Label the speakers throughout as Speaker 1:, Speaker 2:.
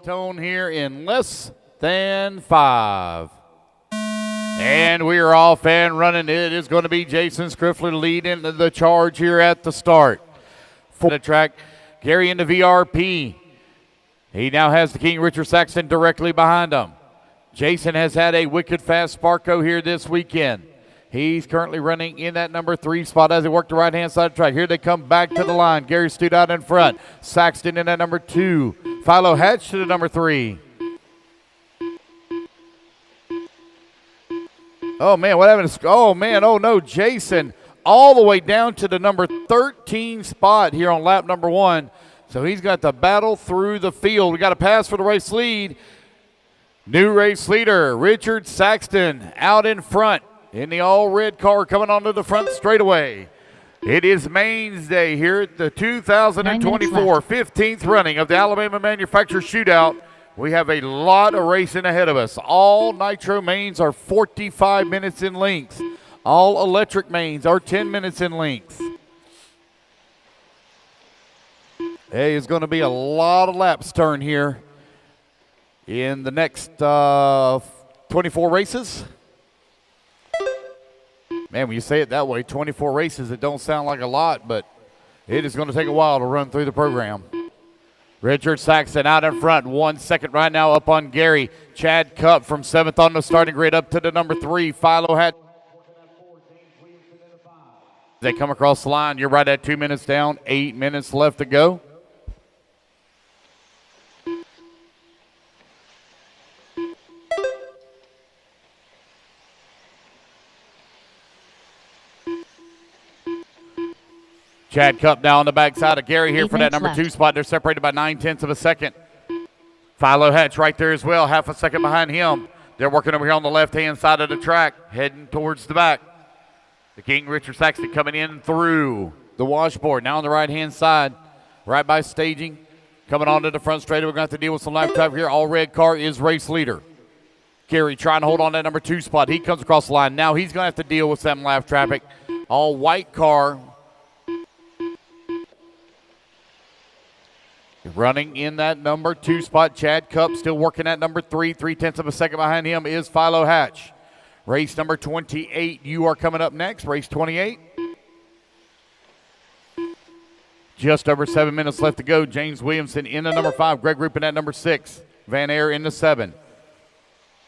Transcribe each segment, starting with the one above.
Speaker 1: tone here in less than 5. And we are off and running. It is going to be Jason Skriffler leading the charge here at the start. For the track, Gary into VRP. He now has the King Richard Saxton directly behind him. Jason has had a wicked fast Sparko here this weekend. He's currently running in that number 3 spot as they work the right-hand side of the track. Here they come back to the line. Gary Stute out in front. Saxton in at number 2. Philo Hatch to the number 3. Oh, man, what happened? Oh, man, oh, no, Jason all the way down to the number 13 spot here on lap number 1. So he's got to battle through the field. We got a pass for the race lead. New race leader, Richard Saxton, out in front in the all-red car coming onto the front straightaway. It is Mains Day here at the 2024 15th running of the Alabama Manufacturer Shootout. We have a lot of racing ahead of us. All nitro mains are 45 minutes in length. All electric mains are 10 minutes in length. Hey, it's going to be a lot of laps turn here in the next 24 races. Man, when you say it that way, 24 races, it don't sound like a lot, but it is going to take a while to run through the program. Richard Saxton out in front, 1 second right now up on Gary. Chad Cupp from 7th on the starting grid up to the number 3. Philo had. They come across the line. You're right at 2 minutes down, 8 minutes left to go. Chad Cupp now on the backside of Gary here for that number 2 spot. They're separated by 9/10 of a second. Philo Hatch right there as well, half a second behind him. They're working over here on the left-hand side of the track, heading towards the back. The King Richard Saxton coming in through the washboard. Now on the right-hand side, right by staging. Coming onto the front straight. We're going to have to deal with some lap traffic here. All red car is race leader. Gary trying to hold on that number 2 spot. He comes across the line. Now he's going to have to deal with some lap traffic. All white car. Running in that number 2 spot, Chad Cupp still working at number 3. 3/10 of a second behind him is Philo Hatch. Race number 28, you are coming up next. Race 28. Just over 7 minutes left to go. James Williamson in the number 5. Greg Rupin at number 6. Van Air in the 7.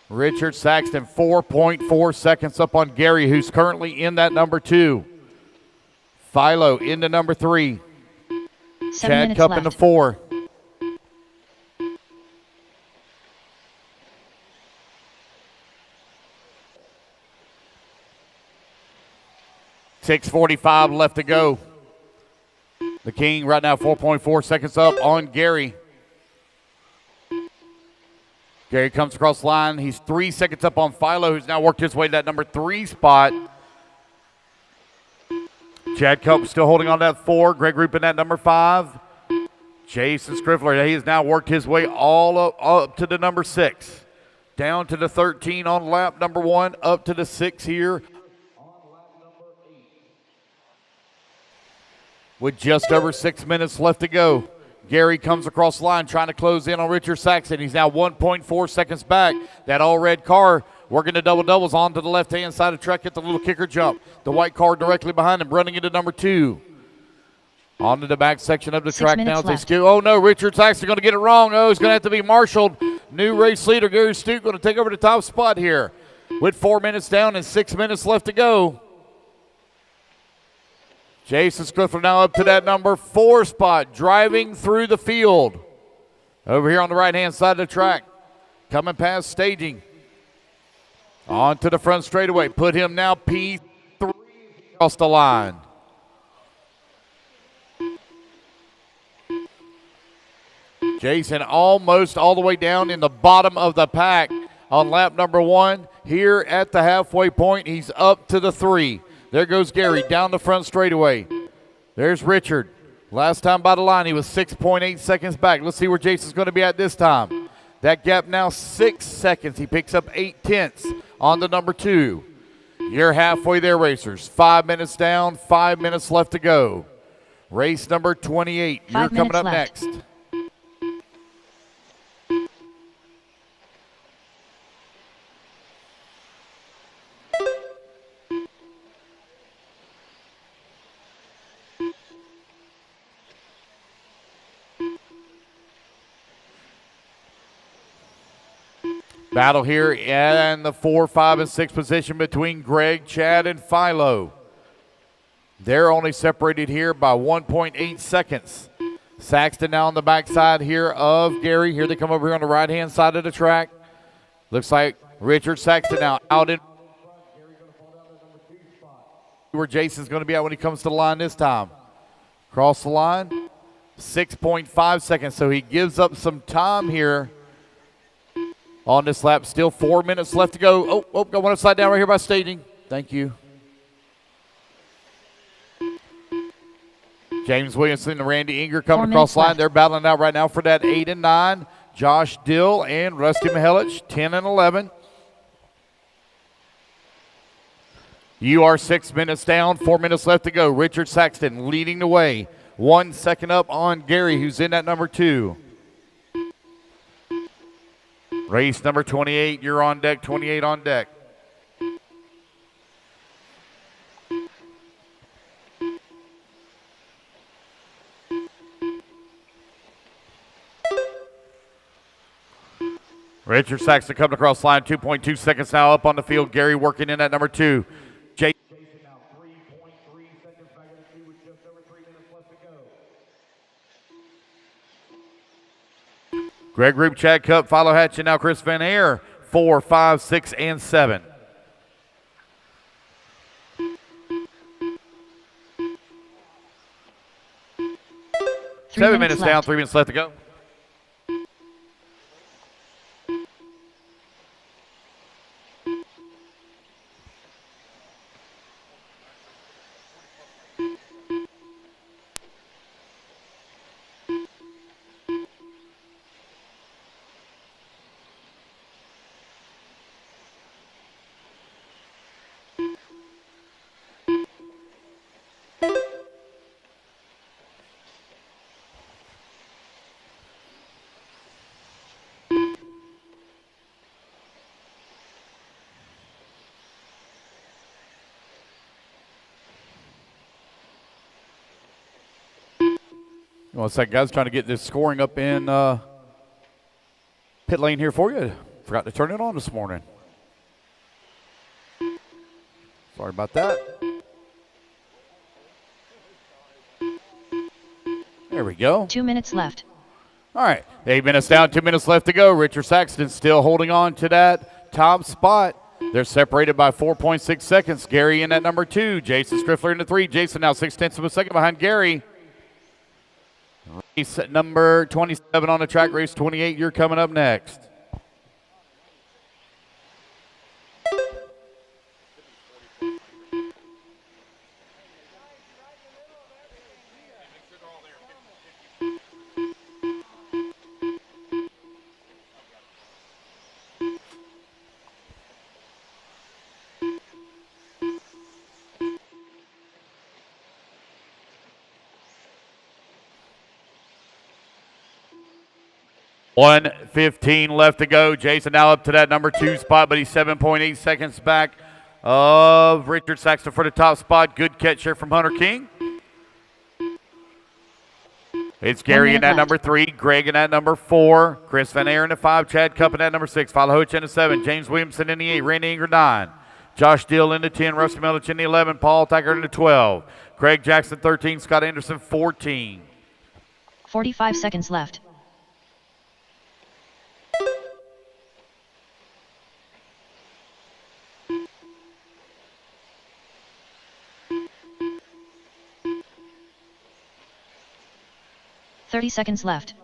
Speaker 1: Richard Saxton 4.4 seconds up on Gary, who's currently in that number 2. Philo in the number 3. Chad Cupp in the 4. .645 left to go. The King right now 4.4 seconds up on Gary. Gary comes across the line. He's 3 seconds up on Philo, who's now worked his way to that number 3 spot. Chad Cupp still holding on to that 4. Greg Rupin at number 5. Jason Skriffler, he has now worked his way all up to the number 6. Down to the 13 on lap number 1, up to the 6 here. With just over 6 minutes left to go. Gary comes across the line trying to close in on Richard Saxton. He's now 1.4 seconds back. That all-red car working the double-doubles onto the left-hand side of the track at the little kicker jump. The white car directly behind him, running into number 2. Onto the back section of the track now. Oh, no, Richard Saxton going to get it wrong. Oh, he's going to have to be marshaled. New race leader, Gary Stute, going to take over the top spot here. With 4 minutes down and 6 minutes left to go. Jason Skriffler now up to that number 4 spot, driving through the field. Over here on the right-hand side of the track, coming past staging. On to the front straightaway. Put him now P3 across the line. Jason almost all the way down in the bottom of the pack on lap number 1. Here at the halfway point, he's up to the 3. There goes Gary down the front straightaway. There's Richard. Last time by the line, he was 6.8 seconds back. Let's see where Jason's going to be at this time. That gap now 6 seconds. He picks up 8/10 on the number 2. You're halfway there, racers. 5 minutes down, 5 minutes left to go. Race number 28. You're coming up next. Battle here in the 4, 5, and 6 position between Greg, Chad, and Philo. They're only separated here by 1.8 seconds. Saxton now on the backside here of Gary. Here they come over here on the right-hand side of the track. Looks like Richard Saxton now out in where Jason's going to be at when he comes to the line this time. Cross the line, 6.5 seconds. So he gives up some time here on this lap. Still 4 minutes left to go. Oh, got one upside down right here by staging. Thank you. James Williamson and Randy Inger coming across the line. They're battling out right now for that 8 and 9. Josh Dill and Rusty Mihelic, 10 and 11. You are 6 minutes down, 4 minutes left to go. Richard Saxton leading the way. 1 second up on Gary, who's in at number 2. Race number 28, you're on deck, 28 on deck. Richard Saxton coming across line, 2.2 seconds now up on the field. Gary working in at number 2. Jason now 3.3 seconds back in the 2 with just over 3 minutes left to go. Greg Rube, Chad Cup, Philo Hatch, and now Chris Van Air, 4, 5, 6, and 7. Seven minutes down, 3 minutes left to go. Well, it's like guys trying to get this scoring up in pit lane here for you. Forgot to turn it on this morning. Sorry about that. There we go.
Speaker 2: 2 minutes left.
Speaker 1: All right, 8 minutes down, 2 minutes left to go. Richard Saxton still holding on to that top spot. They're separated by 4.6 seconds. Gary in at number 2. Jason Striffler in the 3. Jason now 0.6 of a second behind Gary. Race at number 27 on the track. Race 28, you're coming up next. .115 left to go. Jason now up to that number 2 spot, but he's 7.8 seconds back of Richard Saxton for the top spot. Good catch here from Hunter King. It's Gary in that number 3, Greg in that number 4, Chris Van Air in the 5, Chad Cup in that number 6, Philo Hoach in the 7, James Williamson in the 8, Randy Inger 9, Josh Dill in the 10, Rusty Mihelic in the 11, Paul Taggart in the 12, Craig Jackson 13, Scott Anderson 14.
Speaker 2: 45 seconds left. .30 seconds left.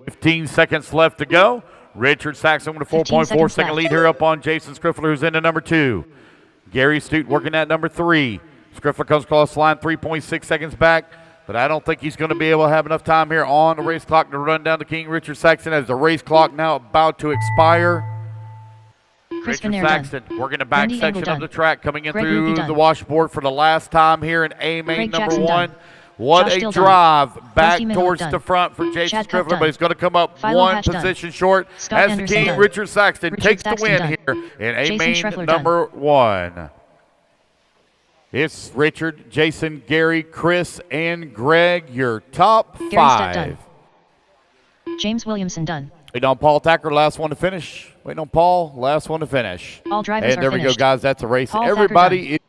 Speaker 1: .15 seconds left to go. Richard Saxton with a 4.4 second lead here up on Jason Scriffler, who's into number 2. Gary Stute working at number 3. Scriffler comes across the line 3.6 seconds back, but I don't think he's going to be able to have enough time here on the race clock to run down to King Richard Saxton as the race clock now about to expire. Richard Saxton working the back section of the track, coming in through the washboard for the last time here in A main number 1. What a drive back towards the front for Jason Scriffler, but he's going to come up one position short as the King Richard Saxton takes the win here in A main number 1. It's Richard, Jason, Gary, Chris, and Greg, your top
Speaker 2: Gary
Speaker 1: five.
Speaker 2: Stett done. James Williamson done.
Speaker 1: Waiting on Paul Thacker, last one to finish. Waiting on Paul, last one to finish.
Speaker 2: All drivers
Speaker 1: and
Speaker 2: are
Speaker 1: there we
Speaker 2: finished.
Speaker 1: go, guys. That's a race.
Speaker 2: Paul Thacker
Speaker 1: Everybody
Speaker 2: done.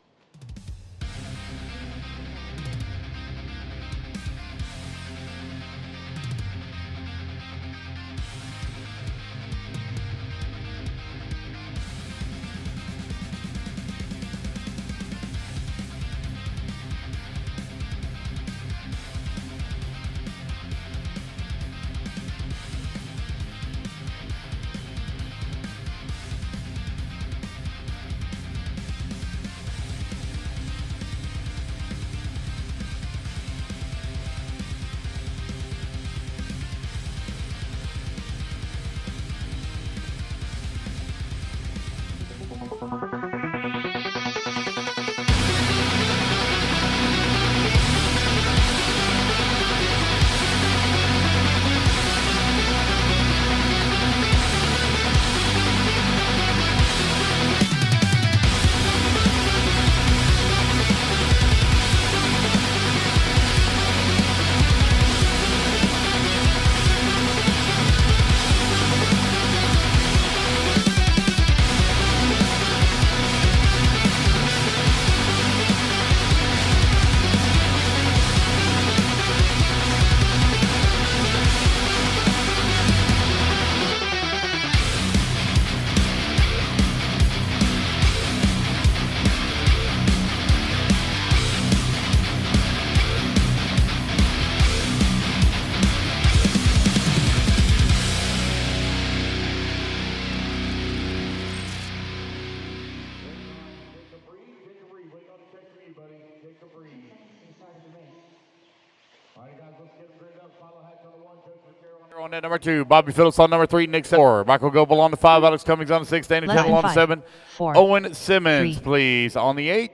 Speaker 1: On that number 2, Bobby Phillips on number 3, Nick 4, Michael Goebel on the 5, Alex Cummings on the 6, Dana
Speaker 2: Less
Speaker 1: Tittle
Speaker 2: than
Speaker 1: on the
Speaker 2: 5,
Speaker 1: 7,
Speaker 2: 4,
Speaker 1: Owen Simmons,
Speaker 2: 3.
Speaker 1: please, on the 8.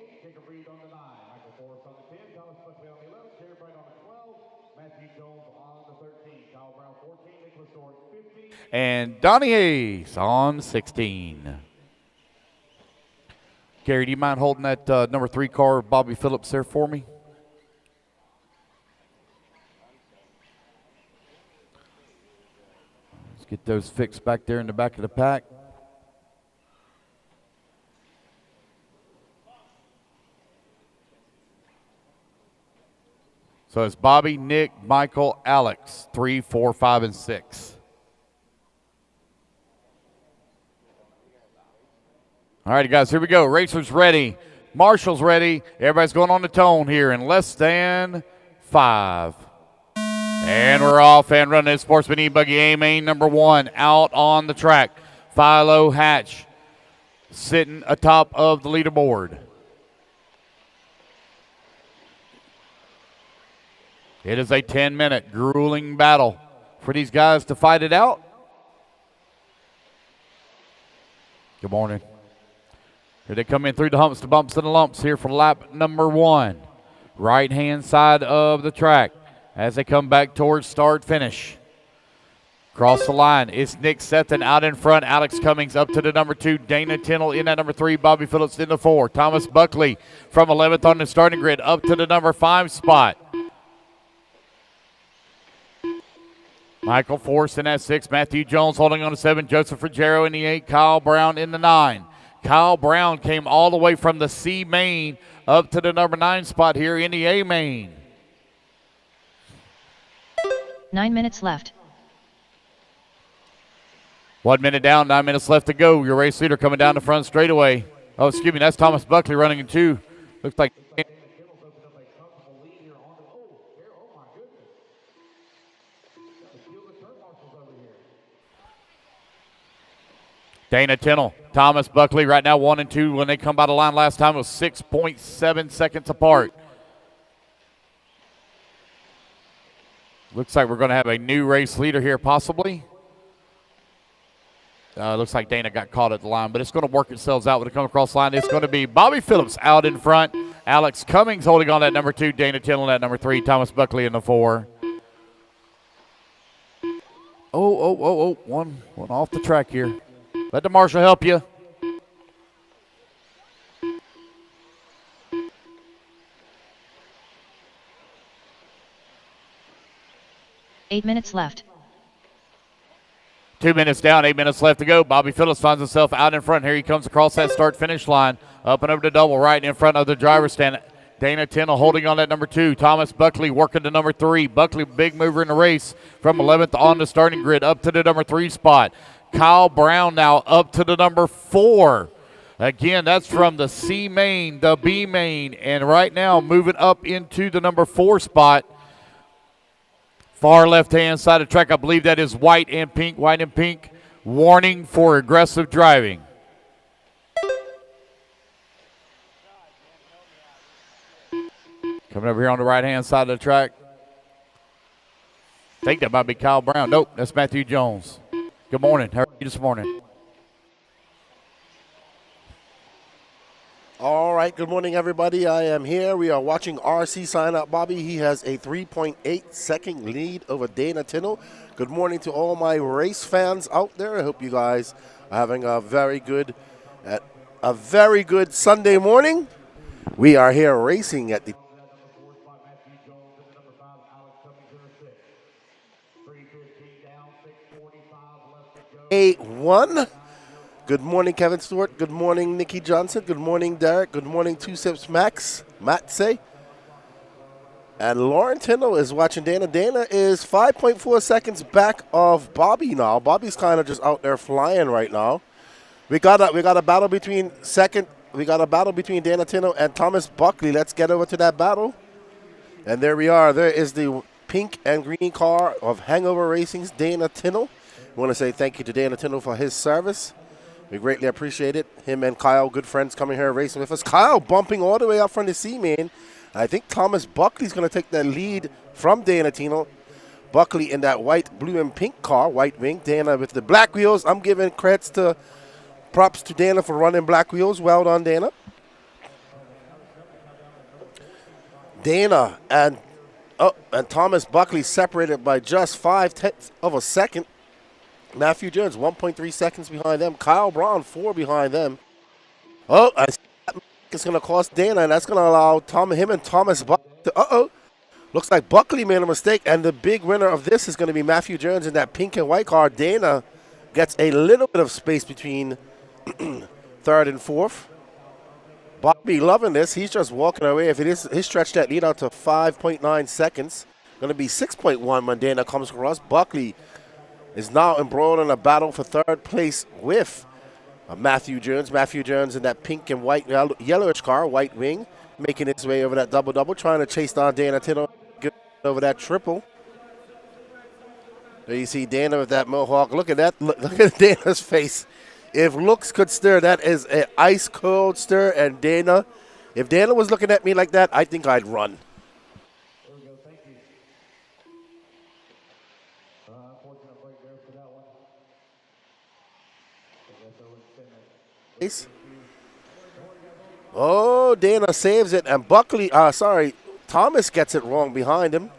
Speaker 1: And Donnie Hayes on 16. Gary, do you mind holding that number 3 car, Bobby Phillips, there for me? Let's get those fixed back there in the back of the pack. So it's Bobby, Nick, Michael, Alex, 3, 4, 5, and 6. All right, guys, here we go. Racers ready. Marshall's ready. Everybody's going on the tone here in less than 5. And we're off and running. Sportsman E-Buggy A-Main number 1 out on the track. Philo Hatch sitting atop of the leaderboard. It is a 10-minute grueling battle for these guys to fight it out. Good morning. Here they come in through the humps, the bumps, and the lumps here for lap number 1. Right-hand side of the track as they come back towards start-finish. Cross the line. It's Nick Sethen out in front. Alex Cummings up to the number 2. Dana Tindall in at number 3. Bobby Phillips in the 4. Thomas Buckley from 11th on the starting grid up to the number 5 spot. Michael Force in that 6. Matthew Jones holding on to 7. Joseph Ruggiero in the 8. Kyle Brown in the 9. Kyle Brown came all the way from the C main up to the number 9 spot here in the A main.
Speaker 2: 9 minutes left.
Speaker 1: 1 minute down, 9 minutes left to go. Your race leader coming down the front straightaway. Oh, excuse me, that's Thomas Buckley running in 2. Looks like Dana Tindall, Thomas Buckley right now 1 and 2. When they come by the line last time, it was 6.7 seconds apart. Looks like we're going to have a new race leader here possibly. Looks like Dana got caught at the line, but it's going to work itself out when it comes across the line. It's going to be Bobby Phillips out in front. Alex Cummings holding on that number 2. Dana Tindall at number 3. Thomas Buckley in the 4. One off the track here. Let the marshal help you.
Speaker 2: 8 minutes left.
Speaker 1: 2 minutes down, 8 minutes left to go. Bobby Phillips finds himself out in front. Here he comes across that start-finish line. Up and over to double right in front of the driver's stand. Dana Tennell holding on that number 2. Thomas Buckley working to number 3. Buckley, big mover in the race from 11th on the starting grid up to the number 3 spot. Kyle Brown now up to the number 4. Again, that's from the C main, the B main, and right now moving up into the number 4 spot. Far left-hand side of the track, I believe that is white and pink. Warning for aggressive driving. Coming over here on the right-hand side of the track. I think that might be Kyle Brown. Nope, that's Matthew Jones. Good morning. How are you this morning?
Speaker 3: All right, good morning, everybody. I am here. We are watching RC sign up Bobby. He has a 3.8 second lead over Dana Tennell. Good morning to all my race fans out there. I hope you guys are having a very good Sunday morning. We are here racing at the A1. Good morning, Kevin Stewart. Good morning, Nikki Johnson. Good morning, Derek. Good morning, Two Sips Max, Matse. And Lauren Tindall is watching Dana. Dana is 5.4 seconds back of Bobby now. Bobby's kind of just out there flying right now. We got a battle between Dana Tindall and Thomas Buckley. Let's get over to that battle. And there we are. There is the pink and green car of Hangover Racing's Dana Tindall. We want to say thank you to Dana Tindall for his service. We greatly appreciate it. Him and Kyle, good friends, coming here racing with us. Kyle bumping all the way up from the C-main. I think Thomas Buckley's going to take the lead from Dana Tindall. Buckley in that white, blue, and pink car, white wing. Dana with the black wheels. I'm giving props to Dana for running black wheels. Well done, Dana. Dana and Thomas Buckley separated by just 0.5 of a second. Matthew Jones, 1.3 seconds behind them. Kyle Brown, 4 behind them. Oh, I see that it's going to cost Dana, and that's going to allow him and Thomas Buckley to, looks like Buckley made a mistake, and the big winner of this is going to be Matthew Jones in that pink and white car. Dana gets a little bit of space between third and fourth. Bobby loving this. He's just walking away. If it is, he stretched that lead out to 5.9 seconds. Going to be 6.1 when Dana comes across. Buckley is now embroiled in a battle for third place with Matthew Jones. Matthew Jones in that pink and white, yellowish car, white wing, making his way over that double-double, trying to chase down Dana Tindall, get over that triple. There you see Dana with that mohawk. Look at that. Look at Dana's face. If looks could stir, that is an ice-cold stir. And Dana, if Dana was looking at me like that, I think I'd run. Oh, Dana saves it, and Thomas gets it wrong behind him.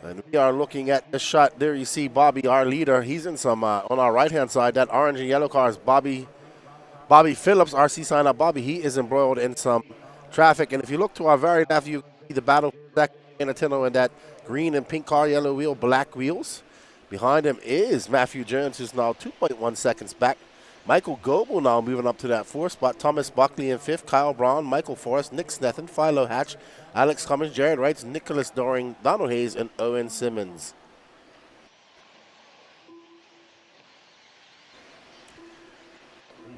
Speaker 3: And we are looking at the shot. There you see Bobby, our leader. He's in some, on our right-hand side, that orange and yellow car is Bobby Phillips, RC sign up Bobby. He is embroiled in some traffic. And if you look to our very left, you see the battle for Dana Tindall in that green and pink car, yellow wheel, black wheels. Behind him is Matthew Jones, who's now 2.1 seconds back. Michael Goebel now moving up to that 4th spot. Thomas Buckley in 5th. Kyle Brown, Michael Forrest, Nick Snethen, Philo Hatch, Alex Cummins, Jared Wrights, Nicholas Doring, Donald Hayes, and Owen Simmons.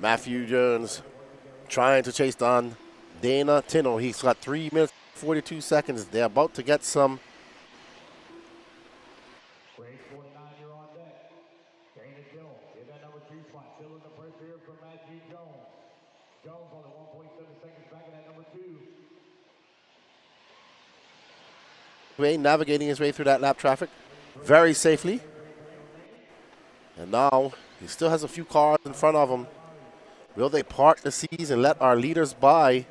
Speaker 3: Matthew Jones trying to chase down Dana Tindall. He's got 3 minutes, 42 seconds. They're about to get some. Navigating his way through that lap traffic very safely. And now he still has a few cars in front of him. Will they part the seas and let our leaders by?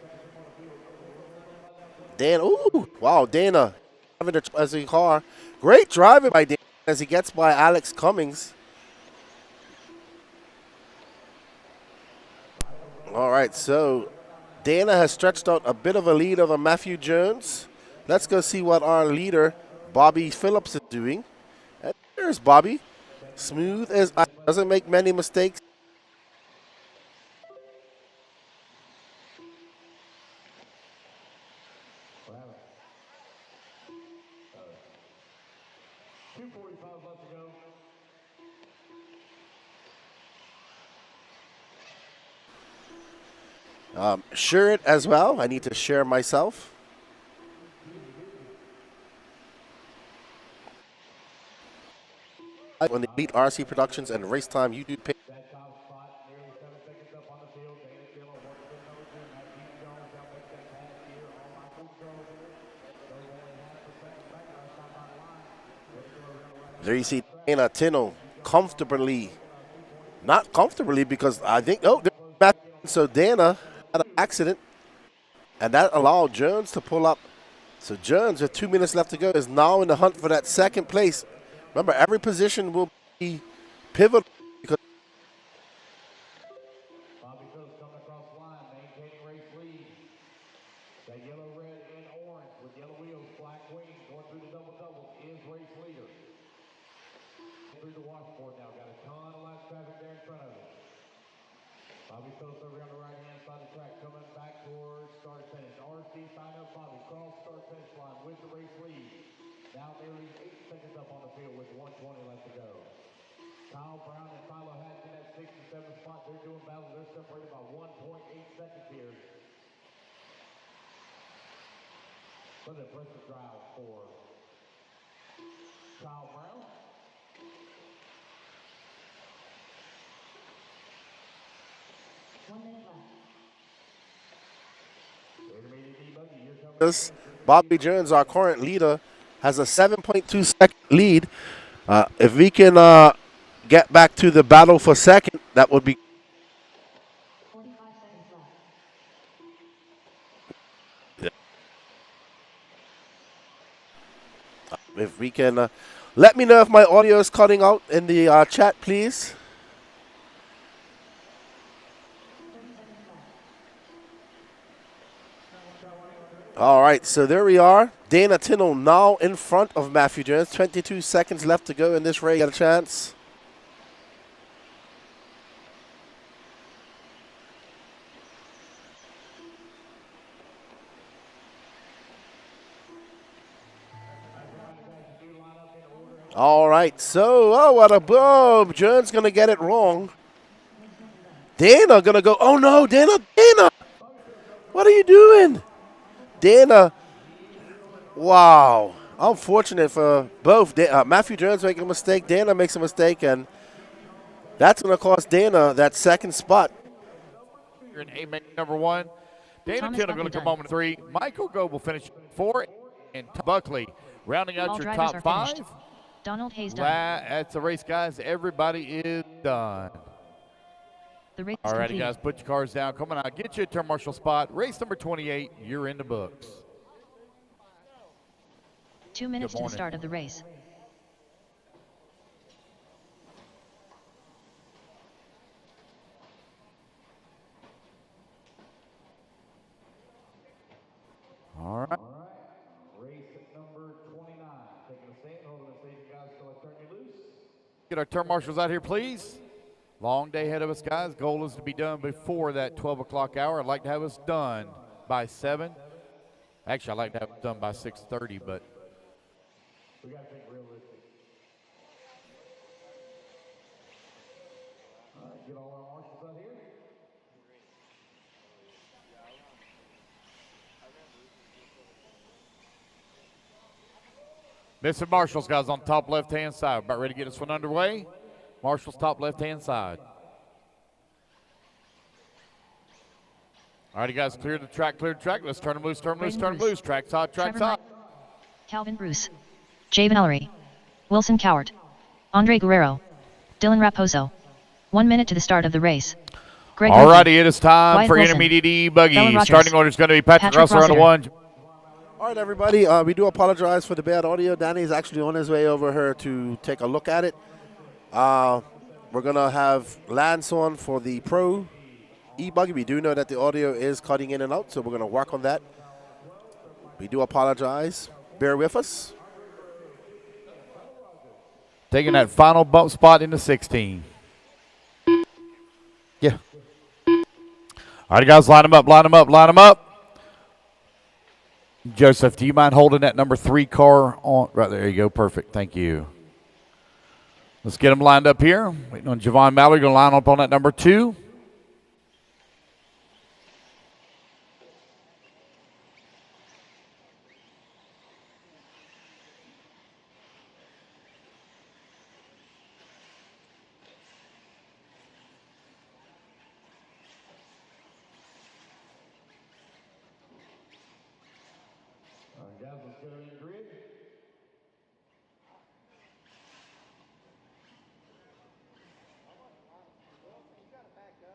Speaker 3: Dana having a car. Great driving by Dana as he gets by Alex Cummings. All right, so Dana has stretched out a bit of a lead over Matthew Jones. Let's go see what our leader, Bobby Phillips is doing. And there's Bobby. Smooth as ice. Doesn't make many mistakes. Share it as well. I need to share myself. On the Elite RC Productions and Race Time YouTube page. There you see Dana Tino comfortably, not comfortably because I think, so Dana had an accident and that allowed Jones to pull up. So Jones, with 2 minutes left to go, is now in the hunt for that second place. Remember, every position will be pivotal because
Speaker 4: Bobby Phillips coming across the line, maintaining race lead. That yellow, red, and orange with yellow wheels, black wings, going through the double-doubles is race leader. Through the washboard now, got a ton of light traffic there in front of him. Bobby Phillips over on the right-hand side of the track, coming back towards start finish. RC sign up Bobby, cross start finish line with the race lead. Now nearly 8 seconds up on the field with 1:20 left to go. Kyle Brown and Philo Hatch in that 67th spot. They're doing battle. They're separated by 1.8 seconds here. What an impressive drive for Kyle Brown.
Speaker 3: Bobby Jones, our current leader, has a 7.2 second lead. If we can get back to the battle for second, that would be.
Speaker 5: 45 seconds left.
Speaker 3: If we can, let me know if my audio is cutting out in the chat, please. All right, so there we are. Dana Tino now in front of Matthew Jones. 22 seconds left to go in this race. Got a chance. All right, so, what a boom. Jones going to get it wrong. Dana going to go, oh no, Dana, what are you doing? Dana, wow. Unfortunate for both. Matthew Jones making a mistake, Dana makes a mistake, and that's going to cost Dana that second spot.
Speaker 1: You're in A number 1. Dana Tino going to come home in 3. Michael Goeb will finish 4. And Buckley rounding out
Speaker 2: All
Speaker 1: your
Speaker 2: drivers
Speaker 1: top
Speaker 2: are
Speaker 1: 5.
Speaker 2: finished. Donald Hayes done.
Speaker 1: That's the race, guys. Everybody is done.
Speaker 2: The race
Speaker 1: All righty,
Speaker 2: complete.
Speaker 1: guys, put your cars down. Come on out. Get you a turn marshal spot. Race number 28. You're in the books.
Speaker 2: 2 minutes to the
Speaker 1: morning.
Speaker 2: start of the race.
Speaker 1: All right.
Speaker 4: Race number 29. Taking a stand, holding the station, guys, so I turn you loose.
Speaker 1: Get our turn marshals out here, please. Long day ahead of us, guys. Goal is to be done before that 12 o'clock hour. I'd like to have us done by 7. Actually, I'd like to have it done by 6:30, but
Speaker 4: We got to think realistic. All right, get all our marshals out here.
Speaker 1: Missing marshals, guys, on top left-hand side. About ready to get this one underway. Marshals top left-hand side. All righty, guys, clear the track, clear the track. Let's turn them loose, turn them loose, turn them loose. Track's hot, track's
Speaker 2: Trevor
Speaker 1: hot.
Speaker 2: Calvin Bruce. Javen Ellery. Wilson Cowart. Andre Guerrero. Dylan Raposo. 1 minute to the start of the race. Greg
Speaker 1: All
Speaker 2: Murphy.
Speaker 1: righty, it is time
Speaker 2: Wyatt
Speaker 1: for
Speaker 2: Wilson.
Speaker 1: intermediate E
Speaker 2: Bella
Speaker 1: buggy.
Speaker 2: Rogers.
Speaker 1: Starting order is going to be Patrick Russell on the
Speaker 2: Rossiter.
Speaker 1: 1.
Speaker 3: All right, everybody, we do apologize for the bad audio. Danny's actually on his way over here to take a look at it. We're going to have Lance on for the Pro E-Buggy. We do know that the audio is cutting in and out, so we're going to work on that. We do apologize. Bear with us.
Speaker 1: taking that final bump spot into 16. Yeah. All right, guys, line them up, line them up, line them up. Joseph, do you mind holding that number 3 car on? Right there you go. Perfect. Thank you. Let's get them lined up here. Waiting on Javon Mallory. Going to line up on that number 2.
Speaker 4: All right, guys, let's get her in the grid.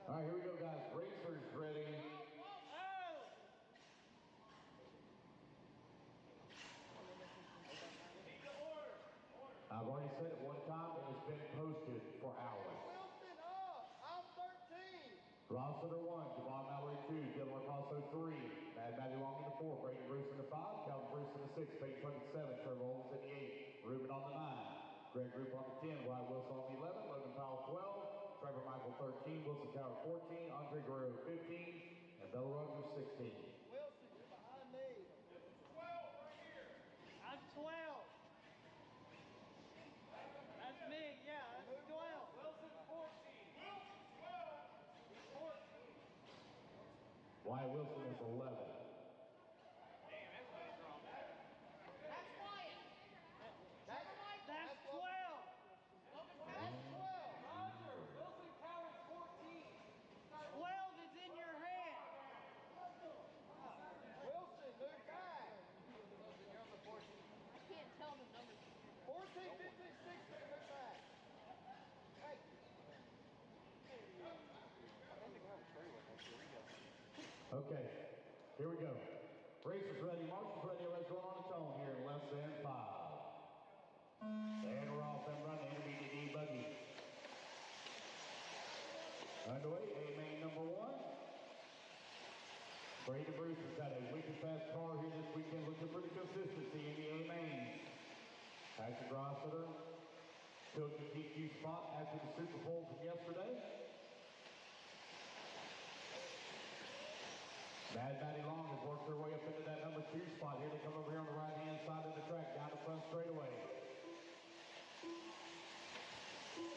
Speaker 4: All right, here we go, guys. Racers ready. I've already said it one time, and it's been posted for hours.
Speaker 6: Wilson up. I'm 13.
Speaker 4: Rossiter 1, Javon Mallory 2, Dylan Raposo 3, Mad Matty Long in the 4, Brayden Bruce in the 5, Calvin Bruce in the 6, Peyton Tuck in the 7, Trevor Owens in the 8, Ruben on the 9, Greg Group on the 10, Wyatt Wilson on the 11, Logan Powell 12, Trevor Michael 13, Wilson Tower 14, Andre Guerrero 15, and Bella Rogers 16.
Speaker 6: Wilson, you're behind me. 12 right here. I'm 12. That's me, yeah, that's 12. Wilson 14. Wilson 12. 14.
Speaker 4: Wyatt Wilson is 11.
Speaker 6: That's 12. That's 12. Roger, Wilson Cowar's 14. 12 is in your hand. Wilson, move back. You're on the 14. I can't tell the numbers. 14, 15, 16, move back. Hey.
Speaker 4: Okay, here we go. Racers ready, marshals ready, let's go on its own here in less than 5. And we're off and running, intermediate buggy. Underway, A-main number 1. Brayden Bruce has got a wicked fast car here this weekend, looking for the consistency in the A-main. Patrick Rossiter took the DQ spot after the Super Bowl from yesterday. Mad Matty Long has worked their way up into that number 2 spot. Here they come over here on the right-hand side of the track, down the front straightaway.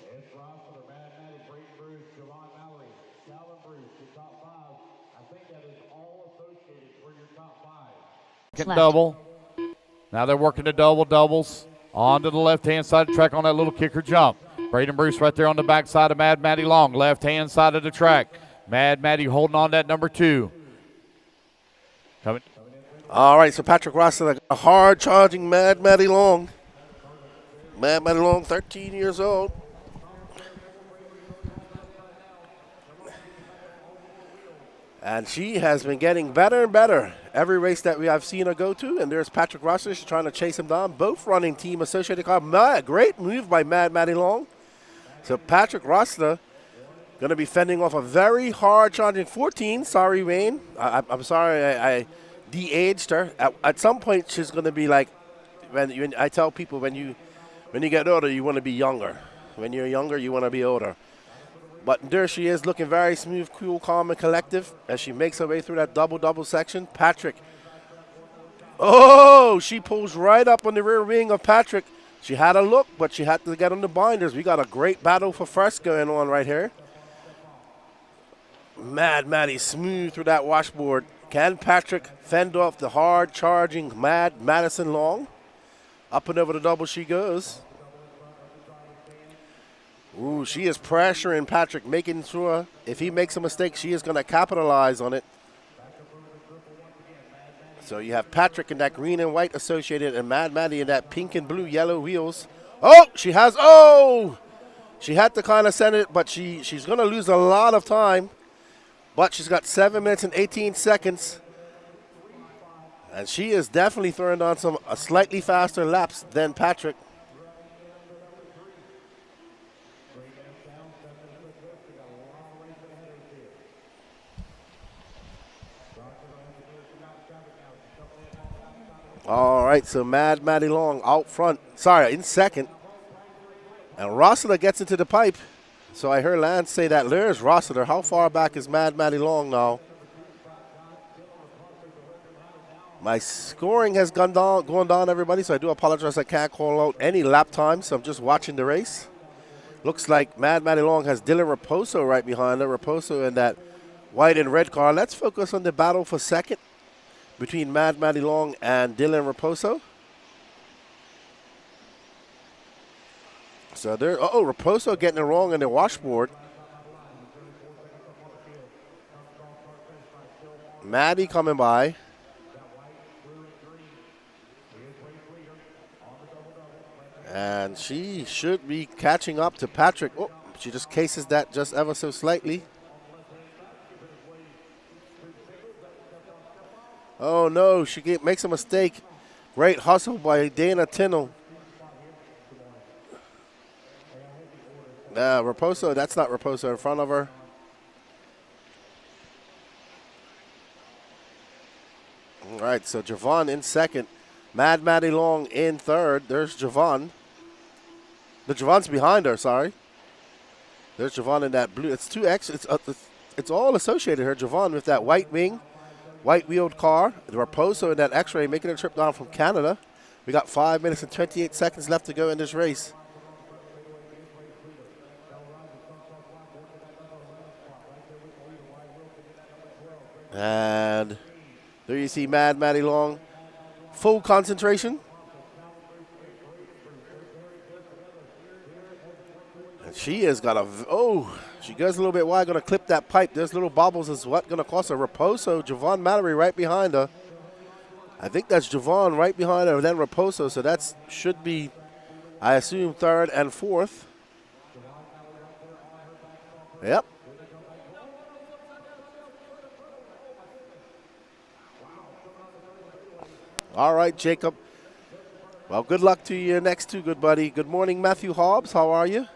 Speaker 4: It's Rossiter, Mad Matty, Brayden Bruce, Javon Mallory, Calvin Bruce, your top 5. I think that is all associated for your top 5.
Speaker 2: Left.
Speaker 1: Double. Now they're working the doubles. On to the left-hand side of the track on that little kicker jump. Brayden Bruce right there on the backside of Mad Matty Long, left-hand side of the track. Mad Matty holding on that number 2. Coming.
Speaker 3: All right, so Patrick Rossiter, a hard charging Mad Matty Long. Mad Matty Long, 13 years old. And she has been getting better and better every race that I've seen her go to. And there's Patrick Rossiter. She's trying to chase him down. Both running team associated car. Great move by Mad Matty Long. So Patrick Rossiter going to be fending off a very hard charging 14. Sorry, Wayne. I'm sorry I de-aged her. At some point, she's going to be like, when I tell people when you get older, you want to be younger. When you're younger, you want to be older. But there she is, looking very smooth, cool, calm, and collective as she makes her way through that double section. Patrick. Oh, she pulls right up on the rear wing of Patrick. She had a look, but she had to get on the binders. We got a great battle for first going on right here. Mad Matty smooth through that washboard. Can Patrick fend off the hard-charging Mad Madison Long? Up and over the double she goes. Ooh, she is pressuring Patrick, making sure if he makes a mistake, she is going to capitalize on it. So you have Patrick in that green and white associated and Mad Matty in that pink and blue yellow wheels. Oh, she had to kind of send it, but she's going to lose a lot of time. But she's got 7 minutes and 18 seconds. And she is definitely throwing on some slightly faster laps than Patrick. All right, so Mad Matty Long out front. Sorry, in second. And Rossiter gets into the pipe. So I heard Lance say that there's Rossiter. How far back is Mad Maddie Long now? My scoring has gone down, everybody, so I do apologize. I can't call out any lap times, so I'm just watching the race. Looks like Mad Maddie Long has Dylan Raposo right behind her. Raposo in that white and red car. Let's focus on the battle for second between Mad Maddie Long and Dylan Raposo. So there, Raposo getting it wrong on the washboard. Maddie coming by. And she should be catching up to Patrick. Oh, she just cases that just ever so slightly. Oh no, she makes a mistake. Great hustle by Dana Tinnell. Raposo, that's not Raposo in front of her. All right, so Javon in second. Mad Maddie Long in third. There's Javon. The Javon's behind her, sorry. There's Javon in that blue. It's 2X. It's all associated here. Javon with that white wing, white wheeled car. The Raposo in that X-ray making a trip down from Canada. We got 5 minutes and 28 seconds left to go in this race. And there you see Mad Maddie Long. Full concentration. And she has got she goes a little bit wide, going to clip that pipe. There's little bobbles is what going to cost her. Raposo, Javon Mallory right behind her. I think that's Javon right behind her, then Raposo. So that should be, I assume, third and fourth. Yep. All right, Jacob. Well, good luck to you next two, good buddy. Good morning, Matthew Hobbs. How are you?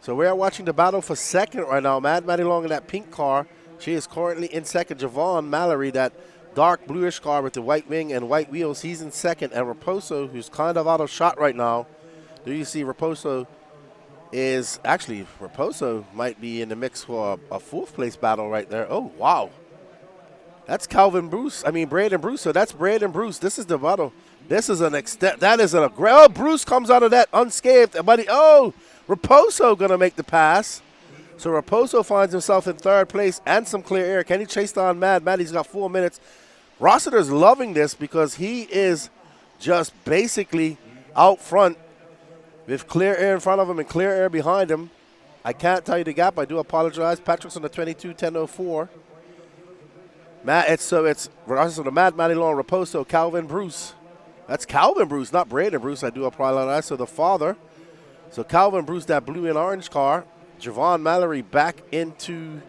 Speaker 3: So we are watching the battle for second right now. Mad Maddie Long in that pink car. She is currently in second. Javon Mallory, that dark bluish car with the white wing and white wheels, he's in second. And Raposo, who's kind of out of shot right now. Do you see Raposo is actually, Raposo might be in the mix for a fourth place battle right there. Oh, wow. That's Braden Bruce. So that's Braden Bruce. This is the battle. This is an extent. That is an aggressive. Oh, Bruce comes out of that unscathed. Buddy, Raposo going to make the pass. So Raposo finds himself in third place and some clear air. Can he chase down Mad? Maddie's got 4 minutes. Rossiter's loving this because he is just basically out front with clear air in front of him and clear air behind him. I can't tell you the gap. I do apologize. Patrick's on the 22:10:04. It's the Mad Maddie Long, Raposo, Calvin Bruce. That's Calvin Bruce, not Braden Bruce. I do apologize. So the father. So Calvin Bruce, that blue and orange car. Javon Mallory back into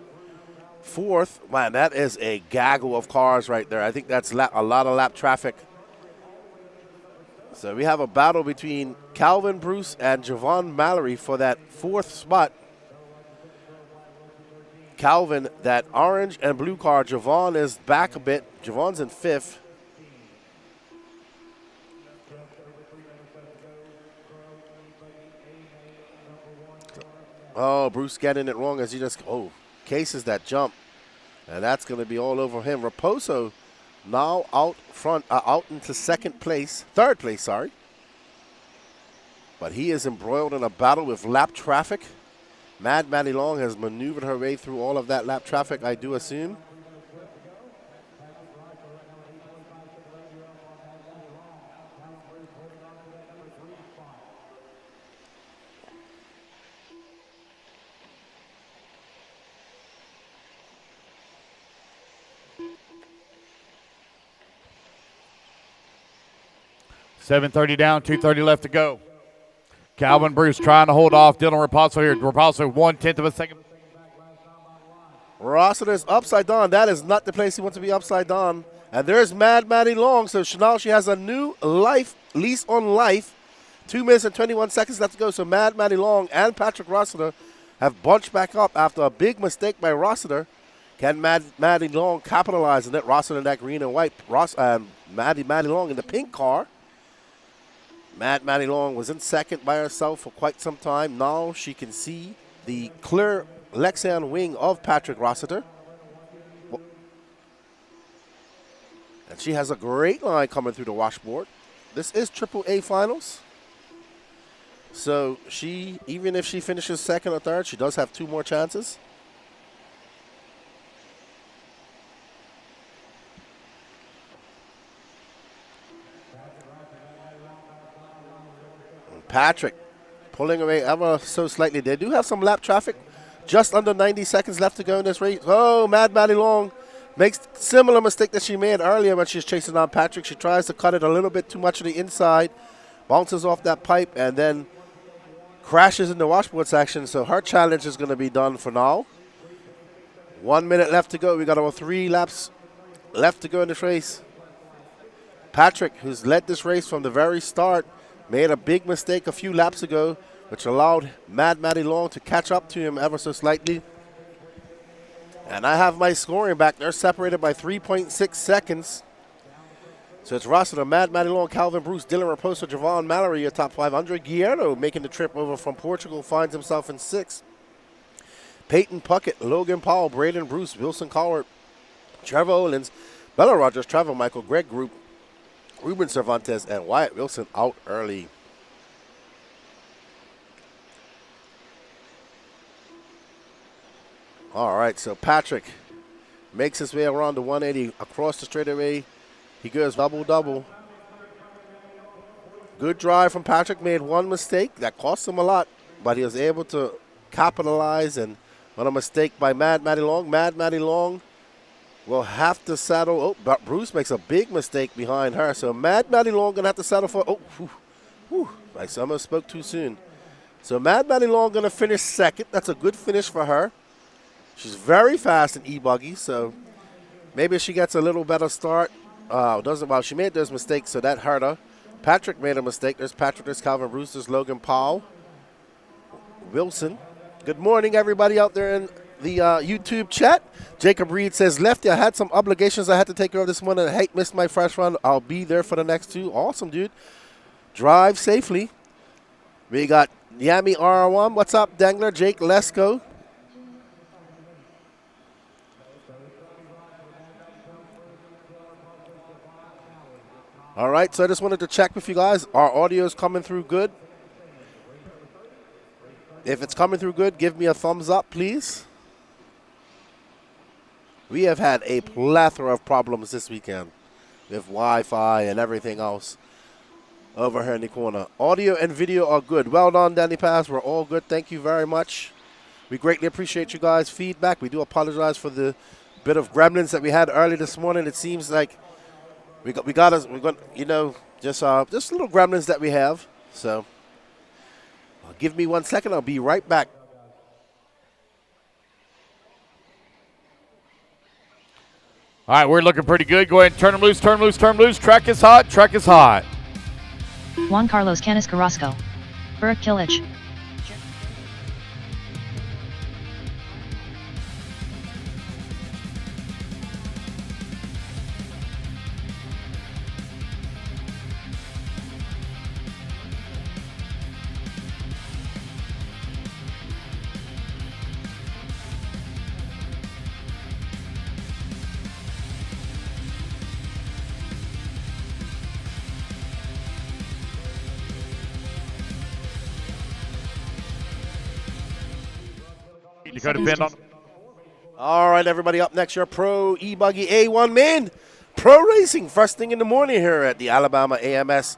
Speaker 3: fourth. Man, that is a gaggle of cars right there. I think that's a lot of lap traffic. So we have a battle between Calvin Bruce and Javon Mallory for that fourth spot. Calvin, that orange and blue car. Javon is back a bit. Javon's in fifth. Oh, Bruce getting it wrong as he just, cases that jump. And that's going to be all over him. Raposo now out front, out into third place, sorry. But he is embroiled in a battle with lap traffic. Mad Maddie Long has maneuvered her way through all of that lap traffic, I do assume.
Speaker 1: $7:30 down, 2:30 left to go. Calvin Bruce trying to hold off Dylan Raposo here. Raposo 1/10 of a second.
Speaker 3: Rossiter's upside down. That is not the place he wants to be upside down. And there's Mad Maddie Long. So now she has a new lease on life. 2 minutes and 21 seconds left to go. So Mad Maddie Long and Patrick Rossiter have bunched back up after a big mistake by Rossiter. Can Maddie Long capitalize on it? Rossiter in that green and white. Maddie Long in the pink car. Maddie Long was in second by herself for quite some time. Now she can see the clear Lexian wing of Patrick Rossiter. And she has a great line coming through the washboard. This is AAA finals. So she, even if she finishes second or third, she does have 2 more chances. Patrick pulling away ever so slightly. They do have some lap traffic. Just under 90 seconds left to go in this race. Oh, Maddie Long makes similar mistake that she made earlier when she was chasing down Patrick. She tries to cut it a little bit too much to the inside, bounces off that pipe, and then crashes in the washboard section. So her challenge is going to be done for now. 1 minute left to go. We got over 3 laps left to go in this race. Patrick, who's led this race from the very start, made a big mistake a few laps ago, which allowed Maddie Long to catch up to him ever so slightly. And I have my scoring back. They're separated by 3.6 seconds. So it's Rossiter, Maddie Long, Calvin Bruce, Dylan Raposo, Javon Mallory, your top 5. Andre Guillermo making the trip over from Portugal, finds himself in 6th. Peyton Puckett, Logan Powell, Braden Bruce, Wilson Coward, Trevor Owens, Bella Rogers, Trevor Michael, Greg Group, Ruben Cervantes, and Wyatt Wilson out early. All right, so Patrick makes his way around the 180 across the straightaway. He goes double-double. Good drive from Patrick. Made one mistake. That cost him a lot, but he was able to capitalize and on a mistake by Maddie Long. Maddie Long will have to settle. Oh, but Bruce makes a big mistake behind her. So Maddie Long going to have to settle for, oh, whew, I almost spoke too soon. So Maddie Long going to finish second. That's a good finish for her. She's very fast in e-buggy, so maybe she gets a little better start. She made those mistakes, so that hurt her. Patrick made a mistake. There's Patrick, there's Calvin Bruce, there's Logan Powell. Wilson. Good morning, everybody out there in the YouTube chat. Jacob Reed says, Lefty, I had some obligations I had to take care of this morning. I hate missed my fresh run. I'll be there for the next 2. Awesome, dude. Drive safely. We got Yami R1. What's up, Dangler? Jake Lesko. All right, so I just wanted to check with you guys. Our audio is coming through good. If it's coming through good, give me a thumbs up, please. We have had a plethora of problems this weekend with Wi-Fi and everything else over here in the corner. Audio and video are good. Well done, Danny Pass. We're all good. Thank you very much. We greatly appreciate you guys' feedback. We do apologize for the bit of gremlins that we had early this morning. It seems like we're just little gremlins that we have. So give me 1 second. I'll be right back.
Speaker 1: All right, we're looking pretty good. Go ahead and turn them loose, turn them loose, turn them loose. Track is hot, track is hot.
Speaker 2: Juan Carlos Canis Carrasco. Burke Killage.
Speaker 3: All right, everybody, up next, your Pro E-Buggy A1 Man Pro Racing. First thing in the morning here at the Alabama AMS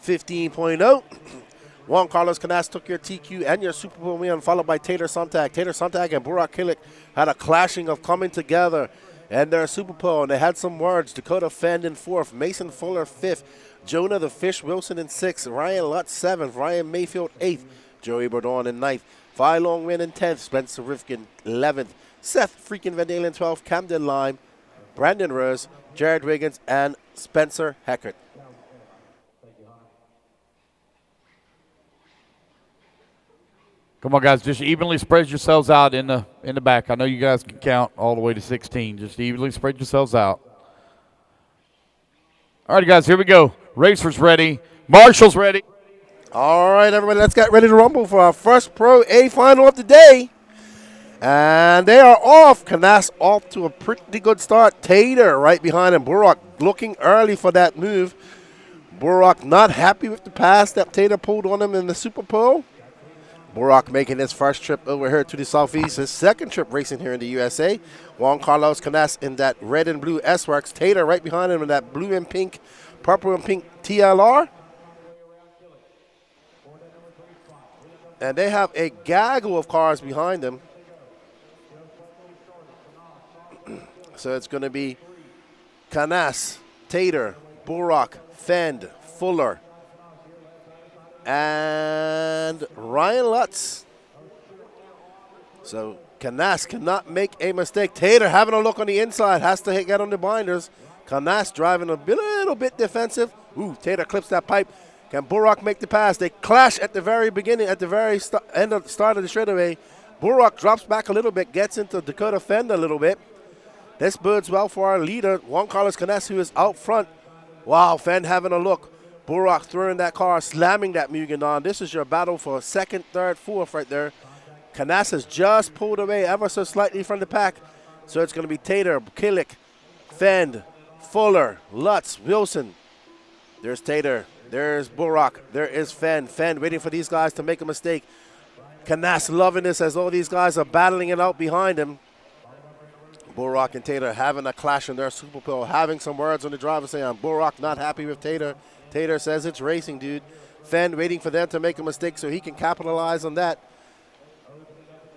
Speaker 3: 15.0. Juan Carlos Canas took your TQ and your Super Bowl win, followed by Taylor Sontag. Taylor Sontag and Burak Killick had a clashing of coming together and their Super Bowl, and they had some words. Dakota Fend in 4th, Mason Fuller 5th, Jonah the Fish Wilson in 6th, Ryan Lutz 7th, Ryan Mayfield 8th, Joey Bordon in 9th, Phi Long Win in 10th, Spencer Rifkin 11th, Seth freaking Van Dalen 12th, Camden Lime, Brandon Rose, Jared Wiggins, and Spencer Heckert.
Speaker 1: Come on, guys, just evenly spread yourselves out in the back. I know you guys can count all the way to 16. Just evenly spread yourselves out. All right, guys, here we go. Racers ready. Marshall's ready.
Speaker 3: All right, everybody, let's get ready to rumble for our first Pro A final of the day. And they are off. Canas off to a pretty good start. Tater right behind him. Burrock looking early for that move. Burrock not happy with the pass that Tater pulled on him in the Super Bowl. Burrock making his first trip over here to the Southeast. His second trip racing here in the USA. Juan Carlos Canas in that red and blue S-Works. Tater right behind him in that blue and pink, purple and pink TLR. And they have a gaggle of cars behind them. So it's going to be Canas, Tater, Burrock, Fend, Fuller, and Ryan Lutz. So Canas cannot make a mistake. Tater having a look on the inside, has to get on the binders. Canas driving a little bit defensive. Ooh, Tater clips that pipe. Can Burrock make the pass? They clash at the very beginning, at the very start of the straightaway. Burrock drops back a little bit, gets into Dakota Fend a little bit. This bodes well for our leader, Juan Carlos Canas, who is out front. Wow, Fend having a look. Burrock throwing that car, slamming that Mugen on. This is your battle for second, third, fourth right there. Canas has just pulled away ever so slightly from the pack. So it's going to be Tater, Killick, Fend, Fuller, Lutz, Wilson. There's Tater. There's Burrock. There is Fend. Fend waiting for these guys to make a mistake. Canas loving this as all these guys are battling it out behind him. Burrock and Tater having a clash in their Super Bowl, having some words on the driver's saying, Burrock not happy with Tater. Tater says it's racing, dude. Fend waiting for them to make a mistake so he can capitalize on that.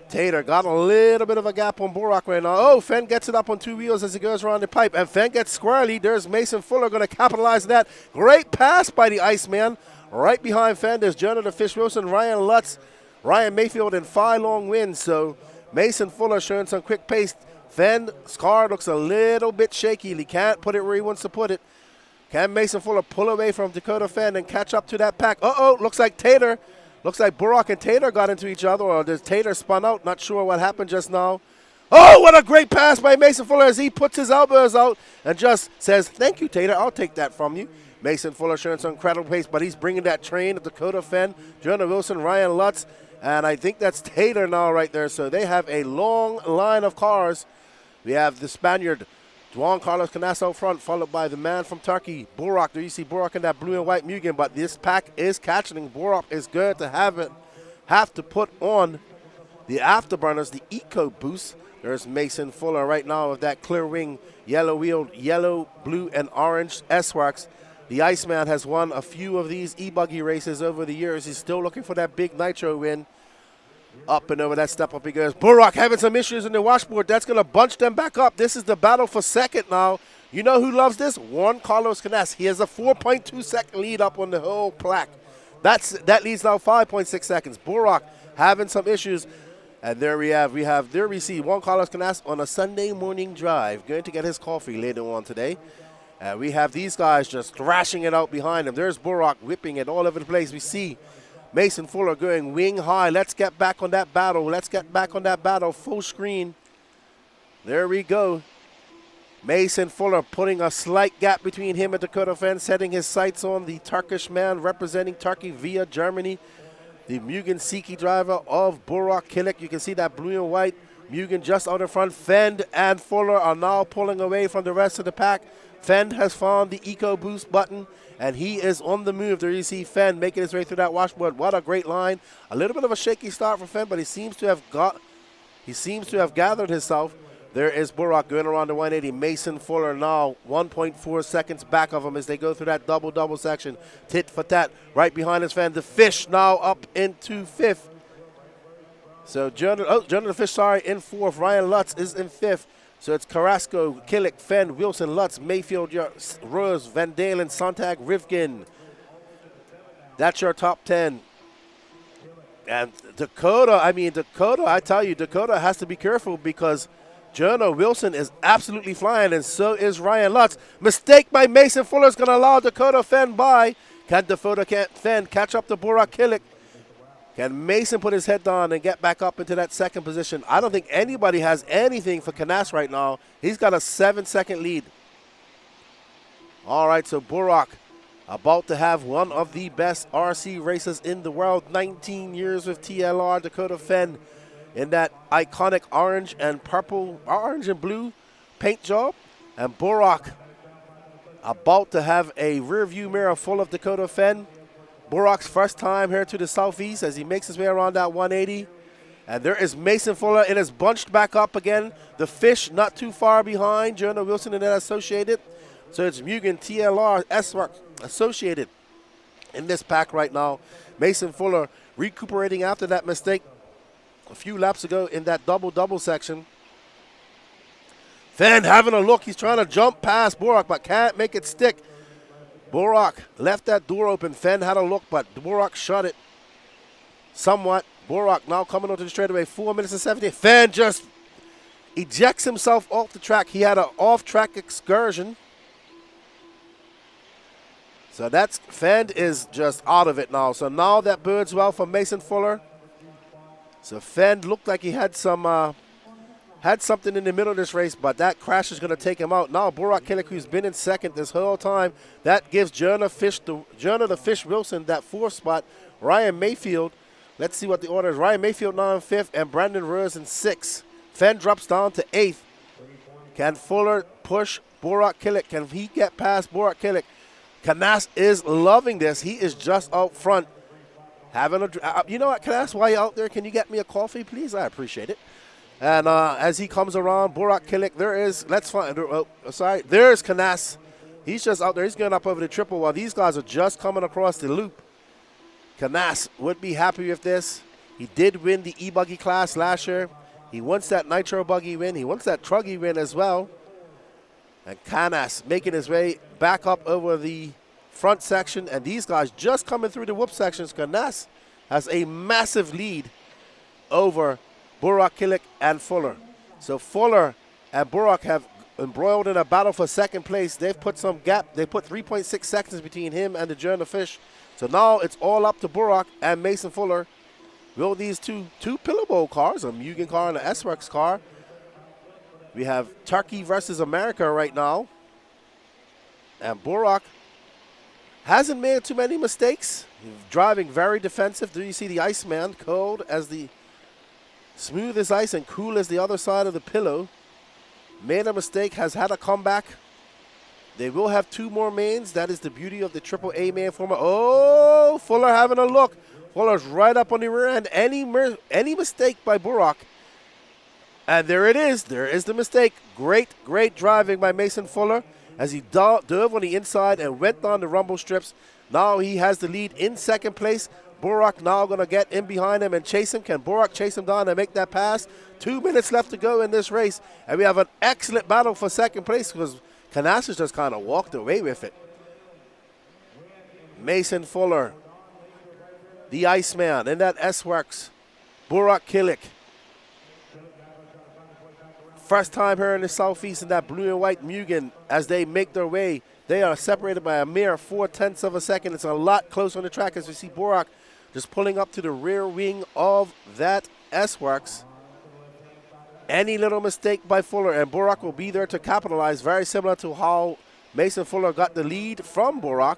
Speaker 3: Tater got a little bit of a gap on Burrock right now. Oh, Fend gets it up on two wheels as he goes around the pipe. And Fend gets squarely. There's Mason Fuller going to capitalize on that. Great pass by the Iceman. Right behind Fend is Jonah the Fish Wilson, Ryan Lutz, Ryan Mayfield, and 5 long wins. So Mason Fuller showing some quick pace. Fend's car looks a little bit shaky. He can't put it where he wants to put it. Can Mason Fuller pull away from Dakota Fend and catch up to that pack? Uh-oh, looks like Tater. Looks like Burrock and Tater got into each other, or does Tater spun out? Not sure what happened just now. Oh, what a great pass by Mason Fuller as he puts his elbows out and just says, thank you, Tater. I'll take that from you. Mason Fuller showing some incredible pace, but he's bringing that train of Dakota Fend, Jonah Wilson, Ryan Lutz, and I think that's Tater now right there. So they have a long line of cars. We have the Spaniard, Juan Carlos Canas out front, followed by the man from Turkey, Burrock. There you see Burrock in that blue and white Mugen, but this pack is catching him. Burrock is good to have to put on the afterburners, the Eco Boost. There's Mason Fuller right now with that clear wing, yellow wheeled, yellow, blue, and orange S-Works. The Iceman has won a few of these e-buggy races over the years. He's still looking for that big nitro win. Up and over that step up he goes. Burrock having some issues in the washboard. That's going to bunch them back up. This is the battle for second now. You know who loves this? Juan Carlos Canas. He has a 4.2 second lead up on the whole plaque. That leads now 5.6 seconds. Burrock having some issues. And there we see Juan Carlos Canas on a Sunday morning drive, going to get his coffee later on today. And we have these guys just thrashing it out behind him. There's Burrock whipping it all over the place. We see Mason Fuller going wing high. Let's get back on that battle. Let's get back on that battle. Full screen. There we go. Mason Fuller putting a slight gap between him and Dakota Fend, setting his sights on the Turkish man representing Turkey via Germany. The Mugen Siki driver of Burrock Killick. You can see that blue and white Mugen just out in front. Fend and Fuller are now pulling away from the rest of the pack. Fend has found the Eco Boost button, and he is on the move. There you see Fend making his way through that washboard. What a great line. A little bit of a shaky start for Fend, but he seems to have gathered himself. There is Burrock going around the 180. Mason Fuller now 1.4 seconds back of him as they go through that double section. Tit for tat right behind his Fend. The Fish now up into fifth. So Jonah the Fish, in fourth. Ryan Lutz is in fifth. So it's Carrasco, Killick, Fend, Wilson, Lutz, Mayfield, Rose, Van Dalen, Sontag, Rivkin. That's your top 10. And Dakota, I tell you, Dakota has to be careful because Jonah Wilson is absolutely flying, and so is Ryan Lutz. Mistake by Mason Fuller is going to allow Dakota Fend by. Can Dakota Fend catch up to Burrock Killick? Can Mason put his head down and get back up into that second position? I don't think anybody has anything for Canas right now. He's got a 7-second lead. All right, so Burrock About to have one of the best RC racers in the world. 19 years with TLR, Dakota Fenn, in that iconic orange and blue paint job. And Borak about to have a rear view mirror full of Dakota Fenn. Borak's first time here to the southeast as he makes his way around that 180. And there is Mason Fuller. It is bunched back up again. The Fish not too far behind. Jonah Wilson and that Associated. So it's Mugen, TLR, S-Works Associated in this pack right now. Mason Fuller recuperating after that mistake a few laps ago in that double-double section. Fenn having a look. He's trying to jump past Borak, but can't make it stick. Borak left that door open. Fenn had a look, but Borak shut it somewhat. Borak now coming onto the straightaway, 4 minutes and 17. Fenn just ejects himself off the track. He had an off-track excursion. So that's, Fenn is just out of it now. So now that bodes well for Mason Fuller. So Fenn looked like he had some, had something in the middle of this race, but that crash is going to take him out. Now Borak Killick, who's been in second this whole time, that gives Jonah the Fish Wilson that fourth spot. Ryan Mayfield, let's see what the order is. Ryan Mayfield now in fifth and Brandon Rose in sixth. Fenn drops down to eighth. Can Fuller push Borak Killick? Can he get past Borak Killick? Canas is loving this. He is just out front. Having a, you know what, Canas, while you're out there, can you get me a coffee, please? I appreciate it. And as he comes around, Borak Killick, there is, let's find, there's Canas. He's just out there. He's going up over the triple while these guys are just coming across the loop. Canas would be happy with this. He did win the e-buggy class last year. He wants that nitro buggy win. He wants that truggy win as well. And Canas making his way back up over the front section. And these guys just coming through the whoop sections. Canas has a massive lead over Borak Killick and Fuller. So Fuller and Borak have embroiled in a battle for second place. They've put some gap. They put 3.6 seconds between him and the Jonah Fish. So now it's all up to Borak and Mason Fuller. Will these two Pillow Bowl cars, a Mugen car and an S-Works car. We have Turkey versus America right now. And Borak hasn't made too many mistakes. He's driving very defensive. Do you see the Iceman, cold as the smooth as ice and cool as the other side of the pillow. Made a mistake, has had a comeback. They will have two more mains. That is the beauty of the AAA main format. Oh, Fuller having a look. Fuller's right up on the rear end. Any mistake by Borak. And there it is. There is the mistake. Great, great driving by Mason Fuller as he dove on the inside and went down the rumble strips. Now he has the lead in second place. Borak now going to get in behind him and chase him. Can Borak chase him down and make that pass? 2 minutes left to go in this race. And we have an excellent battle for second place because Canasas just kind of walked away with it. Mason Fuller, the Iceman in that S-Works. Borak Killick. First time here in the Southeast in that blue and white Mugen as they make their way. They are separated by a mere 0.4 of a second. It's a lot closer on the track as we see Borak just pulling up to the rear wing of that S-Works. Any little mistake by Fuller and Borak will be there to capitalize, very similar to how Mason Fuller got the lead from Borak.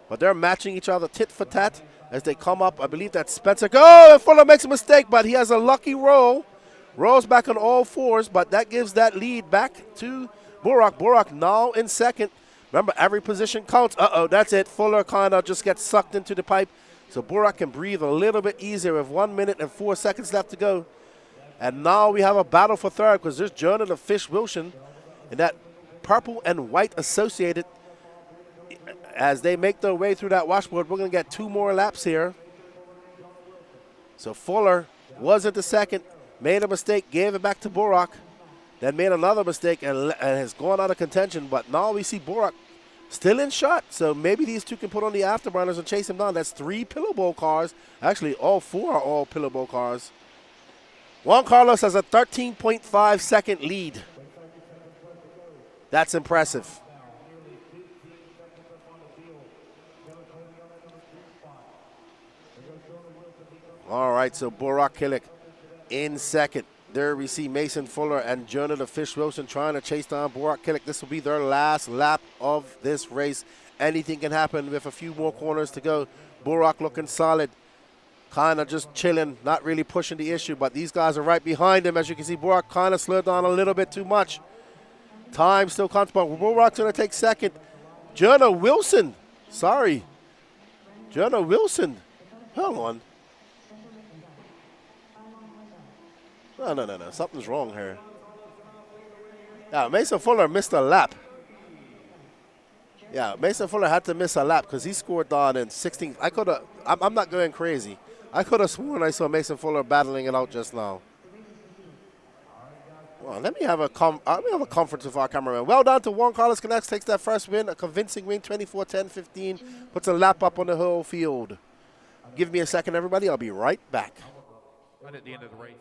Speaker 3: But they're matching each other tit for tat as they come up. I believe that's Spencer. Oh, and Fuller makes a mistake, but he has a lucky roll. Rolls back on all fours, but that gives that lead back to Borak. Borak now in second. Remember, every position counts. Uh-oh, that's it. Fuller kind of just gets sucked into the pipe. So Borak can breathe a little bit easier with 1 minute and 4 seconds left to go. And now we have a battle for third because there's Jonah the Fish Wilson in that purple and white Associated. As they make their way through that washboard, we're going to get 2 more laps here. So Fuller was at the second, made a mistake, gave it back to Borak, then made another mistake and has gone out of contention. But now we see Borak still in shot. So maybe these two can put on the afterburners and chase him down. That's 3 Pillow Bowl cars. Actually, all 4 are all Pillow Bowl cars. Juan Carlos has a 13.5 second lead. That's impressive. All right, so Borak Killick in second. There we see Mason Fuller and Jonah the Fish Wilson trying to chase down Borak Killick. This will be their last lap of this race. Anything can happen with a few more corners to go. Borak looking solid, kind of just chilling, not really pushing the issue, but these guys are right behind him. As you can see, Borak kind of slowed down a little bit too much. Time still counts, but Borak's going to take second. Jonah Wilson, Jonah Wilson, hold on. No, something's wrong here. Yeah, Mason Fuller missed a lap. Yeah, Mason Fuller had to miss a lap because he scored down in 16th. I'm not going crazy. I could have sworn I saw Mason Fuller battling it out just now. Well, let me have a conference with our cameraman. Well done to Juan Carlos Canex, takes that first win, a convincing win, 24-10-15, puts a lap up on the whole field. Give me a second, everybody. I'll be right back.
Speaker 1: Right at the end of the race.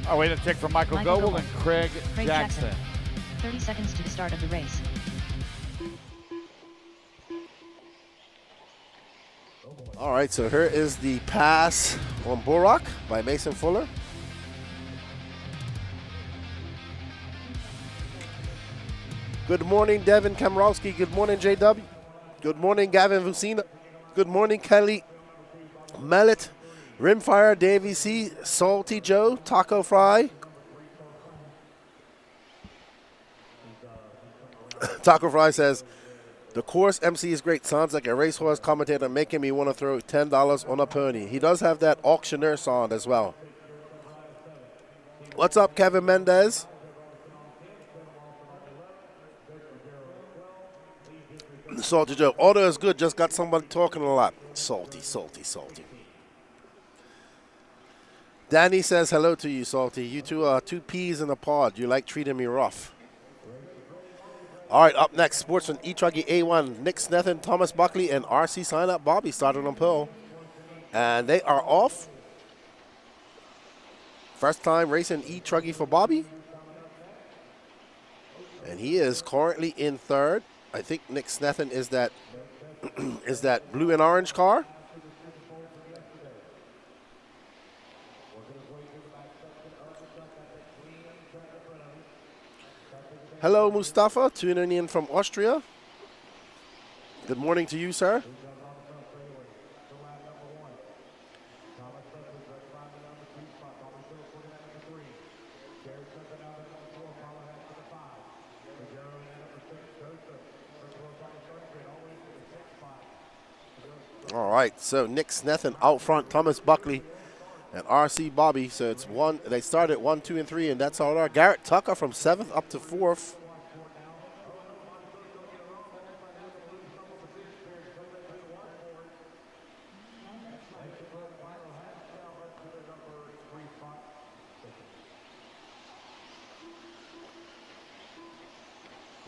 Speaker 1: All right, wait a check from Michael Goble and Craig Jackson.
Speaker 2: 30 seconds to the start of the race.
Speaker 3: All right, so here is the pass on Borak by Mason Fuller. Good morning, Devin Kamrowski. Good morning, JW. Good morning, Gavin Vucina. Good morning, Kelly Mallet. Rimfire, Davey C, Salty Joe, Taco Fry. Taco Fry says, the course MC is great. Sounds like a racehorse commentator making me want to throw $10 on a pony. He does have that auctioneer sound as well. What's up, Kevin Mendez? Salty Joe. Order is good, just got somebody talking a lot. Salty, salty, salty. Danny says hello to you, Salty. You two are two peas in a pod. You like treating me rough. All right, up next, Sportsman, truggy A1, Nick Snethen, Thomas Buckley, and RC Sign Up Bobby started on pole. And they are off. First time racing truggy for Bobby. And he is currently in third. I think Nick Snethen is that is that blue and orange car. Hello, Mustafa, tuning in from Austria. Good morning to you, sir. All right, so Nick Snethen out front, Thomas Buckley and RC Bobby. So it's one. They started 1, 2, and 3, and that's all there. Garrett Tucker from 7th up to 4th.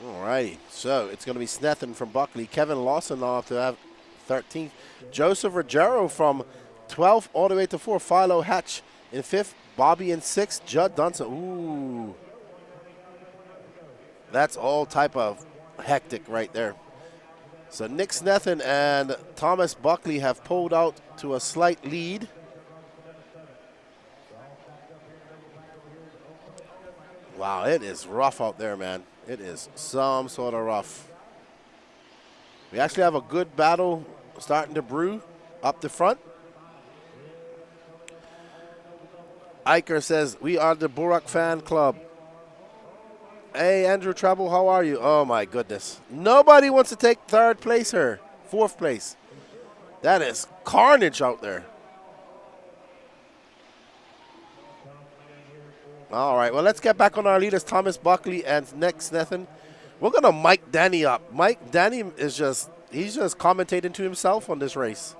Speaker 3: All righty, so it's going to be Snethen from Buckley. Kevin Lawson now up to have 13th. Joseph Ruggiero from 12th all the way to 4th. Philo Hatch in 5th. Bobby in 6th. Judd Dunson. Ooh. That's all type of hectic right there. So Nick Snethen and Thomas Buckley have pulled out to a slight lead. Wow, it is rough out there, man. It is some sort of rough. We actually have a good battle starting to brew up the front. Iker says, we are the Burak fan club. Hey, Andrew Treble, how are you? Oh, my goodness. Nobody wants to take third place here. Fourth place. That is carnage out there. All right, well, let's get back on our leaders, Thomas Buckley and Nick Snethen. We're going to mic Danny up. Danny is he's just commentating to himself on this race.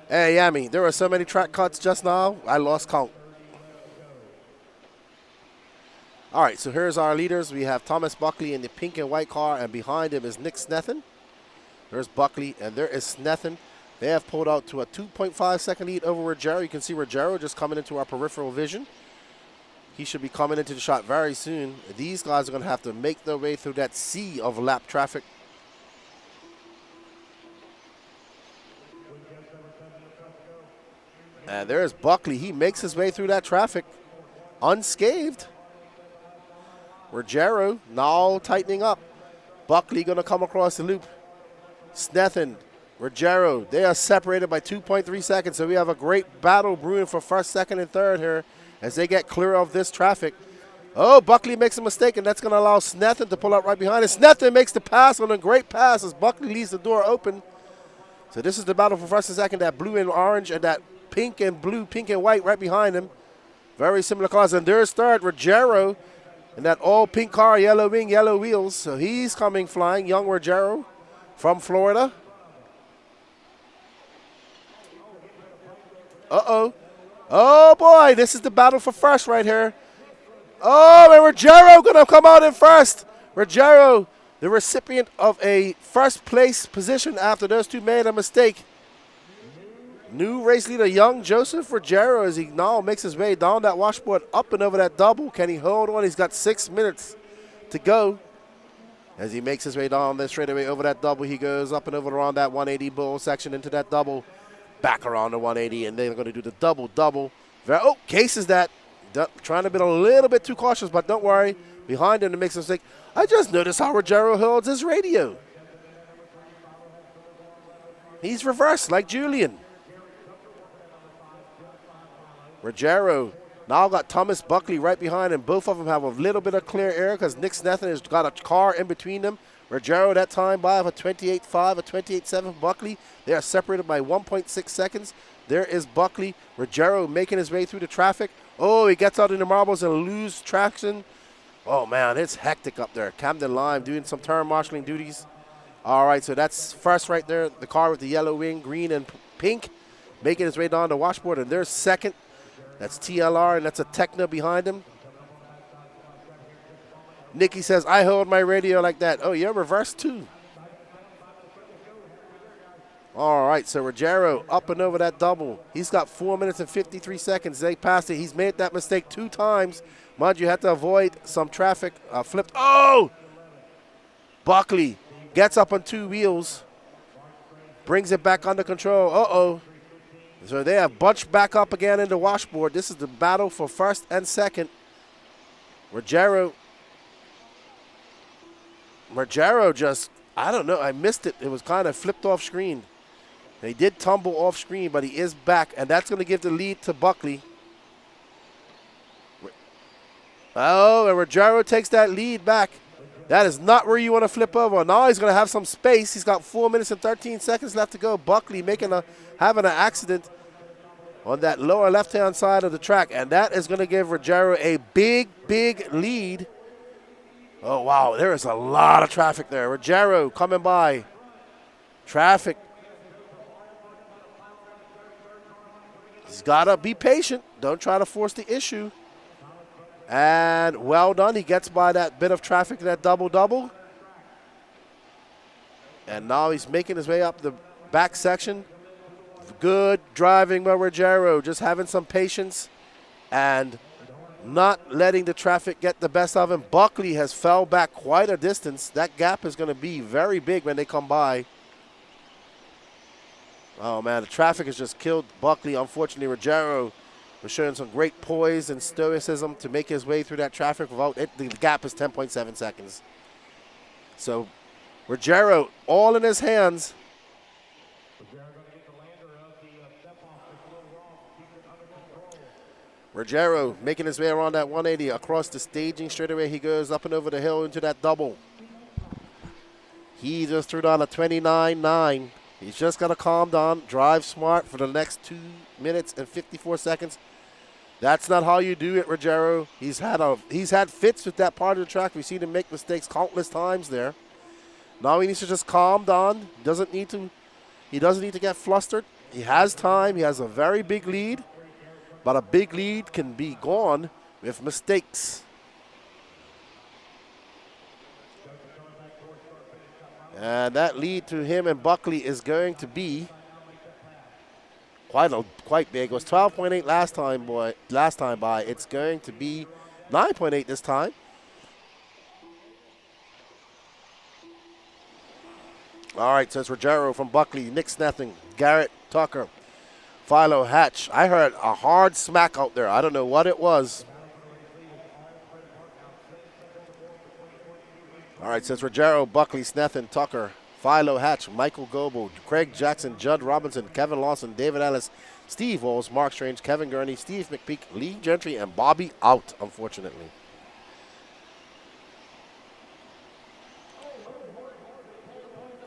Speaker 3: Hey, Yami, there were so many track cuts just now, I lost count. All right, so here's our leaders. We have Thomas Buckley in the pink and white car, and behind him is Nick Snethen. There's Buckley, and there is Snethen. They have pulled out to a 2.5 second lead over Rogero. You can see Rogero just coming into our peripheral vision. He should be coming into the shot very soon. These guys are going to have to make their way through that sea of lap traffic. And there's Buckley. He makes his way through that traffic unscathed. Rogero now tightening up. Buckley going to come across the loop. Snethen, Rogero, they are separated by 2.3 seconds. So we have a great battle brewing for first, second, and third here as they get clear of this traffic. Oh, Buckley makes a mistake, and that's going to allow Snethen to pull up right behind it. Snethen makes the pass on a great pass as Buckley leaves the door open. So this is the battle for first and second, that blue and orange and that pink and blue, pink and white right behind him. Very similar cars. And there's third, Rogero, in that all pink car, yellow wing, yellow wheels. So he's coming flying, young Rogero from Florida. Uh-oh. Oh, boy, this is the battle for first right here. Oh, and Rogero going to come out in first. Rogero, the recipient of a first place position after those two made a mistake. New race leader, young Joseph Rogero, as he now makes his way down that washboard, up and over that double. Can he hold on? He's got 6 minutes to go. As he makes his way down the straightaway over that double, he goes up and over around that 180 bull section into that double, back around the 180, and they're going to do the double. Oh, Case is that. Trying to be a little bit too cautious, but don't worry. Behind him to make a mistake. I just noticed how Rogero holds his radio. He's reversed like Julian. Rogero now got Thomas Buckley right behind him. Both of them have a little bit of clear air because Nick Snethen has got a car in between them. Rogero that time by a 28.5, a 28.7 Buckley. They are separated by 1.6 seconds. There is Buckley. Rogero making his way through the traffic. Oh, he gets out in the marbles and loses traction. Oh, man, it's hectic up there. Camden Lime doing some turn marshalling duties. All right, so that's first right there. The car with the yellow wing, green and pink, making his way down the washboard. And there's second. That's TLR, and that's a Tecna behind him. Nikki says, I hold my radio like that. Oh, you're reverse too. All right, so Rogero up and over that double. He's got 4 minutes and 53 seconds. They passed it. He's made that mistake 2 times. Mind you, had to avoid some traffic. Flipped. Oh! Buckley gets up on 2 wheels. Brings it back under control. Uh-oh. So they have bunched back up again in the washboard. This is the battle for first and second. Rogero just, I don't know, I missed it. It was kind of flipped off screen. He did tumble off screen, but he is back, and that's going to give the lead to Buckley. Oh, and Rogero takes that lead back. That is not where you want to flip over. Now he's going to have some space. He's got 4 minutes and 13 seconds left to go. Buckley having an accident on that lower left-hand side of the track, and that is going to give Rogero a big, big lead. Oh, wow, there is a lot of traffic there. Rogero coming by. Traffic. He's got to be patient. Don't try to force the issue. And well done. He gets by that bit of traffic, that double-double. And now he's making his way up the back section. Good driving by Rogero, just having some patience. And not letting the traffic get the best of him. Buckley has fell back quite a distance. That gap is going to be very big when they come by. Oh, man, the traffic has just killed Buckley. Unfortunately, Ruggiero was showing some great poise and stoicism to make his way through that traffic without it. The gap is 10.7 seconds. So Ruggiero, all in his hands. Ruggiero making his way around that 180 across the staging straightaway. He goes up and over the hill into that double. He just threw down a 29.9. He's just got to calm down, drive smart for the next 2 minutes and 54 seconds. That's not how you do it, Ruggiero. He's had fits with that part of the track. We've seen him make mistakes countless times there. Now he needs to just calm down. He doesn't need to get flustered. He has time. He has a very big lead. But a big lead can be gone with mistakes. And that lead to him and Buckley is going to be quite big. It was 12.8 last time by. It's going to be 9.8 this time. All right, so it's Ruggiero from Buckley, Nick Snething, Garrett Tucker, Philo Hatch. I heard a hard smack out there. I don't know what it was. All right, so it's Ruggiero, Buckley, Snethan, Tucker, Philo Hatch, Michael Goebel, Craig Jackson, Judd Robinson, Kevin Lawson, David Ellis, Steve Walls, Mark Strange, Kevin Gurney, Steve McPeak, Lee Gentry, and Bobby out, unfortunately.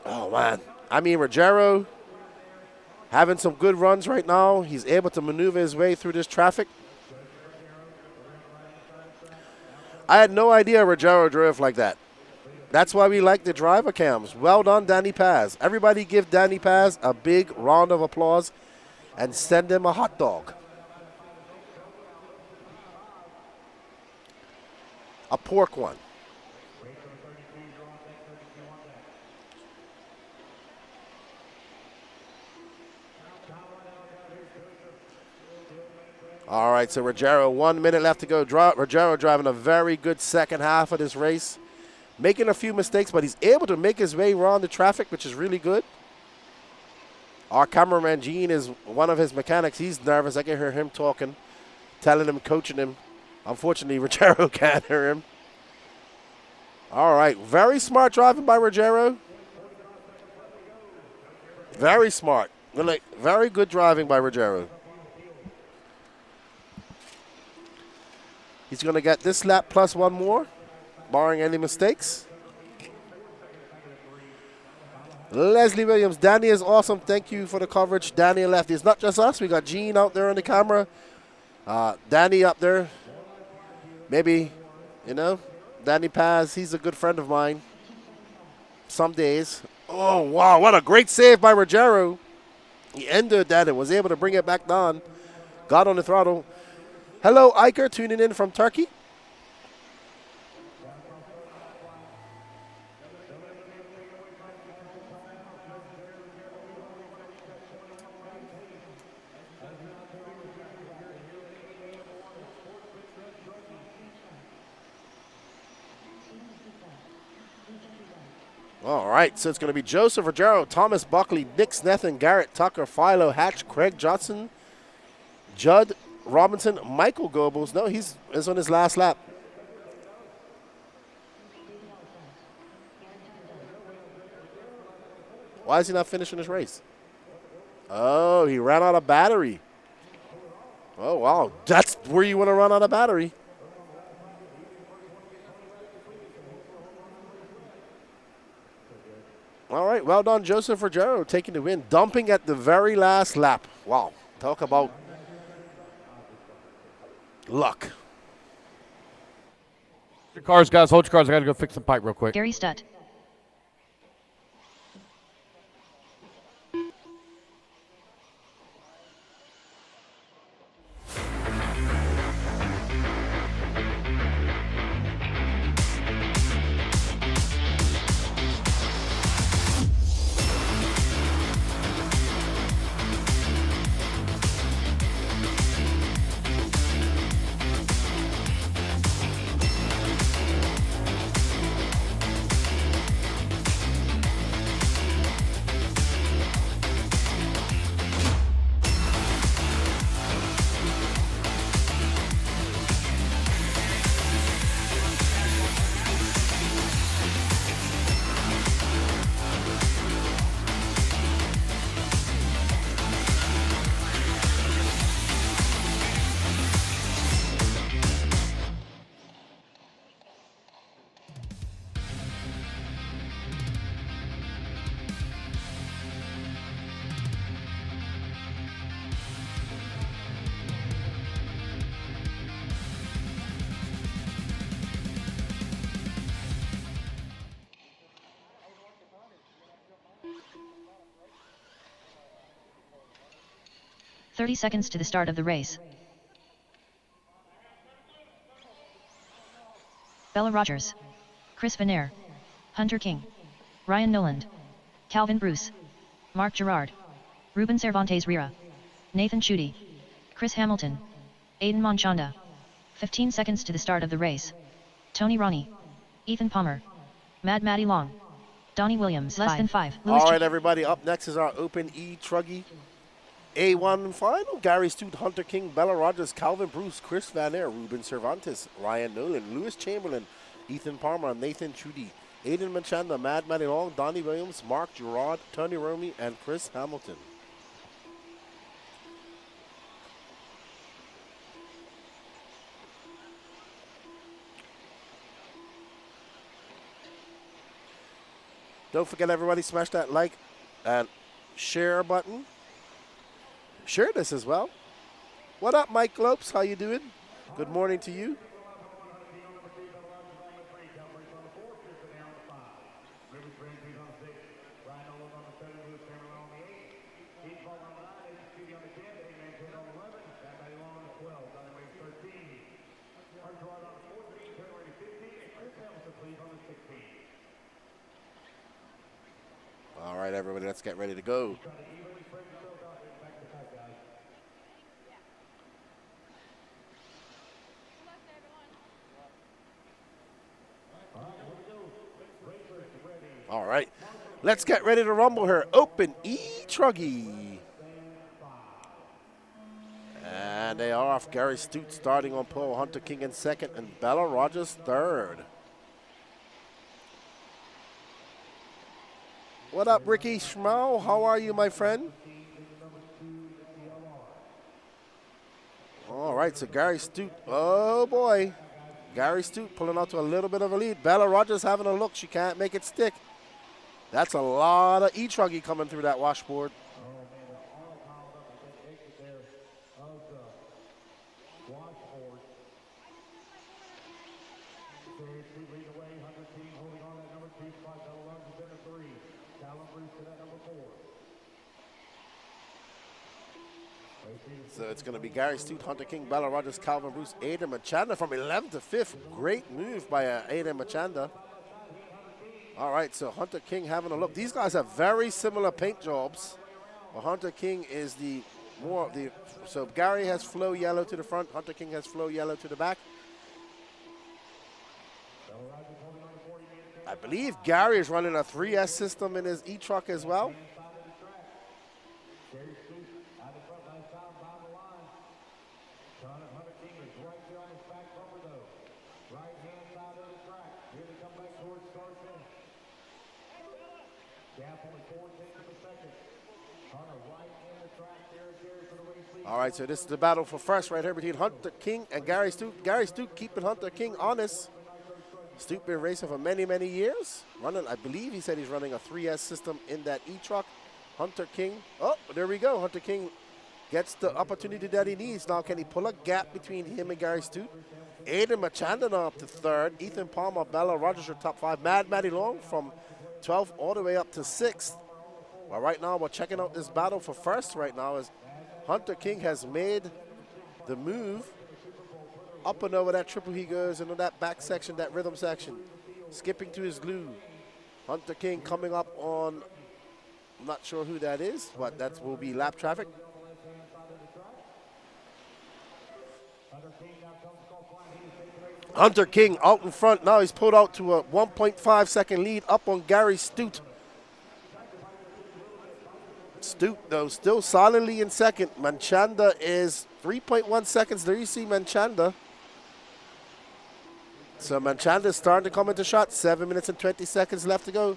Speaker 3: Oh, man. I mean, Ruggiero having some good runs right now. He's able to maneuver his way through this traffic. I had no idea Ruggiero drove like that. That's why we like the driver cams. Well done, Danny Paz. Everybody give Danny Paz a big round of applause and send him a hot dog. A pork one. All right, so Ruggiero, 1 minute left to go. Ruggiero driving a very good second half of this race. Making a few mistakes, but he's able to make his way around the traffic, which is really good. Our cameraman, Gene, is one of his mechanics. He's nervous. I can hear him talking, telling him, coaching him. Unfortunately, Ruggiero can't hear him. All right, very smart driving by Ruggiero. Very smart. Very good driving by Ruggiero. He's going to get this lap plus one more, barring any mistakes. Leslie Williams, Danny is awesome. Thank you for the coverage. Danny left. It's not just us. We got Gene out there on the camera. Danny up there. Maybe, Danny Paz, he's a good friend of mine. Some days. Oh, wow. What a great save by Ruggiero. He ended that and was able to bring it back down. Got on the throttle. Hello, Iker, tuning in from Turkey. All right, so it's going to be Joseph Ruggiero, Thomas Buckley, Nick Snethan, Garrett Tucker, Philo Hatch, Craig Johnson, Judd Robinson, Michael Goebbels. No, he's on his last lap. Why is he not finishing his race? Oh, he ran out of battery. Oh, wow. That's where you want to run out of battery. All right, well done, Joseph Ruggiero, taking the win, dumping at the very last lap. Wow, talk about luck.
Speaker 1: Your cars, guys. Hold your cars. I got to go fix some pipe real quick.
Speaker 2: Gary Stutt. 30 seconds to the start of the race. Bella Rogers, Chris Vanier, Hunter King, Ryan Noland, Calvin Bruce, Mark Gerard, Ruben Cervantes Riera, Nathan Chudy, Chris Hamilton, Aiden Monchanda. 15 seconds to the start of the race. Tony Ronnie, Ethan Palmer, Mad Maddie Long, Donnie Williams. Less than 5.
Speaker 3: All right, everybody. Up next is our Open E Truggy A1 final. Gary Stute, Hunter King, Bella Rogers, Calvin Bruce, Chris Vanier, Ruben Cervantes, Ryan Nolan, Lewis Chamberlain, Ethan Palmer, Nathan Chudy, Aiden Manchanda, Mad Maddie Long, Donnie Williams, Mark Gerard, Tony Romy, and Chris Hamilton. Don't forget, everybody, smash that like and share button. Share this as well. What up, Mike Lopes? How you doing? Good morning to you. All right, everybody, let's get ready to go. All right, let's get ready to rumble here. Open E Truggy. And they are off. Gary Stute starting on pole, Hunter King in second, and Bella Rogers third. What up, Ricky Schmau? How are you, my friend? All right, so Gary Stute, oh boy. Gary Stute pulling out to a little bit of a lead. Bella Rogers having a look. She can't make it stick. That's a lot of E-Truggy coming through that washboard. So it's going to be Gary Stute, Hunter King, Bella Rogers, Calvin Bruce, Aiden Manchanda from 11th to 5th. Great move by Aiden Manchanda. All right, so Hunter King having a look. These guys have very similar paint jobs. But Hunter King is the more of the, so Gary has flow yellow to the front, Hunter King has flow yellow to the back. I believe Gary is running a 3S system in his E-Truck as well. All right, so this is the battle for first right here between Hunter King and Gary Stute. Gary Stute keeping Hunter King honest. Stute been racing for many, many years. Running, I believe he said he's running a 3S system in that E-Truck. Hunter King, oh, there we go. Hunter King gets the opportunity that he needs. Now, can he pull a gap between him and Gary Stute? Aiden Manchanda now up to third. Ethan Palmer, Bella Rogers are top 5. Mad Maddie Long from 12th all the way up to 6th. Well, right now, we're checking out this battle for first right now as Hunter King has made the move. Up and over that triple he goes into that back section, that rhythm section. Skipping to his loo. Hunter King coming up on, I'm not sure who that is, but that will be lap traffic. Hunter King out in front. Now he's pulled out to a 1.5 second lead up on Gary Stute. Stute, though, still solidly in second. Manchanda is 3.1 seconds. There you see Manchanda. So Manchanda is starting to come into shot. 7 minutes and 20 seconds left to go.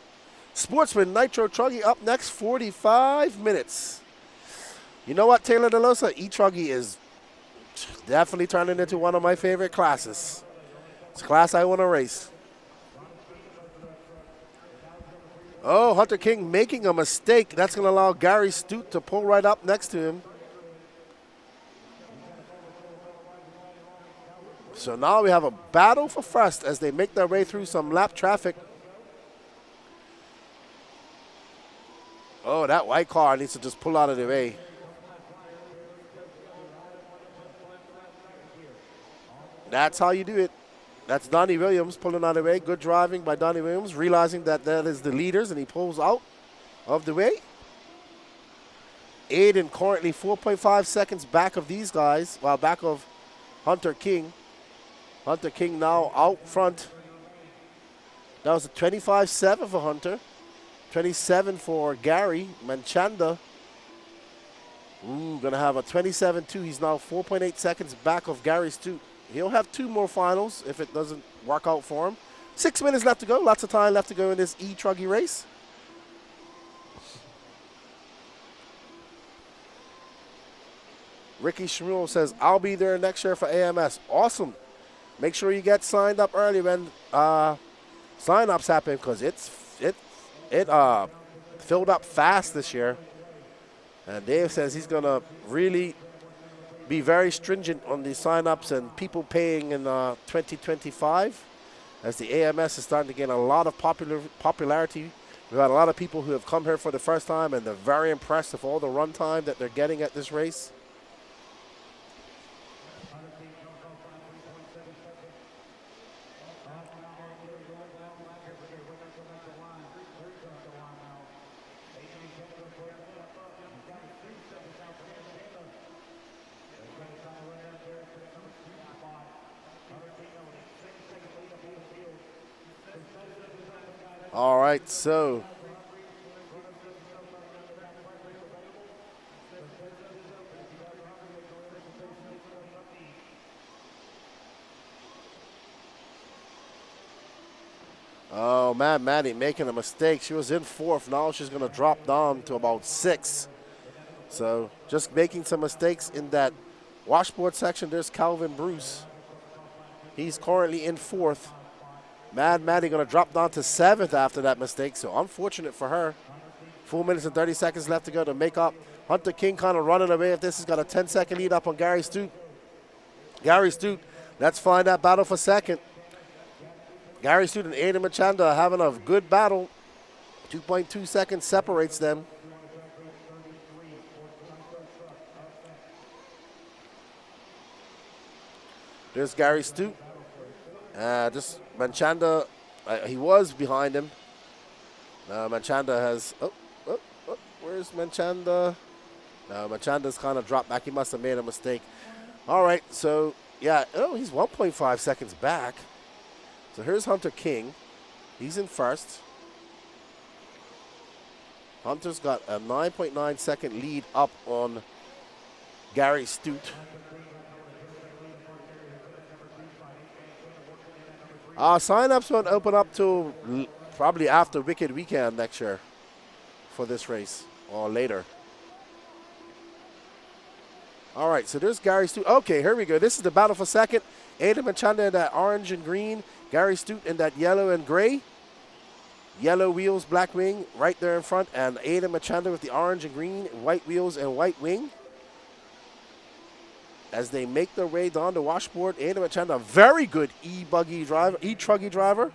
Speaker 3: Sportsman, Nitro Truggy up next, 45 minutes. You know what, Taylor DeLosa? E-Truggy is definitely turning into one of my favorite classes. It's a class I want to race. Oh, Hunter King making a mistake. That's going to allow Gary Stute to pull right up next to him. So now we have a battle for first as they make their way through some lap traffic. Oh, that white car needs to just pull out of the way. That's how you do it. That's Donnie Williams pulling out of the way. Good driving by Donnie Williams, realizing that is the leaders, and he pulls out of the way. Aiden currently 4.5 seconds back of these guys, while back of Hunter King. Hunter King now out front. That was a 25.7 for Hunter. 27 for Gary Manchanda. Ooh, gonna have a 27.2. He's now 4.8 seconds back of Gary Stute. He'll have 2 more finals if it doesn't work out for him. 6 minutes left to go. Lots of time left to go in this truggy race. Ricky Shmuel says, I'll be there next year for AMS. Awesome. Make sure you get signed up early when sign-ups happen, because it filled up fast this year. And Dave says he's going to really be very stringent on the sign-ups and people paying in 2025, as the AMS is starting to gain a lot of popularity. We've had a lot of people who have come here for the first time, and they're very impressed with all the run time that they're getting at this race. All right, so oh man, Maddie making a mistake. She was in 4th. Now she's going to drop down to about 6. So just making some mistakes in that washboard section. There's Calvin Bruce. He's currently in 4th. Maddie going to drop down to 7th after that mistake, so unfortunate for her. 4 minutes and 30 seconds left to go to make up. Hunter King kind of running away. If this has got a 10-second lead up on Gary Stute. Gary Stute, let's find that battle for second. Gary Stute and Aiden Machanda are having a good battle. 2.2 seconds separates them. There's Gary Stute. Just Manchanda, he was behind him. Manchanda has, where's Manchanda? No, Manchanda's kind of dropped back. He must have made a mistake. All right, so, yeah, he's 1.5 seconds back. So here's Hunter King. He's in 1st. Hunter's got a 9.9 second lead up on Gary Stute. Sign-ups won't open up till probably after Wicked Weekend next year for this race, or later. All right, so there's Gary Stute. Okay, here we go. This is the battle for second. Aiden Machanda in that orange and green. Gary Stute in that yellow and gray. Yellow wheels, black wing, right there in front. And Aiden Machanda with the orange and green, white wheels and white wing. As they make their way down the washboard, Aiden Machanda, very good truggy driver.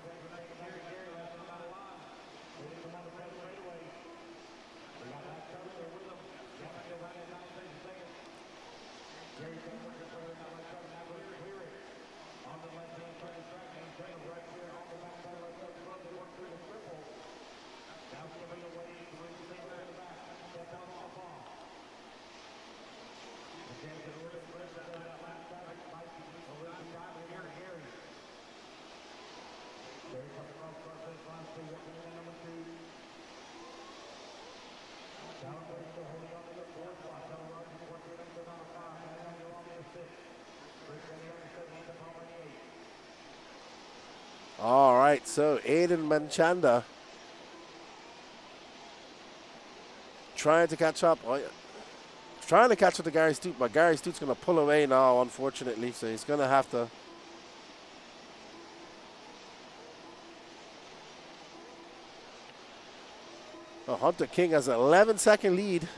Speaker 3: All right, so Aiden Manchanda trying to catch up. Trying to catch up to Gary Stute, but Gary Stute's going to pull away now, unfortunately, so he's going to have to. Oh, Hunter King has an 11-second lead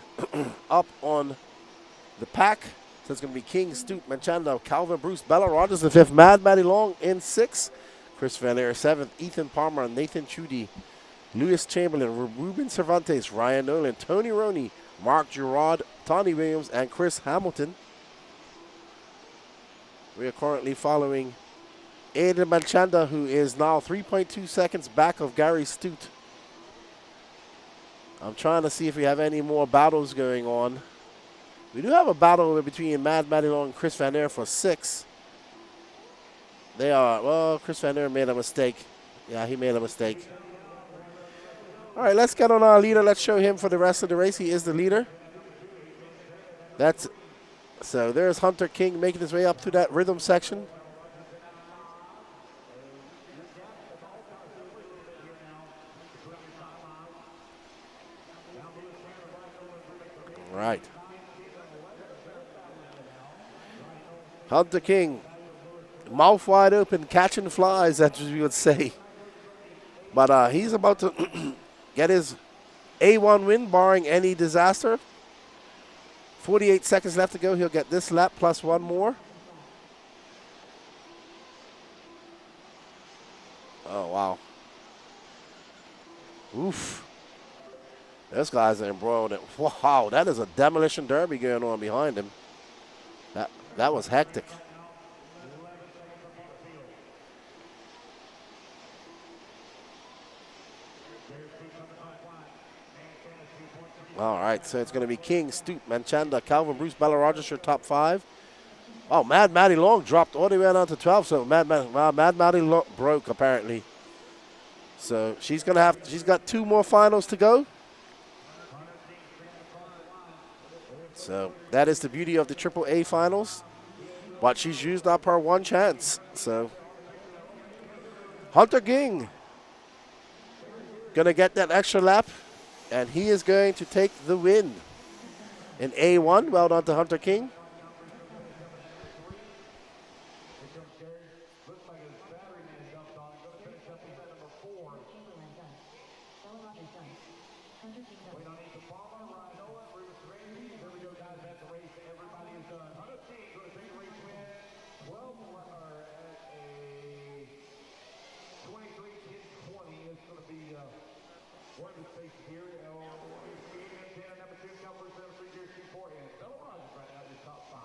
Speaker 3: up on the pack. So it's going to be King, Stute, Manchanda, Calvin Bruce, Bella Rogers in 5th, Maddie Long in 6th. Chris Van Air 7th, Ethan Palmer, Nathan Chudy, Lewis Chamberlain, Ruben Cervantes, Ryan Nolan, Tony Roney, Mark Gerard, Tony Williams, and Chris Hamilton. We are currently following Aiden Manchanda, who is now 3.2 seconds back of Gary Stute. I'm trying to see if we have any more battles going on. We do have a battle between Mad Matty Long and Chris Van Air for 6. They are, well, Chris Van Air made a mistake. Yeah, he made a mistake. All right, let's get on our leader. Let's show him for the rest of the race. He is the leader. So there's Hunter King making his way up to that rhythm section. All right. Hunter King, mouth wide open, catching flies, as we would say. But he's about to get his A1 win, barring any disaster. 48 seconds left to go. He'll get this lap plus one more. Oh, wow. Oof. This guy's embroiled. Wow, that is a demolition derby going on behind him. That was hectic. All right, so it's going to be King, Stute, Manchanda, Calvin, Bruce, Bella Rogers, your top 5. Oh, Mad Matty Long dropped all the way down to 12, so Mad Matty Long broke apparently. So she's got 2 more finals to go. So that is the beauty of the AAA finals. But she's used up her 1 chance. So Hunter King gonna get that extra lap, and he is going to take the win in A1. Well done to Hunter King.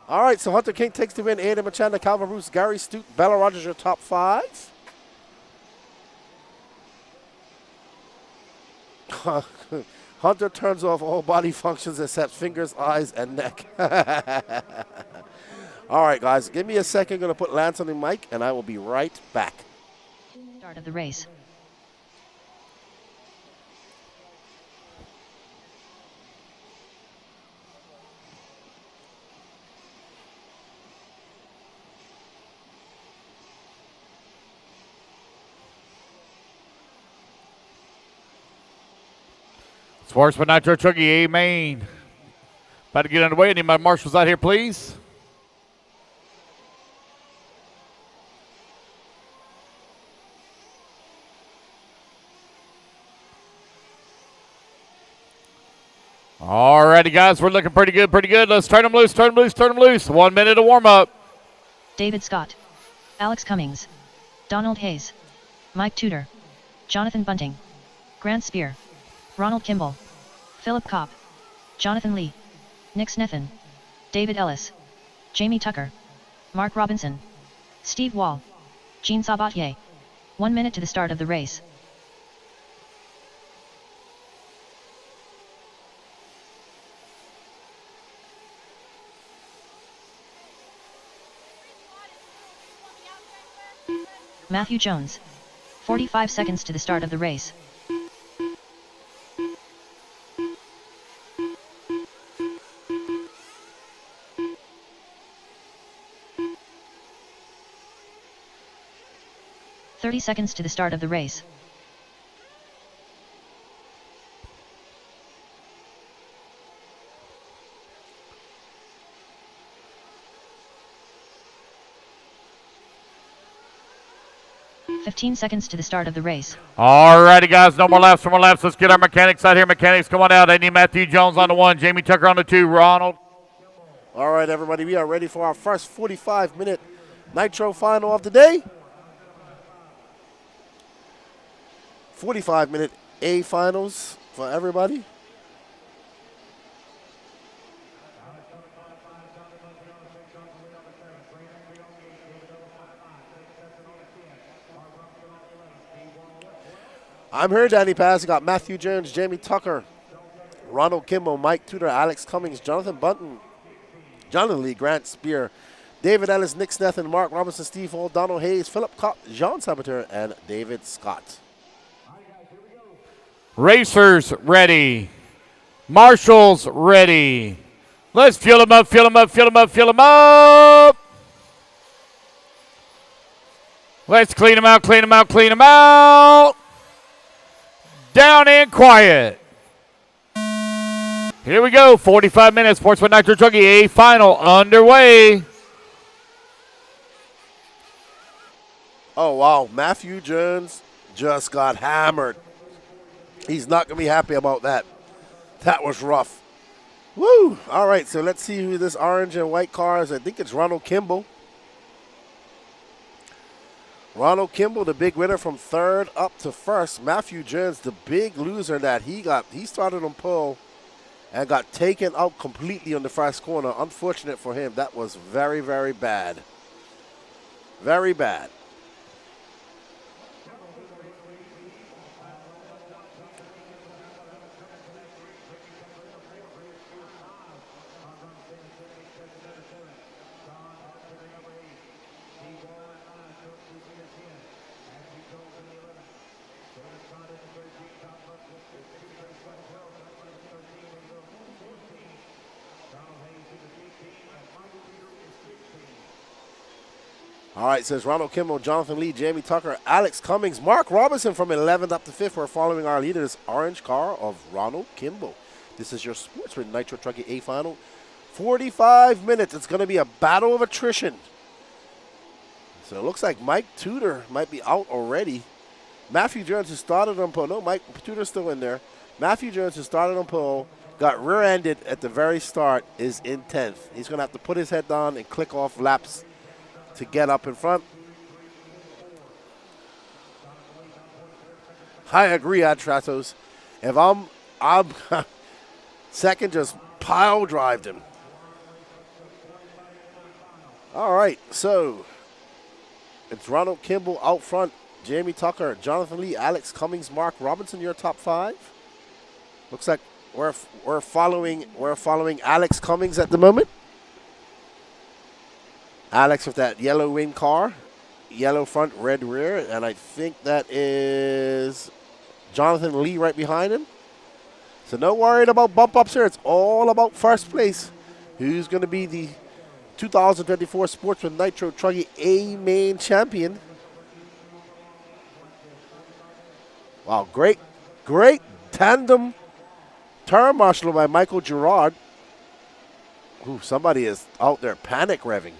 Speaker 3: All right, so Hunter King takes the win. Aiden Machanda, Calvin Bruce, Gary Stute, Bella Rogers, your top 5. Hunter turns off all body functions except fingers, eyes, and neck. All right, guys, give me a second. I'm going to put Lance on the mic, and I will be right back.
Speaker 2: Start of the race.
Speaker 1: Sportsman, nitro, truggy, A main. About to get underway. Any of my marshals out here, please? All righty, guys. We're looking pretty good, pretty good. Let's turn them loose, turn them loose, turn them loose. 1 minute to warm up.
Speaker 2: David Scott, Alex Cummings, Donald Hayes, Mike Tudor, Jonathan Bunting, Grant Spear, Ronald Kimball, Philip Kopp, Jonathan Lee, Nick Snethen, David Ellis, Jamie Tucker, Mark Robinson, Steve Wall, Jean Sabatier. 1 minute to the start of the race. Matthew Jones. 45 seconds to the start of the race. "30 seconds to the start of the race. "15 seconds to the start of the race.
Speaker 1: All righty, guys. No more laps, no more laps. Let's get our mechanics out here. Mechanics, come on out. I need Matthew Jones on the 1, Jamie Tucker on the 2, Ronald.
Speaker 3: All right, everybody. We are ready for our first 45-minute Nitro final of the day. 45-minute A finals for everybody. I'm here, Danny Paz. We got Matthew Jones, Jamie Tucker, Ronald Kimball, Mike Tudor, Alex Cummings, Jonathan Bunton, Jonathan Lee, Grant Spear, David Ellis, Nick Snethan, Mark Robinson, Steve Hall, Donald Hayes, Philip Kopp, Jean Sabater, and David Scott.
Speaker 1: Racers ready. Marshals ready. Let's fuel them up, fuel them up, fuel them up, fuel them up. Let's clean them out, clean them out, clean them out. Down and quiet. Here we go, 45 minutes, Sportsman Nitro Truggy A final underway.
Speaker 3: Oh, wow. Matthew Jones just got hammered. He's not going to be happy about that. That was rough. Woo! All right, so let's see who this orange and white car is. I think it's Ronald Kimball. Ronald Kimball, the big winner from third up to first. Matthew Jones, the big loser that he started on pole and got taken out completely on the first corner. Unfortunate for him. That was very, very bad. Very bad. All right, says Ronald Kimball, Jonathan Lee, Jamie Tucker, Alex Cummings, Mark Robinson from 11th up to 5th. We're following our leader, this orange car of Ronald Kimball. This is your Sportsman Nitro Truggy A final. 45 minutes. It's going to be a battle of attrition. So it looks like Mike Tudor might be out already. Matthew Jones, who started on pole. No, Mike Tudor's still in there. Matthew Jones, who started on pole, got rear-ended at the very start, is in 10th. He's going to have to put his head down and click off laps to get up in front. I agree, Atratos. If I'm second, just pile drived him. All right, so it's Ronald Kimball out front, Jamie Tucker, Jonathan Lee, Alex Cummings, Mark Robinson, your top 5. Looks like we're following Alex Cummings at the moment. Alex with that yellow wing car, yellow front, red rear, and I think that is Jonathan Lee right behind him. So no worrying about bump ups here. It's all about first place. Who's going to be the 2024 Sportsman Nitro Truggy A main champion? Wow, great tandem turn marshal by Michael Girard. Ooh, somebody is out there panic revving.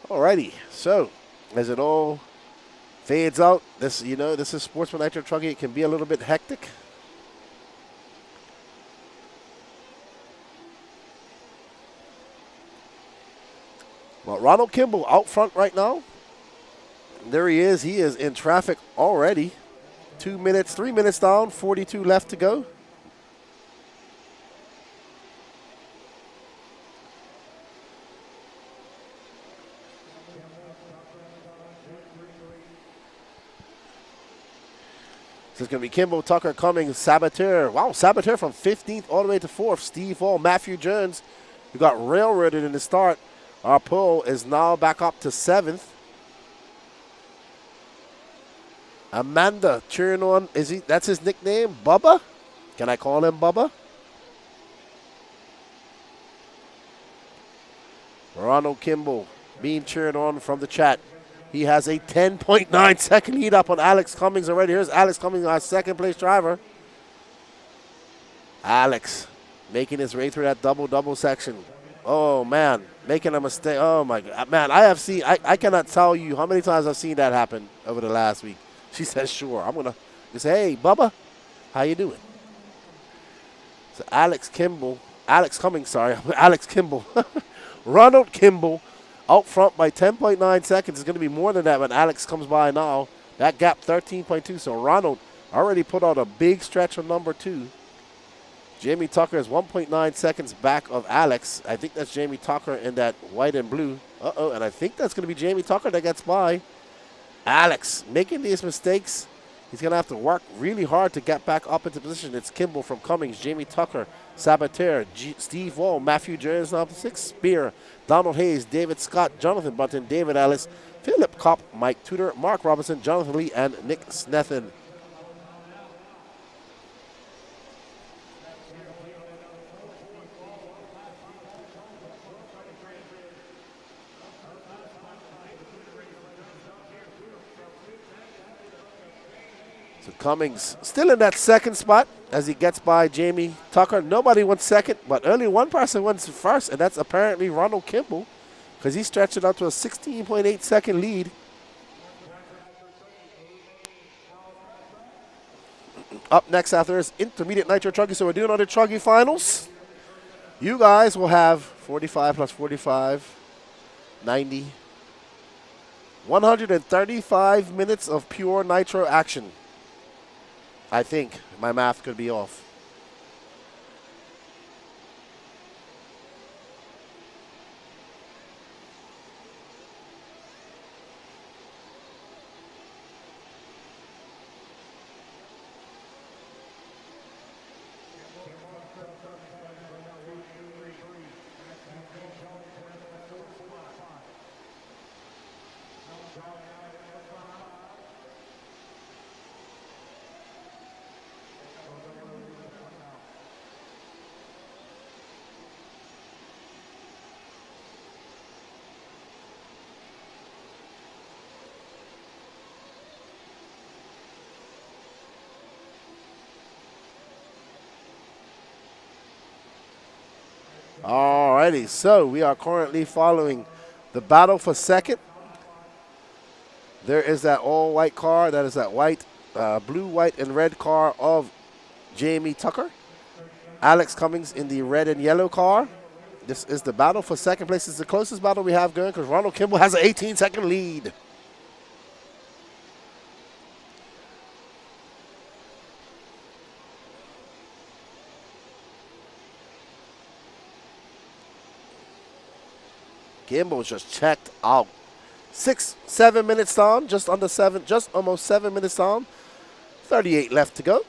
Speaker 3: Alrighty, so as it all fades out, this is Sportsman Nitro Truggy. It can be a little bit hectic. Well, Ronald Kimball out front right now. There he is. He is in traffic already. 3 minutes down, 42 left to go. So it's going to be Kimball, Tucker, Cummings, Sabater. Wow, Sabater from 15th all the way to 4th. Steve Hall, Matthew Jones, who got railroaded in the start. Our pole is now back up to 7th. Amanda cheering on. That's his nickname? Bubba? Can I call him Bubba? Ronald Kimball being cheered on from the chat. He has a 10.9 second lead up on Alex Cummings already. Here's Alex Cummings, our second place driver. Alex making his way through that double section. Oh, man, making a mistake. Oh, my God. Man, I cannot tell you how many times I've seen that happen over the last week. She says, sure. I'm going to say, hey, Bubba, how you doing? So Alex Kimball, Ronald Kimball out front by 10.9 seconds. It's going to be more than that when Alex comes by now. That gap 13.2. So Ronald already put out a big stretch on number 2. Jamie Tucker is 1.9 seconds back of Alex. I think that's Jamie Tucker in that white and blue. And I think that's going to be Jamie Tucker that gets by. Alex making these mistakes. He's going to have to work really hard to get back up into position. It's Kimball from Cummings, Jamie Tucker, Saboteur, Steve Wall, Matthew Jones now up to 6, Spear, Donald Hayes, David Scott, Jonathan Bunton, David Ellis, Philip Kopp, Mike Tudor, Mark Robinson, Jonathan Lee, and Nick Snethen. So Cummings still in that second spot as he gets by Jamie Tucker. Nobody went second, but only one person went first, and that's apparently Ronald Kimball, because he stretched it out to a 16.8 second lead. Up next after is intermediate nitro truggy, so we're doing other truggy finals. You guys will have 45 plus 45, 90, 135 minutes of pure nitro action. I think my math could be off. Alrighty, so we are currently following the battle for second. There is that all-white car. That is that white, blue, white, and red car of Jamie Tucker. Alex Cummings in the red and yellow car. This is the battle for second place. It's the closest battle we have going because Ronald Kimball has an 18-second lead. Kimball's just checked out. 7 minutes down, just under 7, just almost 7 minutes down. 38 left to go.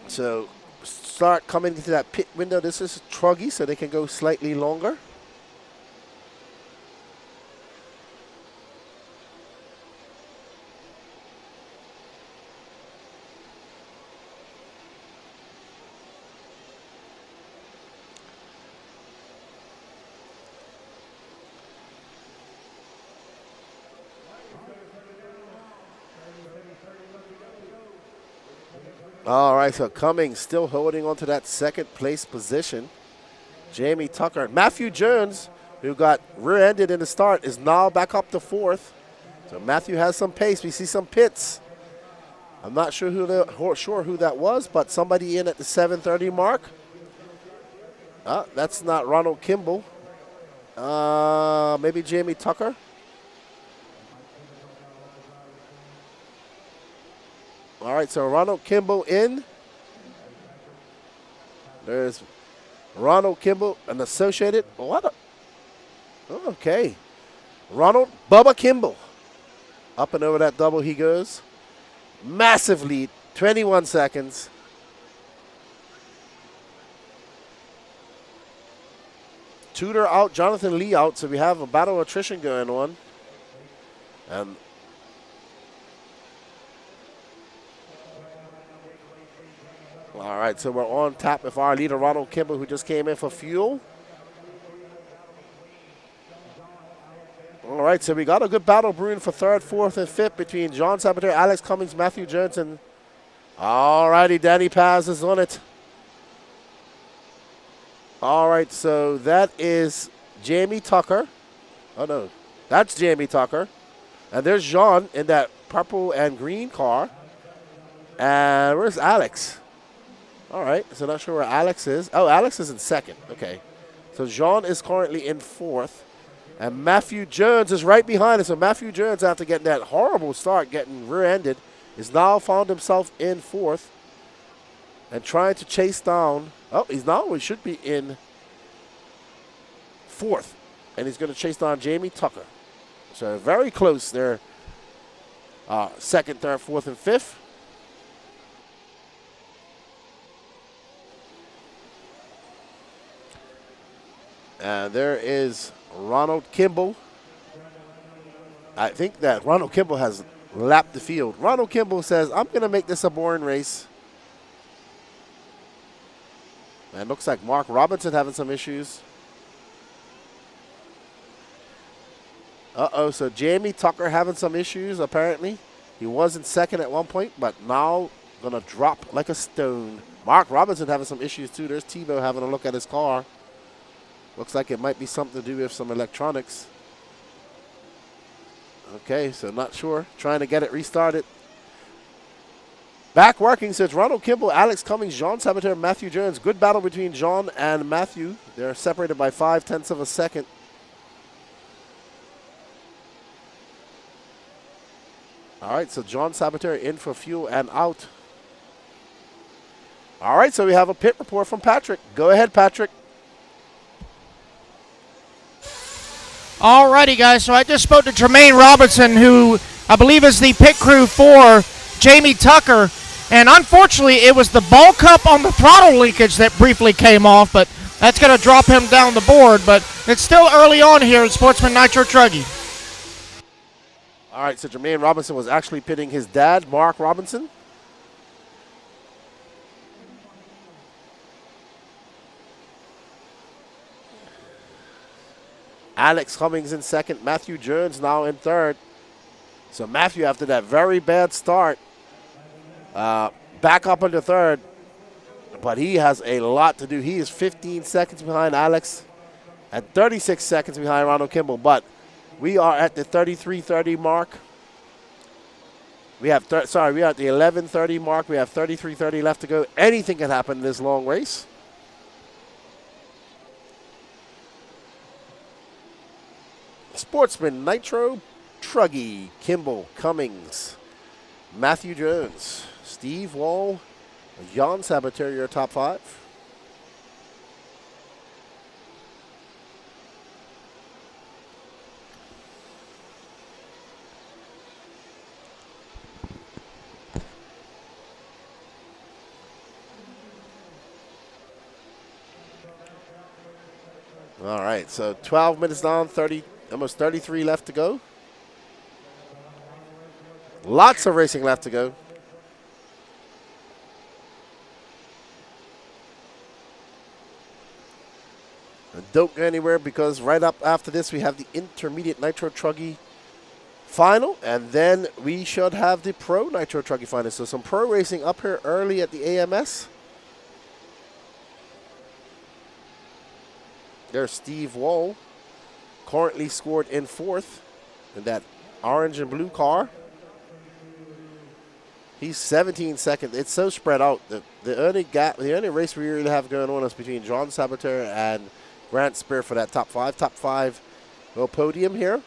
Speaker 3: So start coming into that pit window. This is truggy, so they can go slightly longer. All right, so Cummings still holding on to that second place position. Jamie Tucker. Matthew Jones, who got rear-ended in the start, is now back up to fourth. So Matthew has some pace. We see some pits. I'm not sure who that was, but somebody in at the 7:30 mark. That's not Ronald Kimball. Maybe Jamie Tucker. All right, so Ronald Kimball in. There's Ronald Kimball, an associated. Okay. Ronald Bubba Kimball. Up and over that double he goes. Massive lead, 21 seconds. Tudor out, Jonathan Lee out, so we have a battle attrition going on. And all right, so we're on tap with our leader, Ronald Kimball, who just came in for fuel. All right, so we got a good battle brewing for third, fourth, and fifth between John Saboteur, Alex Cummings, Matthew Jones, and all righty, Danny Paz is on it. All right, so that is Jamie Tucker. Oh, no, that's Jamie Tucker. And there's Jean in that purple and green car. And where's Alex? All right, so not sure where Alex is. Oh, Alex is in second. Okay. So Jean is currently in fourth. And Matthew Jones is right behind us. So Matthew Jones, after getting that horrible start, getting rear-ended, is now found himself in fourth and trying to chase down. Oh, he should be in fourth. And he's going to chase down Jamie Tucker. So very close there second, third, fourth, and fifth. And there is Ronald Kimball. I think that Ronald Kimball has lapped the field. Ronald Kimball says, I'm going to make this a boring race. And looks like Mark Robinson having some issues. Uh-oh, so Jamie Tucker having some issues, apparently. He was in second at one point, but now going to drop like a stone. Mark Robinson having some issues, too. There's Tebow having a look at his car. Looks like it might be something to do with some electronics. Okay, so not sure. Trying to get it restarted. Back working, says Ronald Kimball, Alex Cummings, John Sabater, Matthew Jones. Good battle between John and Matthew. They're separated by 0.5 of a second. All right, so John Sabater in for fuel and out. All right, so we have a pit report from Patrick. Go ahead, Patrick.
Speaker 7: Alrighty, guys, so I just spoke to Jermaine Robinson, who I believe is the pit crew for Jamie Tucker, and unfortunately it was the ball cup on the throttle leakage that briefly came off, but that's going to drop him down the board, but it's still early on here in Sportsman Nitro Truggy.
Speaker 3: All right, so Jermaine Robinson was actually pitting his dad, Mark Robinson. Alex Cummings in second. Matthew Jones now in third. So Matthew, after that very bad start, back up into third. But he has a lot to do. He is 15 seconds behind Alex and 36 seconds behind Ronald Kimball. But we are at the 33:30 mark. We are at the 11:30 mark. We have 33:30 left to go. Anything can happen in this long race. Sportsman, Nitro, Truggy, Kimball, Cummings, Matthew Jones, Steve Wall, John Sabater, your top five. All right, so 12 minutes down, almost 33 left to go. Lots of racing left to go. And don't go anywhere, because right up after this we have the intermediate Nitro Truggy final, and then we should have the Pro Nitro Truggy final. So some pro racing up here early at the AMS. There's Steve Wall, currently scored in fourth in that orange and blue car. He's 17 seconds. It's so spread out. The only race we really have going on is between John Sabater and Grant Spear for that top five. Top five little podium here.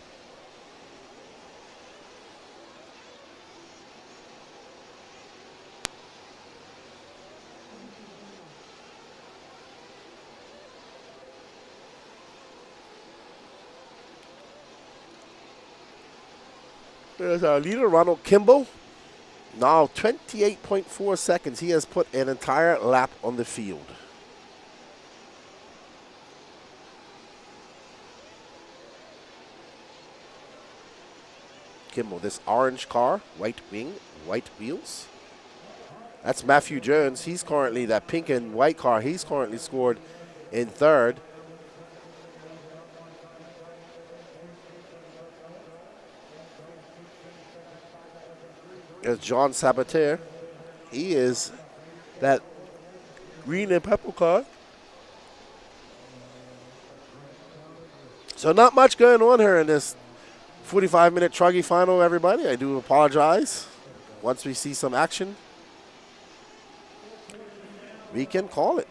Speaker 3: There's our leader, Ronald Kimball. Now 28.4 seconds. He has put an entire lap on the field. Kimball, this orange car, white wing, white wheels. That's Matthew Jones. He's currently, that pink and white car, he's currently scored in third. There's John Sabater. He is that green and purple car. So not much going on here in this 45-minute Truggy final, everybody. I do apologize. Once we see some action, we can call it.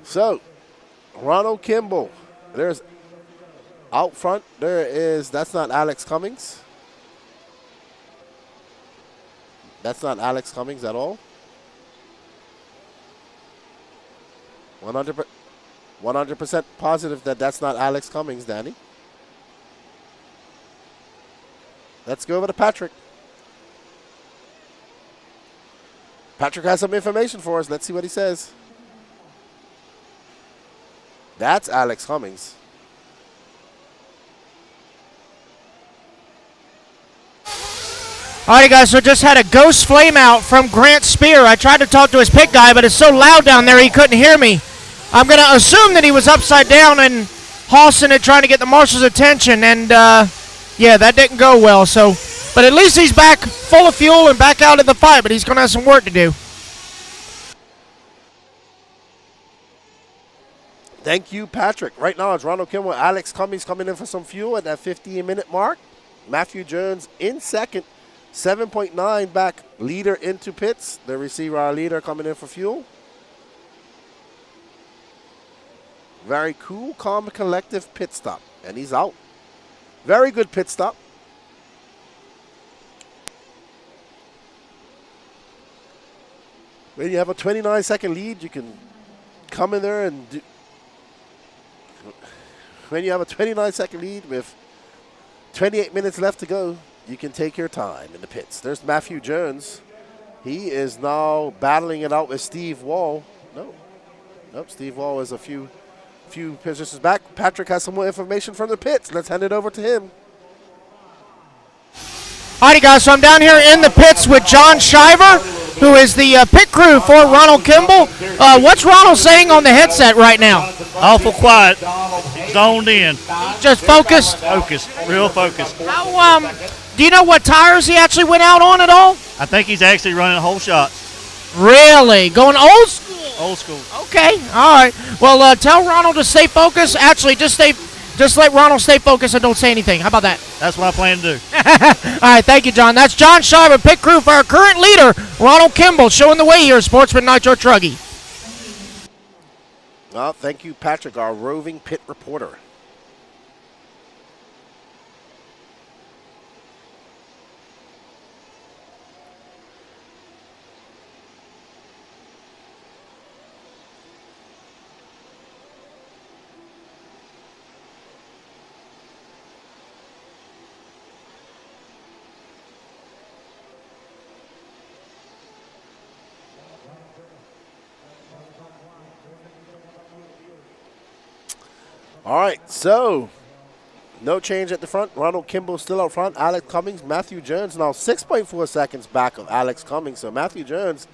Speaker 3: So, Ronald Kimball. There's out front. That's not Alex Cummings. That's not Alex Cummings at all. 100% positive that that's not Alex Cummings, Danny. Let's go over to Patrick. Patrick has some information for us. Let's see what he says. That's Alex Cummings.
Speaker 7: All right, guys, so just had a ghost flame out from Grant Spear. I tried to talk to his pit guy, but it's so loud down there he couldn't hear me. I'm going to assume that he was upside down and hossing it, trying to get the marshal's attention, and yeah, that didn't go well. So, but at least he's back full of fuel and back out in the fight, but he's going to have some work to do.
Speaker 3: Thank you, Patrick. Right now, it's Ronald Kimball, Alex Cummings coming in for some fuel at that 15-minute mark. Matthew Jones in second, 7.9 back, leader into pits. The receiver, our leader, coming in for fuel. Very cool, calm, collective pit stop, and he's out. Very good pit stop. When you have a 29-second lead, you can come in there and do. When you have a 29-second lead with 28 minutes left to go, you can take your time in the pits. There's Matthew Jones. He is now battling it out with Steve Wall. Nope, Steve Wall is a few positions back. Patrick has some more information from the pits. Let's hand it over to him.
Speaker 7: Alrighty, guys, so I'm down here in the pits with John Shiver, who is the pit crew for Ronald Kimball. What's Ronald saying on the headset right now?
Speaker 8: Awful quiet, zoned in.
Speaker 7: Just focused?
Speaker 8: Focused, real focused.
Speaker 7: How, do you know what tires he actually went out on at all?
Speaker 8: I think he's actually running whole shots.
Speaker 7: Really? Going old school?
Speaker 8: Old school.
Speaker 7: Okay, all right. Well, tell Ronald to stay focused. Actually, just let Ronald stay focused and don't say anything. How about that?
Speaker 8: That's what I plan to do.
Speaker 7: All right, thank you, John. That's John Shiver, pit crew for our current leader, Ronald Kimball, showing the way here at Sportsman Nitro Truggy.
Speaker 3: Well, thank you, Patrick, our roving pit reporter. All right, so no change at the front. Ronald Kimball still out front. Alex Cummings, Matthew Jones now 6.4 seconds back of Alex Cummings. So Matthew Jones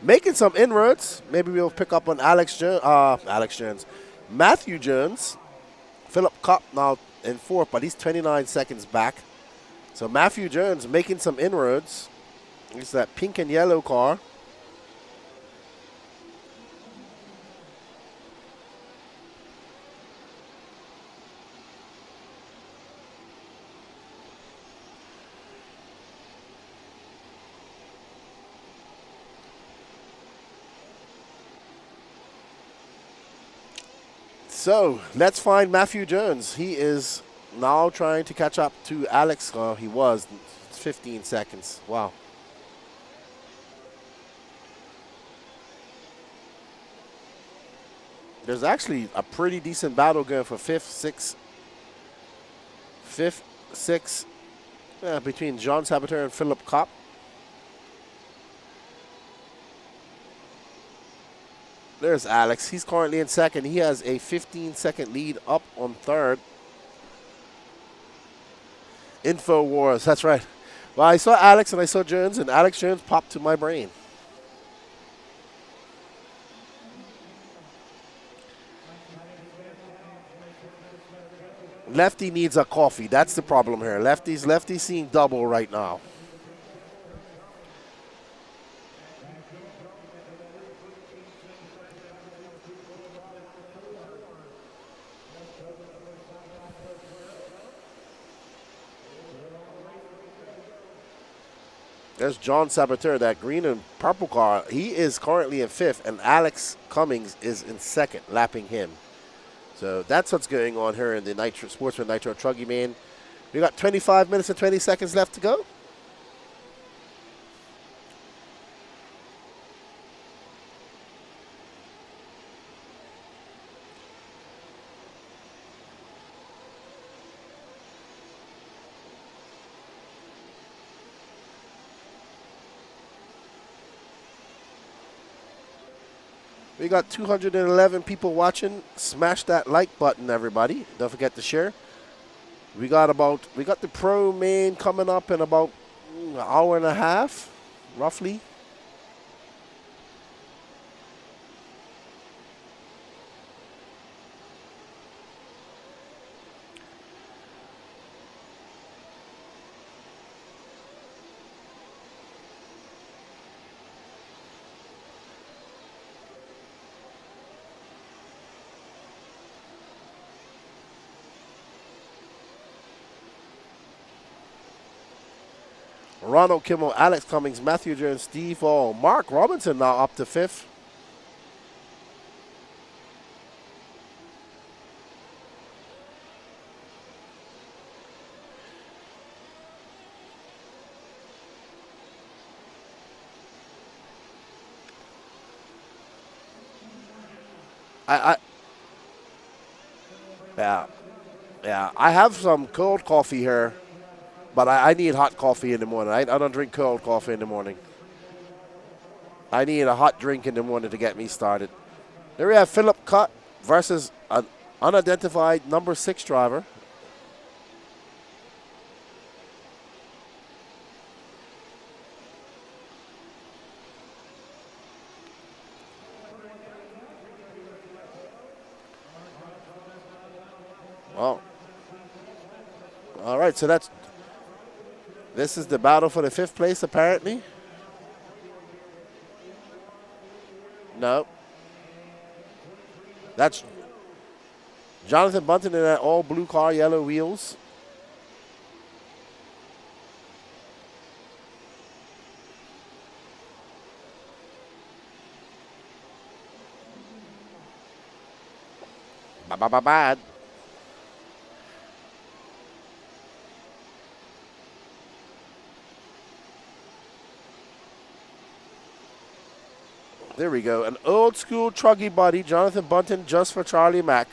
Speaker 3: making some inroads. Maybe we'll pick up on Matthew Jones. Philip Kopp now in fourth, but he's 29 seconds back. So Matthew Jones making some inroads. It's that pink and yellow car. So let's find Matthew Jones. He is now trying to catch up to Alex. He was 15 seconds. Wow. There's actually a pretty decent battle going for fifth, sixth, between John Sabater and Philip Kopp. There's Alex. He's currently in second. He has a 15-second lead up on third. InfoWars, that's right. Well, I saw Alex and I saw Jones, and Alex Jones popped to my brain. Lefty needs a coffee. That's the problem here. Lefty's seeing double right now. There's John Saboteur, that green and purple car. He is currently in 5th, and Alex Cummings is in 2nd, lapping him. So that's what's going on here in the Nitro Sportsman Nitro Truggy Man. We got 25 minutes and 20 seconds left to go. We got 211 people watching. Smash that like button, everybody. Don't forget to share. We got the pro main coming up in about an hour and a half, roughly. Ronald Kimmel, Alex Cummings, Matthew Jones, Steve Hall, Mark Robinson now up to 5th. Yeah, I have some cold coffee here. But I need hot coffee in the morning. I don't drink cold coffee in the morning. I need a hot drink in the morning to get me started. There we have Philip Cutt versus an unidentified number 6 driver. Well, all right, so this is the battle for the 5th place, apparently. No. That's Jonathan Bunton in that all blue car, yellow wheels. Bad. There we go. An old school truggy body, Jonathan Bunton, just for Charlie Mack.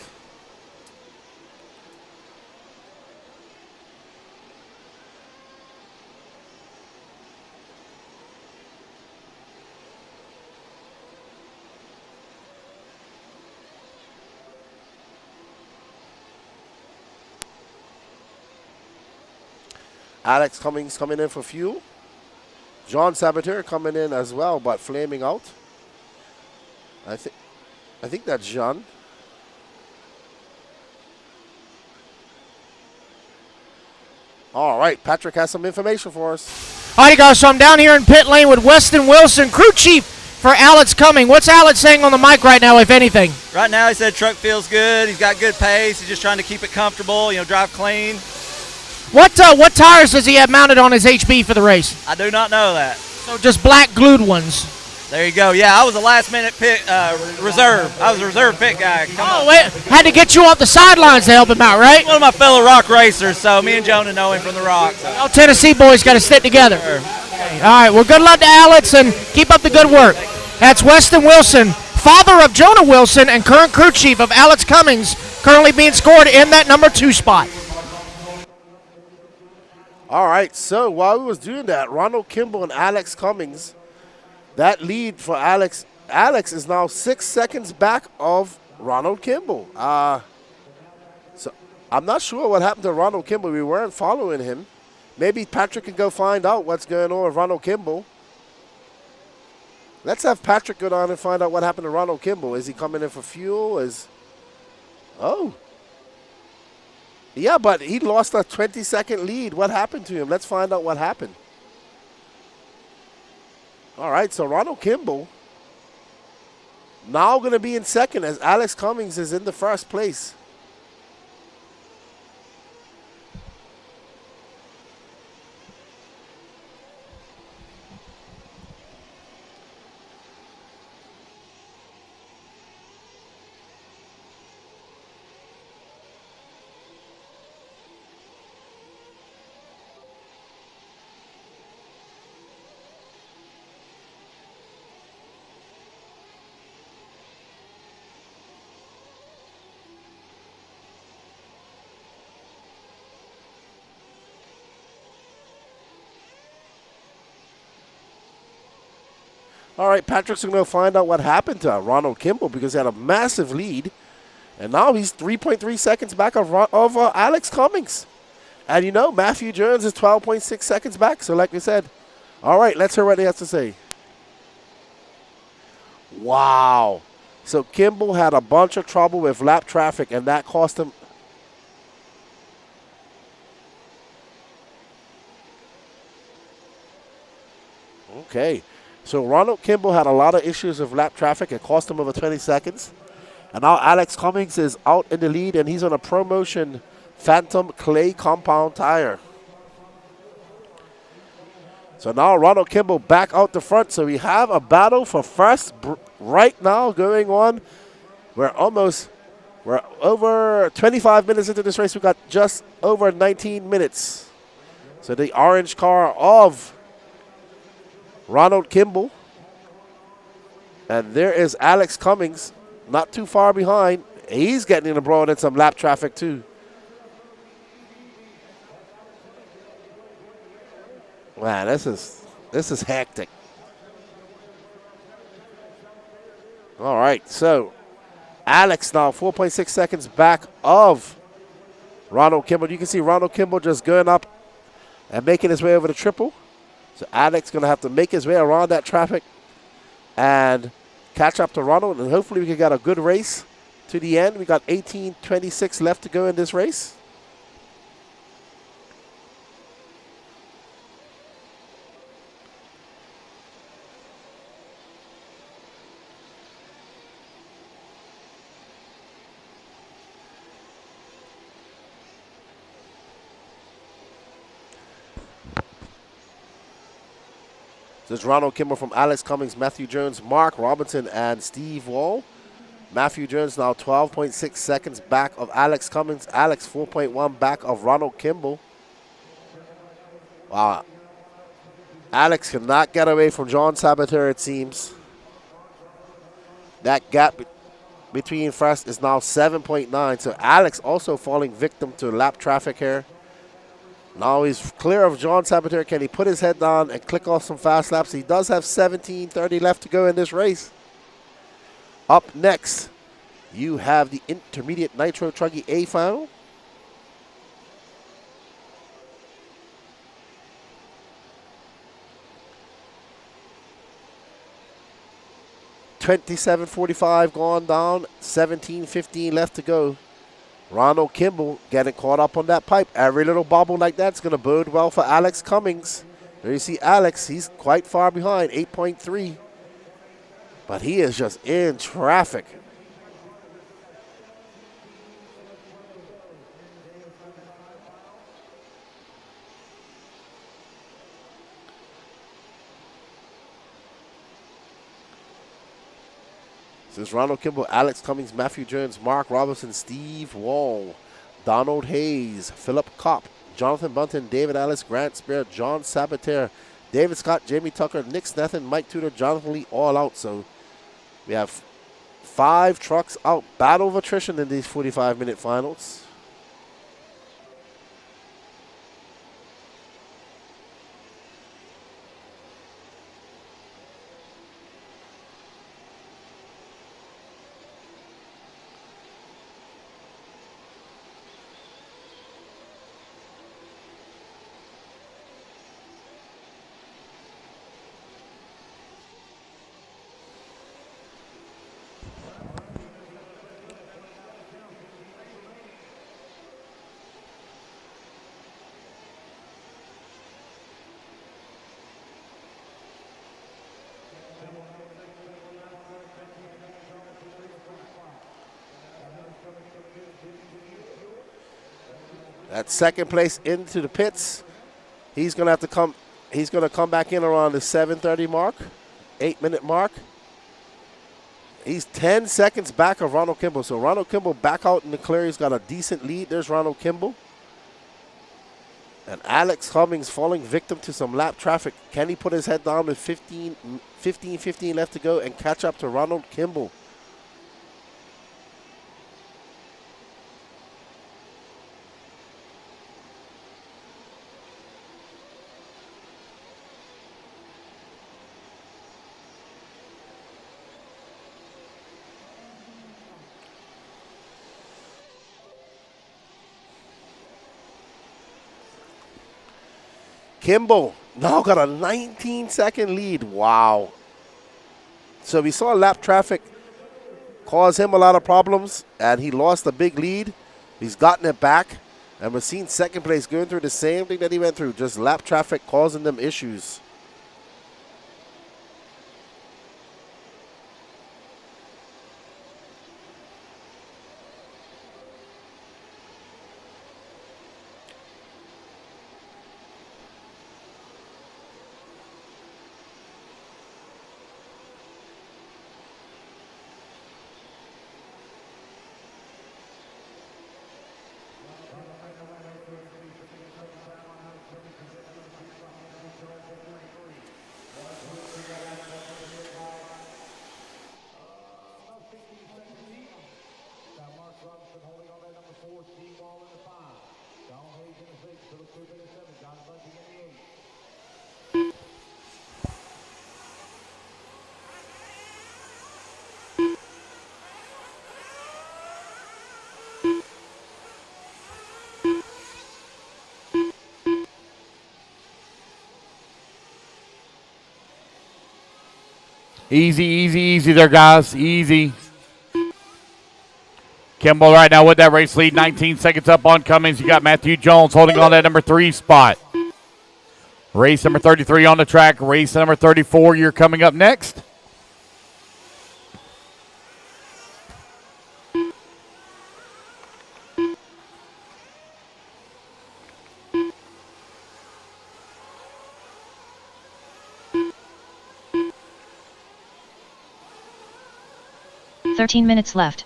Speaker 3: Alex Cummings coming in for fuel. John Saboteur coming in as well, but flaming out. I think that's Jean. All right, Patrick has some information for us.
Speaker 7: All right, guys, so I'm down here in pit lane with Weston Wilson, crew chief for Alex Cumming. What's Alex saying on the mic right now, if anything?
Speaker 9: Right now, he said truck feels good. He's got good pace. He's just trying to keep it comfortable, drive clean.
Speaker 7: What tires does he have mounted on his HB for the race?
Speaker 9: I do not know that.
Speaker 7: So just black glued ones.
Speaker 9: There you go. Yeah, I was a last-minute pit reserve. I was a reserve pit guy.
Speaker 7: Wait, had to get you off the sidelines to help him out, right?
Speaker 9: One of my fellow rock racers, so me and Jonah know him from the rock. So.
Speaker 7: All Tennessee boys got to stick together.
Speaker 9: Sure.
Speaker 7: Okay. All right, well, good luck to Alex, and keep up the good work. That's Weston Wilson, father of Jonah Wilson and current crew chief of Alex Cummings, currently being scored in that number 2 spot.
Speaker 3: All right, so while we was doing that, Ronald Kimball and Alex Cummings, that lead for Alex is now 6 seconds back of Ronald Kimball. So I'm not sure what happened to Ronald Kimball. We weren't following him. Maybe Patrick can go find out what's going on with Ronald Kimball. Let's have Patrick go down and find out what happened to Ronald Kimball. Is he coming in for fuel? Oh. Yeah, but he lost a 20-second lead. What happened to him? Let's find out what happened. All right, so Ronald Kimball now going to be in second as Alex Cummings is in the first place. All right, Patrick's going to find out what happened to Ronald Kimball because he had a massive lead. And now he's 3.3 seconds back of Alex Cummings. And you know, Matthew Jones is 12.6 seconds back. So like we said, all right, let's hear what he has to say. Wow. So Kimball had a bunch of trouble with lap traffic, and that cost him. Okay. So Ronald Kimball had a lot of issues with lap traffic. It cost him over 20 seconds. And now Alex Cummings is out in the lead, and he's on a ProMotion Phantom Clay Compound tire. So now Ronald Kimball back out the front. So we have a battle for first right now going on. We're over 25 minutes into this race. We got just over 19 minutes. So the orange car of Ronald Kimball. And there is Alex Cummings, not too far behind. He's getting embroiled in some lap traffic too. Man, this is hectic. All right, so Alex now 4.6 seconds back of Ronald Kimball. You can see Ronald Kimball just going up and making his way over the triple. So Alex going to have to make his way around that traffic and catch up to Ronald, and hopefully we can get a good race to the end. We got 18:26 left to go in this race. This is Ronald Kimball from Alex Cummings, Matthew Jones, Mark Robinson, and Steve Wall. Matthew Jones now 12.6 seconds back of Alex Cummings. Alex 4.1 back of Ronald Kimball. Wow. Alex cannot get away from John Sabater, it seems. That gap between first is now 7.9. So Alex also falling victim to lap traffic here. Now he's clear of John Sabater. Can he put his head down and click off some fast laps? He does have 17:30 left to go in this race. Up next, you have the intermediate Nitro Truggy A final. $27.45 gone down, 17:15 left to go. Ronald Kimball getting caught up on that pipe. Every little bobble like that's going to bode well for Alex Cummings. There you see Alex. He's quite far behind, 8.3. But he is just in traffic. This is Ronald Kimball, Alex Cummings, Matthew Jones, Mark Robinson, Steve Wall, Donald Hayes, Philip Kopp, Jonathan Bunton, David Ellis, Grant Spear, John Sabater, David Scott, Jamie Tucker, Nick Snethan, Mike Tudor, Jonathan Lee, all out. So we have 5 trucks out. Battle of attrition in these 45-minute finals. At second place into the pits, he's going to have to come. He's going to come back in around the 7:30 mark, 8-minute mark. He's 10 seconds back of Ronald Kimball. So Ronald Kimball back out in the clear. He's got a decent lead. There's Ronald Kimball. And Alex Cummings falling victim to some lap traffic. Can he put his head down with 15 left to go and catch up to Ronald Kimball? Kimball now got a 19-second lead. Wow. So we saw lap traffic cause him a lot of problems, and he lost a big lead. He's gotten it back, and we're seeing second place going through the same thing that he went through, just lap traffic causing them issues.
Speaker 1: Easy, easy, easy there, guys. Easy. Kimball right now with that race lead. 19 seconds up on Cummings. You got Matthew Jones holding on that number 3 spot. Race number 33 on the track. Race number 34, you're coming up next.
Speaker 2: Minutes left.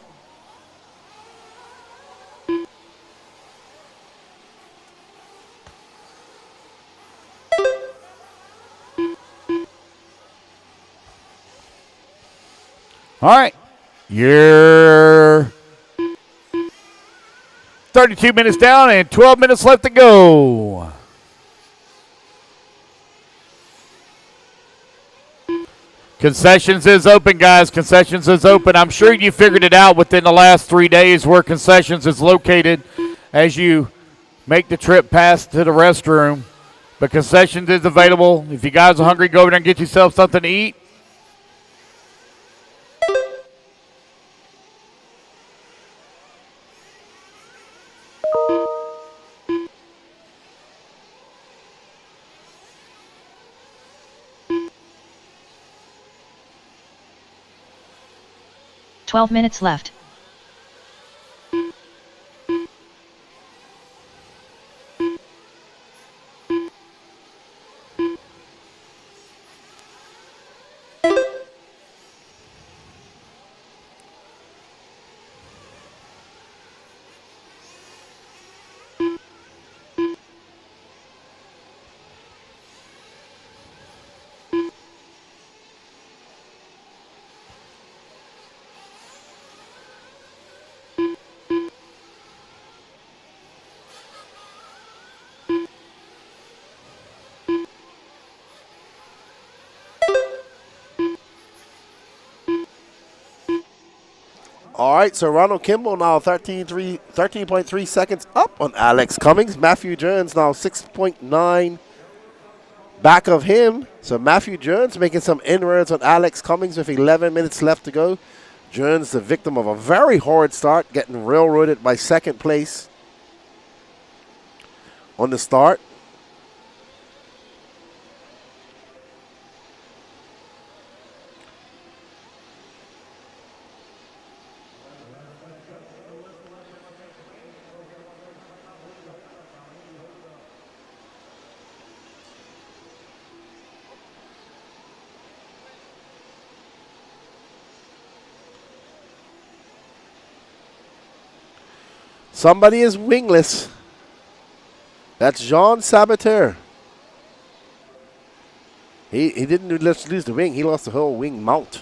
Speaker 1: All right. You're 32 minutes down and 12 minutes left to go. Concessions is open, guys. Concessions is open. I'm sure you figured it out within the last 3 days where Concessions is located as you make the trip past to the restroom. But Concessions is available. If you guys are hungry, go over there and get yourself something to eat.
Speaker 2: Minutes left.
Speaker 3: All right, so Ronald Kimball now 13.3 seconds up on Alex Cummings. Matthew Jones now 6.9 back of him. So Matthew Jones making some inroads on Alex Cummings with 11 minutes left to go. Jones the victim of a very hard start, getting railroaded by second place on the start. Somebody is wingless. That's Jean Saboteur. He didn't just lose the wing. He lost the whole wing mount.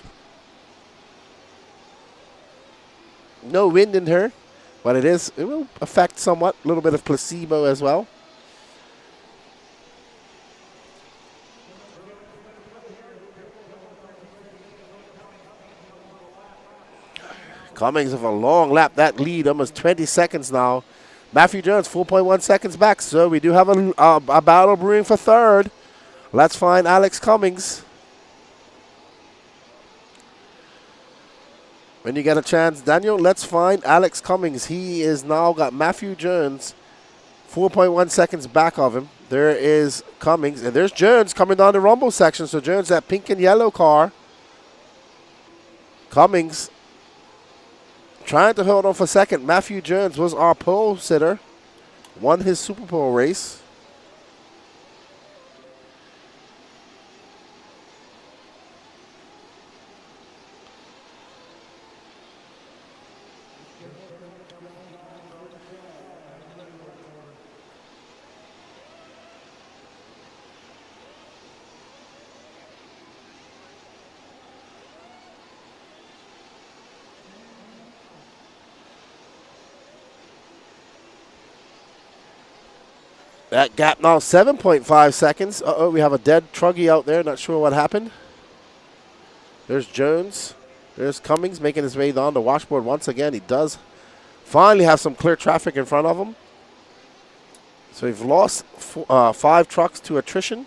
Speaker 3: No wind in her, but it will affect somewhat. A little bit of placebo as well. Cummings with a long lap. That lead, almost 20 seconds now. Matthew Jones, 4.1 seconds back. So we do have a battle brewing for third. Let's find Alex Cummings. When you get a chance, Daniel, let's find Alex Cummings. He is now got Matthew Jones 4.1 seconds back of him. There is Cummings, and there's Jones coming down the rumble section. So Jones, that pink and yellow car. Cummings trying to hold on for second. Matthew Jones was our pole sitter, won his Super Pole race. That gap now 7.5 seconds. Uh-oh, we have a dead truggy out there. Not sure what happened. There's Jones. There's Cummings making his way down the washboard once again. He does finally have some clear traffic in front of him. So we've lost 5 trucks to attrition.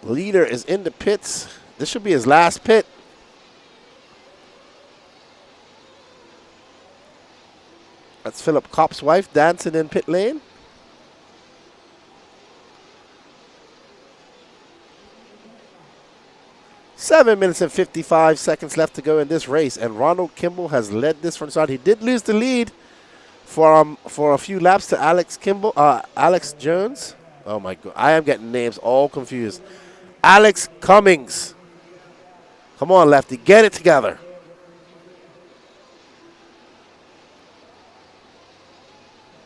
Speaker 3: Leader is in the pits. This should be his last pit. That's Philip Kopp's wife dancing in pit lane. Seven minutes and 55 seconds left to go in this race, and Ronald Kimball has led this from start. He did lose the lead for a few laps to Alex Jones. Oh my God, I am getting names all confused. Alex Cummings. Come on, Lefty, get it together.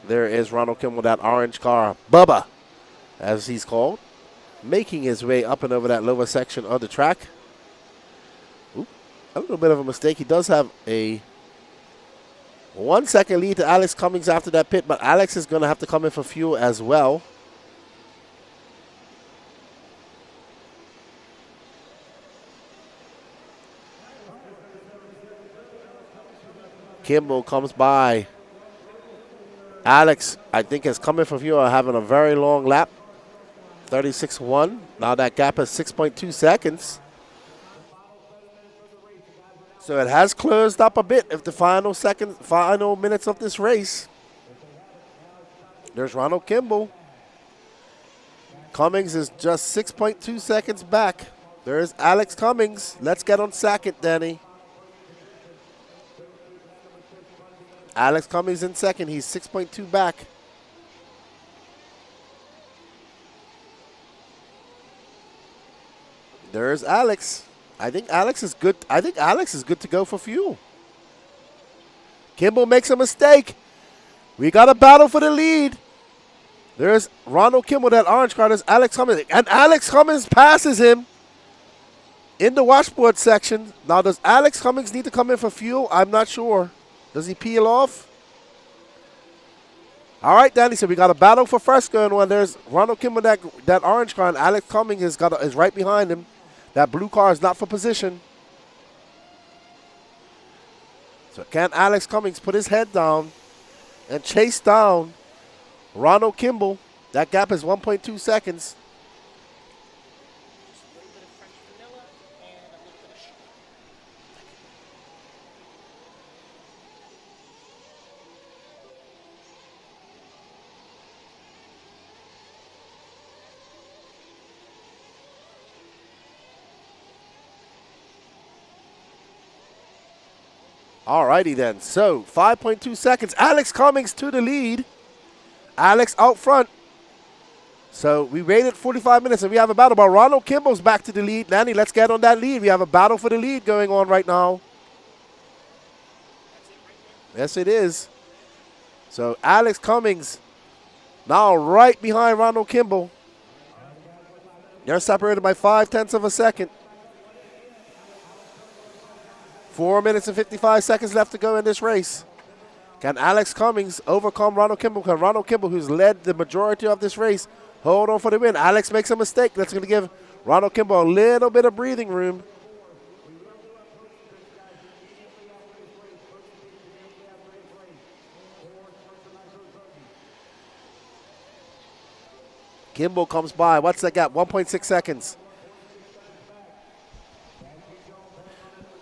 Speaker 3: There is Ronald Kimball, that orange car, Bubba, as he's called, making his way up and over that lower section of the track. Oop, a little bit of a mistake. He does have a 1 second lead to Alex Cummings after that pit, but Alex is going to have to come in for fuel as well. Kimball comes by. Alex, I think, is coming from here, having a very long lap. 36-1. Now that gap is 6.2 seconds. So it has closed up a bit if the final minutes of this race. There's Ronald Kimball. Cummings is just 6.2 seconds back. There's Alex Cummings. Let's get on second, Danny. Alex Cummings in second. He's 6.2 back. There's Alex. I think Alex is good. I think Alex is good to go for fuel. Kimball makes a mistake. We got a battle for the lead. There's Ronald Kimball, that orange car. There's Alex Cummings. And Alex Cummings passes him in the washboard section. Now, does Alex Cummings need to come in for fuel? I'm not sure. Does he peel off? All right, Danny, so we got a battle for first going on. There's Ronald Kimball, that orange car, and Alex Cummings is right behind him. That blue car is not for position. So can Alex Cummings put his head down and chase down Ronald Kimball? That gap is 1.2 seconds. All righty then. So 5.2 seconds. Alex Cummings to the lead. Alex out front. So we waited 45 minutes and we have a battle. But Ronald Kimball's back to the lead. Lanny, let's get on that lead. We have a battle for the lead going on right now. Yes, it is. So Alex Cummings now right behind Ronald Kimball. They're separated by 0.5 of a second. 4 minutes and 55 seconds left to go in this race. Can Alex Cummings overcome Ronald Kimball? Can Ronald Kimball, who's led the majority of this race, hold on for the win? Alex makes a mistake. That's going to give Ronald Kimball a little bit of breathing room. Kimball comes by. What's that gap? 1.6 seconds.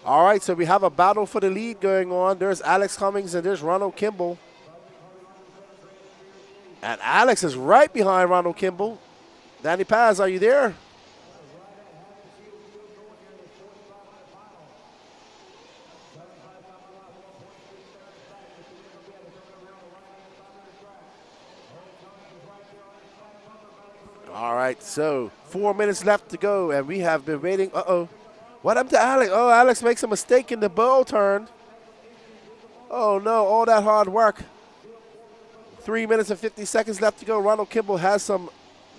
Speaker 3: All right, so we have a battle for the lead going on. There's Alex Cummings and there's Ronald Kimball. And Alex is right behind Ronald Kimball. Danny Paz, are you there? All right, so 4 minutes left to go, and we have been waiting. Uh-oh. What happened to Alex? Oh, Alex makes a mistake in the bowl turn. Oh, no, all that hard work. 3 minutes and 50 seconds left to go. Ronald Kimball has some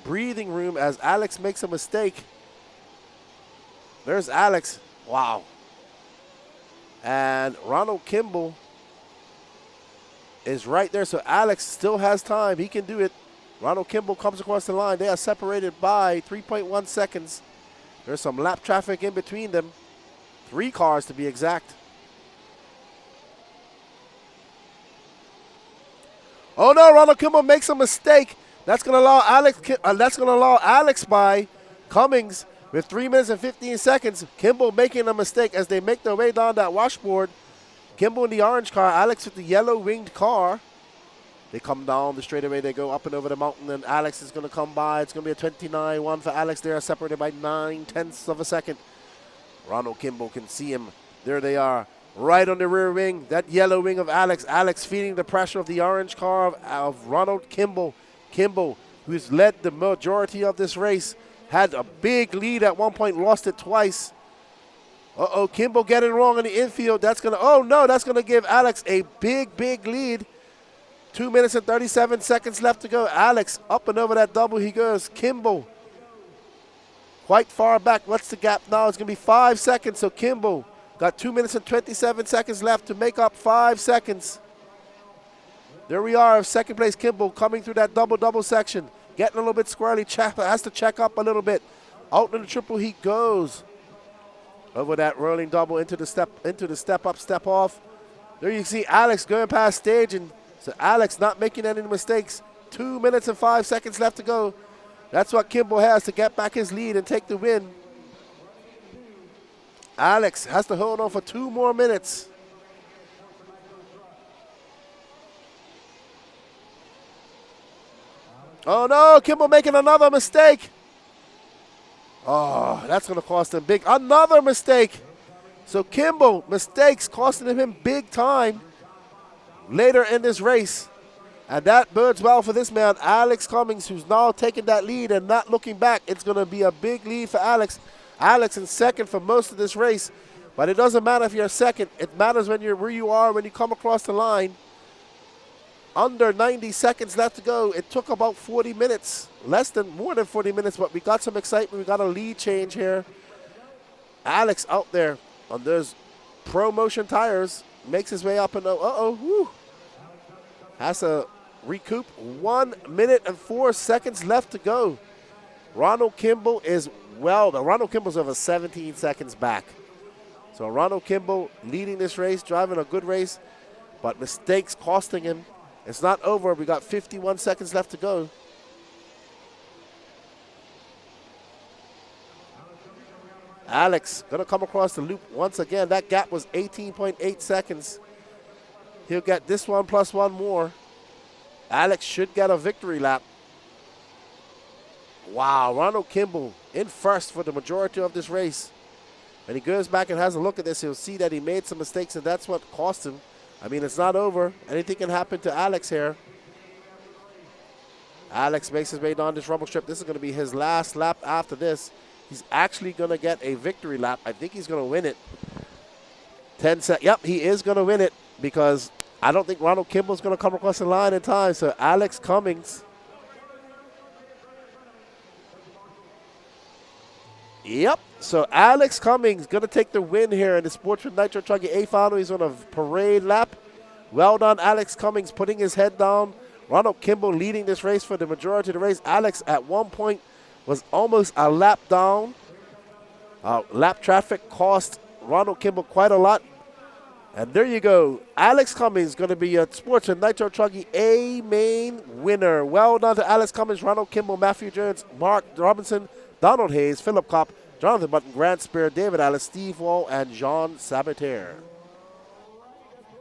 Speaker 3: breathing room as Alex makes a mistake. There's Alex. Wow. And Ronald Kimball is right there, so Alex still has time. He can do it. Ronald Kimball comes across the line. They are separated by 3.1 seconds. There's some lap traffic in between them. 3 cars to be exact. Oh no, Ronald Kimball makes a mistake. That's going to allow Alex by Cummings with 3 minutes and 15 seconds. Kimball making a mistake as they make their way down that washboard. Kimball in the orange car, Alex with the yellow winged car. They come down the straightaway, they go up and over the mountain, and Alex is going to come by. It's going to be a 29-1 for Alex. They are separated by 9/10 of a second. Ronald Kimball can see him. There they are, right on the rear wing, that yellow wing of Alex. Alex feeling the pressure of the orange car of Ronald Kimball. Kimball, who's led the majority of this race, had a big lead at one point, lost it twice. Uh-oh, Kimball getting wrong in the infield. That's going to, oh no, that's going to give Alex a big, big lead. 2 minutes and 37 seconds left to go. Alex up and over that double he goes. Kimball quite far back. What's the gap now? It's going to be 5 seconds. So Kimball got 2 minutes and 27 seconds left to make up 5 seconds. There we are, second place Kimball coming through that double-double section. Getting a little bit squirrely. Has to check up a little bit. Out in the triple he goes. Over that rolling double into the step up, step off. There you see Alex going past stage, and so Alex not making any mistakes. 2 minutes and 5 seconds left to go. That's what Kimball has to get back his lead and take the win. Alex has to hold on for 2 more minutes. Oh no, Kimball making another mistake. Oh, that's going to cost him big. Another mistake. So Kimball, mistakes costing him big time later in this race. And that bodes well for this man, Alex Cummings, who's now taking that lead and not looking back. It's going to be a big lead for Alex. Alex in second for most of this race. But it doesn't matter if you're second. It matters when you're where you are when you come across the line. Under 90 seconds left to go. It took about 40 minutes. More than 40 minutes, but we got some excitement. We got a lead change here. Alex out there on those ProMotion tires. Makes his way up and has to recoup. 1 minute and 4 seconds left to go. Ronald Kimball is Ronald Kimball's over 17 seconds back. So Ronald Kimball leading this race, driving a good race, but mistakes costing him. It's not over. We got 51 seconds left to go. Alex going to come across the loop once again. That gap was 18.8 seconds. He'll get this one plus one more. Alex should get a victory lap. Wow, Ronald Kimball in first for the majority of this race. When he goes back and has a look at this, he'll see that he made some mistakes, and that's what cost him. I mean, it's not over. Anything can happen to Alex here. Alex makes his way down this rumble strip. This is going to be his last lap after this. He's actually going to get a victory lap. I think he's going to win it. 10 seconds. Yep, he is going to win it because I don't think Ronald Kimball's going to come across the line in time. So Alex Cummings Yep. So Alex Cummings going to take the win here in the Sportsman Nitro Truggy A final. He's on a parade lap. Well done, Alex Cummings, putting his head down. Ronald Kimball leading this race for the majority of the race. Alex at one point was almost a lap down. Lap traffic cost Ronald Kimball quite a lot. And there you go. Alex Cummings going to be a Sportsman Nitro Truggy A main winner. Well done to Alex Cummings, Ronald Kimball, Matthew Jones, Mark Robinson, Donald Hayes, Philip Kopp, Jonathan Button, Grant Spear, David Alice, Steve Wall, and Jean Sabatier.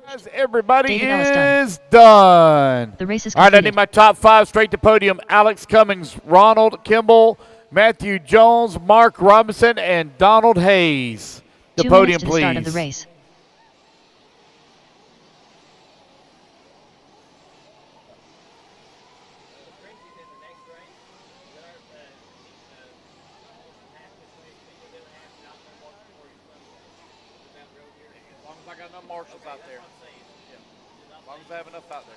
Speaker 1: As everybody
Speaker 2: David Ellis
Speaker 1: is done.
Speaker 2: The race is
Speaker 1: All right, I
Speaker 2: completed.
Speaker 1: need my top 5 straight to podium. Alex Cummings, Ronald Kimball, Matthew Jones, Mark Robinson, and Donald Hayes. The
Speaker 2: 2
Speaker 1: podium,
Speaker 2: minutes to the
Speaker 1: please.
Speaker 2: start of the race.
Speaker 1: As long as I got enough marshals out there. As long as I have enough out there.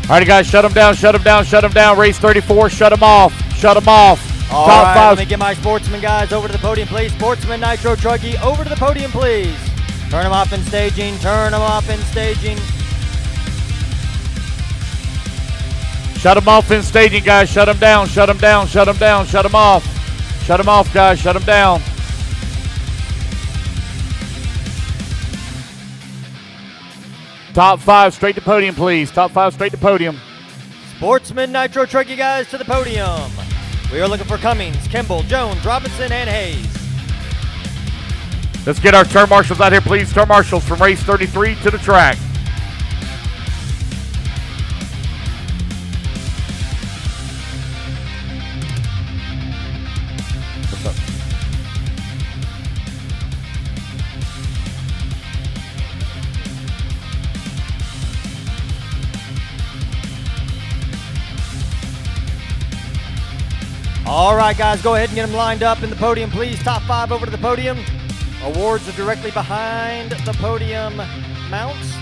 Speaker 1: All right, guys, shut them down, shut them down, shut them down. Race 34, shut them off, shut them off.
Speaker 10: All
Speaker 1: Top
Speaker 10: right,
Speaker 1: 5.
Speaker 10: let me get my Sportsman guys over to the podium, please. Sportsman Nitro Truggy over to the podium, please. Turn them off in staging, turn them off in staging.
Speaker 1: Shut them off in staging, guys. Shut them down, shut them down, shut them down, shut them off. Shut them off, guys, shut them down. Top 5 straight to podium, please. Top 5 straight to podium.
Speaker 10: Sportsman Nitro Truggy guys to the podium. We are looking for Cummings, Kimball, Jones, Robinson, and Hayes.
Speaker 1: Let's get our turn marshals out here, please. Turn marshals from race 33 to the track. What's up?
Speaker 10: All right, guys, go ahead and get them lined up in the podium, please. Top 5 over to the podium. Awards are directly behind the podium mounts.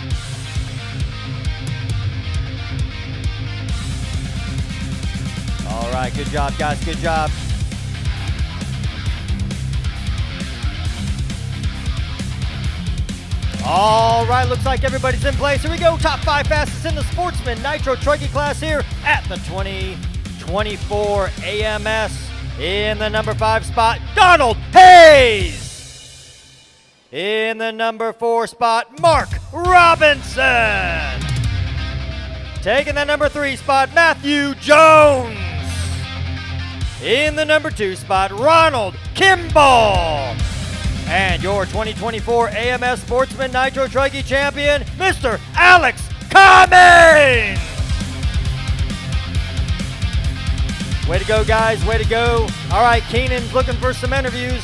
Speaker 10: All right, good job, guys, good job. All right, looks like everybody's in place. Here we go, top 5 fastest in the Sportsman Nitro Truggy class here at the 2024 AMS. In the number 5 spot, Donald Hayes. In the number 4 spot, Mark Robinson. Taking the number 3 spot, Matthew Jones. In the number 2 spot, Ronald Kimball. And your 2024 AMS Sportsman Nitro Truggy champion, Mr. Alex Cummings. Way to go, guys, way to go. All right, Keenan's looking for some interviews.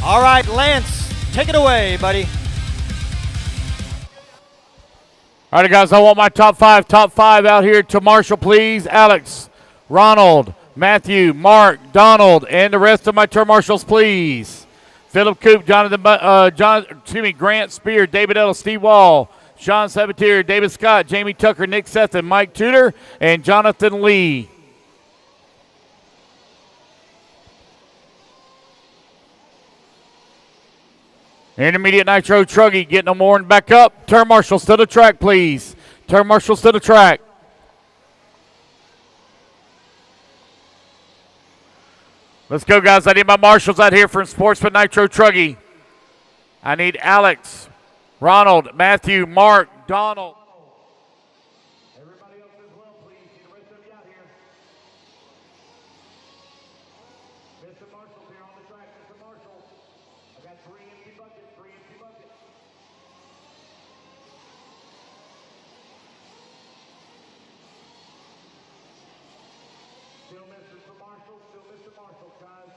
Speaker 10: All right, Lance, take it away, buddy.
Speaker 1: All right, guys, I want my top 5 out here to Marshall, please. Alex, Ronald, Matthew, Mark, Donald, and the rest of my turn marshals, please. Philip Coop, Grant Spear, David Ellis, Steve Wall, Sean Sabatier, David Scott, Jamie Tucker, Nick Seth, and Mike Tudor, and Jonathan Lee. Intermediate Nitro Truggy getting them worn back up. Turn marshals to the track, please. Turn marshals to the track. Let's go, guys. I need my marshals out here for Sportsman Nitro Truggy. I need Alex, Ronald, Matthew, Mark, Donald.
Speaker 4: Everybody else as well, please. Get the rest of you out here. Mr. Marshall's here on the track. Mr. Marshall. I got 3 empty buckets. 3 empty buckets. Still Mr. Marshall. Still Mr. Marshall, guys.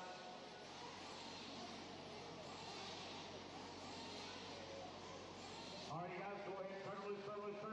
Speaker 4: All right, you guys, go ahead. Turn loose, turn loose, turn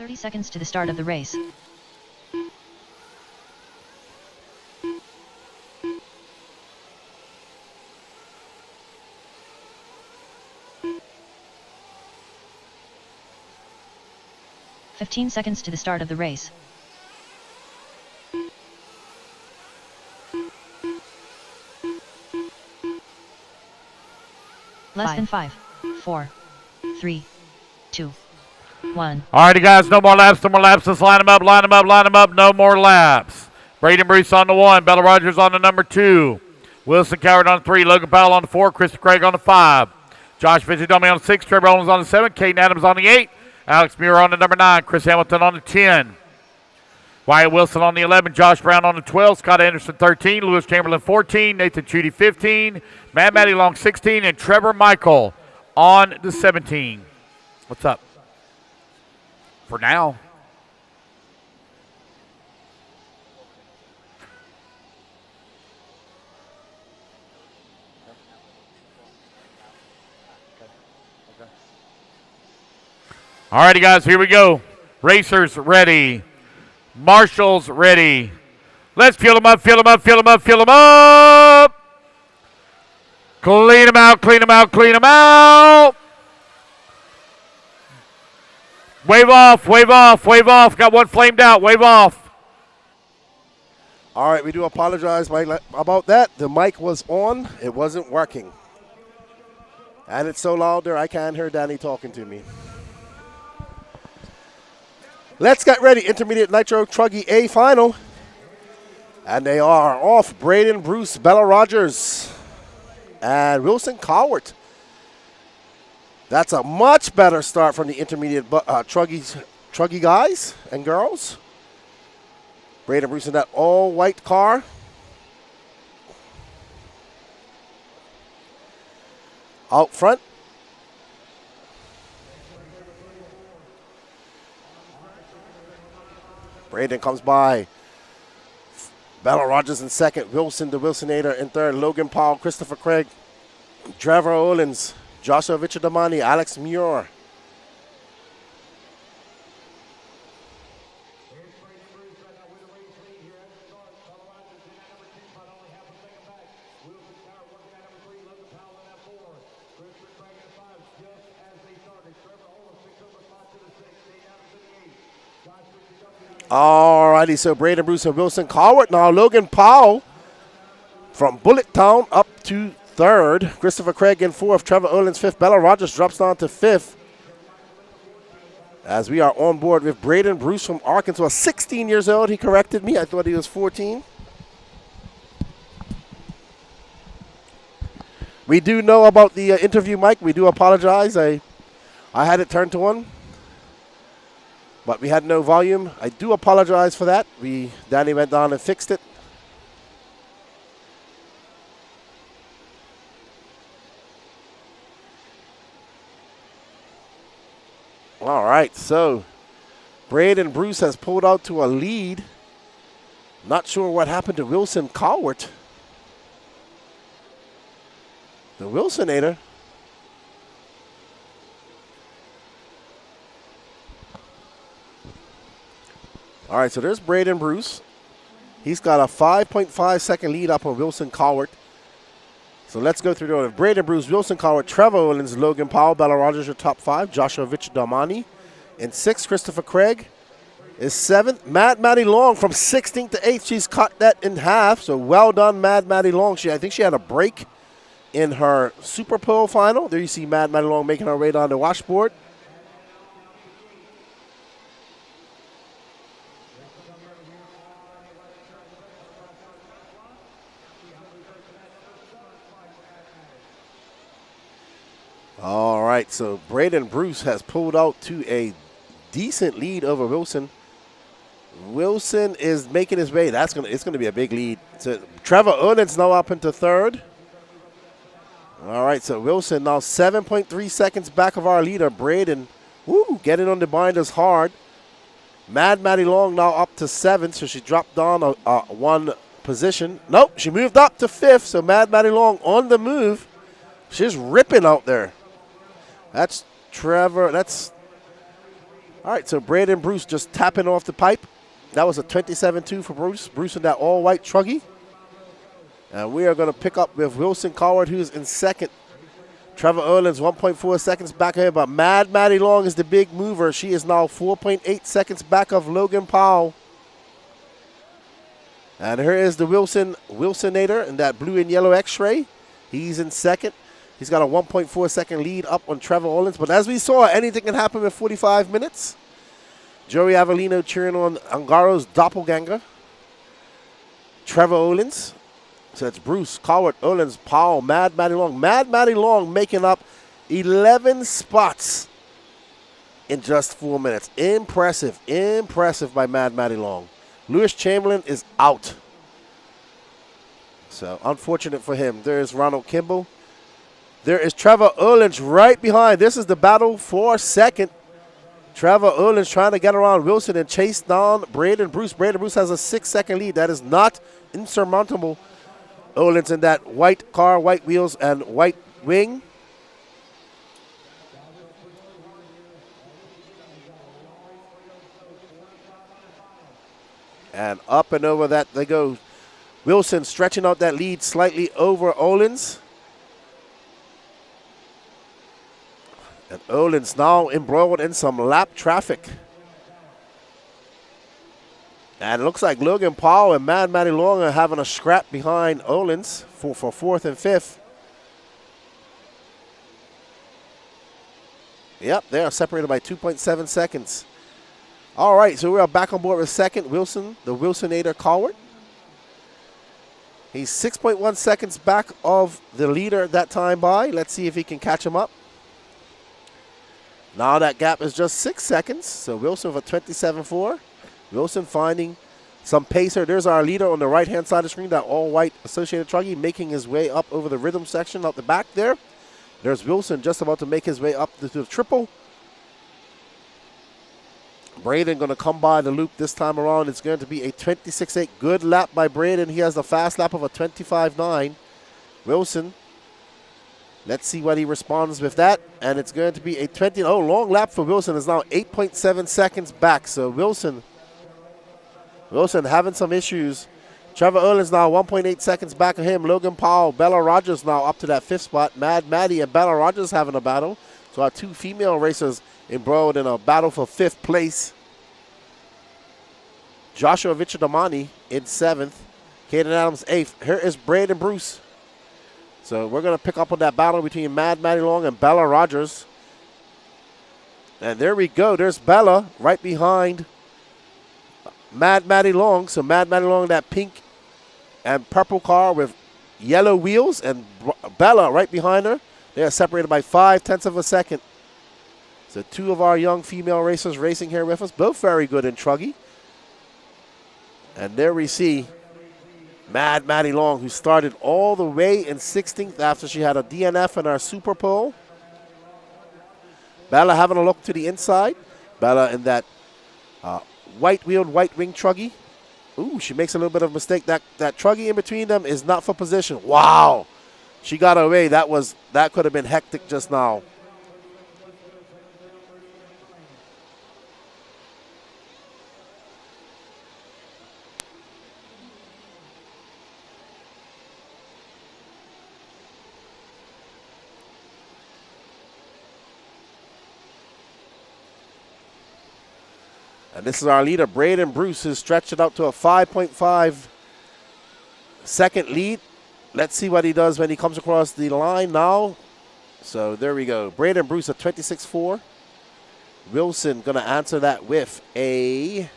Speaker 2: 30 seconds to the start of the race. "15 seconds to the start of the race. Less than 5, 4, 3, 2, 1.
Speaker 1: All righty, guys, no more laps, no more laps. Let's line them up, line them up, line them up. No more laps. Braden Bruce on the 1, Bella Rogers on the number 2. Wilson Coward on the 3, Logan Powell on the 4, Chris Craig on the 5. Josh Fitzgerald on the 6, Trevor Owens on the 7, Caden Adams on the 8, Alex Muir on the number 9, Chris Hamilton on the 10. Wyatt Wilson on the 11, Josh Brown on the 12, Scott Anderson 13, Lewis Chamberlain 14, Nathan Chudy 15, Matt Matty Long 16, and Trevor Michael on the 17. What's up? For now. All righty, guys, here we go. Racers ready. Marshall's ready. Let's fuel them up, fuel them up, fuel them up, fuel them up. Clean them out, clean them out, clean them out. Wave off, wave off, wave off. Got one flamed out. Wave off.
Speaker 3: All right, we do apologize, Mike, about that. The mic was on. It wasn't working. And it's so loud there, I can't hear Danny talking to me. Let's get ready. Intermediate Nitro Truggy A final. And they are off. Braden Bruce, Bella Rogers, and Wilson Cowart. That's a much better start from the intermediate Truggy guys and girls. Braden Bruce in that all-white car. Out front. Braden comes by. Bella Rogers in second. Wilson, the Wilsonator in third. Logan Powell, Christopher Craig, Trevor Owens, Joshua Vichadamani, Alex Muir. All righty, so Braden Bruce and Wilson Cowart. Now Logan Powell from Bullet Town up to third. Christopher Craig in fourth. Trevor Owens fifth. Bella Rogers drops down to fifth. As we are on board with Braden Bruce from Arkansas, 16 years old. He corrected me. I thought he was 14. We do know about the interview mic. We do apologize. I had it turned to on, but we had no volume. I do apologize for that. Danny went down and fixed it. All right, so Braden Bruce has pulled out to a lead. Not sure what happened to Wilson Cowart. The Wilsonator. All right, so there's Braden Bruce. He's got a 5.5 second lead up on Wilson Cowart. So let's go through the order. Braden Bruce, Wilson Cowart, Trevor Owens, Logan Powell, Bella Rogers, your top 5. Joshua Vichadamani in 6th. Christopher Craig is 7th. Maddie Long from 16th to 8th. She's cut that in half. So well done, Maddie Long. I think she had a break in her Super Pole final. There you see Maddie Long making her way down the washboard. All right, so Braden Bruce has pulled out to a decent lead over Wilson. Wilson is making his way. It's gonna be a big lead. So Trevor Owens now up into 3rd. All right, so Wilson now 7.3 seconds back of our leader, Braden. Woo, getting on the binders hard. Maddie Long now up to 7th, so she dropped down one position. Nope, she moved up to 5th, so Maddie Long on the move. She's ripping out there. That's Trevor. That's All right, so Braden Bruce just tapping off the pipe. That was a 27-2 for Bruce. Bruce in that all-white truggy. And we are going to pick up with Wilson Coward, who's in second. Trevor Erlin's 1.4 seconds back ahead, but Mad Maddie Long is the big mover. She is now 4.8 seconds back of Logan Powell. And here is the Wilsonator in that blue and yellow X-ray. He's in second. He's got a 1.4 second lead up on Trevor Orlins. But as we saw, anything can happen in 45 minutes. Joey Avellino cheering on Angaro's doppelganger, Trevor Orlins. So it's Bruce, Coward, Orlins, Powell, Mad Maddie Long. Mad Maddie Long making up 11 spots in just 4 minutes. Impressive, impressive by Mad Maddie Long. Lewis Chamberlain is out. So unfortunate for him. There's Ronald Kimball. There is Trevor Erlins right behind. This is the battle for second. Trevor Erlins trying to get around Wilson and chase down Braden Bruce. Braden Bruce has a 6-second lead. That is not insurmountable. Erlins in that white car, white wheels, and white wing. And up and over that they go. Wilson stretching out that lead slightly over Erlins. And Erlins now embroiled in some lap traffic. And it looks like Logan Powell and Mad Maddie Long are having a scrap behind Erlins for fourth and fifth. Yep, they are separated by 2.7 seconds. All right, so we are back on board with second. Wilson, the Wilsonator Coward. He's 6.1 seconds back of the leader that time by. Let's see if he can catch him up. Now that gap is just 6 seconds. So Wilson with a 27.4. Wilson finding some pacer. There's our leader on the right-hand side of the screen, that all-white Associated Truggy, making his way up over the rhythm section out the back there. There's Wilson just about to make his way up to the triple. Braden going to come by the loop this time around. It's going to be a 26.8. Good lap by Braden. He has the fast lap of a 25.9. Wilson, let's see what he responds with that. And it's going to be a 20. Oh, long lap for Wilson is now 8.7 seconds back. So Wilson having some issues. Trevor Erlin's now 1.8 seconds back of him. Logan Powell, Bella Rogers now up to that fifth spot. Mad Maddie and Bella Rogers having a battle. So our two female racers embroiled in a battle for fifth place. Joshua Vichamani in seventh. Caden Adams eighth. Here is Braden Bruce. So we're going to pick up on that battle between Mad Maddie Long and Bella Rogers. And there we go. There's Bella right behind Mad Maddie Long. So Mad Maddie Long, that pink and purple car with yellow wheels, and Bella right behind her. They are separated by 0.5 of a second. So two of our young female racers racing here with us, both very good in truggy. And there we see Mad Maddie Long, who started all the way in 16th after she had a DNF in our Super Pole. Bella having a look to the inside. Bella in that white-wheeled, white-wing truggy. Ooh, she makes a little bit of a mistake. That truggy in between them is not for position. Wow. She got away. That could have been hectic just now. And this is our leader, Braden Bruce, who's stretched it out to a 5.5 second lead. Let's see what he does when he comes across the line now. So there we go. Braden Bruce at 26.4. Wilson going to answer that with a...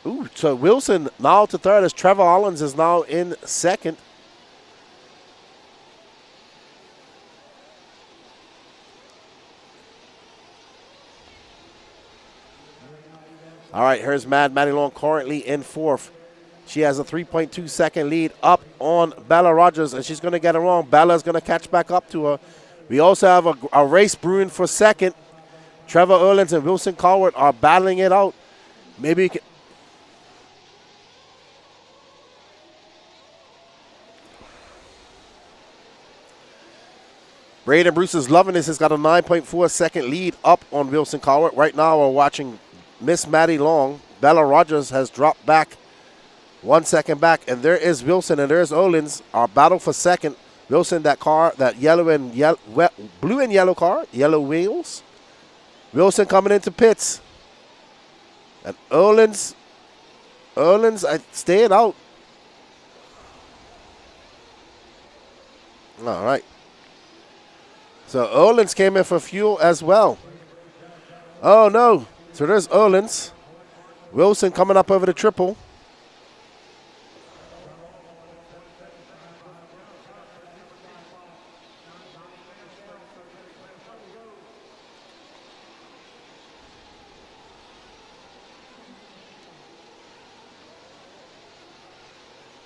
Speaker 3: Ooh, so Wilson now to third as Trevor Hollins is now in second. All right, here's Mad Maddie Long currently in fourth. She has a 3.2 second lead up on Bella Rogers, and she's going to get it wrong. Bella's going to catch back up to her. We also have a race brewing for second. Trevor Erlins and Wilson Coward are battling it out. Maybe we can... Braden Bruce is loving this. He's got a 9.4 second lead up on Wilson Collier. Right now we're watching Miss Maddie Long. Bella Rogers has dropped back 1 second back, and there is Wilson and there's Olins. Our battle for second. Wilson, that car, that blue and yellow car, yellow wheels. Wilson coming into pits. And Olins staying out. All right. So Olins came in for fuel as well. Oh, no. So there's Olins. Wilson coming up over the triple.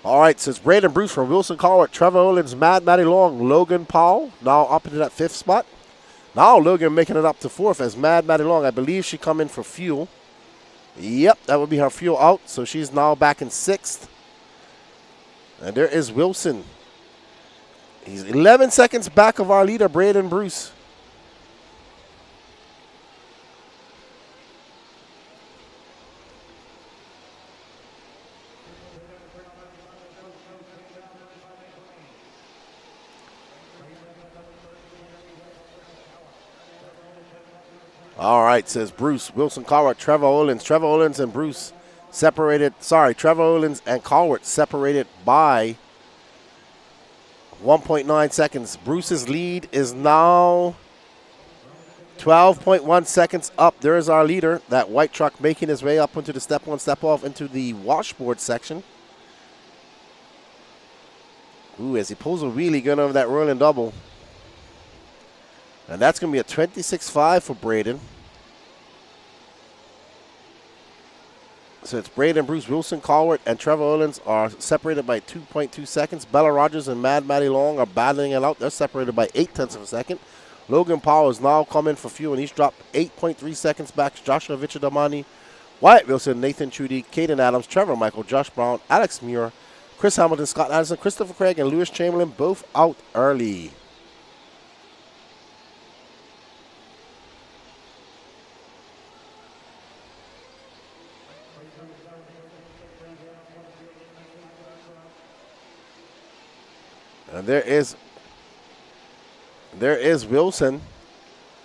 Speaker 3: All right, so it's Braden Bruce from Wilson Collier, Trevor Olins, Maddie Long, Logan Powell, now up into that 5th spot. Now Logan making it up to 4th as Maddie Long. I believe she come in for fuel. Yep, that would be her fuel out, so she's now back in 6th. And there is Wilson. He's 11 seconds back of our leader, Braden Bruce. All right, says Bruce. Wilson Collier, Trevor Olins. Trevor Olins and Bruce separated. Sorry, Trevor Olins and Collier separated by 1.9 seconds. Bruce's lead is now 12.1 seconds up. There's our leader, that white truck making his way up into the step on, step off into the washboard section. Ooh, as he pulls a wheelie going over that rolling double. And that's going to be a 26.5 for Braden. So it's Braden, Bruce, Wilson, Collier, and Trevor Olins are separated by 2.2 seconds. Bella Rogers and Maddie Long are battling it out. They're separated by 0.8 of a second. Logan Powell is now coming for fuel, and he's dropped 8.3 seconds back. Joshua Vichdamani, Wyatt Wilson, Nathan Trudy, Caden Adams, Trevor Michael, Josh Brown, Alex Muir, Chris Hamilton, Scott Anderson, Christopher Craig, and Lewis Chamberlain both out early. And there is Wilson.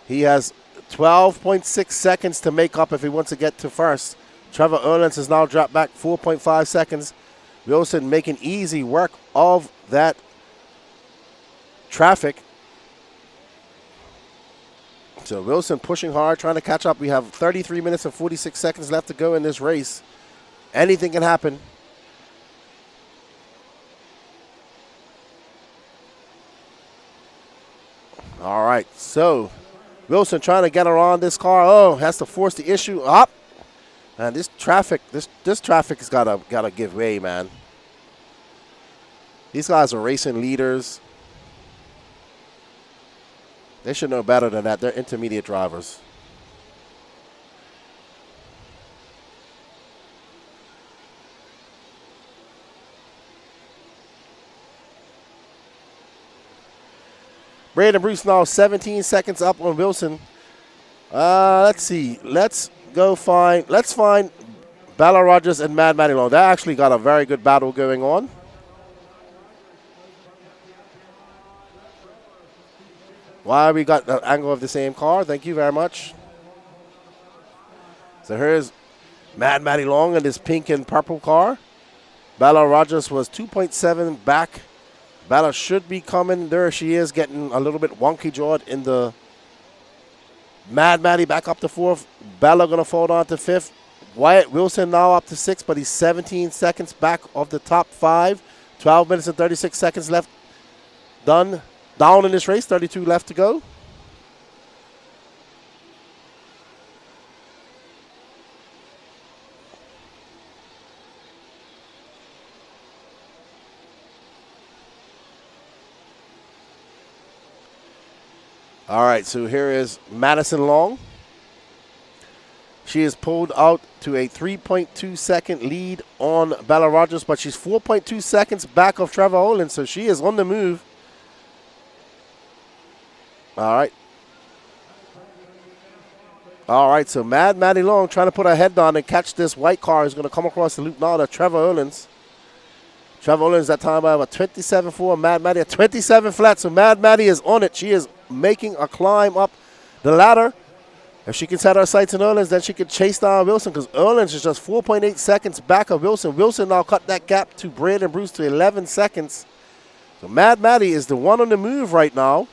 Speaker 3: He has 12.6 seconds to make up if he wants to get to first. Trevor Olins has now dropped back 4.5 seconds. Wilson making easy work of that traffic. So Wilson pushing hard, trying to catch up. We have 33 minutes and 46 seconds left to go in this race. Anything can happen. All right, so Wilson trying to get around this car. Oh, has to force the issue up. And this traffic has gotta give way, man. These guys are racing leaders. They should know better than that. They're intermediate drivers. Braden Bruce now 17 seconds up on Wilson. Let's see. Let's find Bella Rogers and Maddie Long. They actually got a very good battle going on. Why we got the angle of the same car? Thank you very much. So here's Maddie Long in this pink and purple car. Bella Rogers was 2.7 back. Bella should be coming. There she is, getting a little bit wonky jawed in the Maddie back up to 4th. Bella going to fall down to 5th. Wyatt Wilson now up to 6th, but he's 17 seconds back of the top 5. 12 minutes and 36 seconds left. Down in this race, 32 left to go. All right, so here is Madison Long. She is pulled out to a 3.2 second lead on Bella Rogers, but she's 4.2 seconds back of Trevor Olins, so she is on the move. All right. All right, so Mad Maddie Long trying to put her head down and catch this white car is going to come across the loop now to Trevor Erlins. Trevor Erlins that time by about 27.4. Mad Maddie at 27 flat, so Mad Maddie is on it. She is making a climb up the ladder. If she can set her sights on Erlins, then she can chase down Wilson because Erlins is just 4.8 seconds back of Wilson. Wilson now cut that gap to Braden Bruce to 11 seconds. So Mad Maddie is the one on the move right now.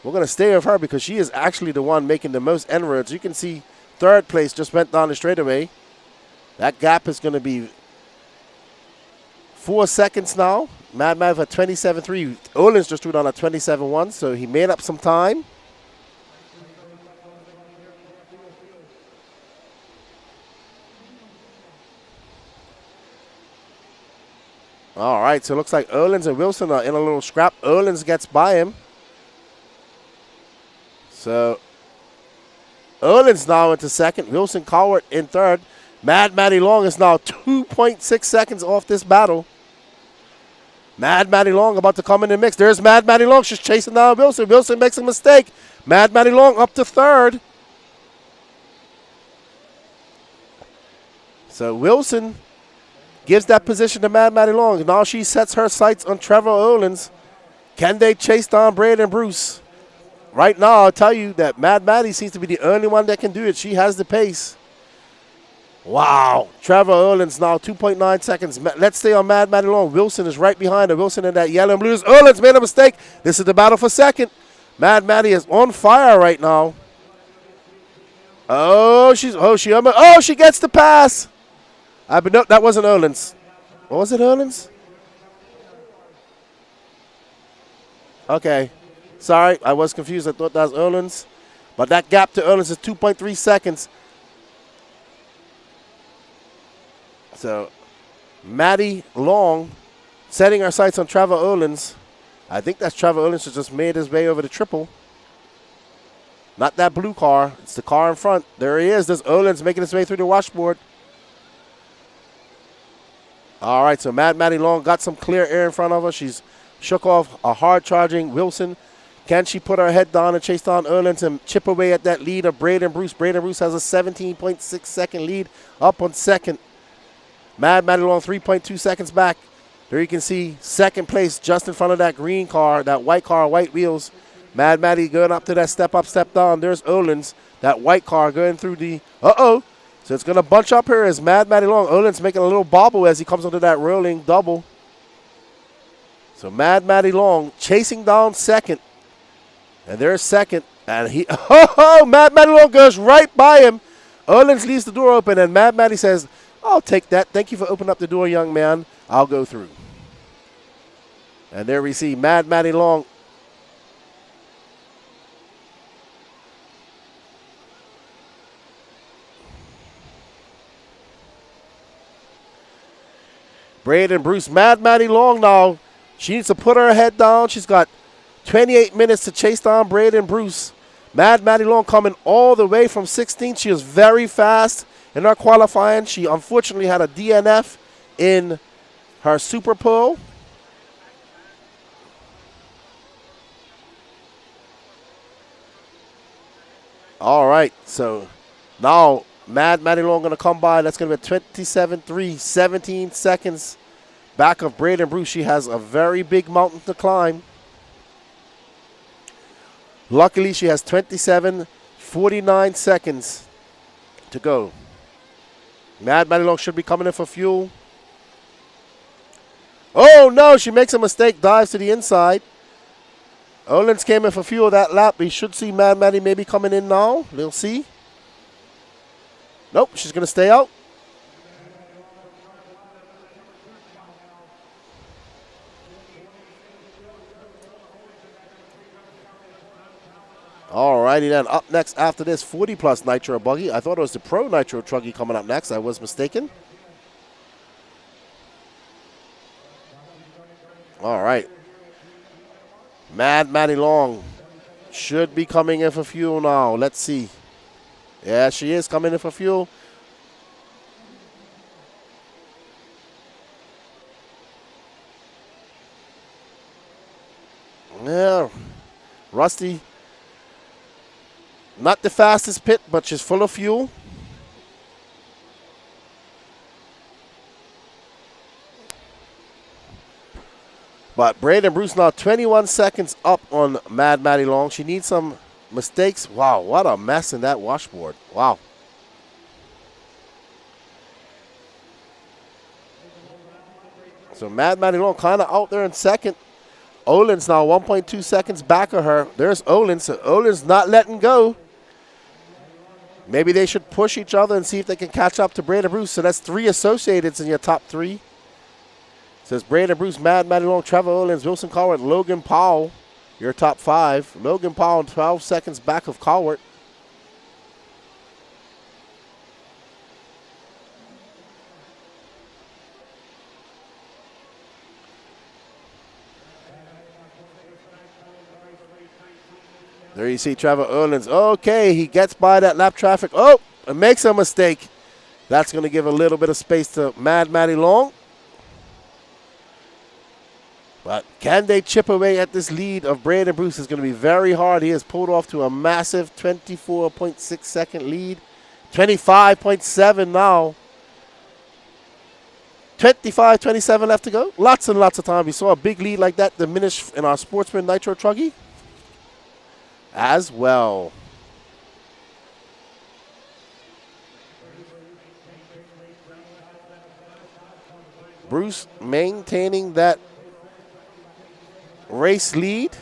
Speaker 3: We're going to stay with her because she is actually the one making the most inroads. You can see third place just went down the straightaway. That gap is going to be 4 seconds now. Mad Mav at 27.3. Olins just threw down at 27.1, so he made up some time. All right, so it looks like Erlins and Wilson are in a little scrap. Erlins gets by him. So Erlins now into second. Wilson Cowart in third. Mad Maddie Long is now 2.6 seconds off this battle. Mad Maddie Long about to come in the mix. There's Mad Maddie Long. She's chasing down Wilson. Wilson makes a mistake. Mad Maddie Long up to third. So Wilson gives that position to Mad Maddie Long. Now she sets her sights on Trevor Erlins. Can they chase down Braden Bruce? Right now, I'll tell you that Mad Maddie seems to be the only one that can do it. She has the pace. Wow. Trevor Erlins now 2.9 seconds. Let's stay on Mad Maddie Long. Wilson is right behind her. Wilson in that yellow and blues. Erlins made a mistake. This is the battle for second. Mad Maddie is on fire right now. She gets the pass. No, that wasn't Erlins. What was it, Erlins? Okay. Sorry, I was confused. I thought that was Erlins. But that gap to Erlins is 2.3 seconds. So, Maddie Long setting our sights on Trevor Erlins. I think that's Trevor Erlins who just made his way over the triple. Not that blue car. It's the car in front. There he is. There's Erlins making his way through the washboard. All right, so Maddie Long got some clear air in front of her. She's shook off a hard-charging Wilson. Can she put her head down and chase down Erlins and chip away at that lead of Braden Bruce? Braden Bruce has a 17.6 second lead up on second. Maddie Long 3.2 seconds back. There you can see second place just in front of that green car, that white car, white wheels. Maddie going up to that step up, step down. There's Erlins, that white car going through the, So it's going to bunch up here as Maddie Long. Erlins making a little bobble as he comes onto that rolling double. So Maddie Long chasing down second. And there's second. And Maddie Long goes right by him. Erlins leaves the door open, and Maddie says, I'll take that. Thank you for opening up the door, young man. I'll go through. And there we see Maddie Long. Braden Bruce, Maddie Long now. She needs to put her head down. She's got 28 minutes to chase down Braden Bruce. Maddie Long coming all the way from 16th. She was very fast in her qualifying. She unfortunately had a DNF in her Super Pull. All right, so now Maddie Long going to come by. That's going to be 27.3, 17 seconds back of Braden Bruce. She has a very big mountain to climb. Luckily, she has 27.49 seconds to go. Maddie Long should be coming in for fuel. Oh, no, she makes a mistake, dives to the inside. Olins came in for fuel that lap. We should see Maddie maybe coming in now. We'll see. Nope, she's going to stay out. Alrighty then, up next after this, 40 plus nitro buggy. I thought it was the pro nitro truggy coming up next. I was mistaken. All right. Maddie Long should be coming in for fuel now. Let's see. Yeah, she is coming in for fuel. Yeah, Rusty Not the fastest pit, but she's full of fuel. But Braden Bruce now 21 seconds up on Mad Maddie Long. She needs some mistakes. Wow, what a mess in that washboard. Wow. So Mad Maddie Long kind of out there in second. Olin's now 1.2 seconds back of her. There's Olin. So Olin's not letting go. Maybe they should push each other and see if they can catch up to Braden Bruce. So that's 3 associateds in your top 3. Says Braden Bruce, Mad Maddie Long, Trevor Olins, Wilson Colwart, Logan Powell, your top 5. Logan Powell 12 seconds back of Colwart. There you see Trevor Olins. Okay, he gets by that lap traffic. Oh, and makes a mistake. That's going to give a little bit of space to Mad Maddie Long. But can they chip away at this lead of Braden Bruce? Is going to be very hard. He has pulled off to a massive 24.6 second lead. 25.7 now. 25-27 left to go. Lots and lots of time. We saw a big lead like that diminish in our Sportsman Nitro Truggy as well. Bruce maintaining that race lead.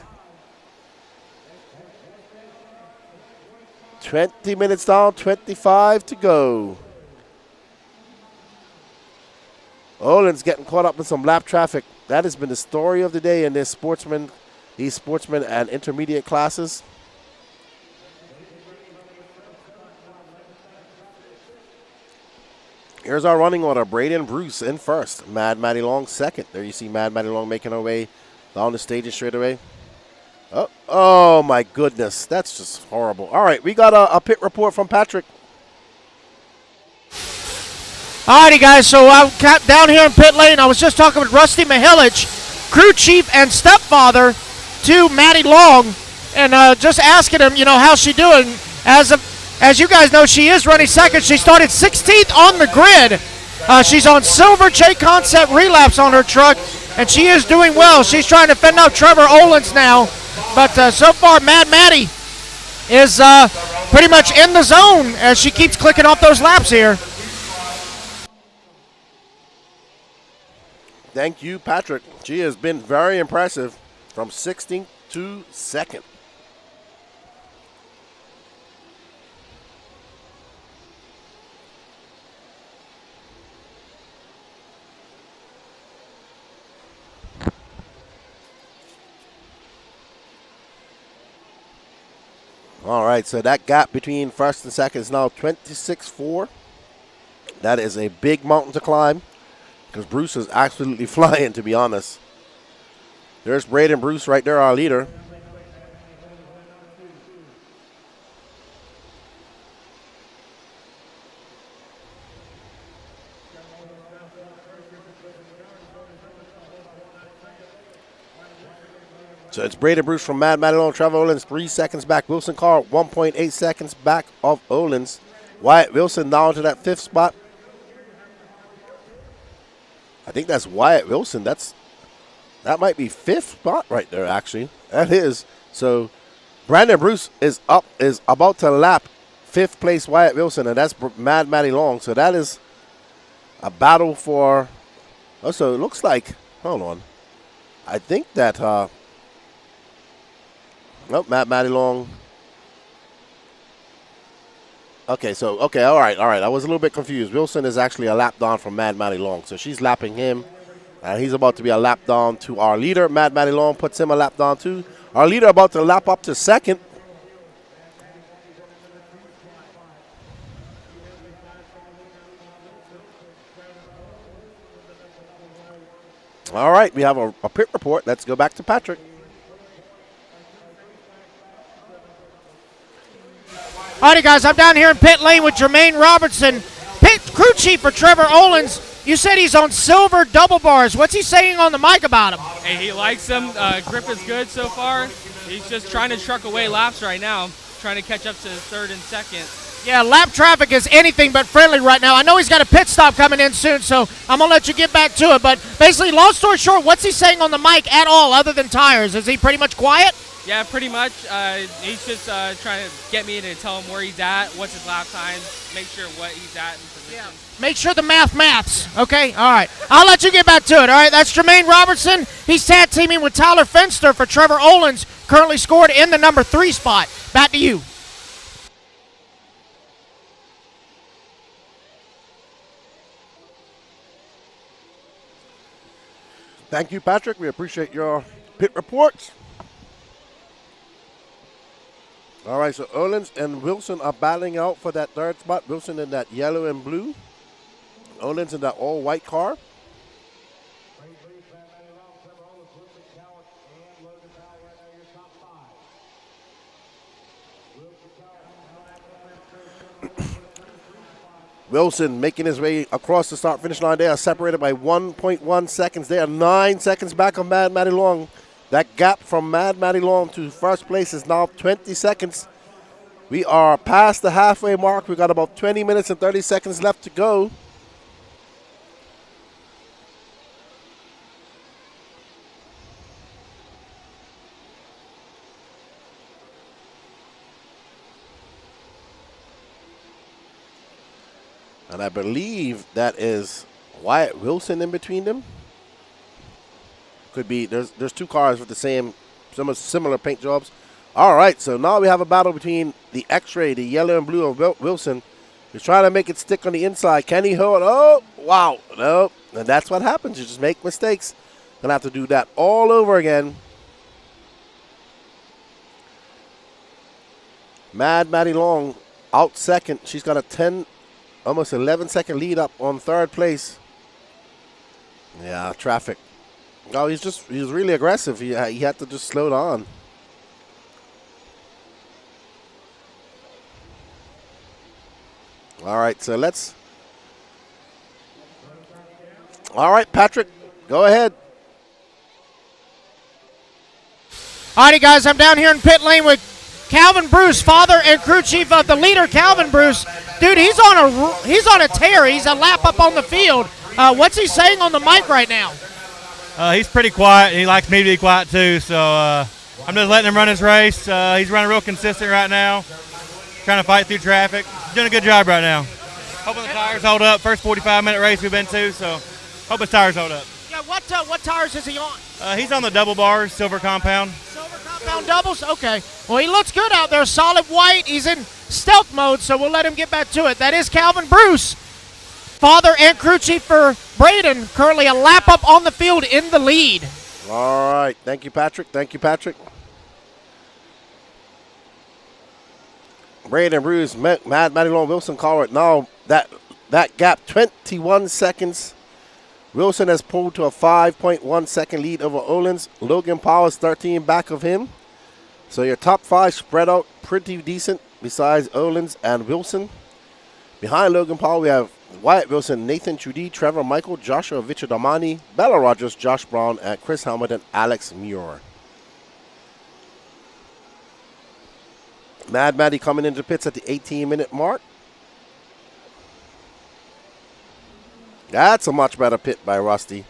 Speaker 3: 20 minutes down, 25 to go. Olin's getting caught up in some lap traffic. That has been the story of the day in these sportsmen and intermediate classes. Here's our running order. Braden Bruce in first. Mad Maddie Long second. There you see Mad Maddie Long making her way down the stage and straight away. Oh my goodness. That's just horrible. All right, we got a pit report from Patrick.
Speaker 7: Alrighty, guys, so I'm down here in pit lane. I was just talking with Rusty Mihilich, crew chief and stepfather to Maddie Long, and just asking him, how's she doing? As you guys know, she is running second. She started 16th on the grid. She's on silver J Concept relapse on her truck, and she is doing well. She's trying to fend off Trevor Olins now, but so far Mad Maddie is pretty much in the zone as she keeps clicking off those laps here.
Speaker 3: Thank you, Patrick. She has been very impressive from 16th to 2nd. All right, so that gap between first and second is now 26.4. That is a big mountain to climb because Bruce is absolutely flying, to be honest. There's Braden Bruce right there, our leader. So it's Braden Bruce from Mad Maddie Long, Trevor Olins 3 seconds back. Wilson Carr 1.8 seconds back of Olins. Wyatt Wilson down to that 5th spot. I think that's Wyatt Wilson. That might be 5th spot right there, actually. That is. So Brandon Bruce is about to lap 5th place Wyatt Wilson, and that's Mad Maddie Long. So that is a battle for. Also, it looks like. Hold on. I think that. Mad Maddie Long. Okay, all right. I was a little bit confused. Wilson is actually a lap down from Mad Maddie Long, so she's lapping him, and he's about to be a lap down to our leader. Mad Maddie Long puts him a lap down too. Our leader about to lap up to 2nd. All right, we have a pit report. Let's go back to Patrick.
Speaker 7: Alrighty, guys, I'm down here in pit lane with Jermaine Robertson, pit crew chief for Trevor Olins. You said he's on silver double bars. What's he saying on the mic about him?
Speaker 11: Hey, he likes them. Grip is good so far. He's just trying to truck away laps right now. trying to catch up to third and second.
Speaker 7: Yeah, lap traffic is anything but friendly right now. I know he's got a pit stop coming in soon, so I'm going to let you get back to it. But basically, long story short, what's he saying on the mic at all other than tires? Is he pretty much quiet?
Speaker 11: Yeah, pretty much. He's just trying to get me to tell him where he's at, what's his lap time, make sure what he's at in position.
Speaker 7: Yeah. Make sure the maths, okay? All right. I'll let you get back to it, all right? That's Jermaine Robertson. He's tag teaming with Tyler Fenster for Trevor Olins, currently scored in the number 3 spot. Back to you.
Speaker 3: Thank you, Patrick. We appreciate your pit reports. All right, so Olins and Wilson are battling out for that 3rd spot. Wilson in that yellow and blue. Olins in that all-white car. Wilson making his way across the start-finish line. They are separated by 1.1 seconds. They are 9 seconds back on Mad Matty Long. That gap from Mad Matty Long to first place is now 20 seconds. We are past the halfway mark. We've got about 20 minutes and 30 seconds left to go. And I believe that is Wyatt Wilson in between them. Could be. There's 2 cars with the same, similar paint jobs. All right, so now we have a battle between the X-Ray, the yellow and blue of Wilson. He's trying to make it stick on the inside. Can he hold? Oh, wow. No. And that's what happens. You just make mistakes. Gonna have to do that all over again. Mad Matty Long out second. She's got a 10, almost 11-second lead up on 3rd place. Yeah, traffic. No, he's really aggressive. He had to just slow down. All right, so let's. All right, Patrick, go ahead.
Speaker 7: All righty, guys, I'm down here in pit lane with Calvin Bruce, father and crew chief of the leader, Calvin Bruce. Dude, he's on a tear. He's a lap up on the field. What's he saying on the mic right now?
Speaker 8: He's pretty quiet. He likes me to be quiet too, so I'm just letting him run his race. He's running real consistent right now, trying to fight through traffic. He's doing a good job right now. Hoping the tires hold up. First 45-minute race we've been to, so hope his tires hold up.
Speaker 7: Yeah, what tires is he on?
Speaker 8: He's on the double bars, silver compound.
Speaker 7: Silver compound doubles? Okay. Well, he looks good out there. Solid white. He's in stealth mode, so we'll let him get back to it. That is Calvin Bruce, father and crew chief for Braden, currently a lap up on the field in the lead.
Speaker 3: All right. Thank you, Patrick. Thank you, Patrick. Braden Bruce, Mad Matty Long, Wilson Collier. Now that gap, 21 seconds. Wilson has pulled to a 5.1 second lead over Olins. Logan Powers 13 back of him. So your top 5 spread out pretty decent besides Olins and Wilson. Behind Logan Powell, we have Wyatt Wilson, Nathan Trudy, Trevor Michael, Joshua Vichadamani, Bella Rogers, Josh Brown, and Chris Helmut and Alex Muir. Mad Matty coming into pits at the 18-minute mark. That's a much better pit by Rusty.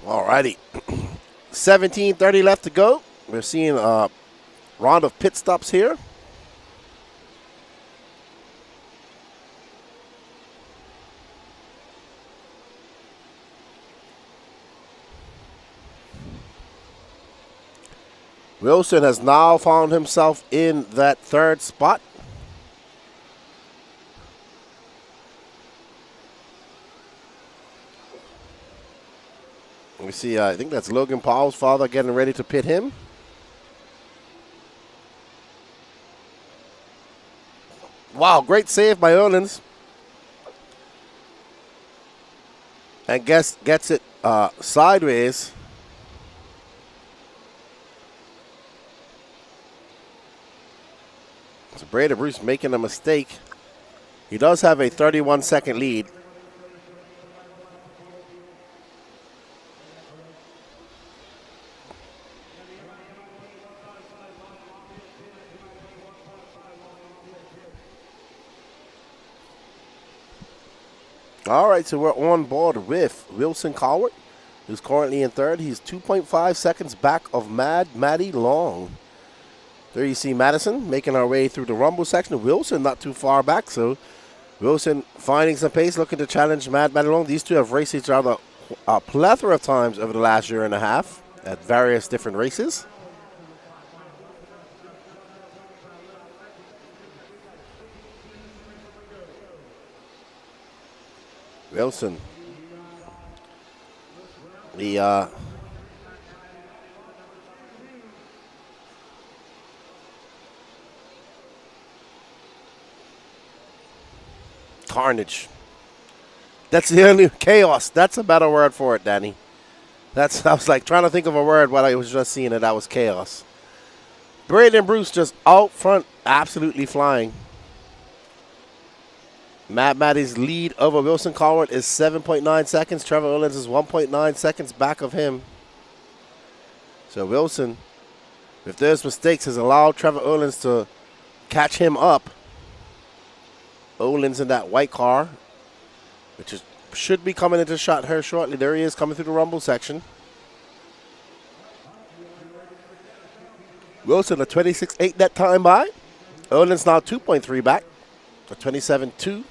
Speaker 3: All righty. 17:30 left to go. We're seeing a round of pit stops here. Wilson has now found himself in that 3rd spot. We see, I think that's Logan Powell's father getting ready to pit him. Wow, great save by Olins. And gets it sideways. So Braden Bruce making a mistake. He does have a 31-second lead. All right, so we're on board with Wilson Cowart, who's currently in third. He's 2.5 seconds back of Maddie Long. There you see Madison making our way through the rumble section. Wilson not too far back, so Wilson finding some pace, looking to challenge Maddie Long. These two have raced each other a plethora of times over the last year and a half at various different races. Wilson, the carnage. That's the only chaos. That's a better word for it, Danny. I was like trying to think of a word while I was just seeing it. That was chaos. Braden Bruce just out front, absolutely flying. Maddie's lead over Wilson Cowart is 7.9 seconds. Trevor Owens is 1.9 seconds back of him. So Wilson, if there's mistakes, has allowed Trevor Owens to catch him up. Owens in that white car, which should be coming into shot here shortly. There he is coming through the rumble section. Wilson a 26.8 that time by. Owens now 2.3 back, a 27.2.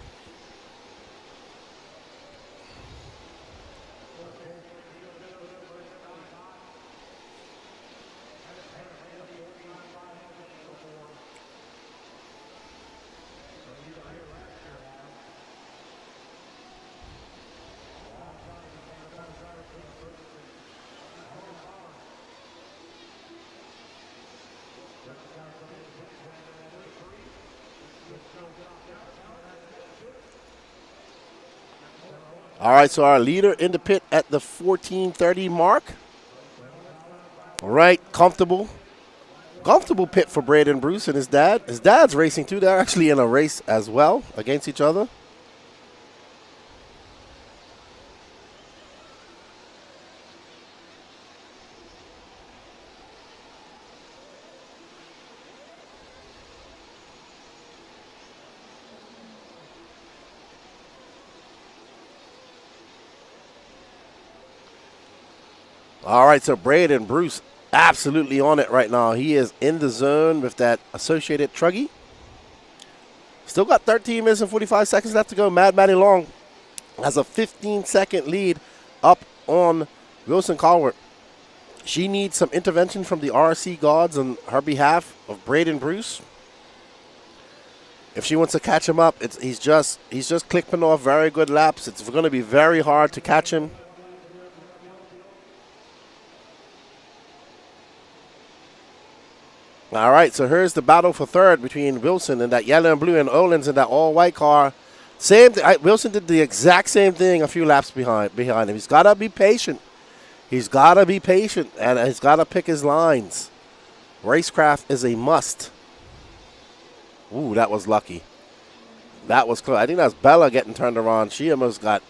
Speaker 3: All right, so our leader in the pit at the 14:30 mark. All right, comfortable pit for Braden Bruce and his dad. His dad's racing too. They're actually in a race as well against each other. All right, so Braden Bruce absolutely on it right now. He is in the zone with that associated truggy. Still got 13 minutes and 45 seconds left to go. Maddie Long has a 15-second lead up on Wilson Cowart. She needs some intervention from the RC guards on her behalf of Braden Bruce. If she wants to catch him up, he's just clipping off very good laps. It's going to be very hard to catch him. All right, so here's the battle for third between Wilson and that yellow and blue and Owens in that all-white car. Wilson did the exact same thing a few laps behind him. He's got to be patient. He's got to be patient, and he's got to pick his lines. Racecraft is a must. Ooh, that was lucky. That was close. I think that's Bella getting turned around. She almost got...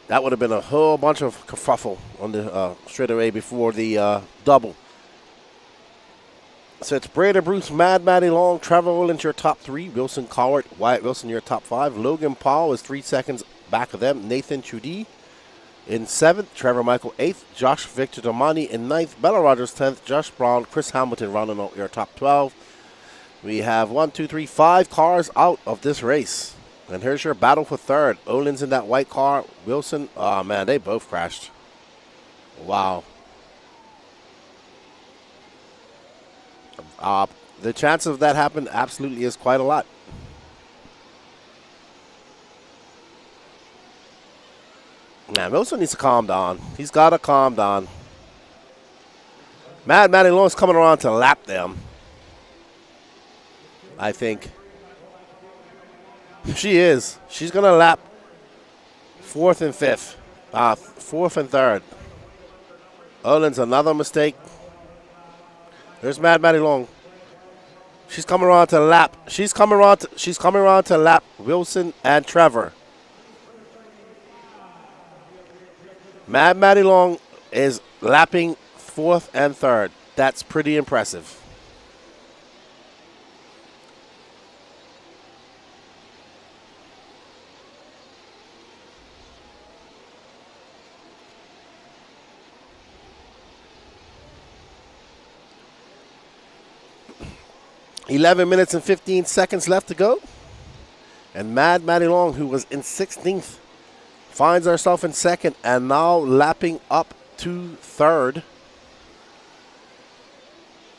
Speaker 3: That would have been a whole bunch of kerfuffle on the straightaway before the double. So it's Braden Bruce, Maddie Long, Trevor Owens, your top three. Wilson Cowart, Wyatt Wilson, your top five. Logan Paul is 3 seconds back of them. Nathan Trudie in seventh. Trevor Michael eighth. Josh Victor Domani in ninth. Bella Rogers 10th. Josh Brown, Chris Hamilton rounding out your top 12. We have 5 cars out of this race. And here's your battle for third. Owens in that white car. Wilson, oh man, they both crashed. Wow. The chance of that happening absolutely is quite a lot. Now, Wilson needs to calm down. He's got to calm down. Maddie Long is coming around to lap them, I think. She is. She's going to lap fourth and fifth. Fourth and third. Owens, another mistake. There's Maddie Long. She's coming around to lap. She's coming around to lap Wilson and Trevor. Maddie Long is lapping 4th and 3rd. That's pretty impressive. $11 minutes and 15 seconds left to go. And Maddie Long, who was in 16th, finds herself in 2nd and now lapping up to 3rd.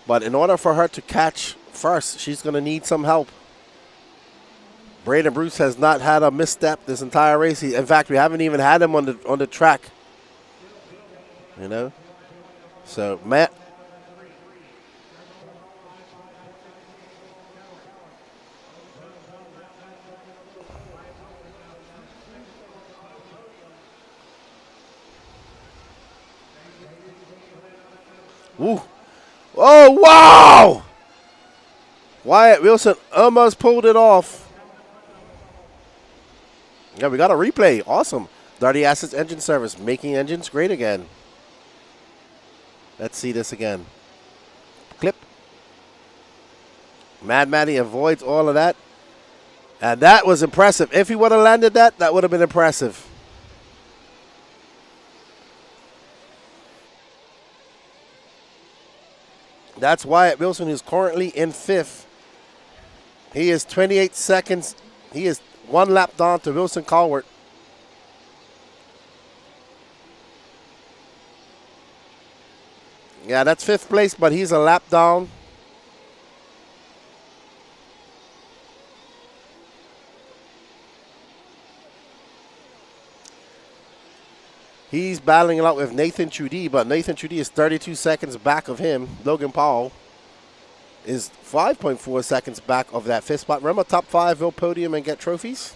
Speaker 3: But in order for her to catch first, she's going to need some help. Braden Bruce has not had a misstep this entire race. In fact, we haven't even had him on the track. You know? So, Matt. Ooh. Oh, wow! Wyatt Wilson almost pulled it off. Yeah, we got a replay. Awesome. Darty Assets Engine Service, making engines great again. Let's see this again. Clip. Maddie avoids all of that. And that was impressive. If he would have landed that, that would have been impressive. That's Wyatt Wilson, who's currently in 5th. He is 28 seconds. He is 1 lap down to Wilson Colwart. Yeah, that's 5th place, but he's a lap down. He's battling it out with Nathan Trudy, but Nathan Trudy is 32 seconds back of him. Logan Paul is 5.4 seconds back of that 5th spot. Remember, top 5 will podium and get trophies.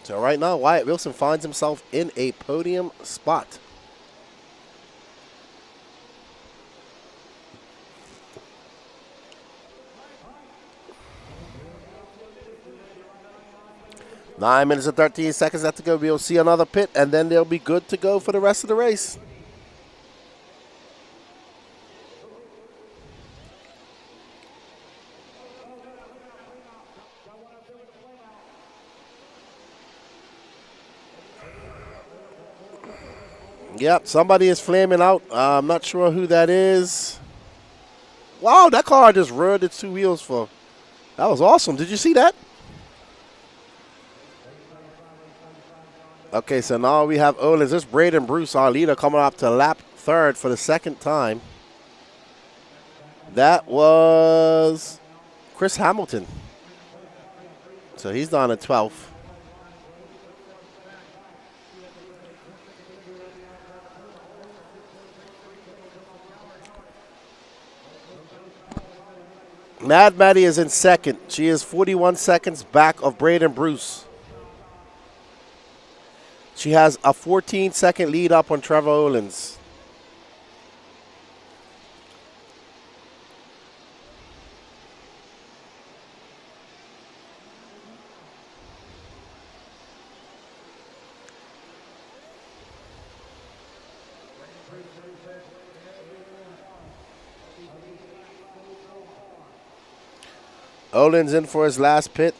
Speaker 3: So right now, Wyatt Wilson finds himself in a podium spot. Nine minutes and 13 seconds left to go. We'll see another pit, and then they'll be good to go for the rest of the race. Yep, somebody is flaming out. I'm not sure who that is. Wow, that car just reared its 2 wheels for. That was awesome. Did you see that? Okay, so now we have Olins. This is Braden Bruce, our leader, coming up to lap 3rd for the 2nd time. That was Chris Hamilton. So he's down at 12th. Maddie is in 2nd. She is 41 seconds back of Braden Bruce. She has a 14-second lead up on Trevor Olins. Olins in for his last pit.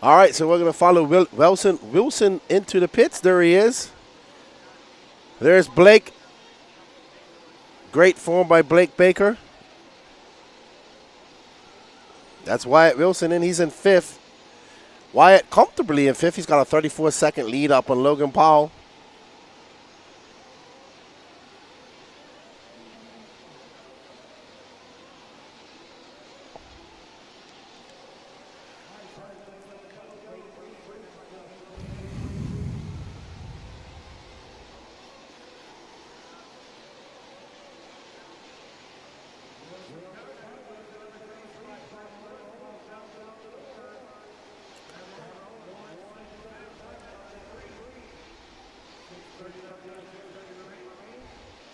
Speaker 3: All right, so we're going to follow Wilson into the pits. There he is. There's Blake. Great form by Blake Baker. That's Wyatt Wilson, and he's in 5th. Wyatt comfortably in 5th. He's got a 34-second lead up on Logan Paul.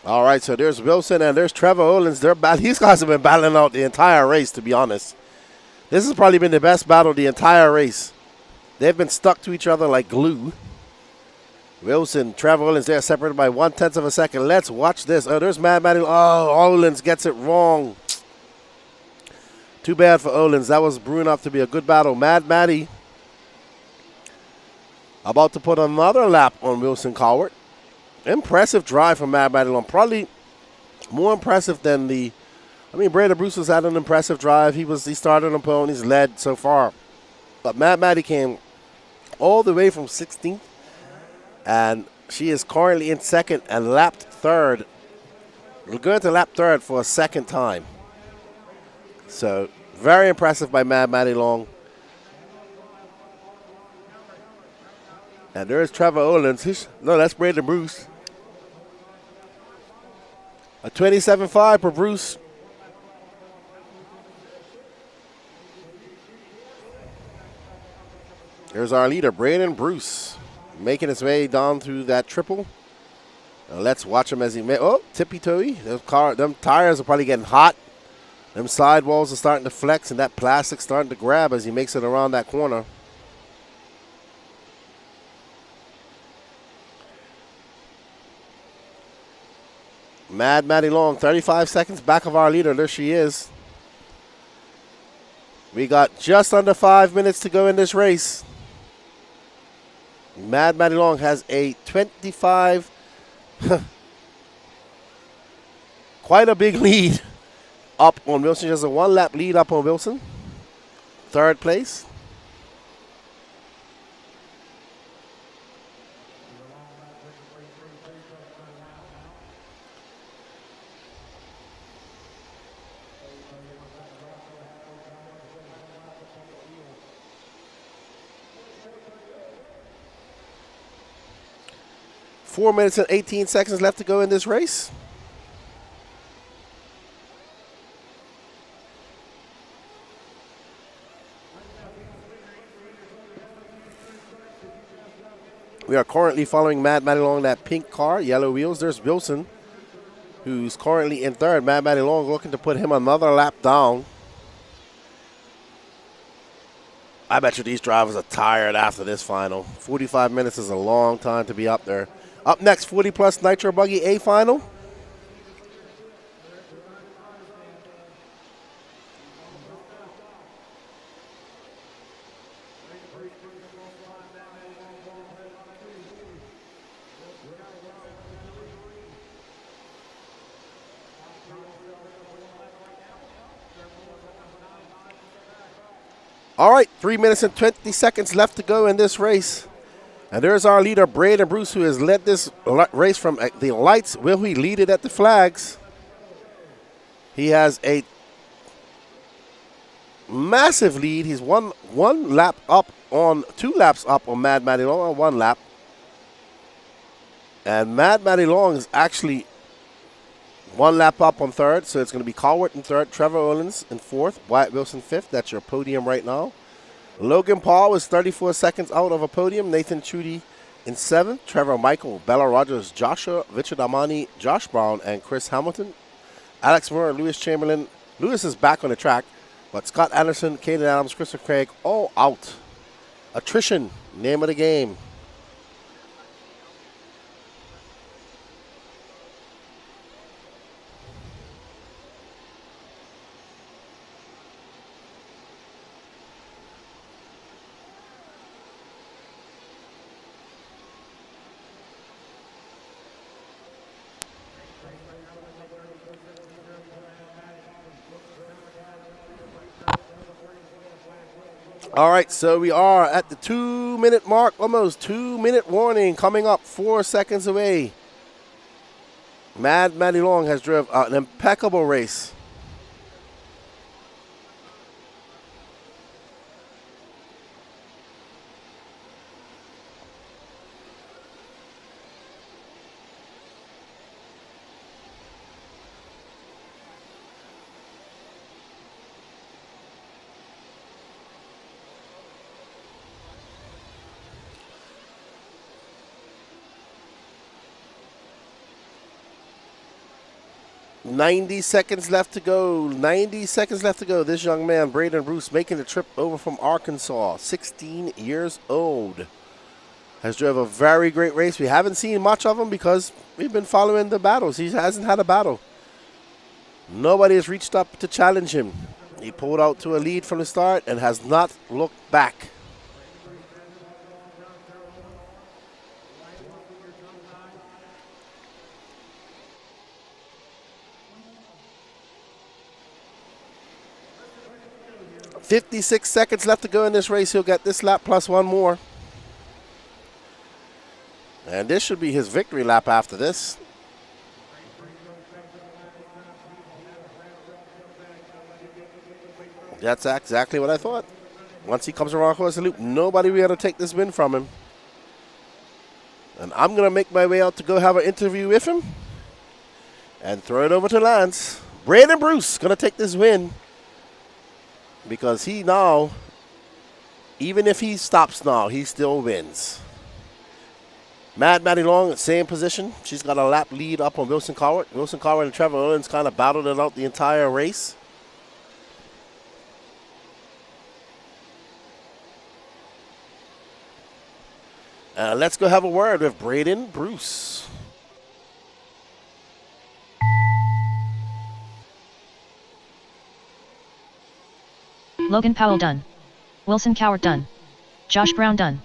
Speaker 3: All right, so there's Wilson and there's Trevor Owens. These guys have been battling out the entire race, to be honest. This has probably been the best battle the entire race. They've been stuck to each other like glue. Wilson, Trevor Owens, they're separated by 1/10 of a second. Let's watch this. Oh, there's Mad Matty. Oh, Owens gets it wrong. Too bad for Owens. That was brewing up to be a good battle. Mad Matty about to put another lap on Wilson Cowart. Impressive drive from Mad Matty Long. Probably more impressive than Brandon Bruce has had an impressive drive. He started on pole and he's led so far. But Mad Matty came all the way from 16th. And she is currently in second and lapped third. We're going to lap third for a second time. So, very impressive by Mad Matty Long. And there's Trevor Owens. No, that's Brandon Bruce. A 27.5 for Bruce. There's our leader, Brandon Bruce, making his way down through that triple. Let's watch him as he tippy-toey. Them tires are probably getting hot. Them sidewalls are starting to flex, and that plastic's starting to grab as he makes it around that corner. Mad Matty Long, 35 seconds back of our leader. There she is. We got just under 5 minutes to go in this race. Mad Matty Long has a 25, quite a big lead up on Wilson. She has a 1 lap lead up on Wilson. Third place. Four minutes and 18 seconds left to go in this race. We are currently following Mad Matty Long, that pink car, yellow wheels. There's Wilson, who's currently in third. Mad Matty Long looking to put him another lap down. I bet you these drivers are tired after this final. 45 minutes is a long time to be up there. Up next, 40 plus Nitro Buggy A final. All right, 3 minutes and 20 seconds left to go in this race. And there's our leader, Brandon Bruce, who has led this race from the lights. Will he lead it at the flags? He has a massive lead. He's one lap up on, 2 laps up on Mad Matty Long on 1 lap. And Mad Matty Long is actually 1 lap up on third, so it's going to be Cowart in third, Trevor Owens in fourth, Wyatt Wilson fifth. That's your podium right now. Logan Paul is 34 seconds out of a podium. Nathan Chudy in seventh. Trevor Michael, Bella Rogers, Joshua Vichamani, Josh Brown, and Chris Hamilton. Alex Moore, Lewis Chamberlain. Lewis is back on the track, but Scott Anderson, Caden Adams, Christopher Craig, all out. Attrition, name of the game. All right, so we are at the 2-minute mark, almost 2-minute warning coming up, 4 seconds away. Mad Matty Long has driven an impeccable race. 90 seconds left to go. 90 seconds left to go. This young man, Braden Bruce, making the trip over from Arkansas, 16 years old. Has driven a very great race. We haven't seen much of him because we've been following the battles. He hasn't had a battle. Nobody has reached up to challenge him. He pulled out to a lead from the start and has not looked back. .56 seconds left to go in this race. He'll get this lap plus one more. And this should be his victory lap after this. That's exactly what I thought. Once he comes around across the loop, nobody will be able to take this win from him. And I'm going to make my way out to go have an interview with him and throw it over to Lance. Braden Bruce going to take this win because he now, even if he stops now, he still wins. Maddie Long, same position. She's got a lap lead up on Wilson Cowart. Wilson Cowart and Trevor Owens kind of battled it out the entire race. Let's go have a word with Braden Bruce.
Speaker 2: Logan Powell done. Wilson Cowart done. Josh Brown done.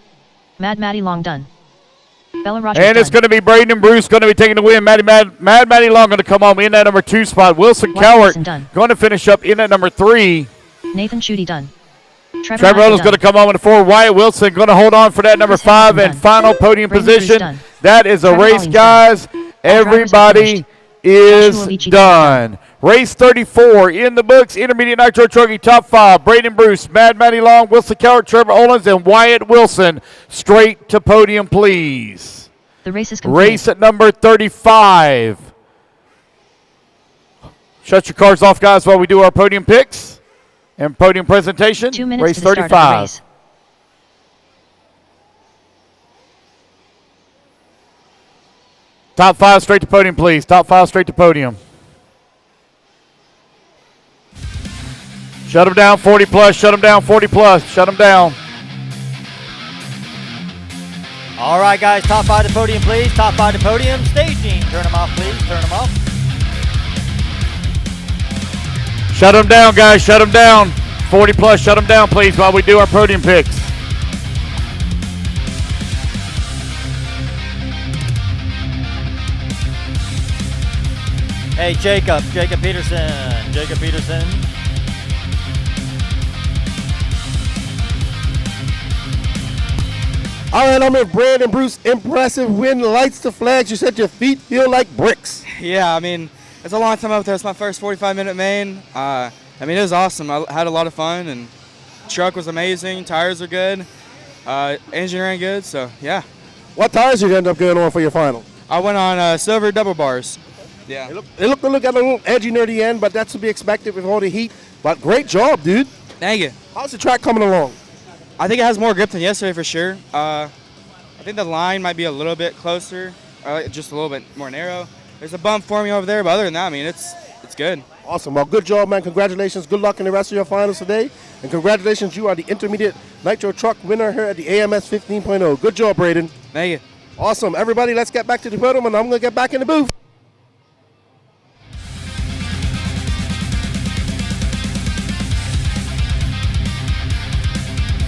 Speaker 2: Maddie Long done. Bella Rogers
Speaker 1: and it's going to be Braden Bruce going to be taking the win. Maddie Long going to come home in that number 2 spot. Wilson Cowart going to finish up in that number 3.
Speaker 2: Nathan Schutte done.
Speaker 1: Trevor Reynolds going to come home in the 4. Wyatt Wilson going to hold on for that number 5 and final podium position. That is a race, guys. Everybody is done. Race 34 in the books. Intermediate Nitro Truggy top 5. Braden Bruce, Maddie Long, Wilson Cowart, Trevor Owens, and Wyatt Wilson. Straight to podium, please.
Speaker 2: The race is complete.
Speaker 1: Race at number 35. Shut your cars off, guys, while we do our podium picks and podium presentation.
Speaker 2: 2 minutes
Speaker 1: race
Speaker 2: to the
Speaker 1: 35.
Speaker 2: start of the race.
Speaker 1: Top 5 straight to podium, please. Top 5 straight to podium. Shut them down, 40 plus. Shut them down, 40 plus. Shut them down.
Speaker 10: All right, guys, top 5 to podium, please. Top 5 to podium. Staging. Turn them off, please. Turn them off.
Speaker 1: Shut them down, guys. Shut them down. 40 plus. Shut them down, please, while we do our podium picks.
Speaker 10: Hey, Jacob Peterson. Jacob Peterson.
Speaker 3: All right, I'm with Braden Bruce. Impressive win, lights the flags. You said your feet feel like bricks.
Speaker 12: Yeah, I mean, it's a long time up there. It's my first 45-minute main. I mean, it was awesome. I had a lot of fun, and truck was amazing. Tires are good. Engine ran good, so yeah.
Speaker 3: What tires did you end up going on for your final?
Speaker 12: I went on silver double bars. Yeah.
Speaker 3: It looked a little edgy near the end, but that's to be expected with all the heat. But great job, dude.
Speaker 12: Thank you.
Speaker 3: How's the track coming along?
Speaker 12: I think it has more grip than yesterday for sure. I think the line might be a little bit closer, or just a little bit more narrow. There's a bump forming over there, but other than that, I mean, it's good.
Speaker 3: Awesome. Well, good job, man. Congratulations. Good luck in the rest of your finals today. And congratulations, you are the intermediate Nitro Truck winner here at the AMS 15.0. Good job, Braden.
Speaker 12: Thank you.
Speaker 3: Awesome. Everybody, let's get back to the podium, and I'm going to get back in the booth.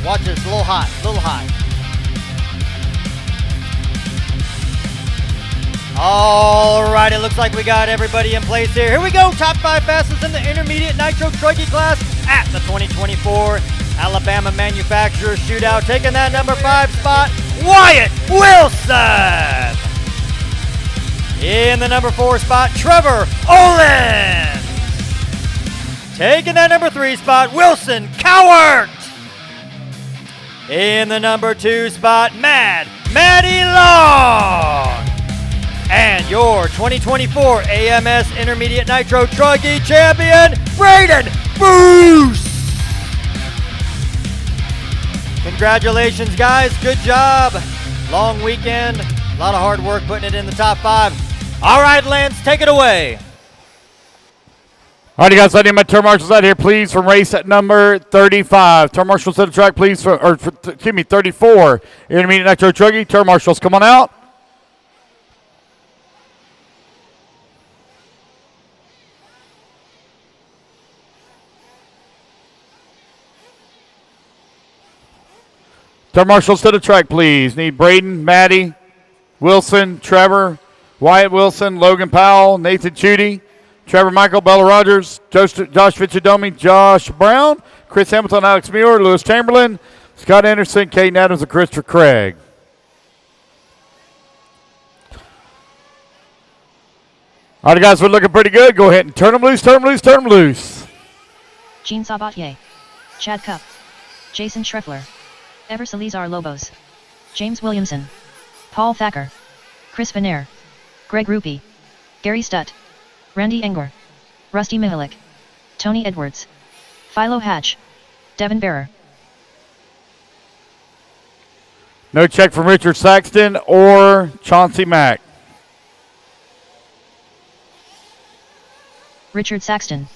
Speaker 10: Watch this, a little hot, a little hot. All right, it looks like we got everybody in place here. Here we go, top 5 fastest in the intermediate Nitro Truggy class at the 2024 Alabama Manufacturer Shootout. Taking that number 5 spot, Wyatt Wilson. In the number 4 spot, Trevor Owens. Taking that number 3 spot, Wilson Cowart. In the number 2 spot, Maddie Long. And your 2024 AMS Intermediate Nitro Truggy Champion, Braden Bruce. Congratulations, guys. Good job. Long weekend. A lot of hard work putting it in the top 5. All right, Lance, take it away.
Speaker 1: All right, guys, I need my turn marshals out here, please, from race at number 35. Turn marshals to the track, please, excuse me, 34. Intermediate nitro truggy. Turn marshals, come on out. Turn marshals to the track, please. Need Braden, Maddie, Wilson, Trevor, Wyatt Wilson, Logan Powell, Nathan Chudy, Trevor Michael, Bella Rogers, Josh Fitzgerald, Josh Brown, Chris Hamilton, Alex Muir, Lewis Chamberlain, Scott Anderson, Caden Adams, and Christopher Craig. All right, guys, we're looking pretty good. Go ahead and turn them loose, turn them loose, turn them loose.
Speaker 2: Gene Sabatier, Chad Cup, Jason Schreffler, Ever Salazar Lobos, James Williamson, Paul Thacker, Chris Venair, Greg Rupie, Gary Stutt, Randy Enger, Rusty Mihalik, Tony Edwards, Philo Hatch, Devin Bearer.
Speaker 1: No check from Richard Saxton or Chauncey Mack.
Speaker 2: Richard Saxton.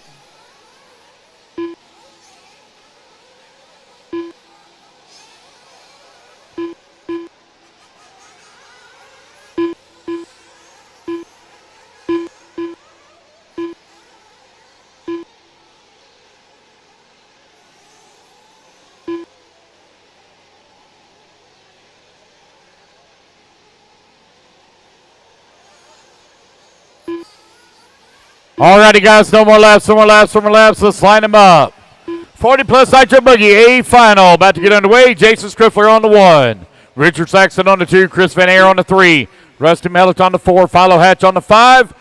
Speaker 1: All righty, guys, no more laps, no more laps, no more laps. Let's line them up. 40 plus nitro buggy, A final. About to get underway. Jason Schreffler on the 1. Richard Saxton on the 2. Chris Van Air on the 3. Rusty Mellick on the 4. Philo Hatch on the 5.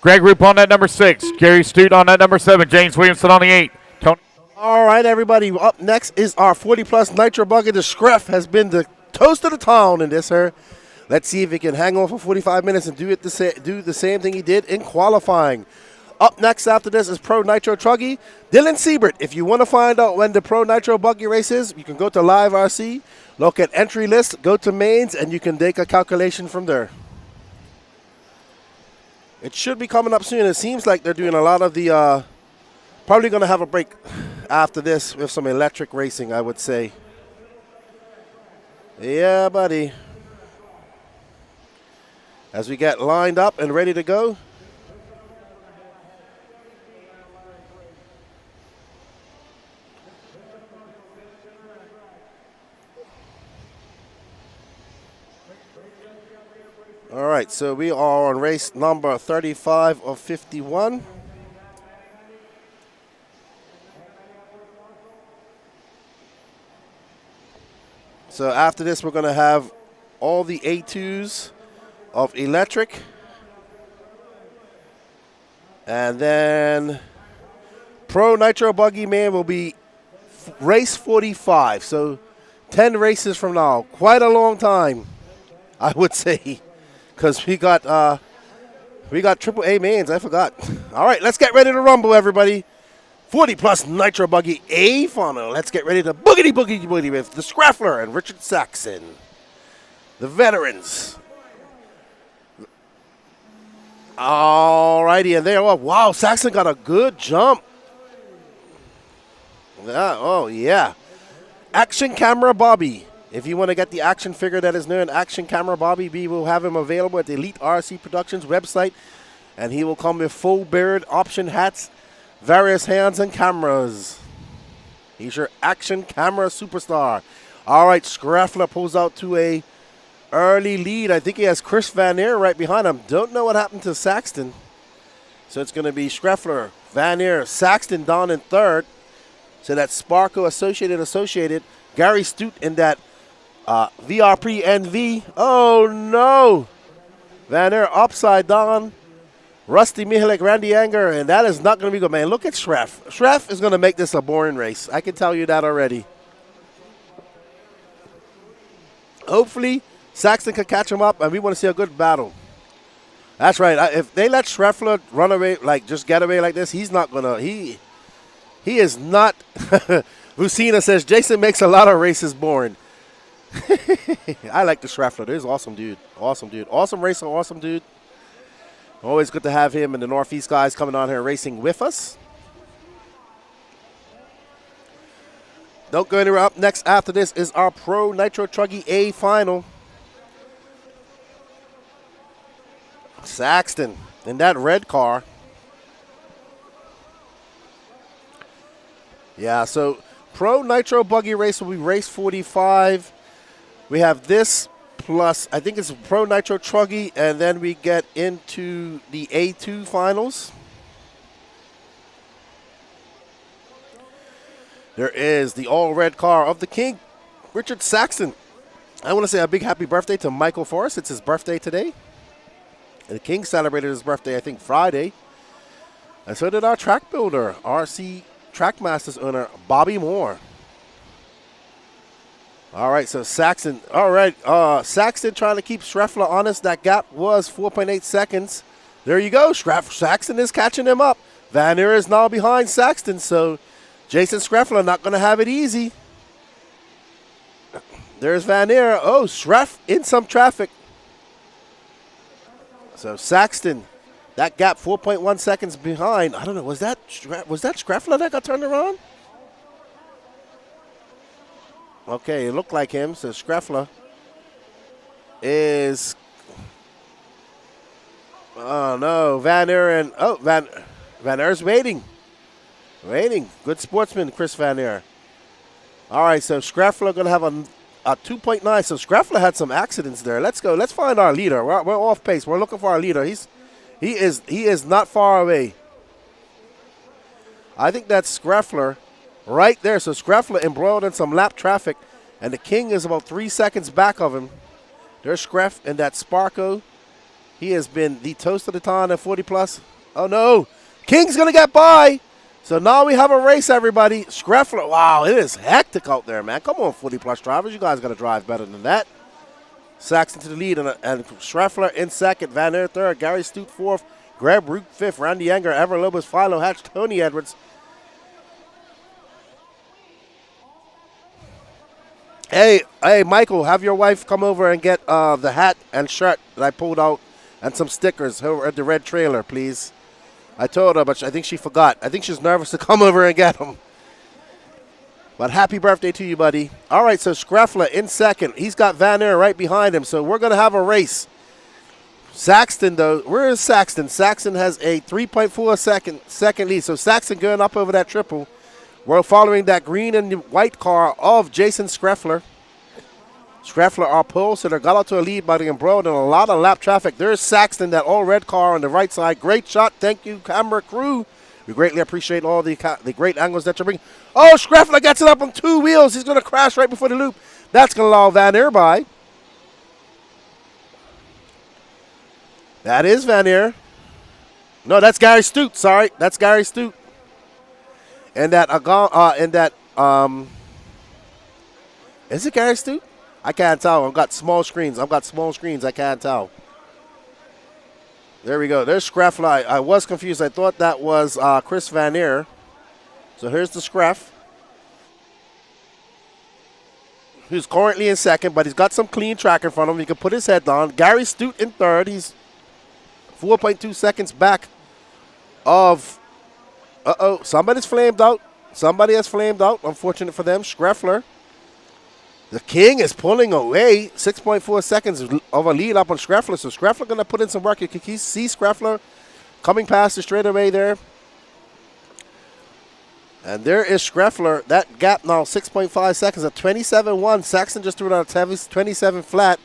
Speaker 1: Greg Roop on that number 6. Gary Stute on that number 7. James Williamson on the 8. Tony.
Speaker 3: All right, everybody. Up next is our 40 plus nitro buggy. The Screff has been the toast of the town in this, sir. Let's see if he can hang on for 45 minutes and do the same thing he did in qualifying. Up next after this is Pro Nitro Truggy. Dylan Siebert. If you want to find out when the Pro Nitro Buggy race is, you can go to Live RC, look at entry list, go to mains, and you can make a calculation from there. It should be coming up soon. It seems like they're doing a lot of the, probably going to have a break after this with some electric racing, I would say. Yeah, buddy. As we get lined up and ready to go. All right, so we are on race number 35 of 51. So after this, we're going to have all the A2s of electric. And then Pro Nitro Buggy Man will be race 45. So 10 races from now. Quite a long time, I would say. Because we got AAA mains, I forgot. All right, let's get ready to rumble, everybody. 40 plus Nitro Buggy A final. Let's get ready to boogity boogie boogie with the Scraffler and Richard Saxon. The veterans. All righty, and there. Wow, Saxon got a good jump. Oh, yeah. Action Camera Bobby. If you want to get the action figure that is known, Action Camera Bobby, we will have him available at the Elite RC Productions website. And he will come with full beard, option hats, various hands, and cameras. He's your action camera superstar. All right, Scraffler pulls out to a early lead. I think he has Chris Van Air right behind him. Don't know what happened to Saxton. So it's going to be Scraffler, Van Air, Saxton down in third. So that's Sparko Associated. Gary Stute in that VRP NV. Oh, no. Van Air upside down. Rusty Mihalik, Randy Anger, and that is not going to be good, man. Look at Schreff. Schreff is going to make this a boring race. I can tell you that already. Hopefully, Saxton can catch him up, and we want to see a good battle. That's right. If they let Schreffler run away, like just get away like this, he's not going to. He is not. Lucina says, Jason makes a lot of races boring. I like the Schreffler. He's awesome, dude. Awesome, dude. Awesome racer, awesome dude. Always good to have him and the Northeast guys coming on here racing with us. Don't go anywhere. Up next after this is our Pro Nitro Truggy A final. Saxton in that red car. Yeah, so Pro Nitro Buggy race will be race 45. We have this plus, I think it's Pro Nitro Truggy, and then we get into the A2 finals. There is the all-red car of the King, Richard Saxton. I want to say a big happy birthday to Michael Forrest. It's his birthday today. And the King celebrated his birthday, I think, Friday. And so did our track builder, RC Trackmasters owner, Bobby Moore. All right, so Saxton. All right, Saxton trying to keep Schreffler honest. That gap was 4.8 seconds. There you go. Saxton is catching him up. Van Aert is now behind Saxton, so Jason Schreffler not going to have it easy. There's Van Aert. Oh, Schreff in some traffic. So Saxton, that gap 4.1 seconds behind. I don't know. Was that Schreffler that got turned around? Okay, it looked like him. So Schreffler is. Oh no, Van Aert and Van Aert's waiting. Good sportsman, Chris Van Aert. All right, so Schreffler going to have a 2.9. So Schreffler had some accidents there. Let's go. Let's find our leader. We're off pace. We're looking for our leader. He is not far away. I think that's Schreffler right there. So Schreffler embroiled in some lap traffic, and the King is about 3 seconds back of him. There's Schreff and that Sparko. He has been the toast of the town at 40 plus. Oh no, King's going to get by. So now we have a race, everybody. Schreffler, wow, it is hectic out there, man. Come on, 40-plus drivers. You guys got to drive better than that. Saxton to the lead, and Schreffler in second. Van Aert third. Gary Stute fourth. Greg Root fifth. Randy Enger, Ever Lopez, Philo Hatch, Tony Edwards. Hey, Michael, have your wife come over and get the hat and shirt that I pulled out and some stickers over at the red trailer, please. I told her, but I think she forgot. I think she's nervous to come over and get them. But happy birthday to you, buddy. All right, so Schreffler in second. He's got Van Aert right behind him, so we're going to have a race. Saxton, though, where is Saxton? Saxton has a 3.4 second lead, so Saxton going up over that triple. We're following that green and white car of Jason Schreffler. Schreffler, our pole sitter, got out to a lead by the embroiled in a lot of lap traffic. There's Saxton, that all-red car on the right side. Great shot. Thank you, camera crew. We greatly appreciate all the great angles that you're bringing. Oh, Schreffler gets it up on two wheels. He's going to crash right before the loop. That's going to allow Van Aert by. That is Van Aert. No, that's Gary Stute. Sorry, that's Gary Stute. And is it Gary Stute? I can't tell. I've got small screens. I can't tell. There we go. There's Schreffler. I was confused. I thought that was Chris Van Aert. So here's the Schreff, who's currently in second, but he's got some clean track in front of him. He can put his head down. Gary Stute in third. He's 4.2 seconds back of. Somebody's flamed out. Somebody has flamed out. Unfortunate for them. Schreffler. The King is pulling away. 6.4 seconds of a lead up on Schreffler. So Schreffler going to put in some work. You can see Schreffler coming past the straightaway there. And there is Schreffler. That gap now 6.5 seconds at 27.1. Saxton just threw it out at 27 flat.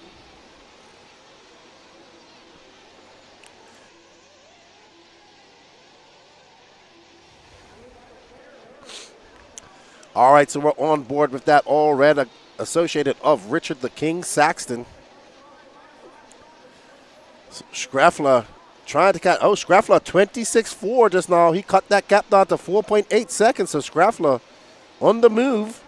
Speaker 3: All right, so we're on board with that all red associated of Richard the King Saxton. So Schreffler trying to catch. Oh, Schreffler 26.4 just now. He cut that gap down to 4.8 seconds. So Schreffler on the move.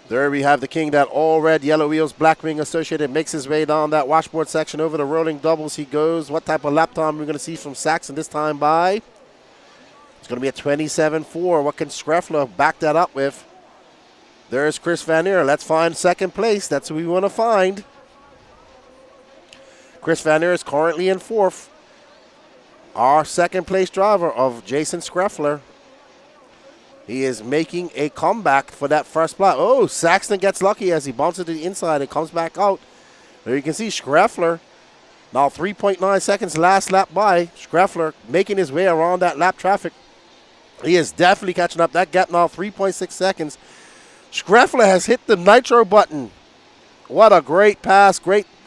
Speaker 3: There we have the King, that all red, yellow wheels, black wing associated, makes his way down that washboard section over the rolling doubles. He goes. What type of lap time are we going to see from Saxton this time by? It's going to be a 27.4. What can Schreffler back that up with? There's Chris Van Aert. Let's find second place. That's who we want to find. Chris Vanner is currently in 4th. Our second place driver of Jason Schreffler. He is making a comeback for that first spot. Oh, Saxton gets lucky as he bounces to the inside and comes back out. There you can see Schreffler. Now 3.9 seconds last lap by. Schreffler making his way around that lap traffic. He is definitely catching up. That gap now 3.6 seconds. Schreffler has hit the nitro button. What a great pass.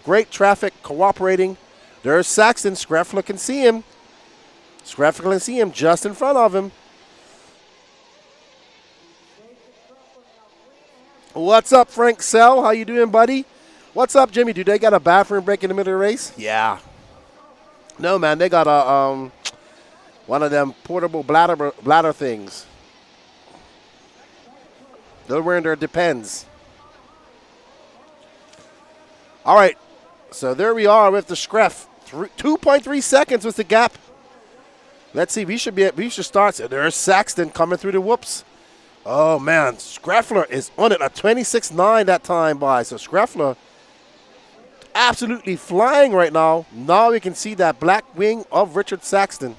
Speaker 3: Great traffic cooperating. There's Saxton. Schreffler can see him. Schreffler can see him just in front of him. What's up, Frank Sell? How you doing, buddy? What's up, Jimmy? Do they got a bathroom break in the middle of the race? Yeah. No, man. They got a one of them portable bladder things. They're wearing their Depends. All right. So there we are with the Screff. 2.3 seconds was the gap. Let's see. We should start. So there's Saxton coming through the whoops. Oh, man. Schreffler is on it. A 26.9 that time by. So Schreffler absolutely flying right now. Now we can see that black wing of Richard Saxton.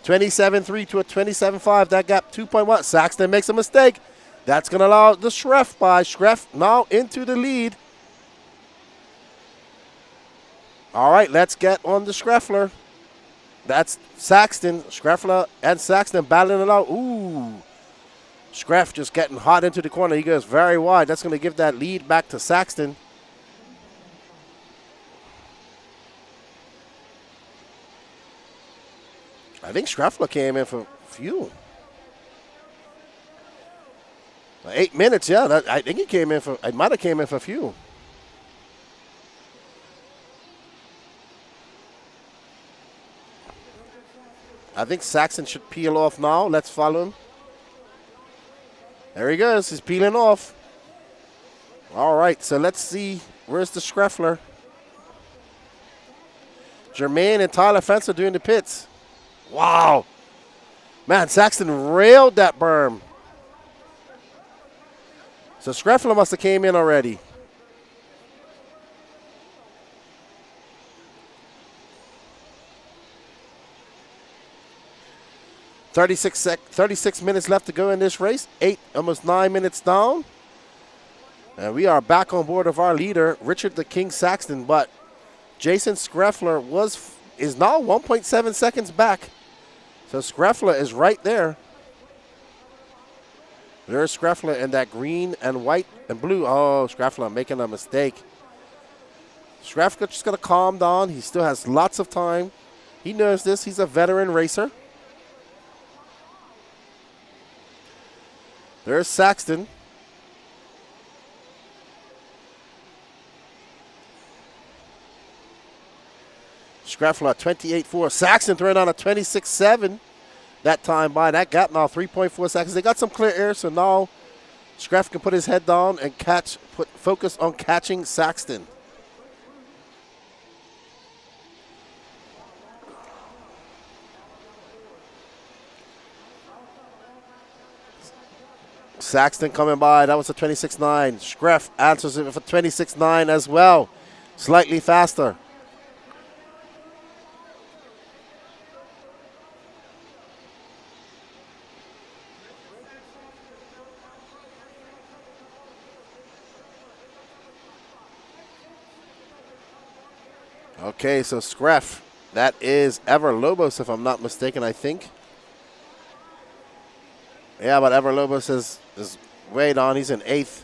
Speaker 3: 27.3 to a 27.5. That gap 2.1. Saxton makes a mistake. That's going to allow the Schreff by. Schreff now into the lead. All right, let's get on the Schreffler. That's Saxton. Schreffler and Saxton battling it out. Ooh. Schreff just getting hot into the corner. He goes very wide. That's going to give that lead back to Saxton. I think Schreffler came in for fuel. 8 minutes, yeah. I think he came in for, I might have came in for fuel. I think Saxton should peel off now. Let's follow him. There he goes. He's peeling off. All right, so let's see. Where's the Schreffler? Jermaine and Tyler Fence are doing the pits. Wow. Man, Saxton railed that berm. So Schreffler must have came in already. Thirty-six minutes left to go in this race. Almost 9 minutes down. And we are back on board of our leader, Richard the King Saxton. But Jason Schreffler is now 1.7 seconds back. So Schreffler is right there. There's Schreffler in that green and white and blue. Oh, Schreffler making a mistake. Schreffler just going to calm down. He still has lots of time. He knows this. He's a veteran racer. There's Saxton. Schreffler 28.4. Saxton throwing on a 26.7 that time by. That gap now 3.4 seconds. They got some clear air, so now Schreff can put his head down and focus on catching Saxton. Saxton coming by. That was a 26.9. Schreff answers it with a 26.9 as well. Slightly faster. Okay, so Schreff. That is Ever Lobos, if I'm not mistaken, I think. Yeah, but Ever Lobos is way down. He's in 8th.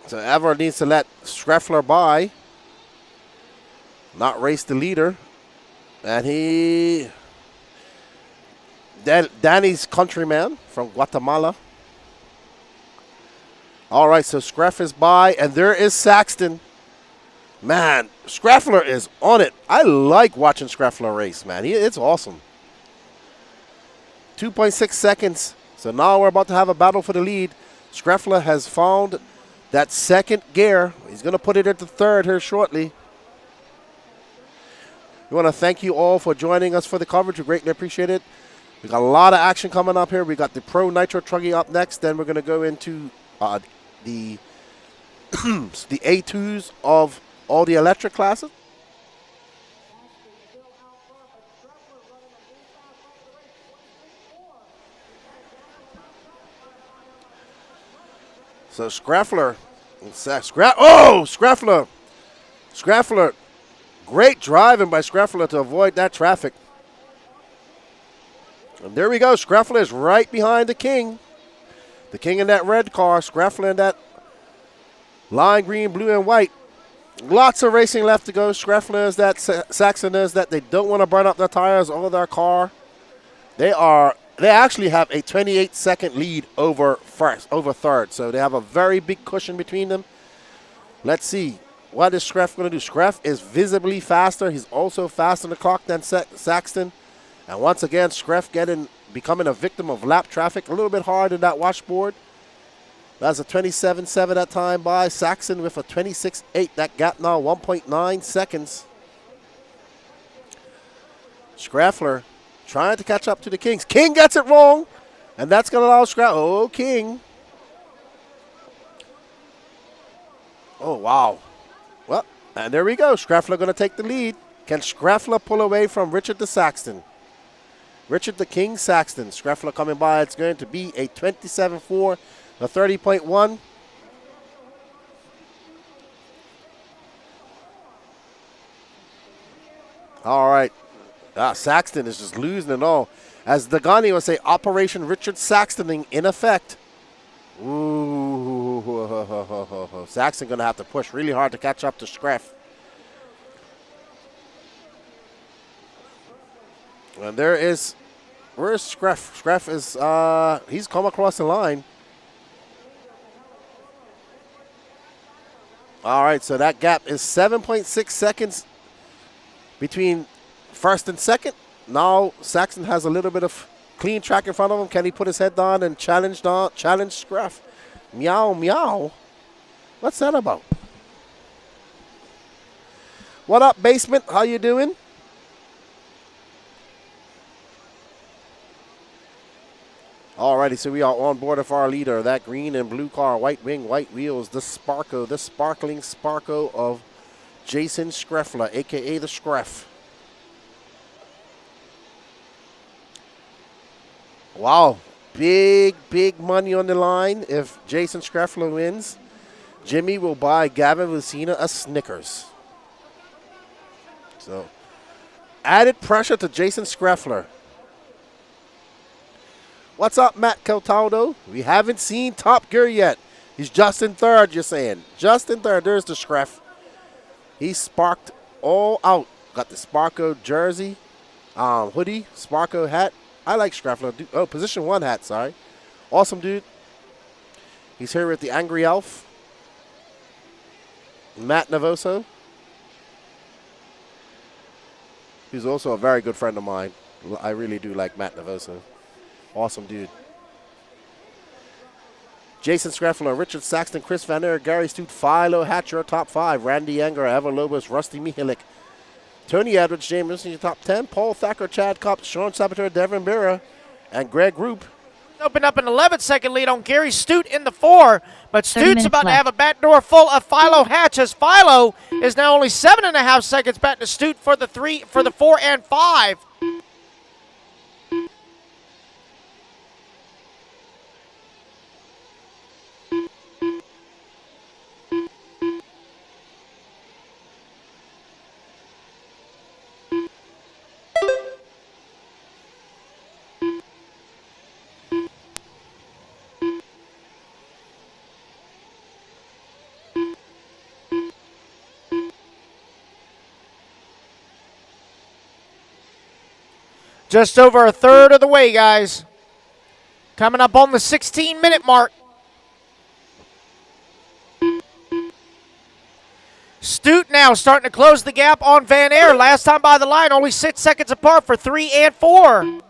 Speaker 3: So Ever needs to let Schreffler by. Not race the leader. And Danny's countryman from Guatemala. All right, so Schreff is by, and there is Saxton. Man, Schreffler is on it. I like watching Schreffler race, man. It's awesome. 2.6 seconds. So now we're about to have a battle for the lead. Schreffler has found that second gear. He's going to put it into third here shortly. We want to thank you all for joining us for the coverage. We greatly appreciate it. We got a lot of action coming up here. We got the Pro Nitro Truggy up next. Then we're going to go into the the A2s of all the electric classes. So Scraffler, Scraffler, great driving by Scraffler to avoid that traffic. And there we go, Scraffler is right behind the King. The King in that red car, Scraffler in that lime green, blue, and white. Lots of racing left to go. Scraffler is that, Saxon is that. They don't want to burn up their tires or their car. They actually have a 28-second lead over third. So they have a very big cushion between them. Let's see. What is Scraff going to do? Scraff is visibly faster. He's also faster on the clock than Saxton. And once again, Scraff becoming a victim of lap traffic. A little bit hard in that washboard. That's a 27.7 that time by Saxon with a 26.8. That gap now 1.9 seconds. Scraffler trying to catch up to the Kings. King gets it wrong, and that's going to allow Scraff. Oh, King. Oh, wow. Well, and there we go. Scraffler going to take the lead. Can Scraffler pull away from Richard the Saxton? Richard the King Saxton. Scraffler coming by. It's going to be a 27.4, a 30.1. All right. Saxton is just losing it all. As Dagani would say, Operation Richard Saxtoning in effect. Ooh, Saxton going to have to push really hard to catch up to Scraff. And where's Scraff? Scraff is, he's come across the line. All right, so that gap is 7.6 seconds between first and second. Now Saxton has a little bit of clean track in front of him. Can he put his head down and challenge Scraff? Meow, meow. What's that about? What up, Basement? How you doing? Alrighty, so we are on board of our leader. That green and blue car, white wing, white wheels, the sparkling Sparko of Jason Scraffler, a.k.a. the Scraff. Wow, big money on the line. If Jason Scraffler wins, Jimmy will buy Gavin Lucina a Snickers. So, added pressure to Jason Scraffler. What's up, Matt Caltaldo? We haven't seen Top Gear yet. He's just in third, you're saying. Just in third. There's the Scraff. He's sparked all out. Got the Sparko jersey, hoodie, Sparko hat. I like Scraffler. Oh, position 1 hat, sorry. Awesome dude. He's here with the Angry Elf. Matt Navoso. He's also a very good friend of mine. I really do like Matt Navoso. Awesome dude. Jason Scraffler, Richard Saxton, Chris Van Aert, Gary Stute, Philo Hatcher, top 5. Randy Enger, Ever Lobos, Rusty Mihalik, Tony Edwards, James Wilson, your top 10. Paul Thacker, Chad Kopp, Sean Sabater, Devin Bira, and Greg Roop.
Speaker 7: Opened up an 11-second lead on Gary Stute in the 4, but Stute's about to have a back door full of Philo Hatch, as Philo is now only 7.5 seconds back to Stute for the 4 and 5. Just over a third of the way, guys. Coming up on the 16-minute mark. Stute now starting to close the gap on Van Aert. Last time by the line, only 6 seconds apart for 3 and 4.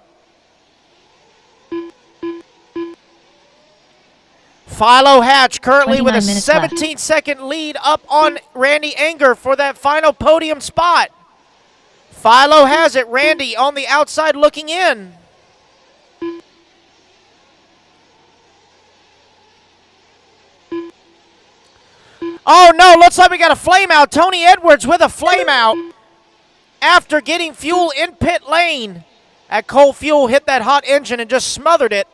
Speaker 7: Philo Hatch currently with a 17-second lead up on Randy Enger for that final podium spot. Philo has it. Randy on the outside looking in. Oh, no, looks like we got a flame out. Tony Edwards with a flame out after getting fuel in pit lane. At Cole Fuel hit that hot engine and just smothered it.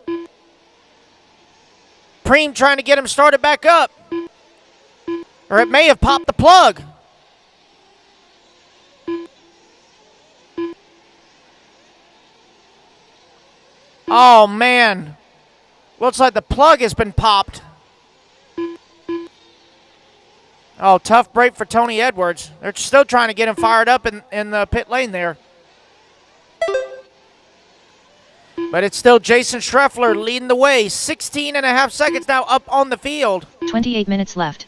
Speaker 7: Preem trying to get him started back up. Or it may have popped the plug. Oh, man. Looks like the plug has been popped. Oh, tough break for Tony Edwards. They're still trying to get him fired up in the pit lane there. But it's still Jason Schreffler leading the way. 16.5 seconds now up on the field.
Speaker 2: 28 minutes left.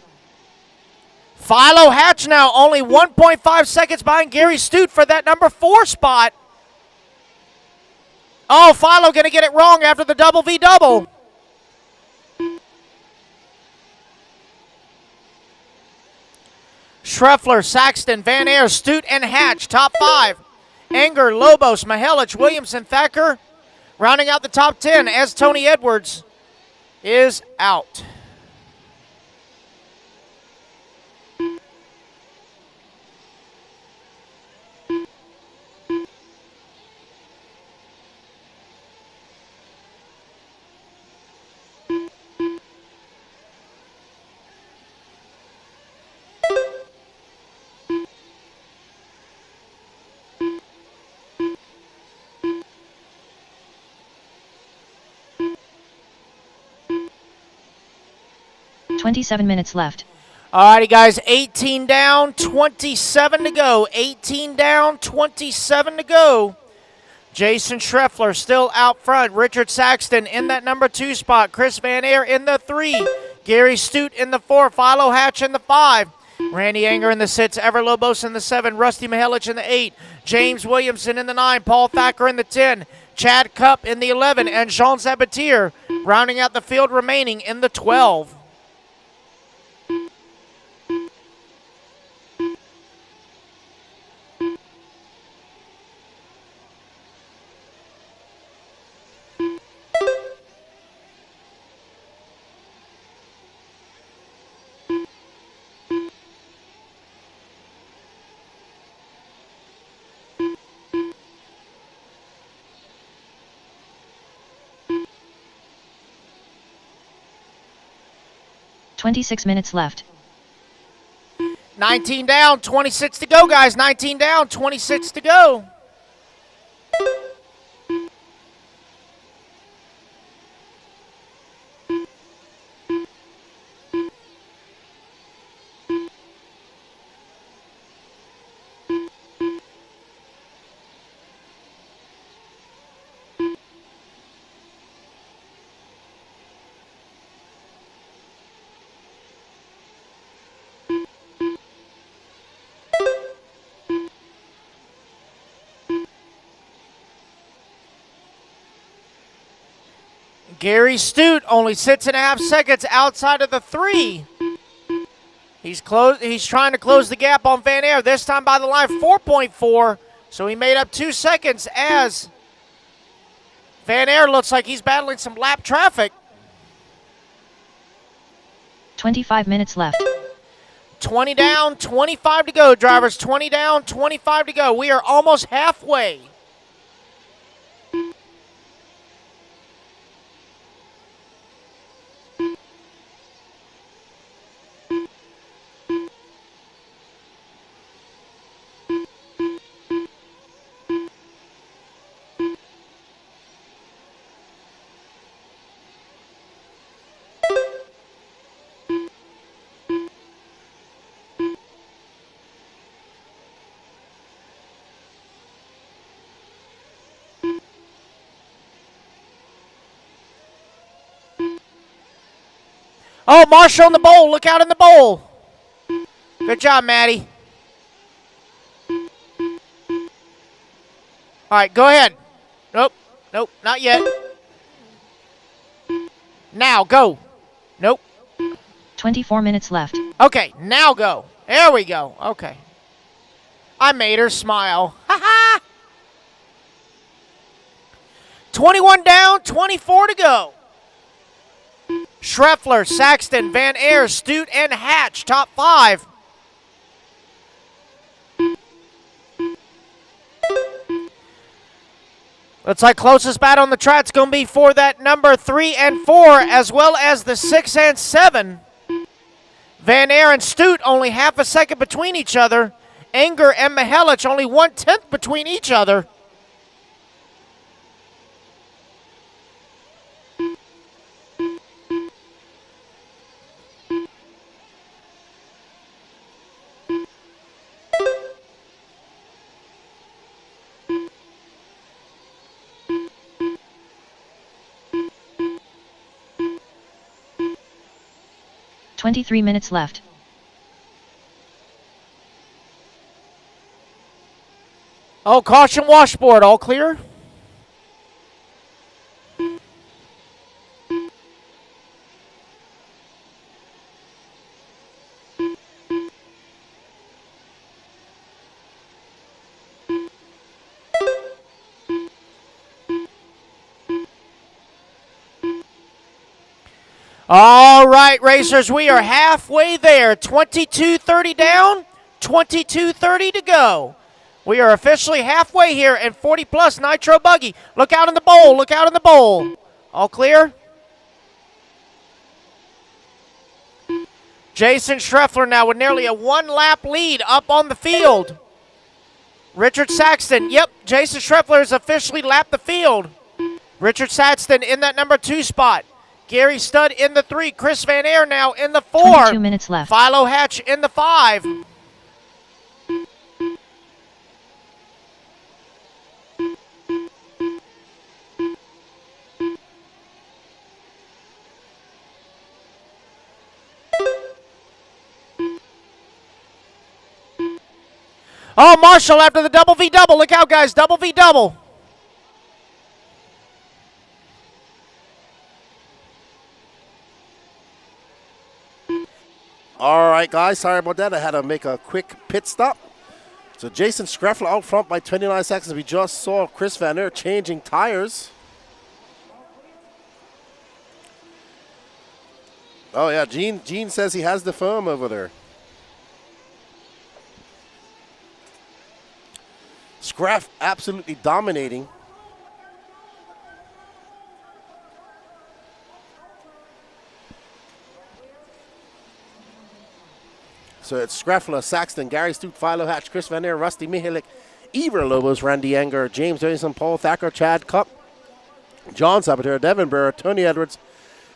Speaker 7: Philo Hatch now only 1.5 seconds behind Gary Stute for that number 4 spot. Oh, Philo going to get it wrong after the double V double. Schreffler, Saxton, Van Aer, Stute, and Hatch, top 5. Enger, Lobos, Mihelic, Williamson, Thacker, rounding out the top 10 as Tony Edwards is out.
Speaker 2: $27 minutes left.
Speaker 7: All righty, guys, 18 down, 27 to go. 18 down, 27 to go. Jason Schreffler still out front. Richard Saxton in that number 2 spot. Chris Van Aer in the 3. Gary Stute in the 4. Philo Hatch in the 5. Randy Enger in the 6. Ever Lobos in the 7. Rusty Mihelic in the 8. James Williamson in the 9. Paul Thacker in the 10. Chad Cupp in the 11. And Jean Sabatier rounding out the field remaining in the 12.
Speaker 2: $26 minutes left.
Speaker 7: 19 down, 26 to go, guys. 19 down, 26 to go. Gary Stute only 6.5 seconds outside of the 3. He's trying to close the gap on Van Aer, this time by the line, 4.4. So he made up 2 seconds as Van Aer looks like he's battling some lap traffic.
Speaker 2: 25 minutes left.
Speaker 7: 20 down, 25 to go, drivers. 20 down, 25 to go. We are almost halfway. Oh, Marshall in the bowl. Look out in the bowl. Good job, Maddie. All right, go ahead. Nope, not yet. Now, go. Nope.
Speaker 2: 24 minutes left.
Speaker 7: Okay, now go. There we go. Okay. I made her smile. Ha ha! 21 down, 24 to go. Schreffler, Saxton, Van Aer, Stute, and Hatch, top 5. Looks like closest battle on the track's going to be for that number 3 and 4, as well as the 6 and 7. Van Aer and Stute only half a second between each other. Anger and Mihelic only 1/10 between each other.
Speaker 2: "23 minutes left.
Speaker 7: Oh, caution washboard, all clear? All right, racers, we are halfway there. 22:30 down, 22:30 to go. We are officially halfway here in 40-plus Nitro Buggy. Look out in the bowl, look out in the bowl. All clear? Jason Schreffler now with nearly a 1-lap lead up on the field. Richard Saxton, yep, Jason Schreffler has officially lapped the field. Richard Saxton in that number 2 spot. Gary Studd in the 3. Chris Van Aer now in the 4.
Speaker 2: 22 minutes left.
Speaker 7: Philo Hatch in the 5. Oh, Marshall after the double V double. Look out, guys. Double V double.
Speaker 3: All right, guys, sorry about that. I had to make a quick pit stop. So Jason Schreffler out front by 29 seconds. We just saw Chris Van Aer changing tires. Oh, yeah, Gene says he has the foam over there. Scraff absolutely dominating. So it's Schreffler, Saxton, Gary Stute, Philo Hatch, Chris Van Aer, Rusty Mihelic, Ivor Lobos, Randy Anger, James Jason, Paul Thacker, Chad Cup, John Sabater, Devin Burr, Tony Edwards,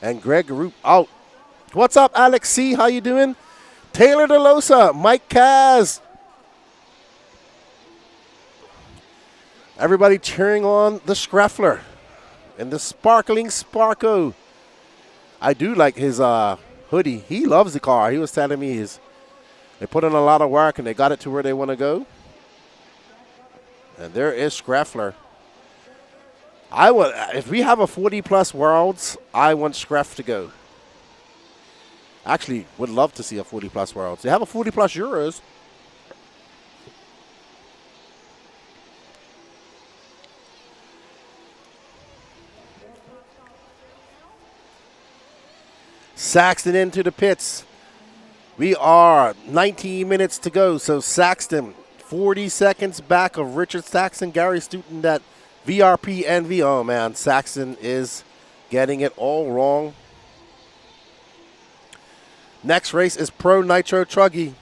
Speaker 3: and Greg Roop out. What's up, Alex C? How you doing? Taylor DeLosa, Mike Kaz. Everybody cheering on the Schreffler and the sparkling Sparko. I do like his hoodie. He loves the car. He was telling me they put in a lot of work and they got it to where they want to go. And there is Schreffler. If we have a 40-plus Worlds, I want Screff to go. Actually, would love to see a 40-plus Worlds. They have a 40-plus Euros. Saxton into the pits. We are 19 minutes to go. So Saxton, 40 seconds back of Richard Saxton, Gary Stute, that VRP Envy. Oh, man, Saxton is getting it all wrong. Next race is Pro Nitro Truggy.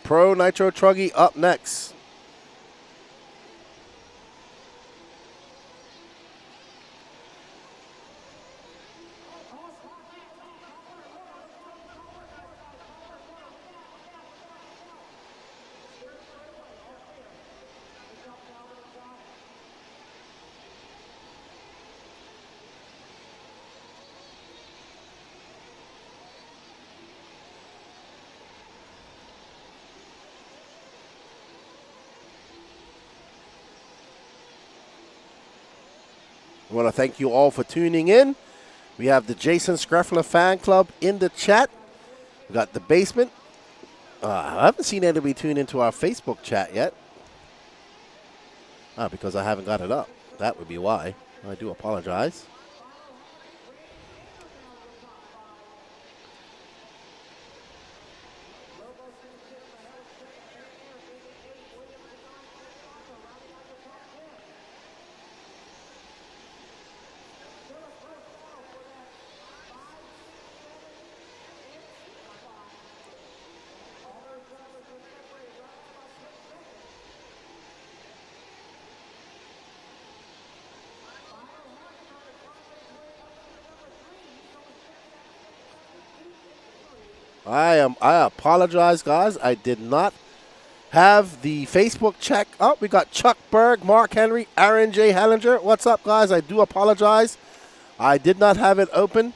Speaker 3: Pro Nitro Truggy up next. I want to thank you all for tuning in. We have the Jason Schreffler fan club in the chat. We got the basement. I haven't seen anybody tune into our Facebook chat yet. Because I haven't got it up. That would be why. I do apologize. I apologize, guys. I did not have the Facebook check up. We got Chuck Berg, Mark Henry, Aaron J. Hellinger. What's up, guys? I do apologize. I did not have it open.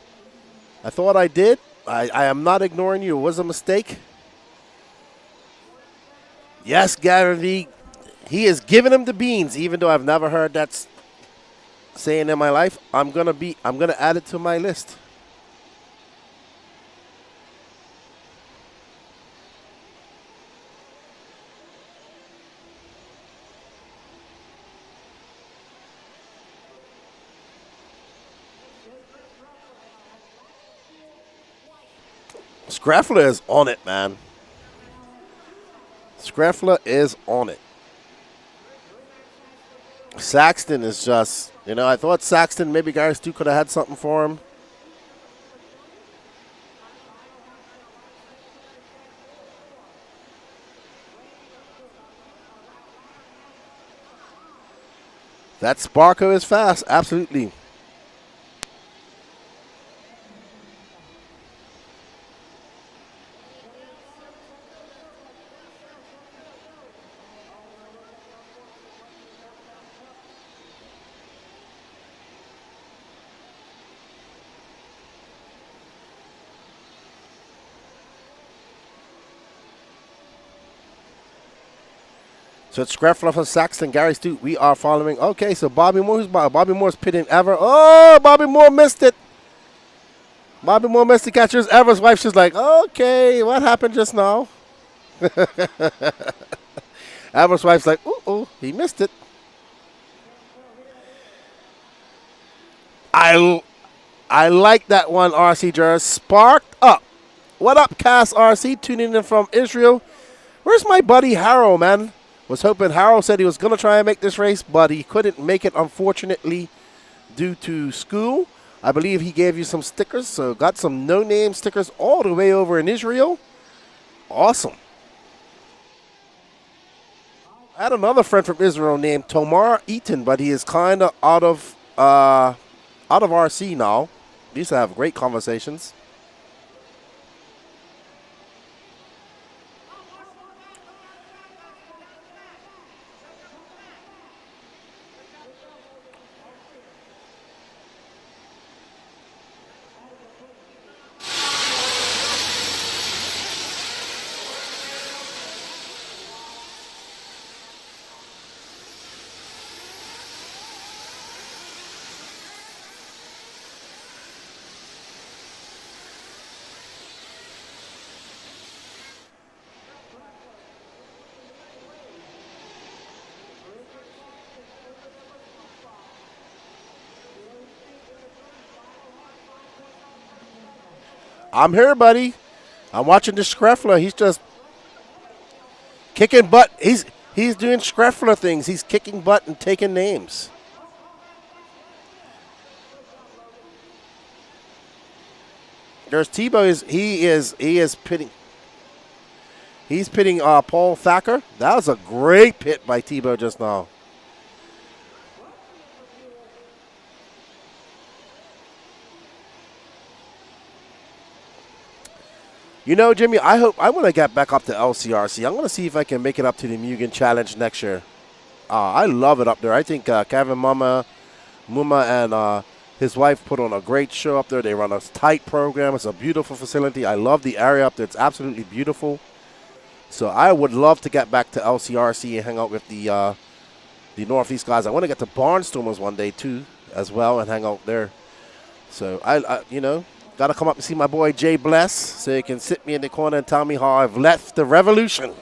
Speaker 3: I thought I did. I am not ignoring you. It was a mistake. Yes, Gary V. He is giving him the beans, even though I've never heard that saying in my life. I'm gonna add it to my list. Scraffler is on it, man. Scraffler is on it. Saxton is just, I thought Saxton, maybe Gary Stu could have had something for him. That Sparko is fast, absolutely. So it's Scraffler for Saxton, Gary Stu. We are following. Okay, so Bobby Moore. Who's Bobby Moore's pitting Ever? Oh, Bobby Moore missed it. Bobby Moore missed the catcher's Ever's wife. She's like, okay, what happened just now? Ever's wife's like, ooh, he missed it. I like that one, RC Jers. Sparked up. What up, Cass RC? Tuning in from Israel. Where's my buddy Harold, man? Was hoping Harold said he was going to try and make this race, but he couldn't make it, unfortunately, due to school. I believe he gave you some stickers, so got some no-name stickers all the way over in Israel. Awesome. I had another friend from Israel named Tomar Eaton, but he is kind of out of RC now. We used to have great conversations. I'm here, buddy. I'm watching the Screffler. He's just kicking butt. He's doing Screffler things. He's kicking butt and taking names. There's Tebow. He is pitting. He's pitting Paul Thacker. That was a great pit by Tebow just now. You know, Jimmy, I want to get back up to LCRC. I'm going to see if I can make it up to the Mugen Challenge next year. I love it up there. I think Kevin Muma and his wife put on a great show up there. They run a tight program. It's a beautiful facility. I love the area up there. It's absolutely beautiful. So I would love to get back to LCRC and hang out with the Northeast guys. I want to get to Barnstormers one day, too, as well, and hang out there. So, I got to come up and see my boy Jay Bless so he can sit me in the corner and tell me how I've left the revolution.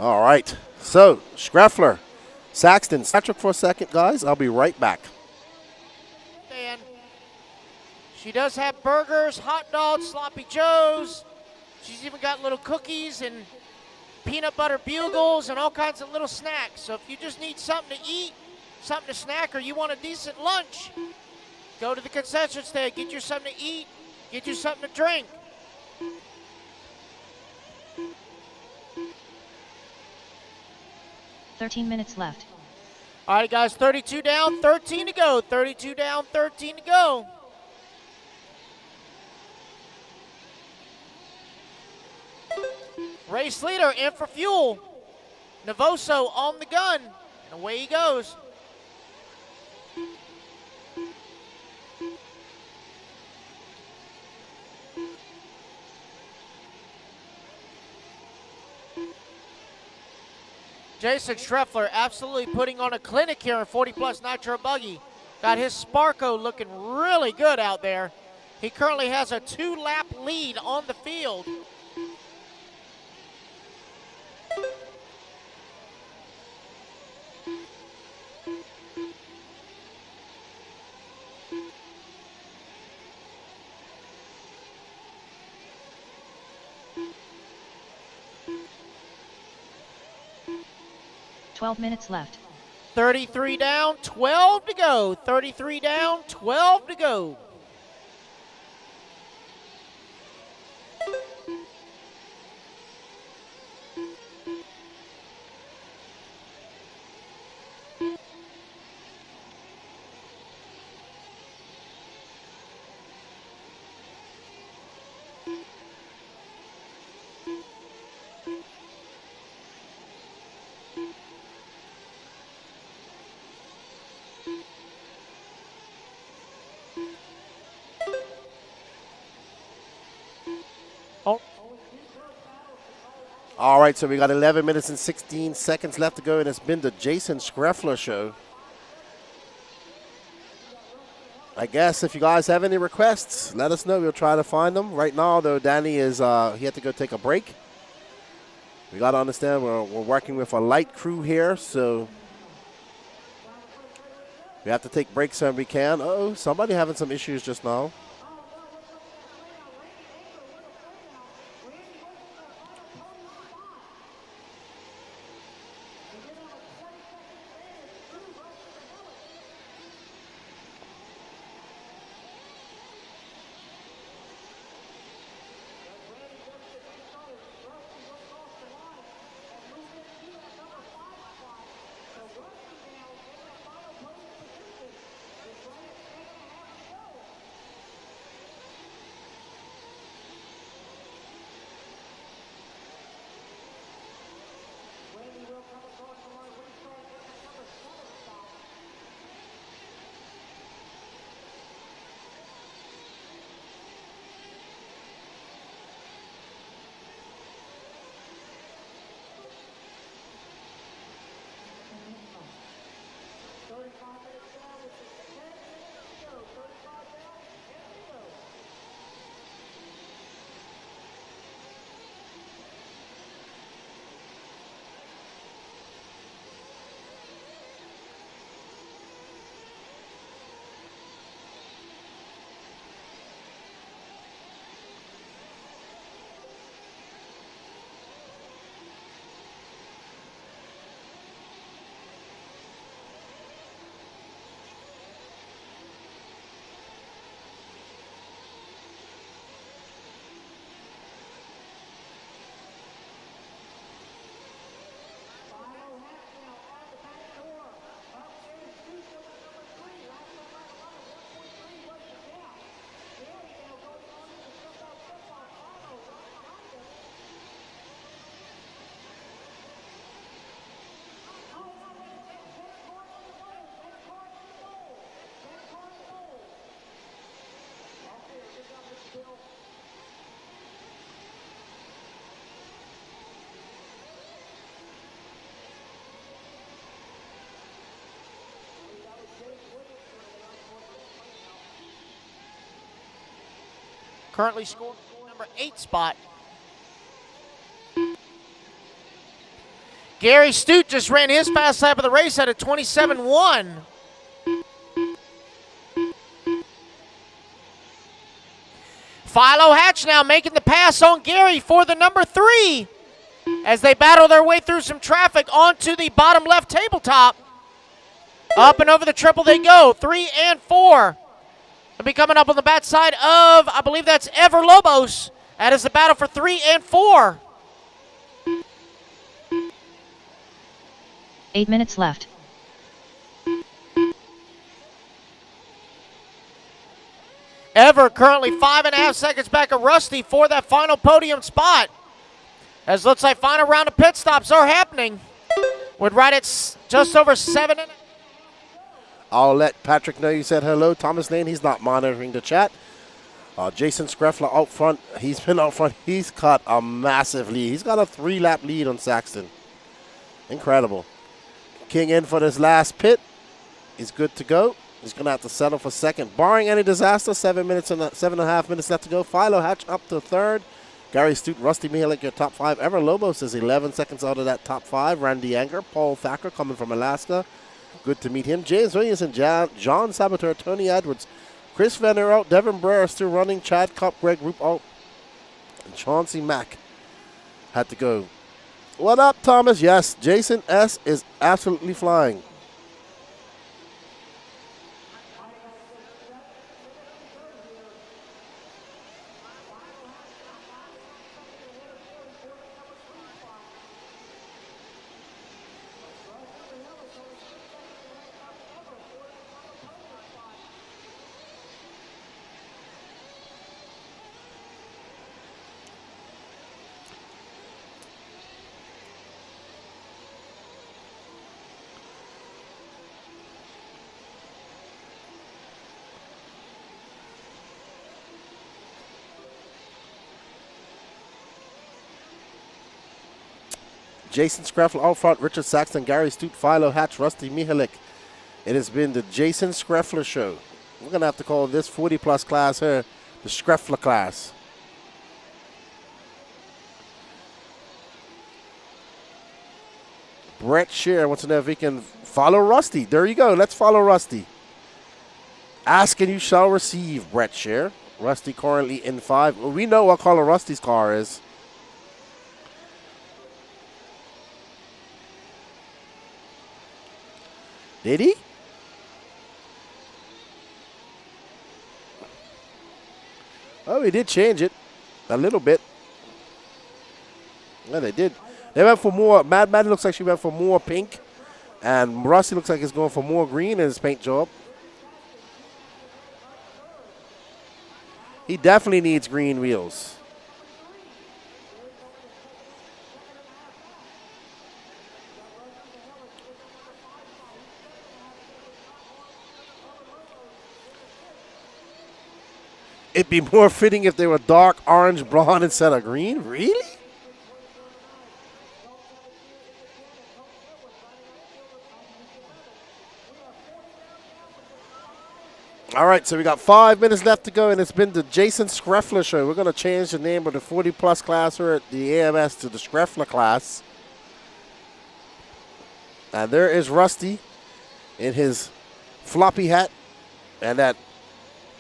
Speaker 3: All right. So, Schreffler, Saxton, Patrick for a second, guys. I'll be right back.
Speaker 7: And she does have burgers, hot dogs, sloppy joes. She's even got little cookies and peanut butter bugles and all kinds of little snacks. So if you just need something to eat, something to snack, or you want a decent lunch, go to the concession stand, get you something to eat, get you something to drink.
Speaker 2: $13 left.
Speaker 7: All right, guys, 32 down, 13 to go. 32 down, 13 to go. Race leader in for fuel. Navoso on the gun. And away he goes. Jason Schreffler absolutely putting on a clinic here in 40-plus Nitro Buggy. Got his Sparko looking really good out there. He currently has a 2-lap lead on the field.
Speaker 2: $12 left.
Speaker 7: 33 down, 12 to go. 33 down, 12 to go.
Speaker 3: All right, so we got 11 minutes and 16 seconds left to go, and it's been the Jason Schreffler show. I guess if you guys have any requests, let us know. We'll try to find them. Right now, though, Danny is he had to go take a break. We got to understand we're working with a light crew here, so we have to take breaks when we can. Uh-oh, somebody having some issues just now.
Speaker 7: Currently scored number 8 spot. Gary Stute just ran his fast lap of the race at a 27.1. Philo Hatch now making the pass on Gary for the number 3 as they battle their way through some traffic onto the bottom left tabletop. Up and over the triple they go, 3 and 4. They'll be coming up on the backside of, I believe that's Ever Lobos. That is the battle for 3 and 4.
Speaker 2: 8 minutes left.
Speaker 7: Ever currently 5.5 seconds back of Rusty for that final podium spot. As looks like final round of pit stops are happening. With right at just over 7.
Speaker 3: I'll let Patrick know you said hello. Thomas Lane, he's not monitoring the chat. Jason Screffler out front. He's been out front. He's cut a massive lead. He's got a 3-lap lead on Saxton. Incredible. King in for this last pit. He's good to go. He's going to have to settle for second. Barring any disaster, 7.5 minutes left to go. Philo Hatch up to third. Gary Stute, Rusty Mihalik, your top 5. Ever Lobos is 11 seconds out of that top 5. Randy Anger, Paul Thacker coming from Alaska. Good to meet him. James Williams and John Saboteur, Tony Edwards. Chris Venner out. Devin Breyer still running. Chad Kopp, Greg Roop out. And Chauncey Mack had to go. What up, Thomas? Yes, Jason S. is absolutely flying. Jason Screffler out front, Richard Saxton, Gary Stute, Philo Hatch, Rusty Mihalik. It has been the Jason Screffler show. We're going to have to call this 40-plus class here the Screffler class. Brett Shear wants to know if he can follow Rusty. There you go. Let's follow Rusty. Ask and you shall receive, Brett Shear. Rusty currently in 5. Well, we know what color Rusty's car is. Did he? Oh, he did change it a little bit. Yeah, they did. They went for more. Mad looks like she went for more pink. And Rusty looks like he's going for more green in his paint job. He definitely needs green wheels. It'd be more fitting if they were dark orange blonde instead of green. Really? All right, so we got 5 minutes left to go, and it's been the Jason Screffler show. We're going to change the name of the 40-plus class here at the AMS to the Screffler class. And there is Rusty in his floppy hat and that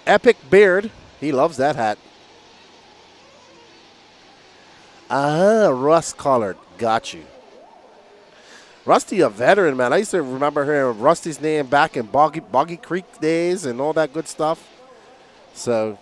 Speaker 3: epic beard. He loves that hat. Rust colored. Got you. Rusty, a veteran, man. I used to remember hearing Rusty's name back in Boggy Creek days and all that good stuff. So,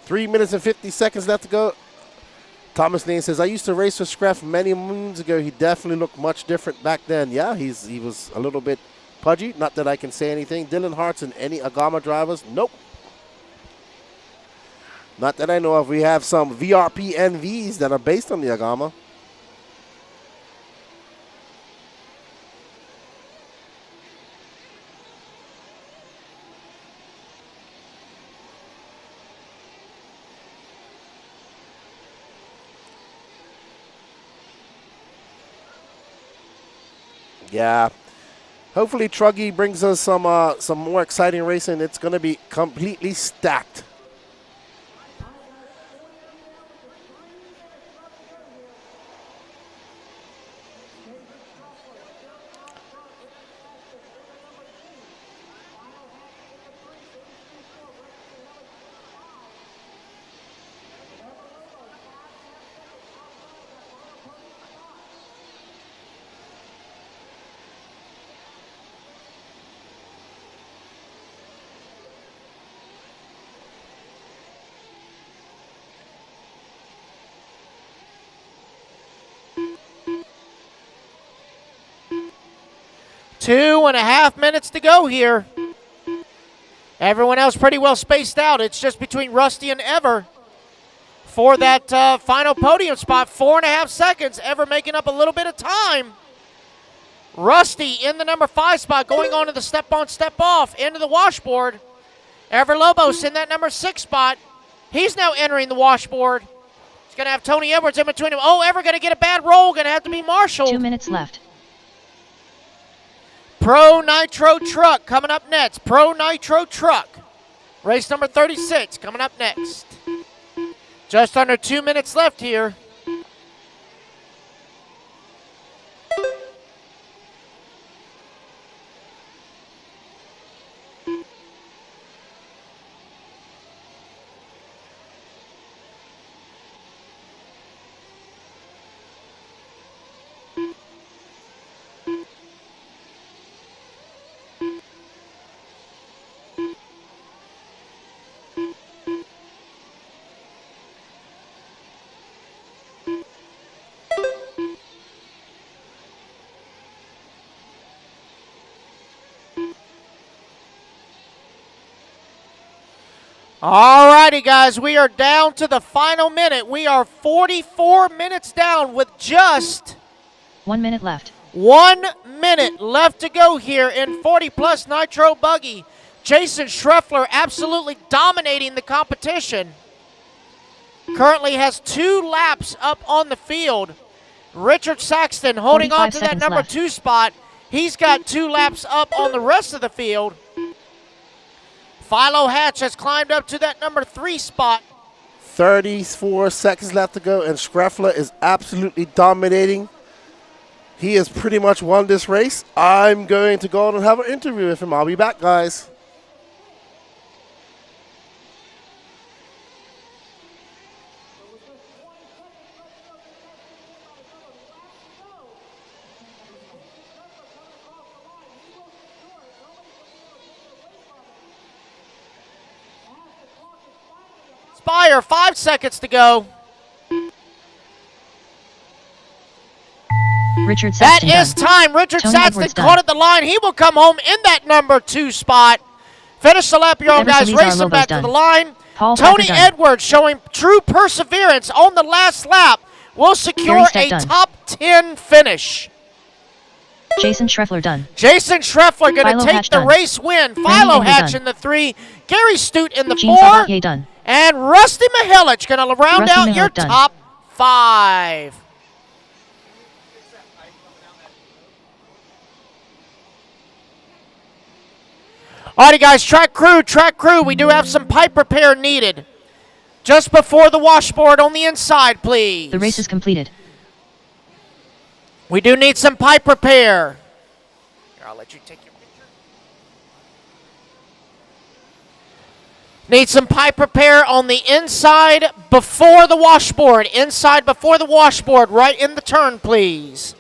Speaker 3: Three minutes and 50 seconds left to go. Thomas Lane says, I used to race with Screff many moons ago. He definitely looked much different back then. Yeah, he was a little bit pudgy. Not that I can say anything. Dylan Hart's and any Agama drivers? Nope. Not that I know of. We have some VRP NVs that are based on the Agama. Yeah. Hopefully Truggy brings us some more exciting racing. It's going to be completely stacked.
Speaker 7: Two and a half minutes to go here. Everyone else pretty well spaced out. It's just between Rusty and Ever for that final podium spot. 4.5 seconds. Ever making up a little bit of time. Rusty in the number 5 spot, going on to the step-on, step-off into the washboard. Ever Lobos in that number 6 spot. He's now entering the washboard. He's going to have Tony Edwards in between him. Oh, Ever going to get a bad roll. Going to have to be marshaled.
Speaker 2: 2 minutes left.
Speaker 7: Pro Nitro Truck coming up next. Pro Nitro Truck. Race number 36 coming up next. Just under 2 minutes left here. All righty, guys, we are down to the final minute. We are 44 minutes down with just
Speaker 2: 1 minute left.
Speaker 7: 1 minute left to go here in 40-plus Nitro Buggy. Jason Schreffler absolutely dominating the competition. Currently has 2 laps up on the field. Richard Saxton holding on to that number
Speaker 2: left.
Speaker 7: 2 spot. He's got 2 laps up on the rest of the field. Philo Hatch has climbed up to that number 3 spot.
Speaker 3: 34 seconds left to go, and Schreffler is absolutely dominating. He has pretty much won this race. I'm going to go on and have an interview with him. I'll be back, guys.
Speaker 7: Spire, 5 seconds to go.
Speaker 2: Richard Saxton
Speaker 7: That is
Speaker 2: done.
Speaker 7: time. Richard
Speaker 2: Tony
Speaker 7: Saxton
Speaker 2: Edwards
Speaker 7: caught
Speaker 2: done.
Speaker 7: at the line. He will come home in that number 2 spot. Finish the lap, your own
Speaker 2: Ever
Speaker 7: guys.
Speaker 2: Samizar
Speaker 7: Racing
Speaker 2: Lobos
Speaker 7: back
Speaker 2: done.
Speaker 7: to the line.
Speaker 2: Paul
Speaker 7: Tony
Speaker 2: Parker done.
Speaker 7: Edwards showing true perseverance on the last lap will secure
Speaker 2: Gary
Speaker 7: a
Speaker 2: Steck done.
Speaker 7: top 10 finish.
Speaker 2: Jason Schreffler done.
Speaker 7: Jason Schreffler going
Speaker 2: Philo
Speaker 7: to take
Speaker 2: Hatch
Speaker 7: the
Speaker 2: done.
Speaker 7: race win.
Speaker 2: Randy
Speaker 7: Philo
Speaker 2: Engel
Speaker 7: Hatch
Speaker 2: done.
Speaker 7: in the 3. Gary Stute in the
Speaker 2: Gene
Speaker 7: 4.
Speaker 2: Sabatier done.
Speaker 7: And Rusty Mihelic going to round
Speaker 2: Rusty
Speaker 7: out your
Speaker 2: Mihelic done.
Speaker 7: top 5. Alrighty, guys, track crew. We do have some pipe repair needed. Just before the washboard on the inside, please.
Speaker 2: The race is completed.
Speaker 7: We do need some pipe repair. Here, I'll let you take your picture. Need some pipe repair on the inside before the washboard. Inside before the washboard, right in the turn, please.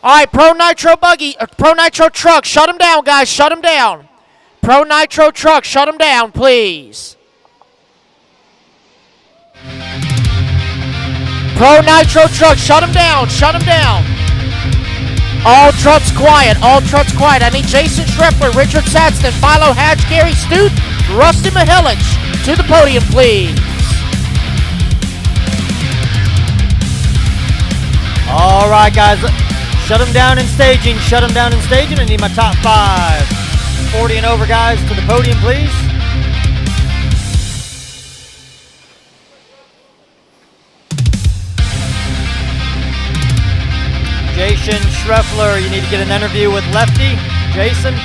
Speaker 7: All right, Pro Nitro Buggy, Pro Nitro Truck, shut him down, guys, shut him down. Pro Nitro Truck, shut him down, please. Pro Nitro Truck, shut him down, shut him down. All trucks quiet, all trucks quiet. I need Jason Schreffler, Richard Saxton, Philo Hatch, Gary Stute, Rusty Mihelic to the podium, please.
Speaker 10: All right, guys. Shut them down in staging. Shut them down in staging. I need my top 5. 40 and over, guys, to the podium, please. Jason Reffler, you need to get an interview with Lefty. Jason?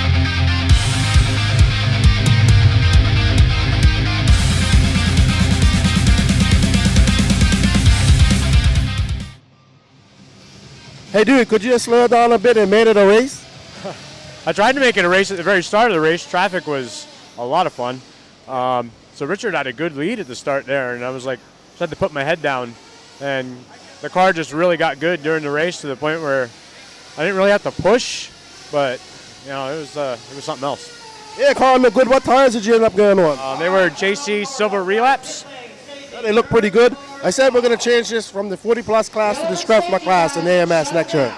Speaker 3: Hey, dude, could you just slow down a bit and made it a race?
Speaker 13: I tried to make it a race at the very start of the race. Traffic was a lot of fun. So Richard had a good lead at the start there, and I was like, just had to put my head down. And the car just really got good during the race to the point where I didn't really have to push, but you know, it was something else.
Speaker 3: Yeah, Carl, look good. What tires did you end up going on?
Speaker 13: They were JC Silver Relapse.
Speaker 3: Yeah, they look pretty good. I said we're going to change this from the 40-plus class to the Scruffma class in AMS next year.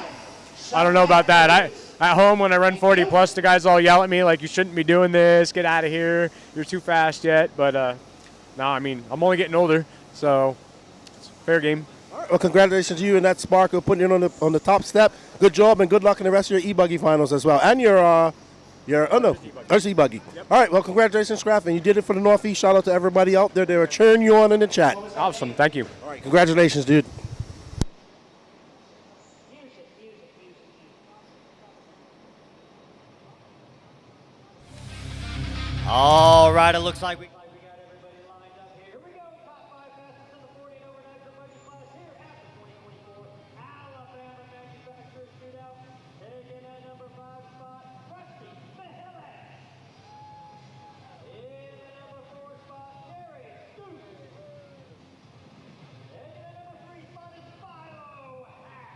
Speaker 13: I don't know about that. At home, when I run 40-plus, the guys all yell at me like, you shouldn't be doing this, get out of here, you're too fast yet. But no, I mean, I'm only getting older, so it's fair game.
Speaker 3: All right, well, congratulations to you and that Sparko putting you on the top step. Good job and good luck in the rest of your e-buggy finals as well. And your e-buggy. Yep. All right, well, congratulations, Scraff, and you did it for the Northeast. Shout out to everybody out there. They were cheering you on in the chat.
Speaker 13: Awesome, thank you.
Speaker 3: All right, congratulations, dude.
Speaker 10: All right, it looks like we got everybody lined up here. Here we go, top 5 fastest in the 40 and over nitro buggy class here at the 2024 Alabama Manufacturers Shootout. Taking that number 5 spot, Rusty Mahill. In the number 4 spot, Jerry Scoop. In the number 3 spot is Philo Hack.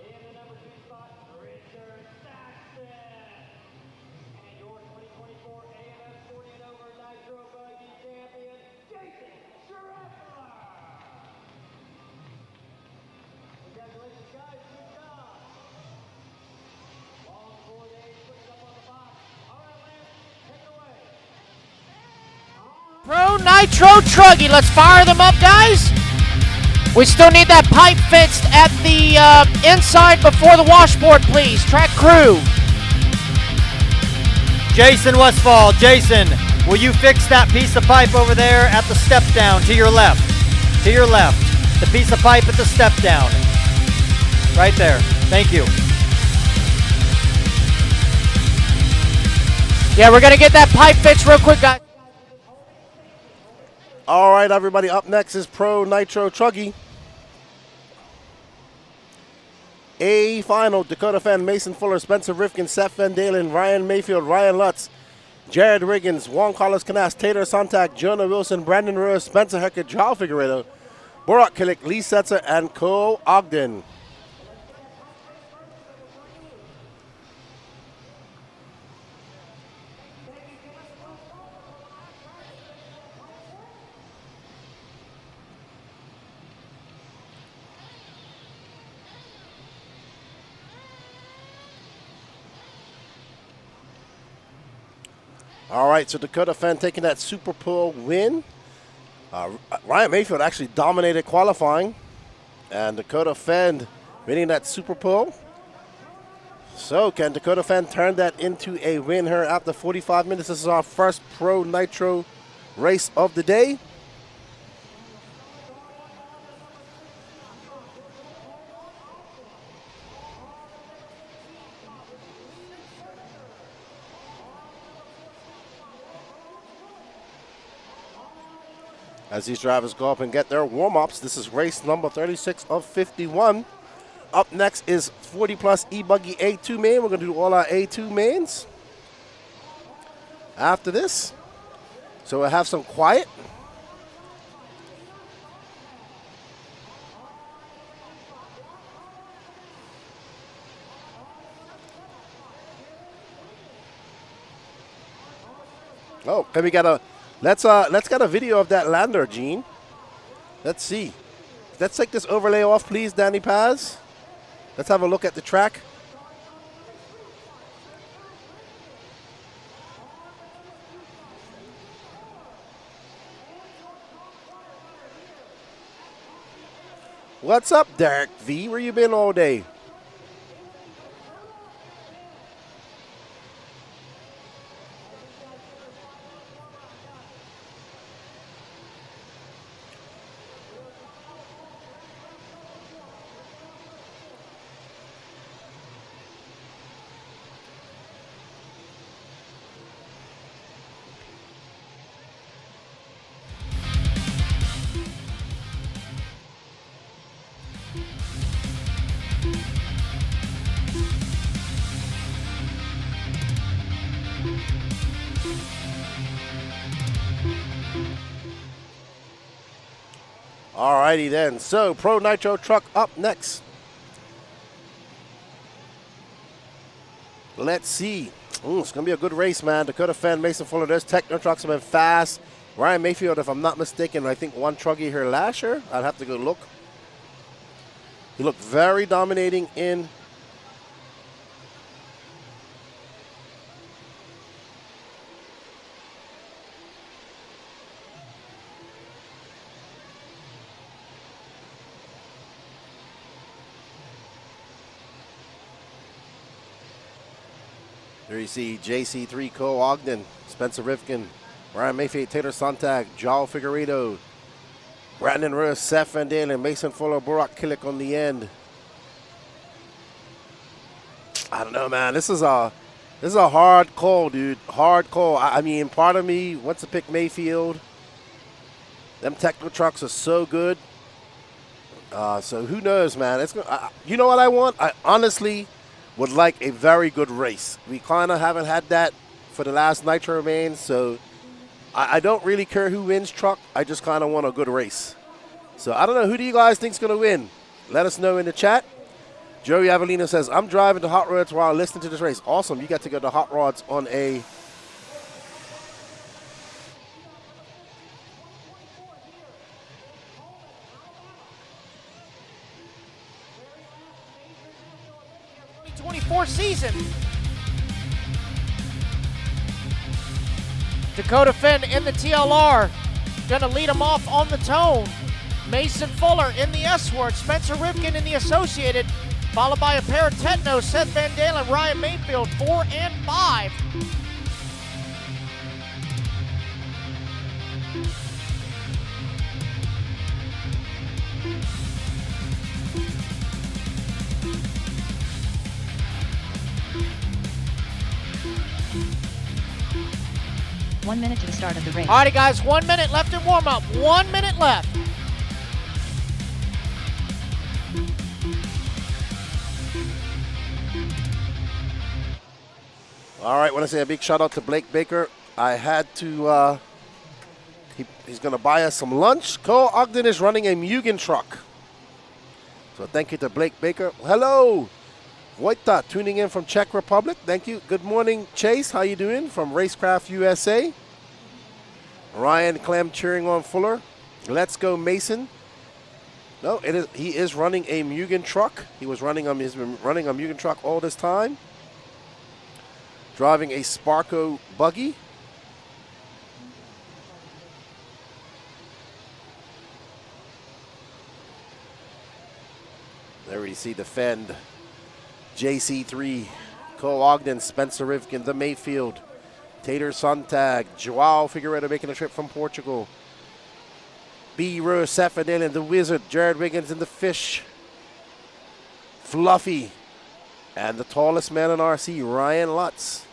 Speaker 10: In the number 2 spot, Richard Saxton. And your 2024 AMS 40 and over nitro buggy champion, Jason Schroepfer. Congratulations, guys. Good job. Long 4 days, put it up on the box. All right, Lance, take it away.
Speaker 7: Pro Nitro Truggy. Let's fire them up, guys. We still need that pipe fixed at the inside before the washboard, please. Track crew.
Speaker 10: Jason Westfall. Jason, will you fix that piece of pipe over there at the step down to your left? To your left. The piece of pipe at the step down. Right there. Thank you.
Speaker 7: Yeah, we're going to get that pipe fixed real quick, guys.
Speaker 3: All right, everybody, up next is Pro Nitro Truggy. A final, Dakota Fenn, Mason Fuller, Spencer Rifkin, Seth Van Dalen, Ryan Mayfield, Ryan Lutz, Jared Riggins, Juan Carlos Canas, Taylor Sontag, Jonah Wilson, Brandon Ruiz, Spencer Hecker, Joao Figueredo, Borak Kilik, Lee Setzer, and Cole Ogden. All right, so Dakota Fenn taking that Super Bowl win. Ryan Mayfield actually dominated qualifying, and Dakota Fenn winning that Super Bowl. So can Dakota Fenn turn that into a win here after 45 minutes? This is our first Pro Nitro race of the day. As these drivers go up and get their warm-ups, this is race number 36 of 51. Up next is 40-plus e-buggy A2 main. We're going to do all our A2 mains after this. So we'll have some quiet. Oh, can we get a... Let's get a video of that lander, Gene. Let's see. Let's take this overlay off, please, Danny Paz. Let's have a look at the track. What's up, Derek V? Where you been all day? Alrighty then. So, Pro Nitro truck up next. Let's see. Ooh, it's going to be a good race, man. Dakota Fenn, Mason Fuller. Those Techno trucks have been fast. Ryan Mayfield, if I'm not mistaken, I think won truggy here last year. I'd have to go look. He looked very dominating in There you see JC3, Cole Ogden, Spencer Rifkin, Ryan Mayfield, Taylor Sontag, Joao Figueredo, Brandon Russ, Seth Van Dalen, Mason Fuller, Burak Killick on the end. I don't know, man. This is a hard call, dude. Hard call. I mean, part of me wants to pick Mayfield. Them techno trucks are so good. So who knows, man? You know what I want? I honestly would like a very good race. We kind of haven't had that for the last Nitro main, so I don't really care who wins truck. I just kind of want a good race. So I don't know. Who do you guys think is going to win? Let us know in the chat. Joey Avellino says, I'm driving to Hot Rods while listening to this race. Awesome. You got to go to Hot Rods on a...
Speaker 7: season. Dakota Fenn in the TLR. Gonna lead him off on the Tone. Mason Fuller in the S-Word. Spencer Rifkin in the Associated. Followed by a pair of Technos, Seth Van Dalen, Ryan Mayfield, 4 and 5.
Speaker 2: One minute to the start of the race.
Speaker 7: Alrighty, guys, 1 minute left in warm-up. 1 minute left.
Speaker 3: All right, I want to say a big shout out to Blake Baker. I had to, he's going to buy us some lunch. Cole Ogden is running a Mugen truck. So thank you to Blake Baker. Hello, Wojta, tuning in from Czech Republic. Thank you. Good morning, Chase. How you doing? From Racecraft USA. Ryan Clem cheering on Fuller. Let's go, Mason. No, he is running a Mugen truck. He's been running a Mugen truck all this time. Driving a Sparco buggy. There we see defend. JC3, Cole Ogden, Spencer Rifkin, the Mayfield, Tater Sontag, Joao Figueredo making a trip from Portugal. B. Rose, Seth Van Dalen, the Wizard, Jared Wiggins, and the Fish. Fluffy, and the tallest man in RC, Ryan Lutz.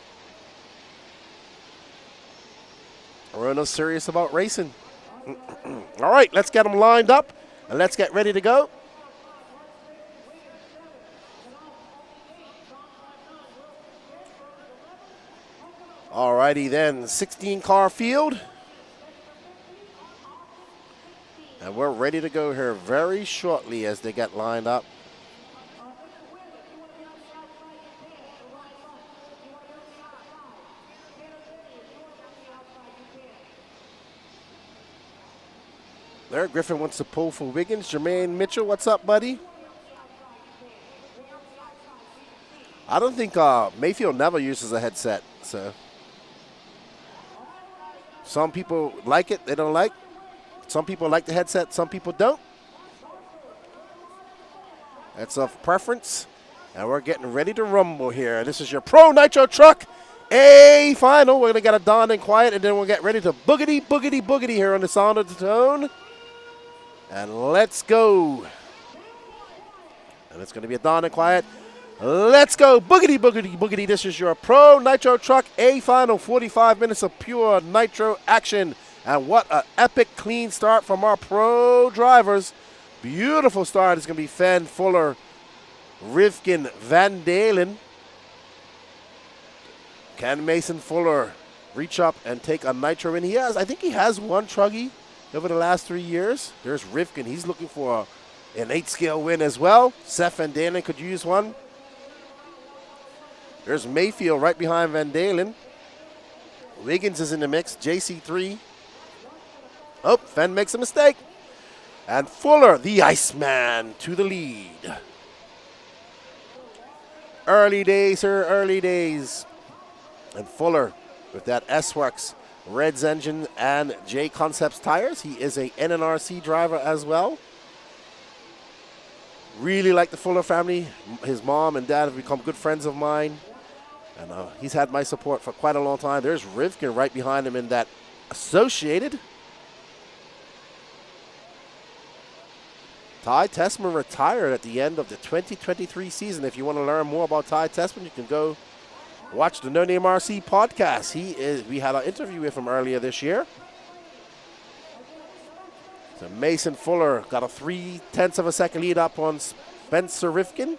Speaker 3: We're no serious about racing. All right, let's get them lined up, and let's get ready to go. Alrighty then, 16-car field. And we're ready to go here very shortly as they get lined up. There, Griffin wants to pull for Wiggins. Jermaine Mitchell, what's up, buddy? I don't think Mayfield never uses a headset, so... Some people like it, they don't like. Some people like the headset, some people don't. That's of preference. And we're getting ready to rumble here. This is your Pro Nitro Truck A final. We're going to get a Dawn and Quiet, and then we'll get ready to boogity, boogity, boogity here on the Sound of the Tone. And let's go. And it's going to be a Dawn and Quiet. Let's go. Boogity, boogity, boogity. This is your Pro Nitro Truck A final. 45 minutes of pure Nitro action. And what an epic clean start from our pro drivers. Beautiful start. It's going to be Fenn, Fuller, Rifkin, Van Dalen. Can Mason Fuller reach up and take a Nitro in? I think he has one truggy. over the last 3 years. There's Rivkin. He's looking for an 8-scale win as well. Seth Van Dalen could use one. There's Mayfield right behind Van Dalen. Wiggins is in the mix. JC3. Oh, Fenn makes a mistake. And Fuller, the Iceman, to the lead. Early days, sir, early days. And Fuller with that S-Works Reds engine and J Concepts tires. He is a NNRC driver as well. Really like the Fuller family. His mom and dad have become good friends of mine. And he's had my support for quite a long time. There's Rivkin right behind him in that Associated. Ty Tessman retired at the end of the 2023 season. If you want to learn more about Ty Tessman, you can go watch the No Name RC podcast. We had an interview with him earlier this year. So Mason Fuller got a 0.3 of a second lead up on Spencer Rivkin.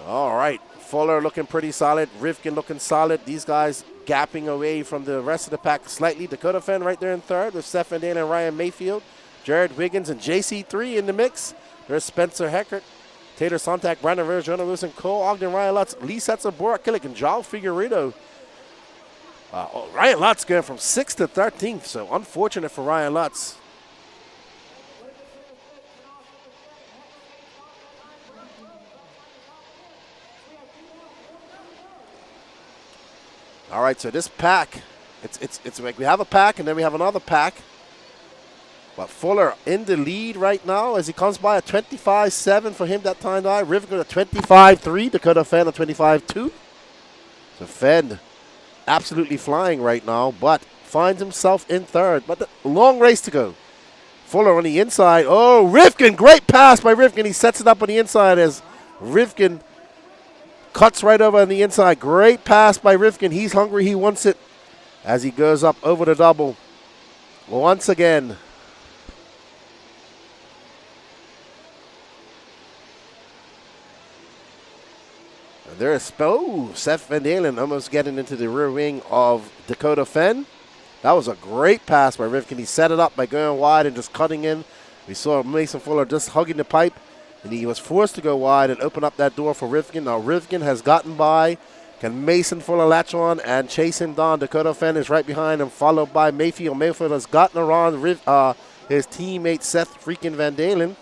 Speaker 3: All right, Fuller looking pretty solid. Rivkin looking solid. These guys gapping away from the rest of the pack slightly. Dakota Fenn right there in third with Seth Van Dalen and Ryan Mayfield. Jared Wiggins and JC3 in the mix. There's Spencer Heckert, Taylor Sonntag, Brandon Rivers, Jonah Wilson, Cole Ogden, Ryan Lutz, Lee Setzer, Borak Killick, and João Figueiredo. Ryan Lutz going from 6th to 13th, so unfortunate for Ryan Lutz. All right, so this pack, it's like we have a pack and then we have another pack. But Fuller in the lead right now as he comes by a 25.7 for him that time. Rivkin a 25.3, Dakota Fenn a 25.2. So Fenn absolutely flying right now, but finds himself in third. But a long race to go. Fuller on the inside. Oh, Rivkin, great pass by Rivkin. He sets it up on the inside as Rivkin cuts right over on the inside. Great pass by Rivkin. He's hungry. He wants it as he goes up over the double. Once again. There's Seth Van Dalen almost getting into the rear wing of Dakota Fenn. That was a great pass by Rivkin. He set it up by going wide and just cutting in. We saw Mason Fuller just hugging the pipe, and he was forced to go wide and open up that door for Rivkin. Now Rivkin has gotten by. Can Mason Fuller latch on and chase him down? Dakota Fenn is right behind him, followed by Mayfield. Mayfield has gotten around his teammate Seth freaking Van Dalen.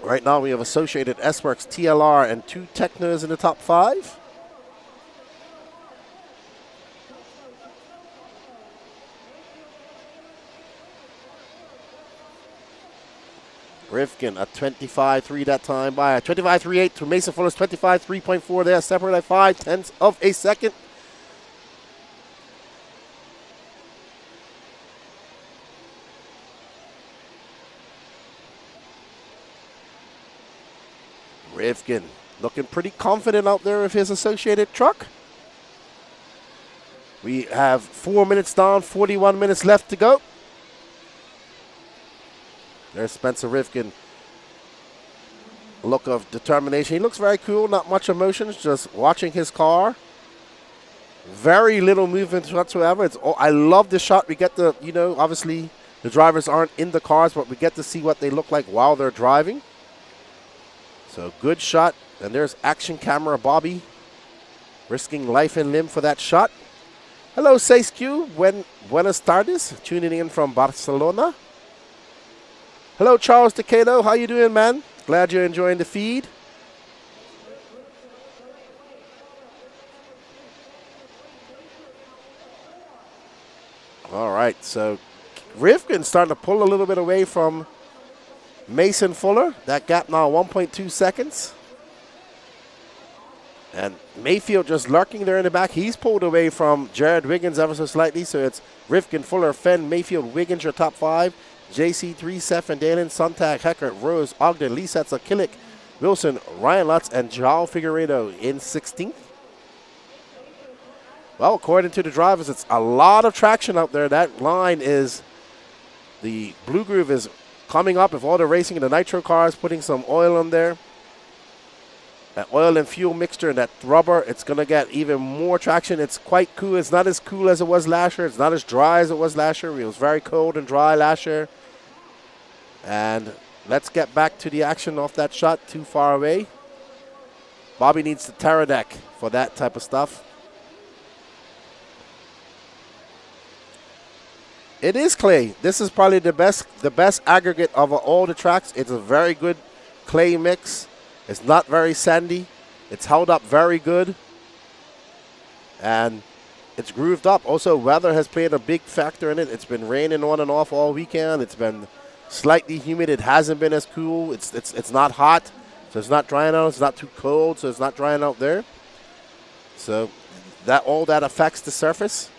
Speaker 3: Right now we have Associated, S-Works, TLR, and 2 Technos in the top 5. Rivkin a 25.3 that time by a 25.38 to Mason Fuller's 25.3.4 there, separate by 0.5 of a second. Rivkin looking pretty confident out there with his Associated truck. We have 4 minutes down, 41 minutes left to go. There's Spencer Rivkin. A look of determination. He looks very cool, not much emotions, just watching his car. Very little movement whatsoever. I love this shot. We get the, obviously the drivers aren't in the cars, but we get to see what they look like while they're driving. So good shot. And there's action camera Bobby risking life and limb for that shot. Hello, Seisq. Buenas tardes. Tuning in from Barcelona. Hello, Charles Decato. How you doing, man? Glad you're enjoying the feed. All right, so Rivkin starting to pull a little bit away from Mason Fuller. That gap now 1.2 seconds. And Mayfield just lurking there in the back. He's pulled away from Jared Wiggins ever so slightly. So it's Rivkin, Fuller, Fenn, Mayfield, Wiggins, your top 5. JC3, Seth Van Dalen, Sonntag, Heckert, Rose, Ogden, Lee Setzer, Killick, Wilson, Ryan Lutz, and João Figueiredo in 16th. Well, according to the drivers, it's a lot of traction out there. That line is, the Blue Groove is coming up with all the racing in the nitro cars, putting some oil on there. That oil and fuel mixture and that rubber, it's going to get even more traction. It's quite cool. It's not as cool as it was last year. It's not as dry as it was last year. It was very cold and dry last year. And let's get back to the action off that shot. Too far away. Bobby needs the Terra deck for that type of stuff. It is clay. This is probably the best aggregate of all the tracks. It's a very good clay mix. It's not very sandy. It's held up very good. And it's grooved up. Also, weather has played a big factor in it. It's been raining on and off all weekend. It's been slightly humid. It hasn't been as cool. It's not hot, so it's not drying out. It's not too cold, so it's not drying out there. So all that affects the surface.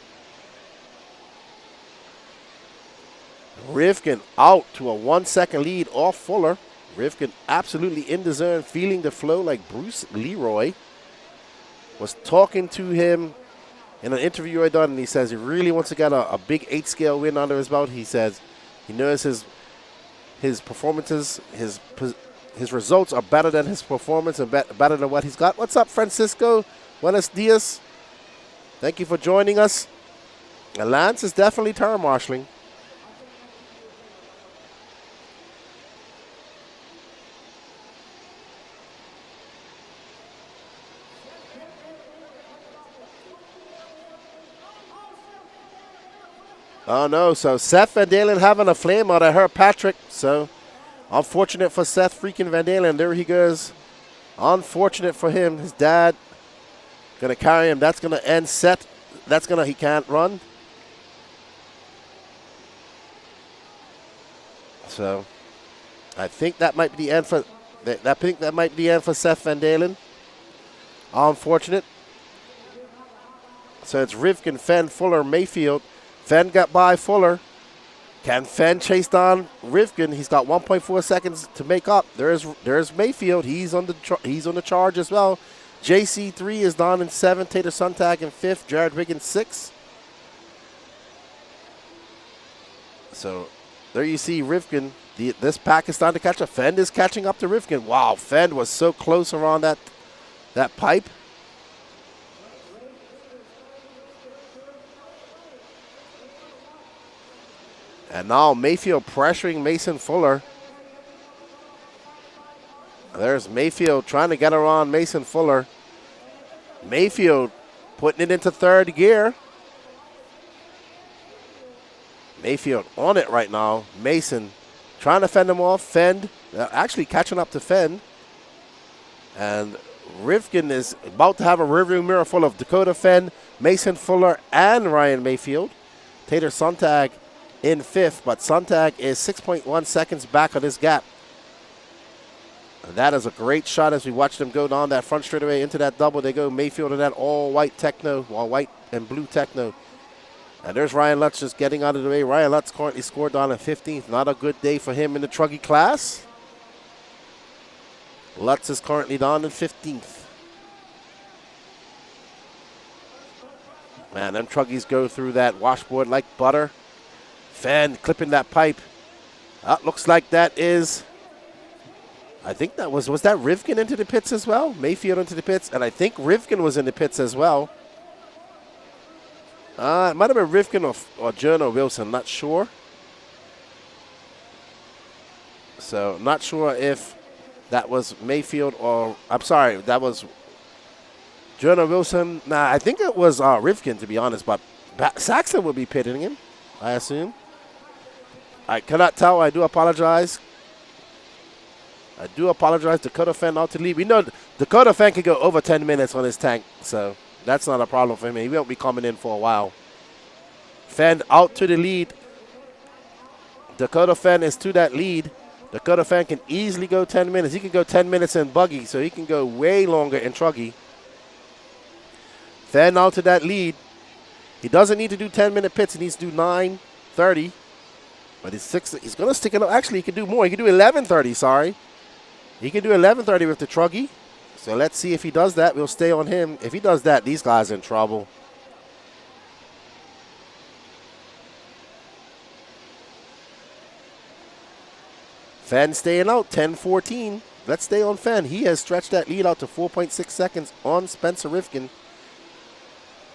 Speaker 3: Rivkin out to a 1 second lead off Fuller. Rivkin absolutely in the zone, feeling the flow like Bruce Leroy. Was talking to him in an interview I done, and he says he really wants to get a big 8-scale win under his belt. He says he knows his performances, his results are better than his performance and better than what he's got. What's up, Francisco? Buenos dias. Thank you for joining us. And Lance is definitely turn marshalling. Oh, no. So Seth Van Dalen having a flame out. I heard Patrick. So unfortunate for Seth freaking Van Dalen. There he goes. Unfortunate for him. His dad going to carry him. That's going to end Seth. He can't run. So I think that might be the end for Seth Van Dalen. Unfortunate. So it's Rivkin, Fenn, Fuller, Mayfield. Fenn got by Fuller. Can Fenn chase down Rivkin? He's got 1.4 seconds to make up. There's Mayfield. He's on the charge as well. JC3 is down in 7th. Tater Suntag in 5th. Jared Wiggins 6th. So there you see Rivkin. This pack is starting to catch up. Fenn is catching up to Rivkin. Wow, Fenn was so close around that pipe. And now Mayfield pressuring Mason Fuller. There's Mayfield trying to get around Mason Fuller. Mayfield putting it into 3rd gear. Mayfield on it right now. Mason trying to fend him off. Fend, actually catching up to Fend. And Rivkin is about to have a rearview mirror full of Dakota Fend, Mason Fuller, and Ryan Mayfield. Tater Suntag in 5th, but Suntag is 6.1 seconds back on his gap. And that is a great shot as we watch them go down that front straightaway into that double. They go Mayfield in that all-white techno, all white and blue techno. And there's Ryan Lutz just getting out of the way. Ryan Lutz currently scored down in 15th. Not a good day for him in the truggy class. Lutz is currently down in 15th. Man, them truggies go through that washboard like butter. Fenn clipping that pipe. Looks like that is, I think that was that Rivkin into the pits as well? Mayfield into the pits, and I think Rivkin was in the pits as well. It might have been Rivkin or Jono Wilson, not sure. So, not sure if that was Mayfield or, I'm sorry, that was Jono Wilson. Nah, I think it was Rivkin, to be honest, but Saxon will be pitting him, I assume. I cannot tell. I do apologize. Dakota Fenn out to lead. We know Dakota Fenn can go over 10 minutes on his tank, so that's not a problem for him. He won't be coming in for a while. Fenn out to the lead. Dakota Fenn is to that lead. Dakota Fenn can easily go 10 minutes. He can go 10 minutes in buggy, so he can go way longer in truggy. Fenn out to that lead. He doesn't need to do 10-minute pits. He needs to do 9:30. But he's going to stick it up. Actually, he can do more. He can do 11:30, sorry. He can do 11:30 with the truggy. So let's see if he does that. We'll stay on him. If he does that, these guys are in trouble. Fenn staying out, 10:14. let's stay on Fenn. He has stretched that lead out to 4.6 seconds on Spencer Rifkin.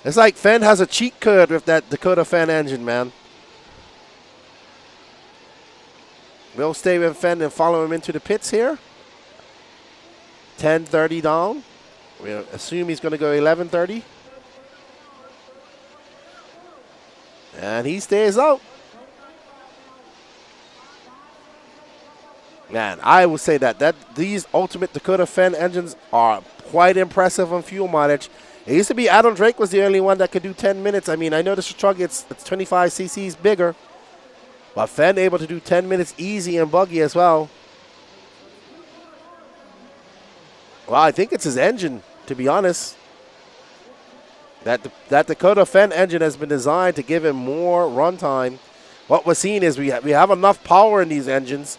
Speaker 3: It's like Fenn has a cheat code with that Dakota Fenn engine, man. We'll stay with Fenn and follow him into the pits here. 10:30 down. We assume he's going to go 11:30. And he stays out. Man, I would say that these Ultimate Dakota Fenn engines are quite impressive on fuel mileage. It used to be Adam Drake was the only one that could do 10 minutes. I mean, I know this truck, it's 25 cc's bigger. But Fenn able to do 10 minutes easy and buggy as well. Well, I think it's his engine, to be honest. That Dakota Fenn engine has been designed to give him more runtime. What we're seeing is we have enough power in these engines.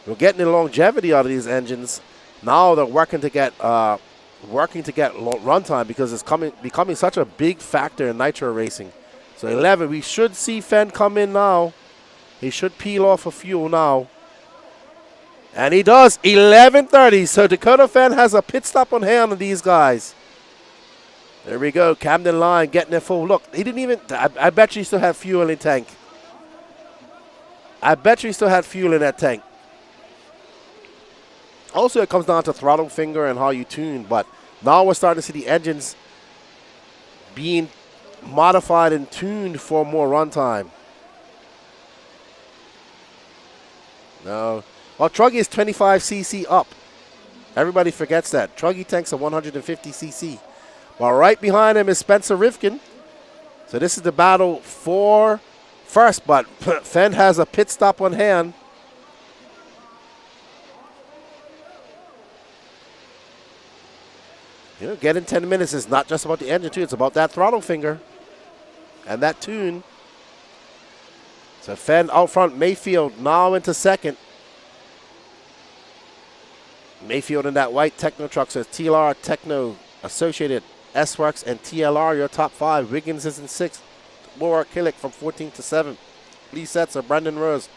Speaker 3: We're getting the longevity out of these engines. Now they're working to get runtime because it's becoming such a big factor in nitro racing. So 11, we should see Fenn come in now. He should peel off of fuel now. And he does, 11:30. So Dakota Fenn has a pit stop on hand on these guys. There we go, Camden Line getting it full. Look, he didn't even, I bet you he still had fuel in the tank. I bet you he still had fuel in that tank. Also, it comes down to throttle finger and how you tune, but now we're starting to see the engines being modified and tuned for more runtime. No. Well, Truggy is 25 cc up. Everybody forgets that. Truggy tanks are 150 cc. Well, right behind him is Spencer Rifkin. So this is the battle for first, but Fenn has a pit stop on hand. You know, getting 10 minutes is not just about the engine, too. It's about that throttle finger and that tune. So Fenn out front, Mayfield now into second. Mayfield in that white Techno truck says TLR, Techno, Associated, S-Works, and TLR, your top 5. Wiggins is in 6th. Laura Killick from 14th to 7th. Lee Setzer, Brendan Rose.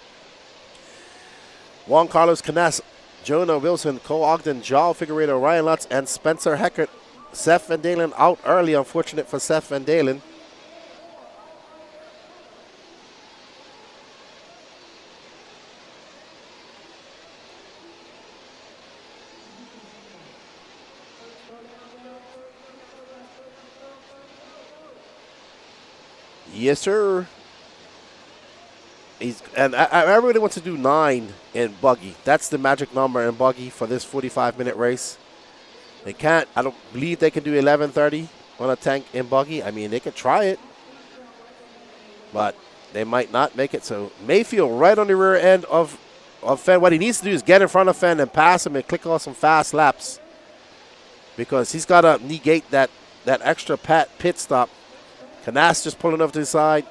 Speaker 3: Juan Carlos Canas, Jonah Wilson, Cole Ogden, Joel Figueredo, Ryan Lutz, and Spencer Heckert. Seth Van Dalen out early, unfortunate for Seth Van Dalen. Yes, sir. I really want to do 9 in buggy. That's the magic number in buggy for this 45-minute race. They can't. I don't believe they can do 11:30 on a tank in buggy. I mean, they could try it, but they might not make it. So Mayfield right on the rear end of Fenn. What he needs to do is get in front of Fenn and pass him and click off some fast laps, because he's got to negate that extra pit stop. Canas just pulling off to the side.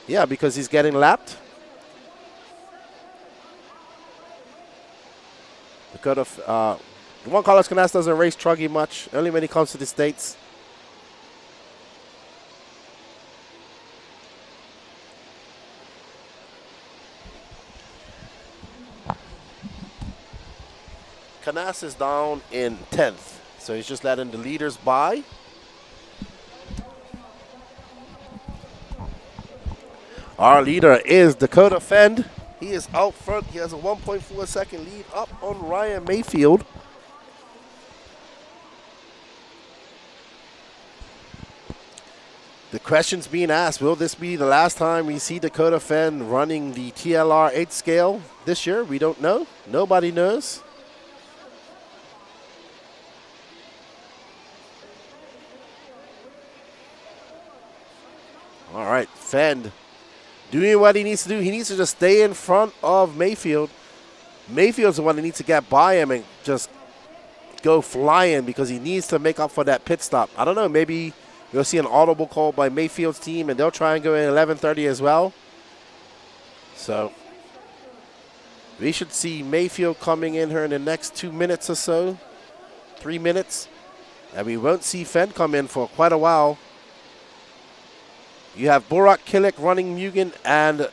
Speaker 3: Yeah, because he's getting lapped. Dakota, Juan Carlos Canas doesn't race truggy much, only when he comes to the States. Canas is down in 10th. So he's just letting the leaders by. Our leader is Dakota Fenn. He is out front. He has a 1.4 second lead up on Ryan Mayfield. The question's being asked, will this be the last time we see Dakota Fenn running the TLR 8 scale this year? We don't know. Nobody knows. All right, Fenn doing what he needs to do. He needs to just stay in front of Mayfield. Mayfield's the one that needs to get by him and just go flying, because he needs to make up for that pit stop. I don't know, maybe you'll see an audible call by Mayfield's team, and they'll try and go in 11:30 as well. So we should see Mayfield coming in here in the next 2 minutes or so, 3 minutes. And we won't see Fenn come in for quite a while. You have Borak Killick running Mugen and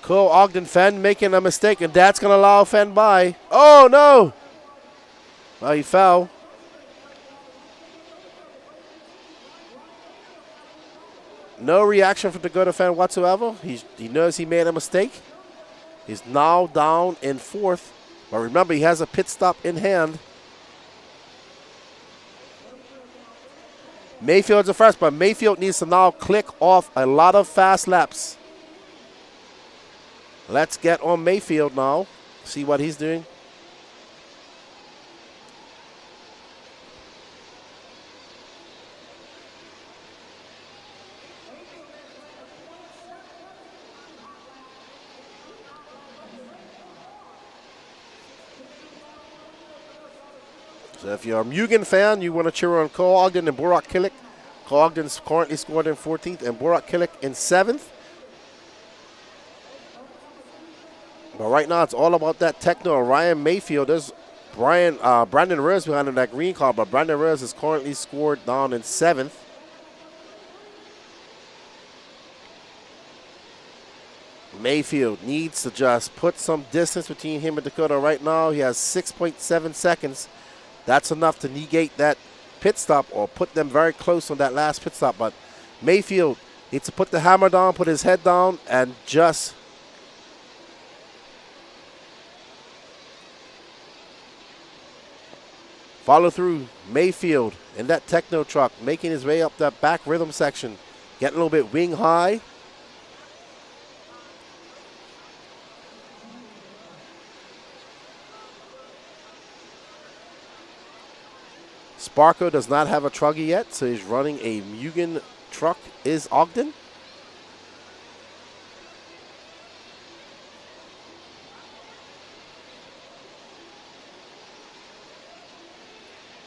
Speaker 3: Cole Ogden Fenn making a mistake, and that's going to allow Fenn by. Oh, no. Well, he fell. No reaction from Dakota Fenn whatsoever. He knows he made a mistake. He's now down in 4th. But remember, he has a pit stop in hand. Mayfield's the first, but Mayfield needs to now click off a lot of fast laps. Let's get on Mayfield now. See what he's doing. So if you're a Mugen fan, you want to cheer on Cole Ogden and Borak Killick. Cole Ogden's currently scored in 14th and Borak Killick in 7th. But right now, it's all about that techno. Ryan Mayfield. There's Brandon Rose behind in that green car, but Brandon Rose is currently scored down in 7th. Mayfield needs to just put some distance between him and Dakota. Right now, he has 6.7 seconds. That's enough to negate that pit stop or put them very close on that last pit stop. But Mayfield needs to put the hammer down, put his head down, and just follow through. Mayfield in that techno truck, making his way up that back rhythm section, getting a little bit wing high. Sparko does not have a truggy yet, so he's running a Mugen truck. Is Ogden?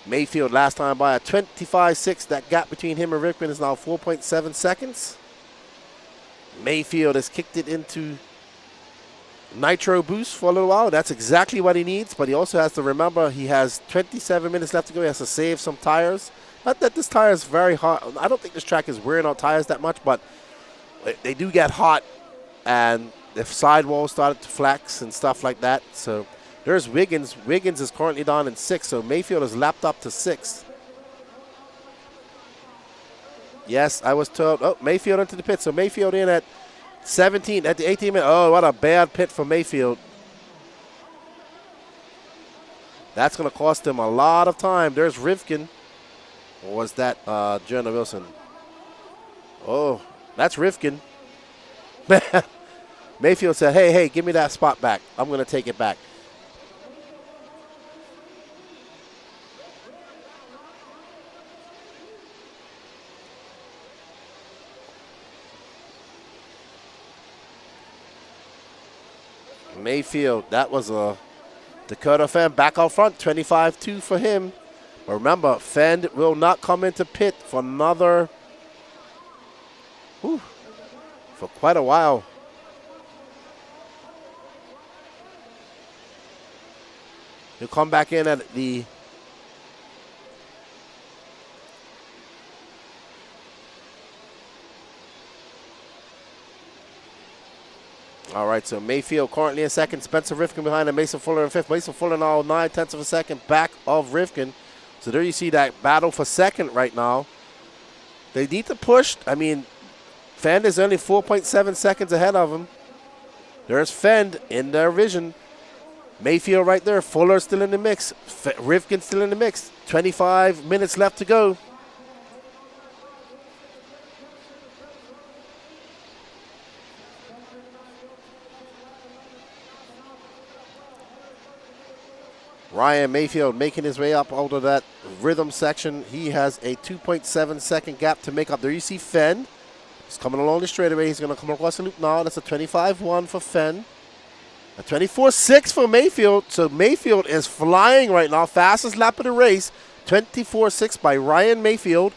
Speaker 3: Mayfield last time by a 25.6. That gap between him and Rickman is now 4.7 seconds. Mayfield has kicked it into nitro boost for a little while. That's exactly what he needs, but he also has to remember he has 27 minutes left to go. He has to save some tires. Not that this tire is very hot. I don't think this track is wearing out tires that much, but they do get hot, and the sidewalls started to flex and stuff like that. So there's Wiggins. Wiggins is currently down in 6th, so Mayfield has lapped up to 6th. Yes, I was told. Oh, Mayfield into the pit. So Mayfield in at 17 at the 18 minute. Oh, what a bad pit for Mayfield. That's going to cost him a lot of time. There's Rivkin. Or was that Jonah Wilson? Oh, that's Rivkin. Mayfield said, hey, give me that spot back. I'm going to take it back. Mayfield, that was a Dakota Fenn back out front, 25-2 for him. But remember, Fenn will not come into pit for another, for quite a while. He'll come back in at the all right, so Mayfield currently in 2nd. Spencer Rifkin behind him. Mason Fuller in 5th. Mason Fuller now 9/10 of a second back of Rifkin. So there you see that battle for 2nd right now. They need to push. I mean, Fenn is only 4.7 seconds ahead of him. There's Fenn in their vision. Mayfield right there. Fuller still in the mix. Rifkin still in the mix. 25 minutes left to go. Ryan Mayfield making his way up out of that rhythm section. He has a 2.7 second gap to make up. There you see Fenn. He's coming along the straightaway. He's going to come across the loop now. That's a 25-1 for Fenn. A 24-6 for Mayfield. So Mayfield is flying right now. Fastest lap of the race. 24-6 by Ryan Mayfield.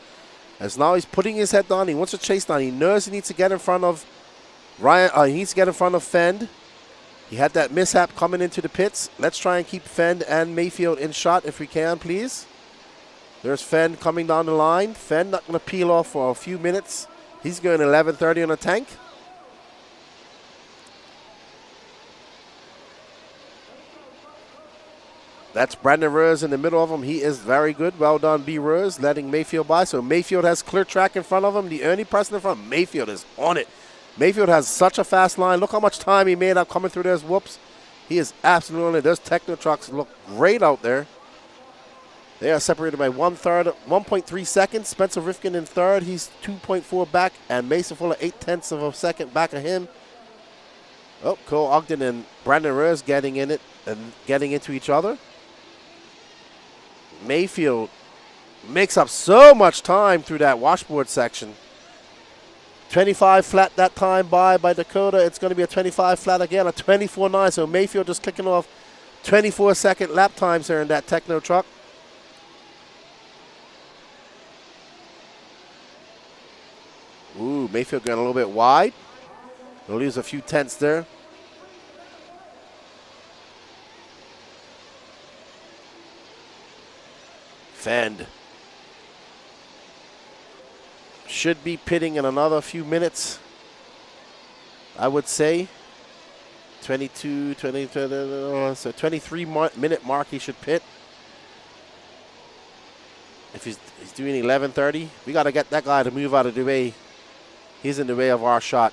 Speaker 3: As now he's putting his head down. He wants to chase down. He knows he needs to get in front of Ryan. He needs to get in front of Fenn. He had that mishap coming into the pits. Let's try and keep Fenn and Mayfield in shot if we can, please. There's Fenn coming down the line. Fenn not going to peel off for a few minutes. He's going 11:30 on a tank. That's Brandon Rose in the middle of him. He is very good. Well done, B. Rose, letting Mayfield by. So Mayfield has clear track in front of him. The only person in front of Mayfield is on it. Mayfield has such a fast line. Look how much time he made up coming through those whoops. He is absolutely on it. Those Techno trucks look great out there. They are separated by 1.3 seconds. Spencer Rifkin in third. He's 2.4 back. And Mason Fuller 0.8 of a second back of him. Oh, Cole Ogden and Brandon Rose getting in it and getting into each other. Mayfield makes up so much time through that washboard section. 25 flat that time by Dakota. It's going to be a 25 flat again, a 24.9. So Mayfield just kicking off 24-second lap times here in that Techno truck. Ooh, Mayfield going a little bit wide. He'll lose a few tenths there. Fend should be pitting in another few minutes, I would say. 22, 20, so 23-minute mark he should pit. If he's doing 11:30, we got to get that guy to move out of the way. He's in the way of our shot.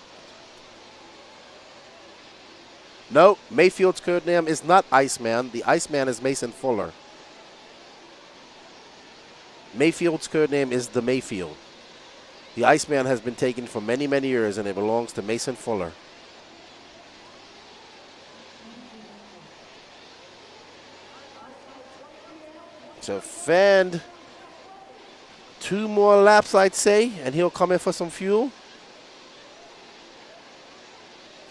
Speaker 3: No, Mayfield's code name is not Iceman. The Iceman is Mason Fuller. Mayfield's code name is the Mayfield. The Iceman has been taken for many, many years, and it belongs to Mason Fuller. So Fend, 2 more laps, I'd say, and he'll come in for some fuel.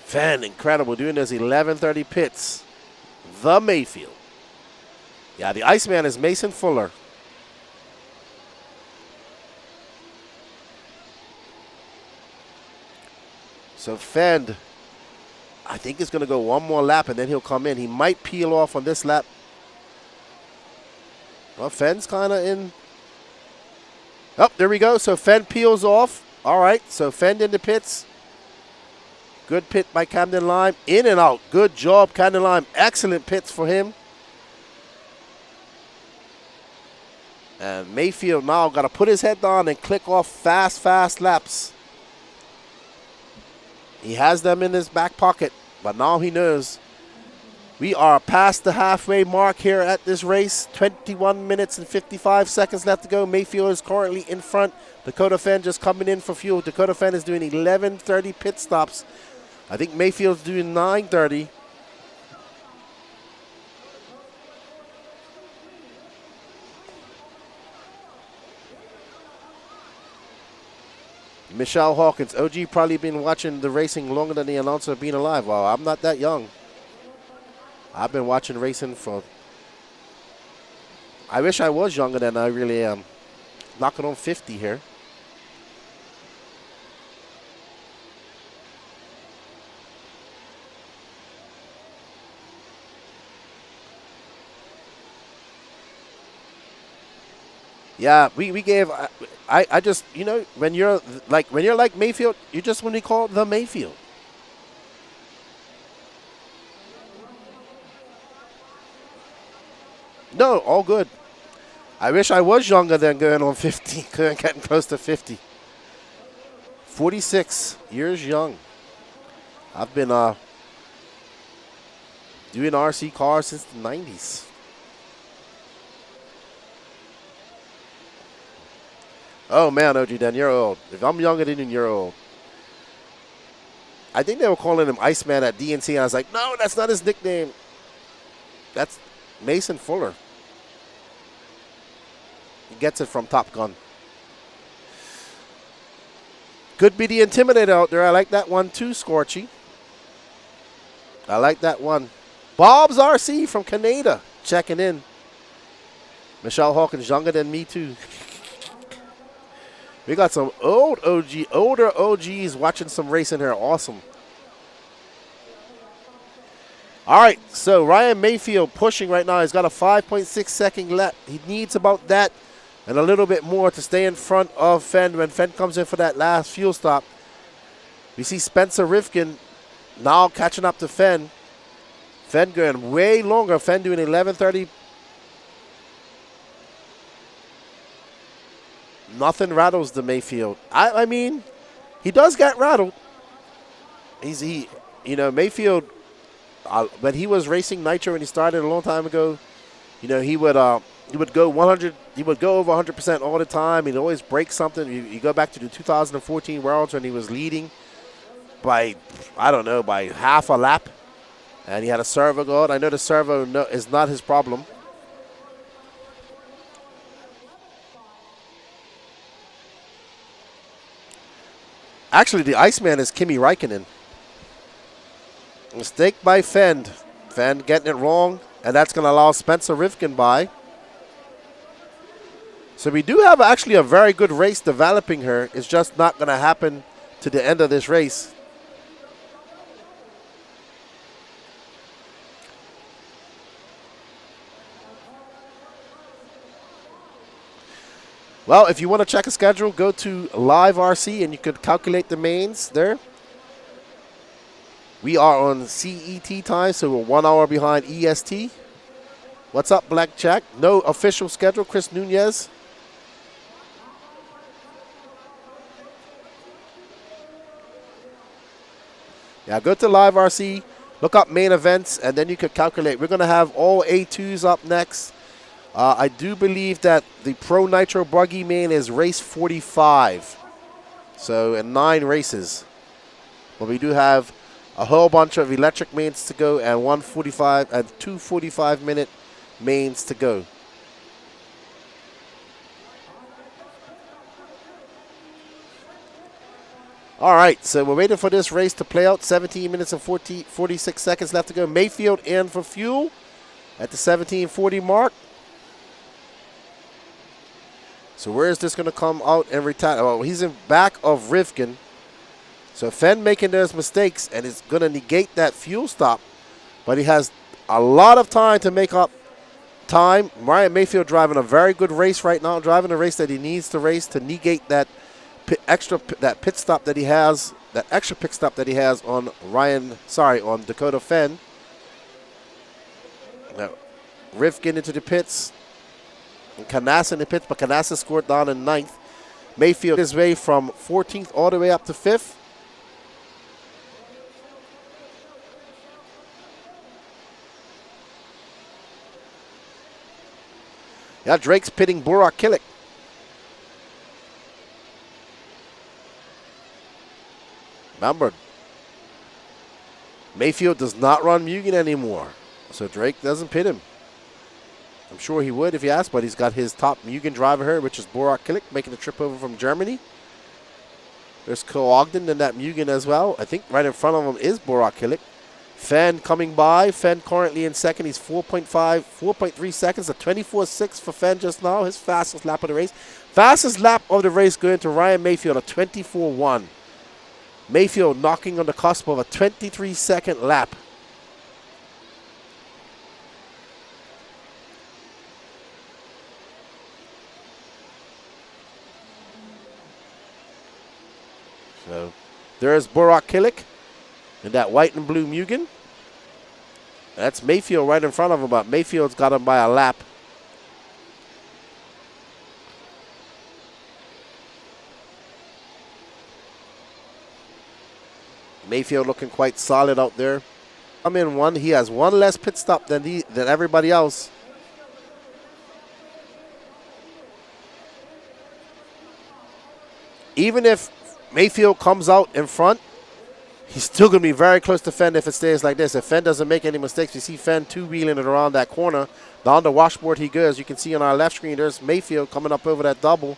Speaker 3: Fend, incredible, doing those 11:30 pits. The Mayfield. Yeah, the Iceman is Mason Fuller. So Fend, I think is going to go 1 more lap and then he'll come in. He might peel off on this lap. Well, Fend's kind of in. Oh, there we go. So Fend peels off. All right, so Fend in the pits. Good pit by Camden Lime. In and out. Good job, Camden Lime. Excellent pits for him. And Mayfield now got to put his head down and click off fast laps. He has them in his back pocket, but now he knows. We are past the halfway mark here at this race. 21 minutes and 55 seconds left to go. Mayfield is currently in front. Dakota Fenn just coming in for fuel. Dakota Fenn is doing 11:30 pit stops. I think Mayfield's doing 9:30. Michelle Hawkins, OG probably been watching the racing longer than the announcer being alive. Well, I'm not that young. I've been watching racing for, I wish I was younger than I really am. Knocking on 50 here. Yeah, we gave, I just, you know, when you're like Mayfield, you just want to be called the Mayfield. No, all good. I wish I was younger than going on 50, getting close to 50. 46 years young. I've been doing RC cars since the 90s. Oh man, OG Dan, you're old. If I'm younger than you, you're old. I think they were calling him Iceman at DNC, and I was like, no, that's not his nickname. That's Mason Fuller. He gets it from Top Gun. Could be the Intimidator out there. I like that one too, Scorchy. I like that one. Bob's RC from Canada checking in. Michelle Hawkins, younger than me too. We got some older OGs watching some racing here. Awesome. All right, so Ryan Mayfield pushing right now. He's got a 5.6 second lap. He needs about that and a little bit more to stay in front of Fenn when Fenn comes in for that last fuel stop. We see Spencer Rifkin now catching up to Fenn. Fenn going way longer. Fenn doing 11:30 nothing rattles the Mayfield. I mean, he does get rattled. Mayfield, when he was racing Nitro and he started a long time ago, he would go 100. He would go over 100% all the time. He'd always break something. You go back to the 2014 Worlds when he was leading by, I don't know, by half a lap. And he had a servo go out. I know the servo is not his problem. Actually, the Iceman is Kimi Räikkönen. Mistake by Fend. Fend getting it wrong, and that's going to allow Spencer Rivkin by. So we do have actually a very good race developing here. It's just not going to happen to the end of this race. Well, if you want to check a schedule, go to Live RC and you could calculate the mains there. We are on CET time, so we're 1 hour behind EST. What's up, Black Jack? No official schedule, Chris Nunez. Yeah, go to Live RC, look up main events, and then you could calculate. We're going to have all A2s up next. I do believe that the Pro Nitro Buggy main is race 45. So, in 9 races. But we do have a whole bunch of electric mains to go and 145 and 2 45-minute mains to go. All right, so we're waiting for this race to play out. 17 minutes and 46 seconds left to go. Mayfield in for fuel at the 17:40 mark. So where is this going to come out and retire? Well, he's in back of Rivkin. So Fenn making those mistakes, and it's going to negate that fuel stop. But he has a lot of time to make up time. Ryan Mayfield driving a very good race right now, driving a race that he needs to race to negate that extra pit stop that he has, that extra pit stop that he has on on Dakota Fenn. Now, Rivkin into the pits. And Canassa in the pits, but Canassa scored down in 9th. Mayfield his way from 14th all the way up to 5th. Yeah, Drake's pitting Burak Killick. Remember, Mayfield does not run Mugen anymore, so Drake doesn't pit him. I'm sure he would if he asked, but he's got his top Mugen driver here, which is Burak Killick, making the trip over from Germany. There's Co Ogden in that Mugen as well. I think right in front of him is Burak Killick. Fenn coming by. Fenn currently in second. He's 4.3 seconds. A 24.6 for Fenn just now. His fastest lap of the race. Fastest lap of the race going to Ryan Mayfield, a 24.1. Mayfield knocking on the cusp of a 23-second lap. So there's Burak Killick in that white and blue Mugen. That's Mayfield right in front of him, but Mayfield's got him by a lap. Mayfield looking quite solid out there. I'm in one. He has one less pit stop than everybody else. Even if Mayfield comes out in front, he's still going to be very close to Fenn if it stays like this. If Fenn doesn't make any mistakes, you see Fenn two-wheeling it around that corner. Down the washboard he goes. You can see on our left screen, there's Mayfield coming up over that double.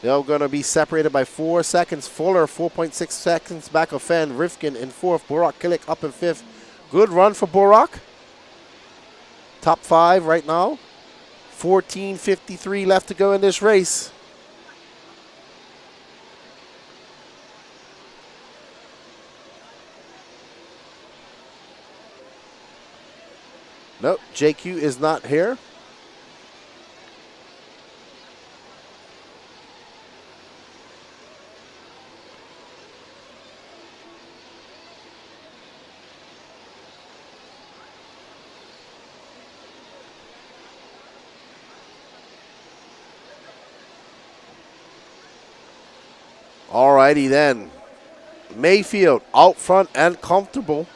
Speaker 3: They're going to be separated by 4 seconds. Fuller, 4.6 seconds back of Fenn. Rivkin in 4th. Burak Killick up in 5th. Good run for Burak. Top 5 right now. 14:53 left to go in this race. Nope, JQ is not here. Alrighty then. Mayfield out front and comfortable.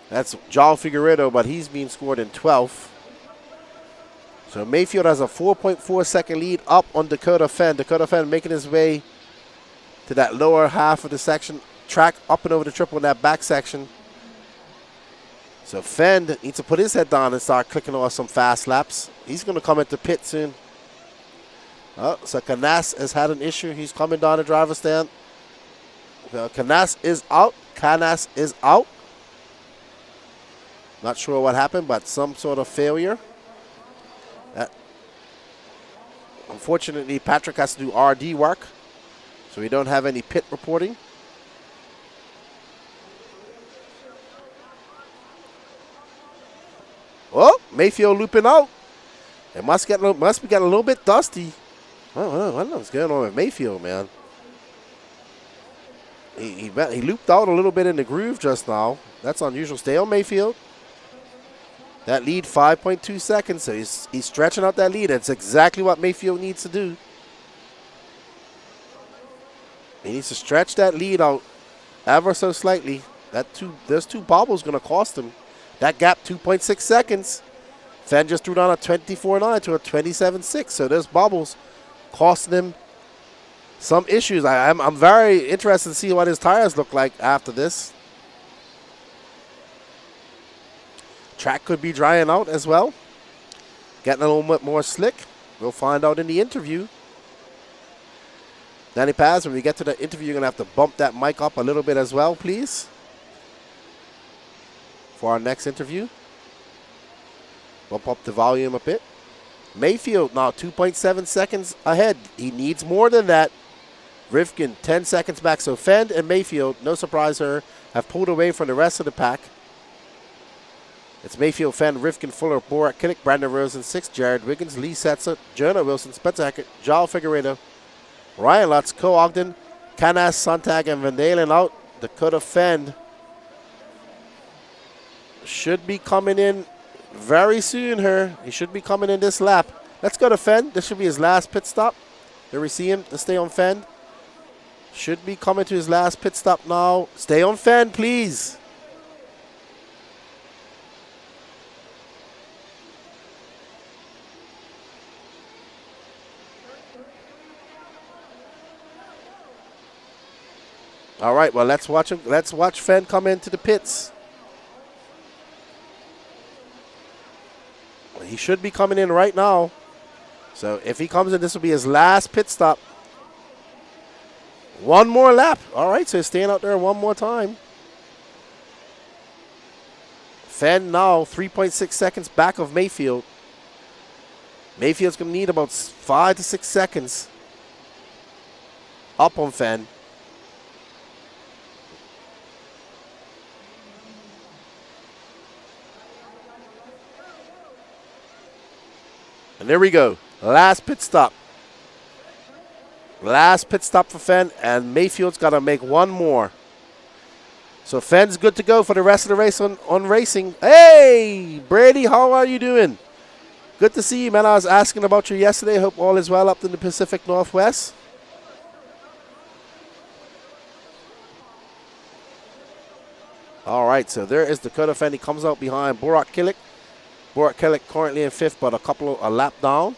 Speaker 3: That's João Figueiredo, but he's being scored in 12th. So Mayfield has a 4.4 second lead up on Dakota Fenn. Dakota Fenn making his way to that lower half of the section. Track up and over the triple in that back section. So Fenn needs to put his head down and start clicking off some fast laps. He's going to come into pit soon. Oh, so Canas has had an issue. He's coming down the driver's stand. Canas is out. Canas is out. Not sure what happened, but some sort of failure. Unfortunately, Patrick has to do RD work, so we don't have any pit reporting. Oh, Mayfield looping out. It must be getting a little bit dusty. I don't know what's going on with Mayfield, man. He looped out a little bit in the groove just now. That's unusual. Stay on Mayfield. That lead, 5.2 seconds, so he's stretching out that lead. That's exactly what Mayfield needs to do. He needs to stretch that lead out ever so slightly. Those two bobbles going to cost him. That gap, 2.6 seconds. Fenn just threw down a 24.9 to a 27.6, so those bobbles costing him some issues. I'm very interested to see what his tires look like after this. Track could be drying out as well. Getting a little bit more slick. We'll find out in the interview. Danny Paz, when we get to the interview, you're going to have to bump that mic up a little bit as well, please, for our next interview. Bump up the volume a bit. Mayfield now 2.7 seconds ahead. He needs more than that. Rivkin 10 seconds back. So Fenn and Mayfield, no surprise here, have pulled away from the rest of the pack. It's Mayfield, Fenn, Rivkin, Fuller, Borak, Kinnick, Brandon Rosen, 6, Jared Wiggins, Lee Setzer, Jonah Wilson, Spencer Hackett, João Figueiredo, Ryan Lutz, Co Ogden, Canas, Sontag, and Van Dalen out. Dakota Fenn should be coming in very soon here. He should be coming in this lap. Let's go to Fenn. This should be his last pit stop. There we see him to stay on Fenn. Should be coming to his last pit stop now. Stay on Fenn, please. All right, well, let's watch him. Let's watch Fenn come into the pits. Well, he should be coming in right now. So if he comes in, this will be his last pit stop. One more lap. All right, so he's staying out there one more time. Fenn now 3.6 seconds back of Mayfield. Mayfield's going to need about 5 to 6 seconds up on Fenn. And there we go. Last pit stop. Last pit stop for Fenn, and Mayfield's got to make one more. So Fenn's good to go for the rest of the race on racing. Hey, Brady, how are you doing? Good to see you, man. I was asking about you yesterday. Hope all is well up in the Pacific Northwest. All right, so there is Dakota Fenn. He comes out behind Borak Killick. Borak Killick currently in 5th, but a lap down.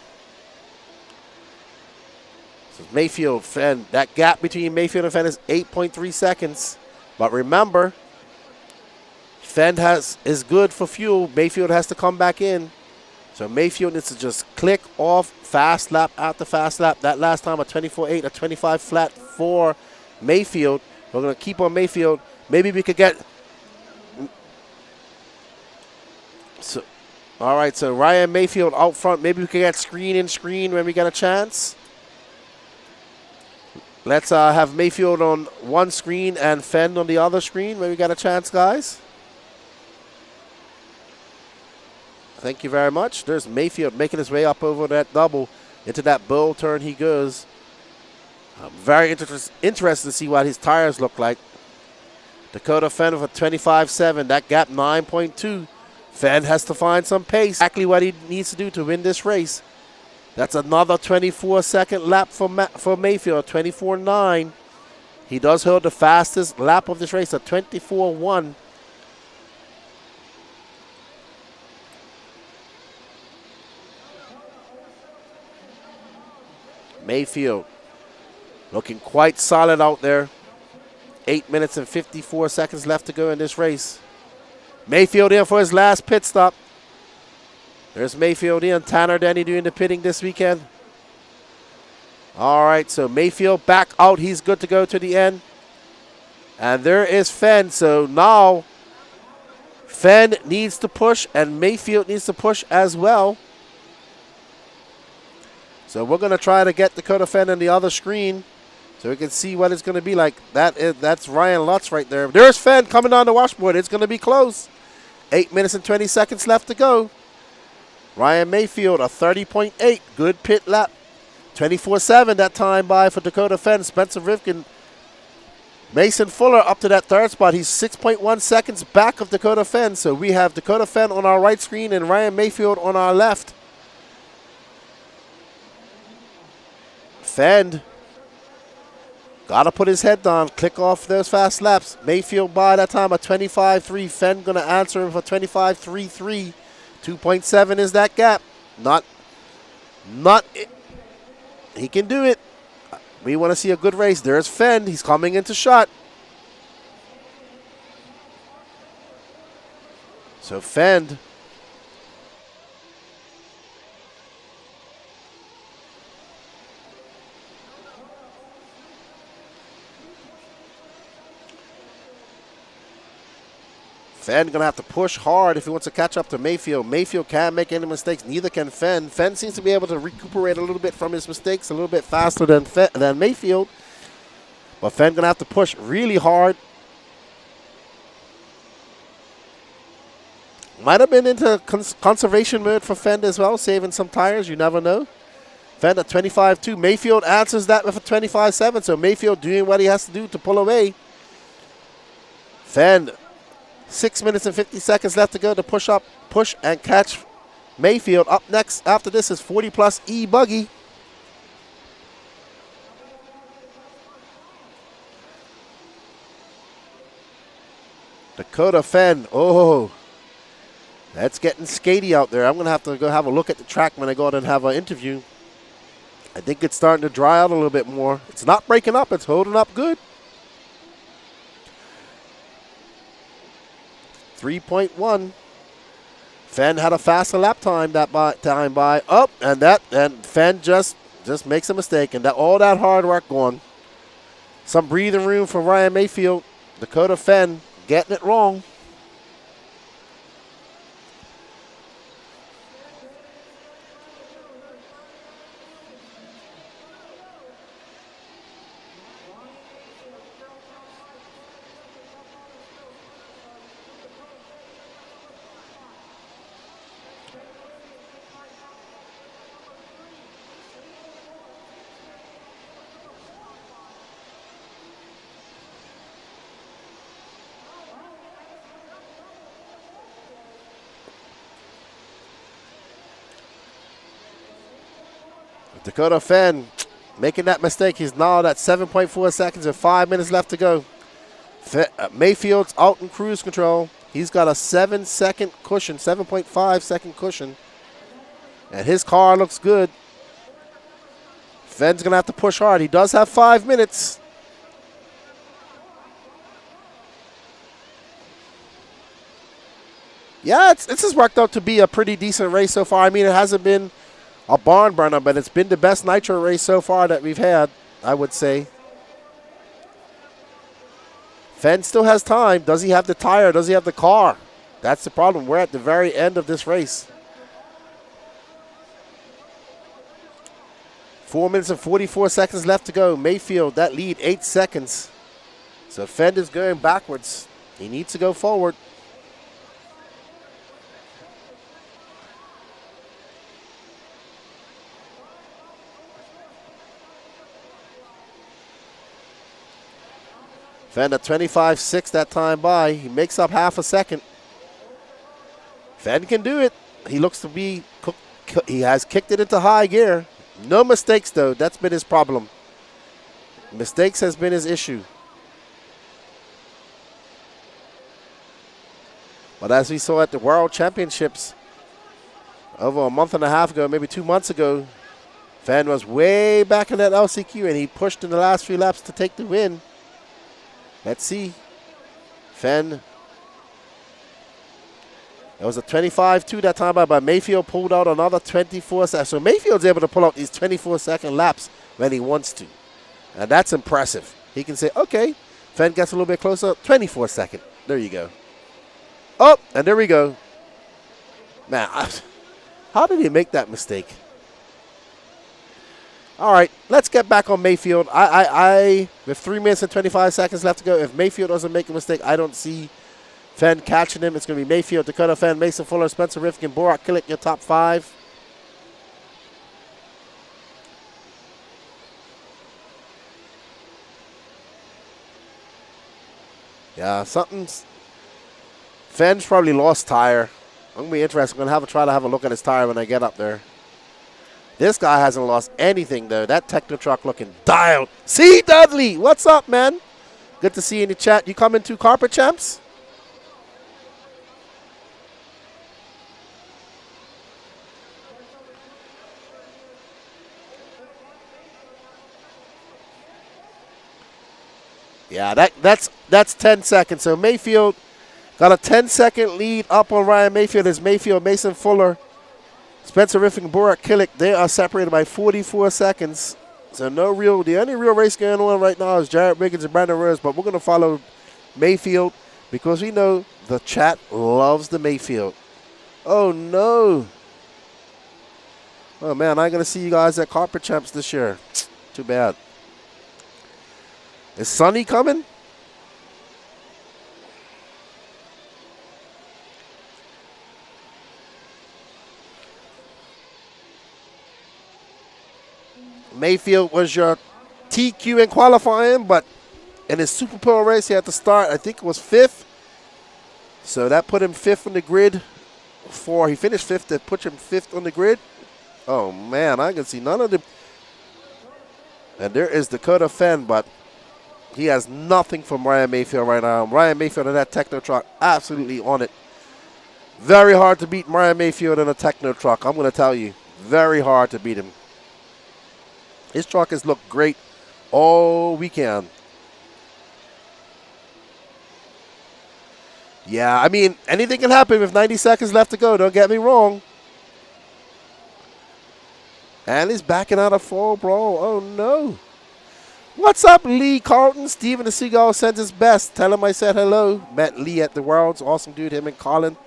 Speaker 3: So Mayfield, Fenn. That gap between Mayfield and Fenn is 8.3 seconds. But remember, Fenn is good for fuel. Mayfield has to come back in. So Mayfield needs to just click off fast lap after fast lap. That last time a 24.8, a 25 flat for Mayfield. We're going to keep on Mayfield. Maybe we could get... So, all right, so Ryan Mayfield out front. Maybe we could get screen in screen when we get a chance. Let's have Mayfield on one screen and Fenn on the other screen when we got a chance, guys. Thank you very much. There's Mayfield making his way up over that double. Into that bowl turn he goes. I'm very interested to see what his tires look like. Dakota Fenn with a 25.7. That gap 9.2. Fenn has to find some pace. Exactly what he needs to do to win this race. That's another 24-second lap for Mayfield, 24.9. He does hold the fastest lap of this race at 24.1. Mayfield looking quite solid out there. 8 minutes and 54 seconds left to go in this race. Mayfield in for his last pit stop. There's Mayfield in. Tanner Denny doing the pitting this weekend. All right, so Mayfield back out. He's good to go to the end. And there is Fenn. So now Fenn needs to push and Mayfield needs to push as well. So we're going to try to get Dakota Fenn on the other screen so we can see what it's going to be like. That's Ryan Lutz right there. There's Fenn coming on the washboard. It's going to be close. 8 minutes and 20 seconds left to go. Ryan Mayfield, a 30.8. Good pit lap. 24.7 that time by for Dakota Fenn. Spencer Rivkin. Mason Fuller up to that third spot. He's 6.1 seconds back of Dakota Fenn. So we have Dakota Fenn on our right screen and Ryan Mayfield on our left. Fenn got to put his head down, click off those fast laps. Mayfield by that time at 25.3. Fenn going to answer him for 25.33. 2.7 is that gap. Not it. He can do it. We want to see a good race. There's Fenn. He's coming into shot. So Fenn. Fenn going to have to push hard if he wants to catch up to Mayfield. Mayfield can't make any mistakes. Neither can Fenn. Fenn seems to be able to recuperate a little bit from his mistakes a little bit faster than Mayfield. But Fenn going to have to push really hard. Might have been into conservation mode for Fenn as well, saving some tires. You never know. Fenn at 25.2. Mayfield answers that with a 25.7. So Mayfield doing what he has to do to pull away. Fenn. 6 minutes and 50 seconds left to go to push and catch Mayfield. Up next after this is 40 plus E buggy. Dakota Fenn. Oh, that's getting skatey out there. I'm going to have to go have a look at the track when I go out and have an interview. I think it's starting to dry out a little bit more. It's not breaking up. It's holding up good. 3.1. Fenn had a faster lap time by up, and Fenn just makes a mistake, and all that hard work gone. Some breathing room for Ryan Mayfield. Dakota Fenn getting it wrong. Dakota Fenn making that mistake. He's now at 7.4 seconds and 5 minutes left to go. Mayfield's out in cruise control. He's got a 7-second cushion, 7.5 second cushion. And his car looks good. Fenn's going to have to push hard. He does have 5 minutes. Yeah, this has worked out to be a pretty decent race so far. I mean, it hasn't been a barn burner, but it's been the best nitro race so far that we've had, I would say. Fenn still has time. Does he have the tire? Does he have the car? That's the problem. We're at the very end of this race. 4 minutes and 44 seconds left to go. Mayfield, that lead, 8 seconds. So Fenn is going backwards. He needs to go forward. Fenn at 25.6 that time by. He makes up half a second. Fenn can do it. He looks to be he has kicked it into high gear. No mistakes, though. That's been his problem. Mistakes has been his issue. But as we saw at the World Championships over a month and a half ago, maybe 2 months ago, Fenn was way back in that LCQ, and he pushed in the last few laps to take the win. Let's see. Fenn. It was a 25-2 that time, but Mayfield pulled out another 24 seconds. So Mayfield's able to pull out these 24-second laps when he wants to. And that's impressive. He can say, okay, Fenn gets a little bit closer, 24 second. There you go. Oh, and there we go. Man, how did he make that mistake? All right, let's get back on Mayfield. With 3 minutes and 25 seconds left to go, if Mayfield doesn't make a mistake, I don't see Fenn catching him. It's going to be Mayfield, Dakota Fenn, Mason Fuller, Spencer Rifkin, Borak Killick, your top 5. Yeah, something's... Fenn's probably lost tire. I'm going to be interested. I'm going to try to have a look at his tire when I get up there. This guy hasn't lost anything, though. That Techno truck looking dialed. C. Dudley, what's up, man? Good to see you in the chat. You coming to Carpet Champs? Yeah, that's 10 seconds. So Mayfield got a 10-second lead up on Ryan Mayfield as Mayfield, Mason Fuller, Spencer Rifkin, and Borak Killick, they are separated by 44 seconds. So the only real race going on right now is Jarrett Wiggins and Brandon Rose, but we're going to follow Mayfield because we know the chat loves the Mayfield. Oh, no. Oh, man, I'm going to see you guys at Carpet Champs this year. Too bad. Is Sonny coming? Mayfield was your TQ in qualifying, but in his Super Pro race, he had to start, I think it was 5th. So that put him 5th on the grid. He finished 5th, that put him 5th on the grid. Oh, man, I can see none of them. And there is Dakota Fenn, but he has nothing from Ryan Mayfield right now. Ryan Mayfield in that Techno truck, absolutely on it. Very hard to beat Ryan Mayfield in a Techno truck, I'm going to tell you. Very hard to beat him. His truck has looked great all weekend. Yeah, I mean, anything can happen with 90 seconds left to go. Don't get me wrong. And he's backing out of fall brawl. Oh, no. What's up, Lee Carlton? Steven the Seagull sends his best. Tell him I said hello. Met Lee at the Worlds. Awesome dude, him and Colin.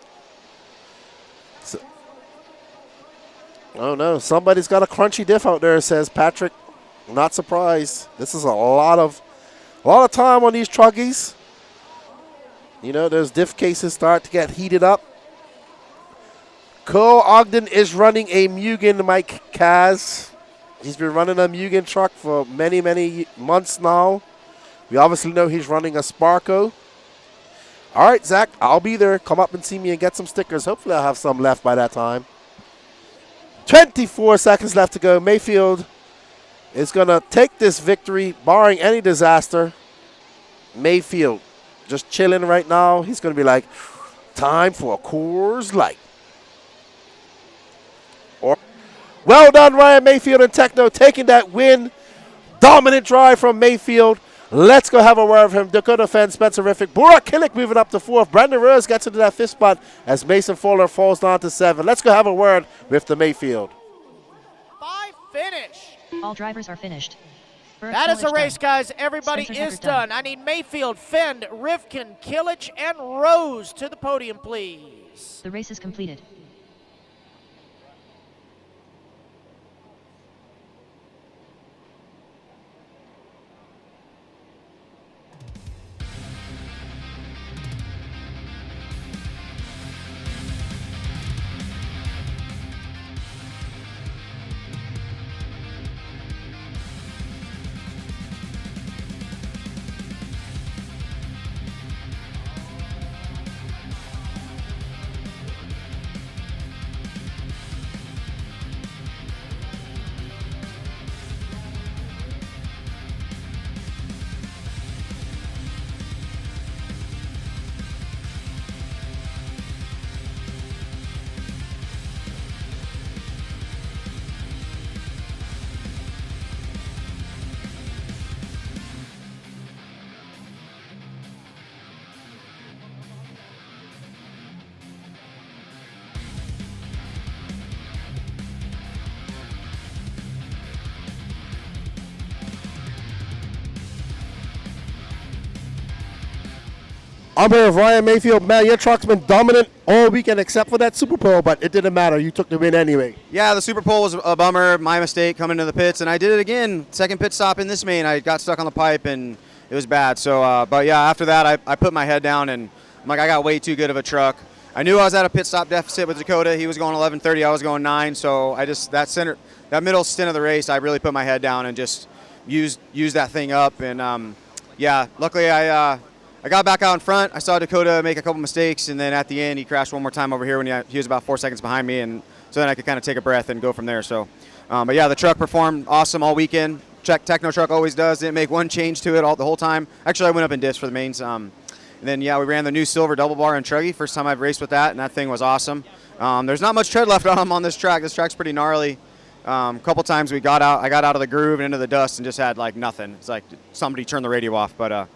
Speaker 3: Oh, no. Somebody's got a crunchy diff out there, says Patrick. Not surprised. This is a lot of time on these truggies. You know, those diff cases start to get heated up. Cole Ogden is running a Mugen, Mike Kaz. He's been running a Mugen truck for many, many months now. We obviously know he's running a Sparko. All right, Zach, I'll be there. Come up and see me and get some stickers. Hopefully I'll have some left by that time. 24 seconds left to go. Mayfield is going to take this victory, barring any disaster. Mayfield just chilling right now. He's going to be like, time for a Coors Light. Well done, Ryan Mayfield and Techno, taking that win. Dominant drive from Mayfield. Let's go have a word with him. Dakota Fenn, Spencer Riffick. Borak Killick moving up to 4th. Brandon Rose gets into that 5th spot as Mason Fuller falls down to 7. Let's go have a word with the Mayfield.
Speaker 7: 5 finish.
Speaker 2: All drivers are finished. Burke,
Speaker 7: That is a
Speaker 2: Killich
Speaker 7: race,
Speaker 2: done.
Speaker 7: guys. Everybody
Speaker 2: Spencer
Speaker 7: is
Speaker 2: Tucker done.
Speaker 7: done. I need Mayfield, Fenn, Rifkin, Killich, and Rose to the podium, please.
Speaker 2: The race is completed.
Speaker 3: honor of Ryan Mayfield. Man, your truck's been dominant all weekend except for that Super Pole, but it didn't matter. You took the win anyway.
Speaker 14: Yeah, the Super Pole was a bummer, my mistake coming to the pits, and I did it again. Second pit stop in this main, I got stuck on the pipe, and it was bad. So, but yeah, after that, I put my head down, and I'm like, I got way too good of a truck. I knew I was at a pit stop deficit with Dakota. He was going 11:30, I was going 9. So I just that middle stint of the race, I really put my head down and just used that thing up. And yeah, luckily I got back out in front. I saw Dakota make a couple mistakes, and then at the end he crashed one more time over here when he was about 4 seconds behind me, and so then I could kind of take a breath and go from there. So, but yeah, the truck performed awesome all weekend. Techno truck always does. Didn't make one change to it the whole time. Actually, I went up in diffs for the mains. And then, yeah, we ran the new silver double bar in truggy. First time I've raced with that, and that thing was awesome. There's not much tread left on them on this track. This track's pretty gnarly. A couple times I got out of the groove and into the dust and just had, like, nothing. It's like somebody turned the radio off. But,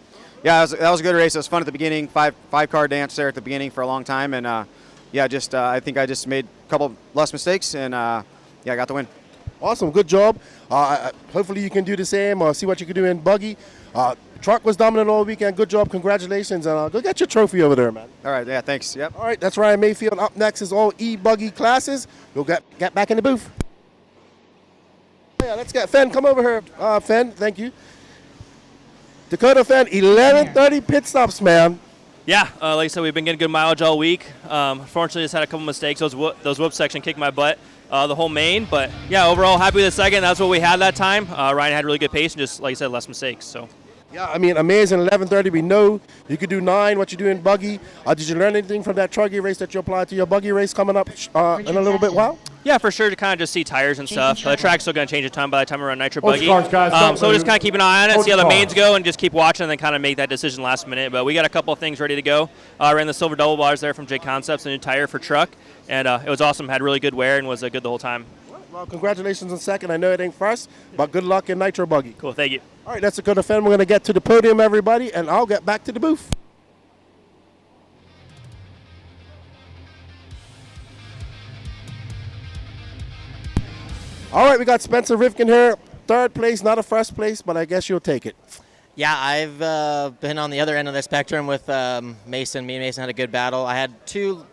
Speaker 14: yeah, that was a good race. It was fun at the beginning. Five-car dance there at the beginning for a long time. And, yeah, I think I just made a couple less mistakes, and, yeah, I got the win.
Speaker 3: Awesome. Good job. Hopefully you can do the same or see what you can do in buggy. Truck was dominant all weekend. Good job. Congratulations. And go get your trophy over there, man.
Speaker 14: All right. Yeah, thanks. Yep.
Speaker 3: All right. That's Ryan Mayfield. Up next is all e-buggy classes. We'll get back in the booth. Yeah, let's get Fen. Come over here. Fen, thank you. Dakota Fen, 11:30 pit stops, man.
Speaker 15: Yeah, like I said, we've been getting good mileage all week. Unfortunately, just had a couple mistakes. Those whoop section kicked my butt the whole main. But, yeah, overall, happy with the second. That's what we had that time. Ryan had really good pace and just, like I said, less mistakes. So.
Speaker 3: Yeah, I mean, amazing. 11:30. We know you could do 9. What you do in buggy? Did you learn anything from that truggy race that you applied to your buggy race coming up in a little bit? Wow.
Speaker 15: Yeah, for sure, to kind of just see tires and stuff. The track's still going to change a ton by the time we run nitro buggy.
Speaker 1: Cars, guys,
Speaker 15: so we'll just kind of keep an eye on it, see how the mains go, and just keep watching and then kind of make that decision last minute. But we got a couple of things ready to go. Ran the silver double bars there from J Concepts, a new tire for truck, and it was awesome. Had really good wear and was good the whole time.
Speaker 3: Well, congratulations on second. I know it ain't first, but good luck in nitro buggy.
Speaker 15: Cool, thank you.
Speaker 3: All right, that's a good offend. We're going to get to the podium, everybody, and I'll get back to the booth. All right, we got Spencer Rifkin here. Third place, not a first place, but I guess you'll take it.
Speaker 16: Yeah, I've been on the other end of the spectrum with Mason. Me and Mason had a good battle. I had 2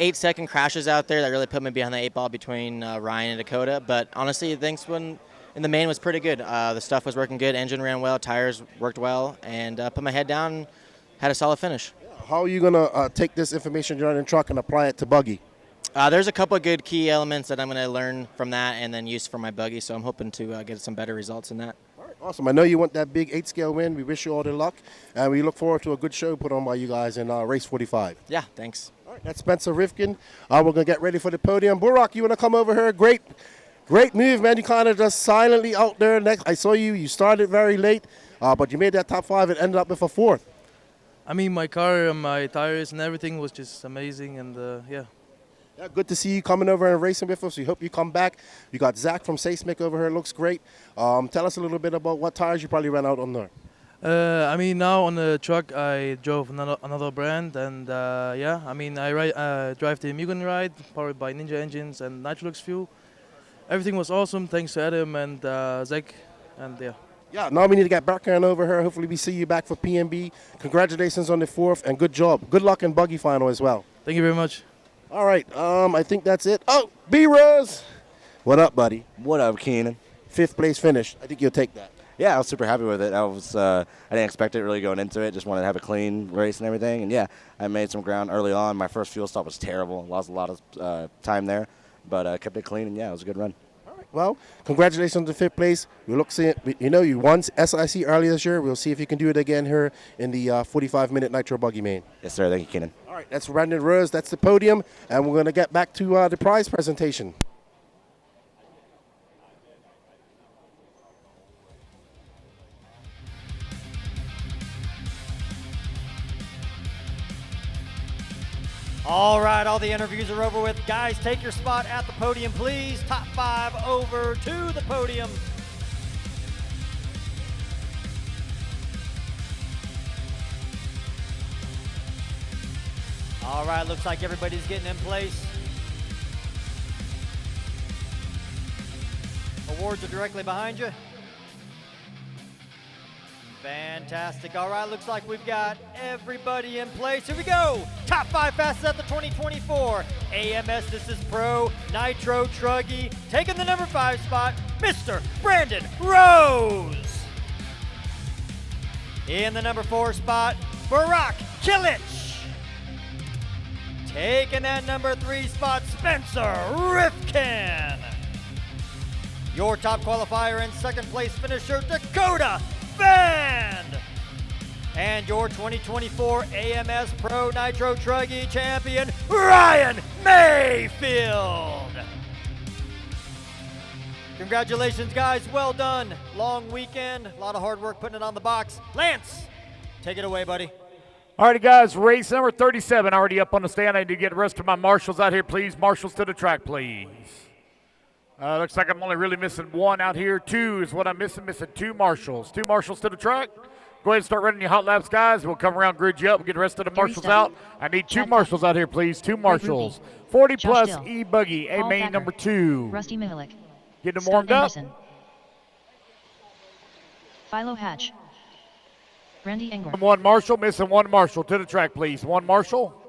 Speaker 16: 8-second crashes out there that really put me behind the 8 ball between Ryan and Dakota. But honestly, things in the main was pretty good. The stuff was working good. Engine ran well. Tires worked well. And put my head down, had a solid finish.
Speaker 3: How are you going to take this information you're in the truck and apply it to buggy?
Speaker 16: There's a couple of good key elements that I'm going to learn from that and then use for my buggy. So I'm hoping to get some better results in that.
Speaker 3: All right, awesome. I know you want that big 8-scale win. We wish you all the luck. And we look forward to a good show put on by you guys in race 45.
Speaker 16: Yeah, thanks.
Speaker 3: All right, that's Spencer Rifkin. We're going to get ready for the podium. Burak, you want to come over here? Great move, man. You kind of just silently out there. I saw you. You started very late, but you made that top 5 and ended up with a 4th.
Speaker 17: I mean, my car and my tires and everything was just amazing, and yeah.
Speaker 3: Yeah, good to see you coming over and racing with us. We hope you come back. You got Zach from Seismic over here. Looks great. Tell us a little bit about what tires you probably ran out on there.
Speaker 17: I mean, now on the truck, I drove another brand, and yeah, I mean, I drive the Mugen ride, powered by Ninja engines and Nitrolux fuel. Everything was awesome, thanks to Adam and Zach, and yeah.
Speaker 3: Yeah, now we need to get Berkan over here. Hopefully we see you back for PNB. Congratulations on the 4th, and good job. Good luck in buggy final as well.
Speaker 17: Thank you very much.
Speaker 3: All right, I think that's it. Oh, B-Rose. What up, buddy?
Speaker 18: What up, Keenan?
Speaker 3: 5th place finish. I think you'll take that.
Speaker 18: Yeah, I was super happy with it. I didn't expect it really going into it. Just wanted to have a clean race and everything. And yeah, I made some ground early on. My first fuel stop was terrible. Lost a lot of time there, but kept it clean. And yeah, it was a good run.
Speaker 3: All right. Well, congratulations on the 5th place. We look see. You know, you won SIC earlier this year. We'll see if you can do it again here in the 45-minute Nitro Buggy main.
Speaker 18: Yes, sir. Thank you, Keenan.
Speaker 3: All right, that's Brandon Rose. That's the podium, and we're going to get back to the prize presentation.
Speaker 10: All right, all the interviews are over with. Guys, take your spot at the podium, please. Top 5 over to the podium. All right, looks like everybody's getting in place. Awards are directly behind you. Fantastic. All right, looks like we've got everybody in place. Here we go. Top 5 fastest at the 2024 AMS. This is Pro Nitro Truggy. Taking the number 5 spot, Mr. Brandon Rose. In the number 4 spot, Barack Kilich. Taking that number 3 spot, Spencer Rifkin. Your top qualifier and second place finisher, Dakota Band. And your 2024 AMS Pro Nitro Truggy champion, Ryan Mayfield. Congratulations, guys. Well done. Long weekend. A lot of hard work putting it on the box. Lance, take it away, buddy.
Speaker 1: All righty, guys. Race number 37 already up on the stand. I need to get the rest of my marshals out here, please. Marshals to the track, please. Looks like I'm only really missing one out here. 2 is what I'm missing. Missing 2 marshals. 2 marshals to the track. Go ahead and start running your hot laps, guys. We'll come around, grid you up. We'll get the rest of the marshals out. I need 2 marshals out here, please. 2 marshals. 40 plus E-Buggy, A main number 2.
Speaker 2: Rusty Mihalik.
Speaker 1: Getting them warmed up.
Speaker 2: Philo Hatch. Randy Engler.
Speaker 1: 1 marshal, missing 1 marshal. To the track, please. 1 marshal.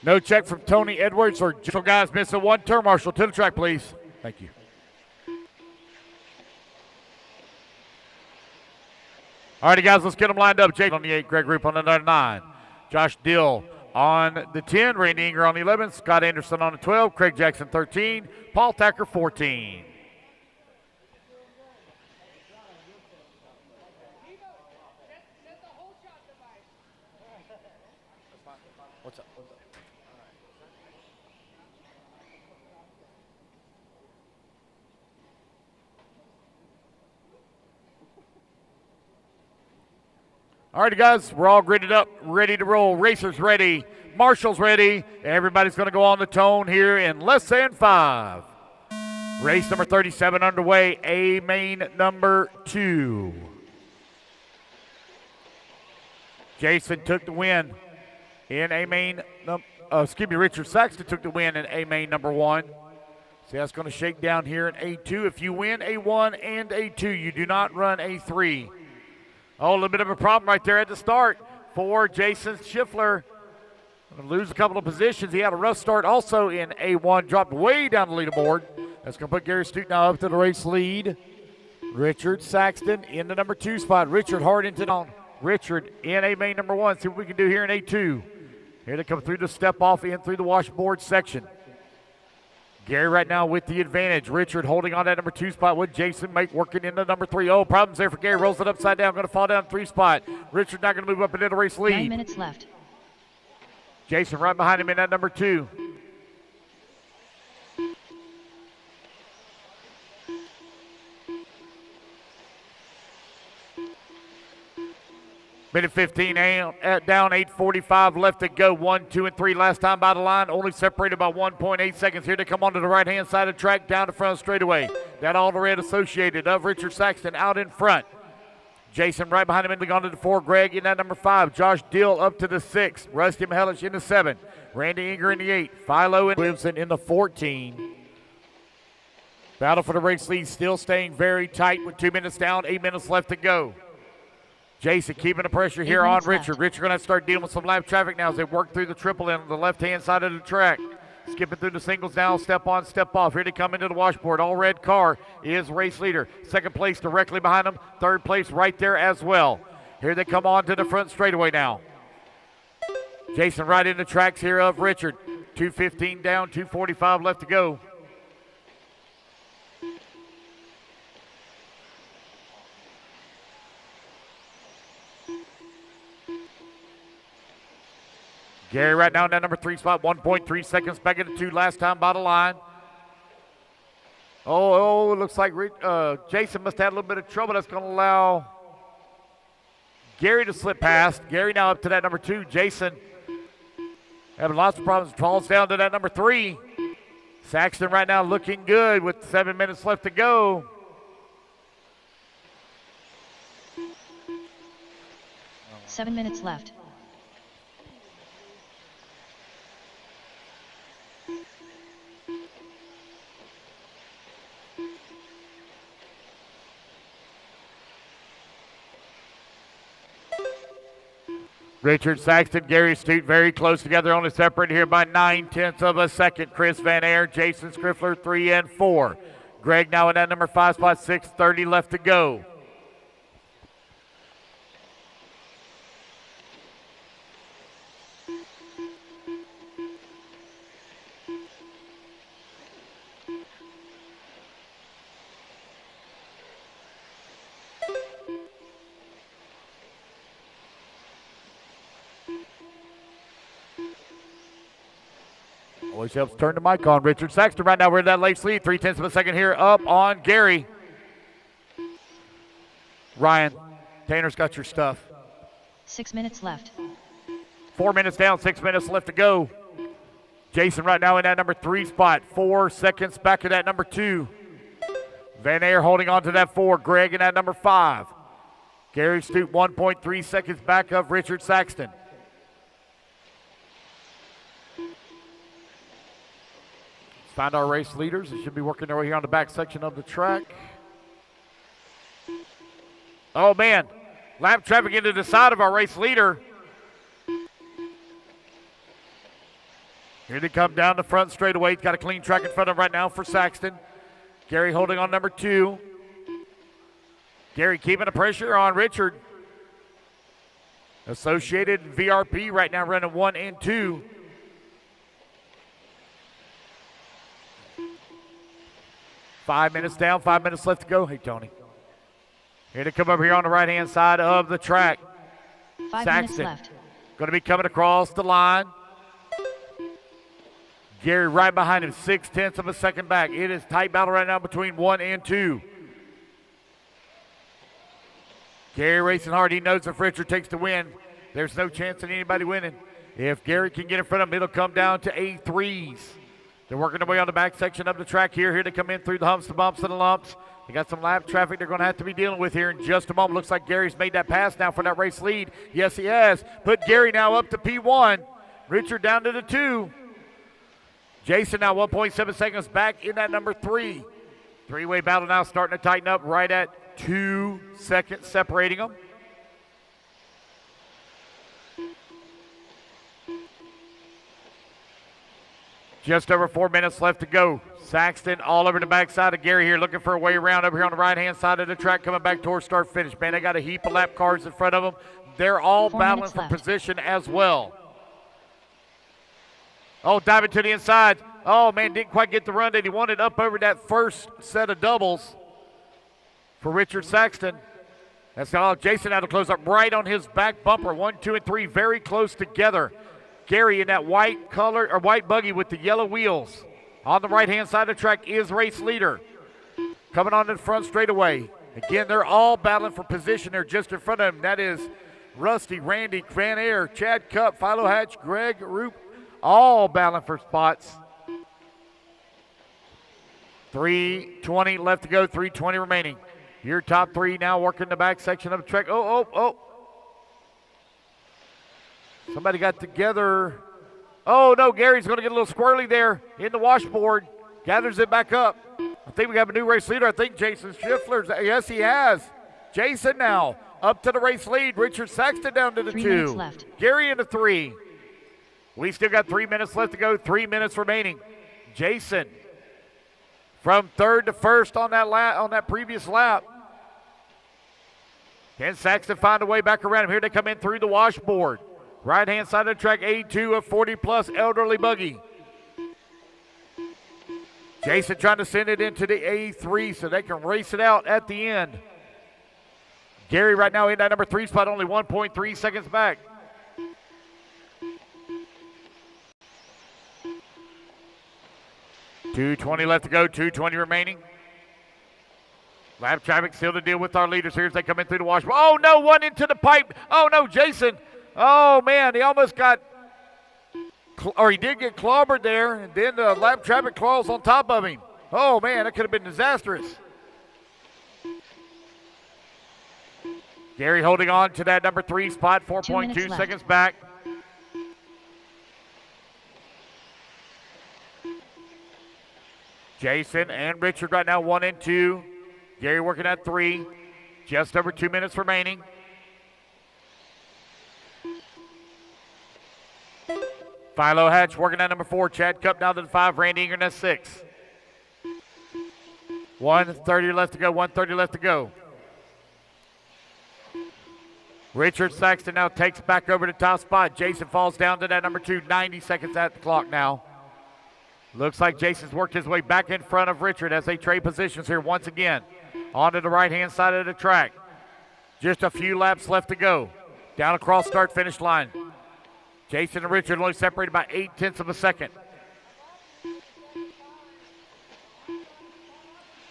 Speaker 1: No check from Tony Edwards or Joe. Guys, missing 1 turn marshal. To the track, please. Thank you. All righty, guys, let's get them lined up. Jake on the 8, Greg Roop on the 9, Josh Dill on the 10, Randy Inger on the 11, Scott Anderson on the 12, Craig Jackson 13, Paul Tacker 14.
Speaker 10: What's up?
Speaker 1: All righty, guys, we're all gridded up, ready to roll. Racers ready, marshals ready. Everybody's going to go on the tone here in less than 5. Race number 37 underway, A main number 2. Jason took the win in A main, Richard Saxton took the win in A main number 1. See, that's going to shake down here in A2. If you win A1 and A2, you do not run A3. Oh, a little bit of a problem right there at the start for Jason Schiffler. Going to lose a couple of positions. He had a rough start also in A1, dropped way down the leaderboard. That's going to put Gary Stute now up to the race lead. Richard Saxton in the number 2 spot. Richard hard into down. Richard in A main number 1. See what we can do here in A2. Here they come through the step off in through the washboard section. Gary right now with the advantage. Richard holding on that number 2 spot with Jason Mate working into number 3. Oh, problems there for Gary. Rolls it upside down. Going to fall down 3 spot. Richard not going to move up into the race lead.
Speaker 2: 9 minutes left.
Speaker 1: Jason right behind him in that number 2. Minute 15 down, 8:45 left to go. 1, 2, and 3 last time by the line. Only separated by 1.8 seconds. Here to come onto the right-hand side of the track, down the front of the straightaway. That all the red associated of Richard Saxton out in front. Jason right behind him in the 4. Greg in that number 5. Josh Dill up to the 6. Rusty Mihalik in the 7. Randy Inger in the 8. Philo and Williamson in the 14. Battle for the race lead still staying very tight with 2 minutes down, 8 minutes left to go. Jason keeping the pressure here on Richard. Richard going to start dealing with some lap traffic now as they work through the triple in on the left-hand side of the track. Skipping through the singles now, step on, step off. Here they come into the washboard. All red car is race leader. Second place directly behind them. Third place right there as well. Here they come on to the front straightaway now. Jason right in the tracks here of Richard. 2:15 down, 2:45 left to go. Gary right now in that number 3 spot, 1.3 seconds back into 2 last time by the line. Oh, it looks like Jason must have had a little bit of trouble. That's going to allow Gary to slip past. Gary now up to that number 2. Jason having lots of problems. Falls down to that number 3. Saxton right now looking good with 7 minutes left to go.
Speaker 2: Seven minutes left.
Speaker 1: Richard Saxton, Gary Stute very close together, only separated here by 9/10 of a second. Chris Van Air, Jason Skriffler 3 and 4. Greg now in that number 5 spot, 6:30 left to go. Always helps turn the mic on. Richard Saxton right now. We're in that late lead. 3/10 of a second here up on Gary. Ryan, Tanner's got your stuff.
Speaker 2: 6 minutes left.
Speaker 1: 4 minutes down, 6 minutes left to go. Jason right now in that number 3 spot. 4 seconds back of that number 2. Van Air holding on to that 4. Greg in that number 5. Gary Stute 1.3 seconds back of Richard Saxton. Find our race leaders. They should be working their way here on the back section of the track. Oh, man. Lap traffic into the side of our race leader. Here they come down the front straightaway. He's got a clean track in front of him right now for Saxton. Gary holding on number 2. Gary keeping the pressure on Richard. Associated VRP right now running 1 and 2. Five minutes down, 5 minutes left to go. Hey, Tony. Here to come over here on the right-hand side of the track.
Speaker 2: 5
Speaker 1: Saxton
Speaker 2: minutes left.
Speaker 1: going to be coming across the line. Gary right behind him, 6/10 of a second back. It is tight battle right now between 1 and 2. Gary racing hard. He knows if Richard takes the win, there's no chance of anybody winning. If Gary can get in front of him, it'll come down to A3s. They're working their way on the back section of the track here. Here to come in through the humps, the bumps, and the lumps. They got some lap traffic they're going to have to be dealing with here in just a moment. Looks like Gary's made that pass now for that race lead. Yes, he has. Put Gary now up to P1. Richard down to the 2. Jason now 1.7 seconds back in that number 3. Three-way battle now starting to tighten up right at 2 seconds separating them. Just over 4 minutes left to go. Saxton all over the backside of Gary here, looking for a way around over here on the right-hand side of the track, coming back towards start-finish. Man, they got a heap of lap cars in front of them. They're all battling for position as well. Oh, diving to the inside. Oh, man, didn't quite get the run that he wanted up over that first set of doubles for Richard Saxton. That's all. Jason had to close up right on his back bumper. 1, 2, and 3 very close together. Gary in that white color or white buggy with the yellow wheels. On the right-hand side of the track is race leader. Coming on in front straightaway. Again, they're all battling for position there just in front of them. That is Rusty, Randy, Van Air, Chad Cup, Philo Hatch, Greg, Roop, all battling for spots. 3:20 left to go, 3:20 remaining. Your top 3 now working the back section of the track. Oh. Somebody got together. Oh, no, Gary's going to get a little squirrely there in the washboard. Gathers it back up. I think we have a new race leader. I think Jason Schiffler's. Yes, he has. Jason now up to the race lead. Richard Saxton down to the
Speaker 2: 3
Speaker 1: 2.
Speaker 2: minutes left.
Speaker 1: Gary in the 3. We still got 3 minutes left to go. 3 minutes remaining. Jason from 3rd to 1st on that previous lap. Can Saxton find a way back around him? Here they come in through the washboard. Right-hand side of the track, A2 of 40-plus elderly buggy. Jason trying to send it into the A3 so they can race it out at the end. Gary right now in that number 3 spot, only 1.3 seconds back. $2:20 left to go, 2:20 remaining. Lap traffic still to deal with our leaders here as they come in through the washboard. Oh, no, one into the pipe. Oh, no, Jason. Oh, man, he almost got, or he did get clobbered there, and then the lap traffic claws on top of him. Oh, man, that could have been disastrous. Gary holding on to that number 3 spot, 4.2 seconds back. Jason and Richard right now 1 and 2. Gary working at 3. Just over 2 minutes remaining. Philo Hatch working at number 4. Chad Cup down to the 5. Randy Ingram at 6. 1:30 left to go. 1:30 left to go. Richard Saxton now takes back over to top spot. Jason falls down to that number 2. 90 seconds at the clock now. Looks like Jason's worked his way back in front of Richard as they trade positions here once again. Onto the right-hand side of the track. Just a few laps left to go. Down across start-finish line. Jason and Richard only separated by 0.8 of a second.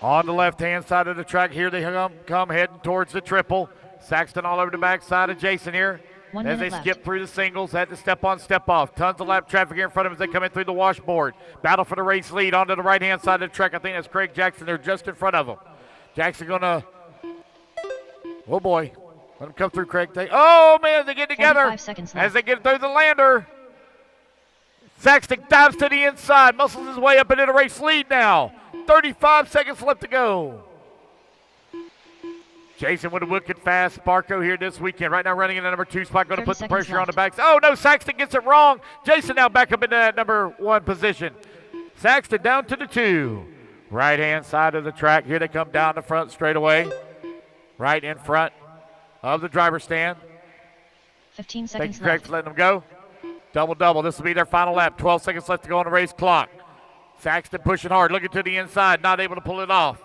Speaker 1: On the left-hand side of the track, here they come heading towards the triple. Saxton all over the backside of Jason here. As they skip through the singles, had to step on, step off. Tons of lap traffic here in front of them as they come in through the washboard. Battle for the race lead onto the right-hand side of the track. I think that's Craig Jackson. They're just in front of them. Jackson gonna, oh boy. Let him come through, Craig. Oh man, they get together as they get through the lander. Saxton dives to the inside, muscles his way up into the race lead now. 35 seconds left to go. Jason with a wicked fast Sparko here this weekend. Right now running in the number 2 spot. Going to put the pressure on the backs. Oh, no, Saxton gets it wrong. Jason now back up into that number 1 position. Saxton down to the 2. Right-hand side of the track. Here they come down the front straight away. Right in front of the driver's stand.
Speaker 2: 15 seconds
Speaker 1: Thank you, Craig, for letting them go. Double-double. This will be their final lap. 12 seconds left to go on the race clock. Saxton pushing hard. Looking to the inside. Not able to pull it off.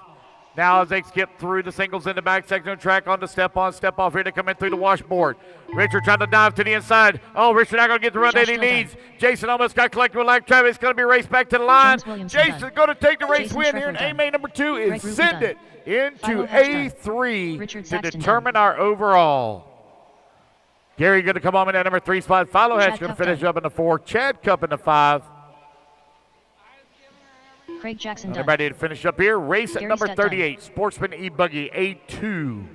Speaker 1: Now as they skip through the singles in the back section of the track on the step on, step off. Here they come in through the washboard. Richard trying to dive to the inside. Oh, Richard not going to get the run that he needs. Jason almost got collected with Lack Travis. Going to be raced back to the line. Jason's going to take the race win here. And A-Main number 2 is send it into A3 to determine our overall. Gary going to come on in at number 3 spot. Philo Hatch going to finish up in the 4. Chad Cup in the 5.
Speaker 2: Craig Jackson done.
Speaker 1: Everybody to finish up here. Race at number 38. Done. Sportsman E-Buggy A2.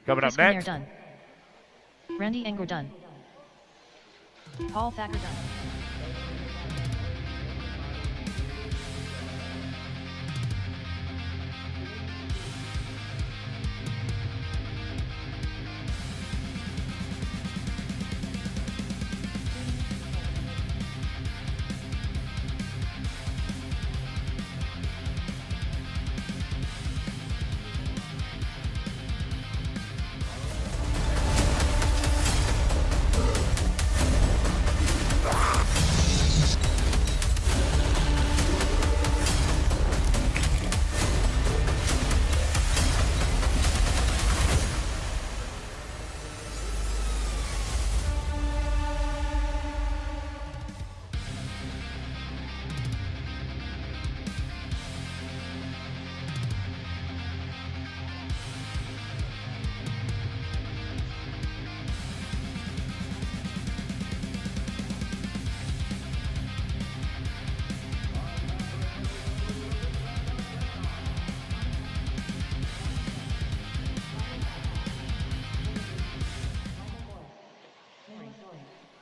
Speaker 1: Coming up next.
Speaker 2: Done. Randy Engler done. Paul Thacker done.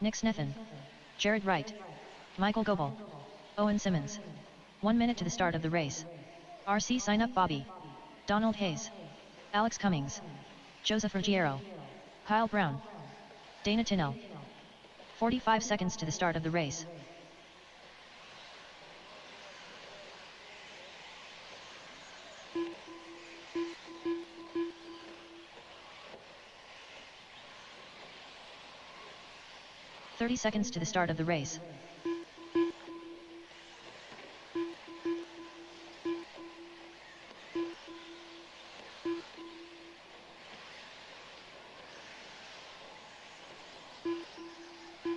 Speaker 2: Nick Sniffen, Jared Wright, Michael Goebel, Owen Simmons. 1 minute to the start of the race. RC sign up Bobby, Donald Hayes, Alex Cummings, Joseph Ruggiero, Kyle Brown, Dana Tinnell. 45 seconds to the start of the race. "30 seconds to the start of the race.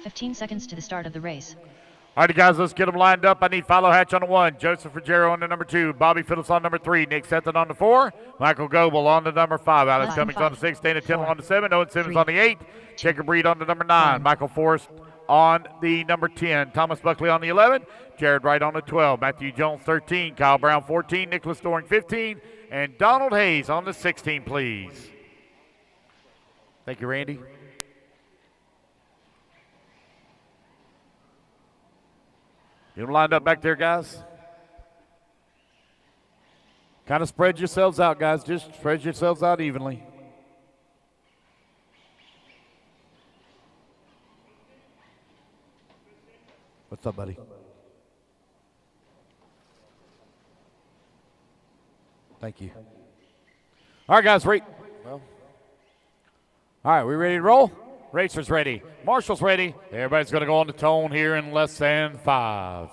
Speaker 2: "15 seconds to the start of the race.
Speaker 1: All right, guys, let's get them lined up. I need Philo Hatch on the 1, Joseph Ruggiero on the number 2, Bobby Fiddles on number 3, Nick Stetton on the 4, Michael Goebel on the number 5, Alex Cummings on the 6, Dana Tinnell on the 7, Owen Simmons on the 8, Jacob Reed on the number 9, Michael Forrest on the number 10, Thomas Buckley on the 11, Jared Wright on the 12, Matthew Jones 13, Kyle Brown 14, Nicholas Doring 15, and Donald Hayes on the 16, please. Thank you, Randy. Get them lined up back there, guys. Kind of spread yourselves out, guys. Just spread yourselves out evenly. What's up, buddy? Thank you. All right, guys, all right, we ready to roll? Racer's ready. Marshall's ready. Everybody's going to go on the tone here in less than 5.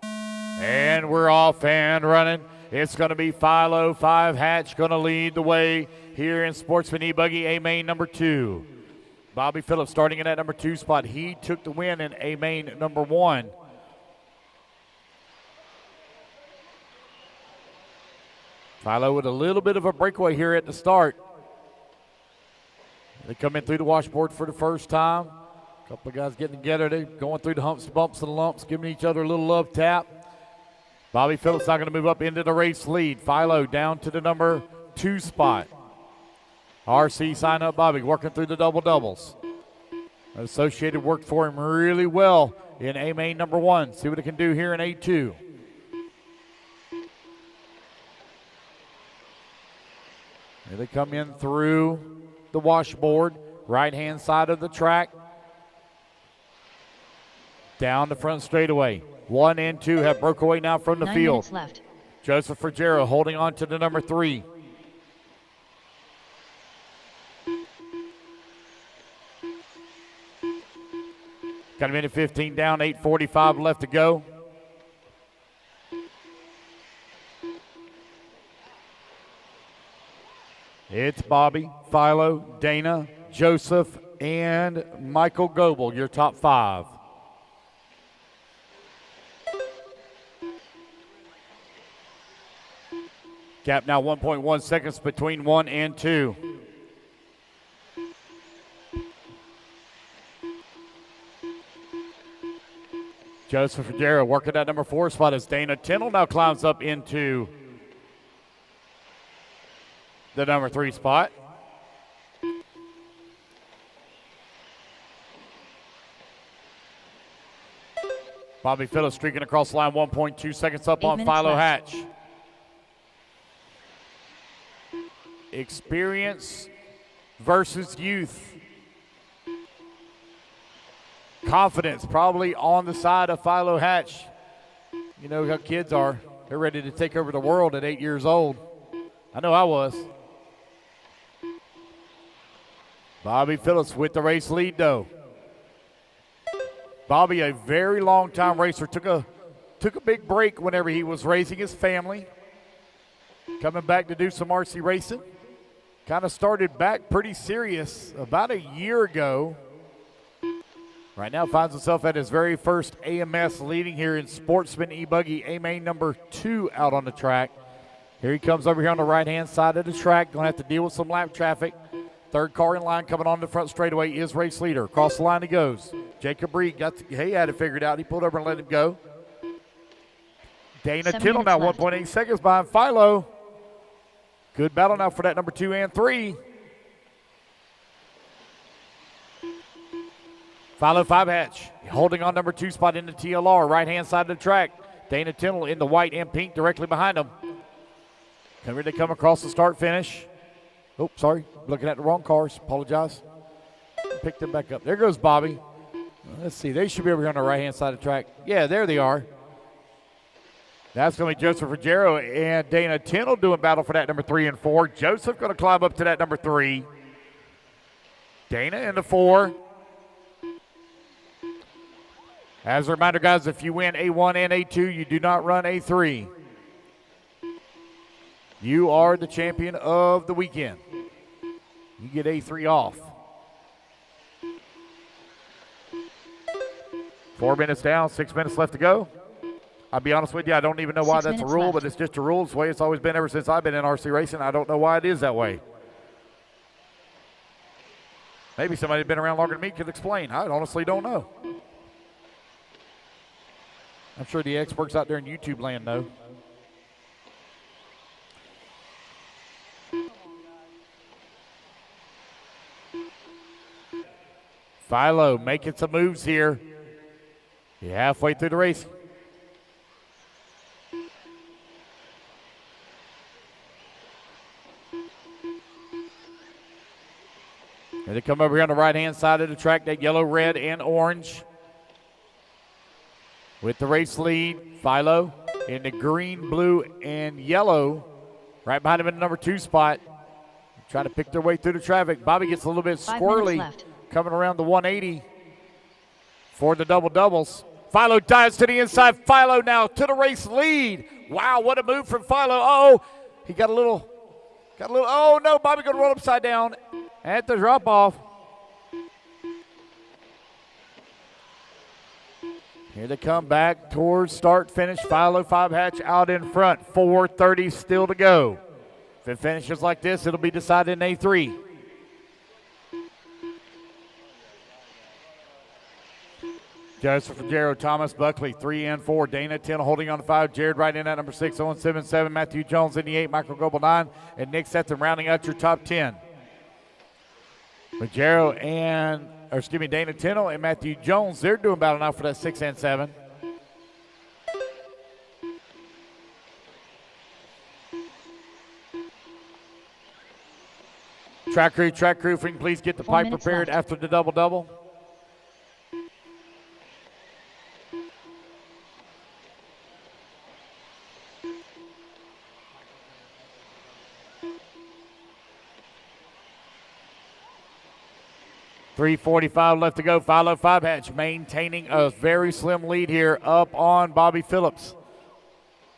Speaker 1: And we're off and running. It's going to be Philo 5 Hatch going to lead the way here in Sportsman E-Buggy A-Main number 2. Bobby Phillips starting in that number 2 spot. He took the win in A-Main number 1. Philo with a little bit of a breakaway here at the start. They come in through the washboard for the first time. A couple of guys getting together. They're going through the humps, bumps, and lumps, giving each other a little love tap. Bobby Phillips now going to move up into the race lead. Philo down to the number 2 spot. RC sign up Bobby, working through the double doubles. Associated worked for him really well in A-Main number 1. See what it can do here in A2. Here they come in through the washboard, right-hand side of the track. Down the front straightaway. 1 and 2 have broke away now from the
Speaker 2: 9
Speaker 1: field.
Speaker 2: minutes left.
Speaker 1: Joseph Ruggiero holding on to the number 3. Got a minute 15 down, 8:45 left to go. It's Bobby, Philo, Dana, Joseph, and Michael Goebel, your top 5. Gap now 1.1 seconds between 1 and 2. Joseph Ruggiero working that number 4 spot as Dana Tindall now climbs up into the number 3 spot. Bobby Phillips streaking across the line, 1.2 seconds up on Philo
Speaker 2: left.
Speaker 1: Hatch. Experience versus youth. Confidence probably on the side of Philo Hatch. You know how kids are. They're ready to take over the world at 8 years old. I know I was. Bobby Phillips with the race lead, though. Bobby, a very long time racer, took a big break whenever he was raising his family. Coming back to do some RC racing. Kind of started back pretty serious about a year ago. Right now finds himself at his very first AMS leading here in Sportsman E-Buggy A-Main number 2 out on the track. Here he comes over here on the right-hand side of the track. Going to have to deal with some lap traffic. Third car in line coming on the front straightaway is race leader. Across the line he goes. Jacob Reed he had it figured out. He pulled over and let him go. Dana Tindall now 1.8 seconds behind Philo. Good battle now for that number 2 and 3. Philo 5 Hatch holding on number 2 spot in the TLR, right-hand side of the track. Dana Tindall in the white and pink directly behind him. Here they come across the start finish. Oh, sorry, looking at the wrong cars. Apologize. Pick them back up. There goes Bobby. Let's see, they should be over here on the right-hand side of the track. Yeah, there they are. That's going to be Joseph Ruggiero and Dana Tindall doing battle for that number 3 and 4. Joseph going to climb up to that number 3. Dana in the 4. As a reminder, guys, if you win A1 and A2, you do not run A3. You are the champion of the weekend. You get A3 off. 4 minutes down, 6 minutes left to go. I'll be honest with you, I don't even know why that's a rule, but it's just a rule. It's the way it's always been ever since I've been in RC racing. I don't know why it is that way. Maybe somebody who's been around longer than me could explain. I honestly don't know. I'm sure the experts out there in YouTube land know. Philo making some moves here. You're halfway through the race. Here they come over here on the right-hand side of the track, that yellow, red, and orange. With the race lead, Philo in the green, blue, and yellow. Right behind him in the number 2 spot. Trying to pick their way through the traffic. Bobby gets a little bit
Speaker 2: 5 minutes
Speaker 1: squirrely
Speaker 2: left.
Speaker 1: coming around the 180 for the double-doubles. Philo dives to the inside. Philo now to the race lead. Wow, what a move from Philo. Oh, he got a little, oh no, Bobby gonna roll upside down at the drop-off. Here they come back towards start finish. Philo 5 hatch out in front. 4:30 still to go. If it finishes like this, it'll be decided in A3. Joseph Ruggiero, Thomas Buckley, 3 and 4. Dana 10 holding on to 5. Jared right in at number 6, Owen 7-7. Matthew Jones in the 8. Michael Goebel 9. And Nick Setham rounding out your top 10. Ruggiero and, Dana Tennell and Matthew Jones, they're doing battle now for that 6 and 7. Track crew, if we can please get the
Speaker 2: 4
Speaker 1: pipe
Speaker 2: minutes
Speaker 1: prepared
Speaker 2: left.
Speaker 1: after the double-double. .345 left to go. Philo 5 hatch maintaining a very slim lead here up on Bobby Phillips.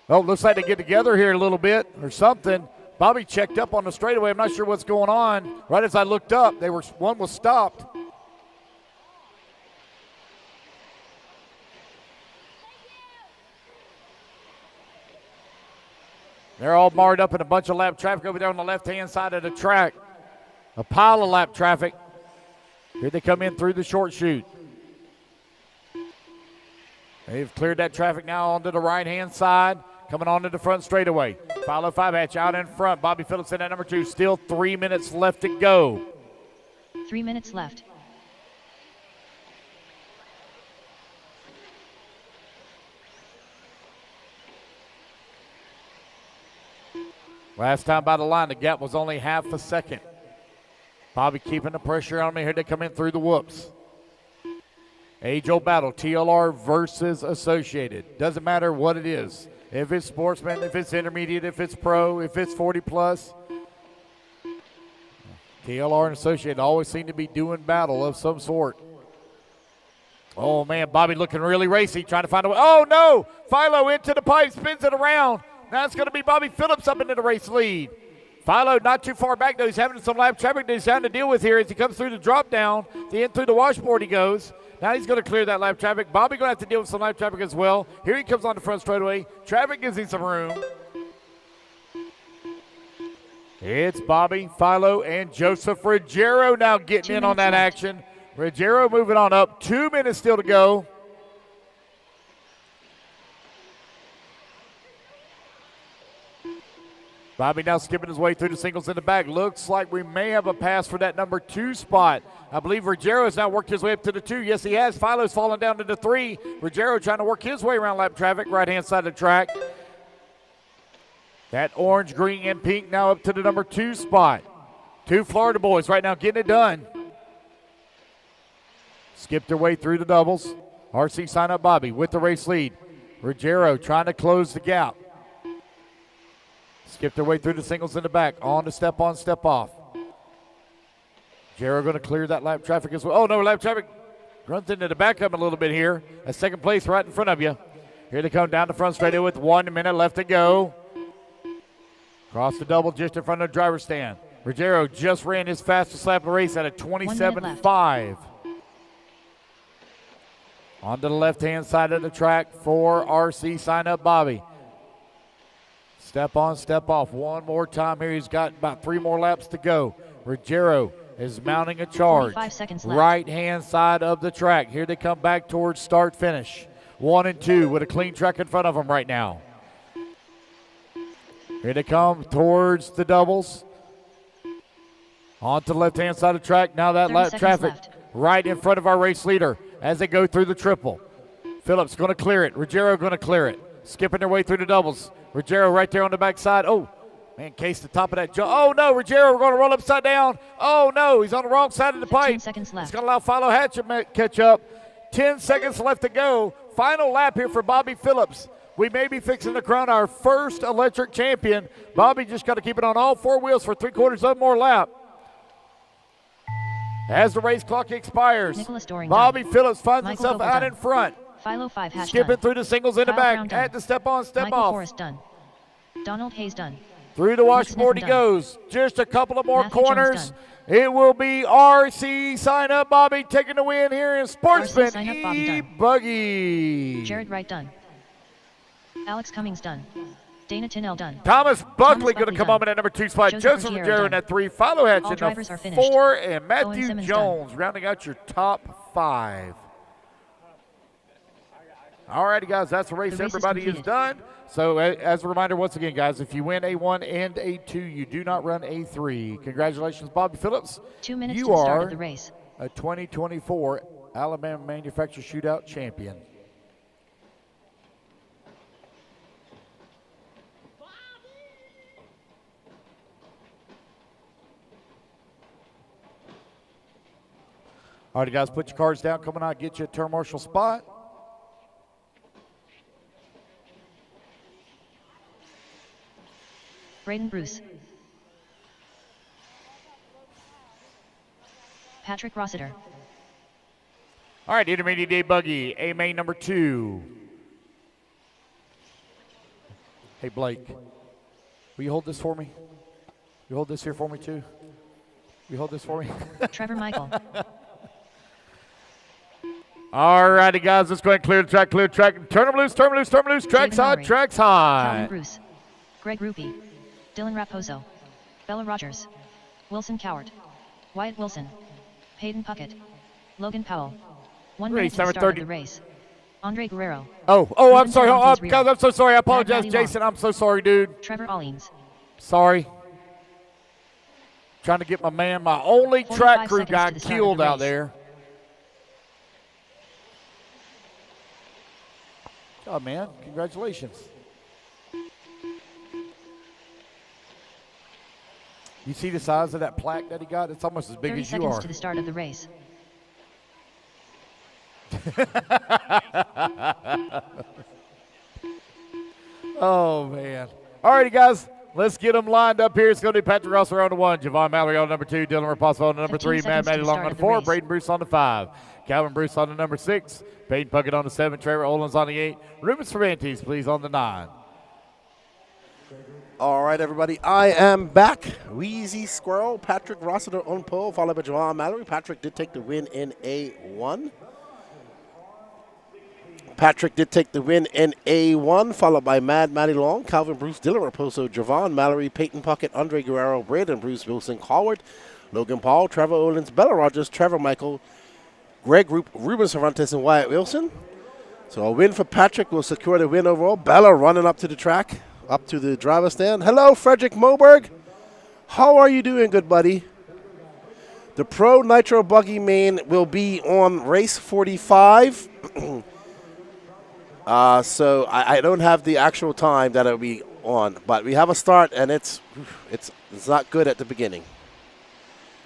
Speaker 1: Oh, looks like they get together here a little bit or something. Bobby checked up on the straightaway. I'm not sure what's going on. Right as I looked up, one was stopped. They're all marred up in a bunch of lap traffic over there on the left-hand side of the track. A pile of lap traffic. Here they come in through the short chute. They've cleared that traffic now onto the right-hand side, coming onto the front straightaway. Philo 5 hatch out in front. Bobby Phillips in at number 2. Still 3 minutes left to go.
Speaker 2: 3 minutes left.
Speaker 1: Last time by the line, the gap was only half a second. Bobby keeping the pressure on me. Here they come in through the whoops. Age-old battle, TLR versus Associated. Doesn't matter what it is. If it's Sportsman, if it's intermediate, if it's pro, if it's 40 plus. TLR and Associated always seem to be doing battle of some sort. Oh man, Bobby looking really racy, trying to find a way. Oh no! Philo into the pipe, spins it around. Now it's going to be Bobby Phillips up into the race lead. Philo not too far back, though. He's having some lap traffic that he's having to deal with here as he comes through the drop down. The end through the washboard he goes. Now he's going to clear that lap traffic. Bobby going to have to deal with some lap traffic as well. Here he comes on the front straightaway. Traffic gives him some room. It's Bobby, Philo, and Joseph Ruggiero now getting in on that action. Ruggiero moving on up. 2 minutes still to go. Bobby now skipping his way through the singles in the back. Looks like we may have a pass for that number 2 spot. I believe Ruggiero has now worked his way up to the 2. Yes, he has. Philo's fallen down to the 3. Ruggiero trying to work his way around lap traffic, right-hand side of the track. That orange, green, and pink now up to the number 2 spot. 2 Florida boys right now getting it done. Skipped their way through the doubles. RC sign up Bobby with the race lead. Ruggiero trying to close the gap. Skip their way through the singles in the back. On to step on, step off. Ruggiero going to clear that lap traffic as well. Oh, no, lap traffic runs into the back of him a little bit here. A second place right in front of you. Here they come down the front straightaway with 1 minute left to go. Cross the double just in front of the driver's stand. Ruggiero just ran his fastest lap of the race at a 27.5. On to the left-hand side of the track for RC sign up Bobby. Step on, step off. One more time here. He's got about 3 more laps to go. Ruggiero is mounting a charge.
Speaker 2: 45 seconds left.
Speaker 1: Right-hand side of the track. Here they come back towards start finish. 1 and 2 with a clean track in front of them right now. Here they come towards the doubles. On to the left-hand side of the track. Now that lap traffic right in front of our race leader as they go through the triple. Phillips going to clear it. Ruggiero going to clear it. Skipping their way through the doubles. Ruggiero right there on the backside. Oh, man, case the top of that jump. Oh, no, Ruggiero, we're going to roll upside down. Oh, no, he's on the wrong side of the pipe.
Speaker 2: 15 seconds left.
Speaker 1: He's going to allow Philo Hatch to catch up. 10 seconds left to go. final lap here for Bobby Phillips. We may be fixing to crown our first electric champion. Bobby just got to keep it on all four wheels for 3/4 of more lap. As the race clock expires, Bobby Phillips finds
Speaker 2: Michael
Speaker 1: himself
Speaker 2: Vogel
Speaker 1: out
Speaker 2: done.
Speaker 1: in front.
Speaker 2: Philo 5 hash
Speaker 1: Skipping
Speaker 2: done.
Speaker 1: through the singles in the
Speaker 2: Kyle
Speaker 1: back.
Speaker 2: Brown done.
Speaker 1: Had to step on, step
Speaker 2: Michael
Speaker 1: off.
Speaker 2: Forrest done. Donald Hayes done.
Speaker 1: Through the
Speaker 2: Rick
Speaker 1: washboard he
Speaker 2: Smith done.
Speaker 1: goes. Just a couple of more
Speaker 2: Matthew Jones
Speaker 1: corners.
Speaker 2: done.
Speaker 1: It will be RC Sign Up Bobby taking the win here in Sportsman
Speaker 2: Sign Up Bobby done.
Speaker 1: Buggy.
Speaker 2: Jared Wright done. Alex Cummings done. Dana Tinnell done.
Speaker 1: Thomas Buckley going to
Speaker 2: Buckley
Speaker 1: come
Speaker 2: done.
Speaker 1: on in at number 2 spot.
Speaker 2: Joseph
Speaker 1: Joseph
Speaker 2: Ruggiero
Speaker 1: Ruggiero in
Speaker 2: done.
Speaker 1: at 3. Philo Hatch
Speaker 2: All
Speaker 1: in
Speaker 2: drivers
Speaker 1: the
Speaker 2: are finished.
Speaker 1: 4. And
Speaker 2: Owen
Speaker 1: Matthew
Speaker 2: Simmons
Speaker 1: Jones rounding out your top 5. All righty, guys, that's the race.
Speaker 2: The race is
Speaker 1: Everybody is
Speaker 2: completed.
Speaker 1: done. So as a reminder, once again, guys, if you win A1 and A2, you do not run A3. Congratulations, Bobby Phillips.
Speaker 2: 2 minutes
Speaker 1: You
Speaker 2: to the start
Speaker 1: are
Speaker 2: of the race.
Speaker 1: a 2024 Alabama Manufacturer Shootout champion. All right, guys, put your cards down. Coming out, get you a turn marshal spot.
Speaker 2: Braden Bruce. Patrick Rossiter.
Speaker 1: All right, intermediate day buggy, A main number 2. Hey, Blake, will you hold this for me? You hold this here for me, too? Will you hold this for me?
Speaker 2: Trevor Michael.
Speaker 1: All righty, guys, let's go ahead and clear the track, clear the track. Turn them loose, turn them loose, turn them loose. Tracks
Speaker 2: David
Speaker 1: hot,
Speaker 2: Mowry.
Speaker 1: tracks
Speaker 2: Calvin
Speaker 1: high.
Speaker 2: Bruce. Greg Rupie. Dylan Raposo. Bella Rogers. Wilson Cowart. Wyatt Wilson. Hayden Puckett. Logan Powell. 1 minute
Speaker 1: Race
Speaker 2: to the
Speaker 1: number
Speaker 2: start
Speaker 1: 30.
Speaker 2: of the race. Andre Guerrero.
Speaker 1: Oh, I'm
Speaker 2: Ruben
Speaker 1: sorry. Oh,
Speaker 2: Cervantes Rio.
Speaker 1: guys, I'm so sorry. I apologize,
Speaker 2: Matt Matty
Speaker 1: Jason. I'm so sorry, dude.
Speaker 2: Trevor Allings.
Speaker 1: Sorry. Trying to get my only
Speaker 2: 45
Speaker 1: track crew
Speaker 2: seconds
Speaker 1: got
Speaker 2: to the start of
Speaker 1: killed
Speaker 2: the
Speaker 1: out
Speaker 2: race.
Speaker 1: there. Good job, man. Congratulations. You see the size of that plaque that he got? It's almost as big
Speaker 2: 30
Speaker 1: as you
Speaker 2: seconds
Speaker 1: are.
Speaker 2: to the start of the race.
Speaker 1: Oh, man. All righty, guys. Let's get them lined up here. It's going to be Patrick Russell on the 1, Javon Mallory on number 2, Dylan Raposo on the number 3,
Speaker 2: 15
Speaker 1: Matt
Speaker 2: seconds to
Speaker 1: Matty
Speaker 2: the
Speaker 1: Long
Speaker 2: start
Speaker 1: on the
Speaker 2: of the
Speaker 1: 4,
Speaker 2: race.
Speaker 1: Braden Bruce on the 5, Calvin Bruce on the number 6, Peyton Puckett on the 7, Trevor Olins on the 8, Ruben Cervantes, please, on the 9.
Speaker 3: All right, everybody, I am back. Wheezy Squirrel, Patrick Rossiter on pole, followed by Javon Mallory. Patrick did take the win in A1. Patrick did take the win in A1, followed by Matty Long, Calvin Bruce, Dylan Raposo, Javon Mallory, Peyton Puckett, Andre Guerrero, Braden Bruce, Wilson Howard, Logan Paul, Trevor Olins, Bella Rogers, Trevor Michael, Greg Ruben Cervantes, and Wyatt Wilson. So a win for Patrick will secure the win overall. Bella running up to the track, up to the driver's stand. Hello, Frederick Moberg. How are you doing, good buddy? The Pro Nitro Buggy main will be on race 45. So I don't have the actual time that it'll be on, but we have a start, and it's not good at the beginning.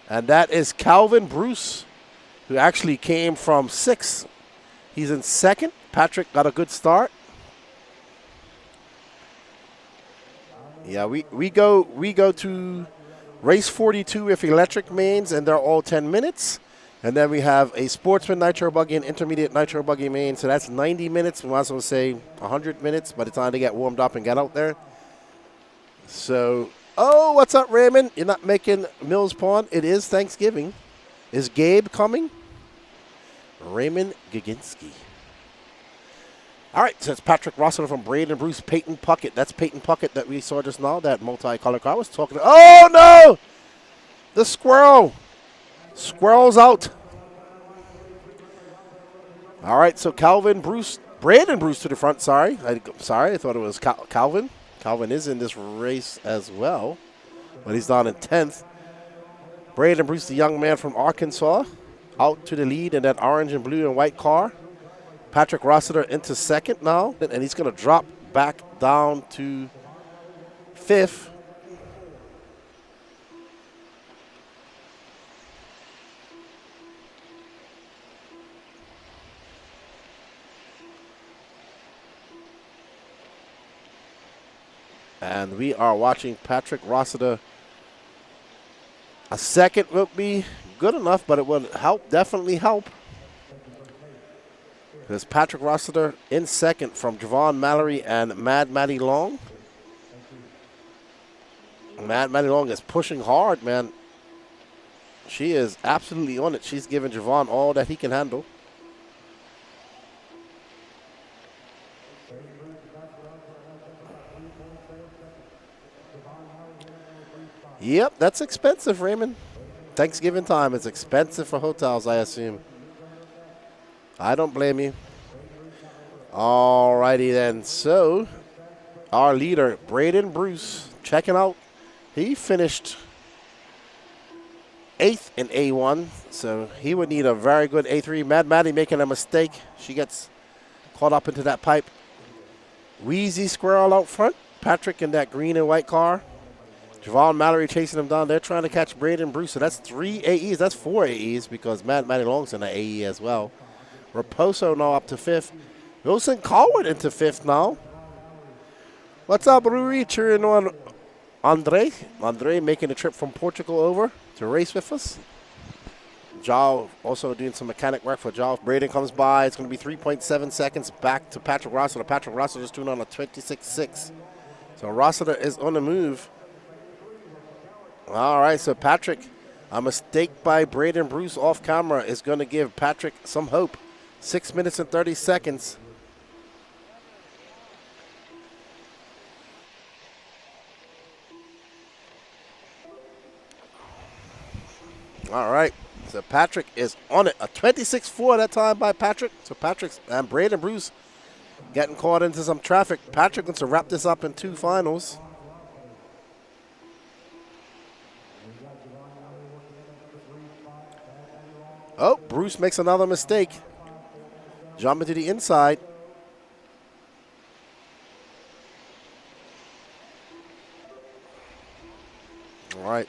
Speaker 3: And that is Calvin Bruce, who actually came from 6th. He's in 2nd. Patrick got a good start. Yeah, we go to race 42 with electric mains, and they're all 10 minutes. And then we have a Sportsman Nitro Buggy and Intermediate Nitro Buggy main. So that's 90 minutes. We might as well say 100 minutes by the time they get warmed up and get out there. So, oh, what's up, Raymond? You're not making Mills Pond. It is Thanksgiving. Is Gabe coming? Raymond Gaginski. All right, so it's Patrick Russell from Braden Bruce, Peyton Puckett. That's Peyton Puckett that we saw just now, that multicolored car I was talking about. Oh, no! The squirrel. Squirrel's out. All right, so Braden Bruce to the front. Sorry, I thought it was Calvin. Calvin is in this race as well, but he's down in 10th. Braden Bruce, the young man from Arkansas, out to the lead in that orange and blue and white car. Patrick Rossiter into 2nd now, and he's going to drop back down to 5th. And we are watching Patrick Rossiter. A second will be good enough, but it will help, definitely help. There's Patrick Rossiter in second from Javon Mallory and Mad Maddie Long. Mad Maddie Long is pushing hard, man. She is absolutely on it. She's giving Javon all that he can handle. Yep, that's expensive, Raymond. Thanksgiving time is expensive for hotels, I assume. I don't blame you. All righty then. So, our leader, Braden Bruce, checking out. He finished 8th in A1, so he would need a very good A3. Mad Maddie making a mistake. She gets caught up into that pipe. Wheezy Squirrel out front. Patrick in that green and white car. Javon Mallory chasing him down. They're trying to catch Braden Bruce. So that's 3 AEs. That's 4 AEs because Mad Maddie Long's in an AE as well. Raposo now up to 5th. Wilson Colwood into 5th now. What's up, Rui? Cheering on Andre. Andre making the trip from Portugal over to race with us. Jal also doing some mechanic work for Jal. Braden comes by. It's going to be 3.7 seconds back to Patrick Rossiter. Patrick Rossiter just doing on a 26.6. So Rossiter is on the move. All right, so Patrick, a mistake by Braden Bruce off camera is going to give Patrick some hope. 6 minutes and 30 seconds. All right, so Patrick is on it. A 26.4 that time by Patrick. So Patrick's and Braden Bruce getting caught into some traffic. Patrick wants to wrap this up in 2 finals. Oh, Bruce makes another mistake. Jumping to the inside. All right.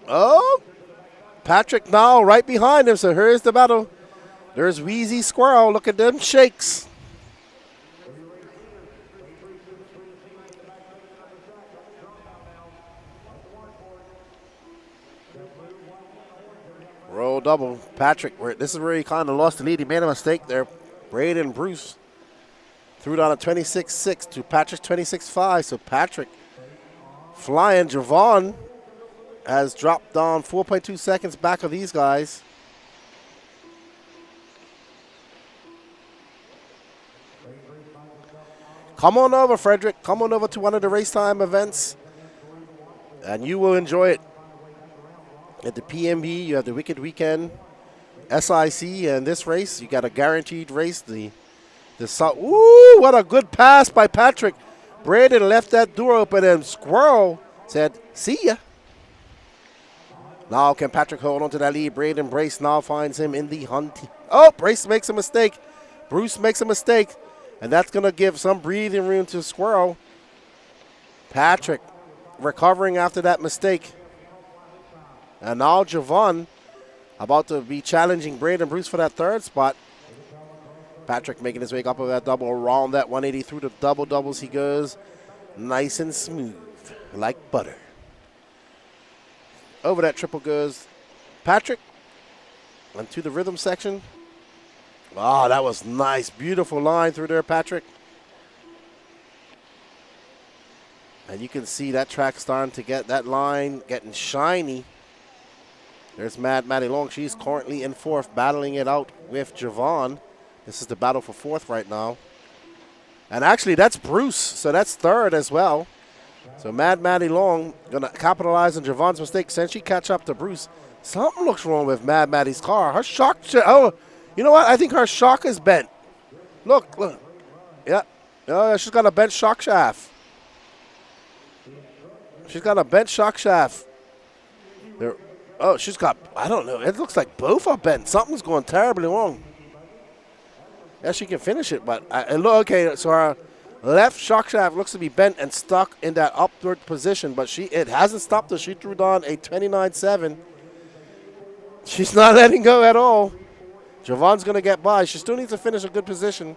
Speaker 3: Oh, Patrick now right behind him. So here's the battle. There's Wheezy Squirrel. Look at them shakes. Roll double. Patrick, this is where he kind of lost the lead. He made a mistake there. Braden Bruce threw down a 26.6 to Patrick's 26.5. So Patrick flying. Javon has dropped down 4.2 seconds back of these guys. Come on over, Frederick. Come on over to one of the race time events, and you will enjoy it. At the PMB, you have the Wicked Weekend, SIC, and this race, you got a guaranteed race. Ooh, what a good pass by Patrick. Braden left that door open, and Squirrel said, see ya. Now can Patrick hold on to that lead? Braden Brace now finds him in the hunt. Oh, Brace makes a mistake. Bruce makes a mistake, and that's going to give some breathing room to Squirrel. Patrick recovering after that mistake. And now Javon about to be challenging Braden Bruce for that 3rd spot. Patrick making his way up over that double, around that 180 through the double doubles he goes. Nice and smooth, like butter. Over that triple goes Patrick. And to the rhythm section. Oh, that was nice. Beautiful line through there, Patrick. And you can see that track starting to get that line getting shiny. There's Mad Maddie Long. She's currently in 4th, battling it out with Javon. This is the battle for 4th right now. And actually, that's Bruce, so that's 3rd as well. So Mad Maddie Long going to capitalize on Javon's mistake. Since she catch up to Bruce, something looks wrong with Mad Maddie's car. Her shock, oh, you know what? I think her shock is bent. Look. Yeah. Oh, she's got a bent shock shaft. She's got a bent shock shaft. There. Oh, she's got, I don't know. It looks like both are bent. Something's going terribly wrong. Yeah, she can finish it, but okay, so her left shock shaft looks to be bent and stuck in that upward position, but it hasn't stopped her. She threw down a 29.7. She's not letting go at all. Javon's going to get by. She still needs to finish a good position.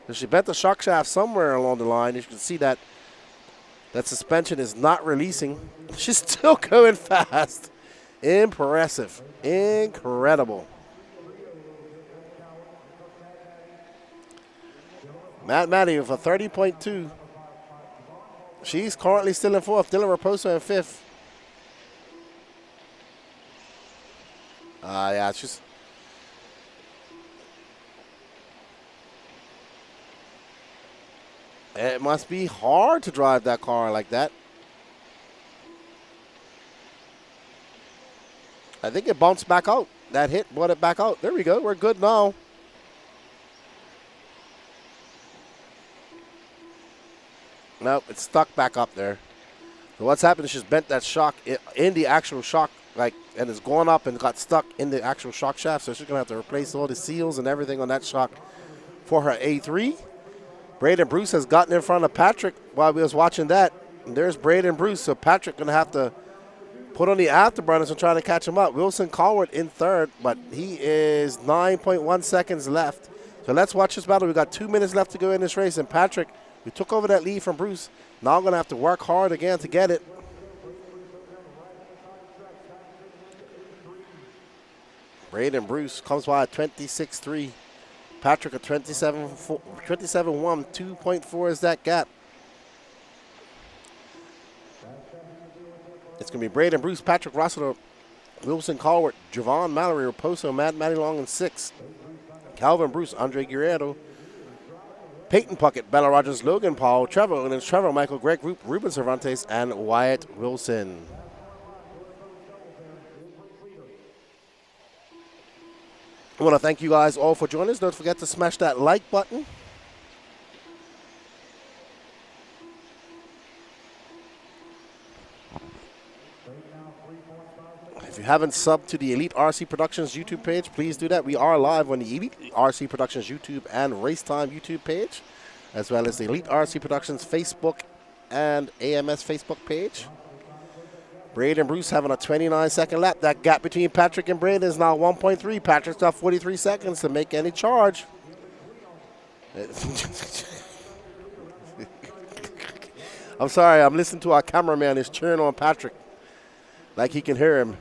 Speaker 3: So she bent the shock shaft somewhere along the line. You can see that that suspension is not releasing. She's still going fast. Impressive. Incredible. Maddie with a 30.2. She's currently still in fourth. Dylan Raposo in fifth. Yeah, it's just. It must be hard to drive that car like that. I think it bounced back out. That hit brought it back out. There we go. We're good now. Nope, it's stuck back up there. So what's happened is she's bent that shock in the actual shock, like, and it's gone up and got stuck in the actual shock shaft. So she's going to have to replace all the seals and everything on that shock for her A3. Braden Bruce has gotten in front of Patrick while we was watching that. And there's Braden Bruce. So Patrick going to have to put on the afterburners and try to catch him up. Wilson Colward in third, but he is 9.1 seconds left. So let's watch this battle. We got 2 minutes left to go in this race. And Patrick, we took over that lead from Bruce. Now I'm going to have to work hard again to get it. Braden Bruce comes by at 26.3. Patrick at 27.1. 2.4 is that gap. It's going to be Braden Bruce, Patrick Rossiter, Wilson Colward, Javon Mallory, Raposo, Maddie Long in 6. Calvin Bruce, Andre Guerrero, Peyton Puckett, Bella Rogers, Logan Paul, Trevor Owens, Trevor Michael, Greg Roop, Ruben Cervantes, and Wyatt Wilson. I want to thank you guys all for joining us. Don't forget to smash that like button. If you haven't subbed to the Elite RC Productions YouTube page, please do that. We are live on the Elite RC Productions YouTube and Racetime YouTube page, as well as the Elite RC Productions Facebook and AMS Facebook page. Braden Bruce having a 29-second lap. That gap between Patrick and Braden is now 1.3. Patrick's got 43 seconds to make any charge. I'm sorry, I'm listening to our cameraman. He's cheering on Patrick like he can hear him.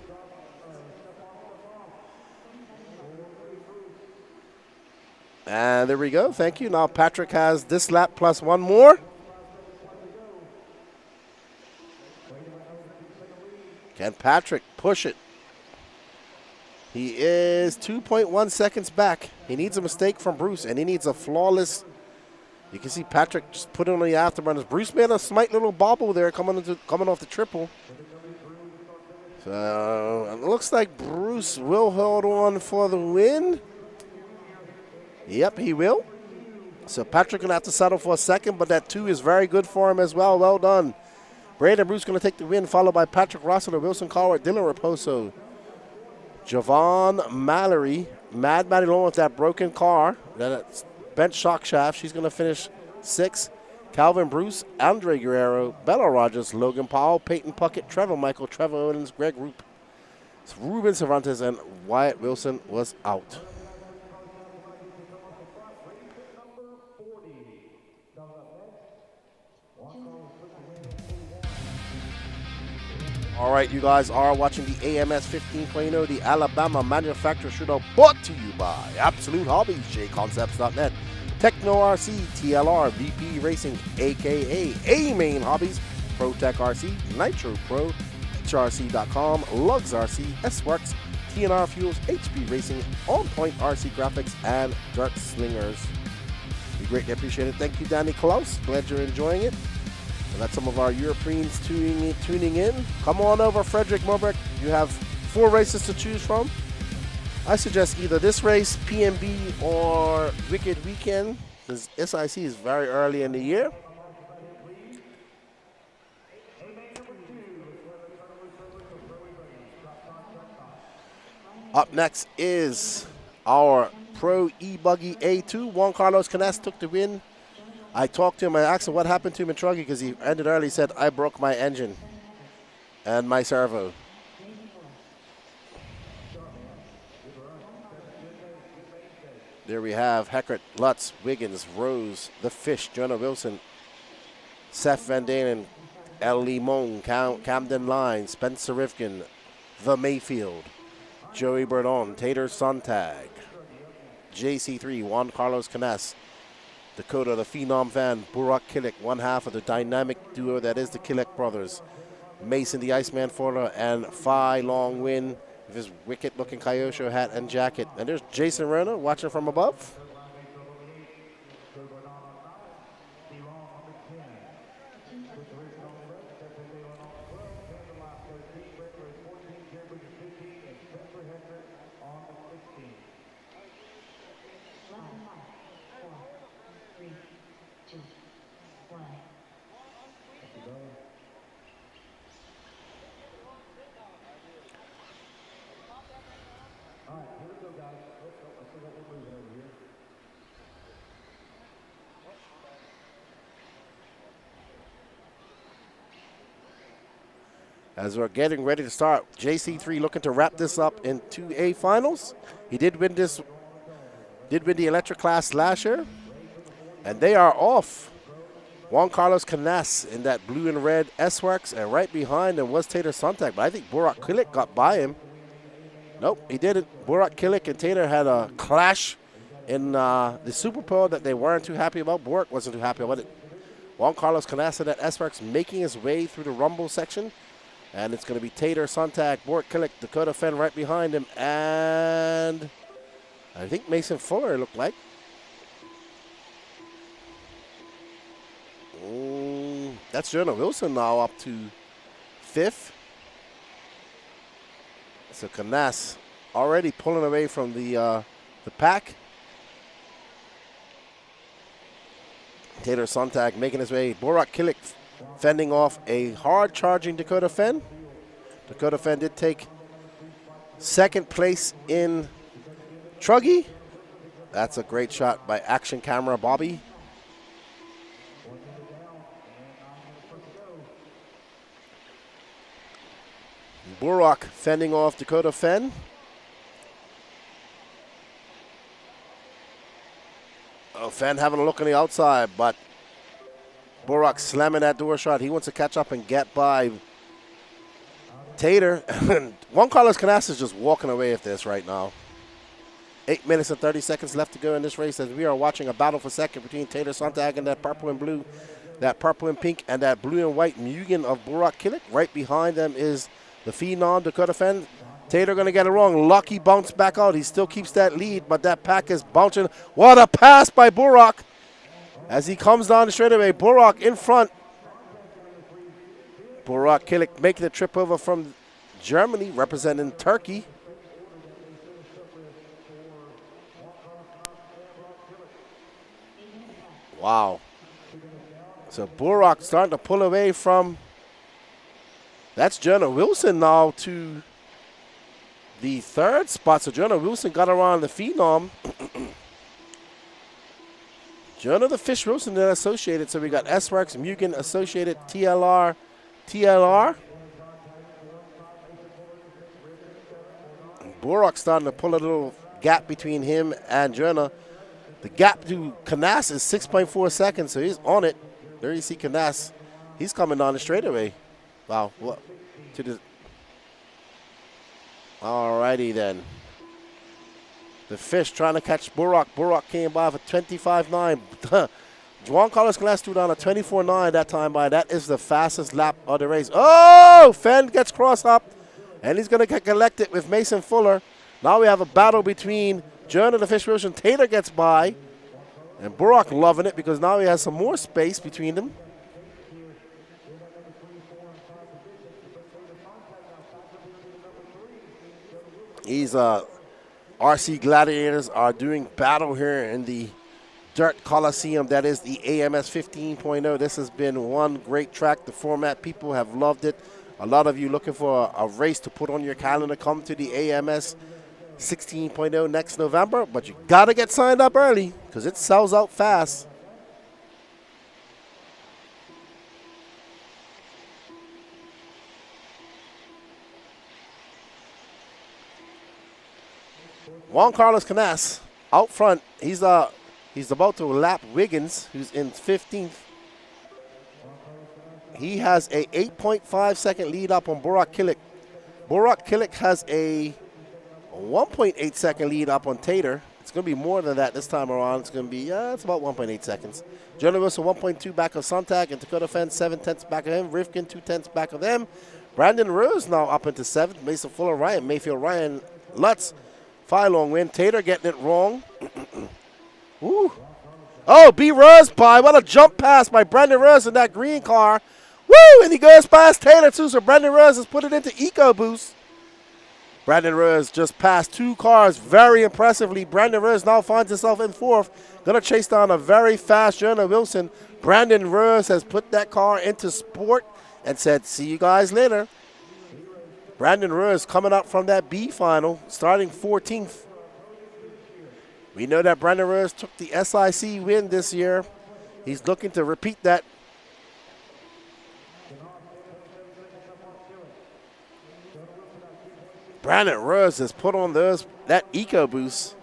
Speaker 3: And there we go. Thank you. Now Patrick has this lap plus one more. Can Patrick push it? He is 2.1 seconds back. He needs a mistake from Bruce, and he needs a flawless. You can see Patrick just put it on the afterburners. Bruce made a slight little bobble there coming off the triple. So it looks like Bruce will hold on for the win. Yep, he will. So Patrick going to have to settle for a second, but that 2 is very good for him as well. Well done. Braden Bruce going to take the win, followed by Patrick Rossiter, Wilson Colward, Dylan Raposo, Javon Mallory, Maddie Long with that broken car, that bent shock shaft. She's going to finish 6th. Calvin Bruce, Andre Guerrero, Bella Rogers, Logan Powell, Peyton Puckett, Trevor Michael, Trevor Owens, Greg Roop, Ruben Cervantes, and Wyatt Wilson was out. All right, you guys are watching the AMS 15.0, the Alabama Manufacturer Shootout, brought to you by Absolute Hobbies, JConcepts.net, Techno RC, TLR, VP Racing, a.k.a. A-Main Hobbies, ProTech RC, Nitro Pro, HRC.com, Lugs RC, S-Works, TNR Fuels, HB Racing, On Point RC Graphics, and Dirt Slingers. We greatly appreciate it. Thank you, Danny Klaus. Glad you're enjoying it. And that's some of our Europeans tuning in. Come on over, Frederick Moberg. You have 4 races to choose from. I suggest either this race, PMB, or Wicked Weekend, because SIC is very early in the year. Up next is our Pro E-Buggy A2. Juan Carlos Canes took the win. I talked to him. I asked him what happened to him in Truggy because he ended early. He said, I broke my engine and my servo. There we have Heckert, Lutz, Wiggins, Rose, The Fish, Jonah Wilson, Seth Van Dalen, El Limon, Camden Line, Spencer Rifkin, The Mayfield, Joey Burdon, Tater Sontag, JC3, Juan Carlos Canas, Dakota, the Phenom Van, Burak Killick, one half of the dynamic duo that is the Killick brothers, Mason the Iceman Fowler, and Phi Long Win with his wicked-looking Kyosho hat and jacket. And there's Jason Renner watching from above. As we're getting ready to start, JC3 looking to wrap this up in 2A finals. He did win the electric class last year, and they are off. Juan Carlos Canas in that blue and red S-Works, and right behind him was Tater Sontag, but I think Burak Killick got by him. Nope, he didn't. Burak Killick and Tater had a clash in the Super Bowl that they weren't too happy about. Burak wasn't too happy about it. Juan Carlos Canas in that S-Works making his way through the Rumble section. And it's going to be Tater, Sontag, Burak Killick, Dakota Fenn right behind him, and I think Mason Fuller looked like. That's Jonah Wilson now up to 5th. So Canas already pulling away from the pack. Tater Sontag making his way. Burak Killick fending off a hard-charging Dakota Fenn. Dakota Fenn did take 2nd place in Truggy. That's a great shot by Action Camera Bobby. Burak fending off Dakota Fenn. Oh, Fenn having a look on the outside, but Burak slamming that door shot. He wants to catch up and get by Tater. Juan Carlos Canas is just walking away with this right now. 8 minutes and 30 seconds left to go in this race as we are watching a battle for second between Tater Sontag and that purple and blue, that purple and pink, and that blue and white Mugen of Burak Killick. Right behind them is the Phenom Dakota Fenn. Tater going to get it wrong. Lucky bounce back out. He still keeps that lead, but that pack is bouncing. What a pass by Burak. As he comes down the straightaway, Burak in front. Burak Killick making the trip over from Germany, representing Turkey. Wow. So Burak starting to pull away from, that's Jonah Wilson now to the 3rd spot. So Jonah Wilson got around the Phenom. Jonah the Fish Wilson then associated. So we got S-Works, Mugen, associated, TLR. Burak starting to pull a little gap between him and Jonah. The gap to Canas is 6.4 seconds, so he's on it. There you see Canas. He's coming down the straightaway. Wow. What? To the. Alrighty then. The Fish trying to catch Burak. Burak came by for 25.9. Juan Carlos Canas threw down a 24.9 that time by. That is the fastest lap of the race. Oh! Fenn gets cross up, and he's going to get collected with Mason Fuller. Now we have a battle between Jonah the Fish Wilson. Tater gets by, and Burak loving it because now he has some more space between them. These RC Gladiators are doing battle here in the Dirt Coliseum. That is the AMS 15.0. This has been one great track. The format, people have loved it. A lot of you looking for a race to put on your calendar. Come to the AMS 16.0 next November, but you got to get signed up early because it sells out fast. Juan Carlos Canas Out front, he's about to lap Wiggins, who's in 15th. He has a 8.5 second lead up on Burak Kilik. Burak Kilik has a 1.8 second lead up on Tater. It's going to be more than that this time around. It's going to be, it's about 1.8 seconds. Jonah Wilson 1.2 back of Sontag, and Dakota Fenn 7/10 back of him. Rifkin 2/10 back of them. Brandon Rose now up into 7th. Mason Fuller, Ryan Mayfield, Ryan Lutz. 5-long win. Tater getting it wrong. Woo. Oh, B. Rose by. What a jump pass by Brandon Rose in that green car. Woo! And he goes past Tater too, so Brandon Rose has put it into EcoBoost. Brandon Rose just passed 2 cars very impressively. Brandon Rose now finds himself in 4th. Going to chase down a very fast Jonah Wilson. Brandon Rose has put that car into sport and said, see you guys later. Brandon Rose coming up from that B final, starting 14th. We know that Brandon Rose took the SIC win this year. He's looking to repeat that. Brandon Rose has put on that EcoBoost.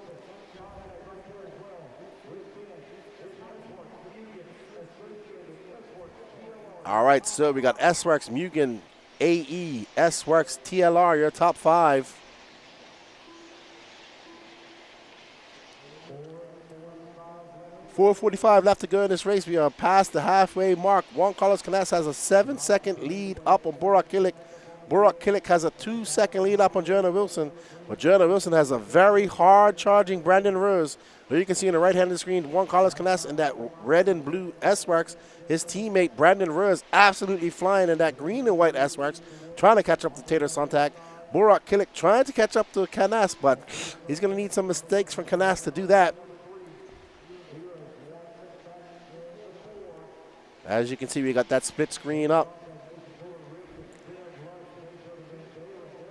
Speaker 3: All right, so we got S-Works, Mugen, AE, S-Works, TLR, your top 5. .445 left to go in this race. We are past the halfway mark. Juan Carlos Canas has a 7-second lead up on Burak Kilik. Burak Kilik has a 2-second lead up on Jonah Wilson. But Jonah Wilson has a very hard-charging Brandon Rose. There you can see on the right hand of the screen, Juan Carlos Canas in that red and blue S-Works. His teammate Brandon Rose absolutely flying in that green and white S-Works, trying to catch up to Tater Sontag. Burak Kilik trying to catch up to Canas, but he's going to need some mistakes from Canas to do that. As you can see, we got that split screen up.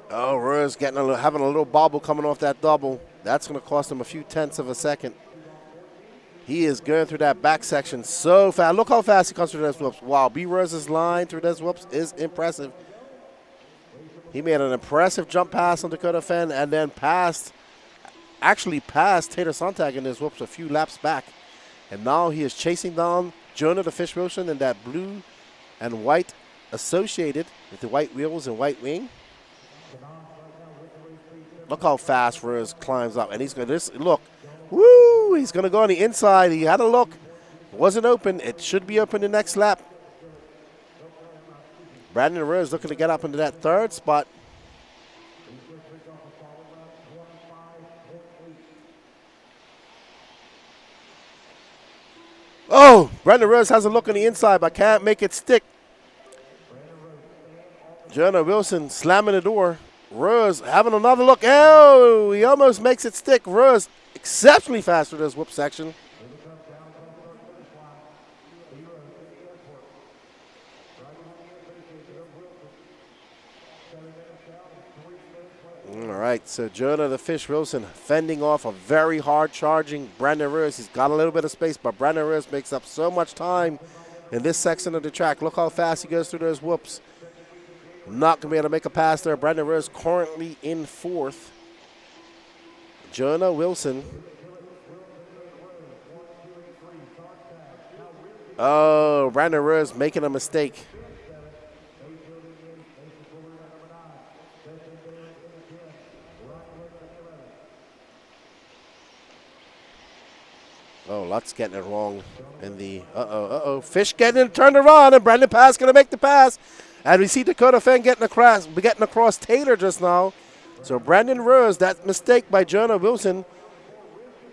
Speaker 3: Oh, Rose having a little bobble coming off that double. That's going to cost him a few tenths of a second. He is going through that back section so fast. Look how fast he comes through those whoops. Wow, B. Rose's line through those whoops is impressive. He made an impressive jump pass on Dakota Fenn and then actually passed Tater Sontag in his whoops a few laps back. And now he is chasing down Jonah the Fish Wilson in that blue and white associated with the white wheels and white wing. Look how fast Rose climbs up. And he's going to, look, woo, he's going to go on the inside. He had a look. It wasn't open. It should be open the next lap. Brandon Rose looking to get up into that 3rd spot. Oh, Brandon Rose has a look on the inside, but can't make it stick. Jonah Wilson slamming the door. Rose having another look. Oh, he almost makes it stick. Rose exceptionally fast through this whoop section. All right, so Jonah the Fish Wilson fending off a very hard charging Brandon Rose. He's got a little bit of space, but Brandon Rose makes up so much time in this section of the track. Look how fast he goes through those whoops. Not going to be able to make a pass there. Brandon Rose currently in 4th. Jonah Wilson. Oh, Brandon Rose making a mistake. Oh, Lutz getting it wrong in the, Fish getting it turned around, and Brandon Pass going to make the pass. And we see Dakota Fenn getting across Taylor just now. So Brandon Rose, that mistake by Jonah Wilson.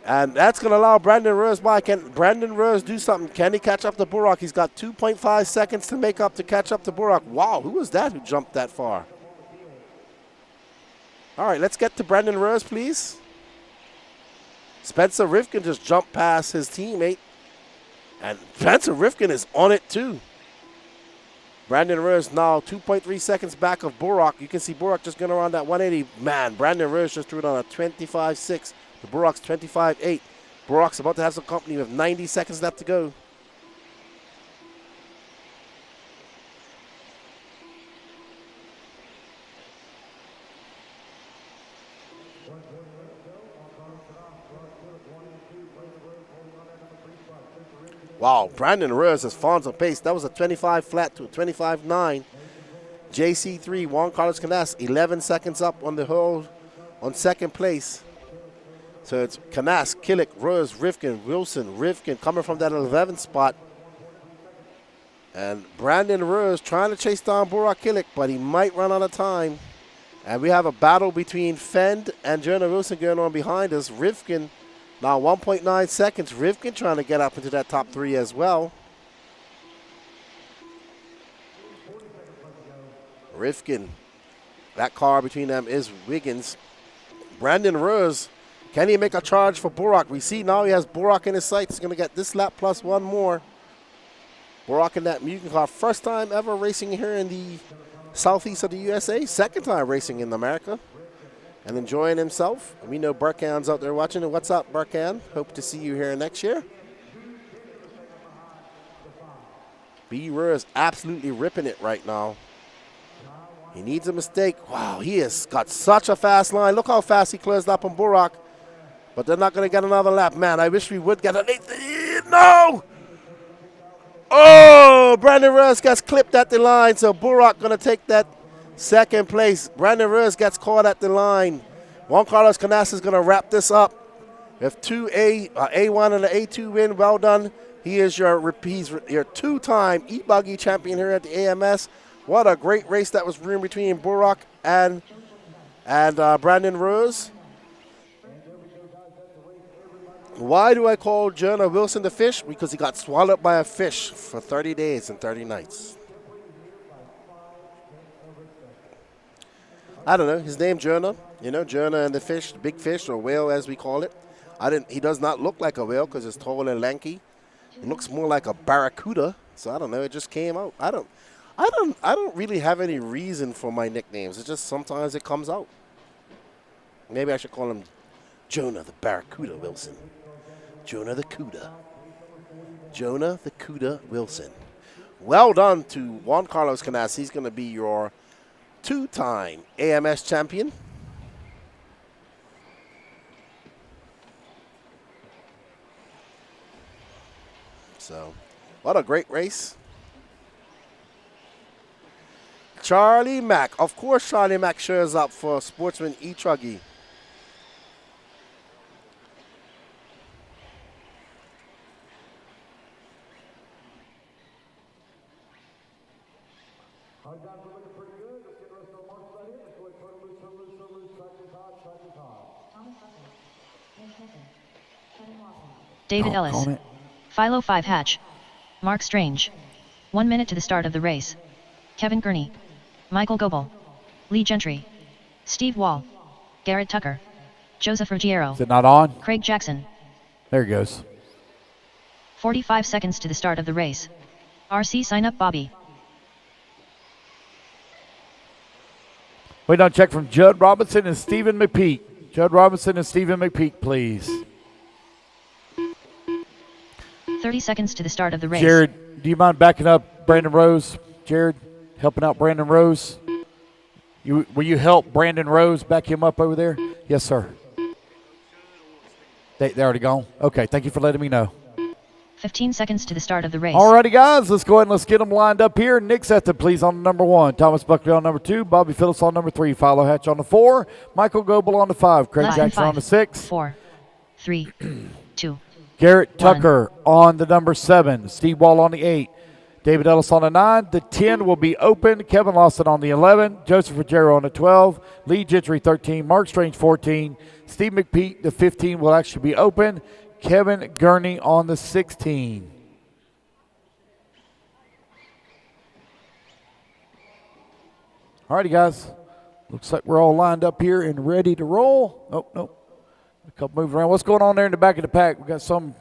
Speaker 3: And that's going to allow Brandon Rose by. Can Brandon Rose do something? Can he catch up to Burak? He's got 2.5 seconds to catch up to Burak. Wow, who was that who jumped that far? All right, let's get to Brandon Rose, please. Spencer Rifkin just jumped past his teammate. And Spencer Rifkin is on it too. Brandon Rose now 2.3 seconds back of Burak. You can see Burak just going around that 180. Man, Brandon Rose just threw it on a 25.6. The Burak's 25.8. Burak's about to have some company with 90 seconds left to go. Wow, Brandon Rose has fallen on pace. That was a 25 flat to a 25.9. JC3, Juan Carlos Canas, 11 seconds up on the whole, on second place. So it's Canas, Killick, Rose, Rivkin, Wilson, Rivkin coming from that 11th spot. And Brandon Rose trying to chase down Burak Killick, but he might run out of time. And we have a battle between Fend and Jonah Wilson going on behind us. Rivkin, now 1.9 seconds. Rivkin trying to get up into that top 3 as well. Rivkin, that car between them is Wiggins. Brandon Rose, can he make a charge for Burak? We see now he has Burak in his sights. He's going to get this lap plus one more. Burak in that mutant car. First time ever racing here in the southeast of the USA. Second time racing in America. And enjoying himself. We know Burkhan's out there watching. What's up, Burkhan? Hope to see you here next year. B. Rose absolutely ripping it right now. He needs a mistake. Wow, he has got such a fast line. Look how fast he closed up on Burak. But they're not going to get another lap. Man, I wish we would get an 8th. No! Oh, Brandon Rose gets clipped at the line. So Burak going to take that second place. Brandon Rose gets caught at the line. Juan Carlos Canas is going to wrap this up. With A1 and an A2 win, well done. He is your two-time e-buggy champion here at the AMS. What a great race that was in between Burak and Brandon Rose. Why do I call Jonah Wilson the fish? Because he got swallowed by a fish for 30 days and 30 nights. I don't know. His name Jonah. You know, Jonah and the fish, the big fish or whale as we call it. He does not look like a whale because it's tall and lanky. He looks more like a barracuda. So I don't know. It just came out. I don't really have any reason for my nicknames. It's just sometimes it comes out. Maybe I should call him Jonah the Barracuda Wilson. Jonah the Cuda. Jonah the Cuda Wilson. Well done to Juan Carlos Canas. He's going to be your two-time AMS champion. So, what a great race. Charlie Mack. Of course, Charlie Mack shows up for Sportsman truggy.
Speaker 2: David Ellis. Philo 5 Hatch. Mark Strange. 1 minute to the start of the race. Kevin Gurney. Michael Goebel. Lee Gentry. Steve Wall. Garrett Tucker. Joseph Ruggiero.
Speaker 1: Is it not on?
Speaker 2: Craig Jackson.
Speaker 1: There he goes.
Speaker 2: 45 seconds to the start of the race. RC sign up Bobby.
Speaker 1: Wait on check from Judd Robinson and Stephen McPeak. Judd Robinson and Stephen McPeak, please.
Speaker 2: 30 seconds to the start of the race.
Speaker 1: Jared, do you mind backing up Brandon Rose? Jared, helping out Brandon Rose? Will you help Brandon Rose back him up over there? Yes, sir. They're already gone? Okay, thank you for letting me know.
Speaker 2: 15 seconds to the start of the race.
Speaker 1: All righty, guys, let's go ahead and let's get them lined up here. Nick Sethton, please, on number 1. Thomas Buckley on number 2. Bobby Phillips on number 3. Philo Hatch on the 4. Michael Goebel on the 5. Craig Jackson on the 6.
Speaker 2: 4, 3, 2.
Speaker 1: Garrett Tucker on the number 7. Steve Wall on the 8. David Ellis on the 9. The 10 will be open. Kevin Lawson on the 11. Joseph Ruggiero on the 12. Lee Gentry 13. Mark Strange 14. Steve McPeak, the 15 will actually be open. Kevin Gurney on the 16. All righty, guys. Looks like we're all lined up here and ready to roll. Oh, no. A couple moves around. What's going on there in the back of the pack? We got some.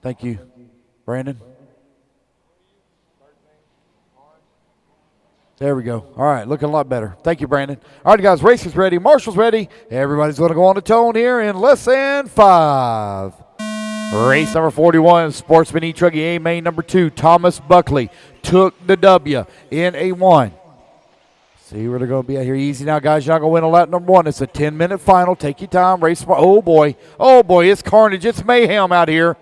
Speaker 1: Thank you, Brandon. There we go. All right, looking a lot better. Thank you, Brandon. All right, guys, race is ready. Marshall's ready. Everybody's going to go on the tone here in less than 5. Race number 41, Sportsman truggy A main number 2. Thomas Buckley took the W in A1. See where they're going to be out here. Easy now, guys. You're not going to win a lap number 1. It's a 10-minute final. Take your time. Race smart. Oh, boy. Oh, boy. It's carnage. It's mayhem out here.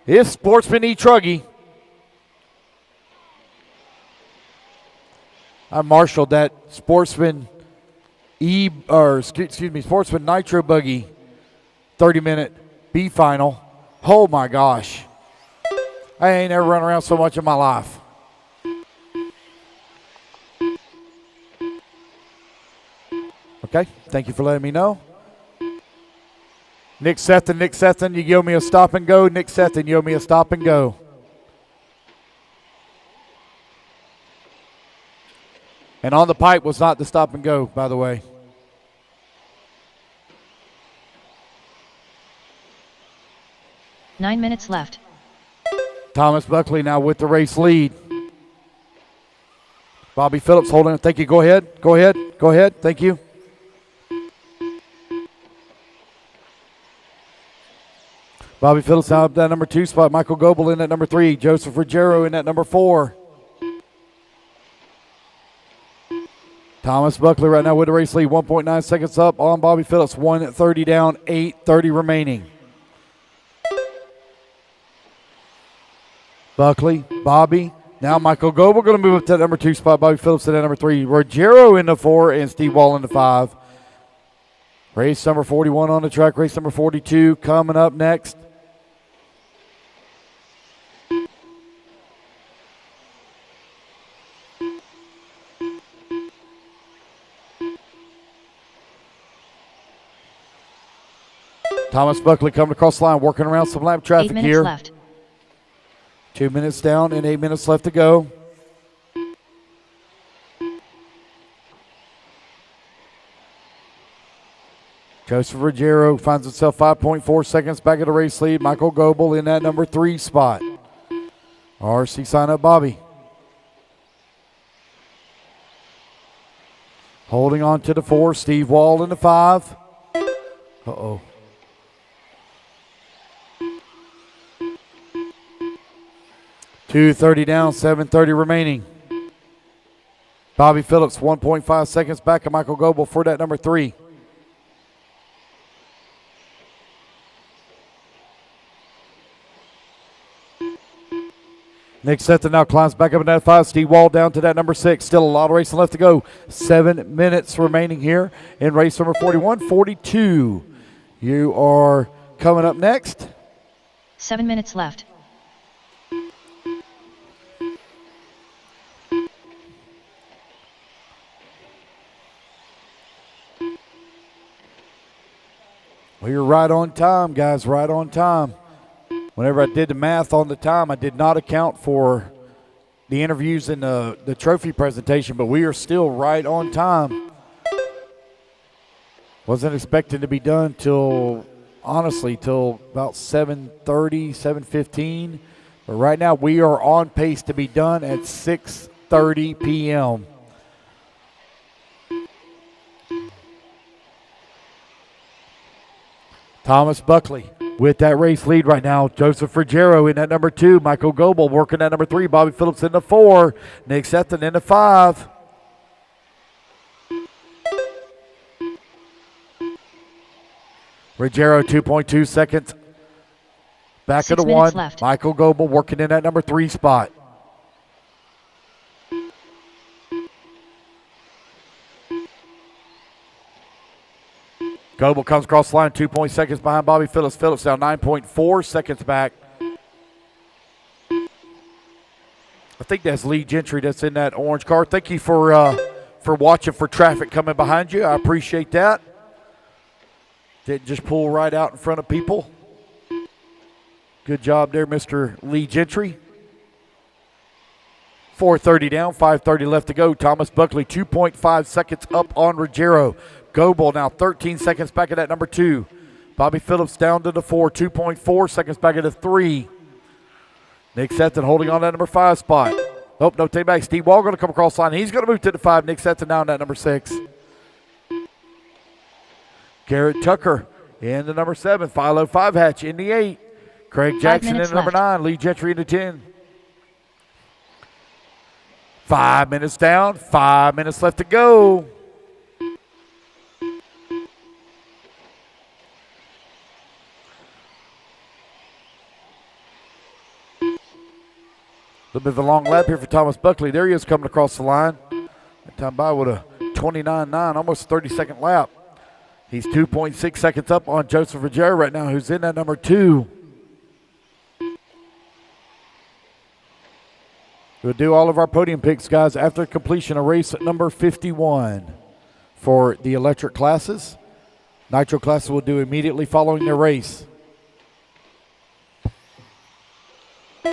Speaker 1: It's Sportsman truggy. I marshaled that Sportsman Sportsman Nitro Buggy 30-minute B final. Oh, my gosh. I ain't ever run around so much in my life. Okay, thank you for letting me know. Nick Sethen, you owe me a stop and go. Nick Sethen, you owe me a stop and go. And on the pipe was not the stop and go, by the way.
Speaker 2: Nine minutes left.
Speaker 1: Thomas Buckley now with the race lead. Bobby Phillips holding it. Thank you. Go ahead. Go ahead. Go ahead. Thank you. Bobby Phillips out of that number 2 spot. Michael Goebel in at number 3. Joseph Ruggiero in at number 4. Thomas Buckley right now with the race lead. 1.9 seconds up on Bobby Phillips. 1:30 down, 8:30 remaining. Buckley, Bobby. Now Michael Goebel going to move up to that number 2 spot. Bobby Phillips in at number 3. Ruggiero in the 4 and Steve Wall in the 5. Race number 41 on the track. Race number 42 coming up next. Thomas Buckley coming across the line, working around some lap traffic
Speaker 2: 8 minutes
Speaker 1: here.
Speaker 2: left.
Speaker 1: 2 minutes down and 8 minutes left to go. Joseph Ruggiero finds himself 5.4 seconds back at the race lead. Michael Goebel in that number 3 spot. RC sign up Bobby. Holding on to the 4, Steve Wall in the 5. Uh-oh. $2:30 down, 7:30 remaining. Bobby Phillips, 1.5 seconds back of Michael Goebel for that number 3. Nick Sethen now climbs back up in that 5. Steve Wall down to that number 6. Still a lot of racing left to go. 7 minutes remaining here in race number 41. 42. You are coming up next.
Speaker 2: 7 minutes left.
Speaker 1: Well, you're right on time, guys, right on time. Whenever I did the math on the time, I did not account for the interviews and the trophy presentation, but we are still right on time. Wasn't expecting to be done till about 7:30, 7:15. But right now we are on pace to be done at 6:30 p.m. Thomas Buckley with that race lead right now. Joseph Ruggiero in at number 2. Michael Goebel working at number 3. Bobby Phillips in the 4. Nick Sethen in the 5. Ruggiero 2.2 seconds back of the 1.
Speaker 2: Left.
Speaker 1: Michael Goebel working in that number 3 spot. Goebel comes across the line 2 seconds behind Bobby Phillips. Phillips now 9.4 seconds back. I think that's Lee Gentry that's in that orange car. Thank you for watching for traffic coming behind you. I appreciate that. Didn't just pull right out in front of people. Good job there, Mr. Lee Gentry. 4:30 down, 5:30 left to go. Thomas Buckley 2.5 seconds up on Ruggiero. Goebel now 13 seconds back at that number 2. Bobby Phillips down to the 4, 2.4 seconds back at the 3. Nick Sethen holding on that number 5 spot. Oh, no, take back. Steve Wall going to come across the line. He's going to move to the 5. Nick Sethen down that number 6. Garrett Tucker in the number 7. Philo 5 hatch in the 8. Craig Jackson in the number 9. Lee Gentry in the 10. 5 minutes down, 5 minutes left to go. A little bit of a long lap here for Thomas Buckley. There he is coming across the line. That time by with a 29.9, almost 30-second lap. He's 2.6 seconds up on Joseph Ruggiero right now, who's in that number 2. We'll do all of our podium picks, guys, after completion of race number 51 for the electric classes. Nitro classes will do immediately following their race.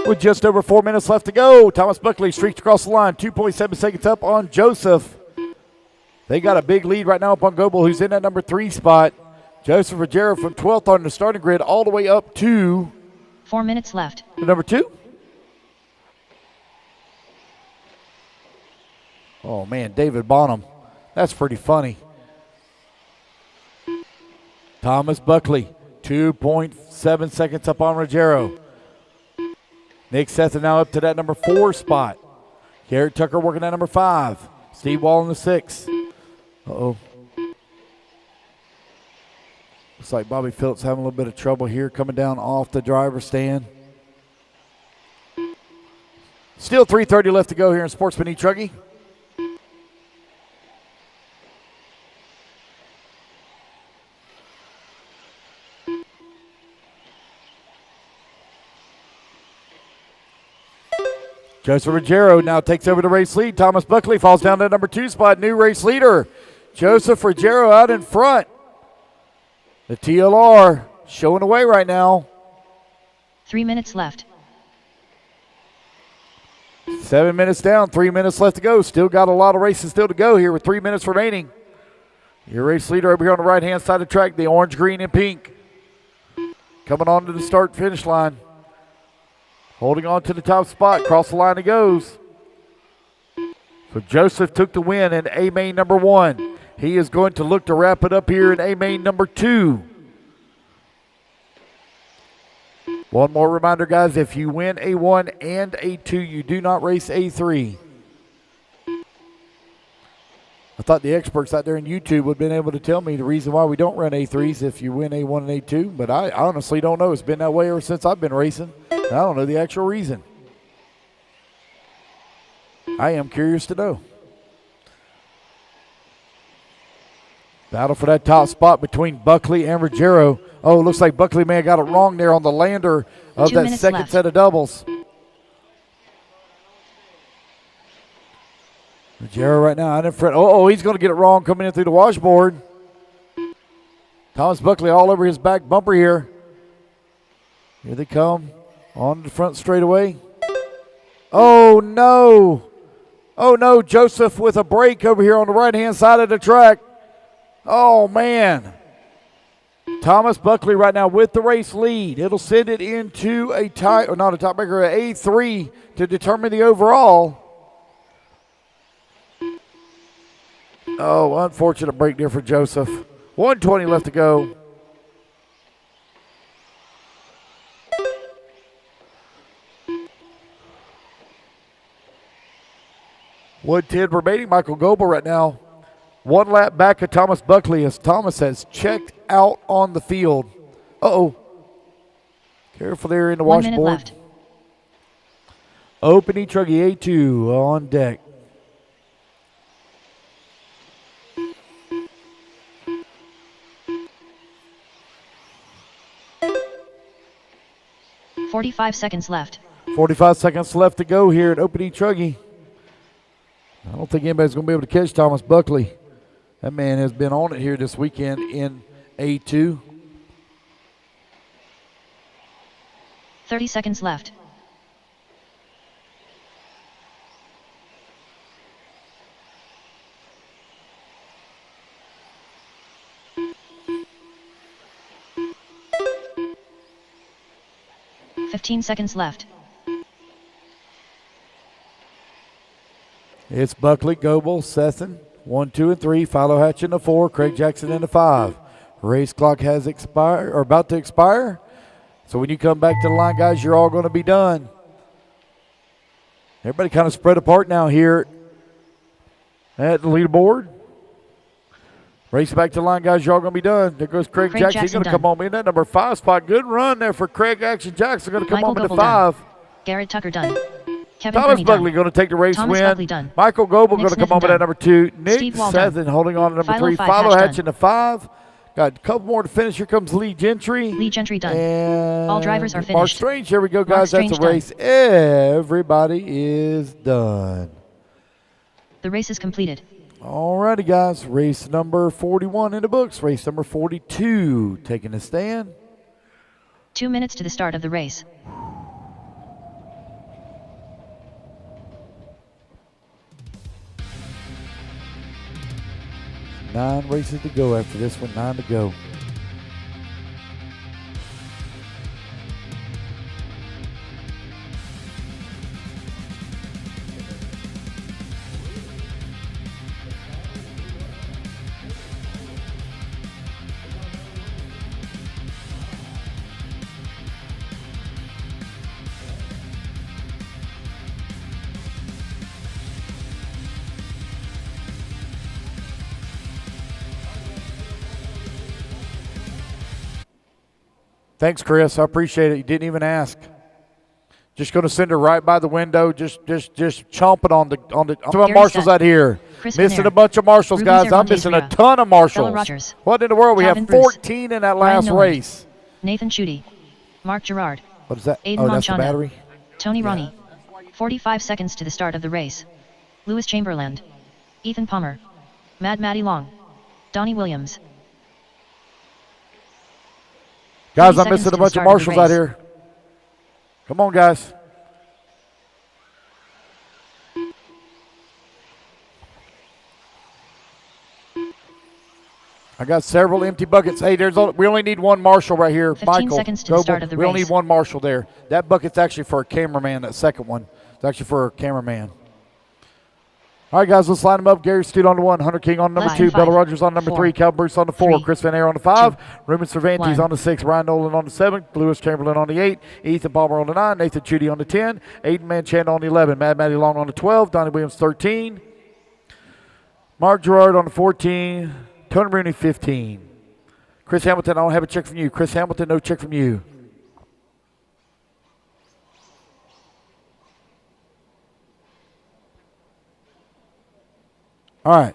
Speaker 1: With just over 4 minutes left to go, Thomas Buckley streaks across the line, 2.7 seconds up on Joseph. They got a big lead right now up on Goebel, who's in that number 3 spot. Joseph Ruggiero from 12th on the starting grid all the way up to
Speaker 2: 4 minutes left.
Speaker 1: the number 2. Oh, man, David Bonham. That's pretty funny. Thomas Buckley, 2.7 seconds up on Ruggiero. Nick Seth now up to that number 4 spot. Garrett Tucker working at number 5. Steve Wall in the 6. Uh-oh. Looks like Bobby Phillips having a little bit of trouble here coming down off the driver's stand. Still 3:30 left to go here in Sportsman truggy. Joseph Ruggiero now takes over the race lead. Thomas Buckley falls down to number 2 spot. New race leader, Joseph Ruggiero out in front. The TLR showing away right now.
Speaker 2: 3 minutes left.
Speaker 1: 7 minutes down, 3 minutes left to go. Still got a lot of races still to go here with 3 minutes remaining. Your race leader over here on the right-hand side of the track, the orange, green, and pink. Coming on to the start-finish line. Holding on to the top spot. Across the line it goes. So Joseph took the win in A-main number 1. He is going to look to wrap it up here in A-main number 2. One more reminder, guys. If you win A1 and A2, you do not race A3. I thought the experts out there in YouTube would have been able to tell me the reason why we don't run A3s if you win A1 and A2, but I honestly don't know. It's been that way ever since I've been racing. I don't know the actual reason. I am curious to know. Battle for that top spot between Buckley and Ruggiero. Oh, looks like Buckley may have got it wrong there on the lander of
Speaker 2: 2
Speaker 1: that
Speaker 2: minutes
Speaker 1: second
Speaker 2: left.
Speaker 1: set of doubles. Ruggiero right now out in front. Oh, he's going to get it wrong coming in through the washboard. Thomas Buckley all over his back bumper here. Here they come. On the front straightaway. Oh, no. Oh, no. Joseph with a break over here on the right-hand side of the track. Oh, man. Thomas Buckley right now with the race lead. It'll send it into a tie, or not a tiebreaker, an A3 to determine the overall. Oh, unfortunate break there for Joseph. 1:20 left to go. Wood 10 remaining. Michael Goebel right now. 1 lap back of Thomas Buckley as Thomas has checked out on the field. Uh-oh. Careful there in the
Speaker 2: 1 minute
Speaker 1: washboard.
Speaker 2: left.
Speaker 1: Opening truggy A2 on deck.
Speaker 2: .45 seconds left.
Speaker 1: 45 seconds left to go here at opening truggy. I don't think anybody's going to be able to catch Thomas Buckley. That man has been on it here this weekend in A2.
Speaker 2: 30 seconds left. .15 seconds left.
Speaker 1: It's Buckley, Goebel, Sesson, 1, 2, and 3. Philo Hatch in the 4. Craig Jackson in the 5. Race clock has expired or about to expire. So when you come back to the line, guys, you're all going to be done. Everybody kind of spread apart now here at the leaderboard. Race back to the line, guys. Y'all going to be done. There goes Craig Jackson. He's going to come on in that number 5 spot. Good run there for Craig Action Jackson. Going to come
Speaker 2: Michael
Speaker 1: on into
Speaker 2: Goebel
Speaker 1: 5.
Speaker 2: done. Garrett Tucker done. Kevin
Speaker 1: Thomas
Speaker 2: Kearney
Speaker 1: Buckley
Speaker 2: done.
Speaker 1: going to take the race
Speaker 2: Thomas
Speaker 1: win.
Speaker 2: Buckley done.
Speaker 1: Michael Goebel
Speaker 2: Nick
Speaker 1: going to come
Speaker 2: Smith
Speaker 1: on with
Speaker 2: done.
Speaker 1: that number 2. Nick
Speaker 2: Steve Wall done.
Speaker 1: Sutherland holding on to number
Speaker 2: Philo
Speaker 1: 3.
Speaker 2: 5
Speaker 1: Philo
Speaker 2: Hatch
Speaker 1: Hatch
Speaker 2: done.
Speaker 1: into 5. Got a couple more to finish. Here comes Lee Gentry.
Speaker 2: Lee Gentry done.
Speaker 1: And
Speaker 2: All drivers are
Speaker 1: Mark
Speaker 2: finished.
Speaker 1: Strange. Here we go,
Speaker 2: Mark
Speaker 1: guys. That's
Speaker 2: Strange
Speaker 1: the race. Everybody is done.
Speaker 2: The race is completed.
Speaker 1: Alrighty, guys. Race number 41 in the books. Race number 42 taking a stand.
Speaker 2: 2 minutes to the start of the race.
Speaker 1: Nine races to go after this one. 9 to go. Thanks, Chris. I appreciate it. You didn't even ask. Just going to send her right by the window. Just chomping on the. Some marshals out here.
Speaker 2: Chris
Speaker 1: Missing
Speaker 2: Panera.
Speaker 1: a bunch of marshals,
Speaker 2: Ruben
Speaker 1: guys. I'm
Speaker 2: Cervantes
Speaker 1: missing a
Speaker 2: Rivera.
Speaker 1: ton of marshals.
Speaker 2: Bella Rogers.
Speaker 1: What in the world? We
Speaker 2: Calvin
Speaker 1: have
Speaker 2: Bruce.
Speaker 1: 14 in that
Speaker 2: Ryan
Speaker 1: last
Speaker 2: Noland.
Speaker 1: race.
Speaker 2: Nathan Schutte. Mark Gerard.
Speaker 1: What is that?
Speaker 2: Aiden
Speaker 1: Oh, that's the
Speaker 2: Monchanda.
Speaker 1: battery.
Speaker 2: Tony Ronnie. 45 seconds to the start of the race. Lewis Chamberlain. Ethan Palmer. Maddie Long. Donnie Williams.
Speaker 1: Guys,
Speaker 2: 30
Speaker 1: I'm missing
Speaker 2: seconds
Speaker 1: a
Speaker 2: to
Speaker 1: bunch
Speaker 2: the
Speaker 1: of
Speaker 2: start of the
Speaker 1: marshals out
Speaker 2: race.
Speaker 1: here. Come on, guys. I got several empty buckets. Hey, we only need one marshal right here.
Speaker 2: 15
Speaker 1: Michael,
Speaker 2: seconds to the start of the
Speaker 1: we only
Speaker 2: race.
Speaker 1: need one marshal there. That bucket's actually for a cameraman, that second one. It's actually for a cameraman. All right, guys, let's line them up. Gary Stute on the 1, Hunter King on number
Speaker 2: Less
Speaker 1: 2,
Speaker 2: than
Speaker 1: Bella
Speaker 2: 5,
Speaker 1: Rogers on number
Speaker 2: 4,
Speaker 1: 3, Cal Bruce on the 4,
Speaker 2: 3,
Speaker 1: Chris Van Air on the 5,
Speaker 2: 2,
Speaker 1: Ruben Cervantes
Speaker 2: 1.
Speaker 1: on the 6, Ryan Nolan on the 7, Lewis Chamberlain on the 8, Ethan Palmer on the 9, Nathan Schutte on the 10, Aiden Manchanda on the 11, Maddie Long on the 12, Donnie Williams 13, Mark Gerard on the 14, Tony Rooney 15. Chris Hamilton, I don't have a check from you. Chris Hamilton, no check from you. All right.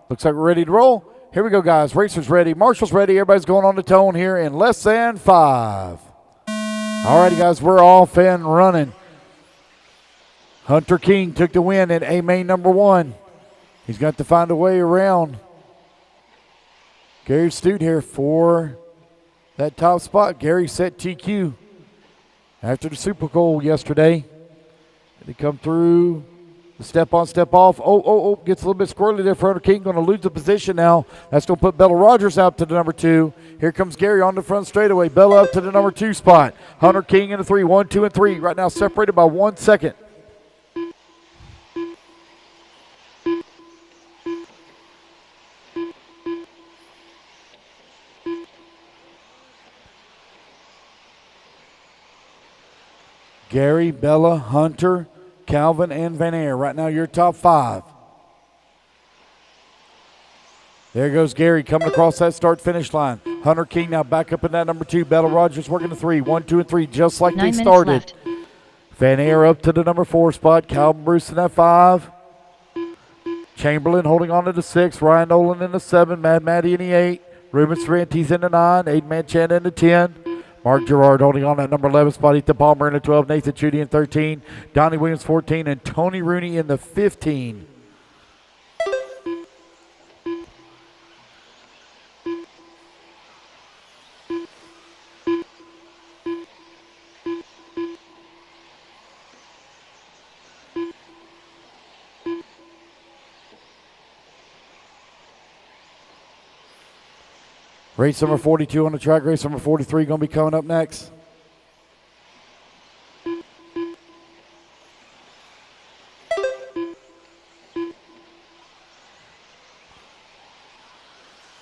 Speaker 1: Looks like we're ready to roll. Here we go, guys. Racers ready. Marshall's ready. Everybody's going on the tone here in less than 5. All righty, guys. We're off and running. Hunter King took the win in A-Main number 1. He's got to find a way around. Gary Stute here for that top spot. Gary set TQ after the Super Bowl yesterday. They come through the step on, step off. Oh, gets a little bit squirrely there for Hunter King. Going to lose the position now. That's going to put Bella Rogers out to the number 2. Here comes Gary on the front straightaway. Bella up to the number 2 spot. Hunter King in the 3. 1, 2, and 3. Right now separated by 1 second. Gary, Bella, Hunter, Calvin, and Van Air. Right now, your top 5. There goes Gary coming across that start-finish line. Hunter King now back up in that number 2. Bella Rogers working the 3. 1, 2, and 3, just like
Speaker 2: 9
Speaker 1: they
Speaker 2: minutes
Speaker 1: started.
Speaker 2: left.
Speaker 1: Van Air up to the number 4 spot. Calvin Bruce in that 5. Chamberlain holding on to the 6. Ryan Nolan in the 7. Maddie in the 8. Ruben Cervantes in the 9. Aiden Manchanda in the 10. Mark Gerard holding on that number 11 spot. Ethan Palmer in the 12. Nathan Schutte in 13. Donnie Williams 14. And Tony Rooney in the 15. Race number 42 on the track. Race number 43 going to be coming up next.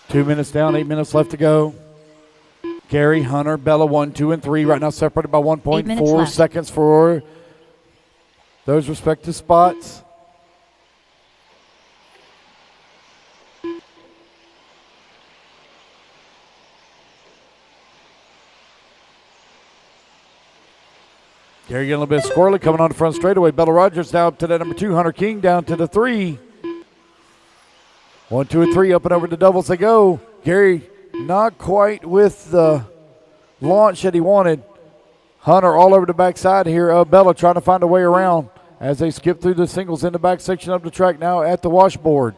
Speaker 1: Two minutes down, 8 minutes left to go. Gary, Hunter, Bella, 1, 2, and 3. Right now separated by
Speaker 2: 8 minutes
Speaker 1: 1.4
Speaker 2: left.
Speaker 1: seconds for those respective spots. Gary getting a little bit squirrely, coming on the front straightaway. Bella Rogers now up to that number 2. Hunter King down to the 3. 1, 2, and 3 up and over the doubles they go. Gary not quite with the launch that he wanted. Hunter all over the backside here of Bella trying to find a way around as they skip through the singles in the back section of the track now at the washboard.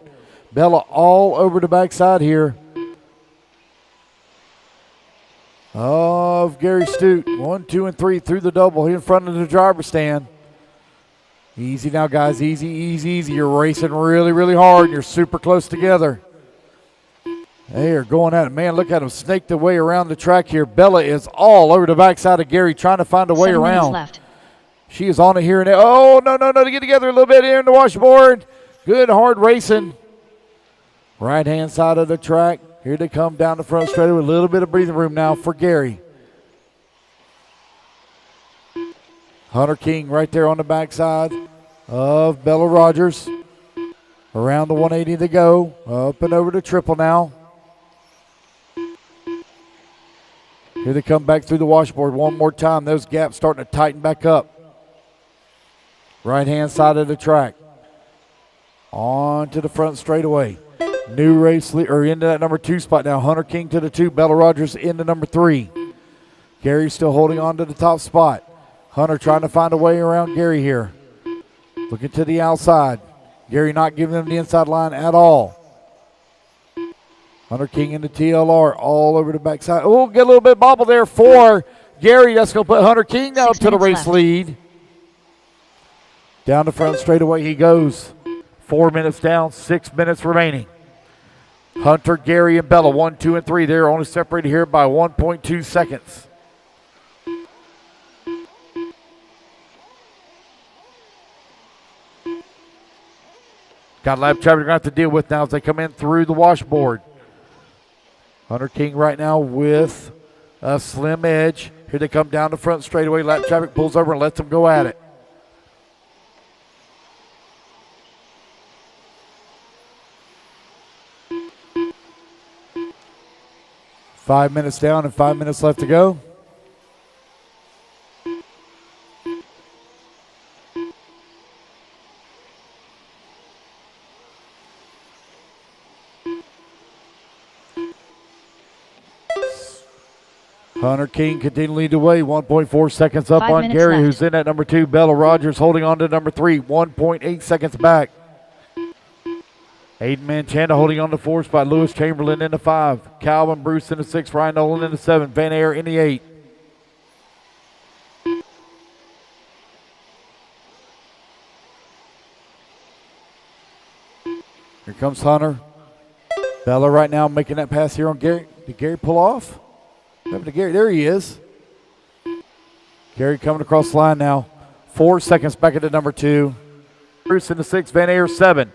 Speaker 1: Bella all over the backside here of Gary Stute. 1, 2, and 3 through the double here in front of the driver's stand. Easy now, guys. Easy, easy, easy. You're racing really, really hard. You're super close together. They are going at it. Man, look at them snake the way around the track here. Bella is all over the backside of Gary trying to find a way
Speaker 2: 7 minutes
Speaker 1: around.
Speaker 2: left.
Speaker 1: She is on it here and there. Oh, no, to get together a little bit here in the washboard. Good, hard racing. Right-hand side of the track. Here they come down the front straight with a little bit of breathing room now for Gary. Hunter King right there on the backside of Bella Rogers. Around the 180 to go. Up and over the triple now. Here they come back through the washboard one more time. Those gaps starting to tighten back up. Right-hand side of the track. On to the front straightaway. New race or into that number 2 spot now. Hunter King to the 2. Bella Rogers into number 3. Gary still holding on to the top spot. Hunter trying to find a way around Gary here. Looking to the outside. Gary not giving them the inside line at all. Hunter King into TLR all over the backside. Oh, get a little bit bobble there for Gary. That's going to put Hunter King down to the race lead. Down the front straightaway he goes. 4 minutes down, 6 minutes remaining. Hunter, Gary, and Bella, 1, 2, and 3. They're only separated here by 1.2 seconds. Got lap traffic they're going to have to deal with now as they come in through the washboard. Hunter King right now with a slim edge. Here they come down the front straightaway. Lap traffic pulls over and lets them go at it. Five minutes down and 5 minutes left to go. Hunter King continuing to lead the way, 1.4 seconds up
Speaker 2: 5
Speaker 1: on
Speaker 2: minutes
Speaker 1: Gary,
Speaker 2: left.
Speaker 1: who's in at number 2. Bella Rogers holding on to number 3, 1.8 seconds back. Aiden Manchanda holding on to 4 spot. Lewis Chamberlain in the 5. Calvin Bruce in the 6. Ryan Nolan in the 7. Van Air in the 8. Here comes Hunter. Bella right now making that pass here on Gary. Did Gary pull off? Up to Gary. There he is. Gary coming across the line now. 4 seconds back at the number 2. Bruce in the 6. Van Air 7.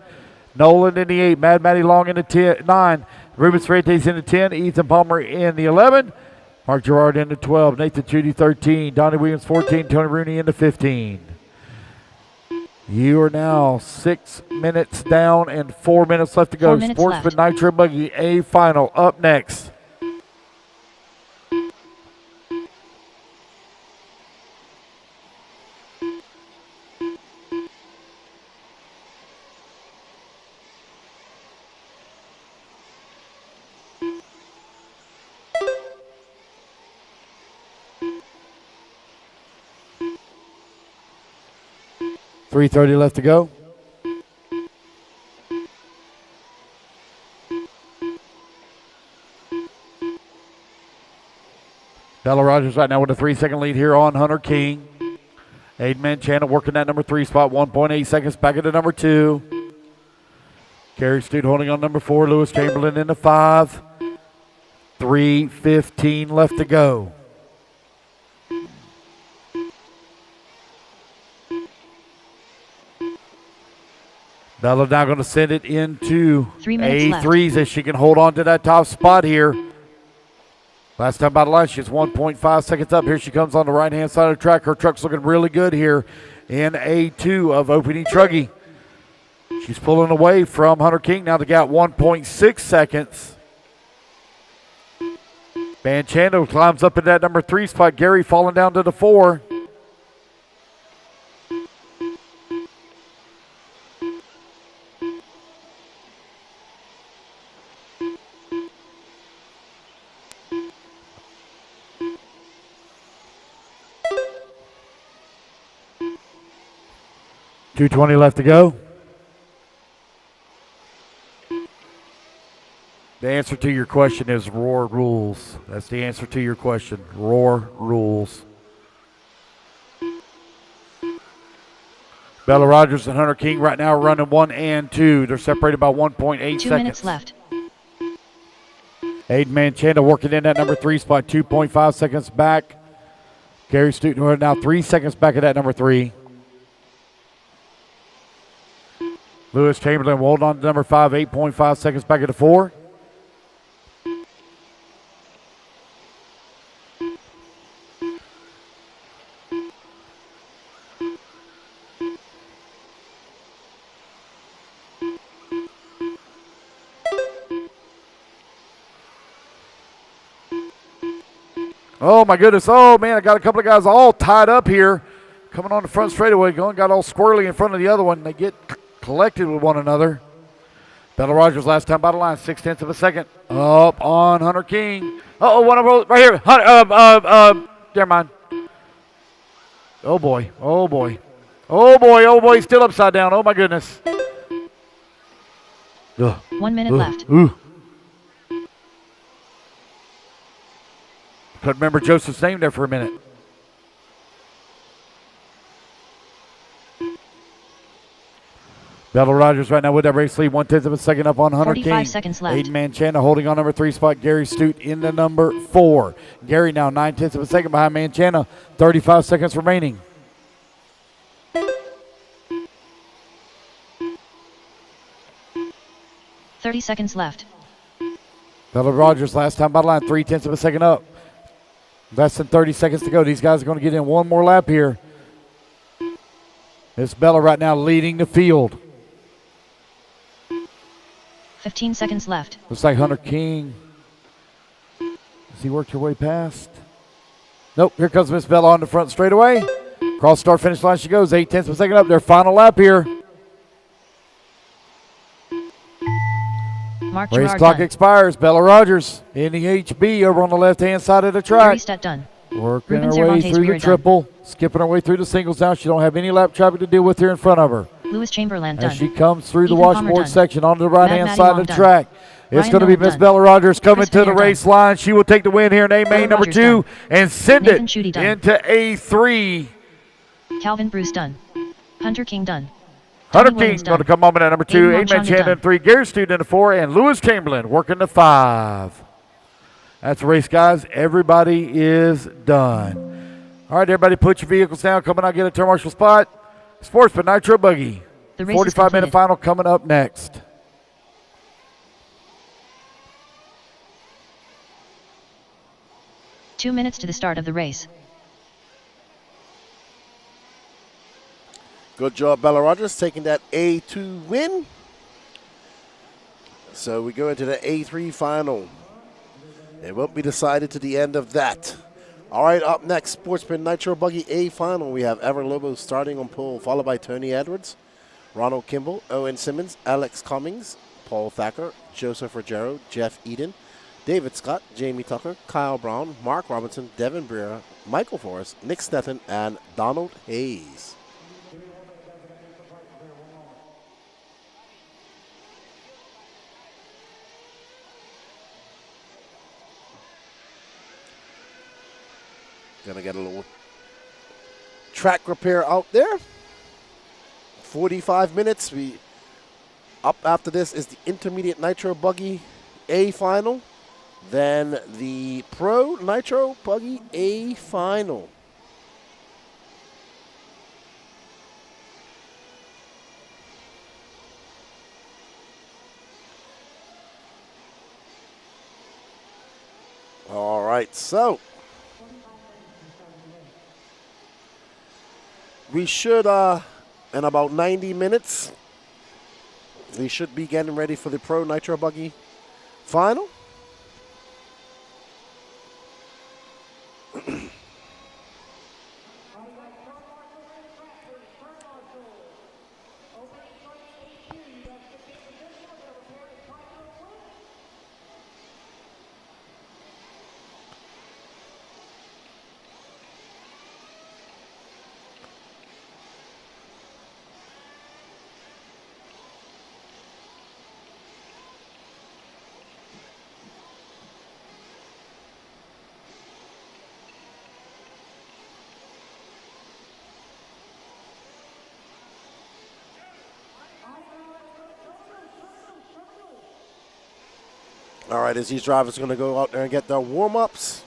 Speaker 1: Nolan in the 8. Mad Matty Long in the 9. Ruben Freites in the 10. Ethan Palmer in the 11. Mark Gerard in the 12. Nathan Chudy 13. Donnie Williams 14. Tony Rooney in the 15. You are now 6 minutes down and 4 minutes left to go.
Speaker 2: 4 minutes
Speaker 1: Sportsman
Speaker 2: left.
Speaker 1: Nitro Buggy A final up next. .330 left to go. Bella Rogers right now with a 3-second lead here on Hunter King. Aiden Manchanda working that number 3 spot, 1.8 seconds back at the number 2. Gary Stute holding on number 4. Lewis Chamberlain in the 5. 3:15 left to go. Bella now going to send it into
Speaker 2: 3 minutes left.
Speaker 1: A3s as she can hold on to that top spot here. Last time by the line, she's 1.5 seconds up. Here she comes on the right-hand side of the track. Her truck's looking really good here in A2 of opening truggy. She's pulling away from Hunter King. Now they got 1.6 seconds. Manchando climbs up in that number 3 spot. Gary falling down to the 4. .220 left to go. The answer to your question is Roar rules. That's the answer to your question. Roar rules. Bella Rogers and Hunter King right now are running 1 and 2. They're separated by 1.8 seconds.
Speaker 2: 2 minutes left.
Speaker 1: Aiden Manchanda working in that number 3 spot, 2.5 seconds back. Gary Stuten now 3 seconds back at that number 3. Lewis Chamberlain holding on to number 5, 8.5 seconds back at the 4. Oh, my goodness. Oh, man, I got a couple of guys all tied up here. Coming on the front straightaway, got all squirrely in front of the other one. They get collected with one another. Bella Rogers last time by the line, 0.6 of a second. Up on Hunter King. One of them right here. Hunter, never mind. Oh, boy. Oh, boy. Oh, boy. Oh, boy. Still upside down. Oh, my goodness.
Speaker 2: 1 minute left.
Speaker 1: Couldn't remember Joseph's name there for a minute. Bella Rogers right now with that race lead, 1/10 of a second up on Hunter
Speaker 2: 45
Speaker 1: King.
Speaker 2: seconds left.
Speaker 1: Aiden Manchanda holding on number 3 spot. Gary Stute in the number 4. Gary now 9/10 of a second behind Manchanda. 35 seconds remaining.
Speaker 2: .30 seconds left.
Speaker 1: Bella Rogers last time by the line, 0.3 of a second up. Less than 30 seconds to go. These guys are going to get in one more lap here. It's Bella right now leading the field.
Speaker 2: 15 seconds left.
Speaker 1: Looks like Hunter King. Has he worked her way past? Nope, here comes Miss Bella on the front straightaway. Cross start finish line she goes, 0.8 of a second up. Their final lap here.
Speaker 2: Mark
Speaker 1: Race
Speaker 2: Gerard
Speaker 1: clock
Speaker 2: done.
Speaker 1: expires. Bella Rogers in the HB over on the left-hand side of the track.
Speaker 2: Reset done.
Speaker 1: Working
Speaker 2: Ruben
Speaker 1: her way
Speaker 2: Cervantes
Speaker 1: through the
Speaker 2: rear done.
Speaker 1: triple, skipping her way through the singles now. She don't have any lap traffic to deal with here in front of her.
Speaker 2: Lewis Chamberlain done.
Speaker 1: As she comes through the
Speaker 2: Ethan Palmer
Speaker 1: washboard
Speaker 2: done.
Speaker 1: section onto the right-hand
Speaker 2: Maddie
Speaker 1: side
Speaker 2: Long
Speaker 1: of the
Speaker 2: done.
Speaker 1: track. It's
Speaker 2: Ryan
Speaker 1: going to be
Speaker 2: Nolan
Speaker 1: Miss
Speaker 2: done.
Speaker 1: Bella Rogers coming
Speaker 2: Chris
Speaker 1: to the
Speaker 2: Pannier
Speaker 1: race
Speaker 2: done.
Speaker 1: line. She will take the win here in A main
Speaker 2: Bella
Speaker 1: number
Speaker 2: Rogers
Speaker 1: 2 and send
Speaker 2: Nathan
Speaker 1: it
Speaker 2: Schutte done.
Speaker 1: into A3.
Speaker 2: Calvin Bruce done. Hunter King done.
Speaker 1: Hunter
Speaker 2: Tommy Williams
Speaker 1: King going to
Speaker 2: done.
Speaker 1: come home in at number 2.
Speaker 2: Aiden
Speaker 1: Aiden
Speaker 2: Manchanda
Speaker 1: Manchanda
Speaker 2: done.
Speaker 1: in 3. Gary Stute in the 4. And Lewis Chamberlain working the 5. That's the race, guys. Everybody is done. All right, everybody put your vehicles down. Coming out, get a turn marshal spot. Sportsman Nitro Buggy.
Speaker 2: The race is
Speaker 1: 45-minute
Speaker 2: completed.
Speaker 1: final coming up next.
Speaker 2: Two minutes to the start of the race.
Speaker 3: Good job, Bella Rogers, taking that A2 win. So we go into the A3 final. It won't be decided to the end of that. All right, up next, Sportsman Nitro Buggy A final. We have Evan Lobo starting on pole, followed by Tony Edwards, Ronald Kimball, Owen Simmons, Alex Cummings, Paul Thacker, Joseph Ruggiero, Jeff Eden, David Scott, Jamie Tucker, Kyle Brown, Mark Robinson, Devin Breer, Michael Forrest, Nick Stetton, and Donald Hayes. Gonna get a little track repair out there. 45 minutes. Up after this is the Intermediate Nitro Buggy A final. Then the Pro Nitro Buggy A final. All right, so we should, in about 90 minutes, we should be getting ready for the Pro Nitro Buggy final. All right, as these drivers are going to go out there and get their warm-ups.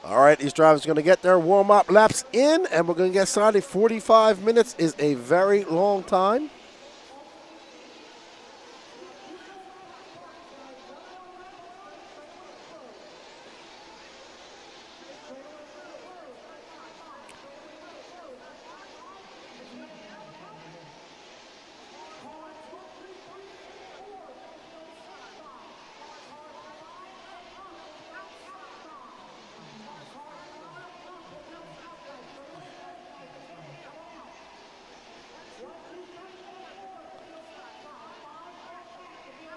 Speaker 3: All right, these drivers are going to get their warm-up laps in, and we're going to get started. 45 minutes is a very long time.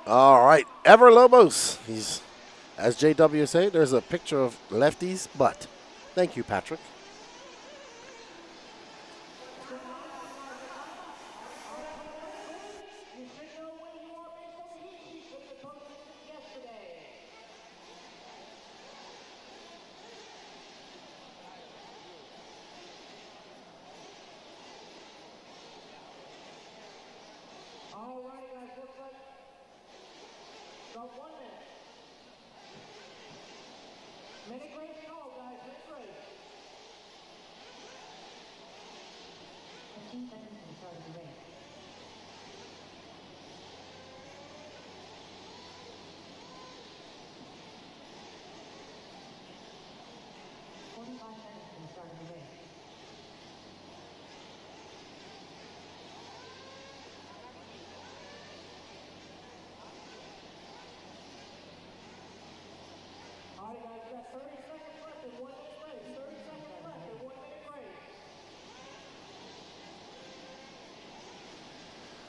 Speaker 3: All right, Ever Lobos. He's, as JW say, there's a picture of Lefty's butt. Thank you, Patrick.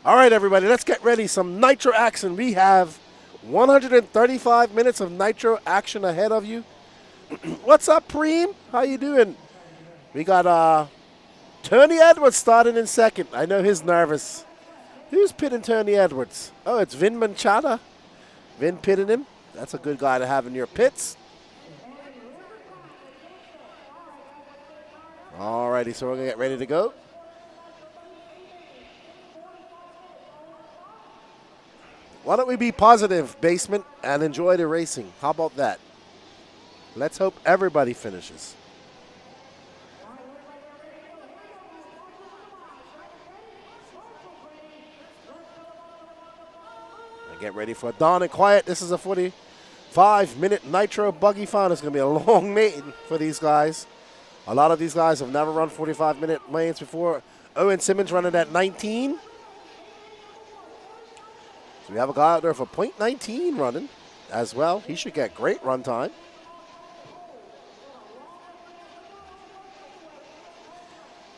Speaker 3: All right, everybody, let's get ready. Some Nitro action. We have 135 minutes of Nitro action ahead of you. What's up, Preem? How you doing? We got Tony Edwards starting in second. I know he's nervous. Who's pitting Tony Edwards? Oh, it's Vin Manchada. Vin pitting him. That's a good guy to have in your pits. All righty, so we're going to get ready to go. Why don't we be positive, Basement, and enjoy the racing? How about that? Let's hope everybody finishes. And get ready for Dawn and Quiet. This is a 45-minute Nitro Buggy final. It's going to be a long main for these guys. A lot of these guys have never run 45-minute lanes before. Owen Simmons running at 19. So we have a guy out there for .19 running as well. He should get great run time.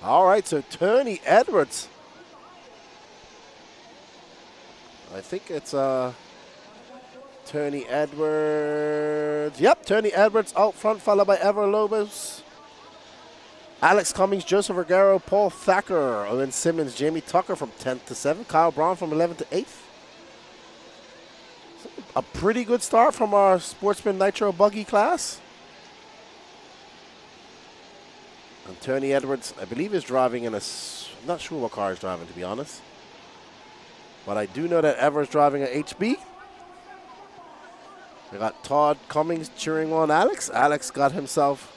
Speaker 3: All right, so Tony Edwards. I think it's Tony Edwards. Yep, Tony Edwards out front, followed by Ever Lobos. Alex Cummings, Joseph Vergara, Paul Thacker, Owen Simmons, Jamie Tucker from 10th to 7th, Kyle Brown from 11th to 8th. A pretty good start from our Sportsman Nitro Buggy class. And Tony Edwards, I believe, is driving in a. I'm not sure what car he's driving, to be honest. But I do know that Ever's driving an HB. We got Todd Cummings cheering on Alex. Alex got himself.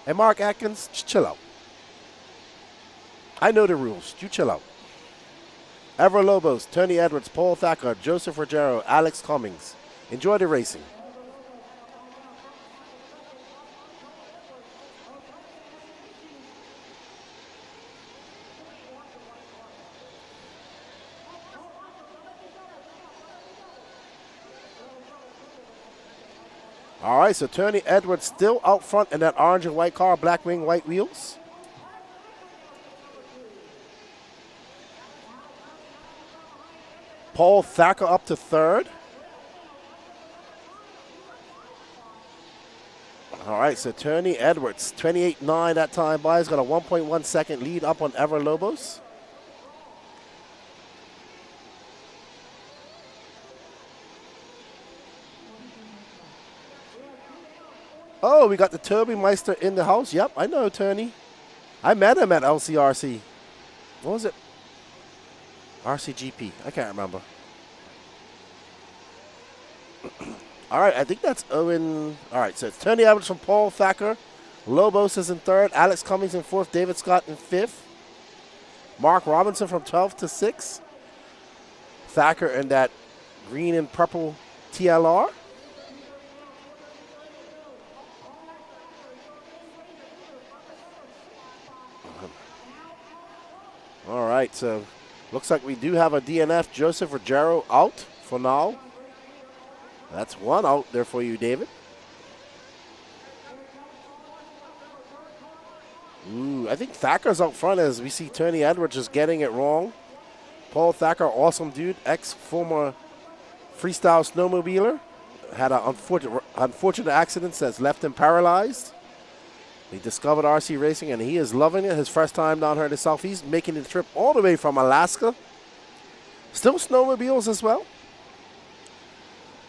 Speaker 3: Hey, Mark Atkins, just chill out. I know the rules. You chill out. Ever Lobos, Tony Edwards, Paul Thacker, Joseph Rogero, Alex Cummings. Enjoy the racing. All right, so Tony Edwards still out front in that orange and white car, black wing, white wheels. Paul Thacker up to third. All right, so Tony Edwards, 28.9 that time by. He's got a 1.1 second lead up on Ever Lobos. Oh, we got the Toby Meister in the house. Yep, I know Tony. I met him at LCRC. What was it? RCGP. I can't remember. All right, I think that's Owen. All right, so it's Tony Edwards from Paul Thacker. Lobos is in third. Alex Cummings in fourth. David Scott in fifth. Mark Robinson from 12th to 6th. Thacker in that green and purple TLR. All right, so looks like we do have a DNF. Joseph Rogero out for now. That's one out there for you, David. Ooh, I think Thacker's out front as we see Tony Edwards just getting it wrong. Paul Thacker, awesome dude, ex-former freestyle snowmobiler. Had an unfortunate accident that's left him paralyzed. He discovered RC racing, and he is loving it. His first time down here in the Southeast, making the trip all the way from Alaska. Still snowmobiles as well.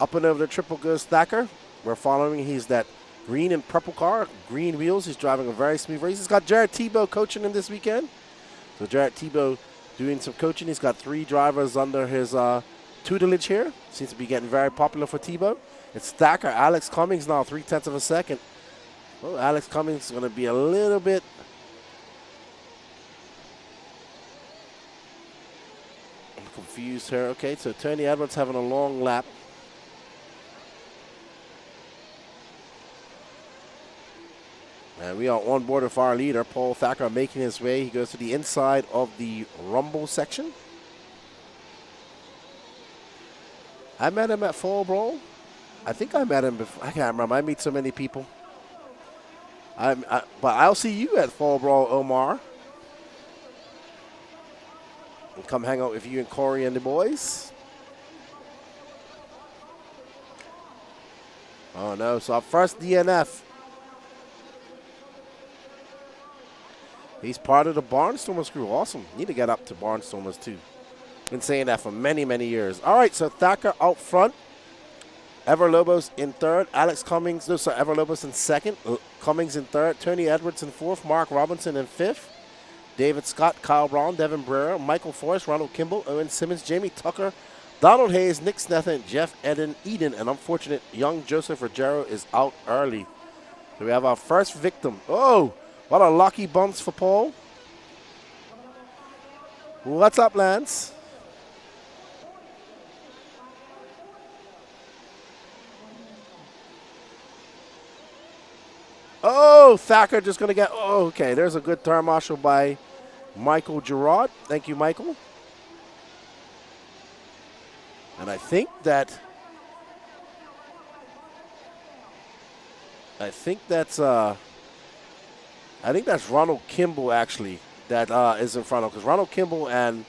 Speaker 3: Up and over the Triple Goes Thacker. We're following. He's that green and purple car, green wheels. He's driving a very smooth race. He's got Jared Tebow coaching him this weekend. So Jared Tebow doing some coaching. He's got 3 drivers under his tutelage here. Seems to be getting very popular for Tebow. It's Thacker, Alex Cummings now, 0.3 of a second. Oh, Alex Cummings is going to be a little bit confused here. Okay, so Tony Edwards having a long lap. And we are on board with our leader, Paul Thacker, making his way. He goes to the inside of the rumble section. I met him at Fall Brawl. I think I met him before. I can't remember. I meet so many people. But I'll see you at Fall Brawl, Omar. And come hang out with you and Corey and the boys. Oh, no. So our first DNF. He's part of the Barnstormers crew. Awesome. Need to get up to Barnstormers, too. Been saying that for many, many years. All right, so Thacker out front. Ever Lobos in third. Alex Cummings, Ever Lobos in second. Cummings in third. Tony Edwards in fourth. Mark Robinson in fifth. David Scott, Kyle Brown, Devin Brewer, Michael Forrest, Ronald Kimball, Owen Simmons, Jamie Tucker, Donald Hayes, Nick Snethan, Jeff Eden, and unfortunate young Joseph Rogero is out early. So we have our first victim. Oh, what a lucky bumps for Paul. What's up, Lance? Oh, Thacker just going to get, oh, okay. There's a good turn marshal by Michael Gerard. Thank you, Michael. And I think that's Ronald Kimball, actually, that is in front of, because Ronald Kimball and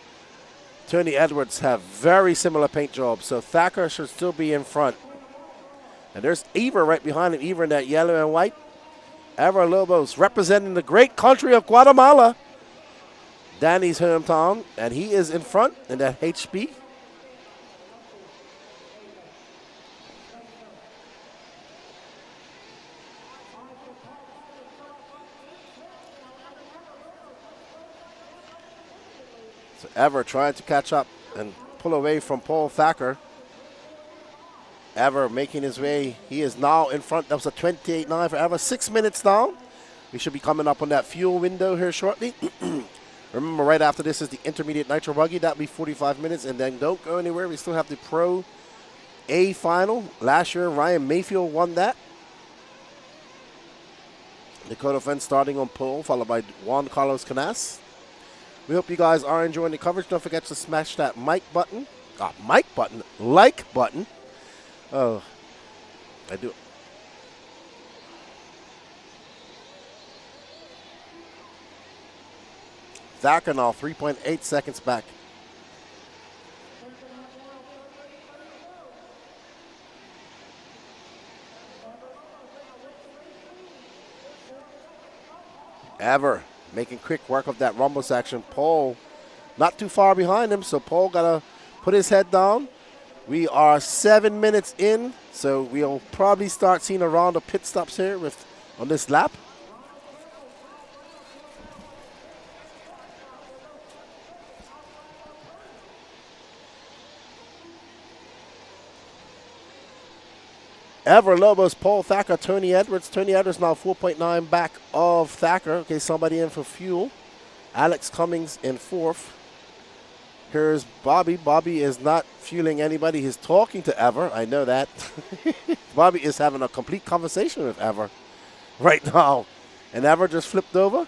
Speaker 3: Tony Edwards have very similar paint jobs, so Thacker should still be in front. And there's Ever right behind him, Ever in that yellow and white. Ever Lobos representing the great country of Guatemala. Danny's hometown, and he is in front in that HB. So Ever trying to catch up and pull away from Paul Thacker. Ever making his way. He is now in front. That was a 28.9 for Ever. 6 minutes down. We should be coming up on that fuel window here shortly. Remember, right after this is the intermediate nitro buggy. That'll be 45 minutes. And then don't go anywhere. We still have the Pro A final. Last year, Ryan Mayfield won that. Dakota Fenn starting on pole, followed by Juan Carlos Canas. We hope you guys are enjoying the coverage. Don't forget to smash that like button. Oh, I do. Thacker now 3.8 seconds back. Ever making quick work of that rumble section. Paul not too far behind him, so Paul got to put his head down. We are 7 minutes in, so we'll probably start seeing a round of pit stops here on this lap. Ever, Lobos, Paul Thacker, Tony Edwards. Tony Edwards now 4.9 back of Thacker. Okay, somebody in for fuel. Alex Cummings in fourth. Here's Bobby. Bobby is not fueling anybody. He's talking to Ever. I know that. Bobby is having a complete conversation with Ever right now. And Ever just flipped over.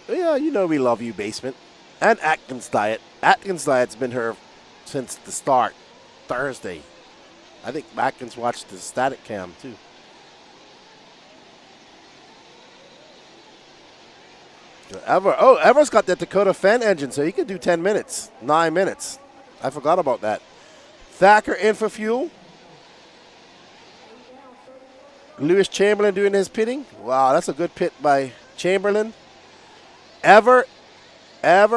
Speaker 3: Yeah, you know we love you, Basement. And Atkins Diet. Atkins Diet's been here since the start, Thursday. I think Atkins watched the static cam, too. Ever's got that Dakota Fenn engine, so he could do 10 minutes, 9 minutes. I forgot about that. Thacker in for fuel. Lewis Chamberlain doing his pitting. Wow, that's a good pit by Chamberlain. Ever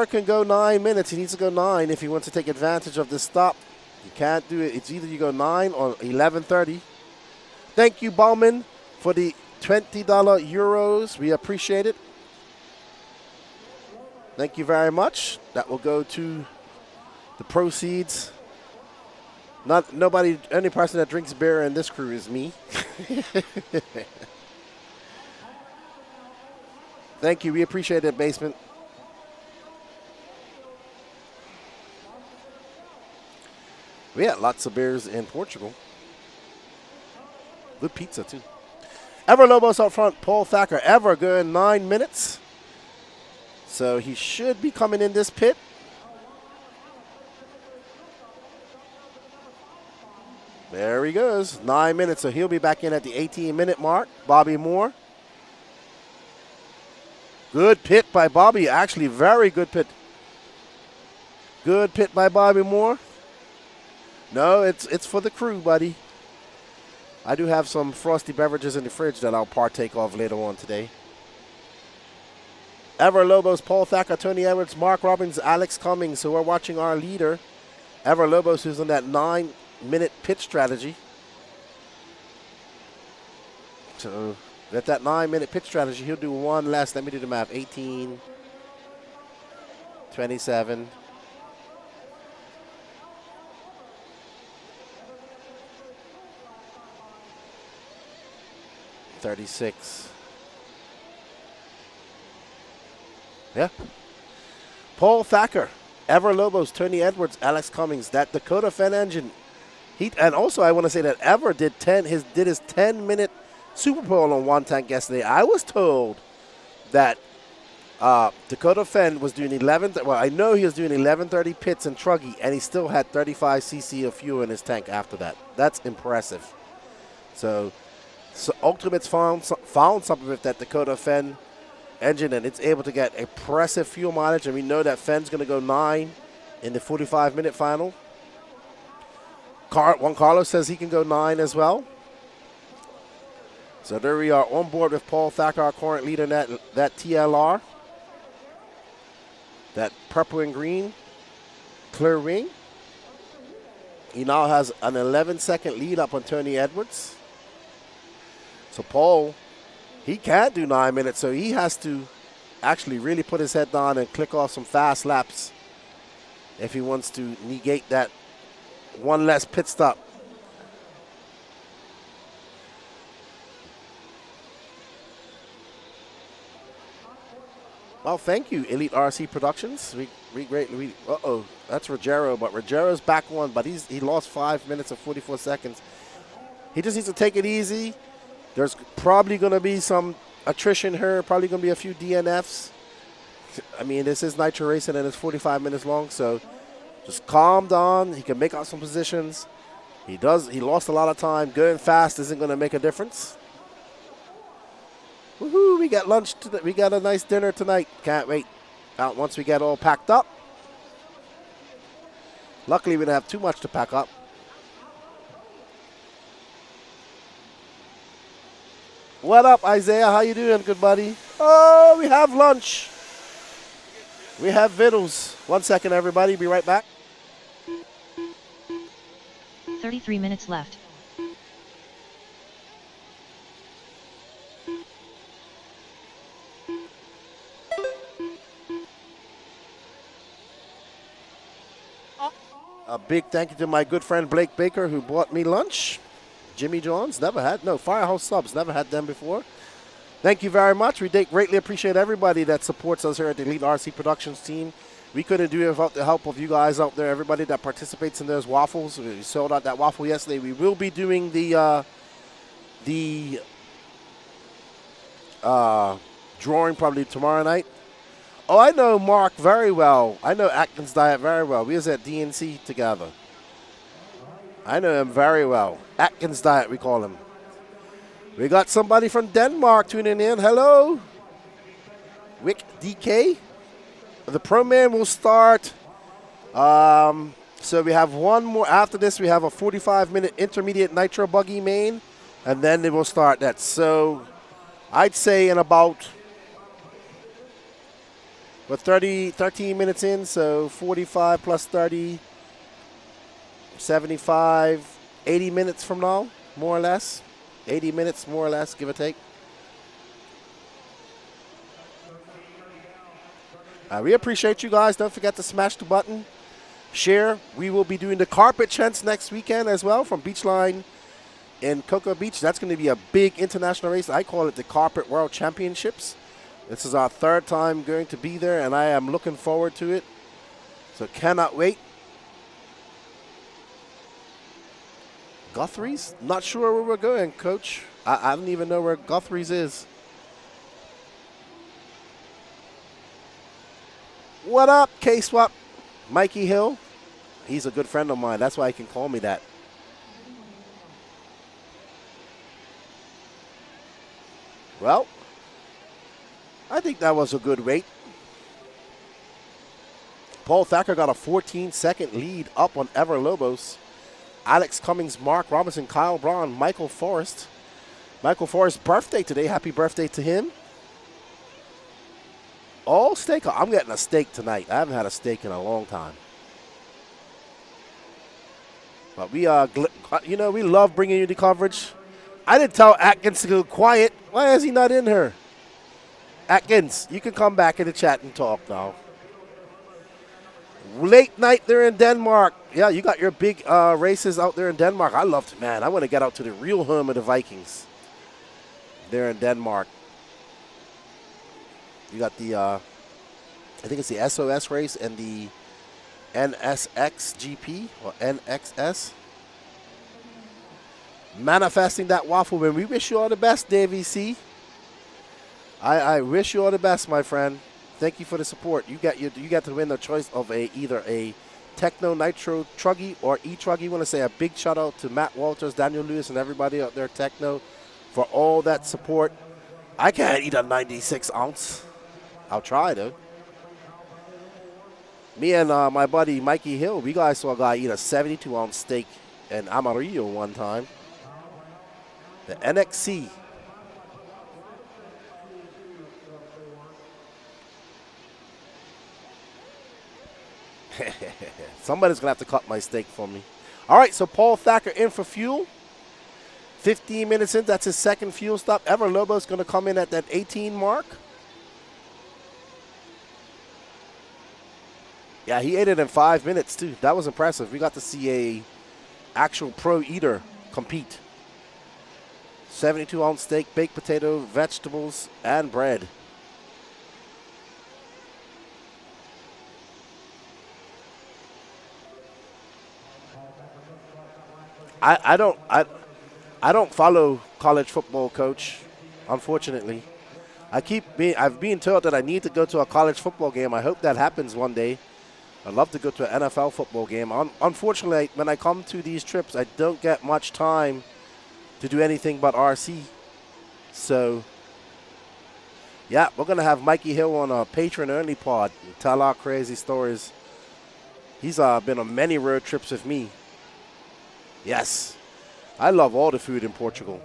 Speaker 3: can go 9 minutes. He needs to go 9 if he wants to take advantage of this stop. You can't do it. It's either you go 9 or 11:30. Thank you, Bauman, for the $20 euros. We appreciate it. Thank you very much. That will go to the proceeds. Only person that drinks beer in this crew is me. Thank you. We appreciate it, Basement. We had lots of beers in Portugal. Good pizza, too. Ever Lobos out front. Paul Thacker. Ever going 9 minutes. So he should be coming in this pit. There he goes. 9 minutes. So he'll be back in at the 18-minute mark. Bobby Moore. Good pit by Bobby. Actually, very good pit. Good pit by Bobby Moore. No, it's for the crew, buddy. I do have some frosty beverages in the fridge that I'll partake of later on today. Ever Lobos, Paul Thacker, Tony Edwards, Mark Robbins, Alex Cummings. So we're watching our leader, Ever Lobos, who's on that 9-minute pit strategy. So at that 9-minute pit strategy, he'll do one less. Let me do the math. 18, 27. 36. Yeah. Paul Thacker, Ever Lobos, Tony Edwards, Alex Cummings. That Dakota Fenn engine. And also I want to say that Ever did his 10-minute Super Bowl on one tank yesterday. I was told that Dakota Fenn was doing 11. Well, I know he was doing 11:30 pits and truggy, and he still had 35 cc of fuel in his tank after that. That's impressive. So Ultimates found something with that Dakota Fenn engine, and it's able to get impressive fuel mileage, and we know that Fenn's going to go 9 in the 45-minute final. Juan Carlos says he can go 9 as well. So there we are on board with Paul Thacker, our current leader in that TLR. That purple and green clear ring. He now has an 11-second lead up on Tony Edwards. So Paul, he can't do 9 minutes, so he has to actually really put his head down and click off some fast laps if he wants to negate that one less pit stop. Well, thank you, Elite RC Productions. Uh-oh, that's Rogero, but Rogero's back one, but he lost 5 minutes and 44 seconds. He just needs to take it easy. There's probably going to be some attrition here, probably going to be a few DNFs. I mean, this is Nitro Racing and it's 45 minutes long, so just calm down. He can make out some positions. He lost a lot of time. Going fast isn't going to make a difference. Woohoo, we got lunch today. We got a nice dinner tonight. Can't wait. Out once we get all packed up. Luckily, we don't have too much to pack up. What up, Isaiah? How you doing, good buddy? Oh, we have lunch. We have vittles. 1 second, everybody. Be right back.
Speaker 2: 33 minutes left.
Speaker 3: A big thank you to my good friend Blake Baker who bought me lunch. Jimmy John's, Firehouse Subs, never had them before. Thank you very much. We greatly appreciate everybody that supports us here at the Elite RC Productions team. We couldn't do it without the help of you guys out there, everybody that participates in those waffles. We sold out that waffle yesterday. We will be doing the drawing probably tomorrow night. Oh, I know Mark very well. I know Atkins Diet very well. We was at DNC together. I know him very well. Atkins Diet, we call him. We got somebody from Denmark tuning in. Hello. Wick DK. The Pro Man will start. So we have one more. After this, we have a 45-minute intermediate nitro buggy main. And then they will start that. So I'd say in about... We're 13 minutes in, so 45 plus 30, 75, 80 minutes from now, more or less. 80 minutes, more or less, give or take. We appreciate you guys. Don't forget to smash the button, share. We will be doing the carpet chance next weekend as well from Beachline in Cocoa Beach. That's going to be a big international race. I call it the Carpet World Championships. This is our third time going to be there, and I am looking forward to it. So cannot wait. Guthrie's? Not sure where we're going, Coach. I don't even know where Guthrie's is. What up, K-Swap? Mikey Hill. He's a good friend of mine. That's why he can call me that. Well, I think that was a good rate. Paul Thacker got a 14-second lead up on Ever Lobos. Alex Cummings, Mark Robinson, Kyle Braun, Michael Forrest. Michael Forrest's birthday today. Happy birthday to him. All steak. I'm getting a steak tonight. I haven't had a steak in a long time. But we we love bringing you the coverage. I didn't tell Atkins to go quiet. Why is he not in here? Atkins, you can come back in the chat and talk now. Late night there in Denmark. Yeah, you got your big races out there in Denmark. I love to, man. I want to get out to the real home of the Vikings there in Denmark. You got the, I think it's the SOS race and the NSX GP or NXS. Manifesting that waffle win. We wish you all the best, Davey C. I wish you all the best, my friend. Thank you for the support. You get to win the choice of either a Techno Nitro Truggy or E-Truggy. I want to say a big shout out to Matt Walters, Daniel Lewis, and everybody out there Techno for all that support. I can't eat a 96 ounce. I'll try though. Me and my buddy Mikey Hill, we guys saw a guy eat a 72 ounce steak in Amarillo one time. The NXC. Somebody's going to have to cut my steak for me. All right, so Paul Thacker in for fuel. 15 minutes in, that's his second fuel stop. Ever Lobo's going to come in at that 18 mark. Yeah, he ate it in 5 minutes, too. That was impressive. We got to see a actual pro eater compete. 72-ounce steak, baked potato, vegetables, and bread. I don't follow college football, Coach, unfortunately. I've been told that I need to go to a college football game. I hope that happens one day. I'd love to go to an NFL football game. Unfortunately, when I come to these trips, I don't get much time to do anything but RC. So, yeah, we're going to have Mikey Hill on a patron-only pod and tell our crazy stories. He's been on many road trips with me. Yes, I love all the food in Portugal.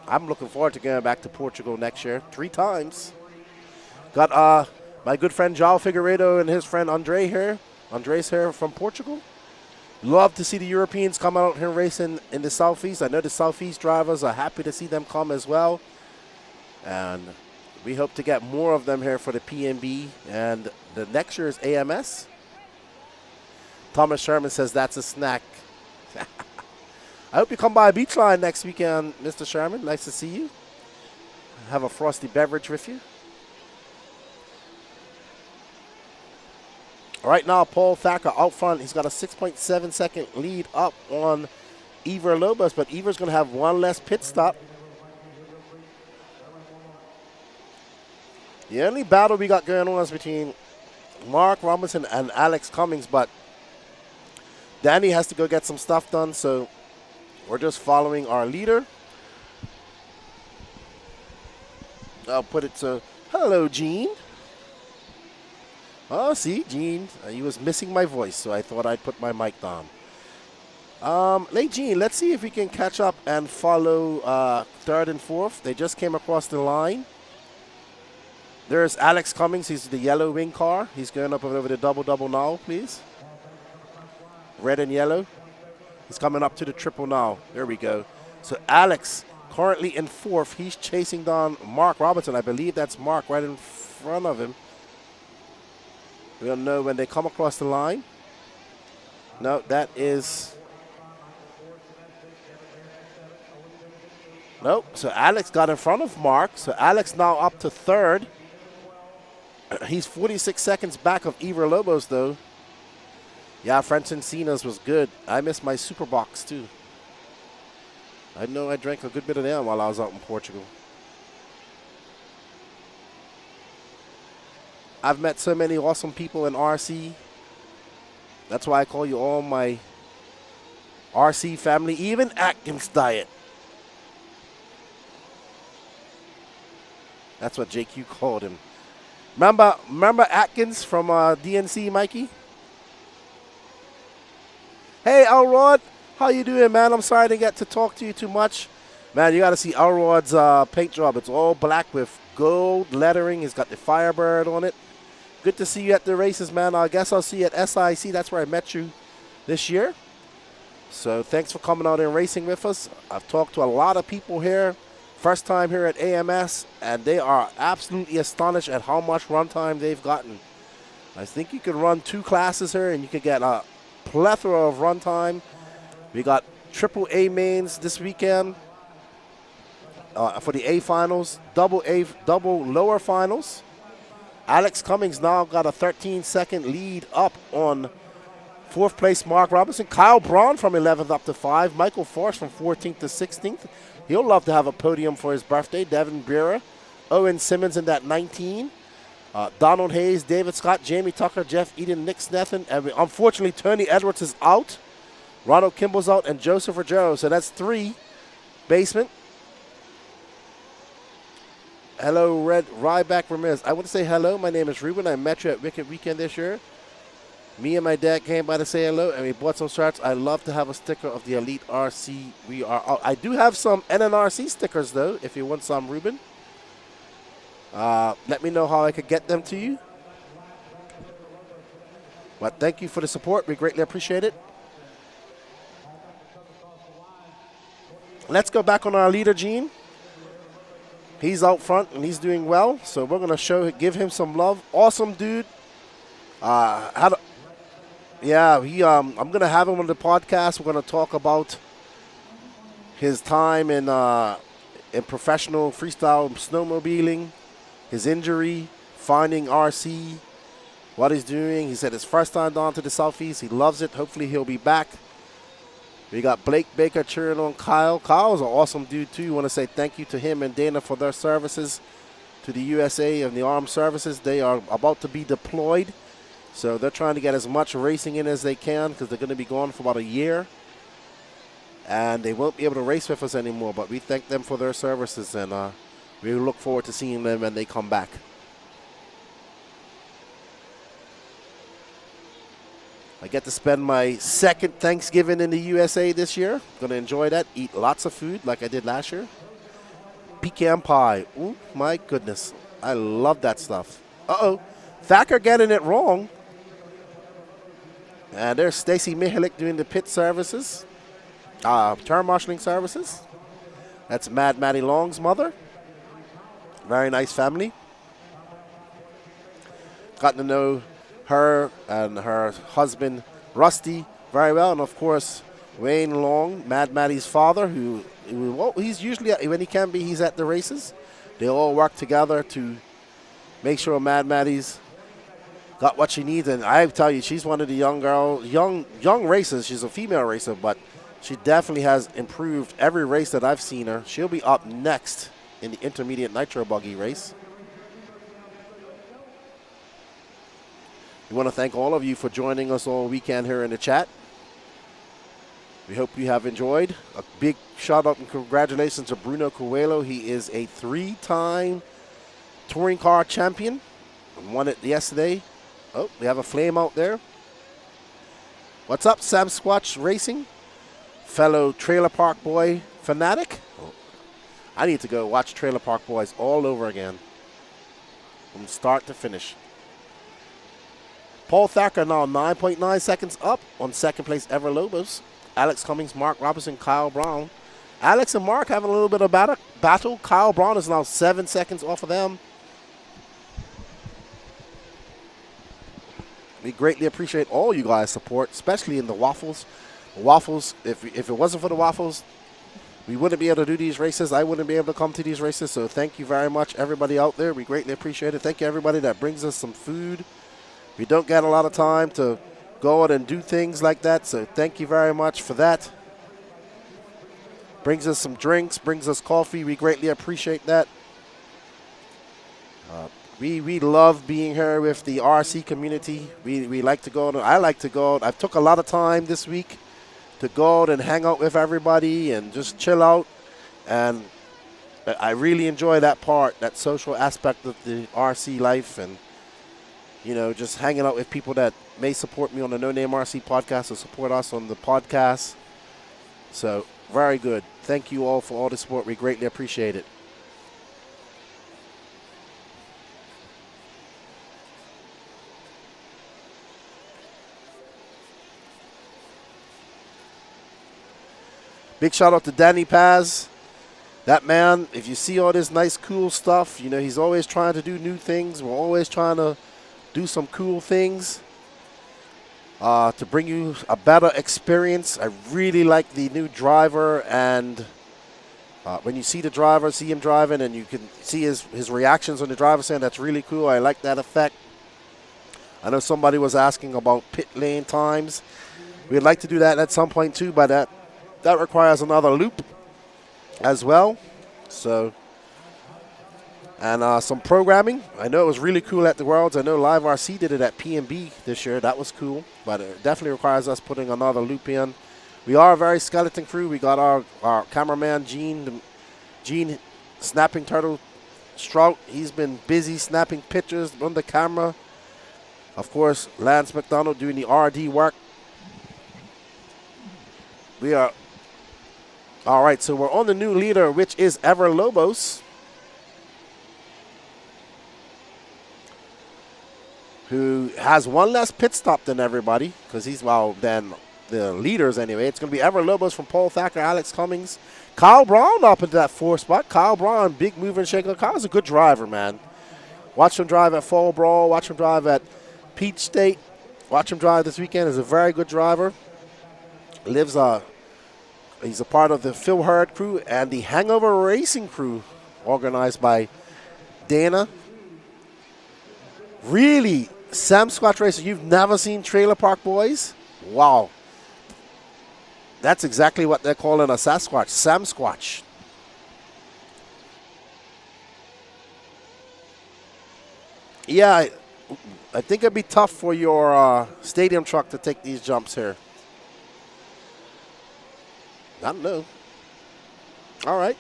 Speaker 3: I'm looking forward to going back to Portugal next year 3 times. Got my good friend João Figueiredo and his friend Andre here. Andres here from Portugal. Love to see the Europeans come out here racing in the Southeast. I know the Southeast drivers are happy to see them come as well. And we hope to get more of them here for the PNB. And the next year's AMS. Thomas Sherman says that's a snack. I hope you come by Beachline next weekend, Mr. Sherman. Nice to see you. Have a frosty beverage with you. Right now, Paul Thacker out front. He's got a 6.7 second lead up on Iver Lobos, but Iver's going to have one less pit stop. The only battle we got going on is between Mark Robinson and Alex Cummings, but Danny has to go get some stuff done, so we're just following our leader. I'll put it to, hello, Gene. Oh, see, Gene, he was missing my voice, so I thought I'd put my mic down. Hey, Gene, let's see if we can catch up and follow third and fourth. They just came across the line. There's Alex Cummings. He's the yellow wing car. He's going up over the double-double now, please. Red and yellow. He's coming up to the triple now. There we go. So Alex currently in fourth. He's chasing down Mark Robinson. I believe that's Mark right in front of him. We'll know when they come across the line. No, that is... Nope. So Alex got in front of Mark. So Alex now up to third. He's 46 seconds back of Iver Lobos, though. Yeah, French Encinas was good. I missed my super box, too. I know I drank a good bit of them while I was out in Portugal. I've met so many awesome people in RC. That's why I call you all my RC family, even Atkins Diet. That's what JQ called him. Remember Atkins from DNC, Mikey? Hey, Elrod, how you doing, man? I'm sorry I didn't get to talk to you too much. Man, you got to see Elrod's paint job. It's all black with gold lettering. He's got the Firebird on it. Good to see you at the races, man. I guess I'll see you at SIC. That's where I met you this year. So thanks for coming out and racing with us. I've talked to a lot of people here. First time here at AMS, and they are absolutely astonished at how much runtime they've gotten. I think you could run 2 classes here, and you could get a plethora of runtime. We got triple A mains this weekend for the A finals, double lower finals. Alex Cummings now got a 13-second lead up on 4th place Mark Robinson. Kyle Braun from 11th up to 5. Michael Force from 14th to 16th. He'll love to have a podium for his birthday. Devin Breera, Owen Simmons in that 19. Donald Hayes, David Scott, Jamie Tucker, Jeff Eden, Nick Snethen. And unfortunately, Tony Edwards is out. Ronald Kimball's out, and Joseph Rogero. So that's 3 basement. Hello, Red Ryback Ramirez. I want to say hello. My name is Ruben. I met you at Wicked Weekend this year. Me and my dad came by to say hello, and we bought some shirts. I love to have a sticker of the Elite RC. We are out. I do have some NNRC stickers, though, if you want some, Ruben. Let me know how I could get them to you. But thank you for the support. We greatly appreciate it. Let's go back on our leader, Gene. He's out front, and he's doing well. So we're going to give him some love. Awesome dude. Yeah, I'm gonna have him on the podcast. We're gonna talk about his time in professional freestyle snowmobiling, his injury, finding RC, what he's doing. He said his first time down to the Southeast. He loves it. Hopefully he'll be back. We got Blake Baker cheering on Kyle. Kyle's an awesome dude too. Want to say thank you to him and Dana for their services to the USA and the armed services. They are about to be deployed, so they're trying to get as much racing in as they can because they're going to be gone for about a year, and they won't be able to race with us anymore. But we thank them for their services, and we look forward to seeing them when they come back. I get to spend my second Thanksgiving in the USA this year. Going to enjoy that. Eat lots of food like I did last year. Pecan pie. Oh, my goodness. I love that stuff. Uh-oh. Thacker getting it wrong. And there's Stacy Mihalik doing the pit services. Turn marshalling services. That's Mad Maddie Long's mother. Very nice family. Gotten to know her and her husband Rusty very well, and of course Wayne Long, Mad Maddie's father, who he's usually when he can be, he's at the races. They all work together to make sure Mad Maddie's got what she needs, and I tell you, she's one of the young racers. She's a female racer, but she definitely has improved every race that I've seen her. She'll be up next in the intermediate nitro buggy race. We want to thank all of you for joining us all weekend here in the chat. We hope you have enjoyed. A big shout out and congratulations to Bruno Coelho. He is a 3-time touring car champion. Won it yesterday. Oh, we have a flame out there. What's up, Sam Squatch Racing? Fellow Trailer Park Boy fanatic. Oh, I need to go watch Trailer Park Boys all over again from start to finish. Paul Thacker now 9.9 seconds up on second place Ever Lobos. Alex Cummings, Mark Robinson, Kyle Brown. Alex and Mark having a little bit of battle. Kyle Brown is now 7 seconds off of them. We greatly appreciate all you guys' support, especially in the waffles. The waffles, if it wasn't for the waffles, we wouldn't be able to do these races. I wouldn't be able to come to these races. So thank you very much, everybody out there. We greatly appreciate it. Thank you, everybody that brings us some food. We don't get a lot of time to go out and do things like that, so thank you very much for that. Brings us some drinks, brings us coffee. We greatly appreciate that. We love being here with the RC community. We like to go out. I like to go out. I took a lot of time this week to go out and hang out with everybody and just chill out. And I really enjoy that part, that social aspect of the RC life, and you know, just hanging out with people that may support me on the No Name RC podcast or support us on the podcast. So, very good. Thank you all for all the support. We greatly appreciate it. Big shout out to Danny Paz. That man, if you see all this nice, cool stuff, you know, he's always trying to do new things. We're always trying to do some cool things to bring you a better experience. I really like the new driver, and when you see the driver, see him driving, and you can see his reactions on the driver stand, that's really cool. I like that effect. I know somebody was asking about pit lane times. We'd like to do that at some point too, but that requires another loop as well. So, and some programming. I know it was really cool at the Worlds. I know Live RC did it at PNB this year. That was cool, but it definitely requires us putting another loop in. We are a very skeleton crew. We got our cameraman, Gene Snapping Turtle Strout. He's been busy snapping pictures on the camera. Of course, Lance McDonald doing the RD work. We are, all right, so we're on the new leader, which is Ever Lobos, who has one less pit stop than everybody, because he's, well, than the leaders anyway. It's going to be Ever Lobos from Paul Thacker, Alex Cummings. Kyle Brown up into that 4th spot. Kyle Brown, big mover and shaker. Kyle's a good driver, man. Watch him drive at Fall Brawl. Watch him drive at Peach State. Watch him drive this weekend. He's a very good driver. He's a part of the Phil Hurd crew and the Hangover Racing crew, organized by Dana. Really, Sam Squatch Racer, you've never seen Trailer Park Boys? Wow. That's exactly what they're calling a Sasquatch, Sam Squatch. Yeah, I think it'd be tough for your stadium truck to take these jumps here. I don't know. All right.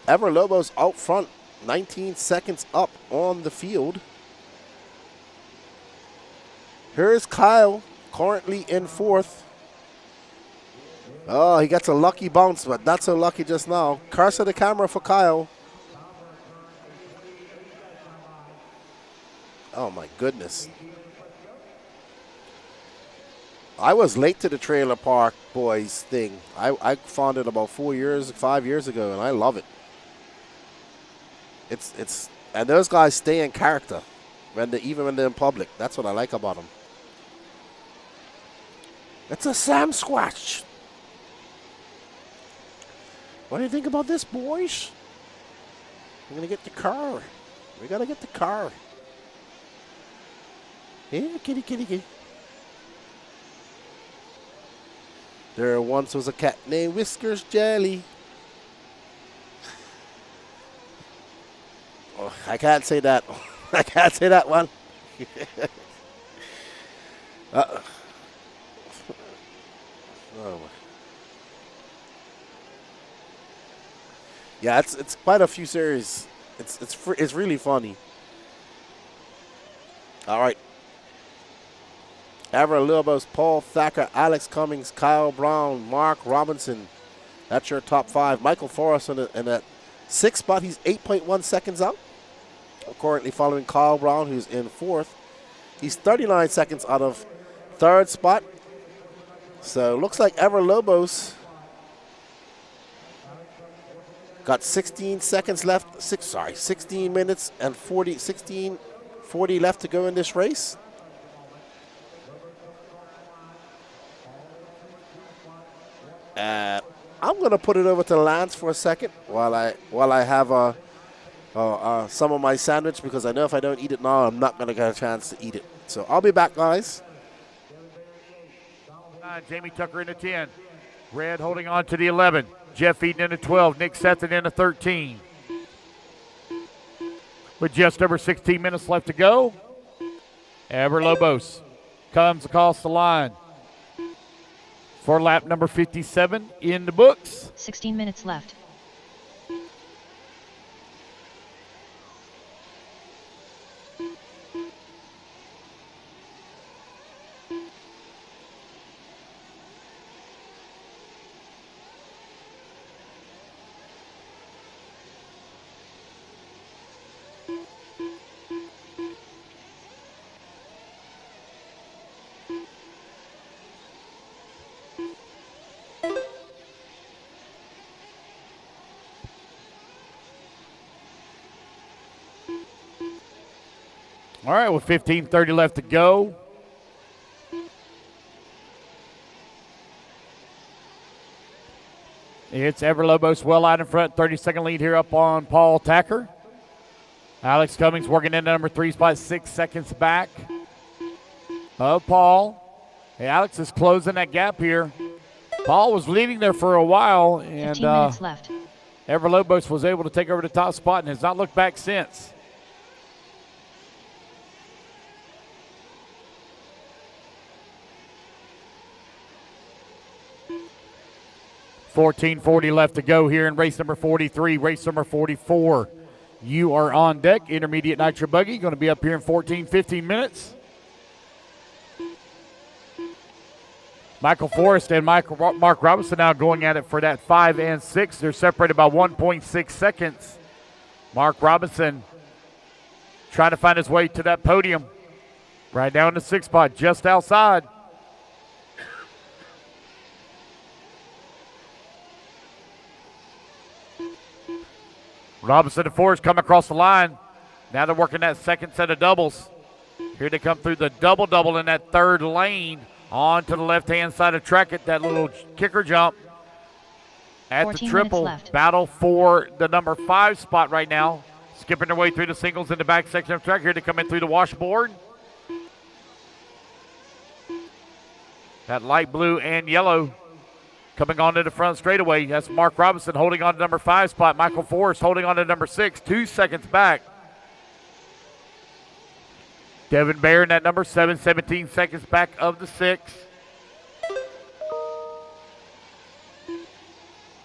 Speaker 3: Ever Lobo's out front, 19 seconds up on the field. Here's Kyle, currently in fourth. Oh, he gets a lucky bounce, but not so lucky just now. Curse of the camera for Kyle. Oh, my goodness. I was late to the Trailer Park Boys thing. I found it about 5 years ago, and I love it. It's and those guys stay in character even when they're in public. That's what I like about them. It's a Sam Squatch. What do you think about this, boys? We're gonna get the car. We gotta get the car. Yeah, kitty, kitty, kitty. There once was a cat named Whiskers Jelly. Oh, I can't say that. I can't say that one. Oh. Yeah, it's quite a few series. It's really funny. All right. Ever Lobos, Paul Thacker, Alex Cummings, Kyle Brown, Mark Robinson. That's your top five. Michael Forrest in that sixth spot. He's 8.1 seconds out. Currently following Kyle Brown, who's in fourth. He's 39 seconds out of third spot. So looks like Ever Lobos got 16 seconds left. 16 minutes and 40 left to go in this race. I'm going to put it over to Lance for a second while I have some of my sandwich, because I know if I don't eat it now, I'm not going to get a chance to eat it. So I'll be back, guys.
Speaker 1: Jamie Tucker in the 10. Red holding on to the 11. Jeff Eaton in the 12. Nick Sethon in the 13. With just over 16 minutes left to go, Ever Lobos comes across the line for lap number 57 in the books.
Speaker 2: 16 minutes left.
Speaker 1: All right, with 15:30 left to go. It's Ever Lobos well out in front, 30-second lead here up on Paul Thacker. Alex Cummings working in number 3 spot, 6 seconds back of Paul. Hey, Alex is closing that gap here. Paul was leading there for a while, and
Speaker 2: 15 minutes left.
Speaker 1: Ever Lobos was able to take over the top spot and has not looked back since. $14.40 left to go here in race number 43. Race number 44. You are on deck. Intermediate Nitro Buggy going to be up here in 15 minutes. Michael Forrest and Mark Robinson now going at it for that 5 and 6. They're separated by 1.6 seconds. Mark Robinson trying to find his way to that podium. Right down in the 6th spot, just outside. Robinson and Forrest come across the line. Now they're working that second set of doubles. Here they come through the double-double in that third lane. On to the left-hand side of track at that little kicker jump. At the triple, battle for the number 5 spot right now. Skipping their way through the singles in the back section of track. Here to come in through the washboard. That light blue and yellow coming on to the front straightaway. That's Mark Robinson holding on to number 5 spot. Michael Forrest holding on to number 6, 2 seconds back. Devin Baer in that number 7, 17 seconds back of the 6.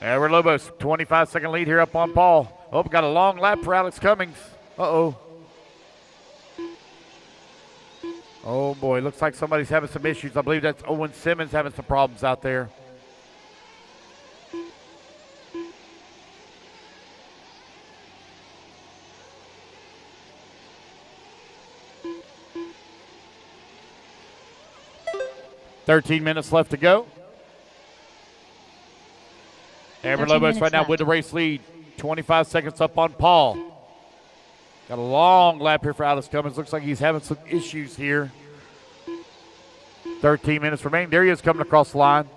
Speaker 1: Edward Lobos, 25-second lead here up on Paul. Oh, got a long lap for Alex Cummings. Uh-oh. Oh, boy, looks like somebody's having some issues. I believe that's Owen Simmons having some problems out there. $13 minutes left to go. Amber Lobos right now with the race lead. 25 seconds up on Paul. Got a long lap here for Alex Cummins. Looks like he's having some issues here. 13 minutes remaining. There he is coming across the line.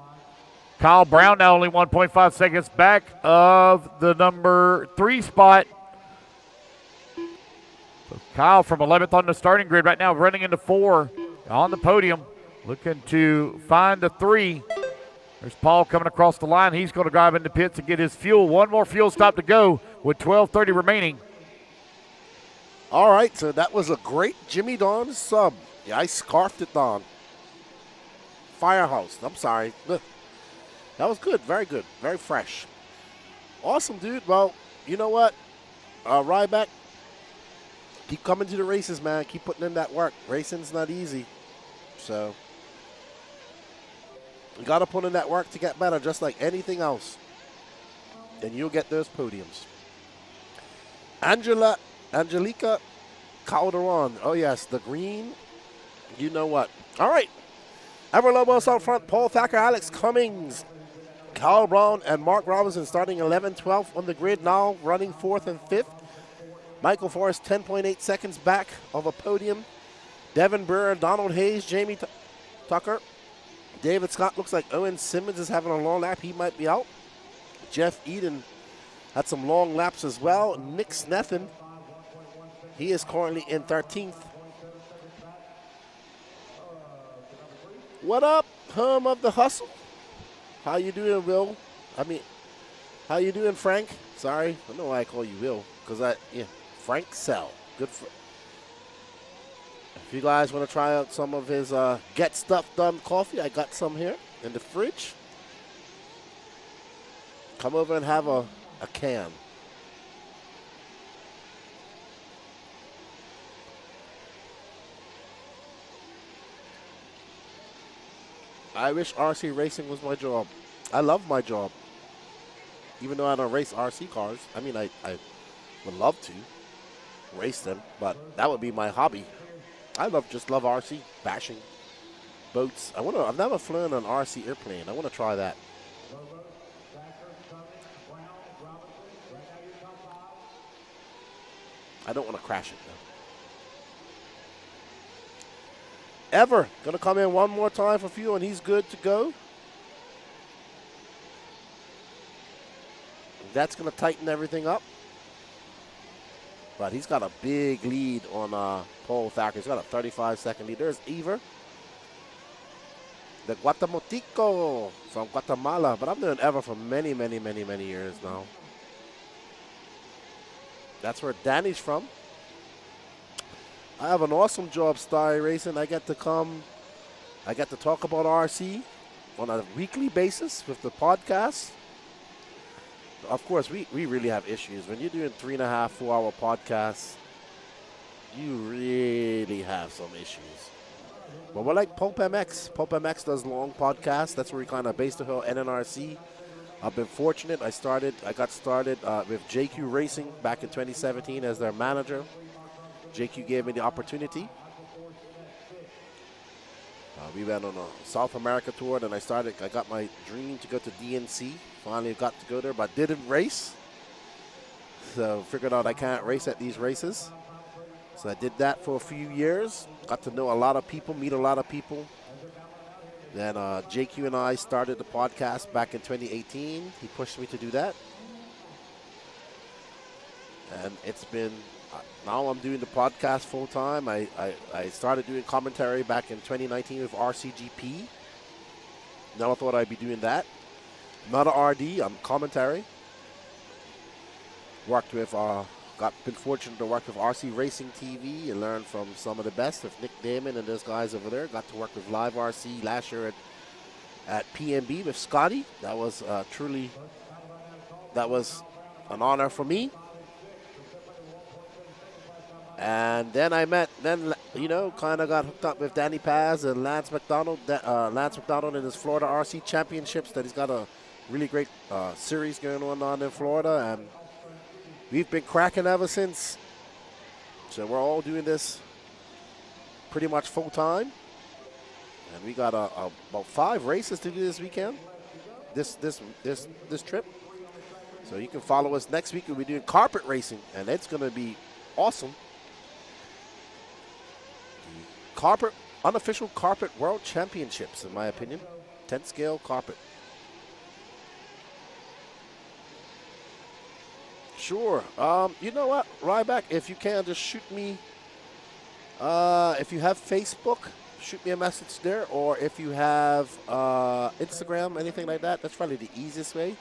Speaker 1: Kyle Brown now only 1.5 seconds back of the number 3 spot. So Kyle from 11th on the starting grid right now, running into 4 on the podium. Looking to find the 3. There's Paul coming across the line. He's going to drive into pits and get his fuel. One more fuel stop to go with 12:30 remaining.
Speaker 3: All right, so that was a great Jimmy Don sub. Yeah, I scarfed it, Don. Firehouse. I'm sorry. That was good. Very good. Very fresh. Awesome, dude. Well, you know what? Ryback, keep coming to the races, man. Keep putting in that work. Racing's not easy. So you got to put in that work to get better, just like anything else. And you'll get those podiums. Angelica Calderon. Oh, yes, the green. You know what. All right. Ever Lobos out front. Paul Thacker, Alex Cummings, Kyle Brown, and Mark Robinson starting 11th, 12th on the grid now, running 4th and 5th. Michael Forrest 10.8 seconds back of a podium. Devin Burr, Donald Hayes, Jamie Tucker. David Scott looks like Owen Simmons is having a long lap. He might be out. Jeff Eden had some long laps as well. Nick Snethen, he is currently in 13th. What up, home of the hustle? How you doing, Will? How you doing, Frank? Sorry, I don't know why I call you Will, because Frank Sell. Good for. If you guys want to try out some of his Get Stuff Done coffee, I got some here in the fridge. Come over and have a can. I wish RC racing was my job. I love my job. Even though I don't race RC cars. I mean, I would love to race them, but that would be my hobby. I just love RC, bashing boats. I've never flown an RC airplane. I want to try that. I don't want to crash it, though. Ever going to come in one more time for fuel, and he's good to go. That's going to tighten everything up. But he's got a big lead on Paul Thacker. He's got a 35-second lead. There's Ever, the Guatemalteco from Guatemala. But I've known Ever for many, many, many, many years now. That's where Danny's from. I have an awesome job starring racing. I get to talk about RC on a weekly basis with the podcast. Of course, we really have issues. When you're doing 3.5, 4-hour podcasts, you really have some issues. But we're like Pulp MX. Pulp MX does long podcasts. That's where we kind of base the whole NNRC. I've been fortunate. I got started with JQ Racing back in 2017 as their manager. JQ gave me the opportunity. We went on a South America tour, and I got my dream to go to DNC. Finally got to go there, but didn't race. So figured out I can't race at these races. So I did that for a few years. Got to know a lot of people, meet a lot of people. Then JQ and I started the podcast back in 2018. He pushed me to do that. And it's been, now I'm doing the podcast full time. I started doing commentary back in 2019 with RCGP. Never thought I'd be doing that. Not a RD, I'm commentary. Worked with, been fortunate to work with RC Racing TV and learn from some of the best with Nick Damon and those guys over there. Got to work with Live RC last year at PNB with Scotty. That was that was an honor for me. And then kind of got hooked up with Danny Paz and Lance McDonald. Lance McDonald in his Florida RC Championships. That he's got a really great series going on in Florida, and we've been cracking ever since. So we're all doing this pretty much full time, and we got about 5 races to do this weekend. This trip. So you can follow us next week. We'll be doing carpet racing, and it's going to be awesome. Unofficial carpet world championships, in my opinion. 10 scale carpet. Sure. You know what, Ryback, if you can, just shoot me. If you have Facebook, shoot me a message there. Or if you have Instagram, anything like that, that's probably the easiest way.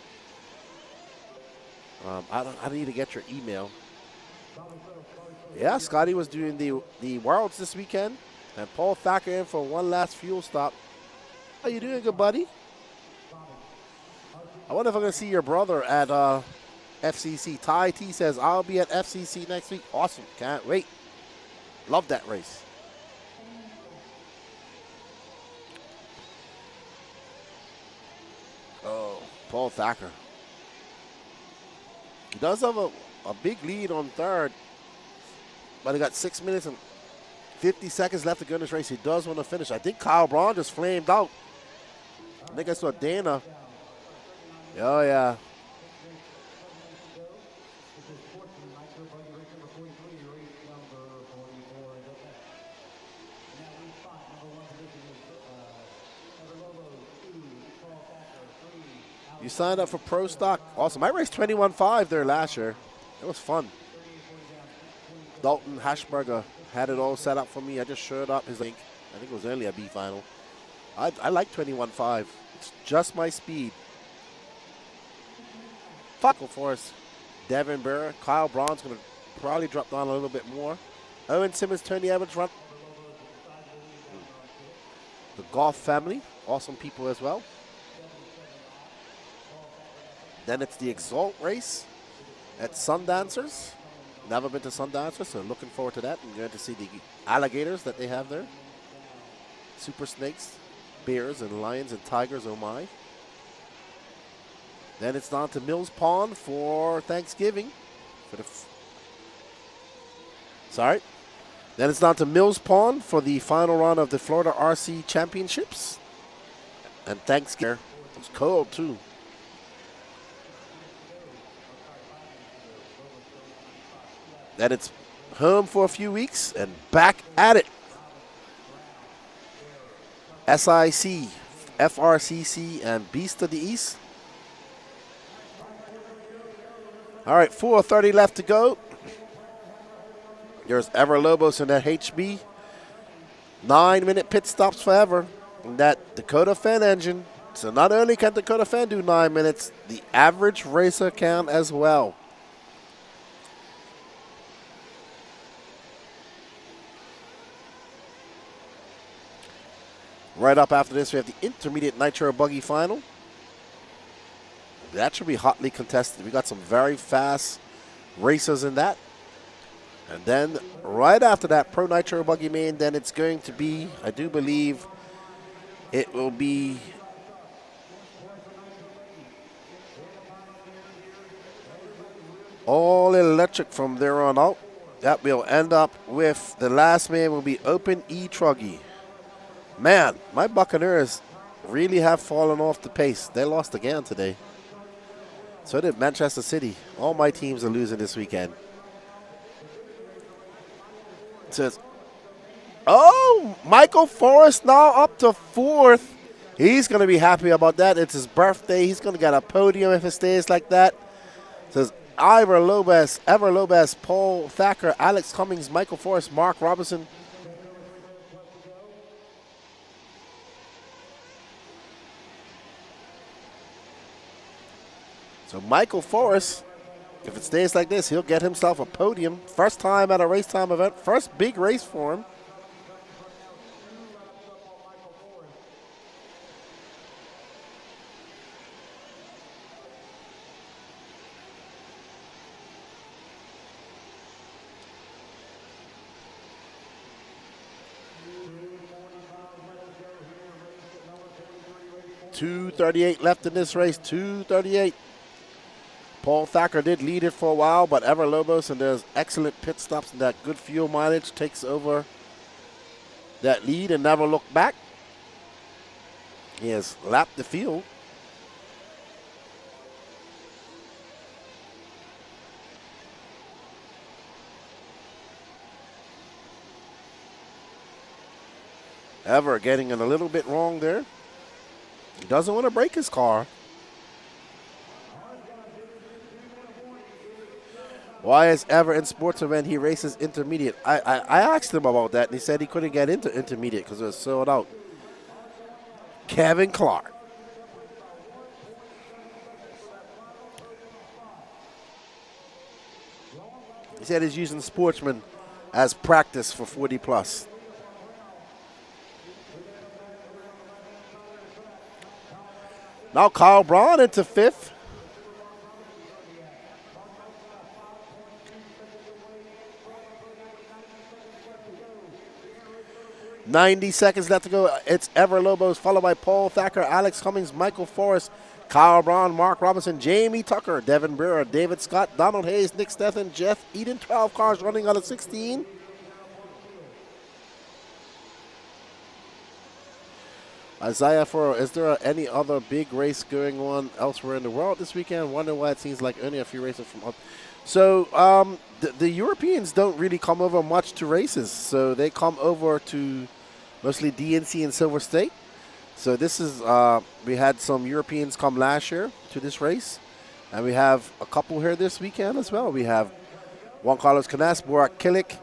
Speaker 3: I need to get your email. Yeah, Scotty was doing the Worlds this weekend. And Paul Thacker in for one last fuel stop. How you doing, good buddy? I wonder if I'm going to see your brother at FCC. Ty T says, I'll be at FCC next week. Awesome. Can't wait. Love that race. Oh, Paul Thacker. He does have a big lead on third. But he got 6 minutes and 50 seconds left to go in this race. He does want to finish. I think Kyle Braun just flamed out. I think I saw Dana. Oh, yeah. You signed up for Pro Stock. Awesome. I raced 21.5 there last year. It was fun. Dalton Hashberger had it all set up for me. I just showed up. I think it was only a B final. I like 21.5. It's just my speed. Fuck for us. Devin Burr. Kyle Braun's going to probably drop down a little bit more. Owen Simmons, Tony Evans run. The Golf family. Awesome people as well. Then it's the Exalt race at Sundancers. Never been to Sundancers, so looking forward to that. I'm going to see the alligators that they have there. Super snakes, bears, and lions and tigers, oh my. Then it's down to Mills Pond for Thanksgiving. Then it's down to Mills Pond for the final round of the Florida RC Championships. And Thanksgiving. It's cold, too. Then it's home for a few weeks and back at it. SIC, FRCC, and Beast of the East. All right, 4:30 left to go. There's Ever Lobos in that HB. 9-minute pit stops forever in that Dakota Fan engine. So not only can Dakota Fan do 9 minutes, the average racer can as well. Right up after this, we have the intermediate nitro buggy final. That should be hotly contested. We got some very fast racers in that. And then right after that, pro nitro buggy main, then it's going to be, I do believe, it will be all electric from there on out. That will end up with the last man will be Open E Truggy. Man, my Buccaneers really have fallen off the pace. They lost again today. So did Manchester City. All my teams are losing this weekend. Says, oh, Michael Forrest now up to 4th. He's going to be happy about that. It's his birthday. He's going to get a podium if it stays like that. Says Ever Lopez, Paul Thacker, Alex Cummings, Michael Forrest, Mark Robinson. So Michael Forrest, if it stays like this, he'll get himself a podium. First time at a race time event. First big race for him. .238 left in this race. 2:38. Paul Thacker did lead it for a while, but Ever Lobos, and there's excellent pit stops and that good fuel mileage takes over that lead and never looked back. He has lapped the field. Ever getting it a little bit wrong there. He doesn't want to break his car. Why is Ever in Sportsman when he races intermediate? I asked him about that, and he said he couldn't get into intermediate because it was sold out. Kevin Clark. He said he's using Sportsman as practice for 40 plus. Now Kyle Braun into 5th. .90 seconds left to go. It's Ever Lobos, followed by Paul Thacker, Alex Cummings, Michael Forrest, Kyle Braun, Mark Robinson, Jamie Tucker, Devin Brewer, David Scott, Donald Hayes, Nick Stethan, Jeff Eden. 12 cars running out of 16. Isaiah Furrow, is there any other big race going on elsewhere in the world this weekend? Wonder why it seems like only a few races from up. So the Europeans don't really come over much to races. So they come over to mostly DNC and Silver State. So this is, we had some Europeans come last year to this race. And we have a couple here this weekend as well. We have Juan Carlos Canas, Borak Kilik,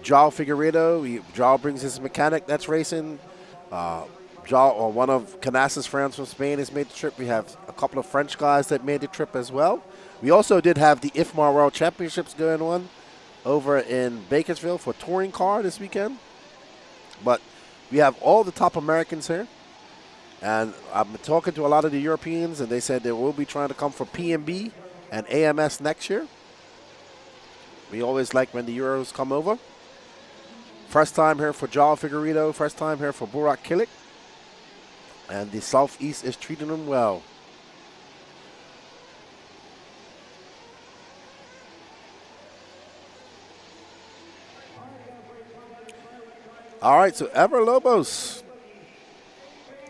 Speaker 3: Joao Figueiredo. Joao brings his mechanic that's racing. Joao, one of Canas's friends from Spain, has made the trip. We have a couple of French guys that made the trip as well. We also did have the IFMAR World Championships going on over in Bakersfield for touring car this weekend. But we have all the top Americans here. And I've been talking to a lot of the Europeans, and they said they will be trying to come for PMB and AMS next year. We always like when the Euros come over. First time here for Joao Figueiredo, first time here for Borak Kilik. And the Southeast is treating them well. All right, so Ever Lobos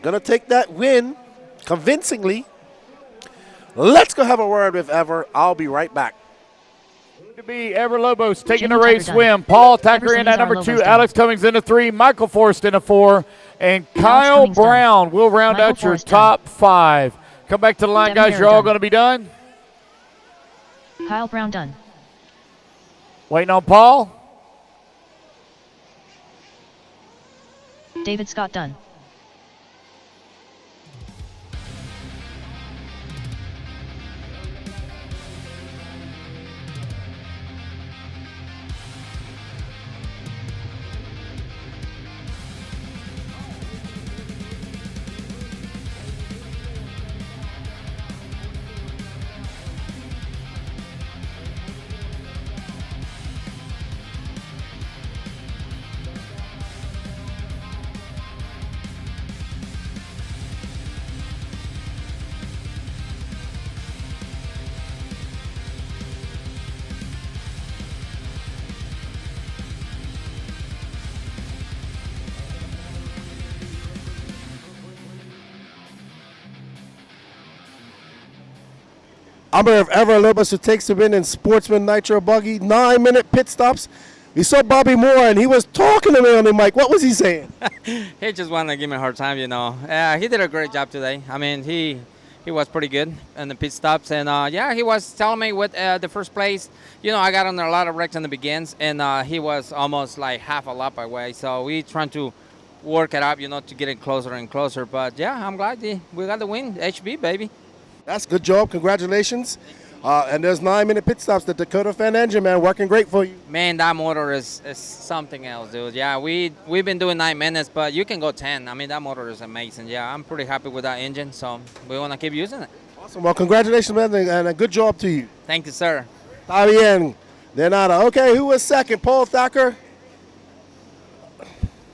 Speaker 3: gonna take that win convincingly. Let's go have a word with Ever. I'll be right back.
Speaker 1: To be Ever Lobos taking the race win. Paul Thacker in at number 2, Alex Cummings in at 3, Michael Forrest in at 4, and Kyle Brown will round out your top 5. Come back to the line, guys. You're all going to be done.
Speaker 2: Kyle Brown done.
Speaker 1: Waiting on Paul.
Speaker 2: David Scott done.
Speaker 3: Number of Ever Lobos who takes the win in Sportsman Nitro Buggy. 9-minute pit stops. We saw Bobby Moore, and he was talking to me on the mic. What was he saying?
Speaker 19: He just wanted to give me a hard time, you know. He did a great job today. I mean, he was pretty good in the pit stops, and yeah, he was telling me with the first place. You know, I got under a lot of wrecks in the begins, and he was almost like half a lap away. So we trying to work it up, you know, to get it closer and closer. But yeah, I'm glad we got the win, HB baby.
Speaker 3: That's good job. Congratulations. And there's 9-minute pit stops. The Dakota Fan engine, man, working great for you.
Speaker 19: Man, that motor is something else, dude. Yeah, we've been doing 9 minutes, but you can go 10. I mean, that motor is amazing. Yeah, I'm pretty happy with that engine, so we want to keep using it.
Speaker 3: Awesome. Well, congratulations, man, and a good job to you.
Speaker 19: Thank you, sir.
Speaker 3: Está bien. De nada. Okay, who was second? Paul Thacker.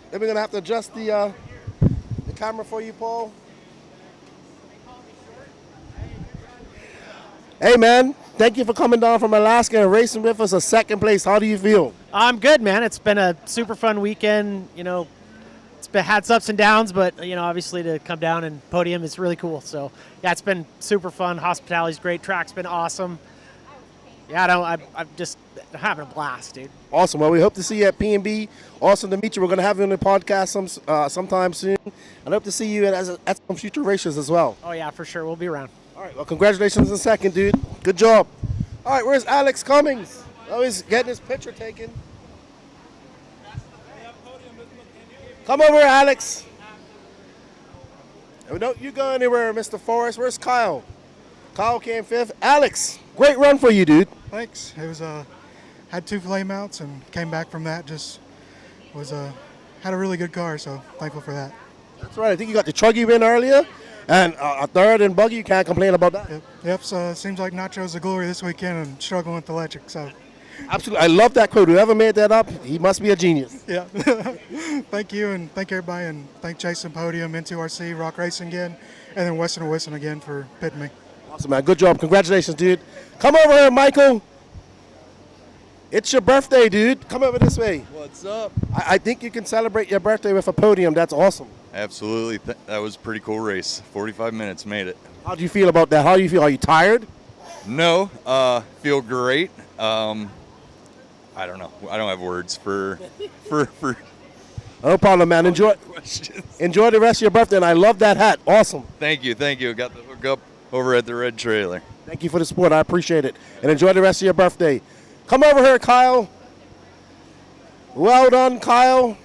Speaker 3: Then we're going to have to adjust the camera for you, Paul. Hey, man, thank you for coming down from Alaska and racing with us a second place. How do you feel?
Speaker 20: I'm good, man. It's been a super fun weekend. You know, had its ups and downs, but, you know, obviously to come down and podium is really cool. So, yeah, it's been super fun. Hospitality's great. Track's been awesome. Yeah, I'm just having a blast, dude.
Speaker 3: Awesome. Well, we hope to see you at P&B. Awesome to meet you. We're going to have you on the podcast sometime soon. I hope to see you at some future races as well.
Speaker 20: Oh, yeah, for sure. We'll be around.
Speaker 3: All right. Well, congratulations in second, dude. Good job. All right. Where's Alex Cummings? Oh, he's getting his picture taken. Come over, Alex. Don't you go anywhere, Mr. Forrest. Where's Kyle? Kyle came fifth. Alex, great run for you, dude.
Speaker 21: Thanks. It was had 2 flame outs and came back from that. Just was had a really good car, so thankful for that.
Speaker 3: That's right. I think you got the truggy win earlier, and a third and buggy. You can't complain about that.
Speaker 21: Yep. So seems like Nitro's the glory this weekend and struggling with the electric. So
Speaker 3: absolutely, I love that quote. Whoever made that up, he must be a genius.
Speaker 21: Yeah. Thank you, and thank everybody, and thank Jason Podium, N2RC, Rock Racing again, and then Western Wisson again for pitting me.
Speaker 3: Awesome, man. Good job. Congratulations, dude. Come over here, Michael. It's your birthday, dude. Come over this way.
Speaker 22: What's up?
Speaker 3: I think you can celebrate your birthday with a podium. That's awesome.
Speaker 22: Absolutely. That was a pretty cool race. 45 minutes, made it.
Speaker 3: How do you feel about that? How do you feel? Are you tired?
Speaker 22: No. Feel great. I don't know. I don't have words for.
Speaker 3: No problem, man. Enjoy the rest of your birthday, and I love that hat. Awesome.
Speaker 22: Thank you. Got the hook up over at the red trailer.
Speaker 3: Thank you for the support. I appreciate it. And enjoy the rest of your birthday. Come over here, Kyle. Well done, Kyle.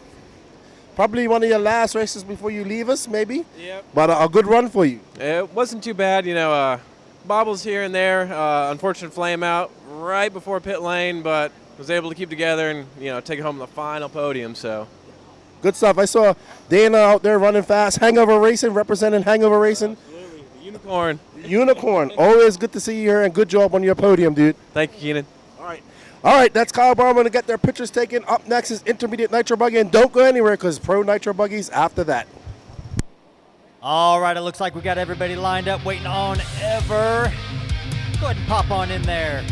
Speaker 3: Probably one of your last races before you leave us, maybe.
Speaker 23: Yep.
Speaker 3: But a good run for you.
Speaker 23: It wasn't too bad, you know. Bobbles here and there. Unfortunate flame out right before pit lane, but was able to keep together and, you know, take home the final podium. So
Speaker 3: good stuff. I saw Dana out there running fast. Hangover Racing, representing Hangover Racing.
Speaker 23: Absolutely. Unicorn.
Speaker 3: Unicorn. Always good to see you here, and good job on your podium, dude.
Speaker 23: Thank you, Keenan.
Speaker 3: All right, that's Kyle Barman to get their pictures taken. Up next is Intermediate Nitro Buggy, and don't go anywhere because Pro Nitro Buggies after that.
Speaker 10: All right, it looks like we got everybody lined up waiting on Ever. Go ahead and pop on in there.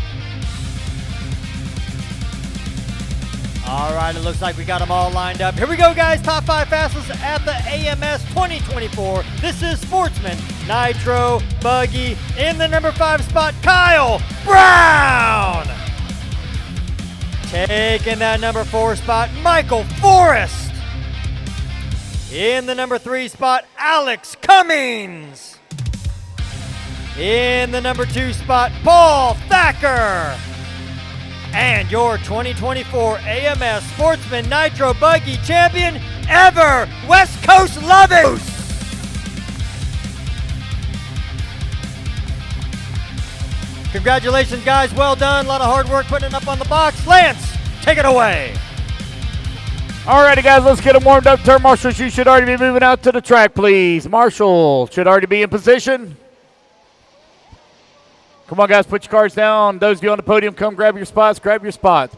Speaker 10: All right, it looks like we got them all lined up. Here we go, guys. Top 5 fastest at the AMS 2024. This is Sportsman Nitro Buggy. In the number 5 spot, Kyle Brown. Taking that number 4 spot, Michael Forrest. In the number 3 spot, Alex Cummings. In the number 2 spot, Paul Thacker. And your 2024 AMS Sportsman Nitro Buggy champion ever, West Coast Lovin'. Congratulations, guys. Well done. A lot of hard work putting it up on the box. Lance, take it away.
Speaker 1: All righty, guys, let's get them warmed up. Turn marshals, you should already be moving out to the track, please. Marshall should already be in position. Come on, guys, put your cards down. Those of you on the podium, come grab your spots. Grab your spots.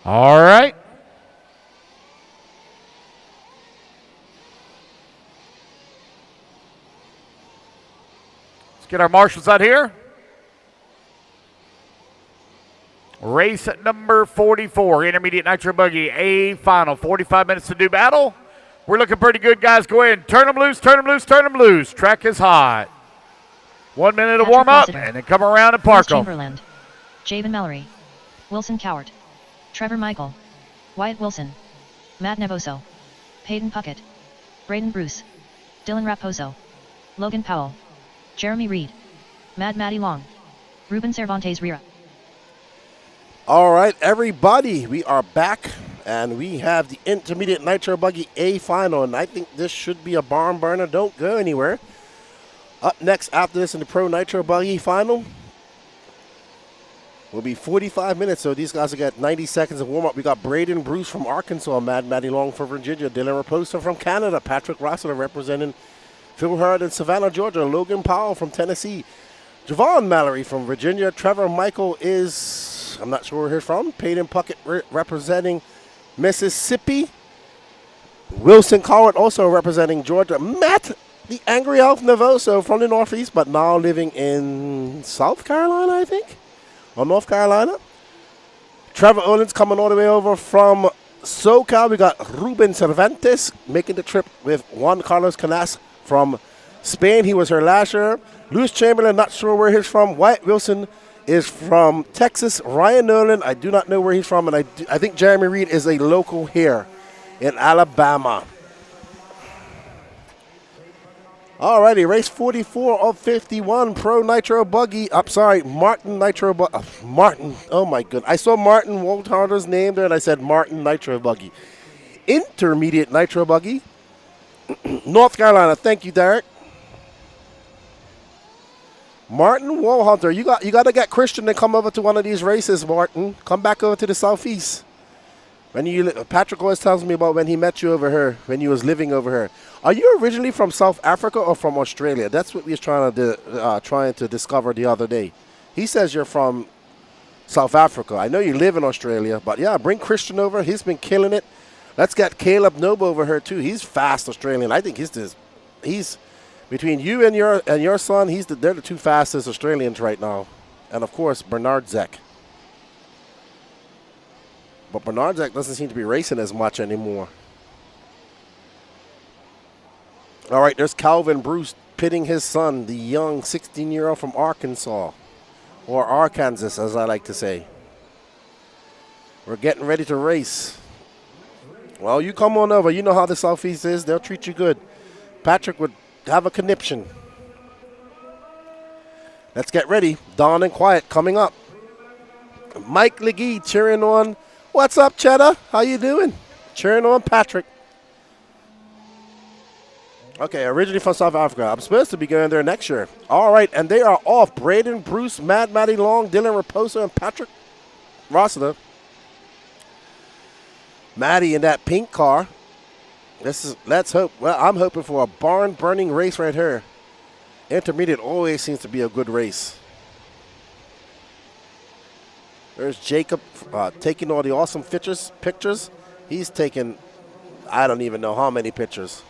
Speaker 1: All right. Get our marshals out here. Race at number 44, Intermediate Nitro Buggy, A final. 45 minutes to do battle. We're looking pretty good, guys. Go ahead and turn them loose, turn them loose, turn them loose. Track is hot. 1 minute to warm up, and then come around and park them.
Speaker 2: Chamberlain, Javen Mallory, Wilson Cowart, Trevor Michael, Wyatt Wilson, Matt Nevoso, Peyton Puckett, Braden Bruce, Dylan Raposo, Logan Powell, Jeremy Reed, Mad Matty Long, Ruben Cervantes Rira.
Speaker 3: All right, everybody, we are back, and we have the Intermediate Nitro Buggy A final, and I think this should be a barn burner. Don't go anywhere. Up next after this in the Pro Nitro Buggy final will be 45 minutes, so these guys will get 90 seconds of warm-up. We got Braden Bruce from Arkansas, Mad Matty Long from Virginia, Dylan Raposo from Canada, Patrick Rossiter representing Phil Hurd in Savannah, Georgia, Logan Powell from Tennessee, Javon Mallory from Virginia, Trevor Michael is, I'm not sure where he's from, Peyton Puckett representing Mississippi, Wilson Cowart also representing Georgia, Matt the Angry Elf Nevoso from the Northeast, but now living in South Carolina, I think, or North Carolina. Trevor Owens coming all the way over from SoCal. We got Ruben Cervantes making the trip with Juan Carlos Canas from Spain. He was here last year. Lewis Chamberlain, not sure where he's from. Wyatt Wilson is from Texas. Ryan Nolan, I do not know where he's from, and I think Jeremy Reed is a local here in Alabama. Alrighty, race 44 of 51, Pro Nitro Buggy. I'm sorry, Martin Nitro Buggy. Martin, oh my goodness. I saw Martin Woltharder's name there, and I said Martin Nitro Buggy. Intermediate Nitro Buggy. North Carolina, thank you, Derek. Martin Wolhunter, you got to get Christian to come over to one of these races, Martin. Come back over to the Southeast. Patrick always tells me about when he met you over here, when you was living over here. Are you originally from South Africa or from Australia? That's what we was trying to discover the other day. He says you're from South Africa. I know you live in Australia, but yeah, bring Christian over. He's been killing it. Let's get Caleb Noble over here too. He's fast Australian. I think he's between you and your son. They're the two fastest Australians right now, and of course Bernard Zek. But Bernard Zek doesn't seem to be racing as much anymore. All right, there's Calvin Bruce pitting his son, the young 16-year-old from Arkansas, or Arkansas, as I like to say. We're getting ready to race. Well, you come on over. You know how the Southeast is. They'll treat you good. Patrick would have a conniption. Let's get ready. Dawn and Quiet coming up. Mike Legee cheering on. What's up, Cheddar? How you doing? Cheering on Patrick. Okay, originally from South Africa. I'm supposed to be going there next year. All right, and they are off. Braden Bruce, Mad Matty Long, Dylan Raposo, and Patrick Rossiter. Maddie in that pink car. Let's hope. Well, I'm hoping for a barn-burning race right here. Intermediate always seems to be a good race. There's Jacob taking all the awesome pictures. He's taken, I don't even know how many pictures.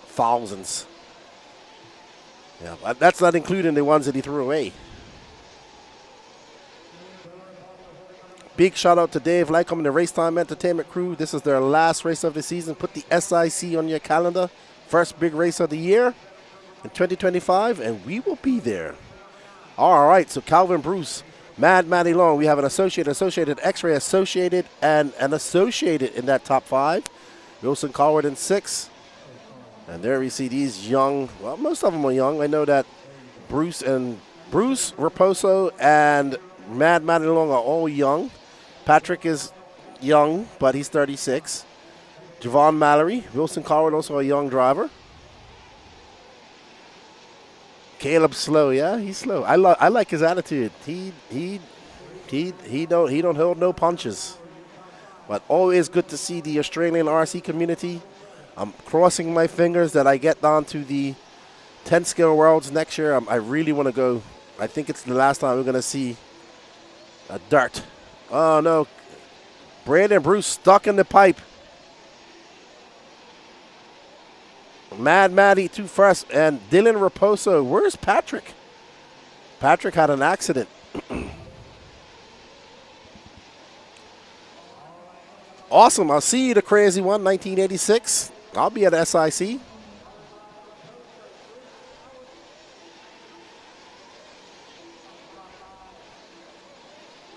Speaker 3: Thousands. Yeah, that's not including the ones that he threw away. Big shout out to Dave Lycom and the Race Time Entertainment crew. This is their last race of the season. Put the SIC on your calendar. First big race of the year in 2025, and we will be there. All right, so Calvin Bruce, Mad Matty Long. We have an Associated, X-Ray Associated, and an Associated in that top 5. Wilson Cowart in 6. And there we see these young, well, most of them are young. I know that Bruce, Raposo, and Mad Matty Long are all young. Patrick is young, but he's 36. Javon Mallory, Wilson Cowart, also a young driver. Caleb slow, yeah, he's slow. I like his attitude. He don't hold no punches. But always good to see the Australian RC community. I'm crossing my fingers that I get down to the 10 scale worlds next year. I really want to go. I think it's the last time we're going to see a dirt. Oh, no. Brandon Bruce stuck in the pipe. Mad Matty too fast. And Dylan Raposo. Where's Patrick? Patrick had an accident. Awesome. I'll see you, the crazy one, 1986. I'll be at SIC.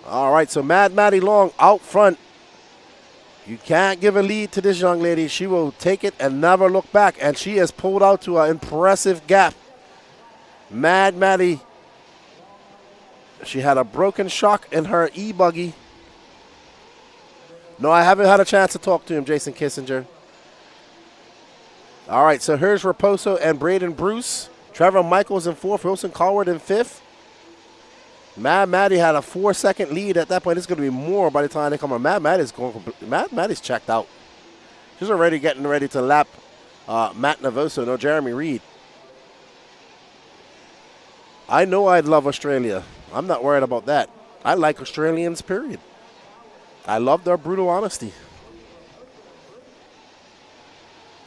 Speaker 3: All right, so Mad Maddie Long out front. You can't give a lead to this young lady. She will take it and never look back, and she has pulled out to an impressive gap. Mad Maddie, she had a broken shock in her e-buggy. No, I haven't had a chance to talk to him, Jason Kissinger. All right, so here's Raposo and Braden Bruce. Trevor Michaels in fourth, Wilson Coward in fifth. Mad Maddie had a 4-second lead at that point. It's going to be more by the time they come on. Mad Maddie's checked out. She's already getting ready to lap Matt Navoso, no Jeremy Reed. I know I'd love Australia. I'm not worried about that. I like Australians, period. I love their brutal honesty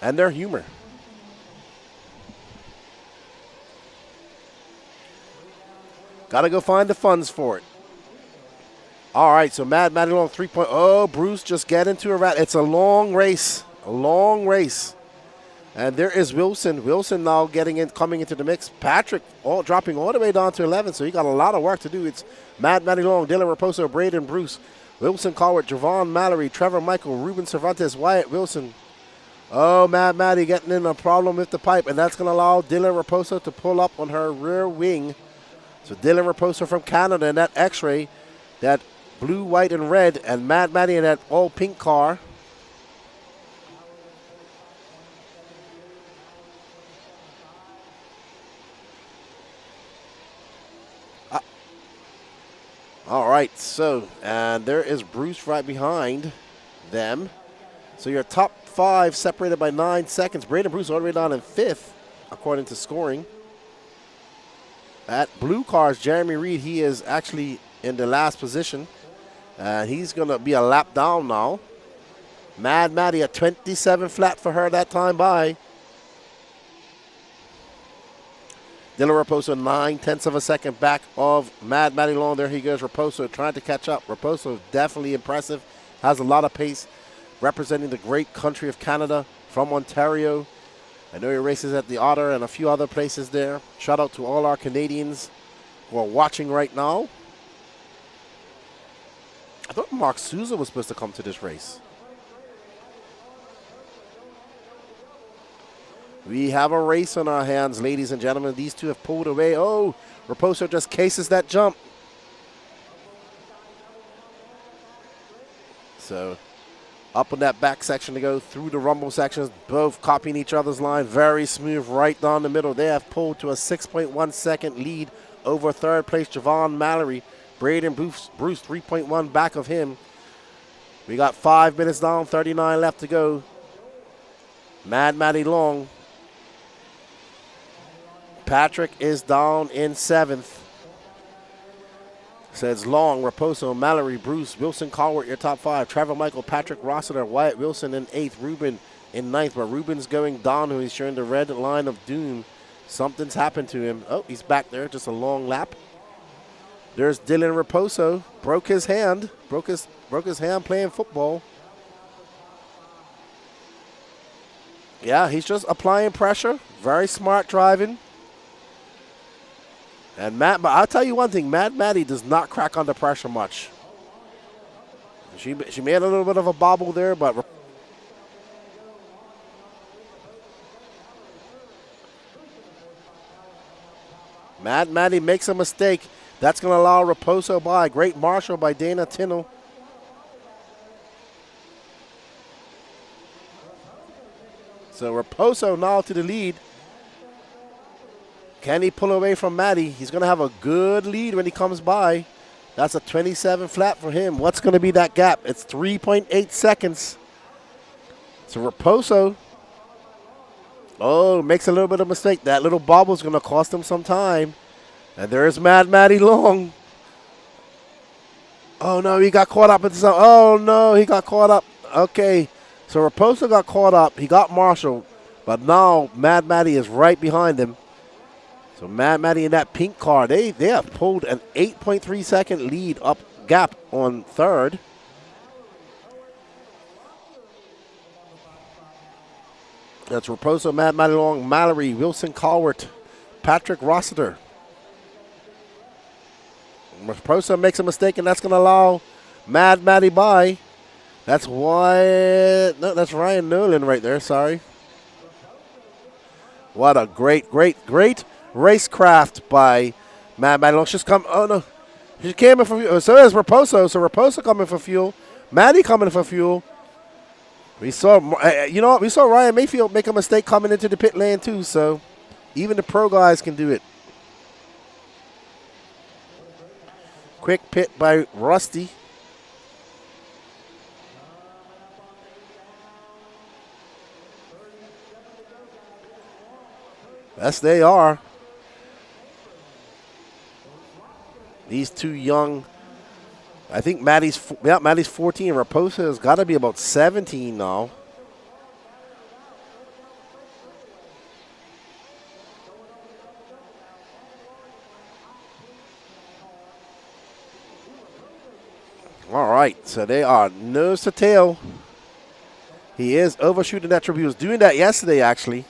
Speaker 3: and their humor. Got to go find the funds for it. All right, so Mad Maddie Long 3 point. Oh, Bruce just get into a rat. It's a long race, a long race. And there is Wilson. Wilson now coming into the mix. Patrick dropping all the way down to 11, so he got a lot of work to do. It's Mad Maddie Long, Dylan Raposo, Braden Bruce, Wilson Cowart, Javon Mallory, Trevor Michael, Ruben Cervantes, Wyatt Wilson. Oh, Mad Maddie getting in a problem with the pipe, and that's going to allow Dylan Raposo to pull up on her rear wing. So Dylan Raposo from Canada in that X-ray, that blue, white, and red, and Mad Maddie in that all-pink car. All right, so, and there is Bruce right behind them. So your top 5 separated by 9 seconds. Braden Bruce all the way down in 5th, according to scoring. At blue cars, Jeremy Reed, he is actually in the last position. And he's going to be a lap down now. Mad Maddie, a 27 flat for her that time by. Dylan Raposo 9/10 of a second back of Mad Maddie Long. There he goes, Raposo trying to catch up. Raposo definitely impressive, has a lot of pace, representing the great country of Canada from Ontario. I know he races at the Otter and a few other places there. Shout out to all our Canadians who are watching right now. I thought Mark Souza was supposed to come to this race. We have a race on our hands, ladies and gentlemen. These two have pulled away. Oh, Raposo just cases that jump. So up on that back section to go through the rumble sections, both copying each other's line. Very smooth right down the middle. They have pulled to a 6.1 second lead over third place Javon Mallory. Braden Bruce 3.1 back of him. We got 5 minutes down, 39 left to go. Mad Maddie Long. Patrick is down in 7th. Says Long, Raposo, Mallory, Bruce, Wilson, Cowart, your top 5. Trevor Michael, Patrick Rossiter, Wyatt Wilson in 8th. Ruben in 9th, but Ruben's going down. He's showing the red line of doom. Something's happened to him. Oh, he's back there, just a long lap. There's Dylan Raposo, broke his hand playing football. Yeah, he's just applying pressure. Very smart driving. And but I'll tell you one thing, Mad Maddie does not crack under pressure much. She made a little bit of a bobble there, but Mad Maddie makes a mistake. That's going to allow Raposo by. Great marshal by Dana Tinnell. So Raposo now to the lead. Can he pull away from Maddie? He's going to have a good lead when he comes by. That's a 27 flat for him. What's going to be that gap? It's 3.8 seconds. So Raposo, makes a little bit of mistake. That little bobble is going to cost him some time. And there's Mad Maddie Long. Oh, no, he got caught up in some. Oh, no, he got caught up. Okay, so Raposo got caught up. He got marshaled. But now Mad Maddie is right behind him. So So Mad Matty in that pink car, they have pulled an 8.3 second lead up gap on third. That's Raposo, Mad Matty Long, Mallory, Wilson Colwart, Patrick Rossiter. Raposo makes a mistake, and that's going to allow Mad Matty by. That's why. No, that's Ryan Nolan right there. Sorry. What a great racecraft by Mad Matty Long. She's come. Oh no, she came in for fuel. So is Raposo. So Raposo coming for fuel. Matty coming for fuel. We saw. You know what? We saw Ryan Mayfield make a mistake coming into the pit lane too. So even the pro guys can do it. Quick pit by Rusty. Yes, they are. These two young. I think Maddie's 14. Raposo has got to be about 17 now. All right, so they are nose to tail. He is overshooting that trip. He was doing that yesterday, actually.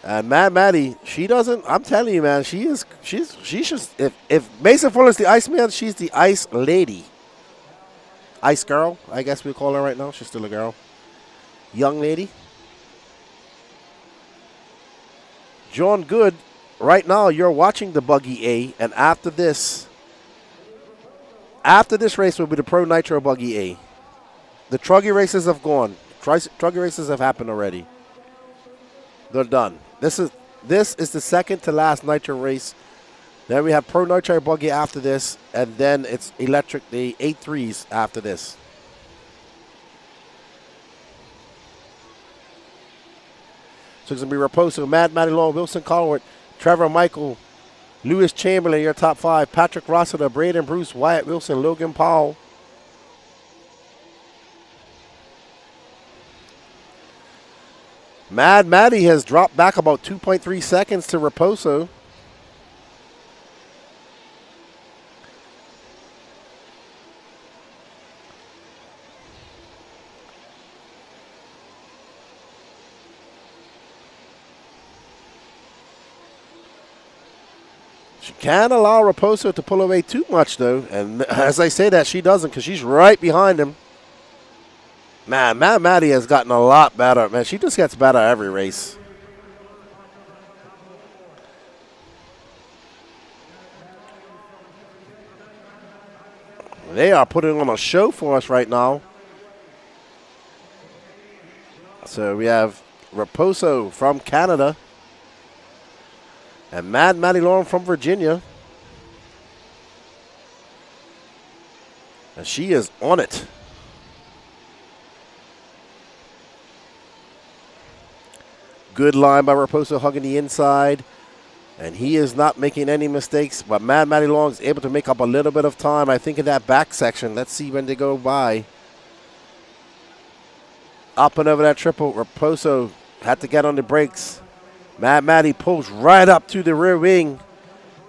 Speaker 3: And Mad Maddie, she doesn't. I'm telling you, man, she's just. If Mason Fuller's the Iceman, she's the Ice Lady. Ice Girl, I guess we call her right now. She's still a girl. Young lady. John Good, right now you're watching the Buggy A, and after this race will be the Pro Nitro Buggy A. The Truggy races have gone. Truggy races have happened already. They're done. This is the second to last Nitro race. Then we have Pro Nitro Buggy after this, and then it's electric, the 8.3s after this. So it's going to be Raposo, Mad Matty Long, Wilson Colwart, Trevor Michael, Lewis Chamberlain, your top five, Patrick Rossiter, Braden Bruce, Wyatt Wilson, Logan Powell. Mad Matty has dropped back about 2.3 seconds to Raposo. She can't allow Raposo to pull away too much, though. And as I say that, she doesn't, because she's right behind him. Man, Mad Matty has gotten a lot better. Man, she just gets better every race. They are putting on a show for us right now. So we have Raposo from Canada and Mad Matty Long from Virginia. And she is on it. Good line by Raposo, hugging the inside. And he is not making any mistakes, but Mad Matty Long is able to make up a little bit of time, I think, in that back section. Let's see when they go by. Up and over that triple. Raposo had to get on the brakes. Mad Matty pulls right up to the rear wing,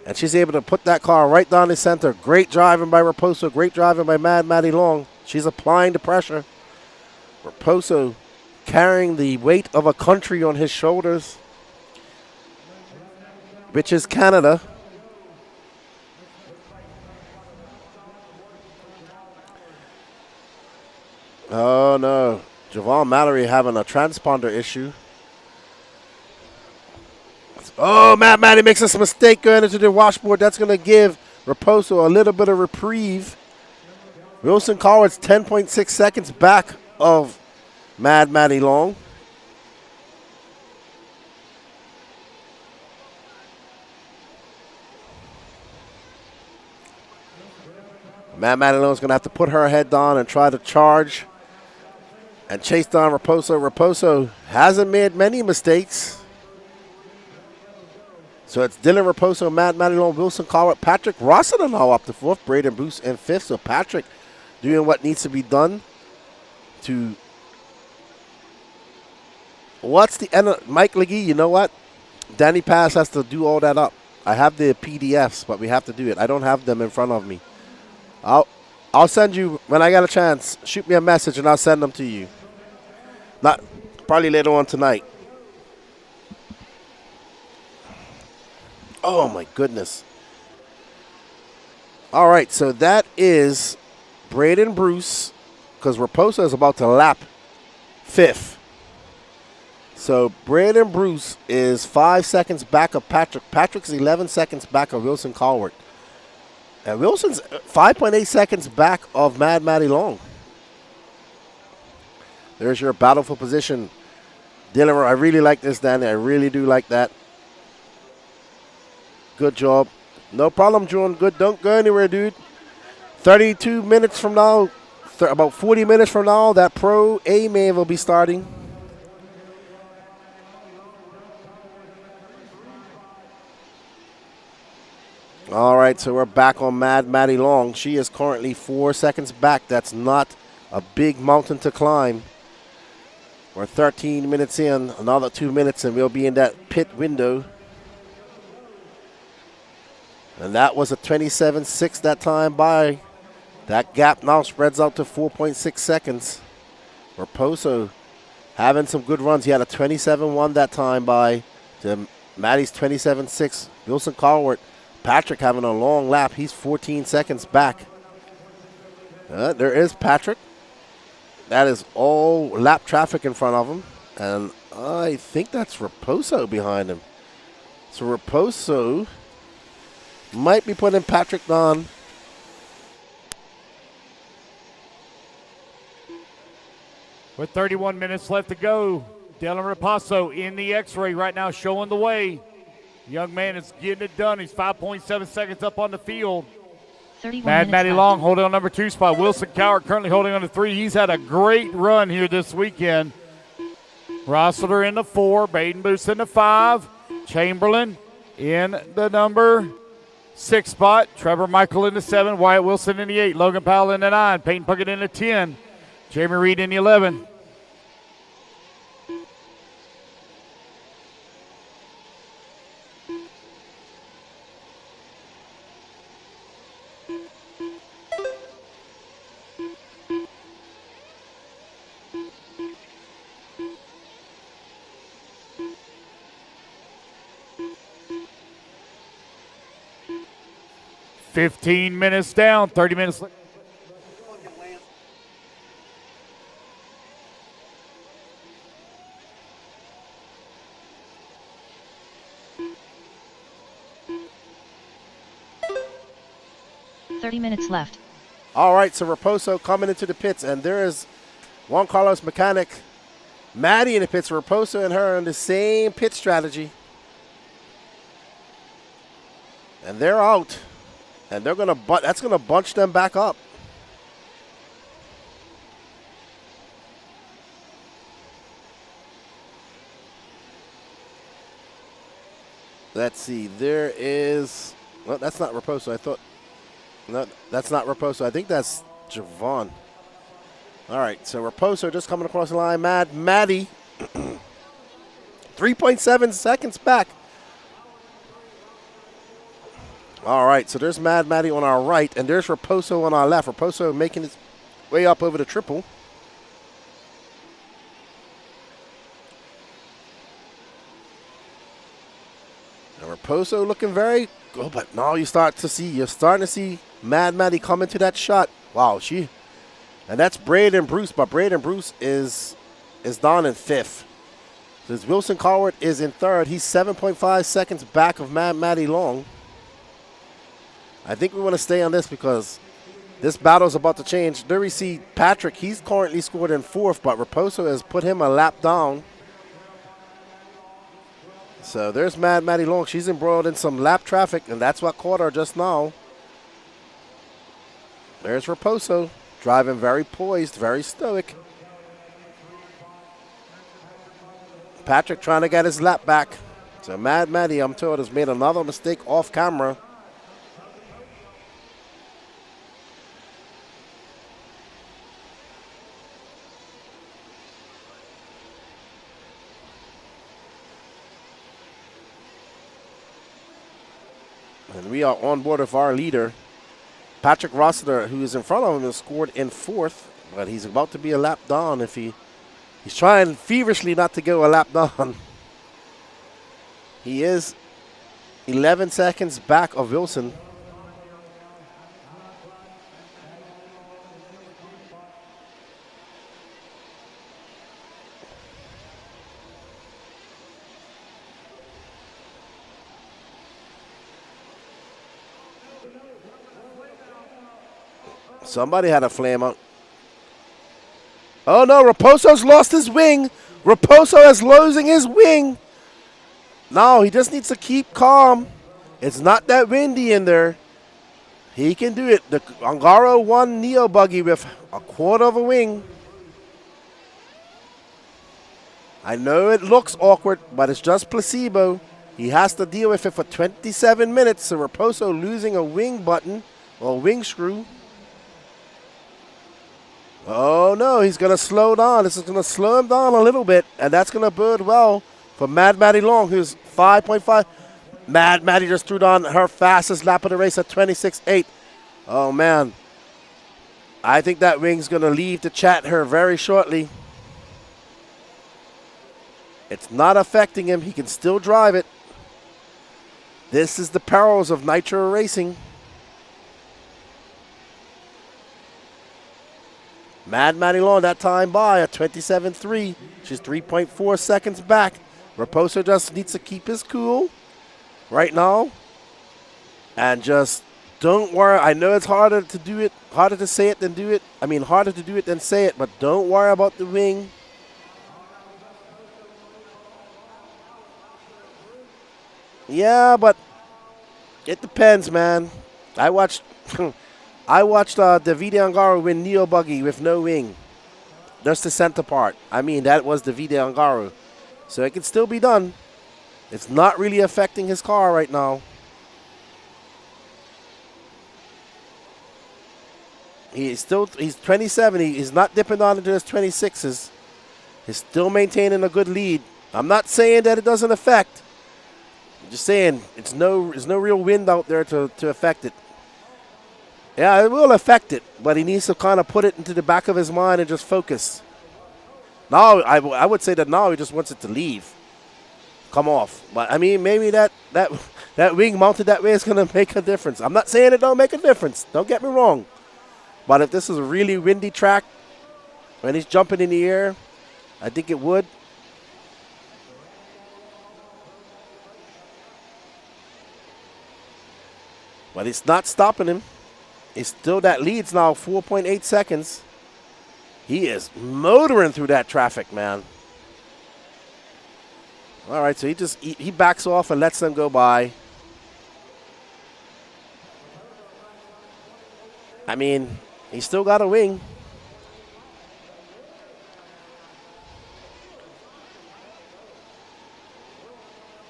Speaker 3: and she's able to put that car right down the center. Great driving by Raposo. Great driving by Mad Matty Long. She's applying the pressure. Raposo carrying the weight of a country on his shoulders, which is Canada. Oh no, Javon Mallory having a transponder issue. Oh, Mad Matty makes us a mistake going into the washboard. That's going to give Raposo a little bit of reprieve. Wilson Colwart's 10.6 seconds back of Mad Matty Long. Mad Matty Long is going to have to put her head down and try to charge and chase down Raposo. Raposo hasn't made many mistakes. So it's Dylan Raposo, Mad Matty Long, Wilson Colwart, Patrick Rossiter now up to fourth, Braden Bruce in fifth. So Patrick doing what needs to be done to. What's the end of Mike Legee? You know what? Danny Pass has to do all that up. I have the PDFs, but we have to do it. I don't have them in front of me. I'll send you, when I get a chance, shoot me a message and I'll send them to you. Not probably later on tonight. Oh my goodness. All right, so that is Braden Bruce, because Raposo is about to lap 5th. So Braden Bruce is 5 seconds back of Patrick. Patrick's 11 seconds back of Wilson Colwart. And Wilson's 5.8 seconds back of Mad Matty Long. There's your battle for position. Dylan, I really like this, Danny. I really do like that. Good job. No problem, John. Good. Don't go anywhere, dude. 32 minutes from now, about 40 minutes from now, that Pro A main will be starting. All right, so we're back on Mad Matty Long. She is currently 4 seconds back. That's not a big mountain to climb. We're 13 minutes in. Another 2 minutes, and we'll be in that pit window. And that was a 27.6 that time by. That gap now spreads out to 4.6 seconds. Raposo having some good runs. He had a 27.1 that time by to Matty's 27.6. Wilson Colwart. Patrick having a long lap. He's 14 seconds back. There is Patrick. That is all lap traffic in front of him. And I think that's Raposo behind him. So Raposo might be putting Patrick on.
Speaker 1: With 31 minutes left to go, Dylan Raposo in the X-ray right now showing the way. Young man is getting it done. He's 5.7 seconds up on the field. Mad Matty Long holding on number 2 spot. Wilson Coward currently holding on to 3. He's had a great run here this weekend. Rossiter in the 4. Baden Boost in the 5. Chamberlain in the number 6 spot. Trevor Michael in the 7. Wyatt Wilson in the 8. Logan Powell in the 9. Peyton Puckett in the 10. Jamie Reed in the 11. $15 minutes down, 30 minutes left.
Speaker 2: Left.
Speaker 3: All right, so Raposo coming into the pits, and there is Juan Carlos Mechanic, Maddie in the pits. Raposo and her on the same pit strategy. And they're out. And they're gonna that's gonna bunch them back up. Let's see. There is. Well, that's not Raposo. I thought. No, that's not Raposo. I think that's Javon. All right. So Raposo just coming across the line. Maddie. 3.7 seconds back. All right, so there's Mad Matty on our right, and there's Raposo on our left. Raposo making his way up over the triple. And Raposo looking very good, but now you're starting to see Mad Matty come into that shot. Wow, and that's Braden Bruce, but Braden Bruce is down in 5th. So Wilson Colwart is in 3rd. He's 7.5 seconds back of Mad Matty Long. I think we want to stay on this because this battle is about to change. There we see Patrick. He's currently scored in 4th, but Raposo has put him a lap down. So there's Mad Matty Long. She's embroiled in some lap traffic, and that's what caught her just now. There's Raposo, driving very poised, very stoic. Patrick trying to get his lap back. So Mad Matty, I'm told, has made another mistake off camera. And we are on board with our leader. Patrick Rossiter, who is in front of him, has scored in 4th, but he's about to be a lap down if he's trying feverishly not to go a lap down. He is 11 seconds back of Wilson. Somebody had a flame out. Oh no, Raposo's lost his wing. Raposo is losing his wing. No, he just needs to keep calm. It's not that windy in there. He can do it. The Angaro won Neo buggy with a quarter of a wing. I know it looks awkward, but it's just placebo. He has to deal with it for 27 minutes. So Raposo losing a wing button or wing screw. Oh no, he's going to slow down. This is going to slow him down a little bit, and that's going to bode well for Mad Maddie Long, who's 5.5. Mad Maddie just threw down her fastest lap of the race at 26.8. Oh man, I think that wing's going to leave to chat her very shortly. It's not affecting him. He can still drive it. This is the perils of nitro racing. Mad Maddie Long that time by at 27.3. She's 3.4 seconds back. Raposo just needs to keep his cool right now. And just don't worry. I know it's harder to do it, harder to say it than do it. I mean, harder to do it than say it, but don't worry about the wing. Yeah, but it depends, man. I watched Davide Angaro win Neo Buggy with no wing. Just the center part. I mean, that was Davide Angaro. So it can still be done. It's not really affecting his car right now. He's 27. He's not dipping down into his 26s. He's still maintaining a good lead. I'm not saying that it doesn't affect. I'm just saying there's no real wind out there to affect it. Yeah, it will affect it, but he needs to kind of put it into the back of his mind and just focus. Now, I would say that now he just wants it to leave, come off. But, I mean, maybe that wing mounted that way is going to make a difference. I'm not saying it don't make a difference. Don't get me wrong. But if this is a really windy track, when he's jumping in the air, I think it would. But it's not stopping him. It's still that leads now, 4.8 seconds. He is motoring through that traffic, man. All right, so he backs off and lets them go by. I mean, he's still got a wing.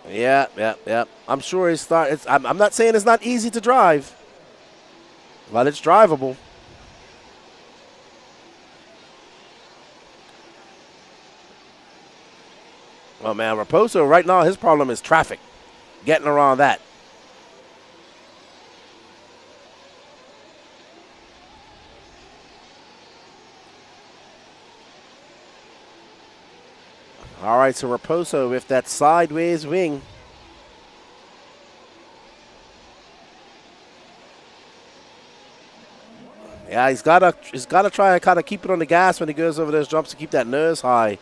Speaker 3: Yeah. I'm sure I'm not saying it's not easy to drive, but it's drivable. Oh man, Raposo right now, his problem is traffic, getting around that. All right, so Raposo with that sideways wing. Yeah, he's gotta try and kind of keep it on the gas when he goes over those jumps to keep that nose high.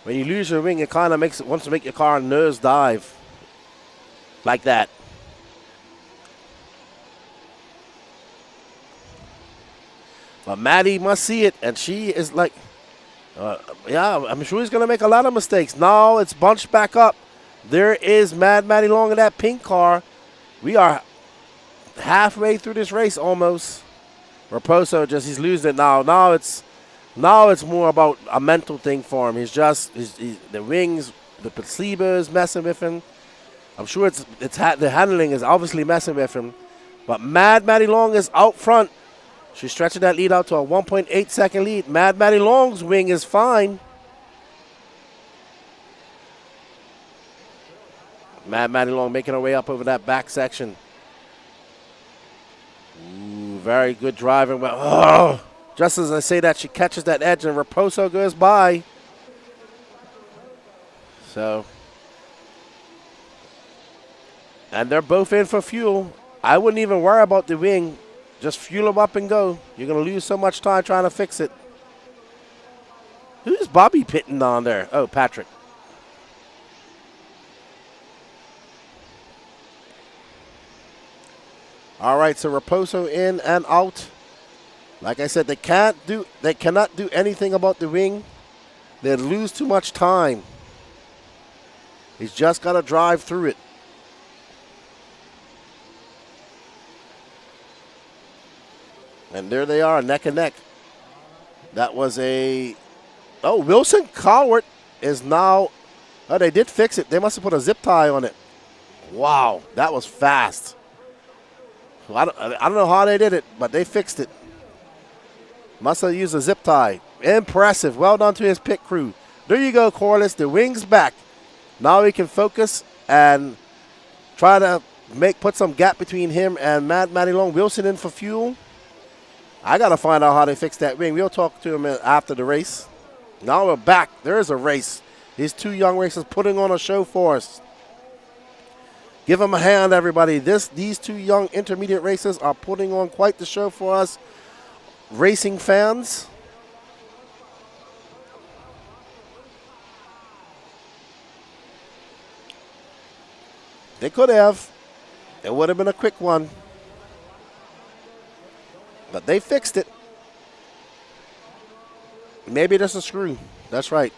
Speaker 3: When you lose your wing, it kind of wants to make your car nose dive like that. But Maddie must see it, and she is like, yeah, I'm sure he's going to make a lot of mistakes. Now it's bunched back up. There is Maddie Long in that pink car. We are halfway through this race almost. Raposo he's losing it now. Now it's more about a mental thing for him. The wings, the placebo is messing with him. I'm sure the handling is obviously messing with him. But Maddie Long is out front. She's stretching that lead out to a 1.8 second lead. Maddie Long's wing is fine. Maddie Long making her way up over that back section. Ooh, very good driving. Oh, just as I say that, she catches that edge and Raposo goes by. So, and they're both in for fuel. I wouldn't even worry about the wing. Just fuel them up and go. You're going to lose so much time trying to fix it. Who's Bobby pitting on there? Oh, Patrick. All right, so Raposo in and out. Like I said, they cannot do anything about the wing. They lose too much time. He's just got to drive through it. And there they are, neck and neck. That was a... Oh, Wilson Cowart is now... Oh, they did fix it. They must have put a zip tie on it. Wow, that was fast. Well, I don't know how they did it, but they fixed it. Must have used a zip tie. Impressive. Well done to his pit crew. There you go, Corliss. The wing's back. Now he can focus and try to put some gap between him and Maddie Long. Wilson in for fuel. I got to find out how they fix that wing. We'll talk to him after the race. Now we're back. There's a race. These two young racers putting on a show for us. Give them a hand, everybody. These two young intermediate racers are putting on quite the show for us, racing fans. They could have. It would have been a quick one. But they fixed it. Maybe just a screw. That's right.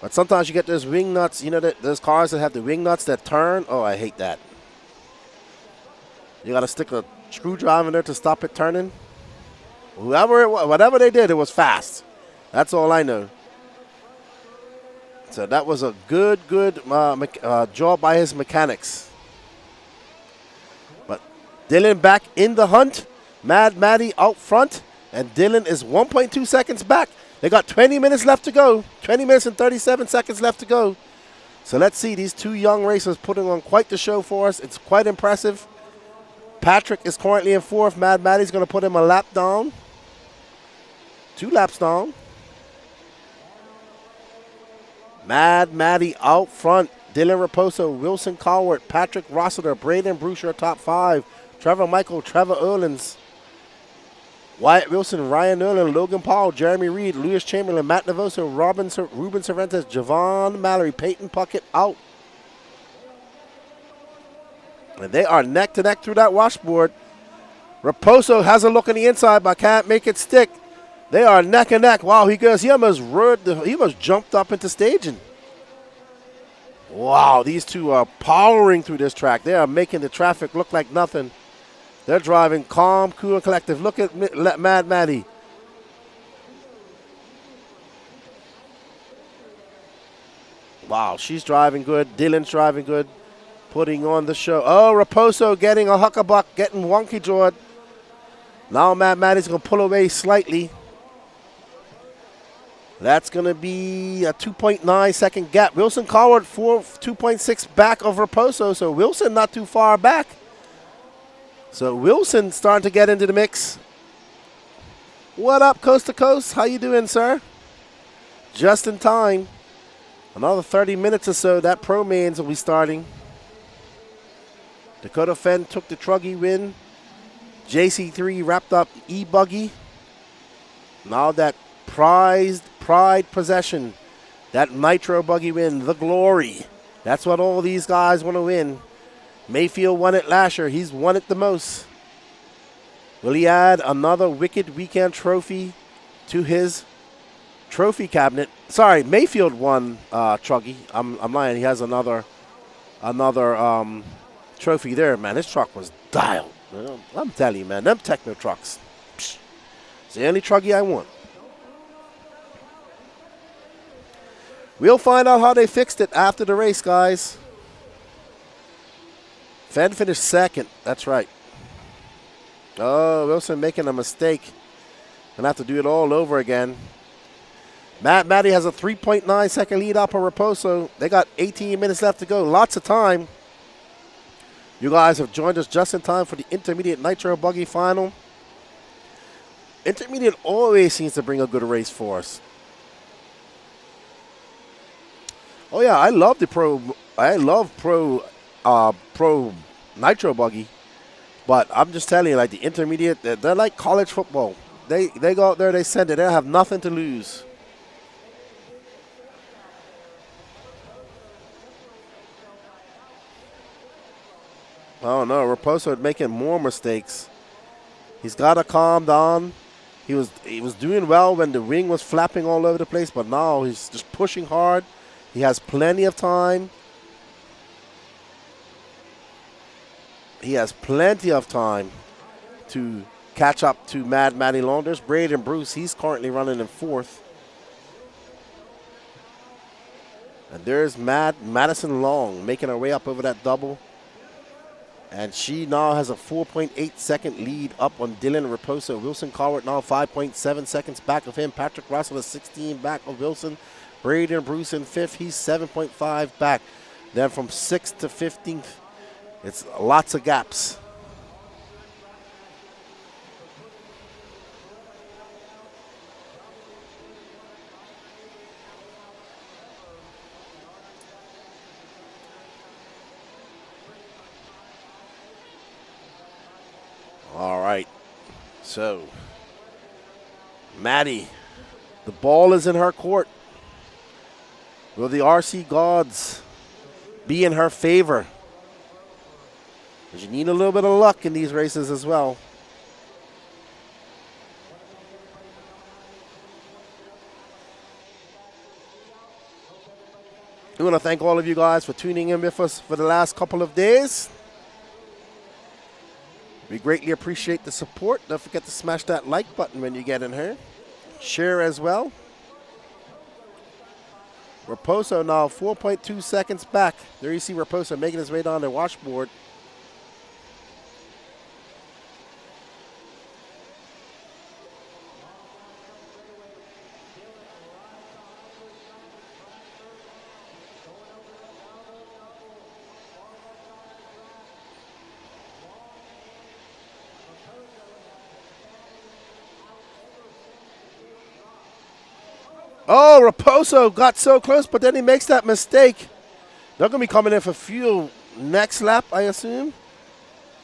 Speaker 3: But sometimes you get those wing nuts, you know, those cars that have the wing nuts that turn. Oh, I hate that. You got to stick a screwdriver in there to stop it turning. Whatever they did, it was fast. That's all I know. So that was a good job by his mechanics. But Dylan back in the hunt. Maddie out front. And Dylan is 1.2 seconds back. They got 20 minutes left to go. 20 minutes and 37 seconds left to go. So let's see. These two young racers putting on quite the show for us. It's quite impressive. Patrick is currently in fourth. Maddie's going to put him a lap down. 2 laps down. Maddie out front. Dylan Raposo, Wilson Cowart, Patrick Rossiter, Braden Brusher top 5. Trevor Michael, Trevor Erlins. Wyatt Wilson, Ryan Erlin, Logan Paul, Jeremy Reed, Lewis Chamberlain, Matt Navoso, Ruben Cervantes, Javon Mallory, Peyton Puckett out. And they are neck to neck through that washboard. Raposo has a look on the inside, but can't make it stick. They are neck and neck. Wow, he almost jumped up into staging. Wow, these two are powering through this track. They are making the traffic look like nothing. They're driving calm, cool, and collective. Look at Maddie. Wow, she's driving good. Dylan's driving good. Putting on the show. Oh, Raposo getting a huckabuck, getting wonky jawed. Now Maddie's going to pull away slightly. That's going to be a 2.9 second gap. Wilson Cowart 2.6 back of Raposo, so Wilson not too far back. So Wilson starting to get into the mix. What up, Coast to Coast? How you doing, sir? Just in time. Another 30 minutes or so, that Pro Mains will be starting. Dakota Fenn took the truggy win. JC3 wrapped up E-Buggy. Now that pride possession, that nitro buggy win, the glory. That's what all these guys want to win. Mayfield won it last year. He's won it the most. Will he add another Wicked Weekend trophy to his trophy cabinet? Sorry, Mayfield won Truggy. I'm lying. He has another trophy there, man. This truck was dialed. I'm telling you, man. Them Techno trucks. Psh, it's the only Truggy I want. We'll find out how they fixed it after the race, guys. Fenn finished second. That's right. Oh, Wilson making a mistake. Gonna have to do it all over again. Maddie has a 3.9 second lead up on Raposo. They got 18 minutes left to go. Lots of time. You guys have joined us just in time for the Intermediate Nitro Buggy Final. Intermediate always seems to bring a good race for us. Oh yeah, I love pro Nitro Buggy. But I'm just telling you, like the Intermediate, they're like college football. They go out there, they send it. They have nothing to lose. Oh no, Raposo making more mistakes. He's got to calm down. He was doing well when the wing was flapping all over the place, but now he's just pushing hard. He has plenty of time. He has plenty of time to catch up to Maddie Long. There's Braden Bruce. He's currently running in 4th. And there's Madison Long making her way up over that double. And she now has a 4.8 second lead up on Dylan Raposo. Wilson Cowart now 5.7 seconds back of him. Patrick Russell is 16 back of Wilson. Braden Bruce in 5th. He's 7.5 back. Then from 6th to 15th, it's lots of gaps. All right, so Maddie, the ball is in her court. Will the RC gods be in her favor? Because you need a little bit of luck in these races as well. We want to thank all of you guys for tuning in with us for the last couple of days. We greatly appreciate the support. Don't forget to smash that like button when you get in here. Share as well. Raposo now 4.2 seconds back. There you see Raposo making his way down the washboard. Oh, Raposo got so close, but then he makes that mistake. They're going to be coming in for fuel next lap, I assume.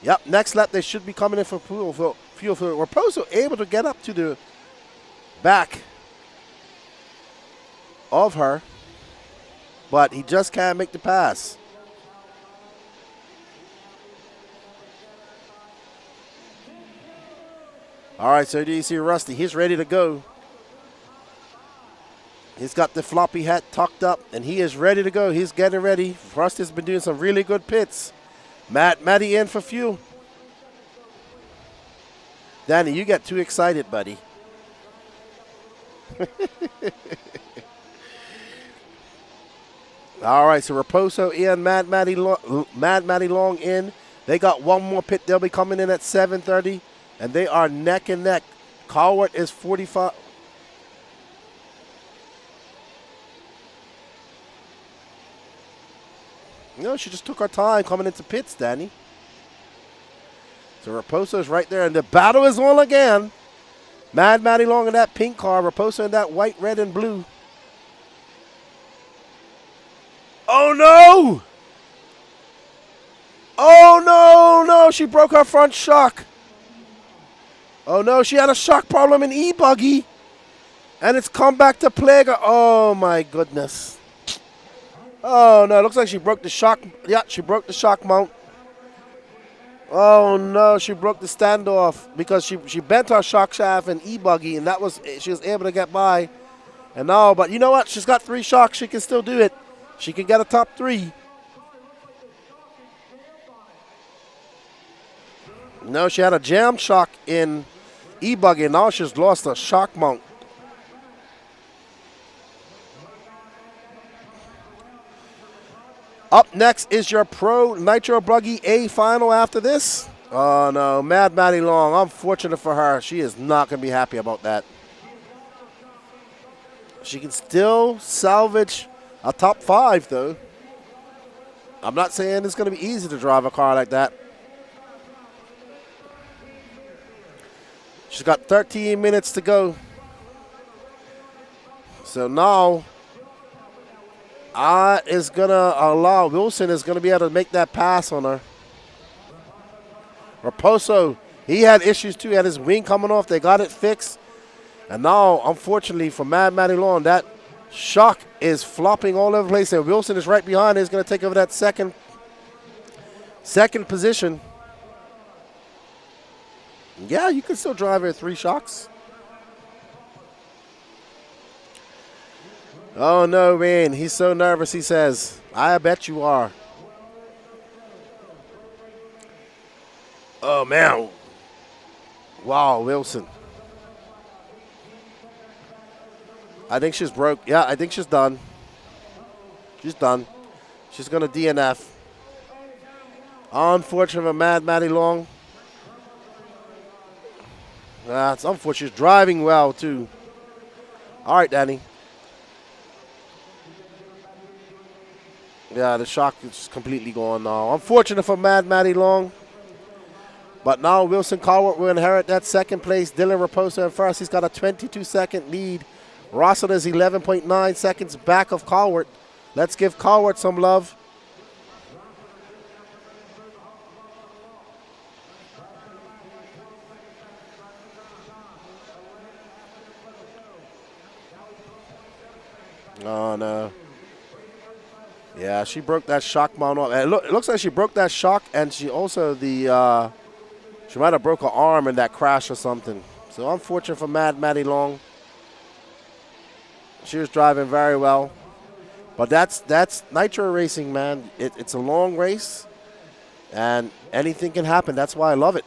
Speaker 3: Yep, next lap they should be coming in for fuel. Raposo able to get up to the back of her, but he just can't make the pass. All right, so do you see Rusty? He's ready to go. He's got the floppy hat tucked up, and he is ready to go. He's getting ready. Rusty's been doing some really good pits. Matty in for fuel. Danny, you get too excited, buddy. All right, so Raposo in, Maddie Long in. They got one more pit. They'll be coming in at 7:30, and they are neck and neck. Cowart is 45. No, she just took her time coming into pits, Danny. So Raposo's right there, and the battle is on again. Maddie Long in that pink car, Raposo in that white, red, and blue. Oh, no! Oh, no, she broke her front shock. Oh, no, she had a shock problem in E-Buggy, and it's come back to plague her. Oh, my goodness. Oh, no, it looks like she broke the shock. Yeah, she broke the shock mount. Oh, no, she broke the standoff because she bent her shock shaft in E-Buggy, and she was able to get by. And now, but you know what? She's got 3 shocks. She can still do it. She can get a top 3. No, she had a jam shock in E-Buggy, and now she's lost a shock mount. Up next is your Pro Nitro Buggy A final after this. Oh, no, Maddie Long. Unfortunate for her. She is not going to be happy about that. She can still salvage a top 5, though. I'm not saying it's going to be easy to drive a car like that. She's got 13 minutes to go. So now, is going to allow, Wilson is going to be able to make that pass on her. Raposo, he had issues too. He had his wing coming off. They got it fixed. And now, unfortunately, for Mad Maddie Long, that shock is flopping all over the place. And Wilson is right behind. He's going to take over that second position. Yeah, you can still drive her 3 shocks. Oh, no, man. He's so nervous, he says. I bet you are. Oh, man. Wow, Wilson. I think she's broke. Yeah, I think she's done. She's done. She's going to DNF. Unfortunate for Mad Maddie Long. It's unfortunate. She's driving well, too. All right, Danny. Yeah, the shock is completely gone now. Unfortunate for Mad Maddie Long. But now Wilson Colwart will inherit that second place. Dylan Raposo in first. He's got a 22-second lead. Rossel is 11.9 seconds back of Colwart. Let's give Colwart some love. Oh, no. Yeah, she broke that shock mount off. It looks like she broke that shock, and she also she might have broke her arm in that crash or something. So unfortunate for Mad Maddie Long. She was driving very well. But that's nitro racing, man. It's a long race, and anything can happen. That's why I love it.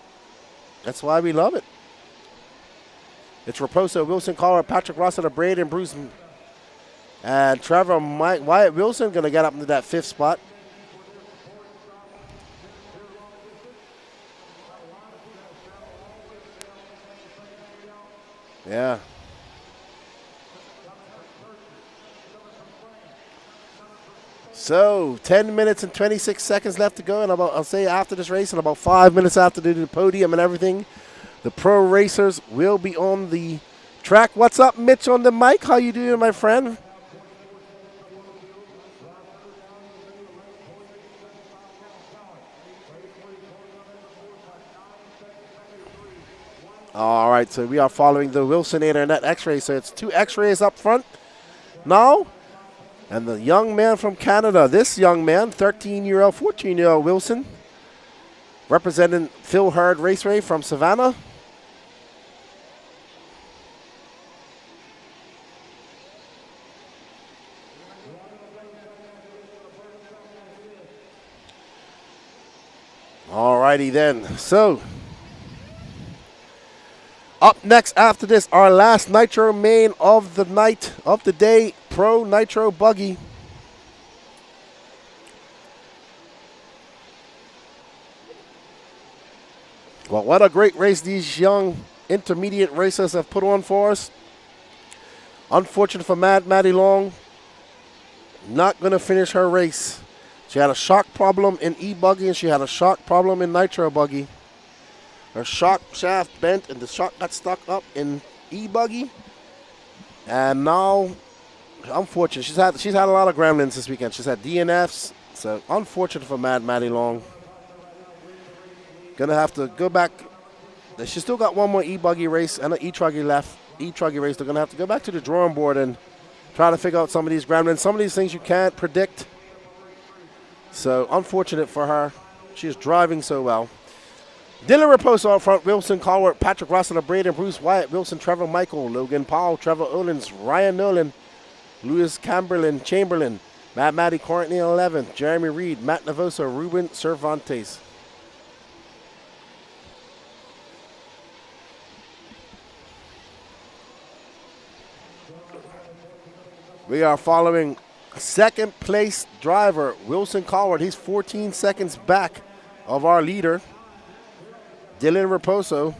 Speaker 3: That's why we love it. It's Raposo, Wilson, Colwart, Patrick Rossiter, Braden, Bruce, and Trevor Wyatt Wilson going to get up into that 5th spot. Yeah. So 10 minutes and 26 seconds left to go, and I'll say after this race, and about 5 minutes after the podium and everything, the pro racers will be on the track. What's up, Mitch, on the mic? How you doing, my friend? All right, so we are following the Wilsonator in that X-ray. So it's 2 X-rays up front now. And the young man from Canada, this young man, 13-year-old, 14-year-old Wilson, representing Phil Hurd Raceway from Savannah. All righty then. So up next after this, our last Nitro main of the night, of the day, Pro Nitro Buggy. Well, what a great race these young intermediate racers have put on for us. Unfortunate for Mad Maddie Long, not going to finish her race. She had a shock problem in E-Buggy, and she had a shock problem in Nitro Buggy. Her shock shaft bent, and the shock got stuck up in E-Buggy. And now, unfortunate, she's had a lot of gremlins this weekend. She's had DNFs, so unfortunate for Mad Maddie Long. Gonna have to go back. She's still got one more E-Buggy race and an E-Truggy left. E-Truggy race. They're gonna have to go back to the drawing board and try to figure out some of these gremlins. Some of these things you can't predict. So unfortunate for her. She is driving so well. Dylan Raposo up front, Wilson Colwart, Patrick Rossiter, Braden, Bruce Wyatt, Wilson, Trevor Michael, Logan Powell, Trevor Olins, Ryan Nolan, Lewis Chamberlain, Matt Matty, Courtney 11th, Jeremy Reed, Matt Navosa, Ruben Cervantes. We are following second place driver, Wilson Colwart. He's 14 seconds back of our leader, Dylan Raposo.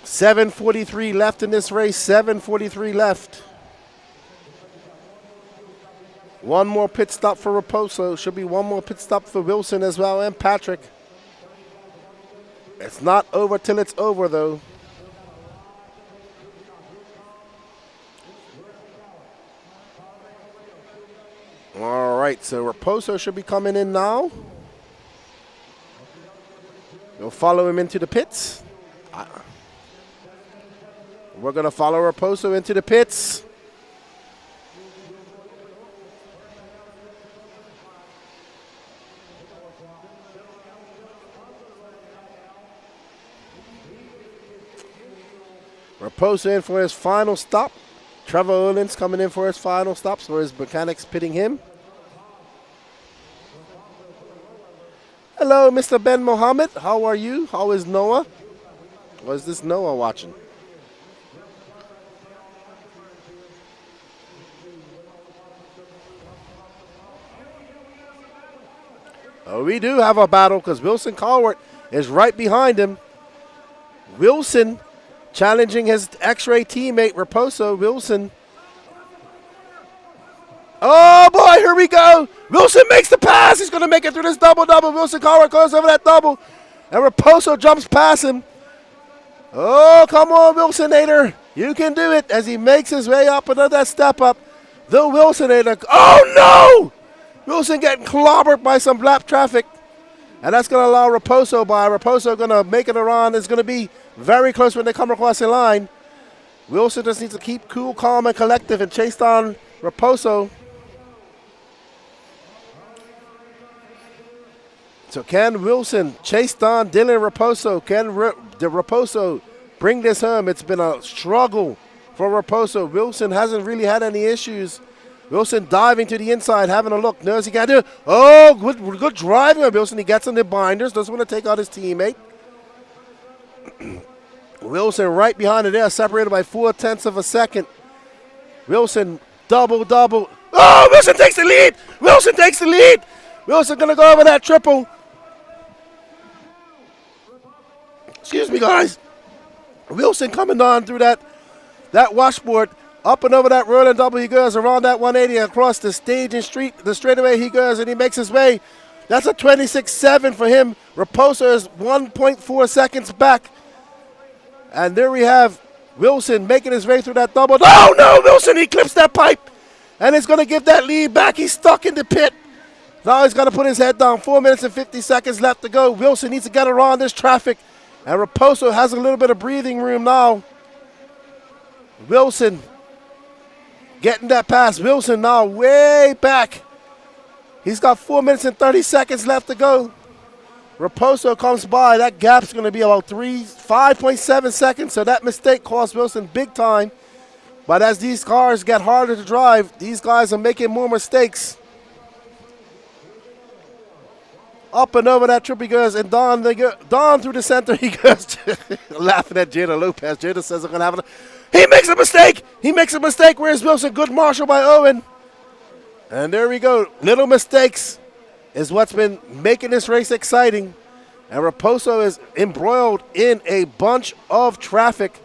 Speaker 3: 7:43 left in this race. 7:43 left. One more pit stop for Raposo. Should be one more pit stop for Wilson as well, and Patrick. It's not over till it's over, though. All right, so Raposo should be coming in now. We'll follow him into the pits. We're going to follow Raposo into the pits. Raposo in for his final stop. Trevor Olin's coming in for his final stop, so his mechanics pitting him. Hello, Mr. Ben Mohammed. How are you? How is Noah? Or is this Noah watching? Oh, we do have a battle because Wilson Colwart is right behind him. Wilson challenging his X-Ray teammate, Raposo. Wilson. Oh, boy, here we go. Wilson makes the pass. He's going to make it through this double-double. Wilson Colwart goes over that double, and Raposo jumps past him. Oh, come on, Wilsonator. You can do it as he makes his way up another that step up. The Wilsonator. Oh, no! Wilson getting clobbered by some lap traffic, and that's going to allow Raposo by. Raposo going to make it around. It's going to be very close when they come across the line. Wilson just needs to keep cool, calm, and collective and chase down Raposo. So can Wilson chase down Dylan Raposo? Can Raposo bring this home? It's been a struggle for Raposo. Wilson hasn't really had any issues. Wilson diving to the inside, having a look. Knows he got to do. Oh, good driving on Wilson. He gets on the binders. Doesn't want to take out his teammate. Wilson right behind it there, separated by 0.4 of a second. Wilson double. Oh, Wilson takes the lead. Wilson takes the lead. Wilson going to go over that triple. Excuse me, guys. Wilson coming on through that washboard. Up and over that rolling double, he goes around that 180 across the stage and the straightaway he goes, and he makes his way. That's a 26.7 for him. Raposo is 1.4 seconds back. And there we have Wilson making his way through that double. Oh, no, Wilson, he clips that pipe. And he's going to give that lead back. He's stuck in the pit. Now he's going to put his head down. 4 minutes and 50 seconds left to go. Wilson needs to get around this traffic. And Raposo has a little bit of breathing room now. Wilson getting that pass. Wilson now way back. He's got 4 minutes and 30 seconds left to go. Raposo comes by. That gap's going to be about 5.7 seconds. So that mistake cost Wilson big time. But as these cars get harder to drive, these guys are making more mistakes. Up and over that trip he goes, and Don through the center he goes. Laughing at Jada Lopez. Jada says they're going to have it. He makes a mistake. Where's Wilson? Good marshal by Owen. And there we go. Little mistakes is what's been making this race exciting. And Raposo is embroiled in a bunch of traffic.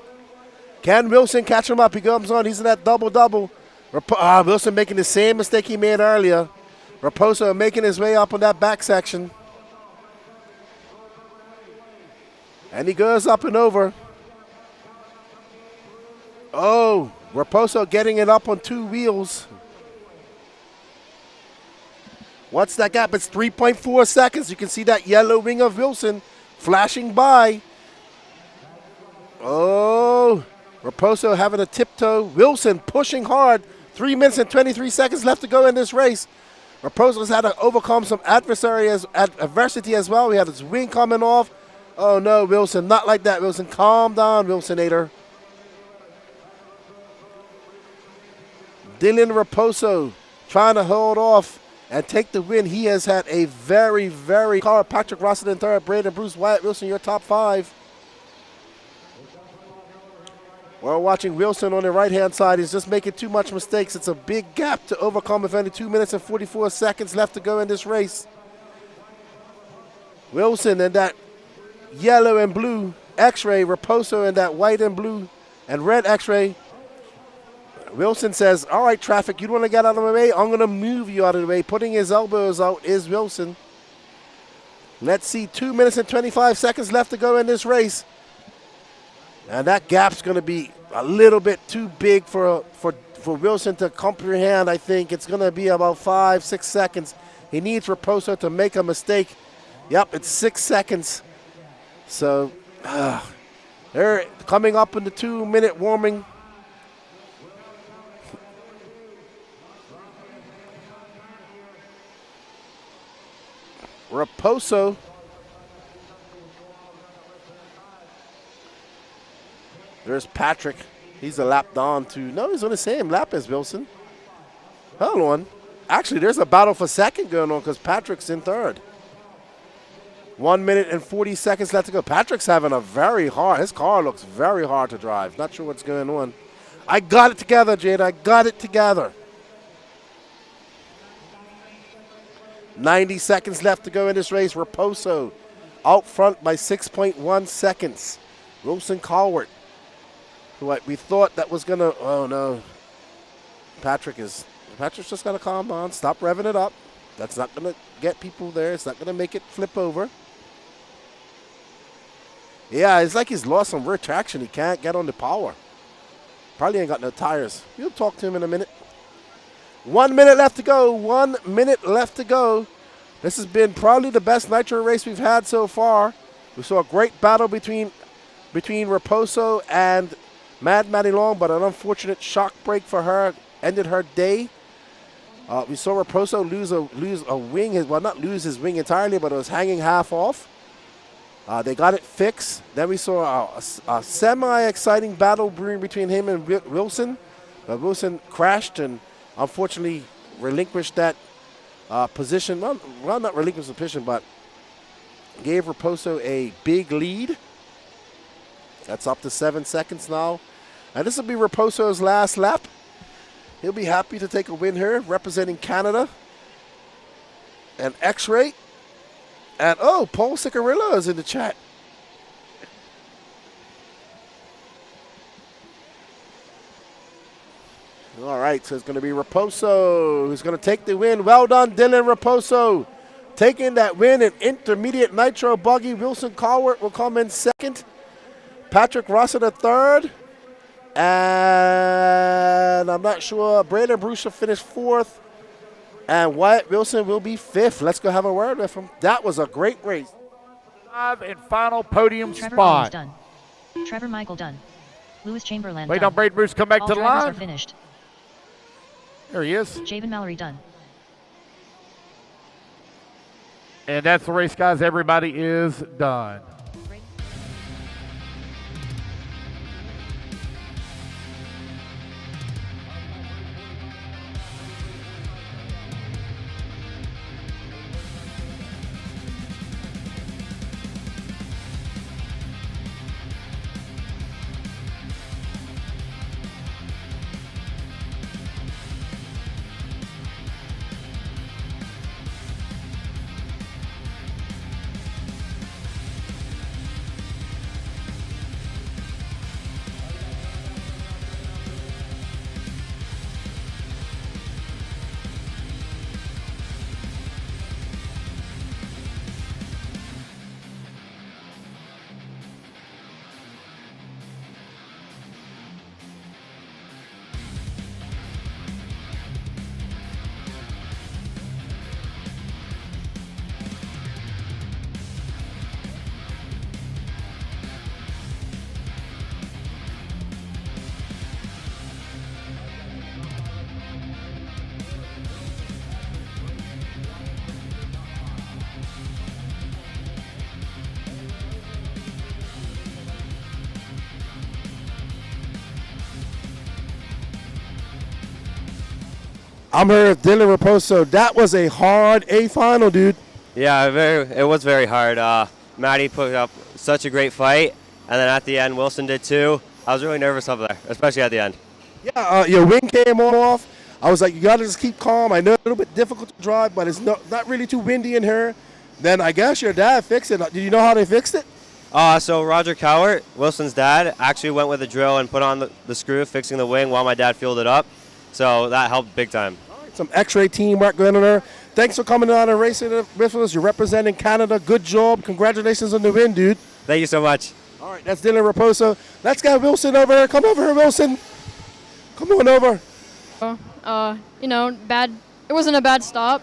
Speaker 3: Can Wilson catch him up? He comes on. He's in that double-double. Wilson making the same mistake he made earlier. Raposo making his way up on that back section. And he goes up and over. Oh, Raposo getting it up on two wheels. What's that gap? It's 3.4 seconds. You can see that yellow ring of Wilson flashing by. Oh, Raposo having a tiptoe. Wilson pushing hard. 3 minutes and 23 seconds left to go in this race. Raposo's had to overcome some adversity as well. We had his wing coming off. Oh, no, Wilson. Not like that, Wilson. Calm down, Wilsonator. Dylan Raposo trying to hold off and take the win. He has had a very, very car. Patrick Rossett in third. Braden Bruce Wyatt Wilson, your top five. We're watching Wilson on the right-hand side. He's just making too much mistakes. It's a big gap to overcome with only 2 minutes and 44 seconds left to go in this race. Wilson in that yellow and blue X-ray, Raposo in that white and blue and red X-ray. Wilson says, all right, traffic, you want to get out of the way? I'm going to move you out of the way. Putting his elbows out is Wilson. Let's see, 2 minutes and 25 seconds left to go in this race. And that gap's going to be a little bit too big for Wilson to comprehend, I think. It's going to be about 5-6 seconds. He needs Raposo to make a mistake. Yep, it's 6 seconds. So they're coming up in the 2-minute warming. Raposo. There's Patrick. He's a lap down to, no, he's on the same lap as Wilson. Hold on. Actually, there's a battle for second going on because Patrick's in third. 1 minute and 40 seconds left to go. Patrick's having a very hard, his car looks very hard to drive. Not sure what's going on. I got it together, Jade. I got it together. 90 seconds left to go in this race. Raposo out front by 6.1 seconds. Wilson Colwart, who we thought that was going to, oh no. Patrick's just got to calm down, stop revving it up. That's not going to get people there. It's not going to make it flip over. Yeah, it's like he's lost some rear traction. He can't get on the power. Probably ain't got no tires. We'll talk to him in a minute. 1 minute left to go. 1 minute left to go. This has been probably the best nitro race we've had so far. We saw a great battle between Raposo and Mad Maddie Long, but an unfortunate shock break for her ended her day. We saw Raposo lose a wing. Well, not lose his wing entirely, but it was hanging half off. They got it fixed. Then we saw a semi-exciting battle brewing between him and Wilson. Wilson crashed and unfortunately relinquished that position. Well, not relinquished the position, but gave Raposo a big lead. That's up to 7 seconds now. And this will be Raposo's last lap. He'll be happy to take a win here, representing Canada. And X-Ray. And, oh, Paul Sicarilla is in the chat. All right, so it's going to be Raposo who's going to take the win. Well done, Dylan Raposo. Taking that win in intermediate nitro buggy. Wilson Colwart will come in second. Patrick Rossiter third. And I'm not sure. Brandon Bruce will finish fourth. And Wyatt Wilson will be fifth. Let's go have a word with him. That was a great race.
Speaker 1: Five and final podium
Speaker 2: Trevor
Speaker 1: spot.
Speaker 2: Done. Trevor Michael done. Lewis Chamberlain
Speaker 1: Wait
Speaker 2: done.
Speaker 1: on Braden Bruce come back
Speaker 2: All
Speaker 1: to the
Speaker 2: drivers
Speaker 1: line.
Speaker 2: are finished.
Speaker 1: There he is.
Speaker 2: Javen Mallory done.
Speaker 1: And that's the race, guys. Everybody is done.
Speaker 3: I'm here with Dylan Raposo. That was a hard A final, dude.
Speaker 5: Yeah, it was very hard. Maddie put up such a great fight, and then at the end, Wilson did too. I was really nervous up there, especially at the end.
Speaker 3: Yeah, your wing came off. I was like, you got to just keep calm. I know it's a little bit difficult to drive, but it's not really too windy in here. Then I guess your dad fixed it. Did you know how they fixed it?
Speaker 5: So Roger Cowart, Wilson's dad, actually went with a drill and put on the screw, fixing the wing while my dad fielded up. So that helped big time.
Speaker 3: Some X-ray teamwork going on there. Thanks for coming on and racing with us. You're representing Canada. Good job. Congratulations on the win, dude.
Speaker 5: Thank you so much.
Speaker 3: All right, that's Dylan Raposo. Let's get Wilson over here. Come over here, Wilson. Come on over.
Speaker 4: Bad. It wasn't a bad stop.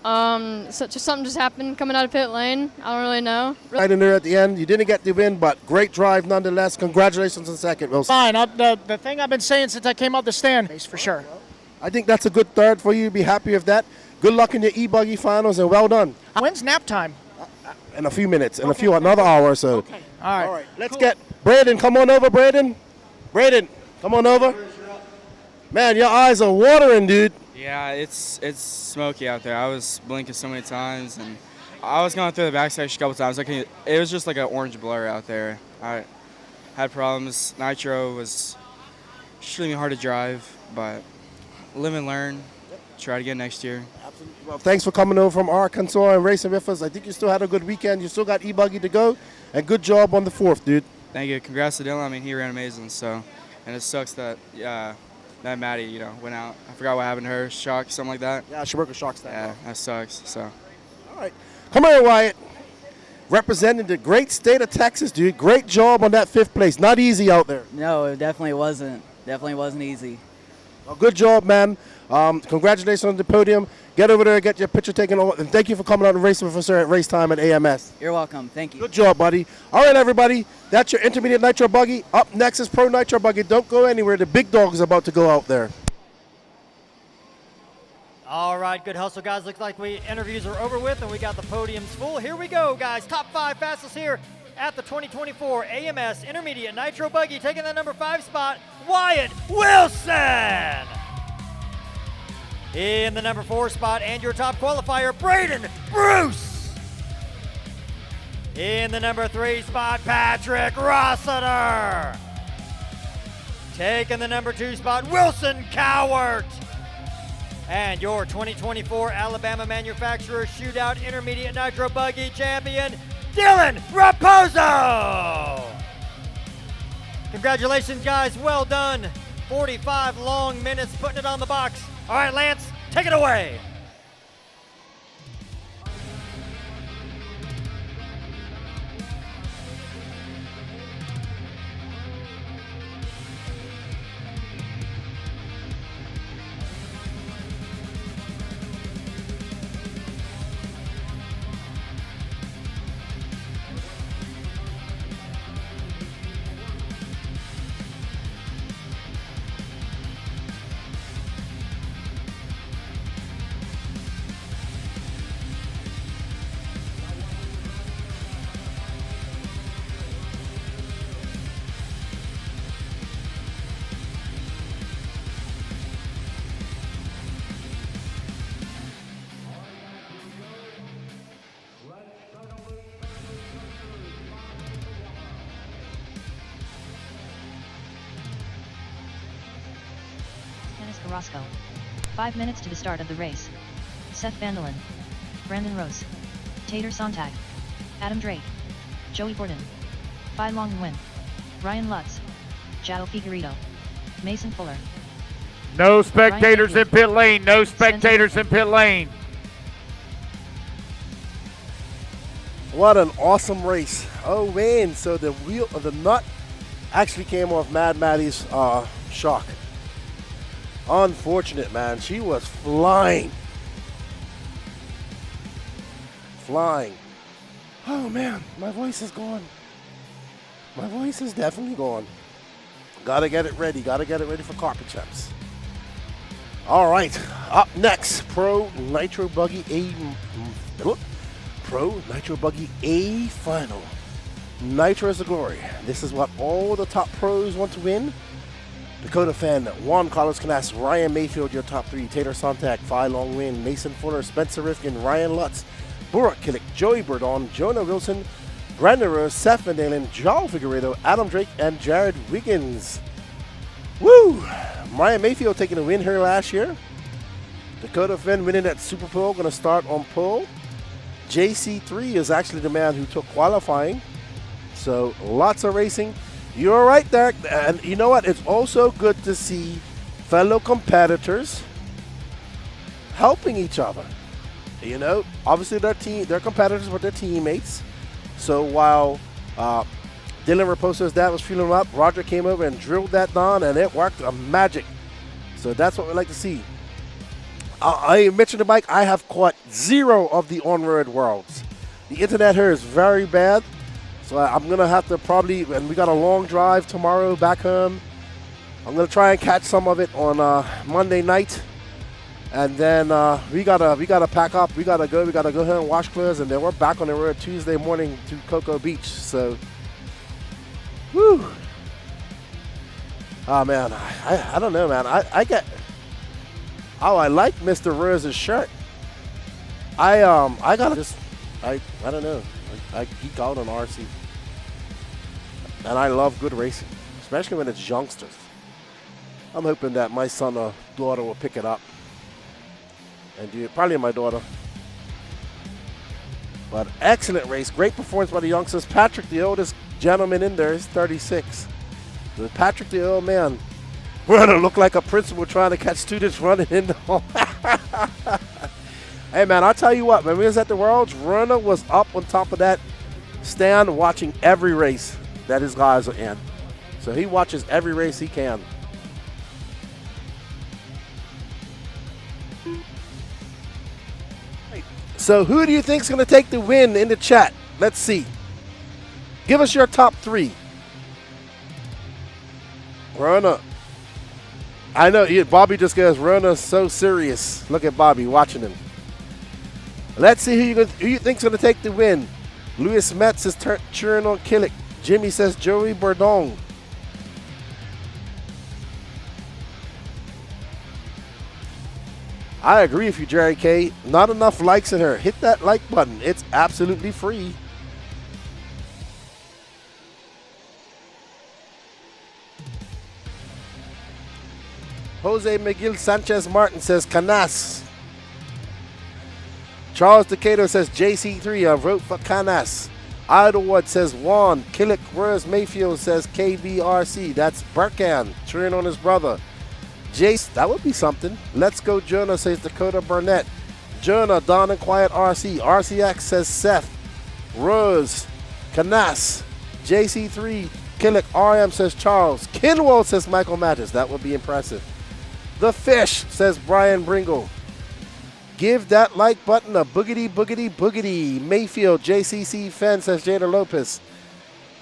Speaker 4: Something just happened coming out of pit lane. I don't really know.
Speaker 3: Right in there at the end. You didn't get the win, but great drive nonetheless. Congratulations on second, Wilson.
Speaker 7: Fine. The thing I've been saying since I came out the stand is for sure.
Speaker 3: I think that's a good third for you. Be happy with that. Good luck in your e-buggy finals, and well done.
Speaker 7: When's nap time?
Speaker 3: In a few minutes, in another hour or so.
Speaker 7: Okay. All right.
Speaker 3: Let's get Braden. Come on over, Braden. Braden, come on over. Man, your eyes are watering, dude.
Speaker 12: Yeah, it's smoky out there. I was blinking so many times, and I was going through the backstage a couple times. It was just like an orange blur out there. I had problems. Nitro was extremely hard to drive, but live and learn. Try it again next year.
Speaker 3: Absolutely. Well, thanks for coming over from Arkansas and racing with us. I think you still had a good weekend. You still got e-buggy to go, and good job on the fourth, dude.
Speaker 12: Thank you. Congrats to Dylan. I mean, he ran amazing. So, and it sucks that that Maddie, what out. I forgot what happened to her. Shock, something like that.
Speaker 3: Yeah, she broke a shock step.
Speaker 12: Yeah, that sucks. So.
Speaker 3: All right. Come here, Wyatt. Representing the great state of Texas, dude. Great job on that fifth place. Not easy out there.
Speaker 6: No, it definitely wasn't. Definitely wasn't easy.
Speaker 3: Well, good job, man. Congratulations on the podium. Get over there, get your picture taken, and thank you for coming out and racing with us here at race time at AMS.
Speaker 6: You're welcome. Thank you.
Speaker 3: Good job, buddy. All right, everybody. That's your intermediate nitro buggy. Up next is pro nitro buggy. Don't go anywhere. The big dog is about to go out there.
Speaker 10: All right, good hustle, guys. Looks like interviews are over with, and we got the podiums full. Here we go, guys. Top 5 fastest here at the 2024 AMS Intermediate Nitro Buggy. Taking the number 5 spot, Wyatt Wilson. In the number 4 spot, and your top qualifier, Braden Bruce. In the number 3 spot, Patrick Rossiter. Taking the number 2 spot, Wilson Cowart. And your 2024 Alabama Manufacturer Shootout Intermediate Nitro Buggy Champion, Dylan Raposo. Congratulations, guys. Well done. 45 long minutes putting it on the box. All right, Lance, take it away.
Speaker 2: Carrasco. 5 minutes to the start of the race. Seth Vandelin. Brandon Rose. Tater Sontag. Adam Drake. Joey Borden. Phi Long Nguyen. Ryan Lutz. Jao Figueredo. Mason Fuller.
Speaker 1: No spectators in pit lane. No spectators in pit lane.
Speaker 3: What an awesome race. Oh, man. So the wheel of the nut actually came off Mad Maddie's shock. Unfortunate, man. She was flying. Flying. Oh, man. My voice is gone. My voice is definitely gone. Gotta get it ready. Gotta get it ready for carpet champs. All right. Up next, Pro Nitro Buggy A final. Nitro is the glory. This is what all the top pros want to win. Dakota Fenn, Juan Carlos Canas, Ryan Mayfield, your top 3. Tater Sontag, Phi Long Nguyen, Mason Fuller, Spencer Rifkin, Ryan Lutz, Burak Killick, Joey Burdon, Jonah Wilson, Brandon Rose, Seth Vandelin, Joel Figueredo, Adam Drake, and Jared Wiggins. Woo! Ryan Mayfield taking a win here last year. Dakota Fenn winning at Super Pole, going to start on pole. JC3 is actually the man who took qualifying. So lots of racing. You're right there. And you know what? It's also good to see fellow competitors helping each other. You know, obviously they're competitors, but they're teammates. So while Dylan Raposo's dad was fueling him up, Roger came over and drilled that Don, and it worked a magic. So that's what we like to see. I mentioned the bike. I have caught 0 of the on-road worlds. The internet here is very bad, so I'm going to have to probably, and we got a long drive tomorrow back home. I'm going to try and catch some of it on Monday night. And then we gotta pack up. We gotta go home and wash clothes, and then we're back on the road Tuesday morning to Cocoa Beach. So, woo! Oh man, I don't know, man. I like Mr. Rose's shirt. I don't know. I geek out on RC, and I love good racing, especially when it's youngsters. I'm hoping that my son or daughter will pick it up. And do it, probably my daughter. But excellent race. Great performance by the youngsters. Patrick, the oldest gentleman in there, is 36. So Patrick, the old man, we're going to look like a principal trying to catch students running in the hall. Hey, man, I'll tell you what. When we was at the Worlds, Werner was up on top of that stand watching every race that his guys are in. So he watches every race he can. So who do you think is going to take the win in the chat? Let's see. Give us your top 3. Rona. I know, Bobby just goes, Rona's so serious. Look at Bobby watching him. Let's see who you think is going to take the win. Louis Metz is cheering on Killick. Jimmy says Joey Bourdon. I agree with you, Jerry K. Not enough likes in her. Hit that like button. It's absolutely free. Jose Miguel Sanchez Martin says Canas. Charles Decato says JC3. I wrote for Canas. Idlewood says Juan. Killick Rose Mayfield says KBRC. That's Burkan cheering on his brother. Jace, that would be something. Let's go, Jonah, says Dakota Burnett. Jonah, Don and Quiet RC. RCX says Seth. Rose, Canas, JC3, Killick, RM says Charles. Kinwell says Michael Mattis. That would be impressive. The Fish says Brian Bringle. Give that like button a boogity, boogity, boogity. Mayfield, JCC Fenn says Jada Lopez.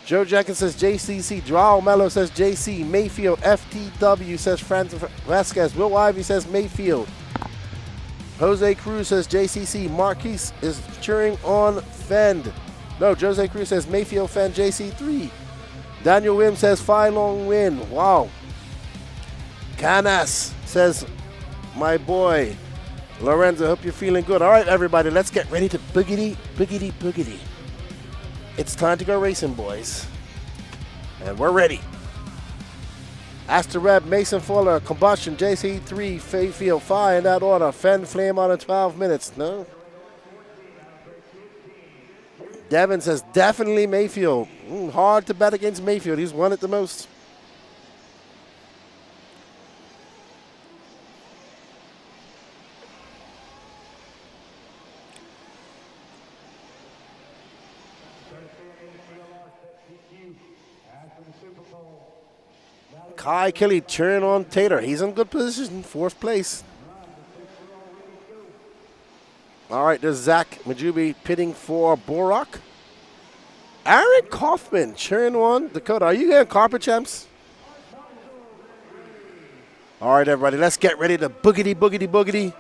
Speaker 3: Joe Jenkins says JCC. Joao Mello says JC. Mayfield. FTW says Francis Vasquez. Will Ivy says Mayfield. Jose Cruz says JCC. Marquise is cheering on Fend. No, Jose Cruz says Mayfield, Fend, JC3. Daniel Wim says Phi Long Win. Wow. Canas says my boy. Lorenzo, hope you're feeling good. All right, everybody, let's get ready to boogity, boogity, boogity. It's time to go racing, boys. And we're ready. Astor Reb, Mason Fuller, Combustion, JC3, Fayfield, Fire in that order. Fend Flame on in 12 minutes. No? Devin says definitely Mayfield. Hard to bet against Mayfield. He's won it the most. Kai Kelly cheering on Tater. He's in good position, 4th place. All right, there's Zach Majubi pitting for Borak. Aaron Kaufman cheering on Dakota. Are you getting carpet champs? All right, everybody, let's get ready to boogity, boogity, boogity.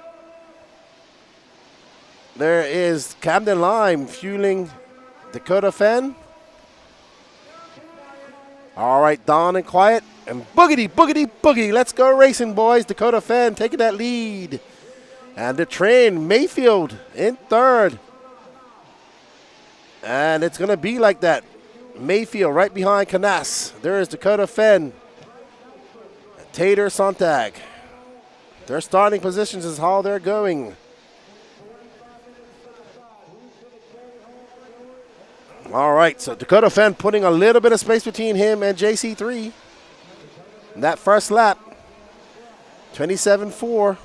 Speaker 3: There is Camden Lime fueling Dakota Fenn. All right, Don and Quiet. And boogity, boogity, boogie. Let's go racing, boys. Dakota Fenn taking that lead. And the train, Mayfield in 3rd. And it's going to be like that. Mayfield right behind Canas. There is Dakota Fenn. Tater Sontag. Their starting positions is how they're going. All right, so Dakota Fenn putting a little bit of space between him and JC3 in that first lap. 27-4.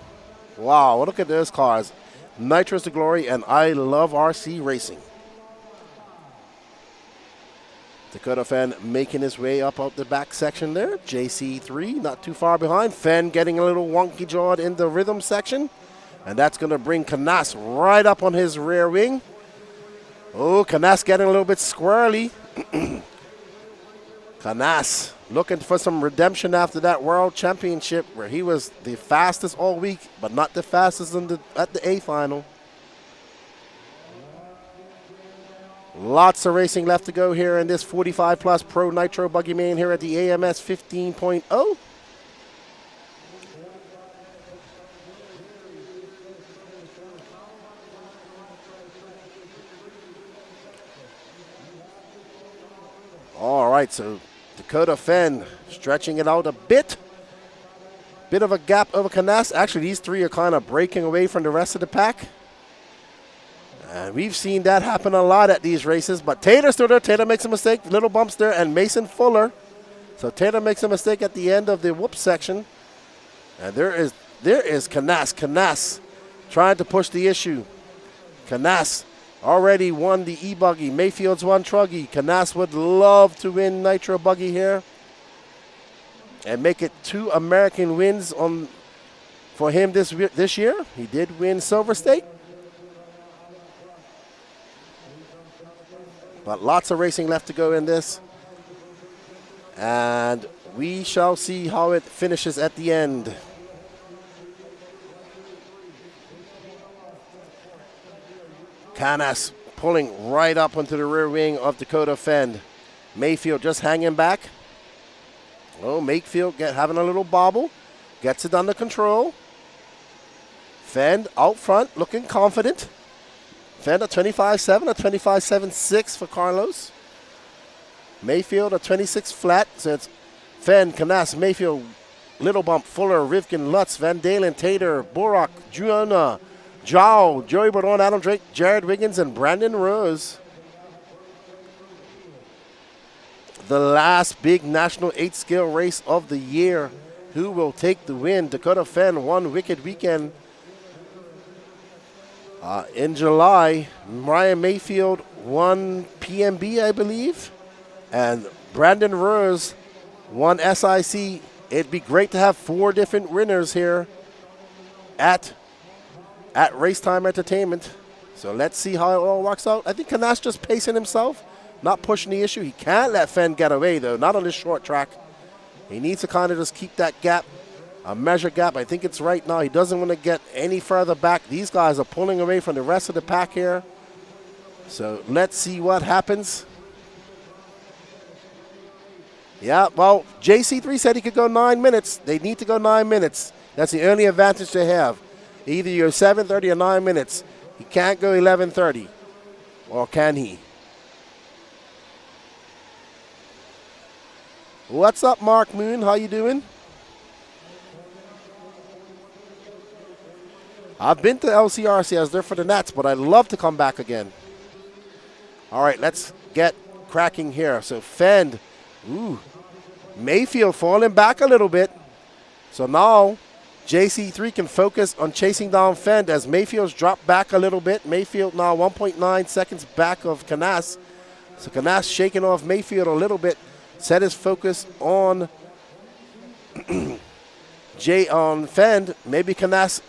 Speaker 3: Wow, look at those cars. Nitro's the glory, and I love RC racing. Dakota Fenn making his way up out the back section there. JC3 not too far behind. Fenn getting a little wonky jawed in the rhythm section. And that's going to bring Canas right up on his rear wing. Oh, Canas getting a little bit squirrely. Canas looking for some redemption after that World Championship where he was the fastest all week, but not the fastest at the A final. Lots of racing left to go here in this 45-plus Pro Nitro Buggy main here at the AMS 15.0. All right, so Dakota Fenn stretching it out a bit. Bit of a gap over Canas. Actually, these three are kind of breaking away from the rest of the pack. And we've seen that happen a lot at these races. But Taylor still there. Taylor makes a mistake. Little bumps there. And Mason Fuller. So Taylor makes a mistake at the end of the whoop section. And there is Canas. Canas trying to push the issue. Canas already won the E-Buggy. Mayfield's won Truggy. Canas would love to win Nitro Buggy here and make it 2 American wins for him this year. He did win Silver State. But lots of racing left to go in this. And we shall see how it finishes at the end. Canas pulling right up onto the rear wing of Dakota Fenn. Mayfield just hanging back. Oh, Mayfield having a little bobble. Gets it under control. Fenn out front, looking confident. Fenn at 25.7, a 25.76 for Carlos. Mayfield at 26 flat. So it's Fenn, Canas, Mayfield, Little Bump, Fuller, Rivkin, Lutz, Van Dalen, Tater, Borak, Juana, Joe, Joey Bordon, Adam Drake, Jared Wiggins, and Brandon Rose. The last big national 8-scale race of the year. Who will take the win? Dakota Fenn won Wicked Weekend in July. Ryan Mayfield won PMB, I believe. And Brandon Rose won SIC. It'd be great to have 4 different winners here at Racetime Entertainment. So let's see how it all works out. I think Canas just pacing himself, not pushing the issue. He can't let Fenn get away, though, not on this short track. He needs to kind of just keep that gap, a measure gap. I think it's right now. He doesn't want to get any further back. These guys are pulling away from the rest of the pack here. So let's see what happens. Yeah, well, JC3 said he could go 9 minutes. They need to go 9 minutes. That's the only advantage they have. Either you're 7:30 or 9 minutes. He can't go 11:30. Or can he? What's up, Mark Moon? How you doing? I've been to LCRC. I was there for the Nats, but I'd love to come back again. All right, let's get cracking here. So Fenn, Mayfield falling back a little bit. So now JC3 can focus on chasing down Fenn as Mayfield's dropped back a little bit. Mayfield now 1.9 seconds back of Canas. So Canas shaking off Mayfield a little bit. Set his focus on Fenn. Maybe Canas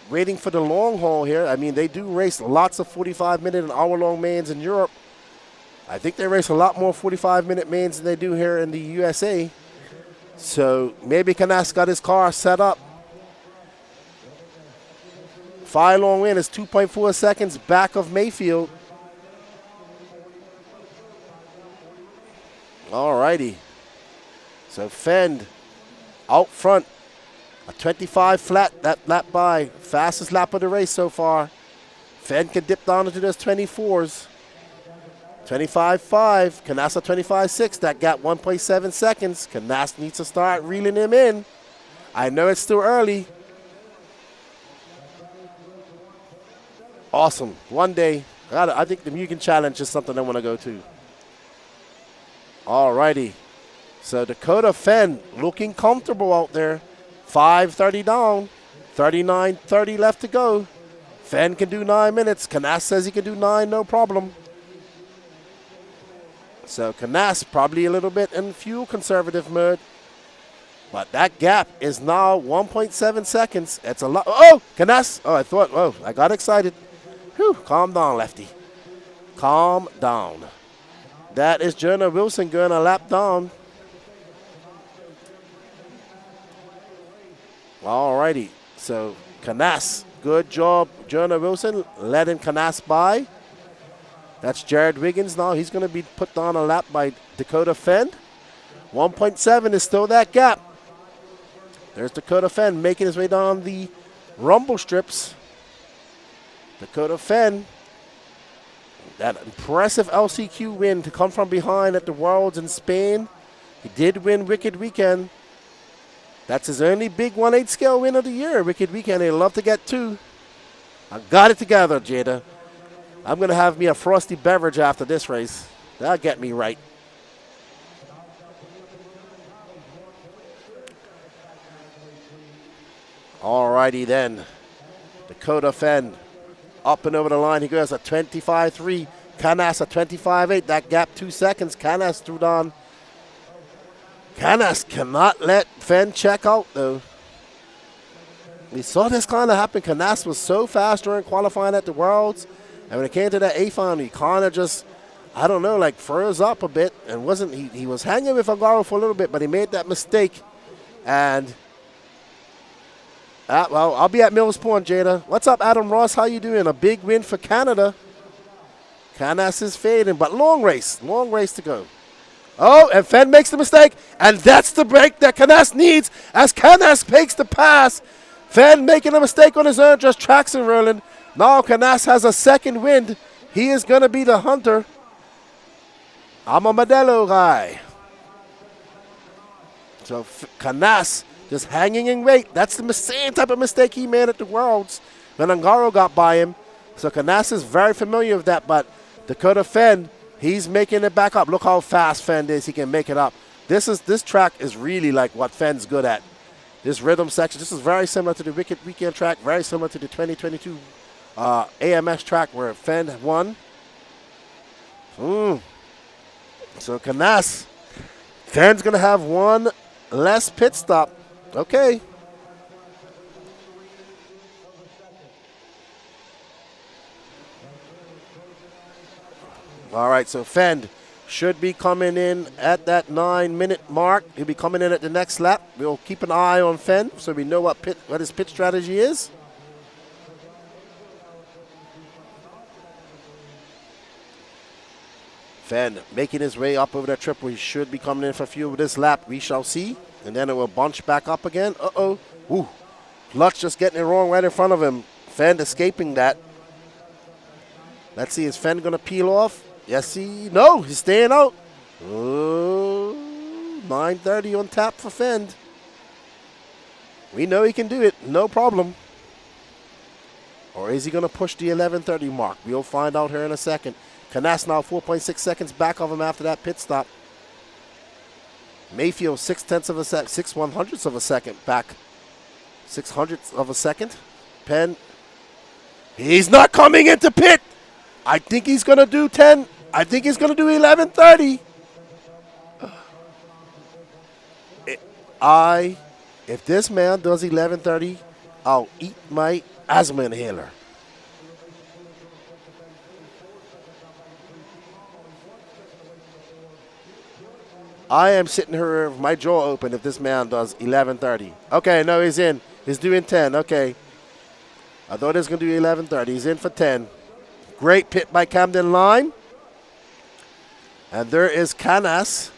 Speaker 3: waiting for the long haul here. I mean, they do race lots of 45-minute and hour-long mains in Europe. I think they race a lot more 45-minute mains than they do here in the USA. So maybe Canas got his car set up. 5-long win is 2.4 seconds back of Mayfield. All righty. So Fenn out front. A 25 flat, that lap by. Fastest lap of the race so far. Fenn can dip down into those 24s. 25.5, Canas at 25.6. That gap 1.7 seconds. Canas needs to start reeling him in. I know it's still early. Awesome. One day, I think the Mugen Challenge is something I want to go to. All righty. So Dakota Fenn looking comfortable out there. 5:30 down. 39:30 left to go. Fenn can do 9 minutes. Canas says he can do 9, no problem. So Canas probably a little bit in fuel conservative mode. But that gap is now 1.7 seconds. It's a lot. Oh, Canas. Oh, I got excited. Whew, calm down, Lefty. Calm down. That is Jonah Wilson going a lap down. All righty. So Canas, good job, Jonah Wilson, letting Canas by. That's Jared Wiggins now. He's going to be put down a lap by Dakota Fenn. 1.7 is still that gap. There's Dakota Fenn making his way down the rumble strips. Dakota Fenn, that impressive LCQ win to come from behind at the Worlds in Spain. He did win Wicked Weekend. That's his only big 1/8 scale win of the year. Wicked Weekend, he'd love to get 2. I got it together, Jada. I'm going to have me a frosty beverage after this race. That'll get me right. All righty then. Dakota Fenn up and over the line. He goes at 25.3. Canas at 25.8. That gap 2 seconds. Canas threw down. Canas cannot let Fenn check out, though. We saw this kind of happen. Canas was so fast during qualifying at the Worlds. And when it came to that A-final, he kind of just, I don't know, like froze up a bit. And wasn't he was hanging with Agaro for a little bit, but he made that mistake. And, well, I'll be at Mills Point, Jada. What's up, Adam Ross? How you doing? A big win for Canada. Canas is fading, but long race to go. Oh, and Fenn makes the mistake, and that's the break that Canas needs as Canas makes the pass. Fenn making a mistake on his own, just tracks and rolling. Now Canas has a second wind. He is going to be the hunter. I'm a Modelo guy. So Canas just hanging in wait. That's the same type of mistake he made at the Worlds when Angaro got by him. So Canas is very familiar with that, but Dakota Fenn, he's making it back up. Look how fast Fenn is. He can make it up. This track is really like what Fenn's good at. This rhythm section, this is very similar to the Wicked Weekend track, very similar to the 2022 AMS track where Fenn won. So Canas, Fenn's going to have one less pit stop. Okay. All right, so Fenn should be coming in at that 9-minute mark. He'll be coming in at the next lap. We'll keep an eye on Fenn so we know what his pit strategy is. Fenn making his way up over that triple. He should be coming in for fuel with this lap. We shall see. And then it will bunch back up again. Uh-oh. Ooh. Lutz just getting it wrong right in front of him. Fenn escaping that. Let's see. Is Fenn going to peel off? Yes, no, he's staying out. Oh, 9:30 on tap for Fenn. We know he can do it, no problem. Or is he going to push the 11:30 mark? We'll find out here in a second. Canas now 4.6 seconds back of him after that pit stop. Mayfield 6/10 of a second, 6/100ths of a second back. 600ths of a second. Penn, he's not coming into pit. I think he's going to do 10. I think he's going to do 11:30. If this man does 11:30, I'll eat my asthma inhaler. I am sitting here with my jaw open if this man does 11:30. Okay, no, he's in. He's doing 10. Okay. I thought he was going to do 11:30. He's in for 10. Great pit by Camden Lime. And there is Canas.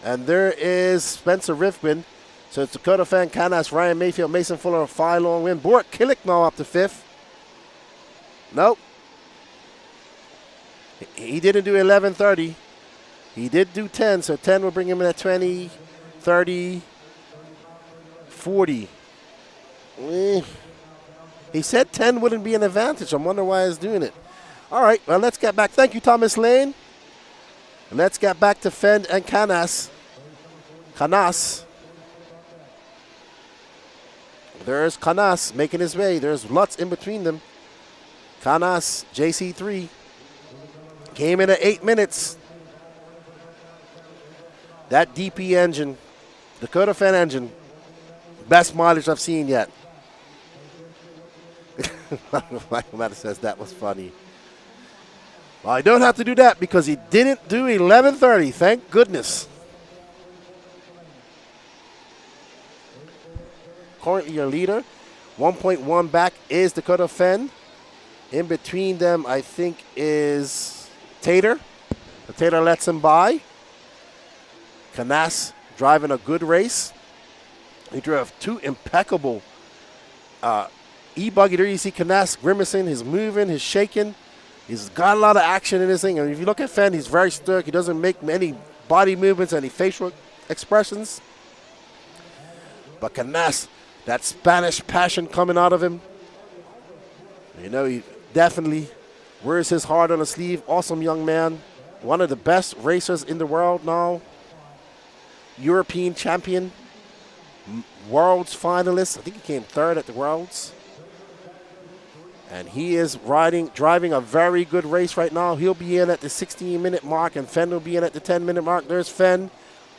Speaker 3: And there is Spencer Rifkin. So it's Dakota Fenn, Canas, Ryan Mayfield, Mason Fuller, a 5-long win. Bort Killick now up to 5th. Nope. He didn't do 11:30. He did do 10, so 10 will bring him in at 20, 30, 40. He said 10 wouldn't be an advantage. I'm wondering why he's doing it. All right, well, let's get back. Thank you, Thomas Lane. Let's get back to Fenn and Canas. There's Canas making his way. There's lots in between them. Canas, JC3, came in at 8 minutes. That DP engine, Dakota Fenn engine, best mileage I've seen yet. Michael Matter says that was funny. Well, I don't have to do that because he didn't do 11:30. Thank goodness. Currently your leader. 1.1 back is Dakota Fenn. In between them, I think, is Tater. Tater lets him by. Canas driving a good race. He drove 2 impeccable e-buggy. There you see Canas grimacing. He's moving. He's shaking. He's got a lot of action in his thing. And if you look at Fenn, he's very stoic. He doesn't make any body movements, any facial expressions. But Canas, that Spanish passion coming out of him. You know, he definitely wears his heart on his sleeve. Awesome young man. One of the best racers in the world now. European champion. World's finalist. I think he came 3rd at the Worlds. And he is driving a very good race right now. He'll be in at the 16-minute mark, and Fenn will be in at the 10-minute mark. There's Fenn.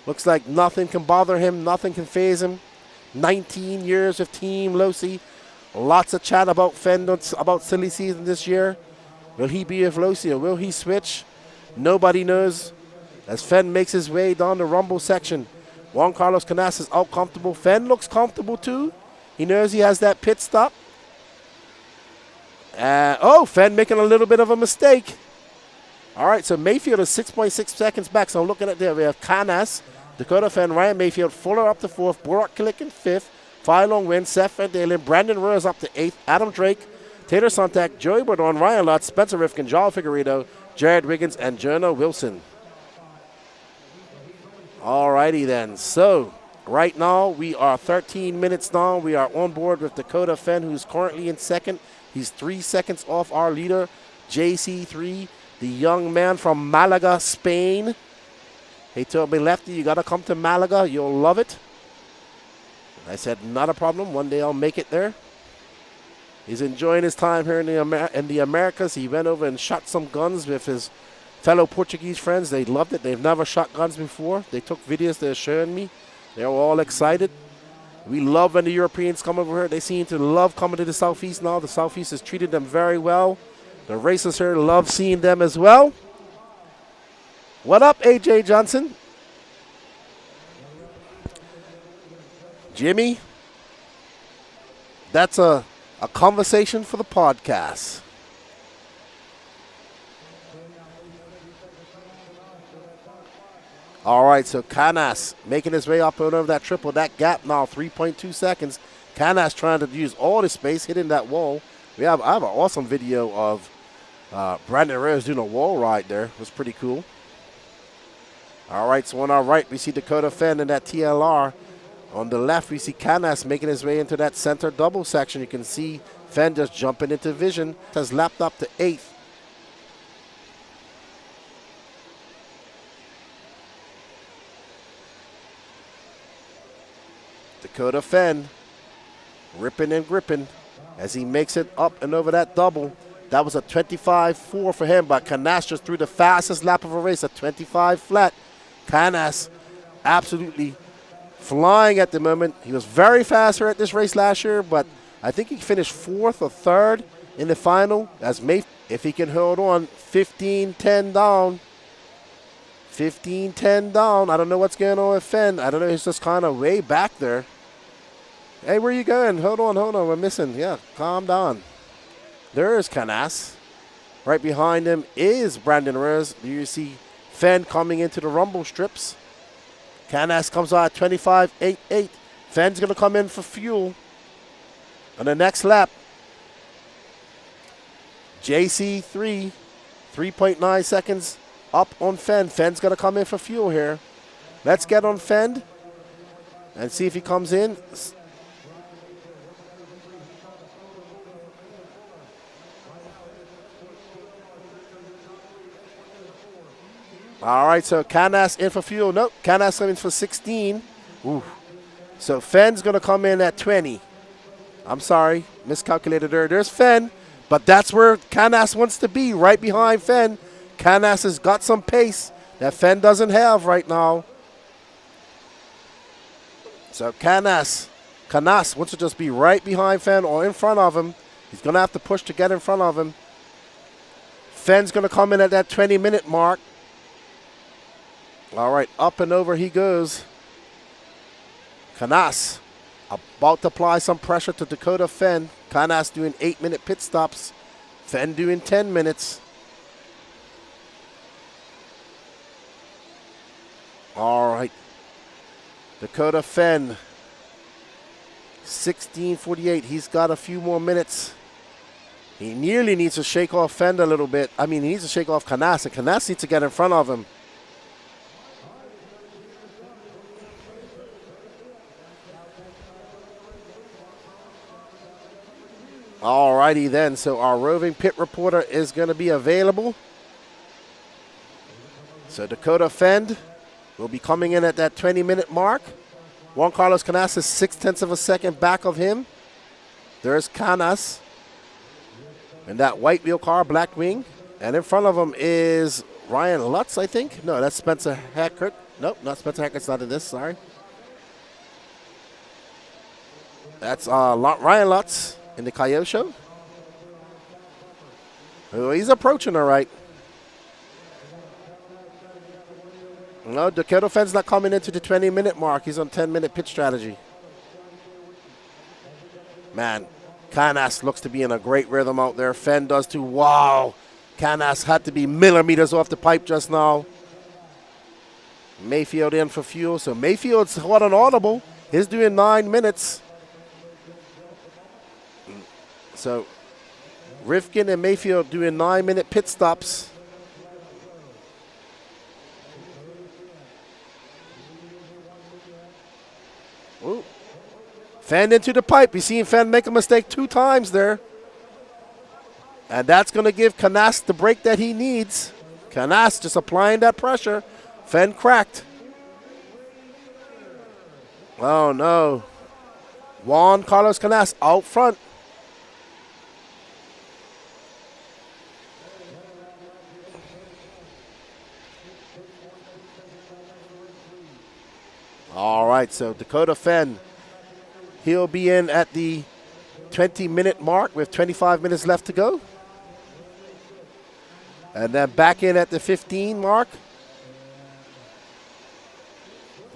Speaker 3: Looks like nothing can bother him. Nothing can faze him. 19 years with Team Losi. Lots of chat about Fenn, about silly season this year. Will he be with Losi or will he switch? Nobody knows. As Fenn makes his way down the rumble section. Juan Carlos Canas is out comfortable. Fenn looks comfortable too. He knows he has that pit stop. Fenn making a little bit of a mistake. All right, so Mayfield is 6.6 seconds back. So I'm looking at there. We have Canas, Dakota Fenn, Ryan Mayfield, Fuller up to 4th, Burak Kalik in 5th, Phylon Wynn, Seth Van Dalen, Brandon Rose up to 8th, Adam Drake, Tater Sontak, Joey Bordon, Ryan Lutz, Spencer Rifkin, Joel Figueredo, Jared Wiggins, and Jonah Wilson. All righty then. So right now we are 13 minutes down. We are on board with Dakota Fenn, who's currently in 2nd. He's 3 seconds off our leader, JC3, the young man from Malaga, Spain. He told me, Lefty, you got to come to Malaga. You'll love it. I said, not a problem. One day I'll make it there. He's enjoying his time here in the Americas. He went over and shot some guns with his fellow Portuguese friends. They loved it. They've never shot guns before. They took videos they're showing me. They were all excited. We love when the Europeans come over here. They seem to love coming to the Southeast now. The Southeast has treated them very well. The racers here love seeing them as well. What up, AJ Johnson? Jimmy, that's a conversation for the podcast. All right, so Canas making his way up over that triple. That gap now, 3.2 seconds. Canas trying to use all the space, hitting that wall. I have an awesome video of Brandon Rose doing a wall ride there. It was pretty cool. All right, so on our right, we see Dakota Fenn in that TLR. On the left, we see Canas making his way into that center double section. You can see Fenn just jumping into vision. Has lapped up to 8th. Dakota Fenn ripping and gripping as he makes it up and over that double. That was a 25.4 for him, but Canas just threw the fastest lap of a race, a 25 flat. Canas absolutely flying at the moment. He was very fast here at this race last year, but I think he finished 4th or 3rd in the final. As if he can hold on, 15-10 down. 15-10 down. I don't know what's going on with Fenn. I don't know. He's just kind of way back there. Hey, where you going? Hold on. We're missing. Yeah, calm down. There's Canas. Right behind him is Brandon Rose. You see Fenn coming into the rumble strips. Canas comes out at 25.88. Fenn's going to come in for fuel on the next lap. JC3, 3.9 seconds up on Fenn. Fenn's going to come in for fuel here. Let's get on Fenn and see if he comes in. All right, so Canas in for fuel. Nope, Canas coming for 16. Ooh. So Fenn's going to come in at 20. I'm sorry, miscalculated there. There's Fenn, but that's where Canas wants to be, right behind Fenn. Canas has got some pace that Fenn doesn't have right now. So Canas wants to just be right behind Fenn or in front of him. He's going to have to push to get in front of him. Fenn's going to come in at that 20-minute mark. All right, up and over he goes. Canas about to apply some pressure to Dakota Fenn. Canas doing 8-minute pit stops. Fenn doing 10 minutes. All right. Dakota Fenn, 16:48. He's got a few more minutes. He nearly needs to shake off Fenn a little bit. I mean, he needs to shake off Canas, and Canas needs to get in front of him. All righty then. So our roving pit reporter is going to be available. So Dakota Fenn will be coming in at that 20-minute mark. Juan Carlos Canas is 0.6 of a second back of him. There's Canas in that white wheel car, black wing. And in front of him is Ryan Lutz, I think. No, that's Spencer Hackert. Nope, not Spencer Hackert's not in this, sorry. That's Ryan Lutz in the Coyote Show. Oh, he's approaching all right. No, Dakota Fenn's not coming into the 20-minute mark. He's on 10-minute pitch strategy. Man, Canas looks to be in a great rhythm out there. Fenn does too. Wow. Canas had to be millimeters off the pipe just now. Mayfield in for fuel. So Mayfield's what an audible. He's doing 9 minutes. So Rifkin and Mayfield doing 9-minute pit stops. Ooh. Fenn into the pipe. You've seen Fenn make a mistake 2 times there. And that's going to give Canas the break that he needs. Canas just applying that pressure. Fenn cracked. Oh, no. Juan Carlos Canas out front. All right, so Dakota Fenn, he'll be in at the 20-minute mark with 25 minutes left to go. And then back in at the 15 mark.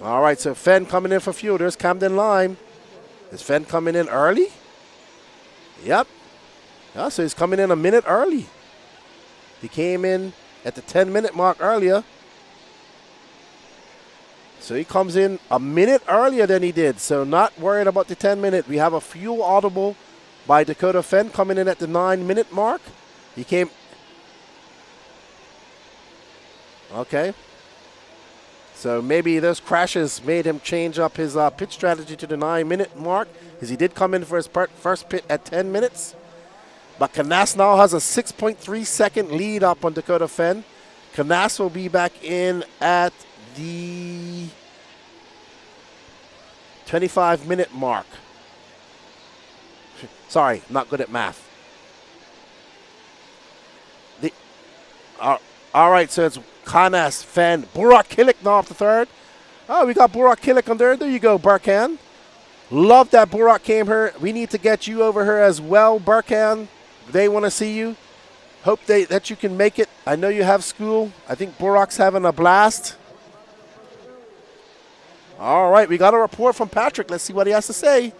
Speaker 3: All right, so Fenn coming in for fuel. There's Camden Lime. Is Fenn coming in early? Yep. Yeah, so he's coming in a minute early. He came in at the 10-minute mark earlier. So he comes in a minute earlier than he did. So not worried about the 10-minute. We have a fuel audible by Dakota Fenn coming in at the 9-minute mark. He came. Okay. So maybe those crashes made him change up his pit strategy to the 9-minute mark, because he did come in for his first pit at 10 minutes. But Canas now has a 6.3-second lead up on Dakota Fenn. Canas will be back in at the 25-minute mark. Sorry, not good at math. All right, so it's Canas, Fenn, Burak Kilik now off the third. Oh, we got Burak Kilik on there. There you go, Burkan. Love that Burak came here. We need to get you over here as well, Burkan. They want to see you. Hope that you can make it. I know you have school. I think Burak's having a blast. All right, we got a report from Patrick. Let's see what he has to say.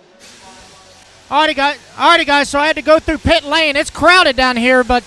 Speaker 7: Alrighty, guys. So I had to go through pit lane. It's crowded down here, but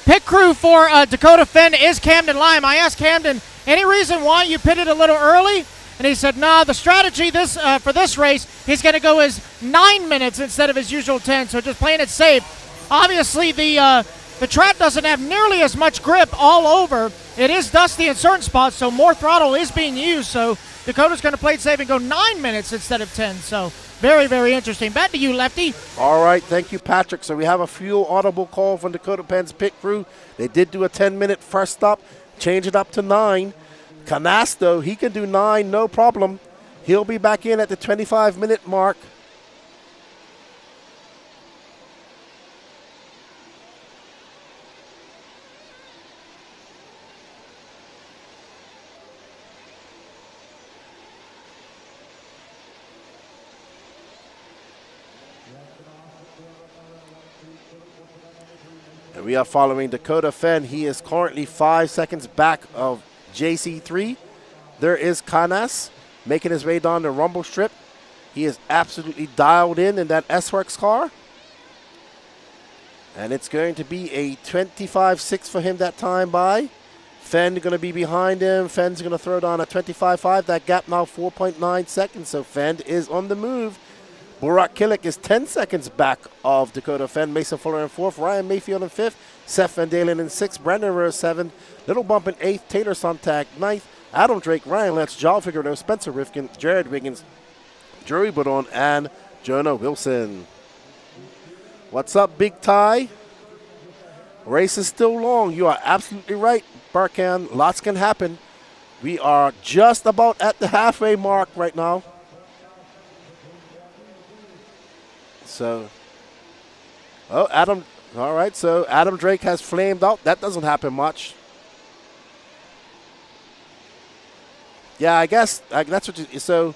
Speaker 7: pit crew for Dakota Fenn is Camden Lime. I asked Camden, any reason why you pitted a little early? And he said, nah, the strategy for this race, he's going to go as 9 minutes instead of his usual 10, so just playing it safe. Obviously, the track doesn't have nearly as much grip all over. It is dusty in certain spots, so more throttle is being used. So Dakota's going to play it safe and go 9 minutes instead of 10. So very, very interesting. Back to you, Lefty.
Speaker 3: All right, thank you, Patrick. So we have a fuel audible call from Dakota Fenn's pit crew. They did do a 10-minute first stop. change it up to 9. Canasto, he can do 9, no problem. He'll be back in at the 25-minute mark. And we are following Dakota Fenn. He is currently 5 seconds back of JC3. There is Canas making his way down the rumble strip. He is absolutely dialed in that S-Works car. And it's going to be a 25.6 for him that time by. Fenn going to be behind him. Fenn's going to throw down a 25.5. That gap now 4.9 seconds. So Fenn is on the move. Burak Killick is 10 seconds back of Dakota Fenn. Mason Fuller in 4th. Ryan Mayfield in 5th. Seth Van Dalen in 6th. Brandon Rose 7th. Little Bump in 8th. Taylor Sontag 9th. Adam Drake, Ryan Letts, Joel Figueroa, Spencer Rifkin, Jared Wiggins, Joey Bodon, and Jonah Wilson. What's up, Big Ty? Race is still long. You are absolutely right, Barkan. Lots can happen. We are just about at the halfway mark right now. So, Adam, all right, so Adam Drake has flamed out. That doesn't happen much. Yeah, I guess that's what you, so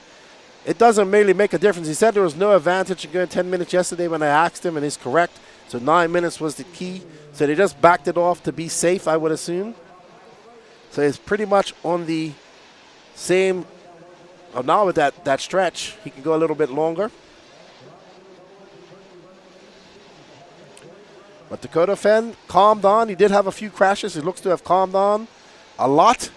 Speaker 3: it doesn't really make a difference. He said there was no advantage in going 10 minutes yesterday when I asked him, and he's correct. So 9 minutes was the key. So they just backed it off to be safe, I would assume. So it's pretty much on the same, now with that stretch, he can go a little bit longer. But Dakota Fenn calmed on. He did have a few crashes. He looks to have calmed on a lot.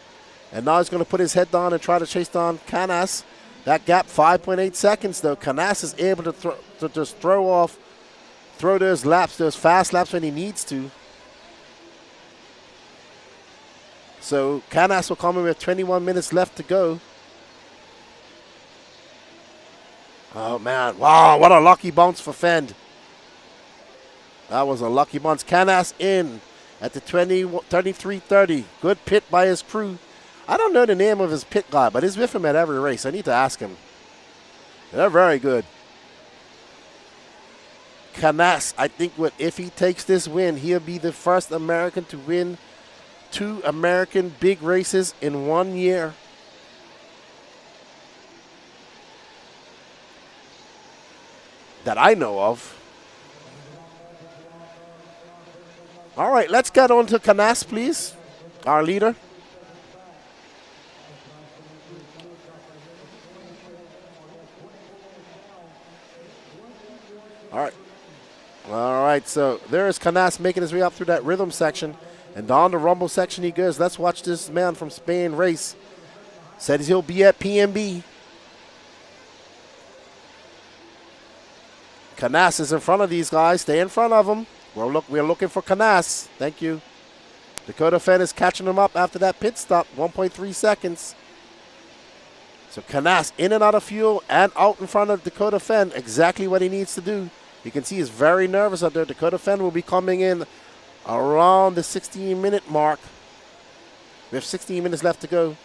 Speaker 3: And now he's going to put his head down and try to chase down Canas. That gap, 5.8 seconds, though. Canas is able to just throw those laps, those fast laps when he needs to. So Canas will come in with 21 minutes left to go. Oh, man. Wow, what a lucky bounce for Fend. That was a lucky bounce. Canas in at the 33.30. Good pit by his crew. I don't know the name of his pit guy, but he's with him at every race. I need to ask him. They're very good. Canas, I think if he takes this win, he'll be the first American to win 2 American big races in 1 year. That I know of. All right, let's get on to Canas, please, our leader. All right, so there's Canas making his way up through that rhythm section. And down the rumble section he goes. Let's watch this man from Spain race. Said he'll be at PNB. Canas is in front of these guys. Stay in front of them. We're looking for Canas. Thank you. Dakota Fenn is catching him up after that pit stop. 1.3 seconds. So Canas in and out of fuel and out in front of Dakota Fenn. Exactly what he needs to do. You can see he's very nervous out there. Dakota Fenn will be coming in around the 16-minute mark. We have 16 minutes left to go.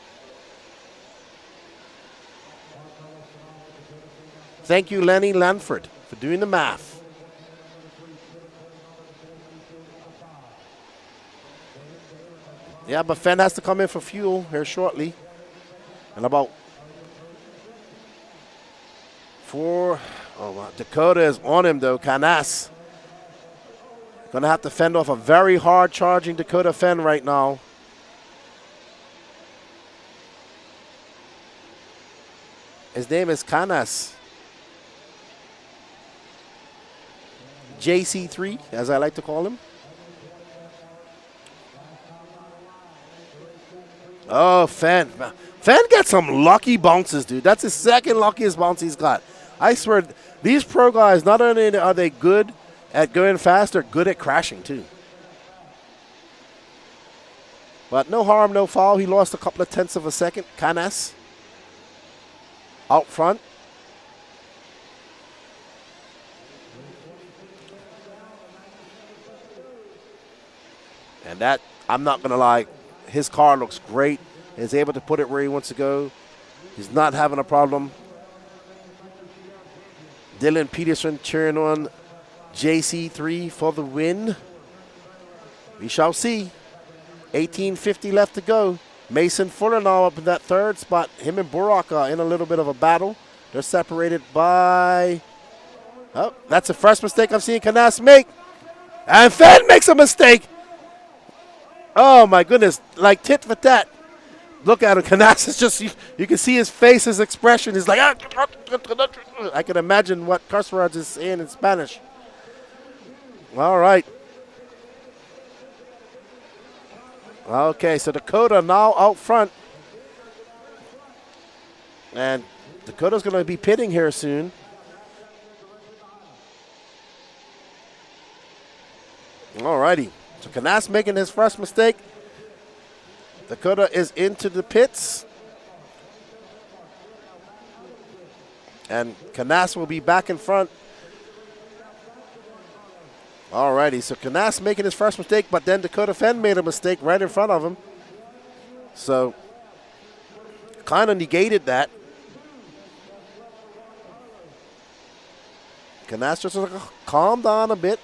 Speaker 3: Thank you, Lenny Lanford, for doing the math. Yeah, but Fenn has to come in for fuel here shortly. And about 4... Oh, wow. Dakota is on him, though. Canas. Going to have to fend off a very hard charging Dakota Fenn right now. His name is Canas. JC3, as I like to call him. Oh, Fenn. Fenn gets some lucky bounces, dude. That's his second luckiest bounce he's got. I swear, these pro guys, not only are they good at going fast, they're good at crashing, too. But no harm, no foul. He lost a couple of tenths of a second. Canas out front. And that, I'm not going to lie, his car looks great. He's able to put it where he wants to go. He's not having a problem. Dylan Peterson cheering on JC3 for the win. We shall see. 18:50 left to go. Mason Fuller now up in that third spot. Him and Burak are in a little bit of a battle. They're separated by... Oh, that's the first mistake I've seen Canas make. And Fenn makes a mistake. Oh, my goodness. Like tit for tat. Look at him. Canas is just... You can see his face, his expression. He's like... I can imagine what Carceraj is saying in Spanish. All right. Okay, so Dakota now out front. And Dakota's going to be pitting here soon. All righty. So Canas making his first mistake. Dakota is into the pits. And Canas will be back in front. All righty, so Canas making his first mistake, but then Dakota Fenn made a mistake right in front of him. So, kind of negated that. Canas just calm down a bit.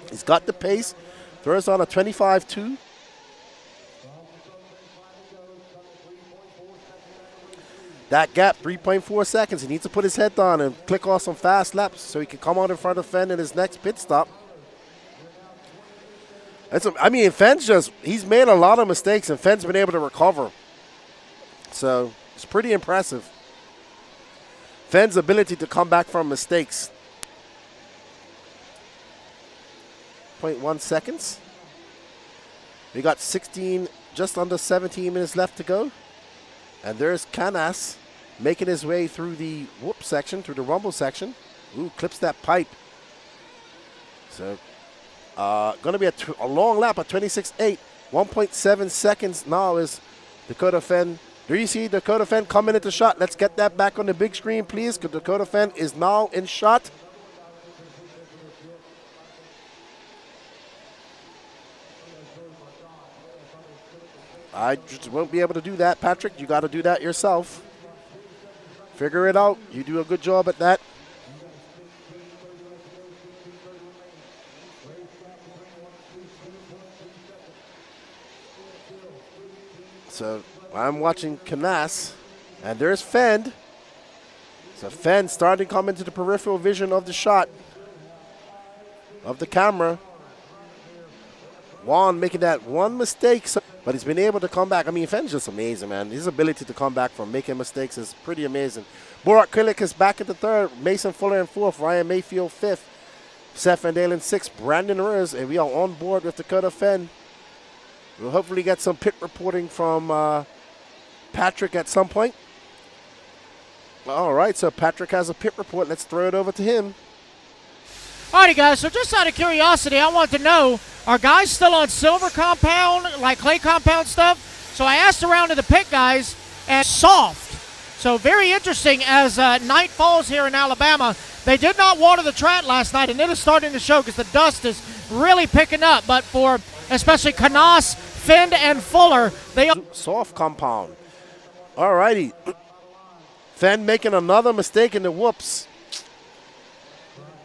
Speaker 3: He's got the pace. Throws on a 25-2. That gap, 3.4 seconds. He needs to put his head down and click off some fast laps so he can come out in front of Fenn in his next pit stop. Fenn's he's made a lot of mistakes, and Fenn's been able to recover. So, it's pretty impressive. Fenn's ability to come back from mistakes. 0.1 seconds. We got 16, just under 17 minutes left to go. And there's Canas making his way through the whoop section, through the rumble section. Ooh, clips that pipe. So, going to be a long lap at 26.8. 1.7 seconds now is Dakota Fenn. Do you see Dakota Fenn coming into shot? Let's get that back on the big screen, please, because Dakota Fenn is now in shot. I just won't be able to do that, Patrick. You got to do that yourself. Figure it out. You do a good job at that. So I'm watching Canas, and there's Fenn. So Fenn starting to come into the peripheral vision of the shot of the camera. Juan making that one mistake, but he's been able to come back. Fenn's just amazing, man. His ability to come back from making mistakes is pretty amazing. Burak Kulik is back at the third. Mason Fuller in fourth. Ryan Mayfield fifth. Seth Van Dalen sixth. Brandon Reyes, and we are on board with Dakota Fenn. We'll hopefully get some pit reporting from Patrick at some point. All right, so Patrick has a pit report. Let's throw it over to him.
Speaker 7: Alrighty, guys, so just out of curiosity, I want to know, are guys still on silver compound, like clay compound stuff? So I asked around to the pit guys, and soft. So very interesting as night falls here in Alabama. They did not water the track last night, and it is starting to show because the dust is really picking up. But for especially Canas, Fenn, and Fuller, they
Speaker 3: soft compound. All righty. Fenn making another mistake in the whoops.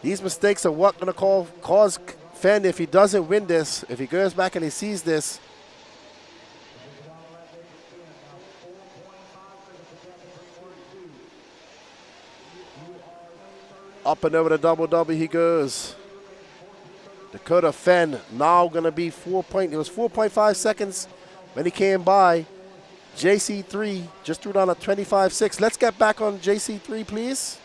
Speaker 3: These mistakes are what going to cause Fenn, if he doesn't win this, if he goes back and he sees this. Up and over the double-double he goes. Dakota Fenn now going to be it was 4.5 seconds when he came by. JC3 just threw down a 25.6. Let's get back on JC3, please.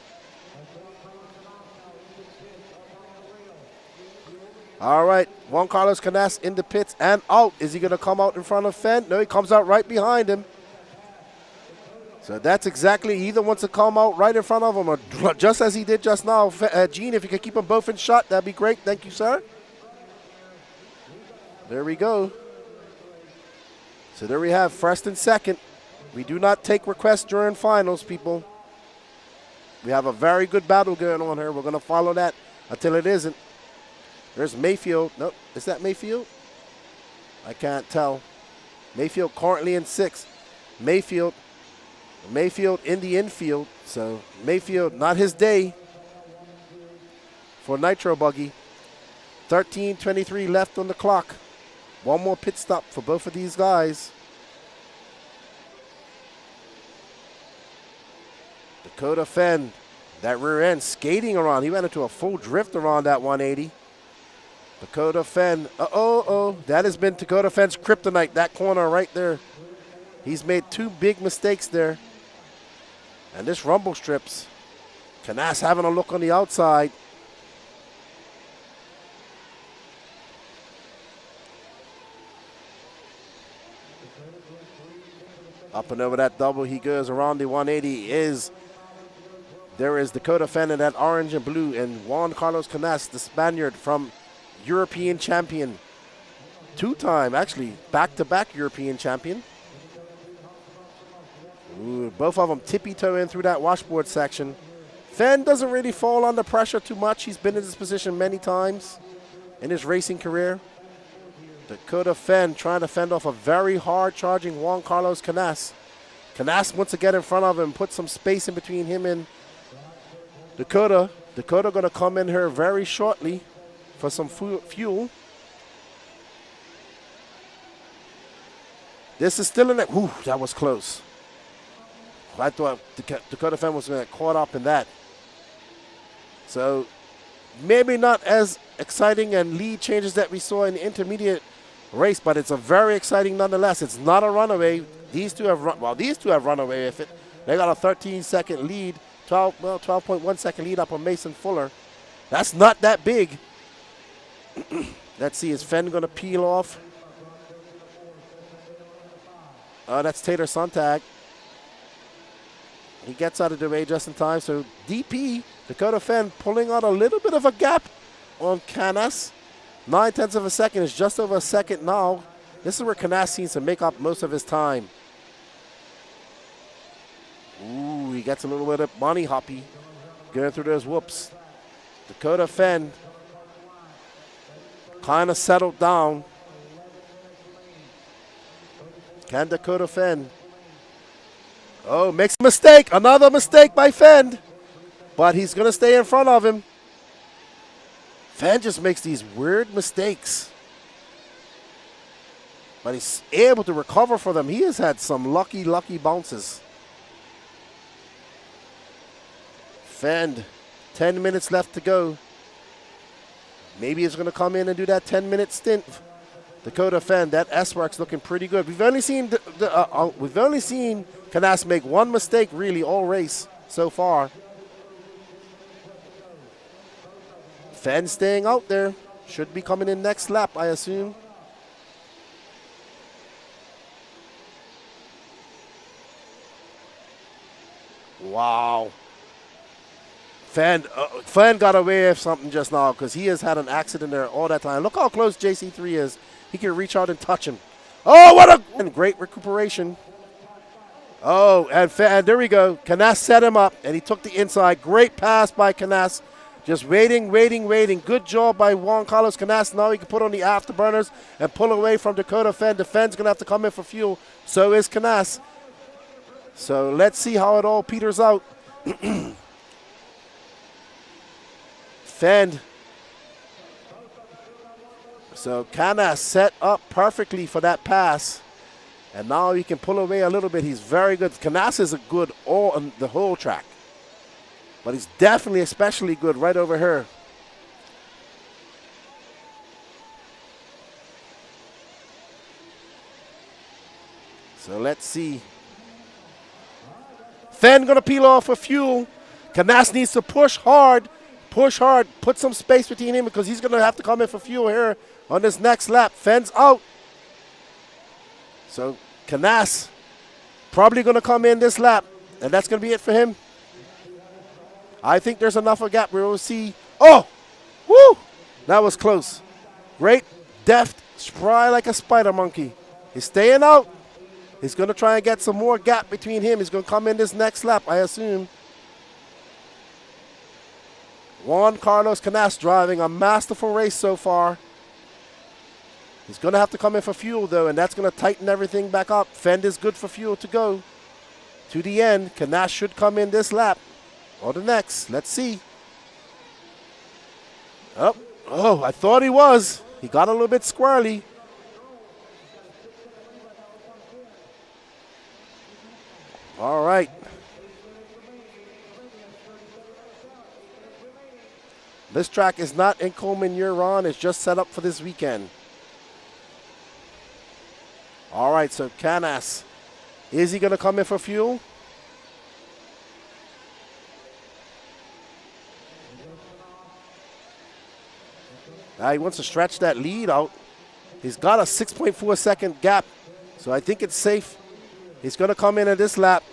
Speaker 3: All right, Juan Carlos Canas in the pits and out. Is he going to come out in front of Fenn? No, he comes out right behind him. So that's exactly, he either wants to come out right in front of him or just as he did just now. Gene, if you could keep them both in shot, that'd be great. Thank you, sir. There we go. So there we have first and second. We do not take requests during finals, people. We have a very good battle going on here. We're going to follow that until it isn't. There's Mayfield. Nope. Is that Mayfield? I can't tell. Mayfield currently in 6th. Mayfield in the infield. So Mayfield, not his day for Nitro Buggy. 13:23 left on the clock. One more pit stop for both of these guys. Dakota Fenn, that rear end skating around. He went into a full drift around that 180. Dakota Fenn, that has been Dakota Fenn's kryptonite, that corner right there. He's made 2 big mistakes there. And this rumble strips. Canas having a look on the outside. Up and over that double, he goes around the 180. There is Dakota Fenn in that orange and blue, and Juan Carlos Canas, the Spaniard from European champion. 2-time, actually, back-to-back European champion. Ooh, both of them tippy-toeing through that washboard section. Fenn doesn't really fall under pressure too much. He's been in this position many times in his racing career. Dakota Fenn trying to fend off a very hard-charging Juan Carlos Canas. Canas wants to get in front of him, put some space in between him and Dakota. Dakota going to come in here very shortly for some fuel. This is still in it. Ooh, that was close. I thought Dakota Fenn was going to get caught up in that. So maybe not as exciting and lead changes that we saw in the intermediate race, but it's a very exciting nonetheless. It's not a runaway. These two have run away with it. They got a 13-second lead, 12.1 second lead up on Mason Fuller. That's not that big. Let's see, is Fenn going to peel off? That's Taylor Sontag. He gets out of the way just in time. So DP, Dakota Fenn, pulling out a little bit of a gap on Canas. 9/10 of a second is just over a second now. This is where Canas seems to make up most of his time. Ooh, he gets a little bit of bunny hoppy going through those whoops. Dakota Fenn kind of settled down. Can Dakota Fenn? Oh, makes a mistake. Another mistake by Fenn. But he's going to stay in front of him. Fenn just makes these weird mistakes. But he's able to recover for them. He has had some lucky bounces. Fenn, 10 minutes left to go. Maybe he's going to come in and do that 10-minute stint. Dakota Fenn, that S-Work's looking pretty good. We've only seen Canas make one mistake really all race so far. Fenn staying out there. Should be coming in next lap, I assume. Wow. Fenn got away with something just now because he has had an accident there all that time. Look how close JC3 is. He can reach out and touch him. Oh, what a great recuperation. Oh, and there we go. Canas set him up, and he took the inside. Great pass by Canas. Just waiting. Good job by Juan Carlos Canas. Now he can put on the afterburners and pull away from Dakota Fenn. The Fenn's going to have to come in for fuel. So is Canas. So let's see how it all peters out. Fenn. So Canas set up perfectly for that pass. And now he can pull away a little bit. He's very good. Canas is a good all on the whole track. But he's definitely especially good right over here. So let's see. Fenn going to peel off for fuel. Canas needs to push hard. Put some space between him because he's going to have to come in for fuel here on this next lap. Fenn's out. So Canas probably going to come in this lap. And that's going to be it for him. I think there's enough of a gap where we'll see. Oh, woo! That was close. Great, deft, spry like a spider monkey. He's staying out. He's going to try and get some more gap between him. He's going to come in this next lap, I assume. Juan Carlos Canas driving a masterful race so far. He's going to have to come in for fuel, though, and that's going to tighten everything back up. Fend is good for fuel to go to the end. Knaus should come in this lap or the next. Let's see. Oh, I thought he was. He got a little bit squirrely. All right. This track is not in Cullman year-round. It's just set up for this weekend. All right, so Knaus. Is he going to come in for fuel? He wants to stretch that lead out. He's got a 6.4 second gap, so I think it's safe. He's going to come in at this lap.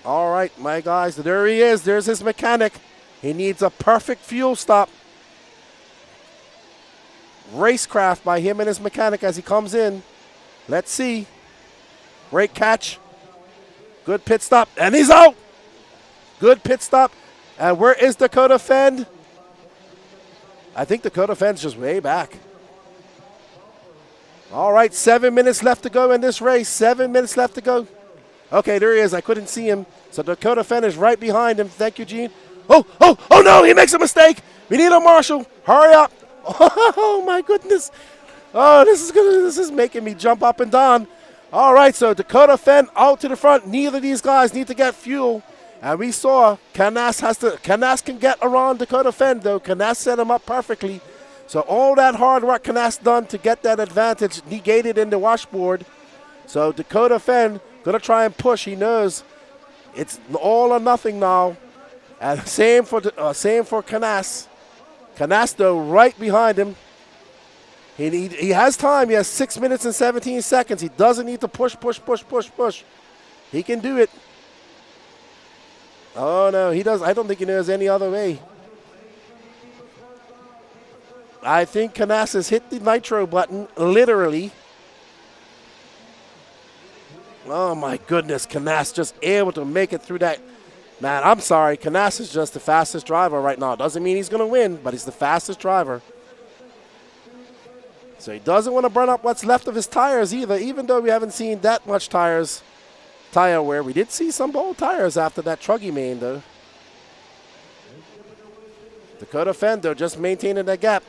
Speaker 3: All right, my guys, there he is. There's his mechanic. He needs a perfect fuel stop. Racecraft by him and his mechanic as he comes in. Let's see. Great catch. Good pit stop, and he's out. Good pit stop. And where is Dakota Fend? I think Dakota Fend's just way back. All right, 7 minutes left to go in this race. 7 minutes left to go. Okay, there he is. I couldn't see him. So Dakota Fend is right behind him. Thank you, Gene. Oh no, he makes a mistake. We need a marshal. Hurry up. Oh my goodness. Oh, this is making me jump up and down. All right, so Dakota Fend out to the front. Neither of these guys need to get fuel. And we saw Knaus can get around Dakota Fend, though. Knaus set him up perfectly. So all that hard work Knaus done to get that advantage negated in the washboard. So Dakota Fend going to try and push. He knows it's all or nothing now. And same for Knaus. Knaus, though, right behind him. He has time. He has 6 minutes and 17 seconds. He doesn't need to push. He can do it. Oh, no, he does. I don't think he knows any other way. I think Knaus has hit the nitro button, literally. Oh, my goodness. Knaus just able to make it through that. Man, I'm sorry. Knaus is just the fastest driver right now. Doesn't mean he's going to win, but he's the fastest driver. So he doesn't want to burn up what's left of his tires either, even though we haven't seen that much tire wear. We did see some bold tires after that truggy main, though. Dakota Fend, though, just maintaining that gap.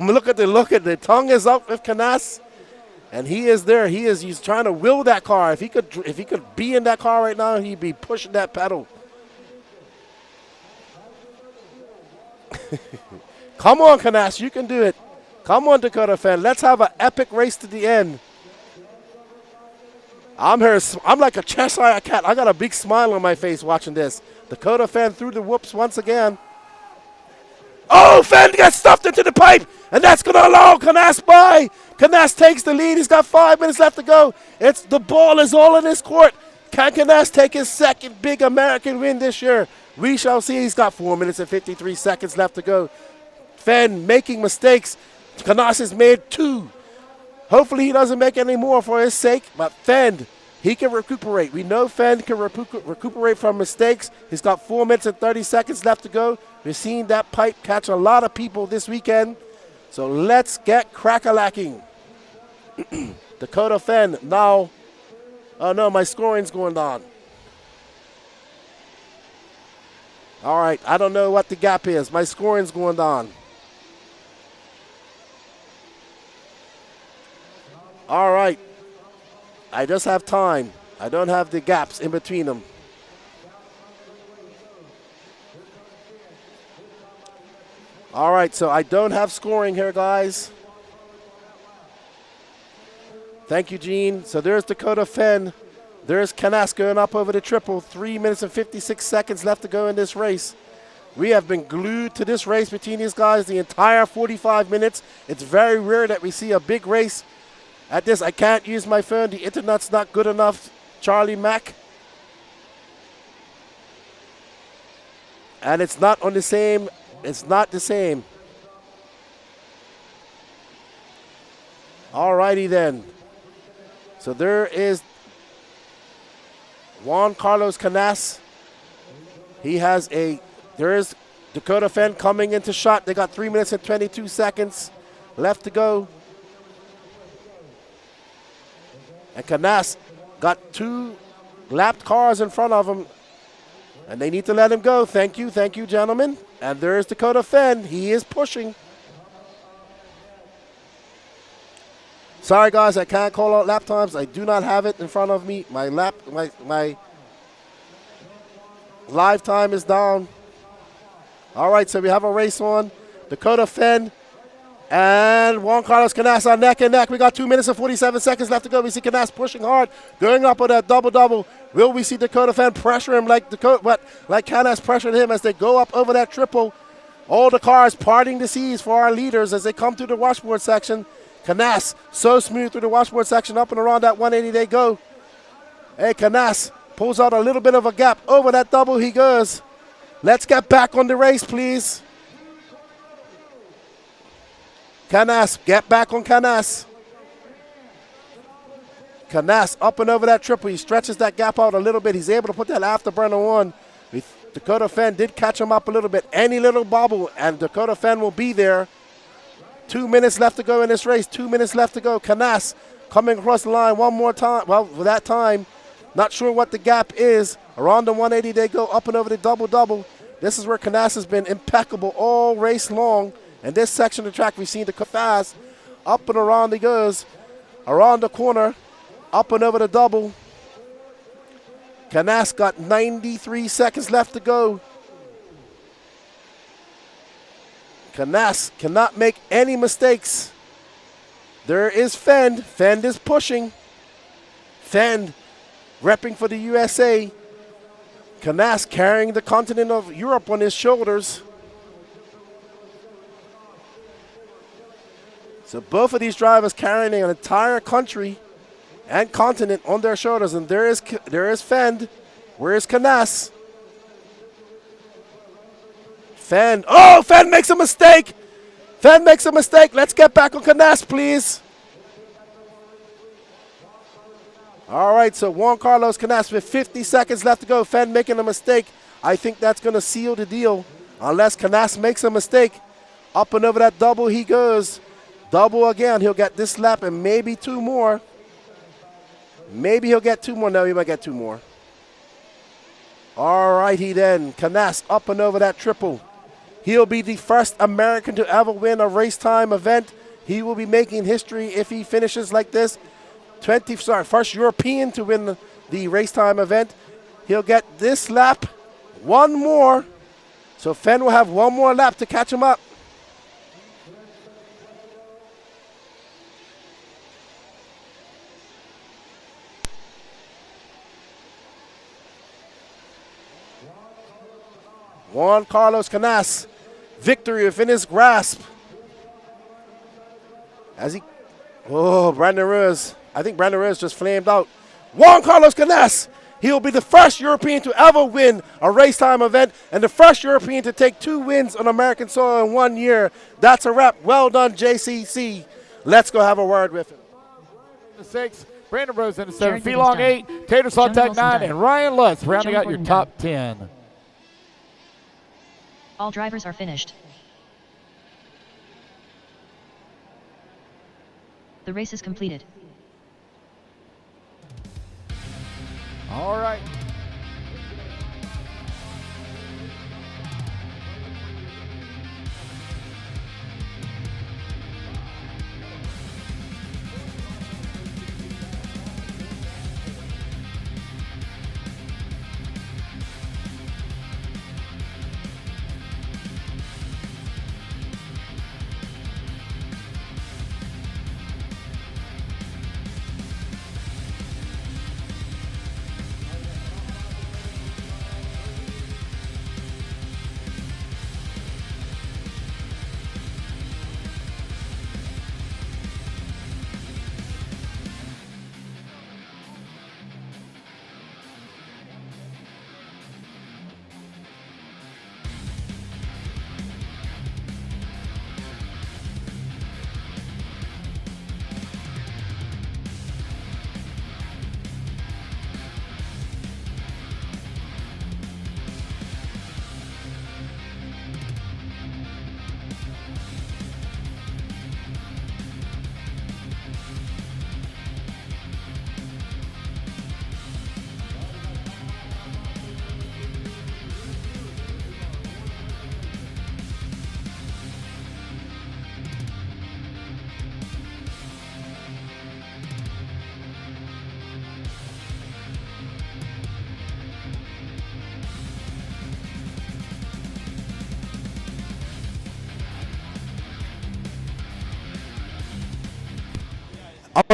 Speaker 3: Look at the tongue is up with Knaus, and he is there. He's trying to will that car. If he could be in that car right now, he'd be pushing that pedal. Come on, Knaus, you can do it. Come on, Dakota Fend. Let's have an epic race to the end. I'm like a Cheshire cat. I got a big smile on my face watching this. Dakota Fend threw the whoops once again. Oh, Fend gets stuffed into the pipe, and that's going to allow Knaus by. Knaus takes the lead. He's got 5 minutes left to go. The ball is all in his court. Can Knaus take his second big American win this year? We shall see. He's got 4 minutes and 53 seconds left to go. Fend making mistakes. Knaus has made 2. Hopefully he doesn't make any more for his sake, but Fend, he can recuperate. We know Fend can recuperate from mistakes. He's got 4 minutes and 30 seconds left to go. We've seen that pipe catch a lot of people this weekend. So let's get crack-a-lacking. Dakota Fend now. Oh no, my scoring's going down. All right, I don't know what the gap is. My scoring's going down. All right. I just have time. I don't have the gaps in between them. All right, so I don't have scoring here, guys. Thank you, Gene. So there's Dakota Fend. There's Knaus going up over the triple. 3 minutes and 56 seconds left to go in this race. We have been glued to this race between these guys the entire 45 minutes. It's very rare that we see a big race. At this, I can't use my phone. The internet's not good enough, Charlie Mack. And it's not on the same. It's not the same. All righty then. So there is Juan Carlos Knaus. He has there is Dakota Fenn coming into shot. They got 3 minutes and 22 seconds left to go. And Canas got 2 lapped cars in front of him. And they need to let him go. Thank you, gentlemen. And there's Dakota Fenn. He is pushing. Sorry, guys, I can't call out lap times. I do not have it in front of me. My live time is down. All right, so we have a race on. Dakota Fenn and Juan Carlos Canas are neck and neck. We got 2 minutes and 47 seconds left to go. We see Canas pushing hard, going up with that double-double. Will we see Dakota Fenn pressure him like Canas pressured him as they go up over that triple? All the cars parting the seas for our leaders as they come through the washboard section. Canas, so smooth through the washboard section, up and around that 180 they go. Hey, Canas pulls out a little bit of a gap. Over that double he goes. Let's get back on the race, please. Canas, get back on Canas. Canas up and over that triple. He stretches that gap out a little bit. He's able to put that afterburner on. Dakota Fenn did catch him up a little bit. Any little bobble, and Dakota Fenn will be there. 2 minutes left to go in this race. 2 minutes left to go. Canas coming across the line one more time. Well, for that time, not sure what the gap is. Around the 180, they go up and over the double-double. This is where Canas has been impeccable all race long. And this section of the track, we've seen the fast. Up and around he goes. Around the corner. Up and over the double. Canas got 93 seconds left to go. Canas cannot make any mistakes. There is Fenn. Fenn is pushing. Fenn repping for the USA. Canas carrying the continent of Europe on his shoulders. So both of these drivers carrying an entire country and continent on their shoulders. And there is Fenn. Where is Canas? Fenn. Oh, Fenn makes a mistake. Fenn makes a mistake. Let's get back on Canas, please. All right, so Juan Carlos Canas with 50 seconds left to go. Fenn making a mistake. I think that's going to seal the deal unless Canas makes a mistake. Up and over that double he goes. Double again. He'll get this lap and maybe 2 more. Maybe he'll get 2 more. No, he might get 2 more. All righty then. Canas up and over that triple. He'll be the first American to ever win a race time event. He will be making history if he finishes like this. First European to win the race time event. He'll get this lap, 1 more. So Fenn will have 1 more lap to catch him up. Juan Carlos Canas, victory within his grasp. Brandon Ruiz. I think Brandon Ruiz just flamed out. Juan Carlos Canas, he'll be the first European to ever win a race time event and the first European to take 2 wins on American soil in 1 year. That's a wrap. Well done, JCC. Let's go have a word with him.
Speaker 1: The 6, Brandon Ruiz in the 7, Felong 8, Tater Sautek 9, and Ryan Lutz rounding out your top 10.
Speaker 2: All drivers are finished. The race is completed.
Speaker 1: All right.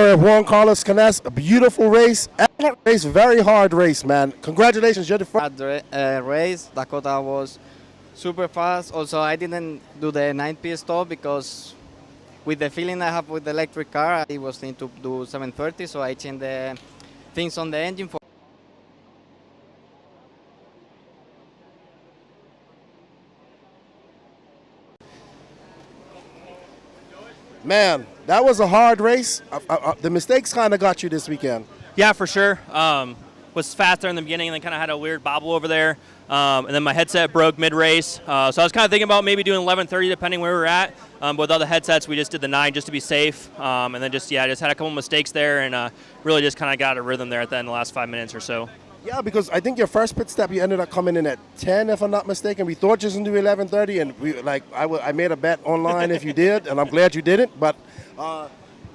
Speaker 3: here at Juan Carlos Canes. A beautiful race. Excellent race. Very hard race, man. Congratulations. You're the first.
Speaker 8: Race. Dakota was super fast. Also, I didn't do the 9P stop because with the feeling I have with the electric car, I was thinking to do 730, so I changed the things on the engine for.
Speaker 3: Man, that was a hard race. The mistakes kind of got you this weekend.
Speaker 15: Yeah, for sure. Was faster in the beginning and then kind of had a weird bobble over there. And then my headset broke mid-race. So I was kind of thinking about maybe doing 11:30 depending where we were at. But with other headsets, we just did the 9 just to be safe. And then just had a couple mistakes there and really just kind of got a rhythm there at the end of the last 5 minutes or so.
Speaker 3: Yeah, because I think your first pit stop, you ended up coming in at 10, if I'm not mistaken. We thought you was going to do 11:30, and I made a bet online if you did, and I'm glad you didn't. But,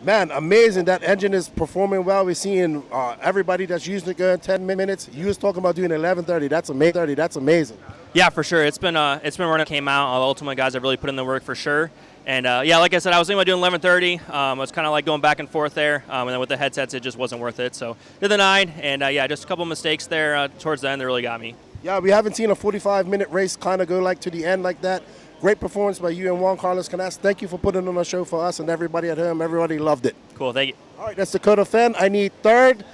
Speaker 3: man, amazing. That engine is performing well. We're seeing everybody that's using it going 10 minutes. You was talking about doing 11:30. That's amazing. That's amazing.
Speaker 15: Yeah, for sure. It's been running. Came out. All the Ultimate guys have really put in the work for sure. And like I said, I was thinking about doing 11:30. I was kind of like going back and forth there. And then with the headsets, it just wasn't worth it. So did the 9. And just a couple mistakes there towards the end that really got me.
Speaker 3: Yeah, we haven't seen a 45-minute race kind of go like to the end like that. Great performance by you and Juan Carlos Canes. Thank you for putting on a show for us and everybody at home. Everybody loved it.
Speaker 15: Cool, thank you.
Speaker 3: All right, that's Dakota Fenn. I need 3rd.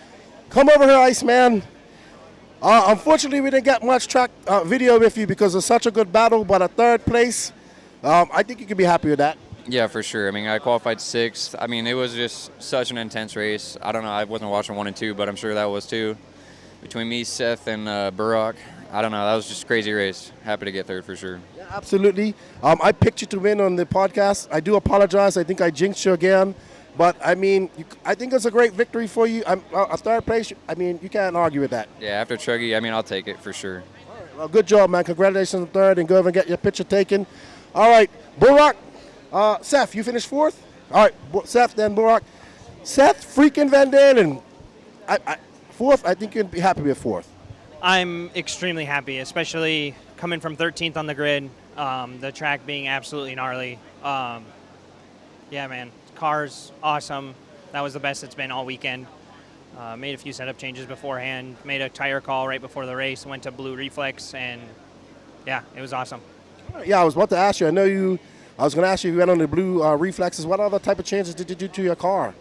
Speaker 3: Come over here, Iceman. Unfortunately, we didn't get much track video with you because it's such a good battle, but a 3rd place, I think you can be happy with that.
Speaker 9: Yeah, for sure. I mean, I qualified 6th. I mean, it was just such an intense race. I don't know. I wasn't watching 1 and 2, but I'm sure that was too. Between me, Seth, and Burak, I don't know. That was just a crazy race. Happy to get 3rd for sure.
Speaker 3: Yeah, absolutely. I picked you to win on the podcast. I do apologize. I think I jinxed you again. But, I mean, I think it's a great victory for you. A 3rd place, I mean, you can't argue with that.
Speaker 9: Yeah, after Truggy, I mean, I'll take it for sure.
Speaker 3: All right, well, good job, man. Congratulations on 3rd, and go over and get your picture taken. All right, Burak. Seth, you finished 4th? All right, Seth, then Burak. Seth freaking Van Dalen. 4th, I think you'd be happy with 4th.
Speaker 11: I'm extremely happy, especially coming from 13th on the grid, the track being absolutely gnarly. Yeah, man, car's awesome. That was the best it's been all weekend. Made a few setup changes beforehand, made a tire call right before the race, went to blue reflex, and yeah, it was awesome.
Speaker 3: Yeah, I was about to ask you. I was going to ask you if you went on the blue reflexes. What other type of changes did you do to your car?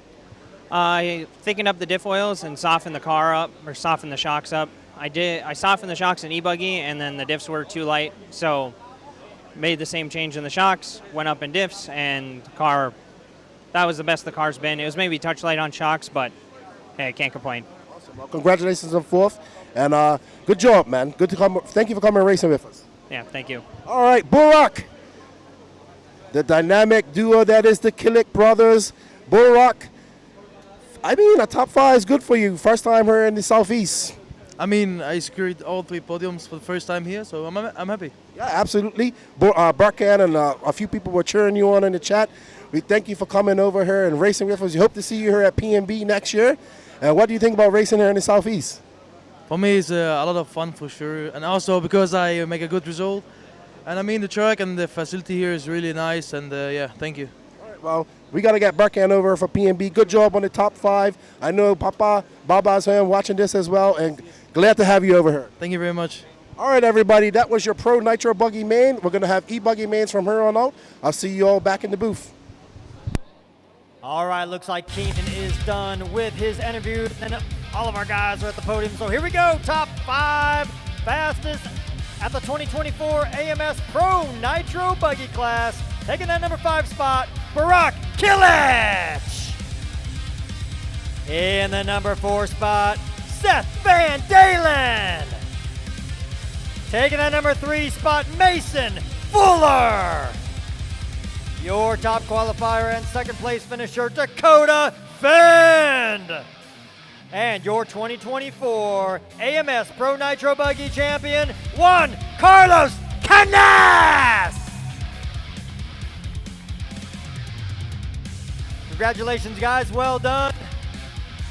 Speaker 11: Thickened up the diff oils and softened the car up, or softened the shocks up. I softened the shocks in e-buggy, and then the diffs were too light, so made the same change in the shocks, went up in diffs, and the car, that was the best the car's been. It was maybe touch light on shocks, but hey, I can't complain.
Speaker 3: Awesome. Well, congratulations on 4th, and good job, man. Good to come. Thank you for coming and racing with us.
Speaker 11: Yeah, thank you.
Speaker 3: All right, Burak. The dynamic duo that is the Killick brothers. Burak, I mean, a top 5 is good for you. First time here in the Southeast.
Speaker 17: I mean, I secured all 3 podiums for the first time here, so I'm happy.
Speaker 3: Yeah, absolutely. Barkan and a few people were cheering you on in the chat. We thank you for coming over here and racing with us. We hope to see you here at PNB next year. And what do you think about racing here in the Southeast?
Speaker 17: For me, it's a lot of fun for sure, and also because I make a good result. And I mean, the track and the facility here is really nice, and yeah, thank you.
Speaker 3: All right, well, we got to get Barkan over for PNB. Good job on the top 5. I know Baba's home watching this as well, and glad to have you over here.
Speaker 17: Thank you very much.
Speaker 3: All right, everybody, that was your Pro Nitro Buggy main. We're going to have e-buggy mains from here on out. I'll see you all back in the booth.
Speaker 10: All right, looks like Keenan is done with his interview, and all of our guys are at the podium. So here we go, top 5 fastest at the 2024 AMS Pro Nitro Buggy class. Taking that number 5 spot, Burak Kilich. In the number 4 spot, Seth Van Dalen. Taking that number 3 spot, Mason Fuller. Your top qualifier and 2nd place finisher, Dakota Fend. And your 2024 AMS Pro Nitro Buggy champion, Juan Carlos Canes. Congratulations, guys. Well done.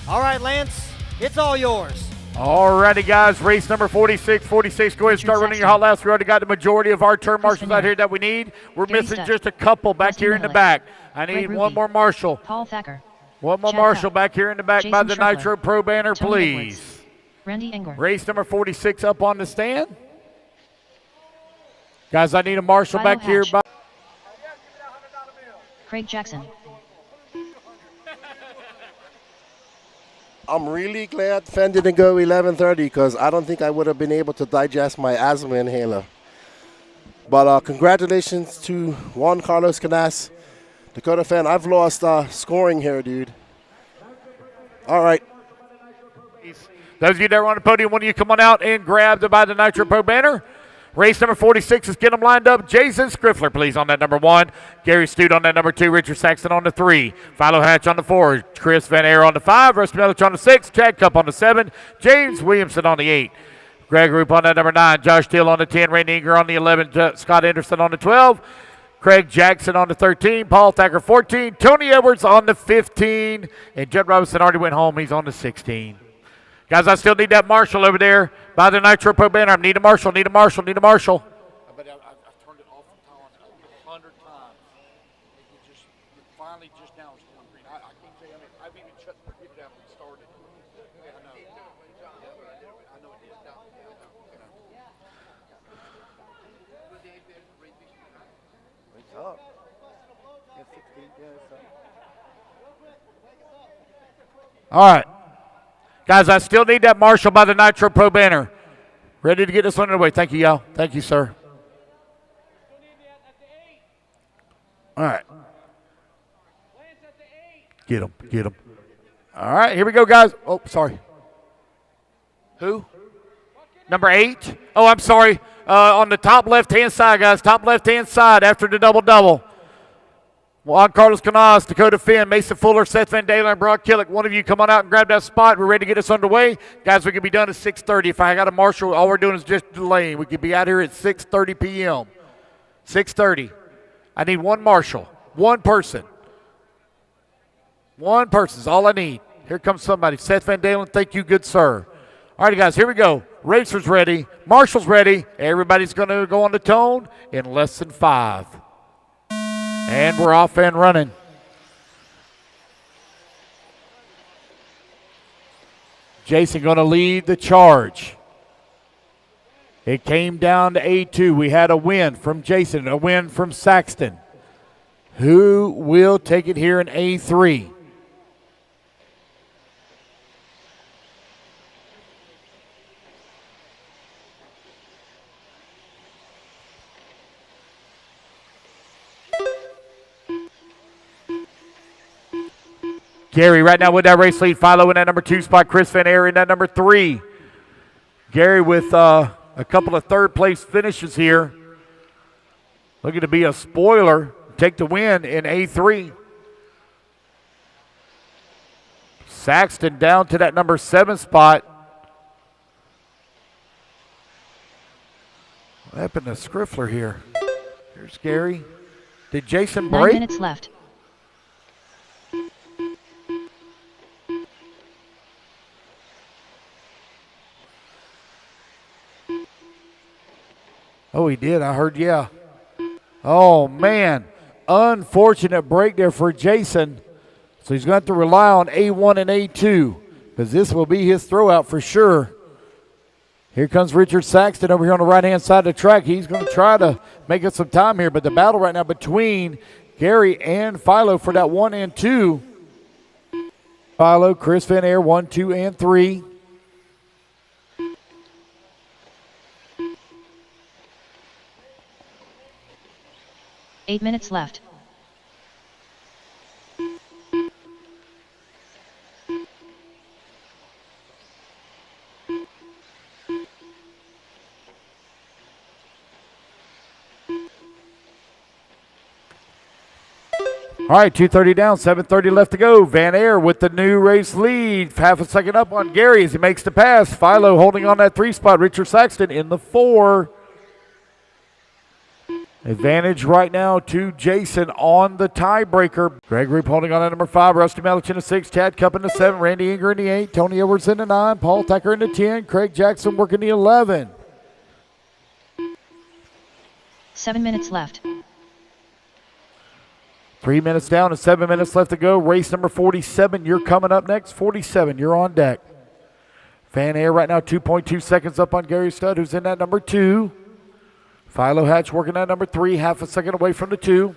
Speaker 10: All right, Lance, it's all yours.
Speaker 1: Alrighty, guys, race number 46. Go ahead and start running your hot laps. We already got the majority of our turn marshals out here that we need. We're missing just a couple back here in the back. I need one more marshal.
Speaker 2: Paul Thacker.
Speaker 1: One more
Speaker 2: Chad
Speaker 1: marshal
Speaker 2: Cup.
Speaker 1: back here in the back by
Speaker 2: Jason
Speaker 1: the
Speaker 2: Scheffler.
Speaker 1: Nitro Pro banner,
Speaker 2: Tony
Speaker 1: please.
Speaker 2: Edwards. Randy Engler.
Speaker 1: Race number 46 up on the stand. Guys, I need a marshal
Speaker 2: Philo
Speaker 1: back here.
Speaker 2: Hatch. Craig Jackson.
Speaker 3: I'm really glad Fenn didn't go 11:30 because I don't think I would have been able to digest my asthma inhaler. But congratulations to Juan Carlos Canas. Dakota Fenn, I've lost scoring here, dude. All right.
Speaker 1: Those of you that are on the podium, one of you come on out and grab the by the Nitro Pro banner. Race number 46 is getting them lined up. Jason Skriffler, please, on that number 1. Gary Stute on that number 2. Richard Saxton on the 3. Philo Hatch on the 4. Chris Van Air on the 5. Rusty Melich on the 6. Chad Cup on the 7. James Williamson on the 8. Greg Roop on that number 9. Josh Steele on the 10. Randy Inger on the 11. Scott Anderson on the 12. Craig Jackson on the 13. Paul Thacker 14. Tony Edwards on the 15. And Judd Robinson already went home. He's on the 16. Guys, I still need that marshal over there by the Nitro Pro banner. I need a marshal, need a marshal, need a marshal. I've turned it off and on 100 times. It finally just now is going green. I can't say, I've even shut the grip down when it started. I know. I know it is.
Speaker 3: What's up?
Speaker 1: All right. Guys, I still need that marshal by the Nitro Pro banner. Ready to get this one underway. Thank you, y'all. Thank you, sir. All right. Get him. Get him. All right, here we go, guys. Oh, sorry. Who? Number 8. Oh, I'm sorry. On the top left-hand side, guys. Top left-hand side after the double-double. Juan Carlos Canas, Dakota Fenn, Mason Fuller, Seth Van Dalen, and Brock Killick. One of you come on out and grab that spot. We're ready to get this underway. Guys, we can be done at 6:30. If I got a marshal, all we're doing is just delaying. We could be out here at 6:30 p.m. 6:30. I need one marshal. One person. One person is all I need. Here comes somebody. Seth Van Dalen, thank you, good sir. All right, guys, here we go. Racers ready. Marshals ready. Everybody's going to go on the tone in less than 5. And we're off and running. Jason going to lead the charge. It came down to A2. We had a win from Jason, a win from Saxton. Who will take it here in A3? Gary right now with that race lead. Philo in that number 2 spot. Chris Van Air in that number 3. Gary with a couple of third-place finishes here. Looking to be a spoiler. Take the win in A3. Saxton down to that number 7 spot. What happened to Skriffler here? Here's Gary. Did Jason break?
Speaker 2: 9 minutes left.
Speaker 1: Oh, he did. I heard, yeah. Oh, man. Unfortunate break there for Jason. So he's going to have to rely on A1 and A2 because this will be his throwout for sure. Here comes Richard Saxton over here on the right-hand side of the track. He's going to try to make up some time here, but the battle right now between Gary and Philo for that 1 and 2. Philo, Chris Van Air, 1, 2, and 3.
Speaker 2: Eight minutes left.
Speaker 1: All right, 2:30 down, 7:30 left to go. Van Air with the new race lead. Half a second up on Gary as he makes the pass. Philo holding on that 3 spot. Richard Saxton in the 4. Advantage right now to Jason on the tiebreaker. Greg Roop holding on at number 5. Rusty Melich in the 6. Chad Cup in the 7. Randy Inger in the 8. Tony Edwards in the 9. Paul Thacker in the 10. Craig Jackson working the 11.
Speaker 2: 7 minutes left.
Speaker 1: 3 minutes down and 7 minutes left to go. Race number 47, you're coming up next. 47, you're on deck. Van Air right now 2.2 seconds up on Gary Studd, who's in that number 2. Philo Hatch working at number 3, half a second away from the 2.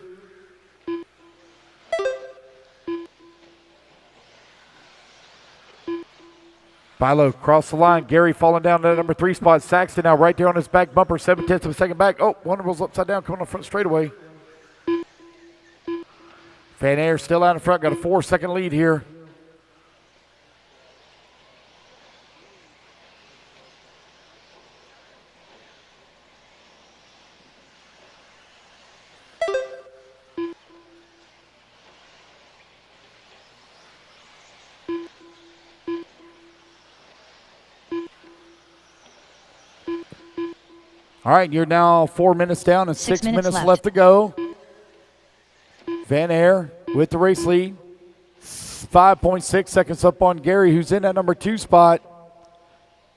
Speaker 1: Philo across the line. Gary falling down to that number 3 spot. Saxton now right there on his back bumper, 7/10 of a second back. Oh, Wonderful's upside down, coming on front straightaway. Van Air still out in front, got a 4-second lead here. All right, you're now 4 minutes down and 6 minutes left to go. Van Air with the race lead. 5.6 seconds up on Gary, who's in that number 2 spot.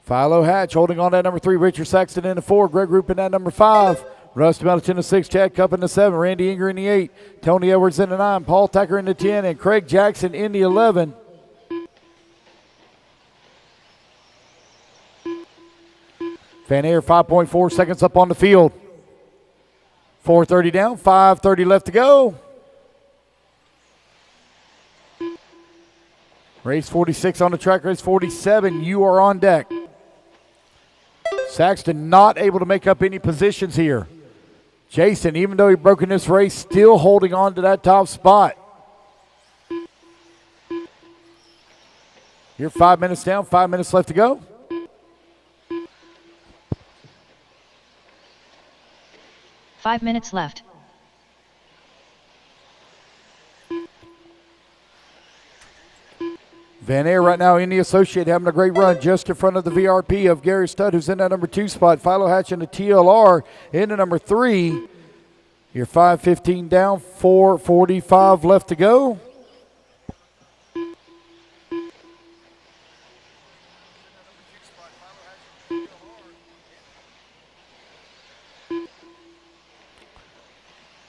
Speaker 1: Philo Hatch holding on to that number 3. Richard Saxton in the 4. Greg Roop in that number 5. Russ Mellich in the 6. Chad Cup in the 7. Randy Inger in the 8. Tony Edwards in the 9. Paul Tucker in the 10. And Craig Jackson in the 11. Van Air 5.4 seconds up on the field. 4:30 down, 5:30 left to go. Race 46 on the track, race 47, you are on deck. Saxton not able to make up any positions here. Jason, even though he broke in this race, still holding on to that top spot. You're 5 minutes down, 5 minutes left to go.
Speaker 2: Five minutes left.
Speaker 1: Van Air right now in the Associate having a great run just in front of the VRP of Gary Studd, who's in that number 2 spot. Philo Hatch in the TLR in the number 3. You're 5:15 down, 4:45 left to go.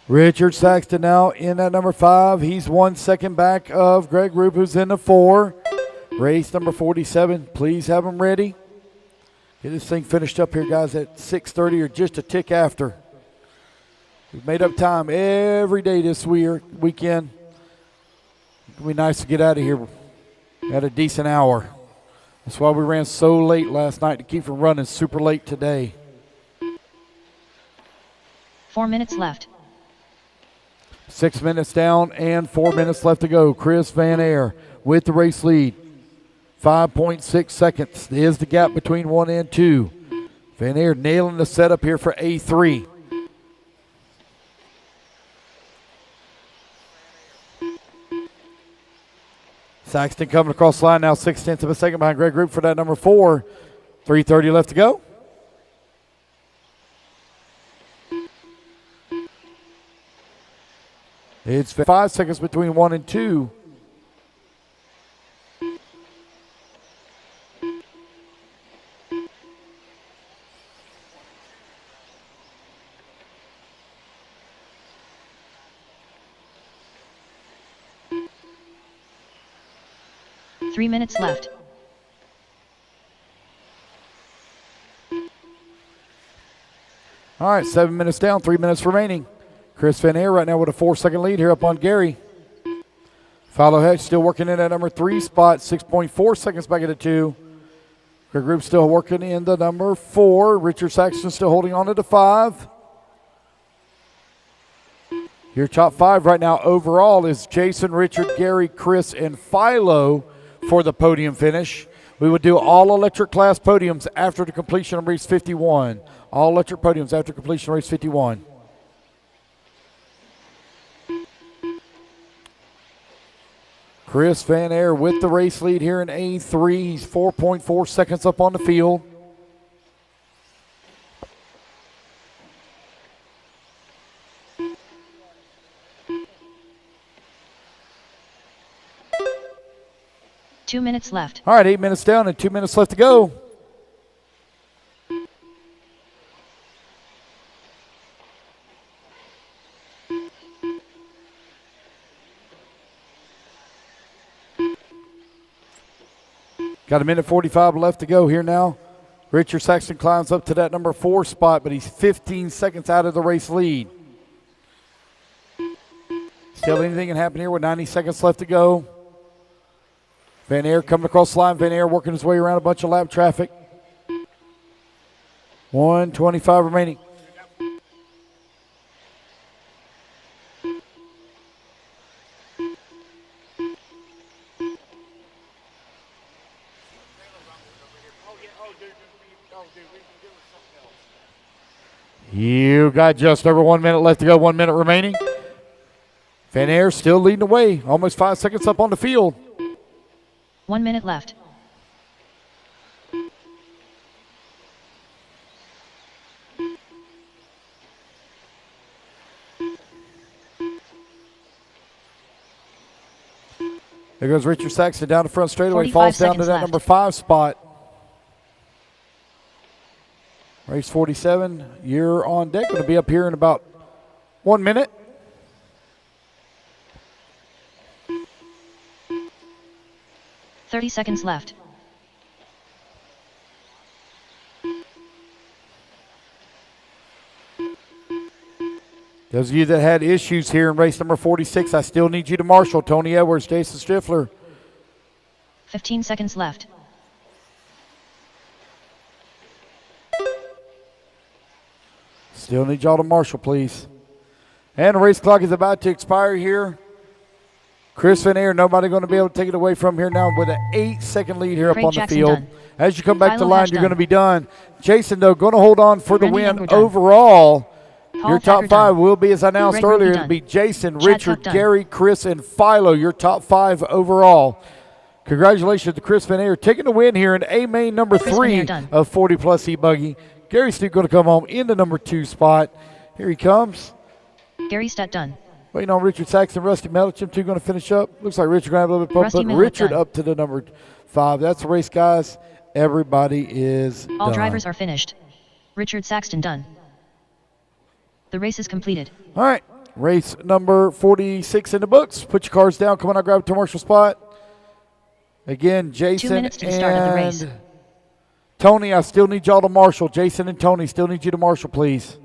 Speaker 1: Richard Saxton now in at number 5. He's 1 second back of Greg Roop, who's in the 4. Race number 47. Please have them ready. Get this thing finished up here, guys, at 6:30 or just a tick after. We've made up time every day this weekend. It'll be nice to get out of here at a decent hour. That's why we ran so late last night, to keep from running super late today.
Speaker 2: 4 minutes left.
Speaker 1: 6 minutes down and 4 minutes left to go. Chris Van Air with the race lead. 5.6 seconds is the gap between 1 and 2. Van Air nailing the setup here for A3. Saxton coming across the line now, 6/10 of a second behind Greg Roop for that number 4. 3:30 left to go. It's 5 seconds between 1 and 2.
Speaker 2: Three minutes left.
Speaker 1: All right, 7 minutes down, 3 minutes remaining. Chris Van Air right now with a 4-second lead here up on Gary. Philo Hatch still working in at number 3 spot, 6.4 seconds back at the 2. Greg Roop still working in the number 4. Richard Saxton still holding on to the 5. Your top 5 right now overall is Jason, Richard, Gary, Chris, and Philo for the podium finish. We would do all electric class podiums after the completion of race 51. All electric podiums after completion of race 51. Chris Van Air with the race lead here in A3. He's 4.4 seconds up on the field.
Speaker 2: Two minutes left.
Speaker 1: All right, 8 minutes down and 2 minutes left to go. Got a minute 45 left to go here now. Richard Saxton climbs up to that number 4 spot, but he's 15 seconds out of the race lead. Still anything can happen here with 90 seconds left to go. Van Aert coming across the line. Van Aert working his way around a bunch of lap traffic. 1:25 remaining. You got just over 1 minute left to go, 1 minute remaining. Van Aert still leading the way, almost 5 seconds up on the field.
Speaker 2: 1 minute left.
Speaker 1: There goes Richard Saxton down the front straightaway,
Speaker 2: 45
Speaker 1: falls down to
Speaker 2: seconds
Speaker 1: that
Speaker 2: left.
Speaker 1: number 5 spot. Race 47, you're on deck. Going to be up here in about 1 minute.
Speaker 2: $30 left.
Speaker 1: Those of you that had issues here in race number 46, I still need you to marshal. Tony Edwards, Jason Stifler.
Speaker 2: 15 seconds left.
Speaker 1: Still need y'all to marshal, please. And the race clock is about to expire here. Chris Van Aert, nobody going to be able to take it away from here now with an 8-second lead here
Speaker 2: Craig
Speaker 1: up on
Speaker 2: Jackson
Speaker 1: the field.
Speaker 2: done.
Speaker 1: As you come back to
Speaker 2: Philo
Speaker 1: line,
Speaker 2: Hatch
Speaker 1: you're
Speaker 2: done.
Speaker 1: going to be done. Jason, though, going to hold on for the
Speaker 2: Randy
Speaker 1: win
Speaker 2: Younger done.
Speaker 1: overall.
Speaker 2: Paul
Speaker 1: Your top
Speaker 2: Thacker
Speaker 1: 5
Speaker 2: done.
Speaker 1: will be, as I announced
Speaker 2: Greg Ruby
Speaker 1: earlier,
Speaker 2: done.
Speaker 1: it'll be Jason,
Speaker 2: Chad
Speaker 1: Richard,
Speaker 2: Tuck done.
Speaker 1: Gary, Chris, and Philo, your top 5 overall. Congratulations to Chris Van Aert taking the win here in A-Main number
Speaker 2: Chris Van
Speaker 1: 3
Speaker 2: Aert done.
Speaker 1: of 40-plus E-Buggy. Gary Stute going to come home in the number 2 spot. Here he comes.
Speaker 2: Gary Stott done.
Speaker 1: Waiting on Richard Saxton, Rusty Mettlechem, 2 going to finish up. Looks like Richard going to have a little bit of
Speaker 2: Rusty
Speaker 1: but
Speaker 2: Mettlechem
Speaker 1: Richard
Speaker 2: done.
Speaker 1: up to the number 5. That's the race, guys. Everybody is
Speaker 2: All
Speaker 1: done.
Speaker 2: drivers are finished. Richard Saxton done. The race is completed.
Speaker 1: All right, race number 46 in the books. Put your cards down. Come on, I'll grab a commercial spot. Again, Jason
Speaker 2: 2 minutes to the start of the race.
Speaker 1: and Tony, I still need y'all to marshal. Jason and Tony, still need you to marshal, please.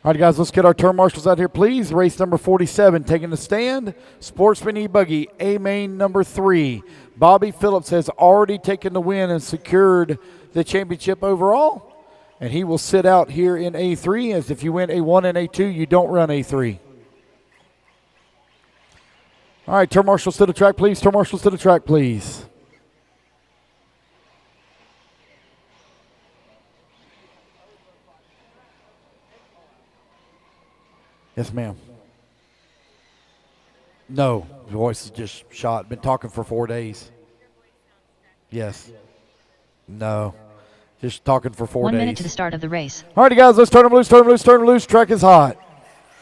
Speaker 1: All right, guys, let's get our turn marshals out here, please. Race number 47, taking the stand. Sportsman E-Buggy, A-Main number 3. Bobby Phillips has already taken the win and secured the championship overall. And he will sit out here in A3, as if you win A1 and A2, you don't run A3. All right, turn marshals to the track, please. Turn marshals to the track, please. Yes, ma'am. No, the voice is just shot. Been talking for 4 days. Yes. No. Just talking for 4
Speaker 2: 1
Speaker 1: days.
Speaker 2: minute to the start of the race.
Speaker 1: All righty, guys, let's turn them loose, turn them loose, turn them loose. Track is hot.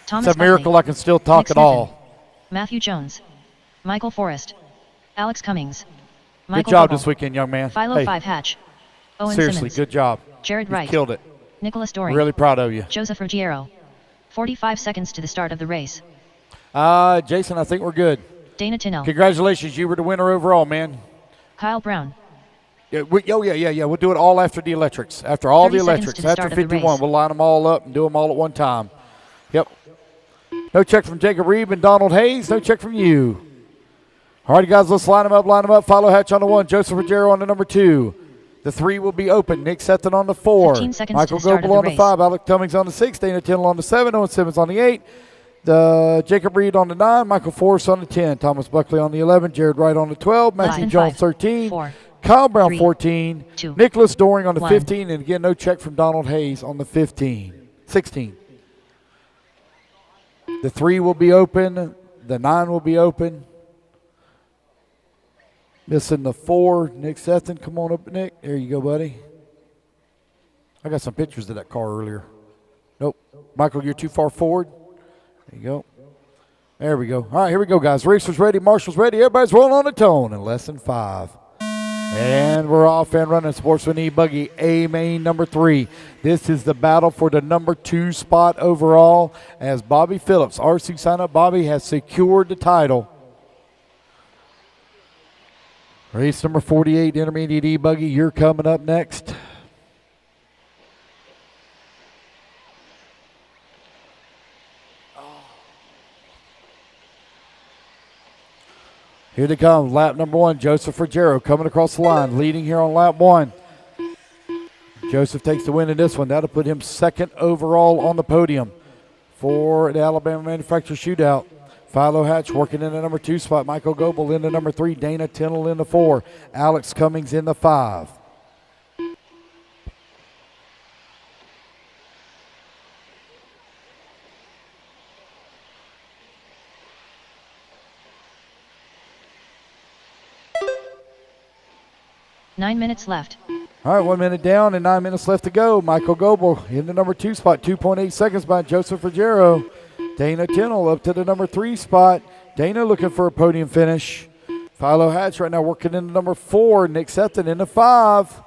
Speaker 2: Thomas
Speaker 1: It's a miracle
Speaker 2: Buckley,
Speaker 1: I can still talk
Speaker 2: Nick
Speaker 1: at all.
Speaker 2: Sniffen, Matthew Jones, Michael Forrest, Alex Cummings,
Speaker 1: Good
Speaker 2: Michael
Speaker 1: job
Speaker 2: Bubble,
Speaker 1: this weekend, young man.
Speaker 2: Philo
Speaker 1: Hey,
Speaker 2: 5 Hatch, Owen
Speaker 1: seriously,
Speaker 2: Simmons,
Speaker 1: good job.
Speaker 2: Jared
Speaker 1: You've
Speaker 2: Wright,
Speaker 1: killed it.
Speaker 2: Nicholas Doring,
Speaker 1: Really proud of you.
Speaker 2: Joseph Ruggiero. 45 seconds to the start of the race.
Speaker 1: Jason, I think we're good.
Speaker 2: Dana Tinnell,
Speaker 1: Congratulations, you were the winner overall, man.
Speaker 2: Kyle Brown,
Speaker 1: Yeah, we'll do it all after the electrics. After all the
Speaker 2: 30 seconds
Speaker 1: electrics,
Speaker 2: to the
Speaker 1: after
Speaker 2: start of the
Speaker 1: 51,
Speaker 2: race.
Speaker 1: we'll line them all up and do them all at one time. Yep. No check from Jacob Reeb and Donald Hayes. No check from you. All right, guys, let's line them up, Philo Hatch on the 1, Joseph Ruggiero on the number 2. The 3 will be open. Nick Sutton on the 4.
Speaker 2: 15 seconds
Speaker 1: Michael
Speaker 2: to the start of
Speaker 1: Goebel
Speaker 2: the
Speaker 1: on the
Speaker 2: race.
Speaker 1: 5. Alex Cummings on the 6. Dana Tinnell on the 7. Owen Simmons on the 8. The Jacob Reed on the 9. Michael Forrest on the 10. Thomas Buckley on the 11. Jared Wright on the 12. Matthew
Speaker 2: Lap
Speaker 1: Jones
Speaker 2: 5,
Speaker 1: 13.
Speaker 2: 4,
Speaker 1: Kyle Brown
Speaker 2: 3,
Speaker 1: 14.
Speaker 2: 2,
Speaker 1: Nicholas Doring on the
Speaker 2: 1.
Speaker 1: 15. And again, no check from Donald Hayes on the 16. The 3 will be open. The 9 will be open. Missing the 4. Nick Sutton, come on up, Nick. There you go, buddy. I got some pictures of that car earlier. Nope. Michael, you're too far forward. There you go. There we go. All right, here we go, guys. Racers ready. Marshall's ready. Everybody's rolling on the tone in less than 5. And we're off and running. Sportsman E-Buggy, A main number 3. This is the battle for the number 2 spot overall as Bobby Phillips, RC sign up Bobby, has secured the title. Race number 48, intermediate E-Buggy, you're coming up next. Here they come, lap number 1, Joseph Ruggiero coming across the line, leading here on lap 1. Joseph takes the win in this one. That'll put him second overall on the podium for the Alabama Manufacturer Shootout. Philo Hatch working in the number 2 spot. Michael Goebel in the number 3. Dana Tennell in the 4. Alex Cummings in the 5.
Speaker 2: Nine minutes left.
Speaker 1: All right, 1 minute down and 9 minutes left to go. Michael Goebel in the number 2 spot, 2.8 seconds behind Joseph Ruggiero. Dana Tennell up to the number 3 spot. Dana looking for a podium finish. Philo Hatch right now working in the number 4. Nick Sefton in the 5.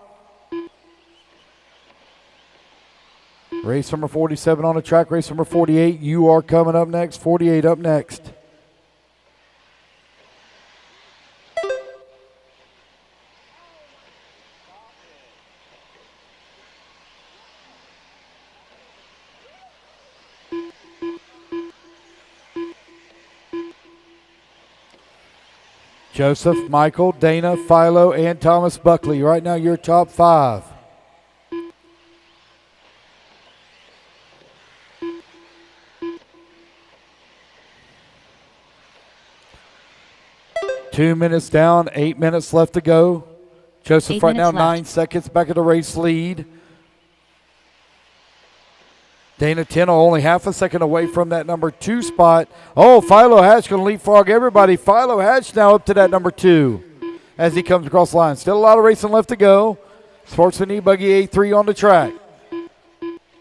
Speaker 1: Race number 47 on the track. Race number 48. You are coming up next. 48 up next. Joseph, Michael, Dana, Philo, and Thomas Buckley. Right now, your top 5. Two minutes down, 8 minutes left to go. Joseph right now 9 seconds back of the race lead. Dana Tennell only half a second away from that number 2 spot. Oh, Philo Hatch going to leapfrog everybody. Philo Hatch now up to that number 2 as he comes across the line. Still a lot of racing left to go. Sportsman E-Buggy A3 on the track.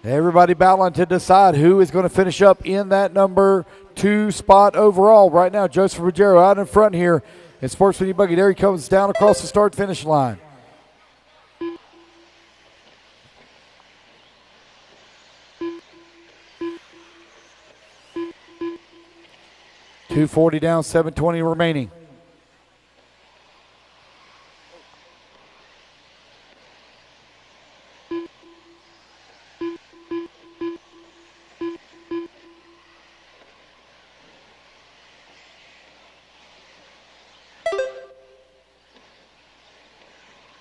Speaker 1: Everybody battling to decide who is going to finish up in that number 2 spot overall. Right now, Joseph Ruggiero out in front here in Sportsman E-Buggy. There he comes down across the start-finish line. 2:40 down, 7:20 remaining.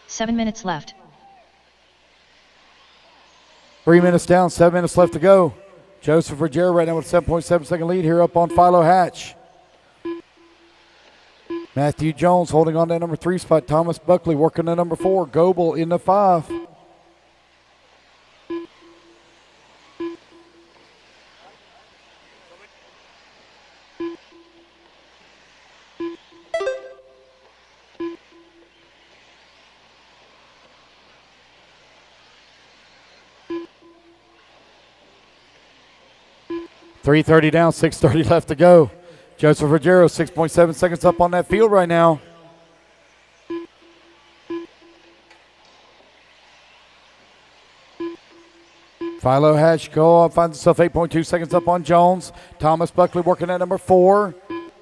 Speaker 2: Seven minutes left.
Speaker 1: 3 minutes down, 7 minutes left to go. Joseph Ruggiero right now with a 7.7 second lead here up on Philo Hatch. Matthew Jones holding on to that number 3 spot. Thomas Buckley working the number 4. Goebel in the 5. .330 down, 6:30 left to go. Joseph Ruggiero, 6.7 seconds up on that field right now. Philo Hatch go up, finds himself 8.2 seconds up on Jones. Thomas Buckley working at number 4.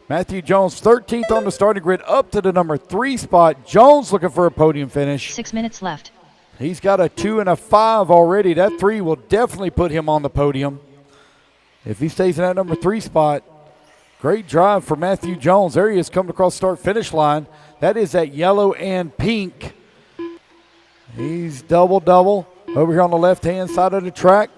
Speaker 1: Matthew Jones, 13th on the starting grid, up to the number 3 spot. Jones looking for a podium finish.
Speaker 2: 6 minutes left.
Speaker 1: He's got a 2 and a 5 already. That 3 will definitely put him on the podium if he stays in that number 3 spot. Great drive for Matthew Jones. There he is coming across start-finish line. That is that yellow and pink. He's double-double over here on the left-hand side of the track.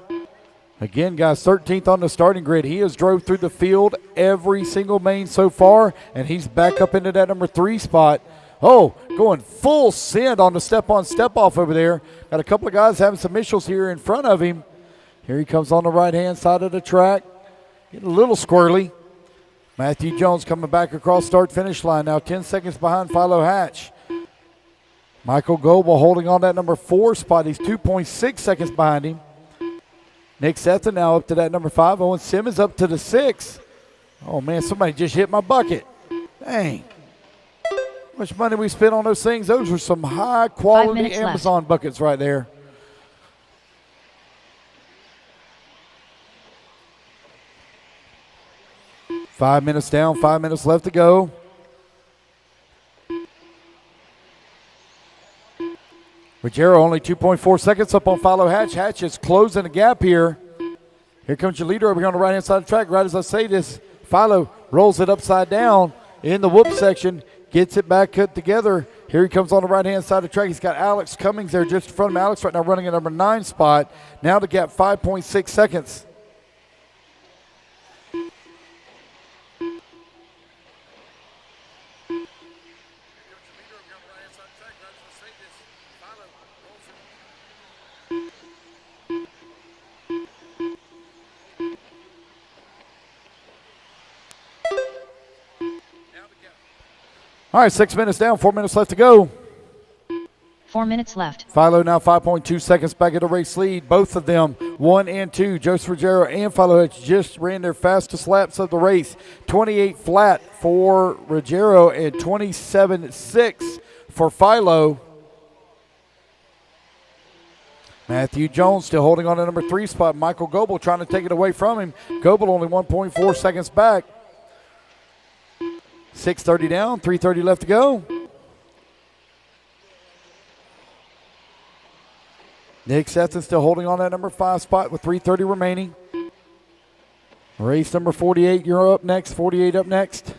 Speaker 1: Again, guys, 13th on the starting grid. He has drove through the field every single main so far, and he's back up into that number 3 spot. Oh, going full send on the step-on, step-off over there. Got a couple of guys having some issues here in front of him. Here he comes on the right-hand side of the track. Getting a little squirrely. Matthew Jones coming back across start-finish line now, 10 seconds behind Philo Hatch. Michael Goebel holding on that number 4 spot. He's 2.6 seconds behind him. Nick Sefton now up to that number 5. Owen Simmons up to the 6. Oh, man, somebody just hit my bucket. Dang. How much money we spent on those things? Those are some high-quality
Speaker 2: 5 minutes left.
Speaker 1: Amazon buckets right there. Five minutes down, 5 minutes left to go. Ruggiero only 2.4 seconds up on Philo Hatch. Hatch is closing the gap here. Here comes your leader over here on the right-hand side of the track. Right as I say this, Philo rolls it upside down in the whoop section, gets it back cut together. Here he comes on the right-hand side of the track. He's got Alex Cummings there just in front of him. Alex right now running at number 9 spot. Now the gap 5.6 seconds. All right, 6 minutes down, 4 minutes left to go.
Speaker 2: 4 minutes left.
Speaker 1: Philo now 5.2 seconds back at the race lead. Both of them, 1 and 2. Joseph Ruggiero and Philo Hatch just ran their fastest laps of the race. 28 flat for Ruggiero and 27.6 for Philo. Matthew Jones still holding on to number 3 spot. Michael Goebel trying to take it away from him. Goebel only 1.4 seconds back. 6:30 down, 3:30 left to go. Nick Stetson still holding on that number 5 spot with 3:30 remaining. Race number 48, you're up next. 48 up next.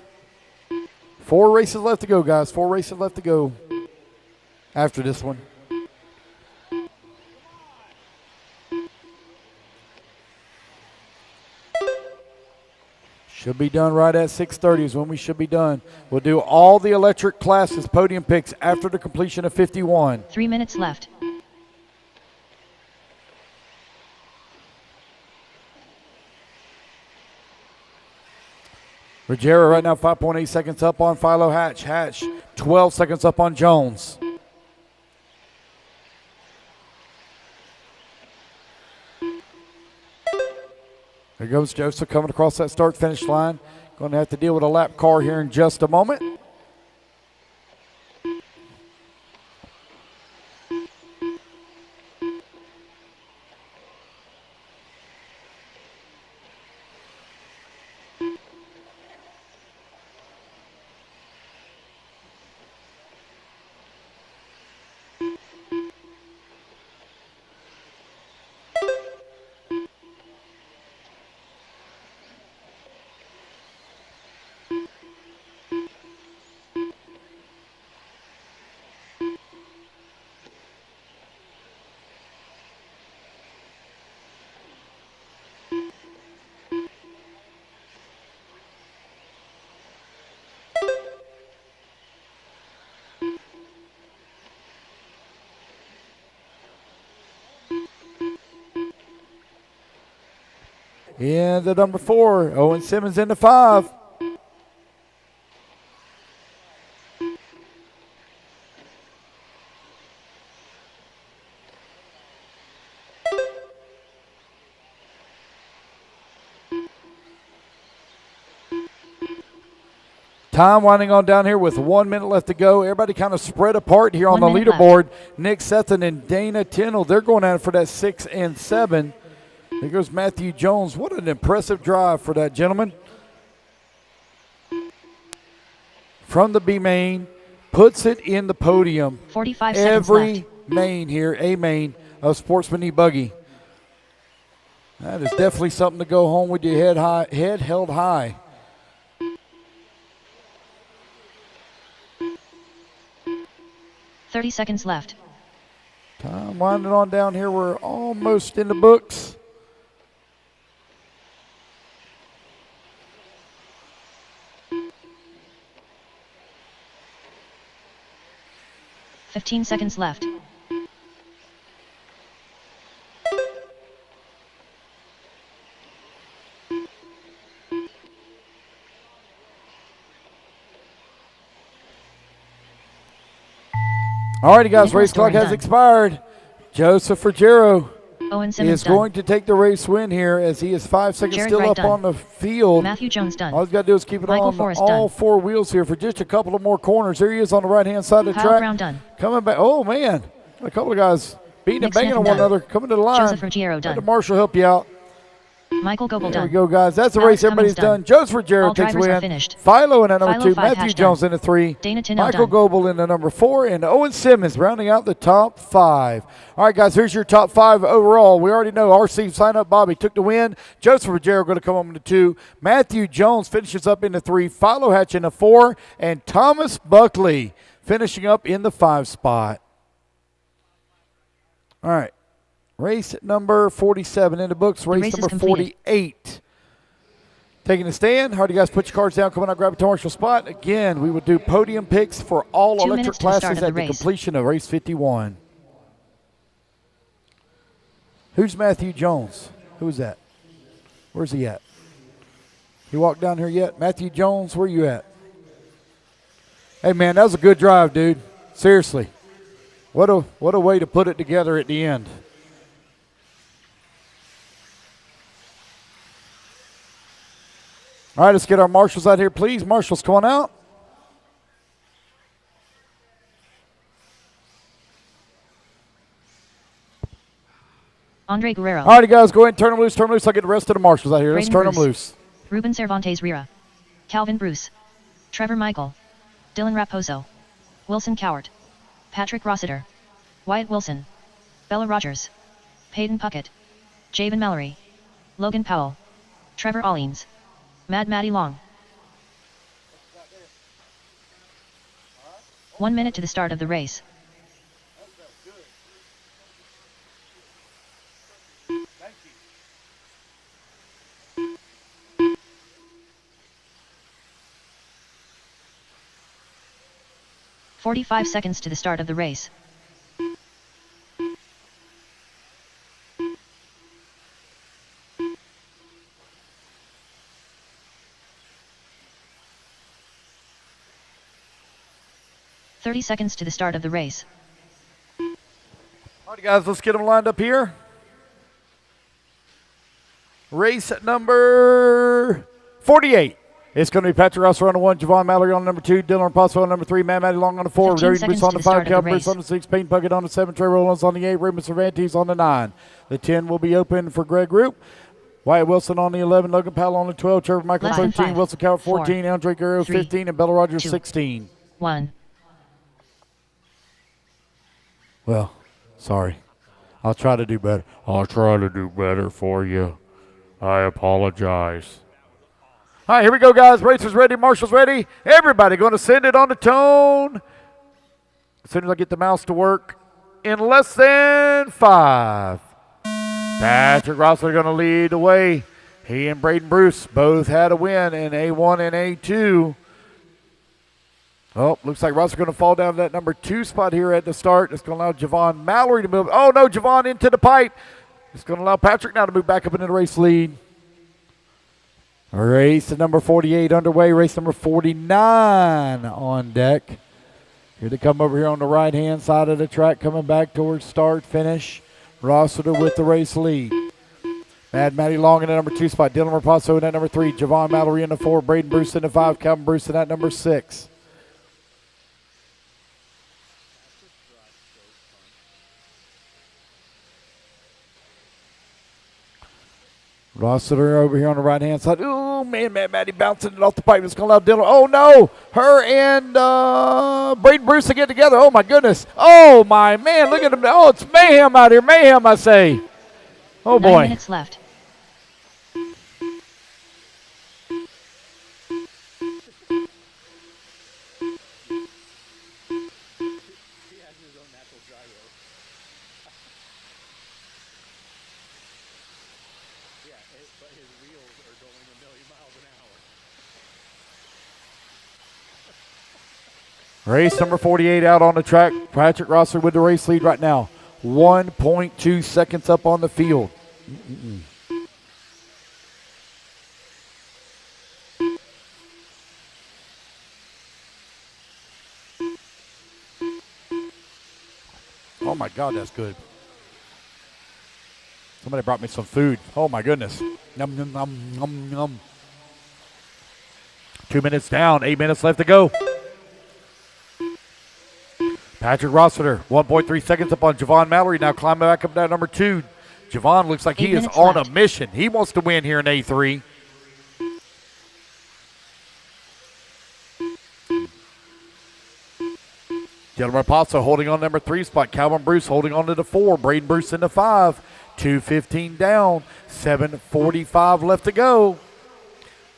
Speaker 1: 4 races left to go, guys. 4 races left to go after this one. Should be done right at 6:30 is when we should be done. We'll do all the electric classes podium picks after the completion of 51.
Speaker 2: 3 minutes left.
Speaker 1: Ruggiero right now 5.8 seconds up on Philo Hatch. Hatch 12 seconds up on Jones. There goes Joseph coming across that start-finish line. Going to have to deal with a lap car here in just a moment. And the number 4, Owen Simmons into 5. Time winding on down here with 1 minute left to go. Everybody kind of spread apart here on the leaderboard. Left. Nick Stetson and Dana Tindall, they're going at it for that 6 and 7. There goes Matthew Jones. What an impressive drive for that gentleman. From the B main, puts it in the podium.
Speaker 2: 45 seconds left.
Speaker 1: Every main here, A main of Sportsman e-buggy. That is definitely something to go home with your head held high.
Speaker 2: .30 seconds left.
Speaker 1: Time winding on down here. We're almost in the books.
Speaker 2: .15 seconds left.
Speaker 1: All righty, guys, race clock has expired. Joseph Ruggiero
Speaker 2: Owen Simmons
Speaker 1: is going to take the race win here as he is 5 seconds
Speaker 2: Jared
Speaker 1: still
Speaker 2: Wright
Speaker 1: up
Speaker 2: done.
Speaker 1: on the field.
Speaker 2: Matthew Jones done.
Speaker 1: All he's got to do is keep it
Speaker 2: Michael
Speaker 1: on
Speaker 2: Forrest
Speaker 1: all
Speaker 2: done.
Speaker 1: 4 wheels here for just a couple of more corners. There he is on the right-hand side of the
Speaker 2: Kyle
Speaker 1: track.
Speaker 2: Brown done.
Speaker 1: Coming back. Oh, man. A couple of guys beating
Speaker 2: Nick
Speaker 1: and banging
Speaker 2: Stanton
Speaker 1: on one
Speaker 2: done.
Speaker 1: another. Coming to the line.
Speaker 2: Joseph Ruggiero
Speaker 1: Let
Speaker 2: done.
Speaker 1: the marshal help you out.
Speaker 2: Michael Goebel
Speaker 1: There
Speaker 2: done.
Speaker 1: we go, guys. That's the
Speaker 2: Alex
Speaker 1: race everybody's
Speaker 2: Cummings
Speaker 1: done. Joseph Ruggiero
Speaker 2: All
Speaker 1: takes the
Speaker 2: drivers are
Speaker 1: win.
Speaker 2: finished.
Speaker 1: Philo in at number
Speaker 2: Philo
Speaker 1: 2.
Speaker 2: 5
Speaker 1: Matthew
Speaker 2: Hatch
Speaker 1: Jones
Speaker 2: done.
Speaker 1: in at 3.
Speaker 2: Dana Tinnell
Speaker 1: Michael
Speaker 2: done.
Speaker 1: Goebel in the number 4. And Owen Simmons rounding out the top 5. All right, guys, here's your top 5 overall. We already know RC sign up Bobby took the win. Joseph Ruggiero going to come home in the 2. Matthew Jones finishes up in the 3. Philo Hatch in the 4. And Thomas Buckley finishing up in the 5 spot. All right. Race number 47 in the books. Race
Speaker 2: race is
Speaker 1: number
Speaker 2: completed.
Speaker 1: 48. Taking a stand. All right, you guys put your cards down. Come on out, grab a commercial spot. Again, we will do podium picks for all
Speaker 2: 2
Speaker 1: electric
Speaker 2: minutes to the start
Speaker 1: classes
Speaker 2: of the
Speaker 1: at the
Speaker 2: race.
Speaker 1: completion of race 51. Who's Matthew Jones? Who's that? Where's he at? He walked down here yet? Matthew Jones, where you at? Hey, man, that was a good drive, dude. Seriously. What a way to put it together at the end. All right, let's get our marshals out here, please. Marshals, come on out.
Speaker 2: Andre Guerrero.
Speaker 1: All right, guys, go ahead and turn them loose. Turn them loose. I'll get the rest of the marshals out here. Let's
Speaker 2: Braden
Speaker 1: turn them
Speaker 2: Bruce.
Speaker 1: loose.
Speaker 2: Ruben Cervantes Rira. Calvin Bruce. Trevor Michael. Dylan Raposo. Wilson Cowart. Patrick Rossiter. Wyatt Wilson. Bella Rogers. Peyton Puckett. Javen Mallory. Logan Powell. Trevor Allings. Mad Matty Long. 1 minute to the start of the race. "45 seconds to the start of the race. "30 seconds to the start of the race.
Speaker 1: All right, guys, let's get them lined up here. Race number 48. It's going to be Patrick Rosser on the 1, Javon Mallory on the number 2, Dylan Raposo on the number 3, Matt Matty Long on the 4,
Speaker 2: 15
Speaker 1: Dirty
Speaker 2: seconds
Speaker 1: Bruce on
Speaker 2: to
Speaker 1: the
Speaker 2: the
Speaker 1: 5,
Speaker 2: start of the
Speaker 1: Calvin Bruce
Speaker 2: race.
Speaker 1: on the 6, Payne Puckett on the 7, Trey Rollins on the 8, Raymond Cervantes on the 9. The 10 will be open for Greg Roop. Wyatt Wilson on the 11, Logan Powell on the 12, Trevor Michael
Speaker 2: Less than
Speaker 1: 13,
Speaker 2: 5,
Speaker 1: Wilson Cowart
Speaker 2: 4,
Speaker 1: 14, Andre Guerrero
Speaker 2: 3,
Speaker 1: 15, and Bella Rogers
Speaker 2: 2,
Speaker 1: 16.
Speaker 2: 1.
Speaker 1: Well, sorry. I'll try to do better. I'll try to do better for you. I apologize. All right, here we go, guys. Racers ready, marshals ready. Everybody going to send it on the tone. As soon as I get the mouse to work, in less than 5. Patrick Rossler going to lead the way. He and Braden Bruce both had a win in A1 and A2. Oh, looks like Rossler going to fall down to that number 2 spot here at the start. It's going to allow Javon Mallory to move. Oh, no, Javon into the pipe. It's going to allow Patrick now to move back up into the race lead. Race number 48 underway. Race number 49 on deck. Here they come over here on the right-hand side of the track, coming back towards start, finish. Rossiter with the race lead. Mad Matty Long in the number 2 spot. Dylan Raposo in that number 3. Javon Mallory in the 4. Braden Bruce in the 5. Calvin Bruce in that number 6. Rossiter over here on the right-hand side. Ooh, man, Matty bouncing it off the pipe. It's going to allow Dylan. Oh, no. Her and Braden Bruce to get together. Oh, my goodness. Oh, my man. Look at him. Oh, it's mayhem out here. Mayhem, I say. Oh,
Speaker 2: 9
Speaker 1: boy.
Speaker 2: minutes left.
Speaker 1: Race number 48 out on the track. Patrick Rosser with the race lead right now. 1.2 seconds up on the field. Oh, my God, that's good. Somebody brought me some food. Oh, my goodness. Yum, yum, yum, yum, yum. 2 minutes down, 8 minutes left to go. Patrick Rossiter, 1.3 seconds up on Javon Mallory. Now climbing back up to number 2. Javon looks like he is on a mission. He wants to win here in A3. Dylan Raposo holding on number 3 spot. Calvin Bruce holding on to the 4. Braden Bruce in the 5. 2:15 down. 7:45 left to go.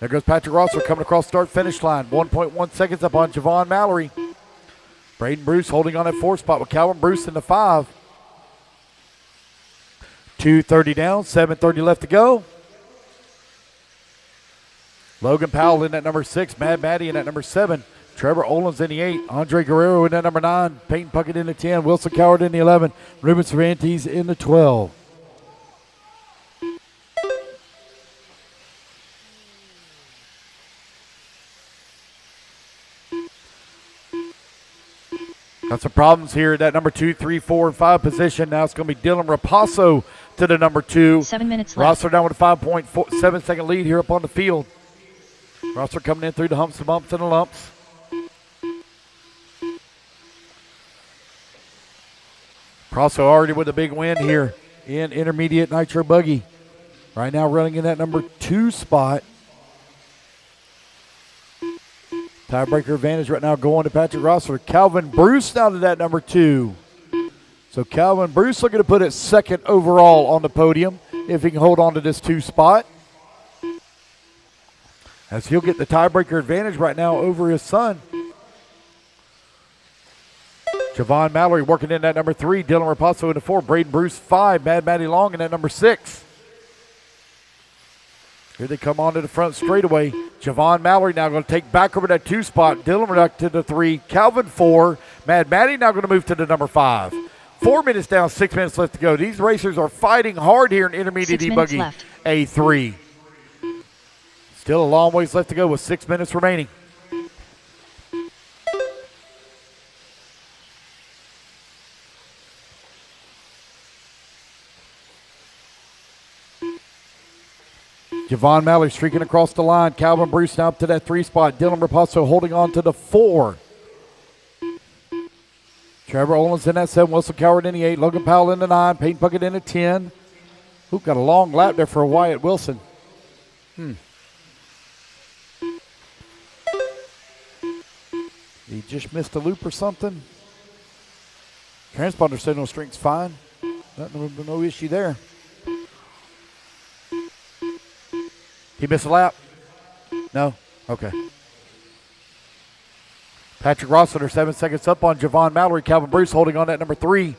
Speaker 1: There goes Patrick Rossiter coming across start-finish line. 1.1 seconds up on Javon Mallory. Braden Bruce holding on at 4 spot with Calvin Bruce in the 5. 2:30 down, 7:30 left to go. Logan Powell in at number 6, Mad Matty in at number 7, Trevor Olins in the 8, Andre Guerrero in at number 9, Peyton Puckett in the 10, Wilson Coward in the 11, Ruben Cervantes in the 12. Got some problems here at that number 2, 3, 4, and 5 position. Now it's going to be Dylan Raposo to the number 2.
Speaker 2: 7 minutes left.
Speaker 1: Rossiter down with a 5.7 second lead here up on the field. Rossiter coming in through the humps, the bumps, and the lumps. Raposo already with a big win here in intermediate nitro buggy. Right now running in that number 2 spot. Tiebreaker advantage right now going to Patrick Rossiter. Calvin Bruce down to that number 2. So Calvin Bruce looking to put it second overall on the podium if he can hold on to this 2 spot. As he'll get the tiebreaker advantage right now over his son. Javon Mallory working in that number 3. Dylan Raposo in the 4. Braden Bruce 5. Mad Matty Long in that number 6. Here they come on to the front straightaway. Javon Mallory now going to take back over that 2 spot. Dylan Reduck to the 3. Calvin 4. Mad Matty now going to move to the number 5. 4 minutes down, 6 minutes left to go. These racers are fighting hard here in intermediate buggy A3. Still a long ways left to go with 6 minutes remaining. Javon Mallory streaking across the line. Calvin Bruce now up to that 3 spot. Dylan Raposo holding on to the 4. Trevor Olins in that 7. Wilson Coward in the 8. Logan Powell in the 9. Peyton Puckett in the 10. Who got a long lap there for Wyatt Wilson. He just missed a loop or something. Transponder signal strength's fine. No issue there. He missed a lap? No? Okay. Patrick Rossiter 7 seconds up on Javon Mallory. Calvin Bruce holding on that number 3.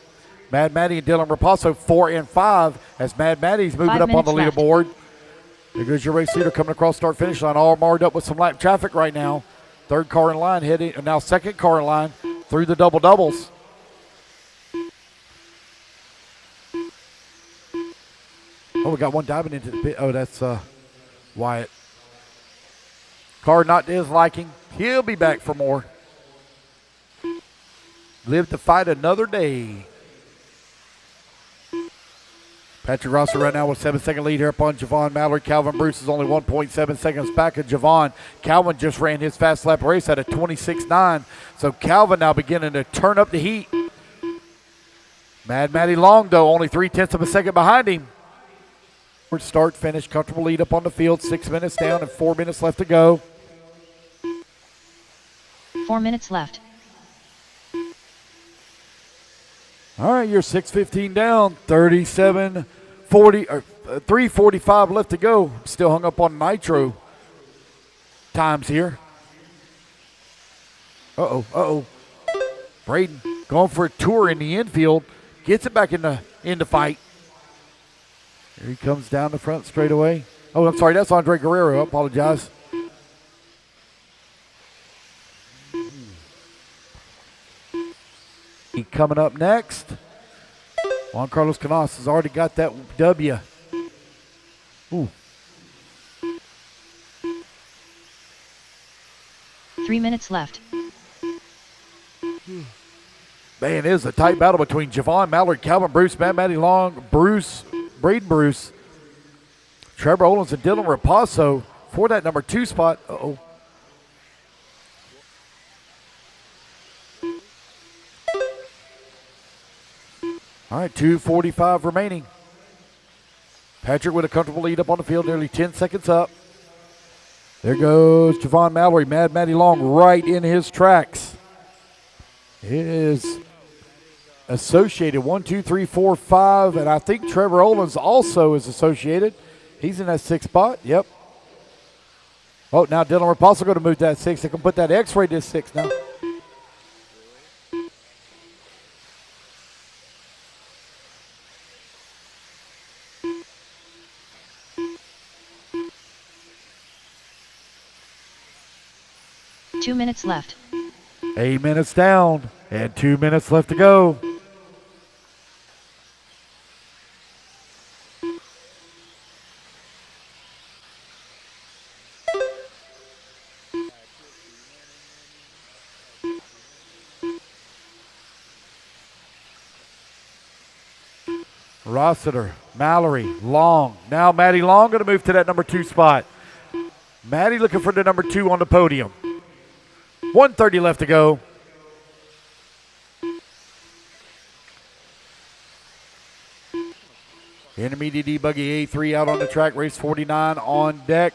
Speaker 1: Mad Matty and Dylan Raposo 4 and 5 as Mad Matty's moving up on the leaderboard. There goes your race leader coming across start finish line, all marred up with some lap traffic right now. 3rd car in line heading, now 2nd car in line through the double doubles. Oh, we got one diving into the pit. Oh, that's Wyatt. Car not to his liking. He'll be back for more. Live to fight another day. Patrick Rosser right now with 7-second lead here up on Javon Mallory. Calvin Bruce is only 1.7 seconds back of Javon. Calvin just ran his fast lap race at a 26.9. So Calvin now beginning to turn up the heat. Mad Matty Long, though, only 0.3 of a second behind him. Start, finish, comfortable lead up on the field. 6 minutes down and 4 minutes left to go.
Speaker 2: 4 minutes left.
Speaker 1: All right, you're 6:15 down, 3:45 left to go. Still hung up on nitro times here. Braden going for a tour in the infield. Gets it back in the fight. Here he comes down the front straight away. Oh, I'm sorry, that's Andre Guerrero. I apologize. Coming up next, Juan Carlos Canas has already got that W. Ooh.
Speaker 2: 3 minutes left.
Speaker 1: Man, it is a tight battle between Javon Mallory, Calvin Bruce, Mad Matty Long, Bruce, Braden Bruce, Trevor Olins, and Dylan Raposo for that number 2 spot. Uh-oh. All right, 2:45 remaining. Patrick with a comfortable lead up on the field, nearly 10 seconds up. There goes Javon Mallory, Mad Matty Long right in his tracks. It is associated 1, 2, 3, 4, 5, and I think Trevor Olins also is associated. He's in that 6th spot. Yep. Oh, now Dylan Raposo going to move that 6. They can put that X-ray to 6 now.
Speaker 2: Two minutes left.
Speaker 1: 8 minutes down and 2 minutes left to go. Rossiter, Mallory, Long. Now Maddie Long going to move to that number 2 spot. Maddie looking for the number 2 on the podium. 1:30 left to go. Intermediate D buggy A3 out on the track, race 49 on deck.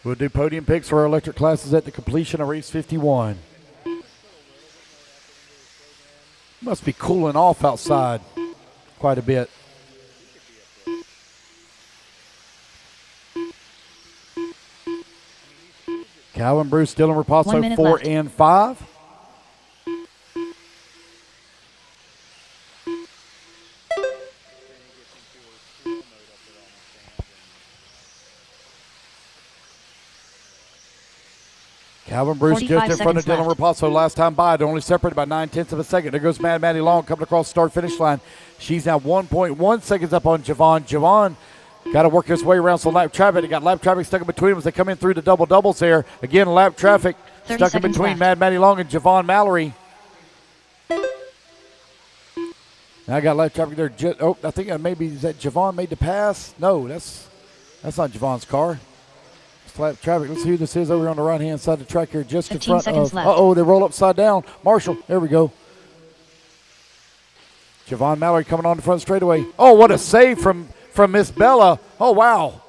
Speaker 1: We'll do podium picks for our electric classes at the completion of race 51. Must be cooling off outside quite a bit. Calvin Bruce, Dylan Raposo, 4
Speaker 2: left.
Speaker 1: and 5. Calvin Bruce just in front of Dylan Raposo last time by. They're only separated by 9/10 of a second. There goes Mad Maddie Long coming across the start-finish line. She's now 1.1 seconds up on Javon. Javon got to work his way around some lap traffic. They got lap traffic stuck in between them as they come in through the double-doubles there. Again, lap traffic stuck in between
Speaker 2: left.
Speaker 1: Mad Maddie Long and Javon Mallory. Now I got lap traffic there. Oh, I think maybe is that Javon made the pass? No, that's not Javon's car. It's lap traffic. Let's see who this is over on the right-hand side of the track here, just in front of. Uh-oh, they roll upside down. Marshall, there we go. Javon Mallory coming on the front straightaway. Oh, what a save from Miss Bella. Oh, wow.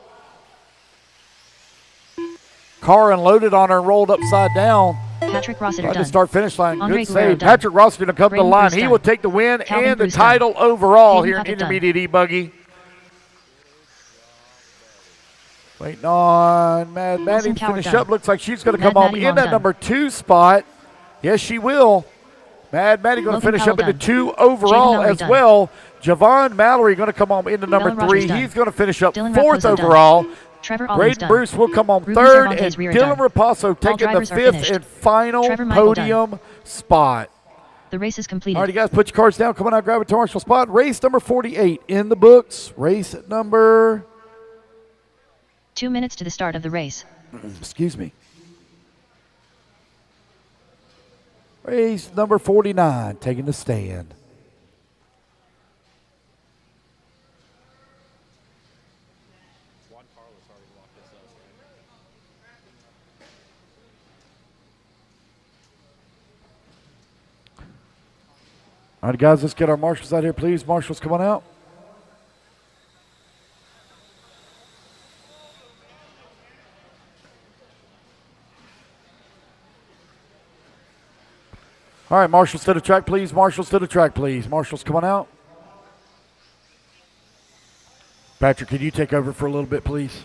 Speaker 1: Car unloaded on her and rolled upside down.
Speaker 2: Patrick Rossiter
Speaker 1: Right
Speaker 2: done.
Speaker 1: to start finish line.
Speaker 2: Andre
Speaker 1: Good
Speaker 2: Guerrero
Speaker 1: save.
Speaker 2: done.
Speaker 1: Patrick Rossiter to come to the
Speaker 2: Braden
Speaker 1: line.
Speaker 2: Bruce
Speaker 1: He
Speaker 2: done.
Speaker 1: will take the win
Speaker 2: Calvin
Speaker 1: and the
Speaker 2: Bruce
Speaker 1: title
Speaker 2: done.
Speaker 1: overall
Speaker 2: Hayden
Speaker 1: here in
Speaker 2: Puckett done.
Speaker 1: Intermediate E Buggy. Waiting on Mad Maddie to
Speaker 2: Coward
Speaker 1: finish
Speaker 2: done.
Speaker 1: up. Looks like she's going to
Speaker 2: Mad
Speaker 1: come home
Speaker 2: Maddie
Speaker 1: in
Speaker 2: Long
Speaker 1: that
Speaker 2: done.
Speaker 1: number 2 spot. Yes, she will. Mad Maddie going to
Speaker 2: Logan
Speaker 1: finish up
Speaker 2: Powell
Speaker 1: into
Speaker 2: done.
Speaker 1: 2 overall
Speaker 2: Mallory
Speaker 1: as
Speaker 2: done.
Speaker 1: well. Javon Mallory going to come home into number
Speaker 2: Dylan Rogers
Speaker 1: 3.
Speaker 2: done.
Speaker 1: He's going to finish up
Speaker 2: Dylan
Speaker 1: 4th
Speaker 2: Raposo done.
Speaker 1: overall.
Speaker 2: Trevor Olins
Speaker 1: Braden
Speaker 2: done.
Speaker 1: Bruce will come on
Speaker 2: Ruben
Speaker 1: 3rd,
Speaker 2: Cervantes
Speaker 1: and
Speaker 2: rear
Speaker 1: Dylan
Speaker 2: done.
Speaker 1: Raposo
Speaker 2: All
Speaker 1: taking the
Speaker 2: drivers are
Speaker 1: 5th
Speaker 2: finished.
Speaker 1: and final
Speaker 2: Trevor Michael done.
Speaker 1: podium spot.
Speaker 2: The race is completed.
Speaker 1: All right, you guys, put your cards down. Come on out, grab a Marshall spot. Race number 48 in the books. Race number...
Speaker 2: 2 minutes to the start of the race.
Speaker 1: Excuse me. Race number 49, taking the stand. All right, guys, let's get our marshals out here, please. Marshals, come on out. All right, marshals to the track, please. Marshals to the track, please. Marshals, come on out. Patrick, could you take over for a little bit, please?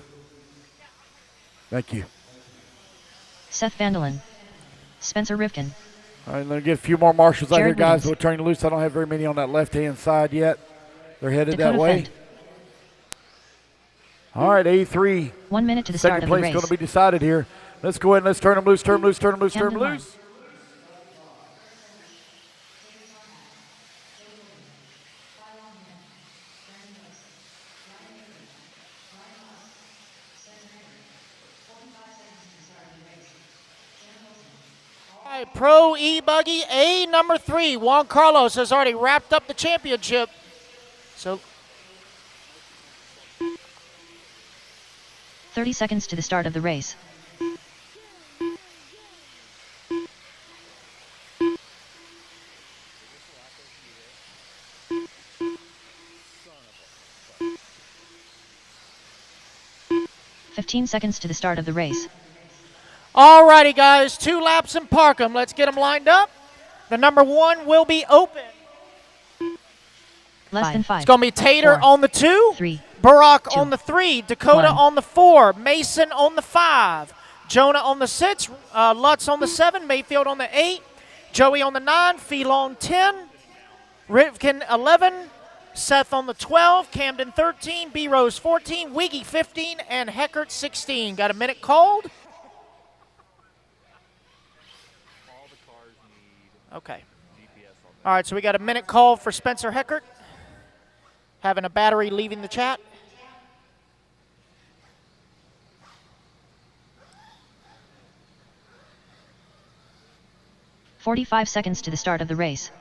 Speaker 1: Thank you.
Speaker 2: Seth Vandelin. Spencer Rifkin.
Speaker 1: All right, let me get a few more marshals out here,
Speaker 2: Jared
Speaker 1: guys.
Speaker 2: Williams.
Speaker 1: We're turning loose. I don't have very many on that left-hand side yet. They're headed
Speaker 2: Dakota
Speaker 1: that way.
Speaker 2: Fent.
Speaker 1: All right, A3.
Speaker 2: 1 minute to the start
Speaker 1: Second
Speaker 2: of the
Speaker 1: place
Speaker 2: race.
Speaker 1: going to be decided here. Let's go ahead and let's turn them loose, turn them loose, turn them loose, turn them
Speaker 2: Camden
Speaker 1: loose.
Speaker 7: All right, Pro E-Buggy A number 3. Juan Carlos has already wrapped up the championship. So
Speaker 2: 30 seconds to the start of the race. Fifteen seconds to the start of the race.
Speaker 7: Alrighty, guys, 2 laps in Parkham. Let's get them lined up. The number 1 will be open.
Speaker 2: Less than 5.
Speaker 7: It's going to be Tater
Speaker 2: 4,
Speaker 7: on the 2,
Speaker 2: 3,
Speaker 7: Burrock
Speaker 2: 2,
Speaker 7: on the 3, Dakota
Speaker 2: 1.
Speaker 7: on the 4, Mason on the 5, Jonah on the 6, Lutz on the 7, Mayfield on the 8, Joey on the 9, Phelan 10, Rivkin 11, Seth on the 12, Camden 13, B Rose 14, Wiggy 15, and Heckert 16. Got a minute called? Okay. All right, so we got a minute called for Spencer Heckert. Having a battery leaving the chat.
Speaker 2: "45 seconds to the start of the race.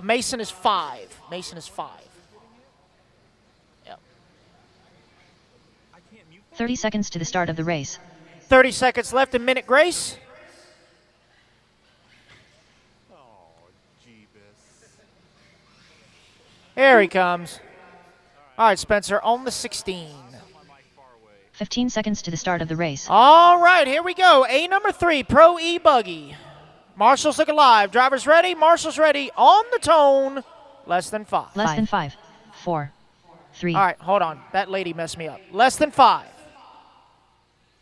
Speaker 7: Mason is 5. Mason is 5. Yep.
Speaker 2: 30 seconds to the start of the race.
Speaker 7: 30 seconds left in minute grace. Here he comes. All right, Spencer, on the 16.
Speaker 2: 15 seconds to the start of the race.
Speaker 7: All right, here we go. A number 3, Pro E Buggy. Marshall's looking live. Drivers ready. Marshall's ready. On the tone. Less than 5.
Speaker 2: Less than 5. 4, 3.
Speaker 7: All right, hold on. That lady messed me up. Less than 5.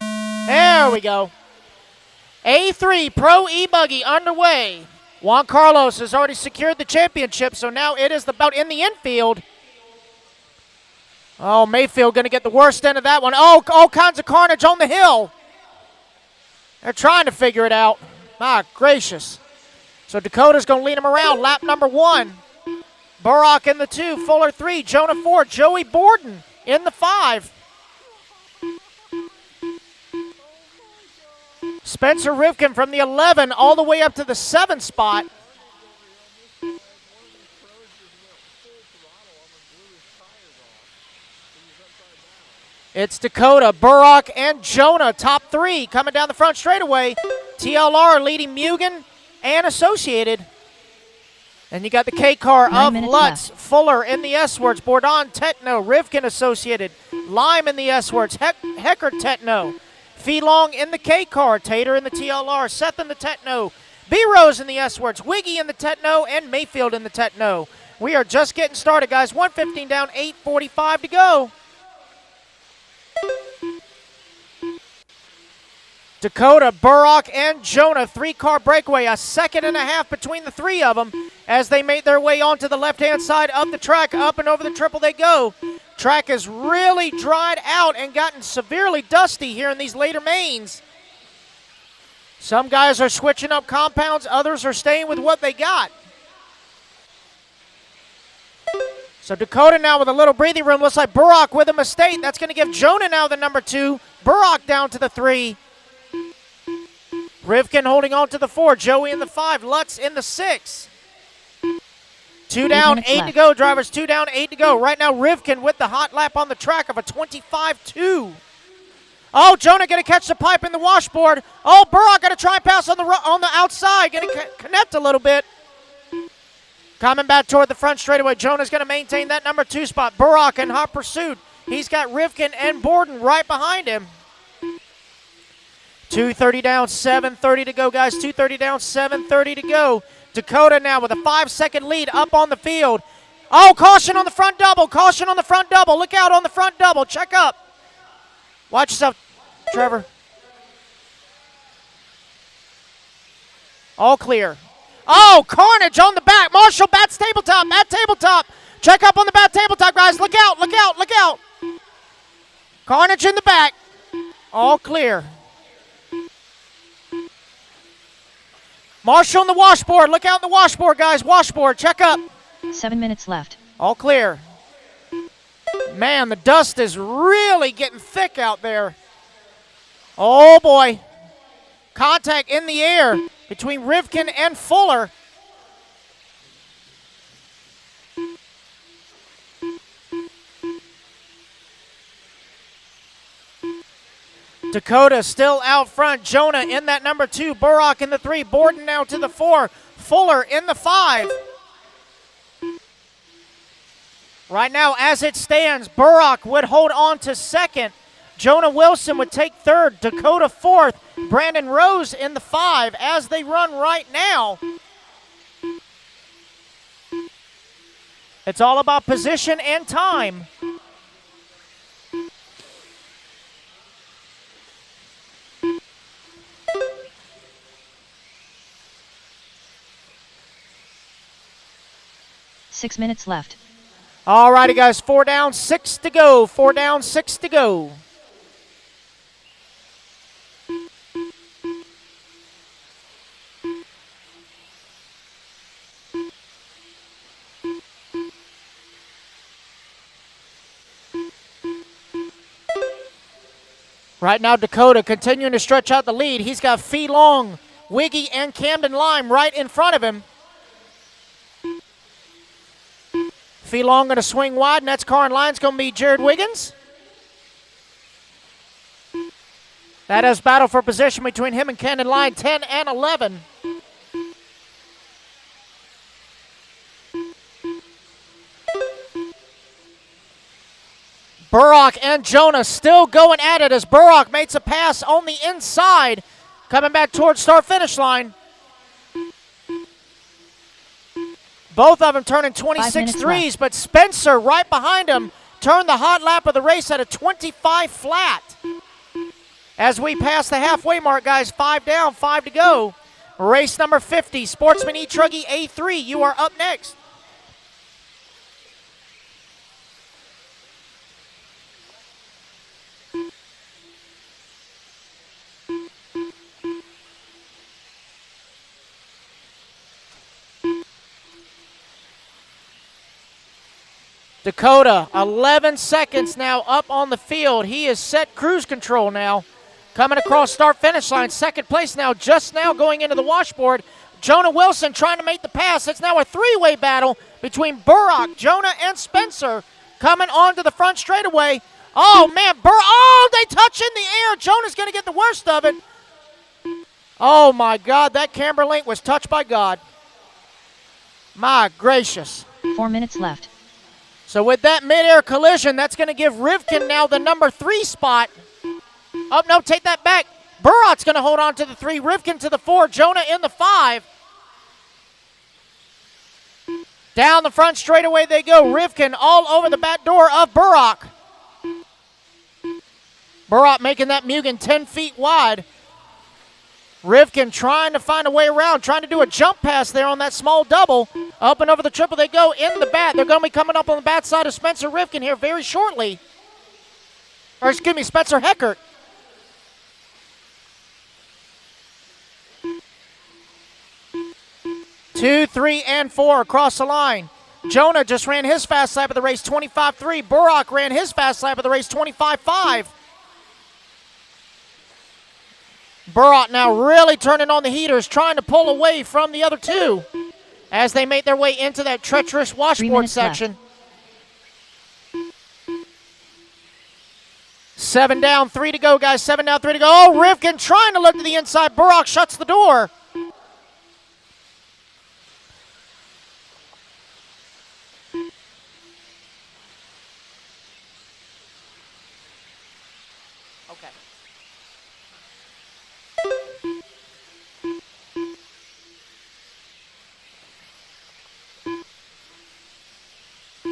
Speaker 7: There we go. A3 Pro E Buggy underway. Juan Carlos has already secured the championship, so now it is the bout in the infield. Oh, Mayfield going to get the worst end of that one. Oh, all kinds of carnage on the hill. They're trying to figure it out. My gracious. So Dakota's going to lead him around. Lap number 1. Burrock in the 2, Fuller 3, Jonah 4, Joey Borden in the 5. Spencer Rivkin from the 11 all the way up to the 7 spot. It's Dakota, Burrock, and Jonah, top 3, coming down the front straightaway. TLR leading Mugen and Associated. And you got the K car of Lutz, Fuller in the S-Words, Bourdon, Tetno, Rivkin Associated, Lime in the S-Words, Hecker Tetno, Phelan in the K car, Tater in the TLR, Seth in the Tetno, B-Rose in the S-Words, Wiggy in the Tetno, and Mayfield in the Tetno. We are just getting started, guys. 1:15 down, 8:45 to go. Dakota, Burrock, and Jonah, 3-car breakaway, a second and a half between the 3 of them as they made their way onto the left-hand side of the track. Up and over the triple they go. Track has really dried out and gotten severely dusty here in these later mains. Some guys are switching up compounds, others are staying with what they got. So Dakota now with a little breathing room. Looks like Burrock with a mistake. That's going to give Jonah now the number 2. Burrock down to the 3. Rivkin holding on to the 4. Joey in the 5. Lutz in the 6. 2 down, 8 to go. Drivers 2 down, 8 to go. Right now Rivkin with the hot lap on the track of a 25-2. Oh, Jonah going to catch the pipe in the washboard. Oh, Burrock going to try and pass on the outside. Going to connect a little bit. Coming back toward the front straightaway. Jonah's going to maintain that number 2 spot. Burrock in hot pursuit. He's got Rivkin and Borden right behind him. 2:30 down, 7:30 to go, guys. 2:30 down, 7:30 to go. Dakota now with a 5-second lead up on the field. Oh, caution on the front double. Caution on the front double. Look out on the front double. Check up. Watch yourself, Trevor. All clear. Oh, carnage on the back. Marshall, bats tabletop. Bat tabletop. Check up on the bat tabletop, guys. Look out, look out, look out. Carnage in the back. All clear. Marshall on the washboard. Look out in the washboard, guys. Washboard. Check up.
Speaker 2: 7 minutes left.
Speaker 7: All clear. Man, the dust is really getting thick out there. Oh, boy. Contact in the air between Rivkin and Fuller. Dakota still out front. Jonah in that number 2. Burrock in the 3. Borden now to the 4. Fuller in the 5. Right now, as it stands, Burrock would hold on to 2nd. Jonah Wilson would take 3rd. Dakota 4th. Brandon Rose in the 5 as they run right now. It's all about position and time.
Speaker 2: Six minutes left.
Speaker 7: All righty, guys. 4 down, 6 to go. 4 down, 6 to go. Right now, Dakota continuing to stretch out the lead. He's got Fee Long, Wiggy, and Camden Lime right in front of him. Fee Long going to swing wide, and that's car and line's going to be Jared Wiggins. That is battle for position between him and Camden Line, 10 and 11. Burrock and Jonah still going at it as Burrock makes a pass on the inside, coming back towards start-finish line. Both of them turning 26 threes, but Spencer right behind him turned the hot lap of the race at a 25 flat. As we pass the halfway mark, guys, 5 down, 5 to go. Race number 50, Sportsman truggy A3, you are up next. Dakota, 11 seconds now up on the field. He is set cruise control now. Coming across start-finish line. 2nd place now, just now going into the washboard. Jonah Wilson trying to make the pass. It's now a 3-way battle between Burrock, Jonah, and Spencer. Coming onto the front straightaway. Oh, man, they touch in the air. Jonah's going to get the worst of it. Oh, my God, that camber link was touched by God. My gracious.
Speaker 2: 4 minutes left.
Speaker 7: So with that mid-air collision, that's going to give Rivkin now the number 3 spot. Oh, no, take that back. Burrock's going to hold on to the 3. Rivkin to the 4. Jonah in the 5. Down the front straightaway they go. Rivkin all over the back door of Burrock. Burrock making that Mugen 10 feet wide. Rivkin trying to find a way around, trying to do a jump pass there on that small double. Up and over the triple they go in the bat. They're going to be coming up on the bat side of Spencer Rivkin here very shortly. Or excuse me, Spencer Heckert. Two, 3, and 4 across the line. Jonah just ran his fast lap of the race, 25.3. Burrock ran his fast lap of the race, 25.5. Burrock now really turning on the heaters, trying to pull away from the other 2 as they make their way into that treacherous washboard section. Left. 7 down, 3 to go, guys. 7 down, 3 to go. Oh, Rivkin trying to look to the inside. Burrock shuts the door.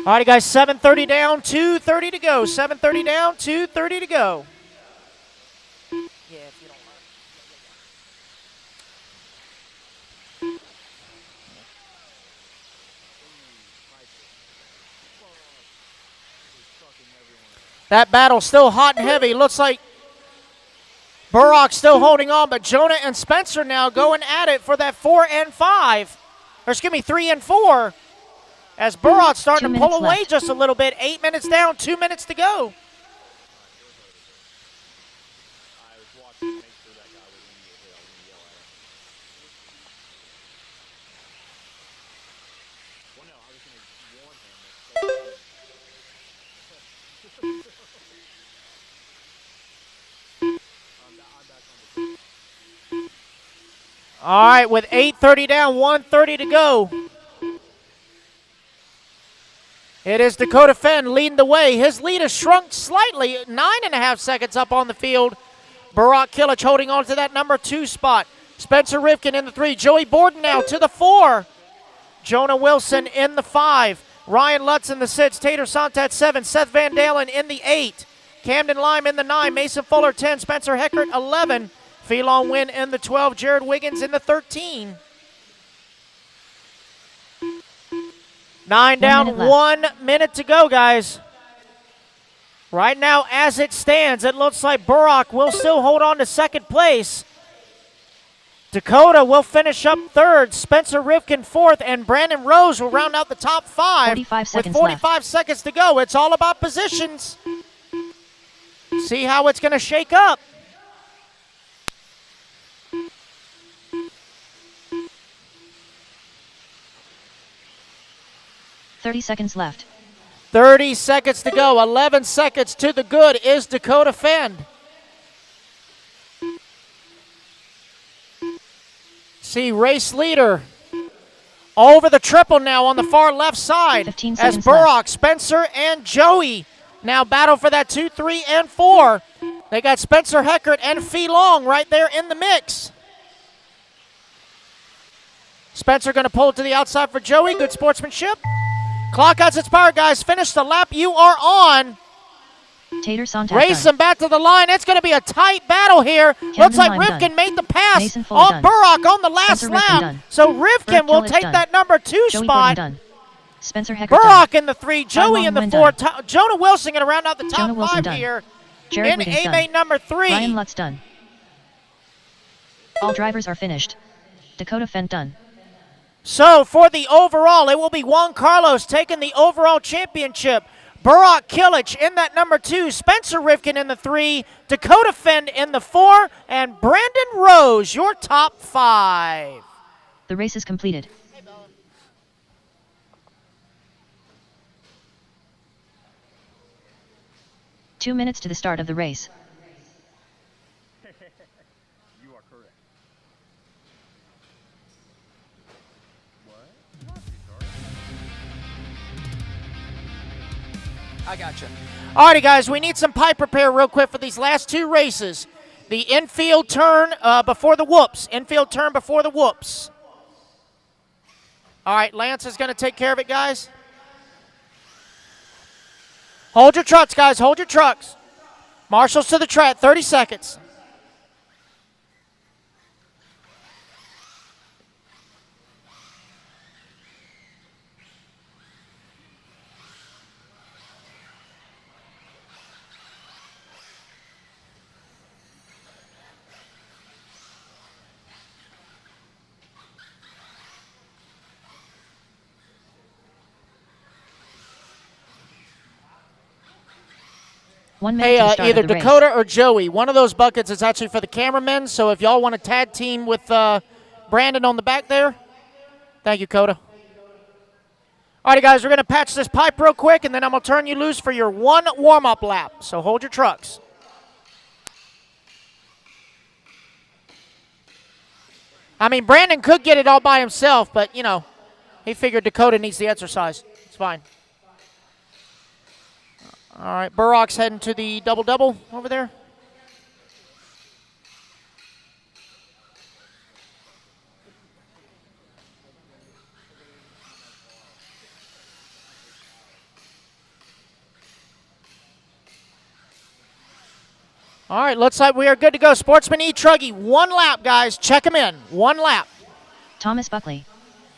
Speaker 7: All right, guys, 7:30 down, 2:30 to go. 7:30 down, 2:30 to go. Yeah, if you don't mind. That battle still hot and heavy. Looks like Burrock still holding on, but Jonah and Spencer now going at it for that 4 and 5. Or excuse me, 3 and 4. As Burrock's starting to pull away just a little bit. 8 minutes down, 2 minutes to go. All right, with 8:30 down, 1:30 to go. It is Dakota Fenn leading the way. His lead has shrunk slightly, 9.5 seconds up on the field. Barack Kilich holding on to that number 2 spot. Spencer Rivkin in the 3. Joey Borden now to the 4. Jonah Wilson in the 5. Ryan Lutz in the 6. Tater Sontat 7. Seth Van Dalen in the 8. Camden Lime in the 9. Mason Fuller 10. Spencer Heckert 11. Phelon Wynn in the 12. Jared Wiggins in the 13. 9 down, 1 minute to go, guys. Right now, as it stands, it looks like Burrock will still hold on to second place. Dakota will finish up third. Spencer Rivkin fourth, and Brandon Rose will round out the top 5 with 45 seconds to go. It's all about positions. See how it's going to shake up.
Speaker 2: $30 left.
Speaker 7: 30 seconds to go. 11 seconds to the good is Dakota Fenn. See, race leader over the triple now on the far left side as Burrock, Spencer, and Joey now battle for that 2, 3, and 4. They got Spencer Heckert and Phi Long right there in the mix. Spencer going to pull it to the outside for Joey. Good sportsmanship. Clock out's expired, guys. Finish the lap you are on.
Speaker 2: Tater Sontat
Speaker 7: Race them back to the line. It's going to be a tight battle here. Looks like Rivkin made the pass on Burrock on the last lap. So Rivkin will take that number 2 spot.
Speaker 2: Spencer Heckert
Speaker 7: Burrock in the 3, Joey in the 4. Jonah Wilson going to round out the top 5 here in A-main number 3.
Speaker 2: Ryan Lutz done. All drivers are finished. Dakota Fenn done.
Speaker 7: So for the overall, it will be Juan Carlos taking the overall championship. Burrock Kilich in that number 2, Spencer Rivkin in the 3, Dakota Fenn in the 4, and Brandon Rose, your top 5.
Speaker 2: The race is completed. Two minutes to the start of the race.
Speaker 10: You are correct.
Speaker 7: I got you. Alrighty, guys, we need some pipe repair real quick for these last 2 races. The infield turn before the whoops. Infield turn before the whoops. All right, Lance is going to take care of it, guys. Hold your trucks, guys. Hold your trucks. Marshals to the track. 30 seconds. Hey, either Dakota or Joey. One of those buckets is actually for the cameramen, so if y'all want to tag team with Brandon on the back there. Thank you, Coda. All right, guys, we're going to patch this pipe real quick, and then I'm going to turn you loose for your 1 warm-up lap. So hold your trucks. I mean, Brandon could get it all by himself, but, you know, he figured Dakota needs the exercise. It's fine. All right, Burrock's heading to the double-double over there. All right, looks like we are good to go. Sportsman E. Truggy, 1 lap, guys. Check him in. 1 lap.
Speaker 2: Thomas Buckley.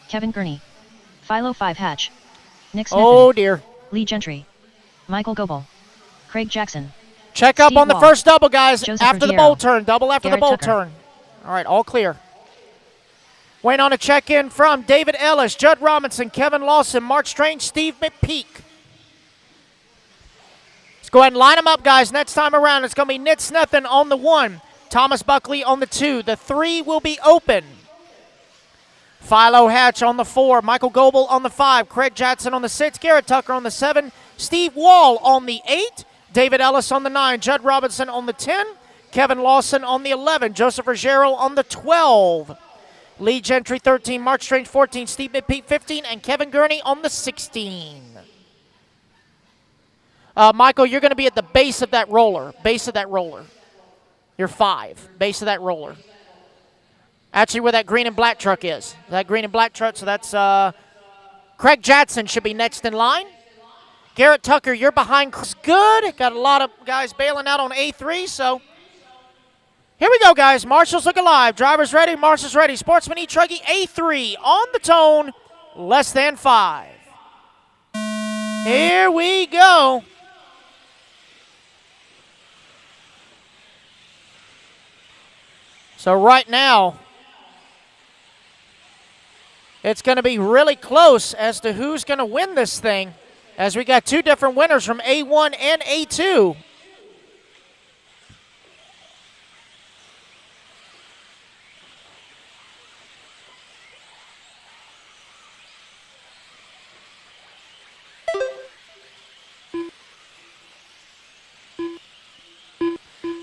Speaker 2: Kevin Gurney. Philo 5 Hatch. Nick Smith.
Speaker 7: Oh, dear.
Speaker 2: Lee Gentry. Michael Goebel. Craig Jackson.
Speaker 7: Check up on the first double, guys,
Speaker 2: Joseph
Speaker 7: after the
Speaker 2: Ruggiero.
Speaker 7: bowl turn. Double after
Speaker 2: Garrett
Speaker 7: the bowl
Speaker 2: Tucker.
Speaker 7: turn. All right, all clear. Waiting on a check-in from David Ellis, Judd Robinson, Kevin Lawson, Mark Strange, Steve McPeak. Let's go ahead and line them up, guys. Next time around, it's going to be Nit Snethen on the 1, Thomas Buckley on the 2. The 3 will be open. Philo Hatch on the 4, Michael Goebel on the 5, Craig Jackson on the 6, Garrett Tucker on the 7, Steve Wall on the 8, David Ellis on the 9, Judd Robinson on the 10, Kevin Lawson on the 11, Joseph Ruggiero on the 12. Lee Gentry 13, Mark Strange 14, Steve McPeak 15, and Kevin Gurney on the 16. Michael, you're going to be at the base of that roller. Base of that roller. You're 5. Base of that roller. Actually, where that green and black truck is. That green and black truck, so that's Craig Jadson should be next in line. Garrett Tucker, you're behind Chris Good. Got a lot of guys bailing out on A3, so here we go, guys. Marshall's looking live. Drivers ready, Marshall's ready. Sportsman truggy A3 on the tone, less than 5. Here we go. So right now, it's going to be really close as to who's going to win this thing, as we got 2 different winners from A1 and A2.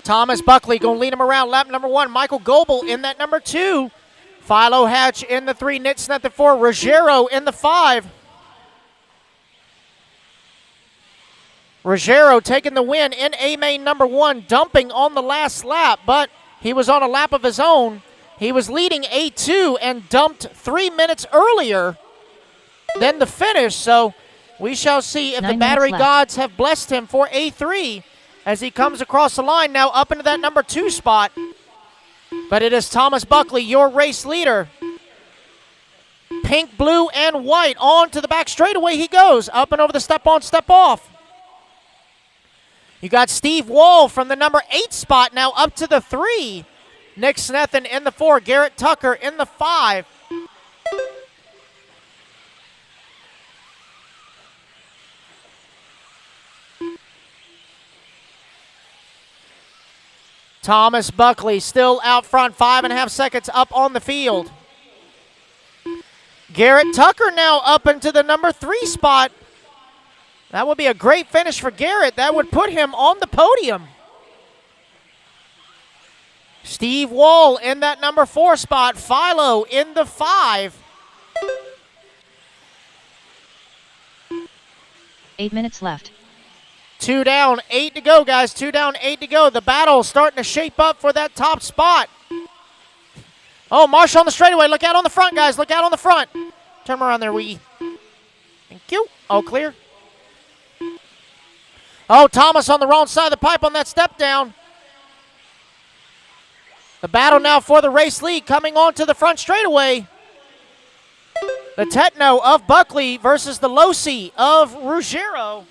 Speaker 7: Thomas Buckley going to lead him around lap number 1. Michael Goebel in that number 2. Philo Hatch in the 3. Nitsnet the 4. Ruggiero in the 5. Ruggiero taking the win in A-main number 1, dumping on the last lap, but he was on a lap of his own. He was leading A2 and dumped 3 minutes earlier than the finish, so we shall see if the battery gods have blessed him for A3 as he comes across the line now up into that number 2 spot. But it is Thomas Buckley, your race leader. Pink, blue, and white on to the back straightaway he goes. Up and over the step on, step off. You got Steve Wall from the number 8 spot now up to the 3. Nick Snethen in the 4. Garrett Tucker in the 5. Thomas Buckley still out front, 5.5 seconds up on the field. Garrett Tucker now up into the number 3 spot. That would be a great finish for Garrett. That would put him on the podium. Steve Wall in that number 4 spot. Philo in the 5.
Speaker 2: 8 minutes left.
Speaker 7: 2 down, 8 to go, guys. 2 down, 8 to go. The battle starting to shape up for that top spot. Oh, Marshall on the straightaway. Look out on the front, guys. Look out on the front. Turn around there, Wee. Thank you. All clear. Oh, Thomas on the wrong side of the pipe on that step down. The battle now for the race lead coming on to the front straightaway. The Tetno of Buckley versus the Losi of Ruggiero.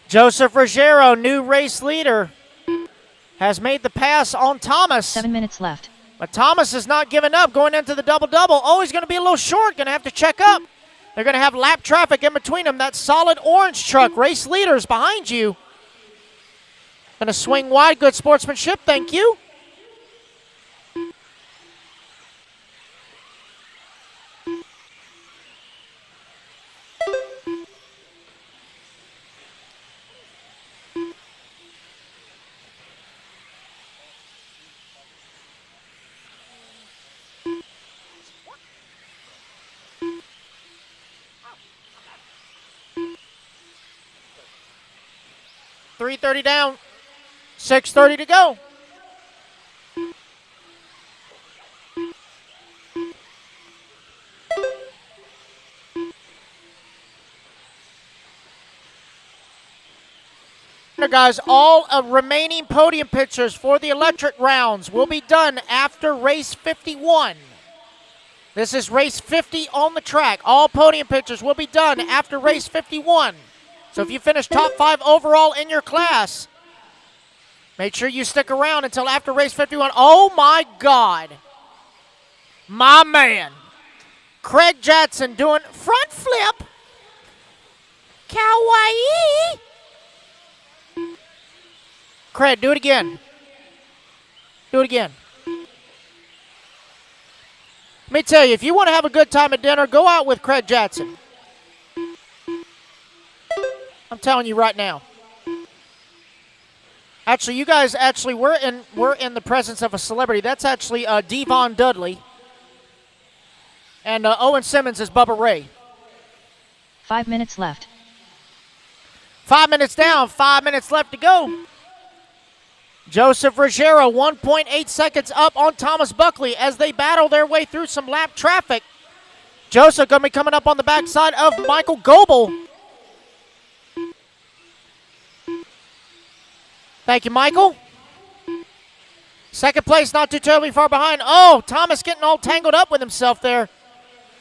Speaker 7: Joseph Ruggiero, new race leader, has made the pass on Thomas.
Speaker 2: 7 minutes left.
Speaker 7: But Thomas is not giving up going into the double-double. Oh, he's going to be a little short, going to have to check up. They're going to have lap traffic in between them. That solid orange truck, race leaders behind you. Going to swing wide, good sportsmanship, thank you. .330 down, 6:30 to go. Guys, all remaining podium pictures for the electric rounds will be done after race 51. This is race 50 on the track. All podium pictures will be done after race 51. So if you finish top 5 overall in your class, make sure you stick around until after race 51. Oh, my God. My man. Craig Jadson doing front flip. Kawaii. Craig, do it again. Do it again. Let me tell you, if you want to have a good time at dinner, go out with Craig Jackson. I'm telling you right now. Actually, you guys we're in the presence of a celebrity. That's actually Devon Dudley. And Owen Simmons is Bubba Ray.
Speaker 2: 5 minutes left.
Speaker 7: 5 minutes down, 5 minutes left to go. Joseph Ruggiero, 1.8 seconds up on Thomas Buckley as they battle their way through some lap traffic. Joseph going to be coming up on the backside of Michael Goebel. Thank you, Michael. Second place, not too terribly far behind. Oh, Thomas getting all tangled up with himself there.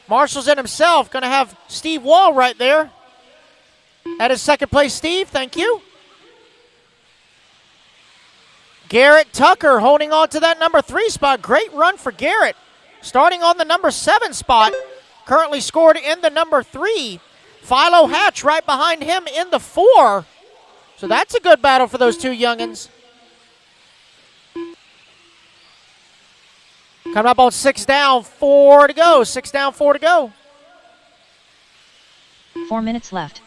Speaker 7: Marshall's in himself. Going to have Steve Wall right there. That is second place, Steve. Thank you. Garrett Tucker holding on to that number 3 spot. Great run for Garrett. Starting on the number 7 spot. Currently scored in the number 3. Philo Hatch right behind him in the 4. So that's a good battle for those two youngins. Coming up on 6 down, 4 to go. 6 down, 4 to go.
Speaker 2: 4 minutes left.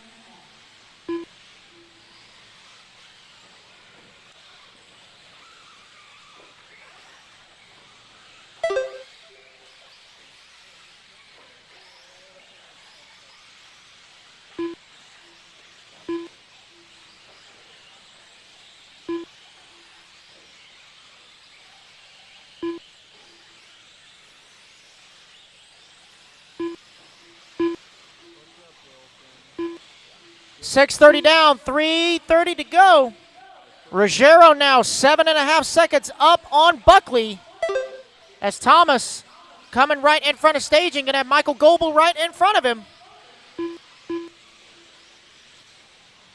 Speaker 7: .630 down, 3:30 to go. Ruggiero now 7.5 seconds up on Buckley as Thomas coming right in front of staging and have Michael Goebel right in front of him.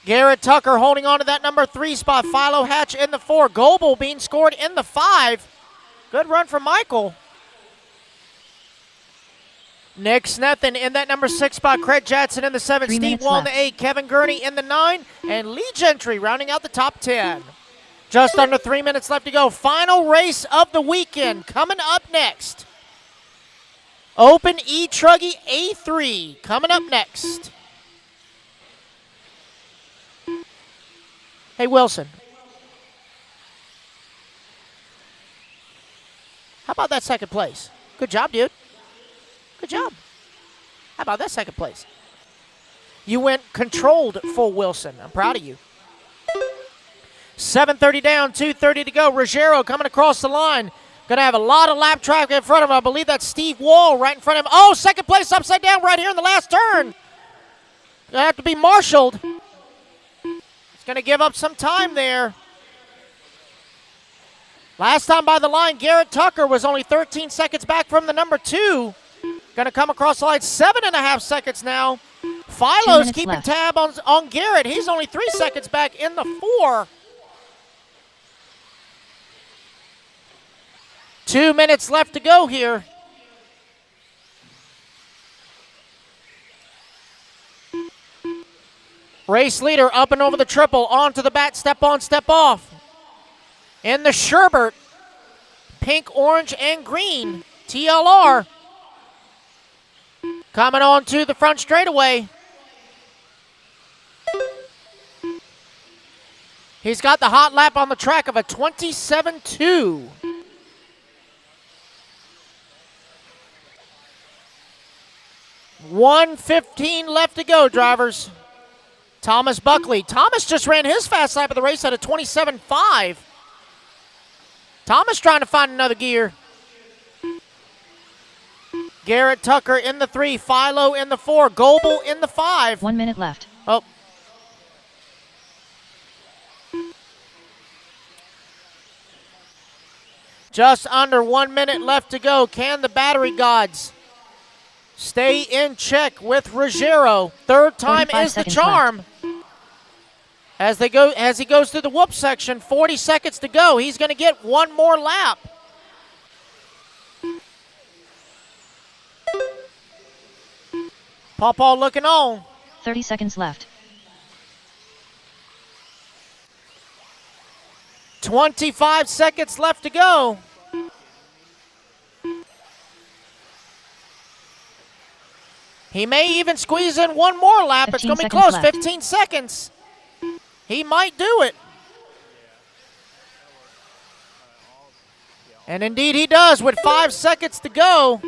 Speaker 7: Garrett Tucker holding on to that number 3 spot. Philo Hatch in the 4. Goebel being scored in the 5. Good run for Michael. Nick Snethen in that number 6 spot. Craig Jackson in the 7. Steve Wall in the 8. Kevin Gurney in the 9. And Lee Gentry rounding out the top 10. Just under 3 minutes left to go. Final race of the weekend coming up next. Open E-Truggy A3 coming up next. Hey, Wilson. How about that second place? Good job, dude. Good job. How about that second place? You went controlled for Wilson. I'm proud of you. 7:30 down, 2:30 to go. Ruggiero coming across the line. Going to have a lot of lap traffic in front of him. I believe that's Steve Wall right in front of him. Oh, second place upside down right here in the last turn. Going to have to be marshaled. It's going to give up some time there. Last time by the line, Garrett Tucker was only 13 seconds back from the number 2. Going to come across the line 7.5 seconds now. Philo's keeping tab on Garrett. He's only 3 seconds back in the 4. 2 minutes left to go here. Race leader up and over the triple. Onto the bat, step on, step off. In the Sherbert. Pink, orange, and green. TLR. Coming on to the front straightaway. He's got the hot lap on the track of a 27.2. .115 left to go, drivers. Thomas Buckley. Thomas just ran his fast lap of the race at a 27.5. Thomas trying to find another gear. Garrett Tucker in the 3. Philo in the 4. Goebel in the 5.
Speaker 2: 1 minute left.
Speaker 7: Oh. Just under 1 minute left to go. Can the battery gods stay in check with Ruggiero? Third time is the charm. As he goes through the whoop section, 40 seconds to go. He's going to get one more lap. Paw looking on.
Speaker 2: 30 seconds left.
Speaker 7: 25 seconds left to go. He may even squeeze in one more lap. It's going to be close.
Speaker 2: Left.
Speaker 7: 15 seconds. He might do it. And indeed he does with 5 seconds to go.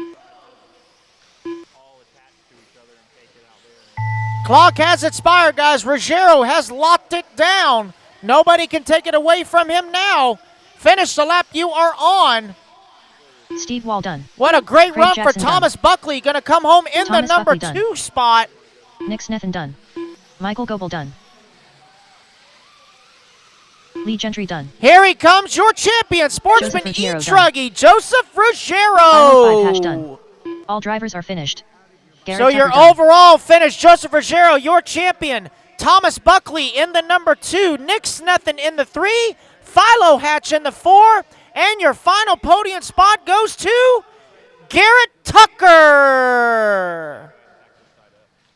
Speaker 7: Clock has expired, guys. Ruggiero has locked it down. Nobody can take it away from him now. Finish the lap you are on.
Speaker 2: Steve Wall done.
Speaker 7: What a great
Speaker 2: Craig
Speaker 7: run
Speaker 2: Jackson
Speaker 7: for Thomas Buckley. Going to come home in
Speaker 2: Thomas
Speaker 7: the number
Speaker 2: Buckley
Speaker 7: 2 spot.
Speaker 2: Nick Snethen done. Michael Goebel done. Lee Gentry done.
Speaker 7: Here he comes, your champion, Sportsman E. Truggy, Joseph Ruggiero.
Speaker 2: Final 5 hash done. All drivers are finished. Garrett
Speaker 7: So
Speaker 2: Tucker
Speaker 7: your
Speaker 2: done.
Speaker 7: overall finish, Joseph Ruggiero, your champion. Thomas Buckley in the number 2. Nick Snethen in the 3. Philo Hatch in the 4. And your final podium spot goes to Garrett Tucker.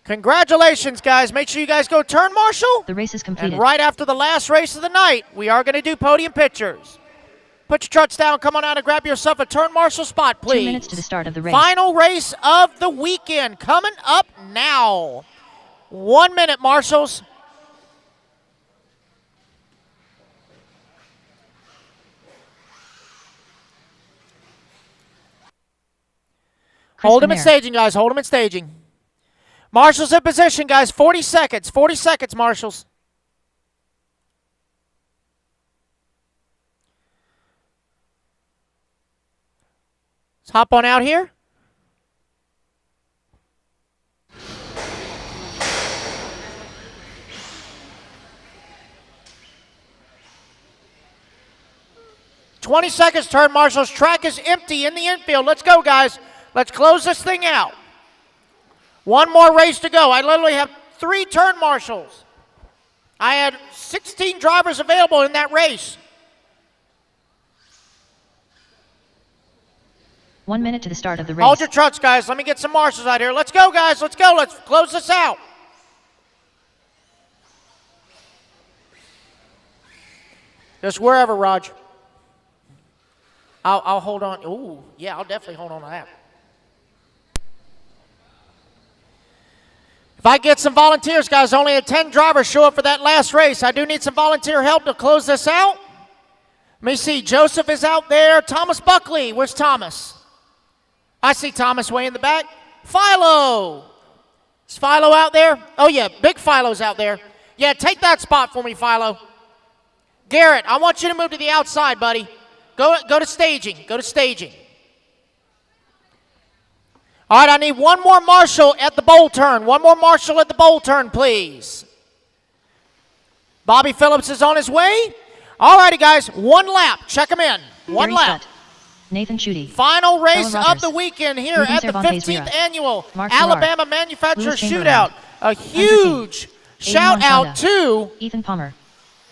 Speaker 7: Congratulations, guys. Make sure you guys go turn marshal.
Speaker 2: The race is completed.
Speaker 7: And right after the last race of the night, we are going to do podium pictures. Put your trucks down. Come on out and grab yourself a turn marshal spot, please.
Speaker 2: 2 minutes to the start of the race.
Speaker 7: Final race of the weekend coming up now. 1 minute, marshals. Hold him in staging, guys. Hold him in staging. Marshals in position, guys. 40 seconds. 40 seconds, marshals. Let's hop on out here. "20 seconds, turn marshals. Track is empty in the infield. Let's go, guys. Let's close this thing out. One more race to go. I literally have 3 turn marshals. I had 16 drivers available in that race.
Speaker 2: 1 minute to the start of the race.
Speaker 7: Hold your trucks, guys. Let me get some marshals out here. Let's go, guys. Let's go. Let's close this out. Just wherever, Raj. I'll hold on. Ooh, yeah, I'll definitely hold on to that. If I get some volunteers, guys, only had 10 drivers show up for that last race. I do need some volunteer help to close this out. Let me see. Joseph is out there. Thomas Buckley. Where's Thomas? I see Thomas way in the back. Philo. Is Philo out there? Oh, yeah, big Philo's out there. Yeah, take that spot for me, Philo. Garrett, I want you to move to the outside, buddy. Go to staging. Go to staging. All right, I need one more marshal at the bowl turn. One more marshal at the bowl turn, please. Bobby Phillips is on his way. All righty, guys, 1 lap. Check him in. One
Speaker 2: Gary
Speaker 7: lap.
Speaker 2: Scott, Nathan Schutte.
Speaker 7: Final race
Speaker 2: Bella
Speaker 7: of
Speaker 2: Rogers,
Speaker 7: the weekend here
Speaker 2: Ruben
Speaker 7: at the
Speaker 2: Cervantes
Speaker 7: 15th
Speaker 2: Vera,
Speaker 7: annual
Speaker 2: Mark
Speaker 7: Alabama
Speaker 2: Gerard,
Speaker 7: Manufacturer
Speaker 2: Louis
Speaker 7: Shootout.
Speaker 2: Chamberlain,
Speaker 7: A huge shout out to
Speaker 2: Ethan Palmer,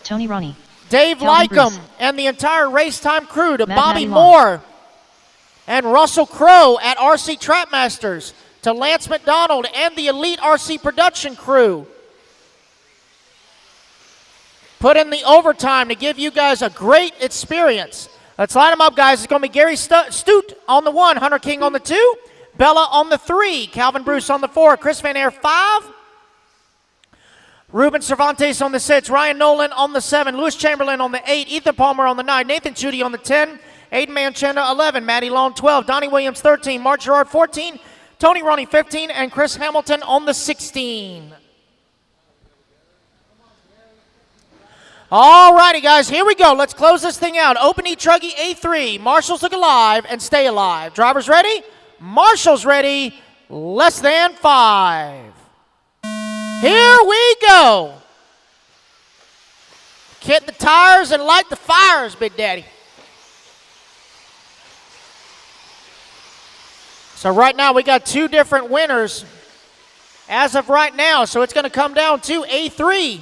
Speaker 2: Tony Ronnie,
Speaker 7: Dave
Speaker 2: Calvin
Speaker 7: Lycum
Speaker 2: Bruce,
Speaker 7: and the entire race time crew, to
Speaker 2: Matt
Speaker 7: Bobby
Speaker 2: Matty
Speaker 7: Moore and Russell Crowe at RC Trapmasters, to Lance McDonald and the Elite RC production crew. Put in the overtime to give you guys a great experience. Let's line them up, guys. It's going to be Gary Stute on the 1, Hunter King on the 2, Bella on the 3, Calvin Bruce on the 4, Chris Van Air 5, Ruben Cervantes on the 6, Ryan Nolan on the 7, Louis Chamberlain on the 8, Ethan Palmer on the 9, Nathan Schutte on the 10, Aiden Manchenda 11, Matty Long 12, Donnie Williams 13, Mark Gerard 14, Tony Ronnie 15, and Chris Hamilton on the 16. All righty, guys, here we go. Let's close this thing out. Open E-Truggy A3. Marshals look alive and stay alive. Drivers ready? Marshals ready. Less than 5. Here we go. Kit the tires and light the fires, Big Daddy. So right now we got 2 different winners as of right now. So it's going to come down to A3.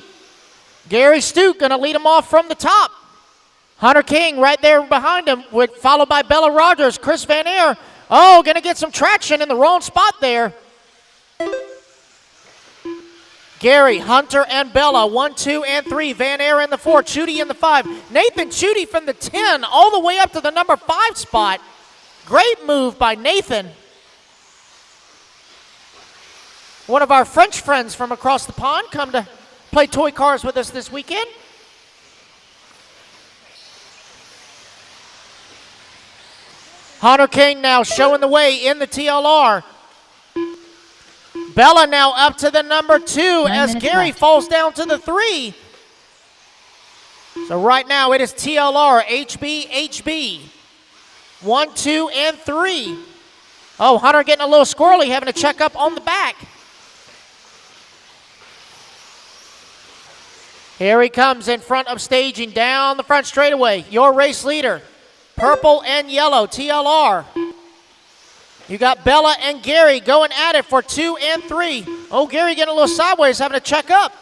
Speaker 7: Gary Stute going to lead him off from the top. Hunter King right there behind him, followed by Bella Rogers, Chris Van Air. Oh, going to get some traction in the wrong spot there. Gary, Hunter, and Bella, 1, 2, and 3. Van Air in the 4, Chudy in the 5. Nathan Chudy from the 10 all the way up to the number 5 spot. Great move by Nathan. One of our French friends from across the pond come to play toy cars with us this weekend. Hunter King now showing the way in the TLR. Bella now up to the number 2 as Gary falls down to the 3. So right now it is TLR, HB, HB. 1, 2, and 3. Oh, Hunter getting a little squirrely, having to check up on the back. Here he comes in front of staging down the front straightaway. Your race leader, purple and yellow, TLR. You got Bella and Gary going at it for 2 and 3. Oh, Gary getting a little sideways, having to check up.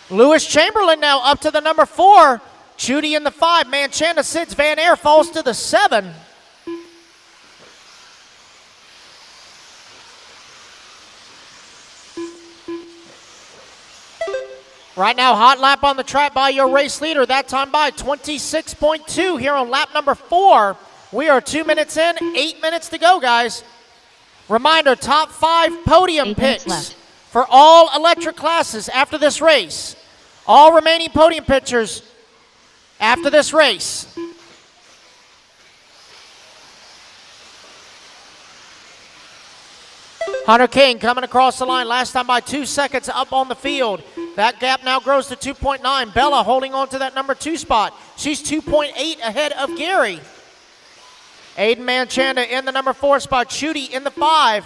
Speaker 7: Lewis Chamberlain now up to the number 4. Chudy in the 5. Manchanda sits. Van Air falls to the 7. Right now, hot lap on the track by your race leader. That time by 26.2 here on lap number 4. We are 2 minutes in, 8 minutes to go, guys. Reminder, top 5 podium picks for all electric classes after this race. All remaining podium pictures after this race. Hunter King coming across the line. Last time by 2 seconds up on the field. That gap now grows to 2.9. Bella holding on to that number 2 spot. She's 2.8 ahead of Gary. Aiden Manchanda in the number 4 spot. Chudy in the 5.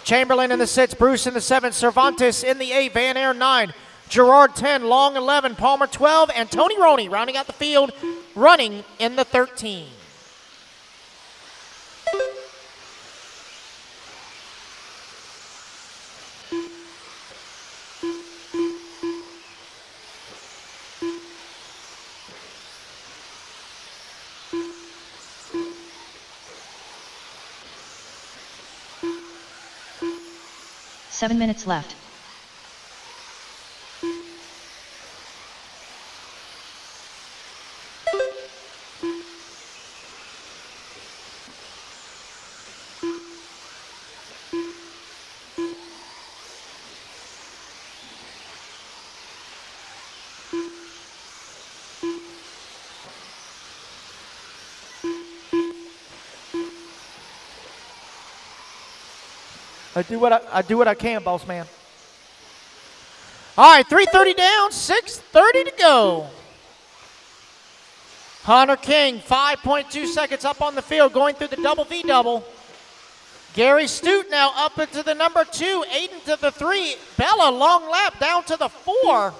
Speaker 7: Chamberlain in the 6. Bruce in the 7. Cervantes in the 8. Van Air 9. Gerard 10. Long 11. Palmer 12. And Tony Roney rounding out the field, running in the 13.
Speaker 2: Seven minutes left.
Speaker 7: I do what I can, boss man. All right, 3:30 down, 6:30 to go. Hunter King, 5.2 seconds up on the field, going through the double V double. Gary Stute now up into the number 2, Aiden to the 3. Bella, long lap, down to the 4.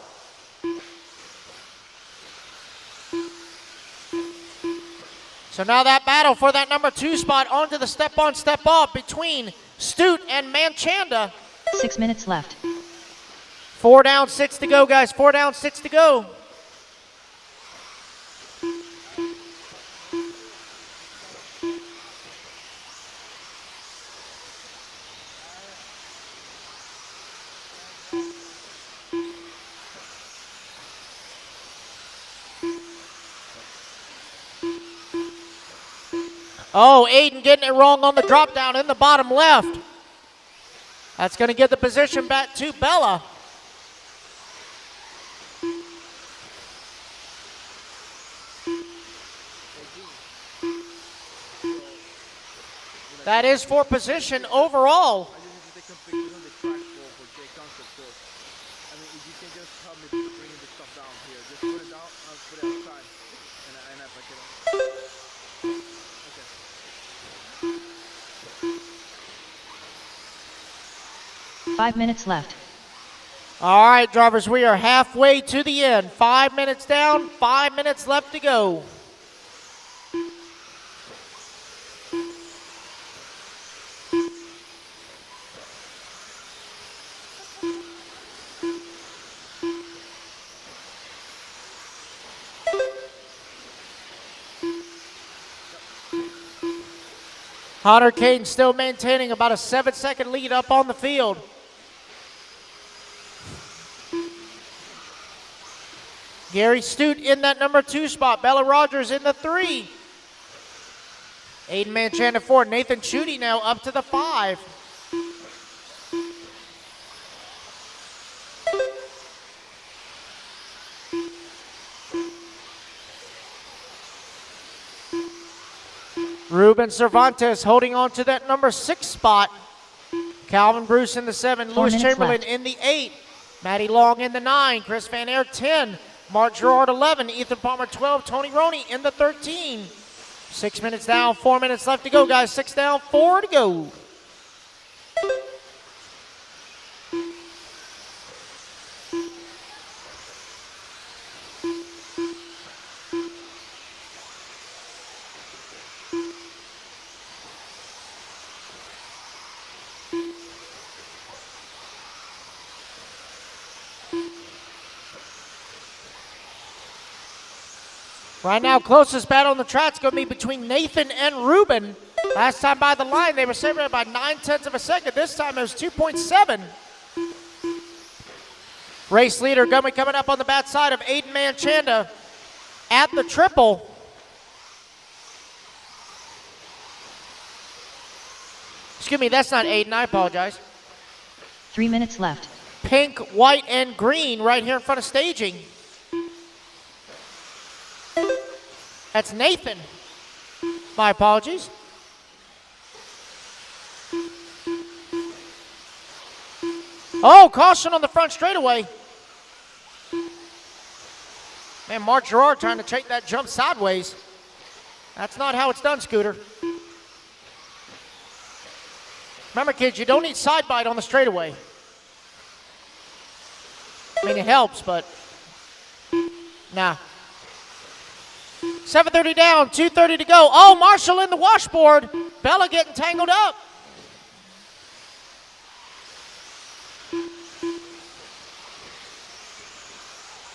Speaker 7: So now that battle for that number 2 spot onto the step-on, step-off between Stute and Manchanda.
Speaker 2: 6 minutes left.
Speaker 7: 4 down, 6 to go, guys. 4 down, 6 to go. Oh, Aiden getting it wrong on the drop down in the bottom left. That's going to get the position back to Bella. That is for position overall.
Speaker 2: Five minutes left.
Speaker 7: All right, drivers, we are halfway to the end. 5 minutes down, 5 minutes left to go. Hunter King still maintaining about a 7-second lead up on the field. Gary Stute in that number 2 spot. Bella Rogers in the 3. Aiden Manchanda 4. Nathan Chudy now up to the 5. Ruben Cervantes holding on to that number 6 spot. Calvin Bruce in the 7. Lewis Chamberlain in the 8. Matty Long in the 9. Chris Van Aert 10. Mark Gerard 11. Ethan Palmer 12. Tony Roney in the 13. 6 minutes down, 4 minutes left to go, guys. 6 down, 4 to go. Right now, closest battle on the track is going to be between Nathan and Ruben. Last time by the line, they were separated by 9/10 of a second. This time it was 2.7. Race leader going to be coming up on the back side of Aiden Manchanda at the triple. Excuse me, that's not Aiden. I apologize.
Speaker 2: 3 minutes left.
Speaker 7: Pink, white, and green right here in front of staging. That's Nathan. My apologies. Oh, caution on the front straightaway. Man, Mark Gerard trying to take that jump sideways. That's not how it's done, Scooter. Remember, kids, you don't need side bite on the straightaway. I mean, it helps, but nah. 7:30 down, 2:30 to go. Oh, Marshall in the washboard. Bella getting tangled up.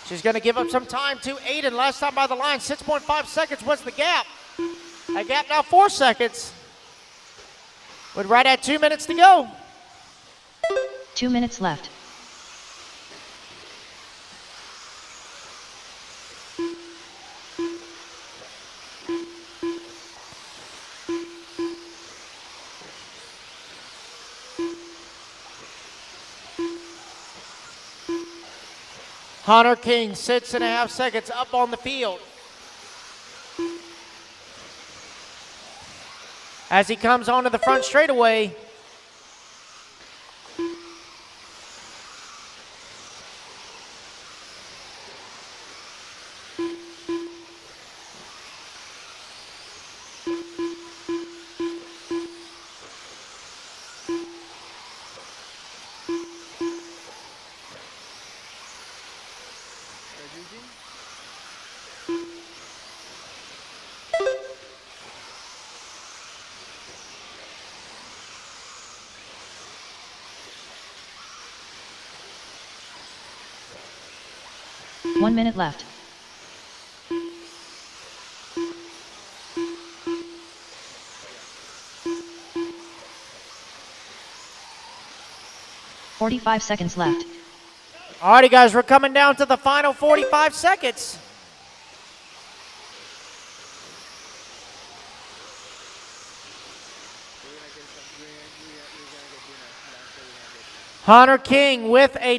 Speaker 7: She's going to give up some time to Aiden. Last time by the line, 6.5 seconds was the gap. That gap now 4 seconds. With right at 2 minutes to go.
Speaker 2: 2 minutes left.
Speaker 7: Hunter King, 6.5 seconds up on the field. As he comes onto the front straightaway.
Speaker 2: One minute left. $45 seconds left.
Speaker 7: Alrighty, guys, we're coming down to the final 45 seconds. Hunter King with a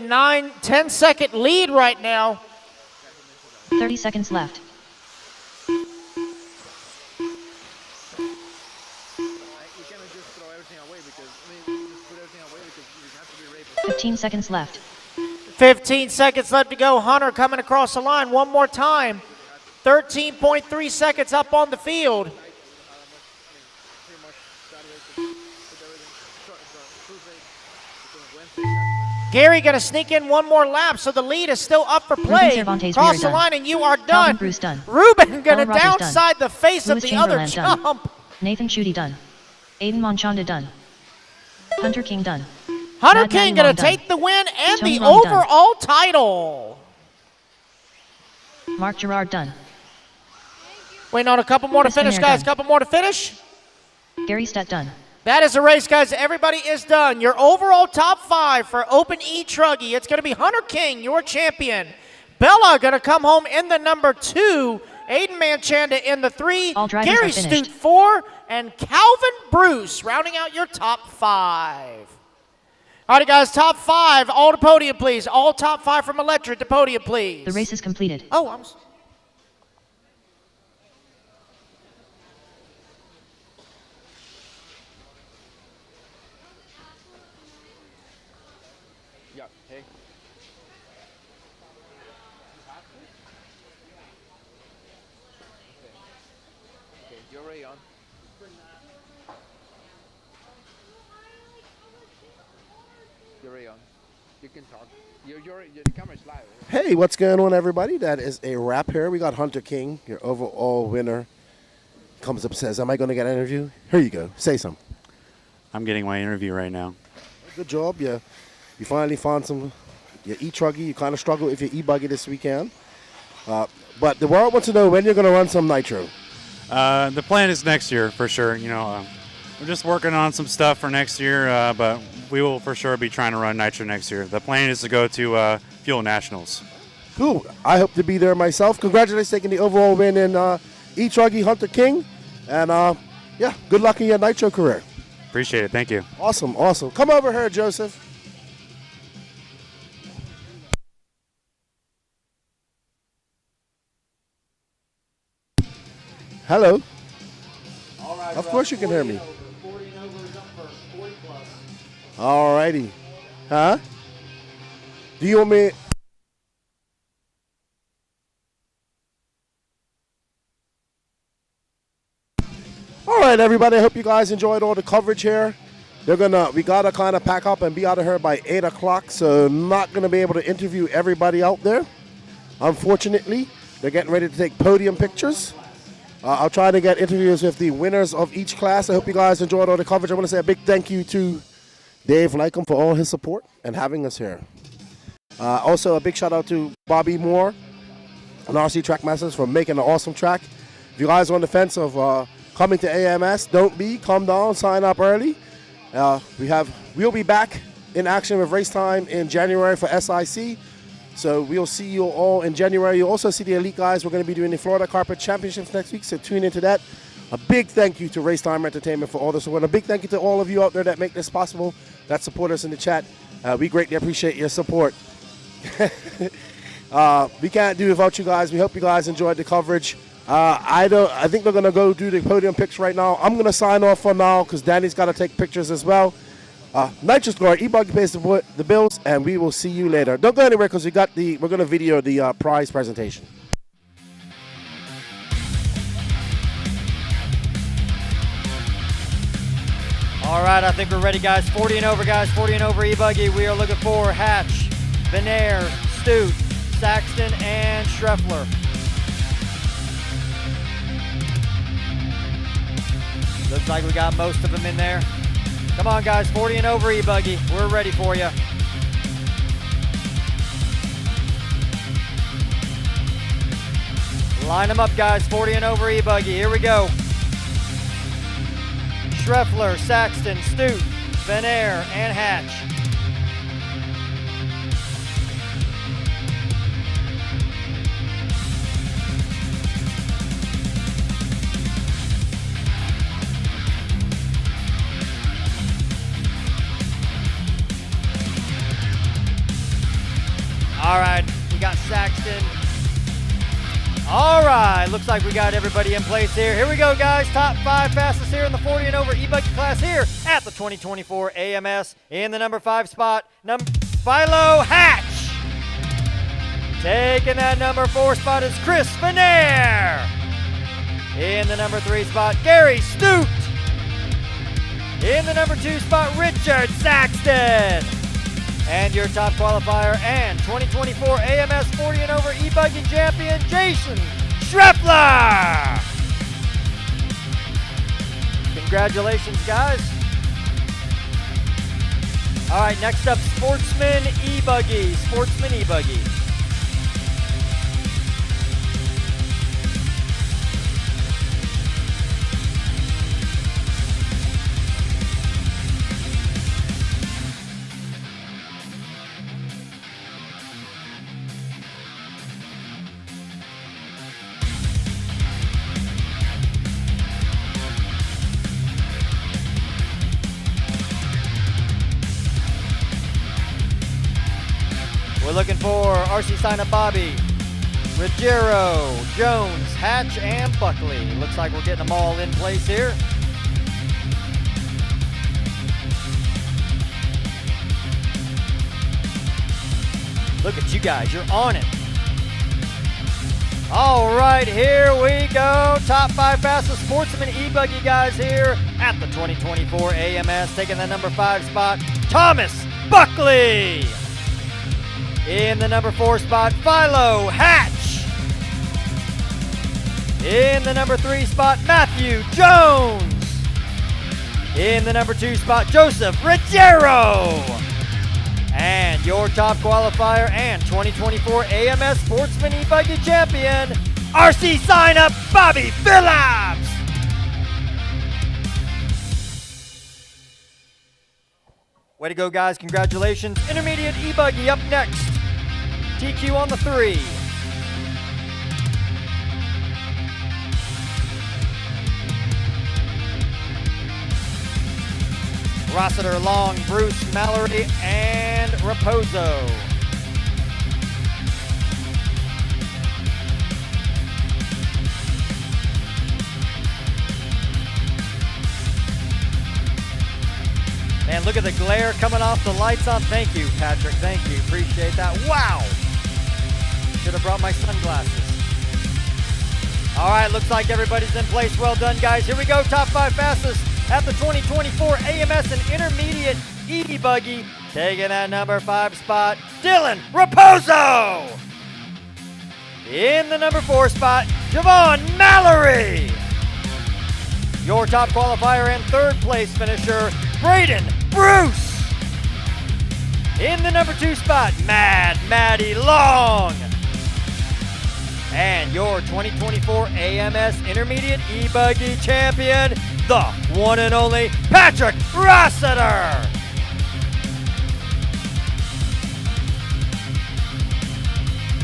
Speaker 7: 10 second lead right now.
Speaker 2: 30 seconds left.
Speaker 21: You cannot just throw everything away because, just put everything away because you have to be ready for
Speaker 2: 15 seconds left.
Speaker 7: 15 seconds left to go. Hunter coming across the line one more time. 13.3 seconds up on the field. Gary going to sneak in one more lap, so the lead is still up for play. Cross the line and you are done.
Speaker 2: Bruce done.
Speaker 7: Ruben going to
Speaker 2: Rogers
Speaker 7: downside
Speaker 2: done.
Speaker 7: the face
Speaker 2: Lewis
Speaker 7: of the other
Speaker 2: Chamberlain
Speaker 7: jump.
Speaker 2: Done. Nathan Chudy done. Aiden Manchanda done. Hunter King done.
Speaker 7: Hunter
Speaker 2: Mad
Speaker 7: King
Speaker 2: Matty
Speaker 7: going to
Speaker 2: Long
Speaker 7: take the win and
Speaker 2: Tony
Speaker 7: the
Speaker 2: Roney done.
Speaker 7: overall title.
Speaker 2: Mark Gerard done.
Speaker 7: Waiting on a couple more to
Speaker 2: Chris Van
Speaker 7: finish,
Speaker 2: Aert
Speaker 7: guys.
Speaker 2: done.
Speaker 7: Couple more to finish.
Speaker 2: Gary Stett done.
Speaker 7: That is a race, guys. Everybody is done. Your overall top 5 for Open E Truggy. It's going to be Hunter King, your champion. Bella going to come home in the number 2. Aiden Manchanda in the 3.
Speaker 2: All drivers
Speaker 7: Gary
Speaker 2: are finished.
Speaker 7: Stute 4. And Calvin Bruce rounding out your top 5. All right, guys, top 5. All to podium, please. All top 5 from Electric to podium, please.
Speaker 2: The race is completed.
Speaker 7: Oh, I'm sorry.
Speaker 13: You can talk. The camera's live.
Speaker 3: Hey, what's going on, everybody? That is a wrap here. We got Hunter King, your overall winner. Comes up and says, am I going to get an interview? Here you go. Say something.
Speaker 14: I'm getting my interview right now.
Speaker 3: Good job. You finally found your e-truggy. You kind of struggled with your e-buggy this weekend. But the world wants to know when you're going to run some nitro.
Speaker 14: The plan is next year for sure. We're just working on some stuff for next year, but we will for sure be trying to run nitro next year. The plan is to go to Fuel Nationals.
Speaker 3: Cool. I hope to be there myself. Congratulations taking the overall win in e-truggy, Hunter King. And yeah, good luck in your nitro career.
Speaker 14: Appreciate it. Thank you.
Speaker 3: Awesome, awesome. Come over here, Joseph. Hello.
Speaker 16: All right,
Speaker 3: Of course you can hear me.
Speaker 16: 40 and over is up first. 40 plus.
Speaker 3: All righty. Huh? Do you want me... All right, everybody. I hope you guys enjoyed all the coverage here. We gotta kind of pack up and be out of here by 8 o'clock, so not gonna be able to interview everybody out there. Unfortunately, they're getting ready to take podium pictures. I'll try to get interviews with the winners of each class. I hope you guys enjoyed all the coverage. I want to say a big thank you to Dave Lycom for all his support and having us here. Also, a big shout out to Bobby Moore and RC Trackmasters for making an awesome track. If you guys are on the fence of coming to AMS, don't be. Come down, sign up early. We'll be back in action with race time in January for SIC. So we'll see you all in January. You'll also see the elite guys. We're going to be doing the Florida Carpet Championships next week, so tune into that. A big thank you to Race Time Entertainment for all the support. A big thank you to all of you out there that make this possible, that support us in the chat. We greatly appreciate your support. We can't do without you guys. We hope you guys enjoyed the coverage. I think they're going to go do the podium picks right now. I'm going to sign off for now because Danny's got to take pictures as well. Nitrous Glory, E-Buggy pays the bills, and we will see you later. Don't go anywhere because we're going to video the prize presentation.
Speaker 10: All right, I think we're ready, guys. 40 and over, guys. 40 and over E-Buggy. We are looking for Hatch, Venair, Stute, Saxton, and Schreffler. Looks like we got most of them in there. Come on, guys, 40 and over E-Buggy. We're ready for you. Line them up, guys, 40 and over E-Buggy. Here we go. Schreffler, Saxton, Stute, Venair, and Hatch. All right, we got Saxton. All right, looks like we got everybody in place here. Here we go, guys. Top 5 fastest here in the 40 and over E-Buggy class here at the 2024 AMS. In the number 5 spot, Philo Hatch. Taking that number 4 spot is Chris Venair. In the number 3 spot, Gary Stute. In the number 2 spot, Richard Saxton. And your top qualifier and 2024 AMS 40 and over E-Buggy champion, Jason Schreffler. Congratulations, guys. All right, next up, Sportsman E-Buggy. Sportsman E-Buggy. looking for RC Sign-Up Bobby, Ruggiero, Jones, Hatch, and Buckley. Looks like we're getting them all in place here. Look at you guys, you're on it. All right, here we go. Top 5 fastest Sportsman e-buggy guys here at the 2024 AMS. Taking the number 5 spot, Thomas Buckley. In the number 4 spot, Philo Hatch. In the number 3 spot, Matthew Jones. In the number 2 spot, Joseph Ruggiero. And your top qualifier and 2024 AMS Sportsman e-buggy champion, RC Sign-Up Bobby Phillips. Way to go, guys. Congratulations. Intermediate e-buggy up next. TQ on the 3. Rossiter, Long, Bruce, Mallory, and Raposo. Man, look at the glare coming off the lights on. Thank you, Patrick. Thank you. Appreciate that. Wow. Should have brought my sunglasses. All right, looks like everybody's in place. Well done, guys. Here we go. Top 5 fastest at the 2024 AMS and Intermediate e-buggy. Taking that number 5 spot, Dylan Raposo. In the number 4 spot, Javon Mallory. Your top qualifier and 3rd place finisher, Braden Bruce. In the number 2 spot, Mad Maddie Long. And your 2024 AMS Intermediate e-buggy champion, the one and only Patrick Rossiter.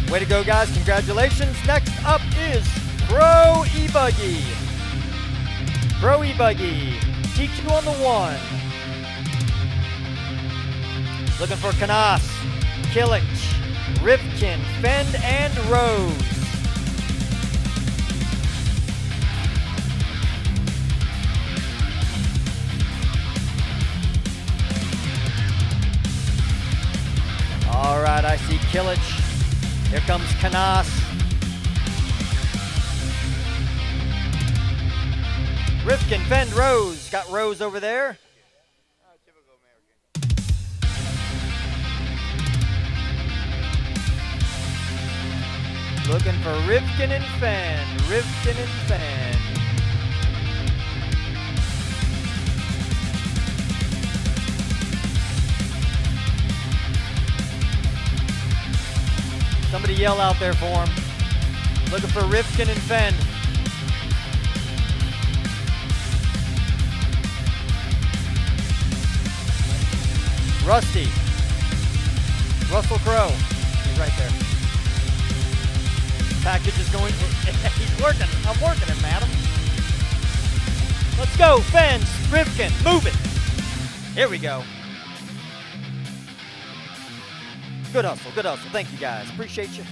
Speaker 10: Way to go, guys. Congratulations. Next up is Pro e-buggy. Pro e-buggy. TQ on the 1. Looking for Canas, Killich, Rivkin, Fend, and Rose. All right, I see Killich. Here comes Canas. Rivkin, Fend, Rose. Got Rose over there. Looking for Rivkin and Fend. Rivkin and Fend. Somebody yell out there for him. Looking for Rivkin and Fend. Rusty. Russell Crowe. He's right there. Package is going. He's working. I'm working him, madam. Let's go. Fend, Rivkin. Move it. Here we go. Good hustle, good hustle. Thank you, guys. Appreciate you.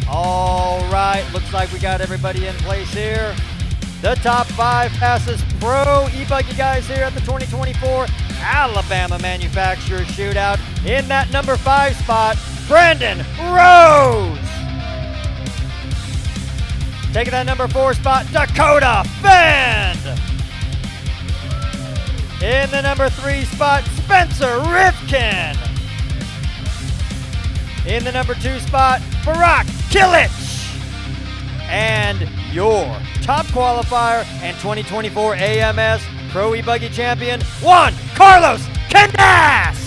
Speaker 10: All right, looks like we got everybody in place here. The top 5 fastest Pro e-buggy guys here at the 2024 Alabama Manufacturers Shootout. In that number 5 spot, Brandon Rose. Taking that number 4 spot, Dakota Fend. In the number 3 spot, Spencer Rivkin. In the number 2 spot, Barack Killich. And your top qualifier and 2024 AMS Pro e-buggy champion, Juan Carlos Canas.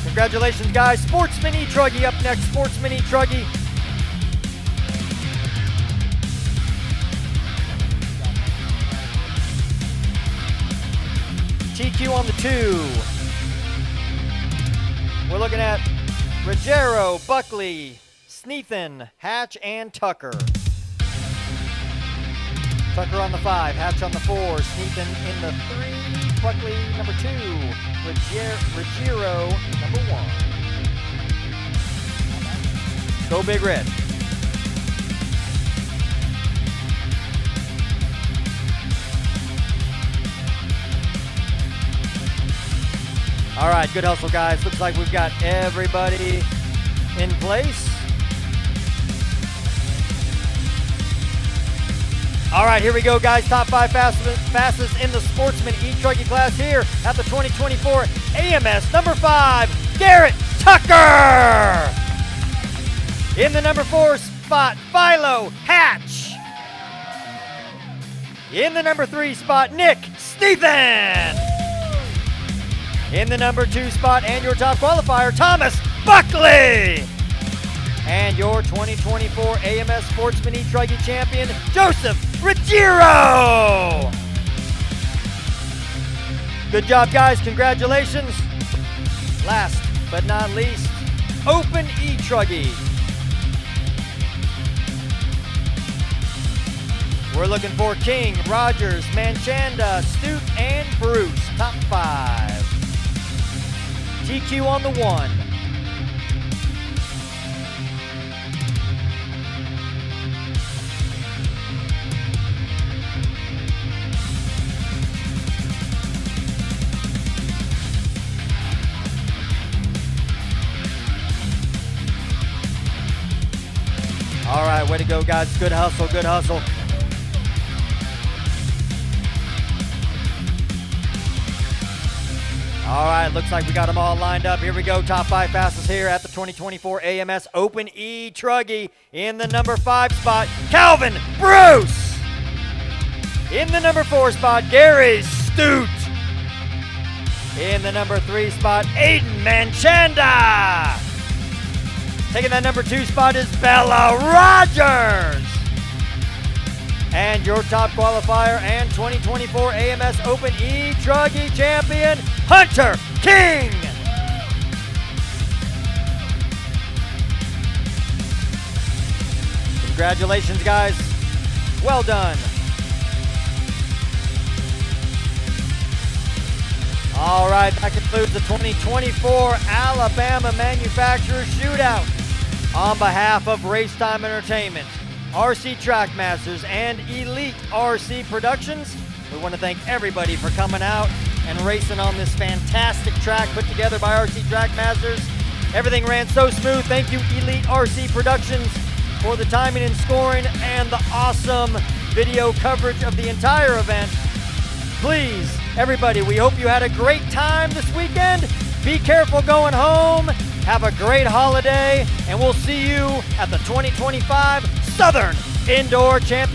Speaker 10: Congratulations, guys. Sportsman e-truggy up next. Sportsman e-truggy. TQ on the 2. We're looking at Ruggiero, Buckley, Sneathan, Hatch, and Tucker. Tucker on the 5, Hatch on the 4, Sneathan in the 3, Buckley number 2, Ruggiero number 1. Go Big Red. All right, good hustle, guys. Looks like we've got everybody in place. All right, here we go, guys. Top 5 fastest in the Sportsman E-Truggy class here at the 2024 AMS. Number 5, Garrett Tucker. In the number 4 spot, Philo Hatch. In the number 3 spot, Nick Sneathan. In the number 2 spot and your top qualifier, Thomas Buckley. And your 2024 AMS Sportsman E-Truggy champion, Joseph Ruggiero. Good job, guys. Congratulations. Last but not least, Open E-Truggy. We're looking for King, Rogers, Manchanda, Stute, and Bruce. Top 5. TQ on the 1. All right, way to go, guys. Good hustle, good hustle. All right, looks like we got them all lined up. Here we go, top 5 fastest here at the 2024 AMS Open E-Truggy. In the number 5 spot, Calvin Bruce. In the number 4 spot, Gary Stute. In the number 3 spot, Aiden Manchanda. Taking that number 2 spot is Bella Rogers. And your top qualifier and 2024 AMS Open E-Truggy champion, Hunter King. Congratulations, guys. Well done. All right, that concludes the 2024 Alabama Manufacturer Shootout. On behalf of Racetime Entertainment, RC Trackmasters, and Elite RC Productions, we want to thank everybody for coming out and racing on this fantastic track put together by RC Trackmasters. Everything ran so smooth. Thank you, Elite RC Productions, for the timing and scoring and the awesome video coverage of the entire event. Please, everybody, we hope you had a great time this weekend. Be careful going home. Have a great holiday, and we'll see you at the 2025 Southern Indoor Championship.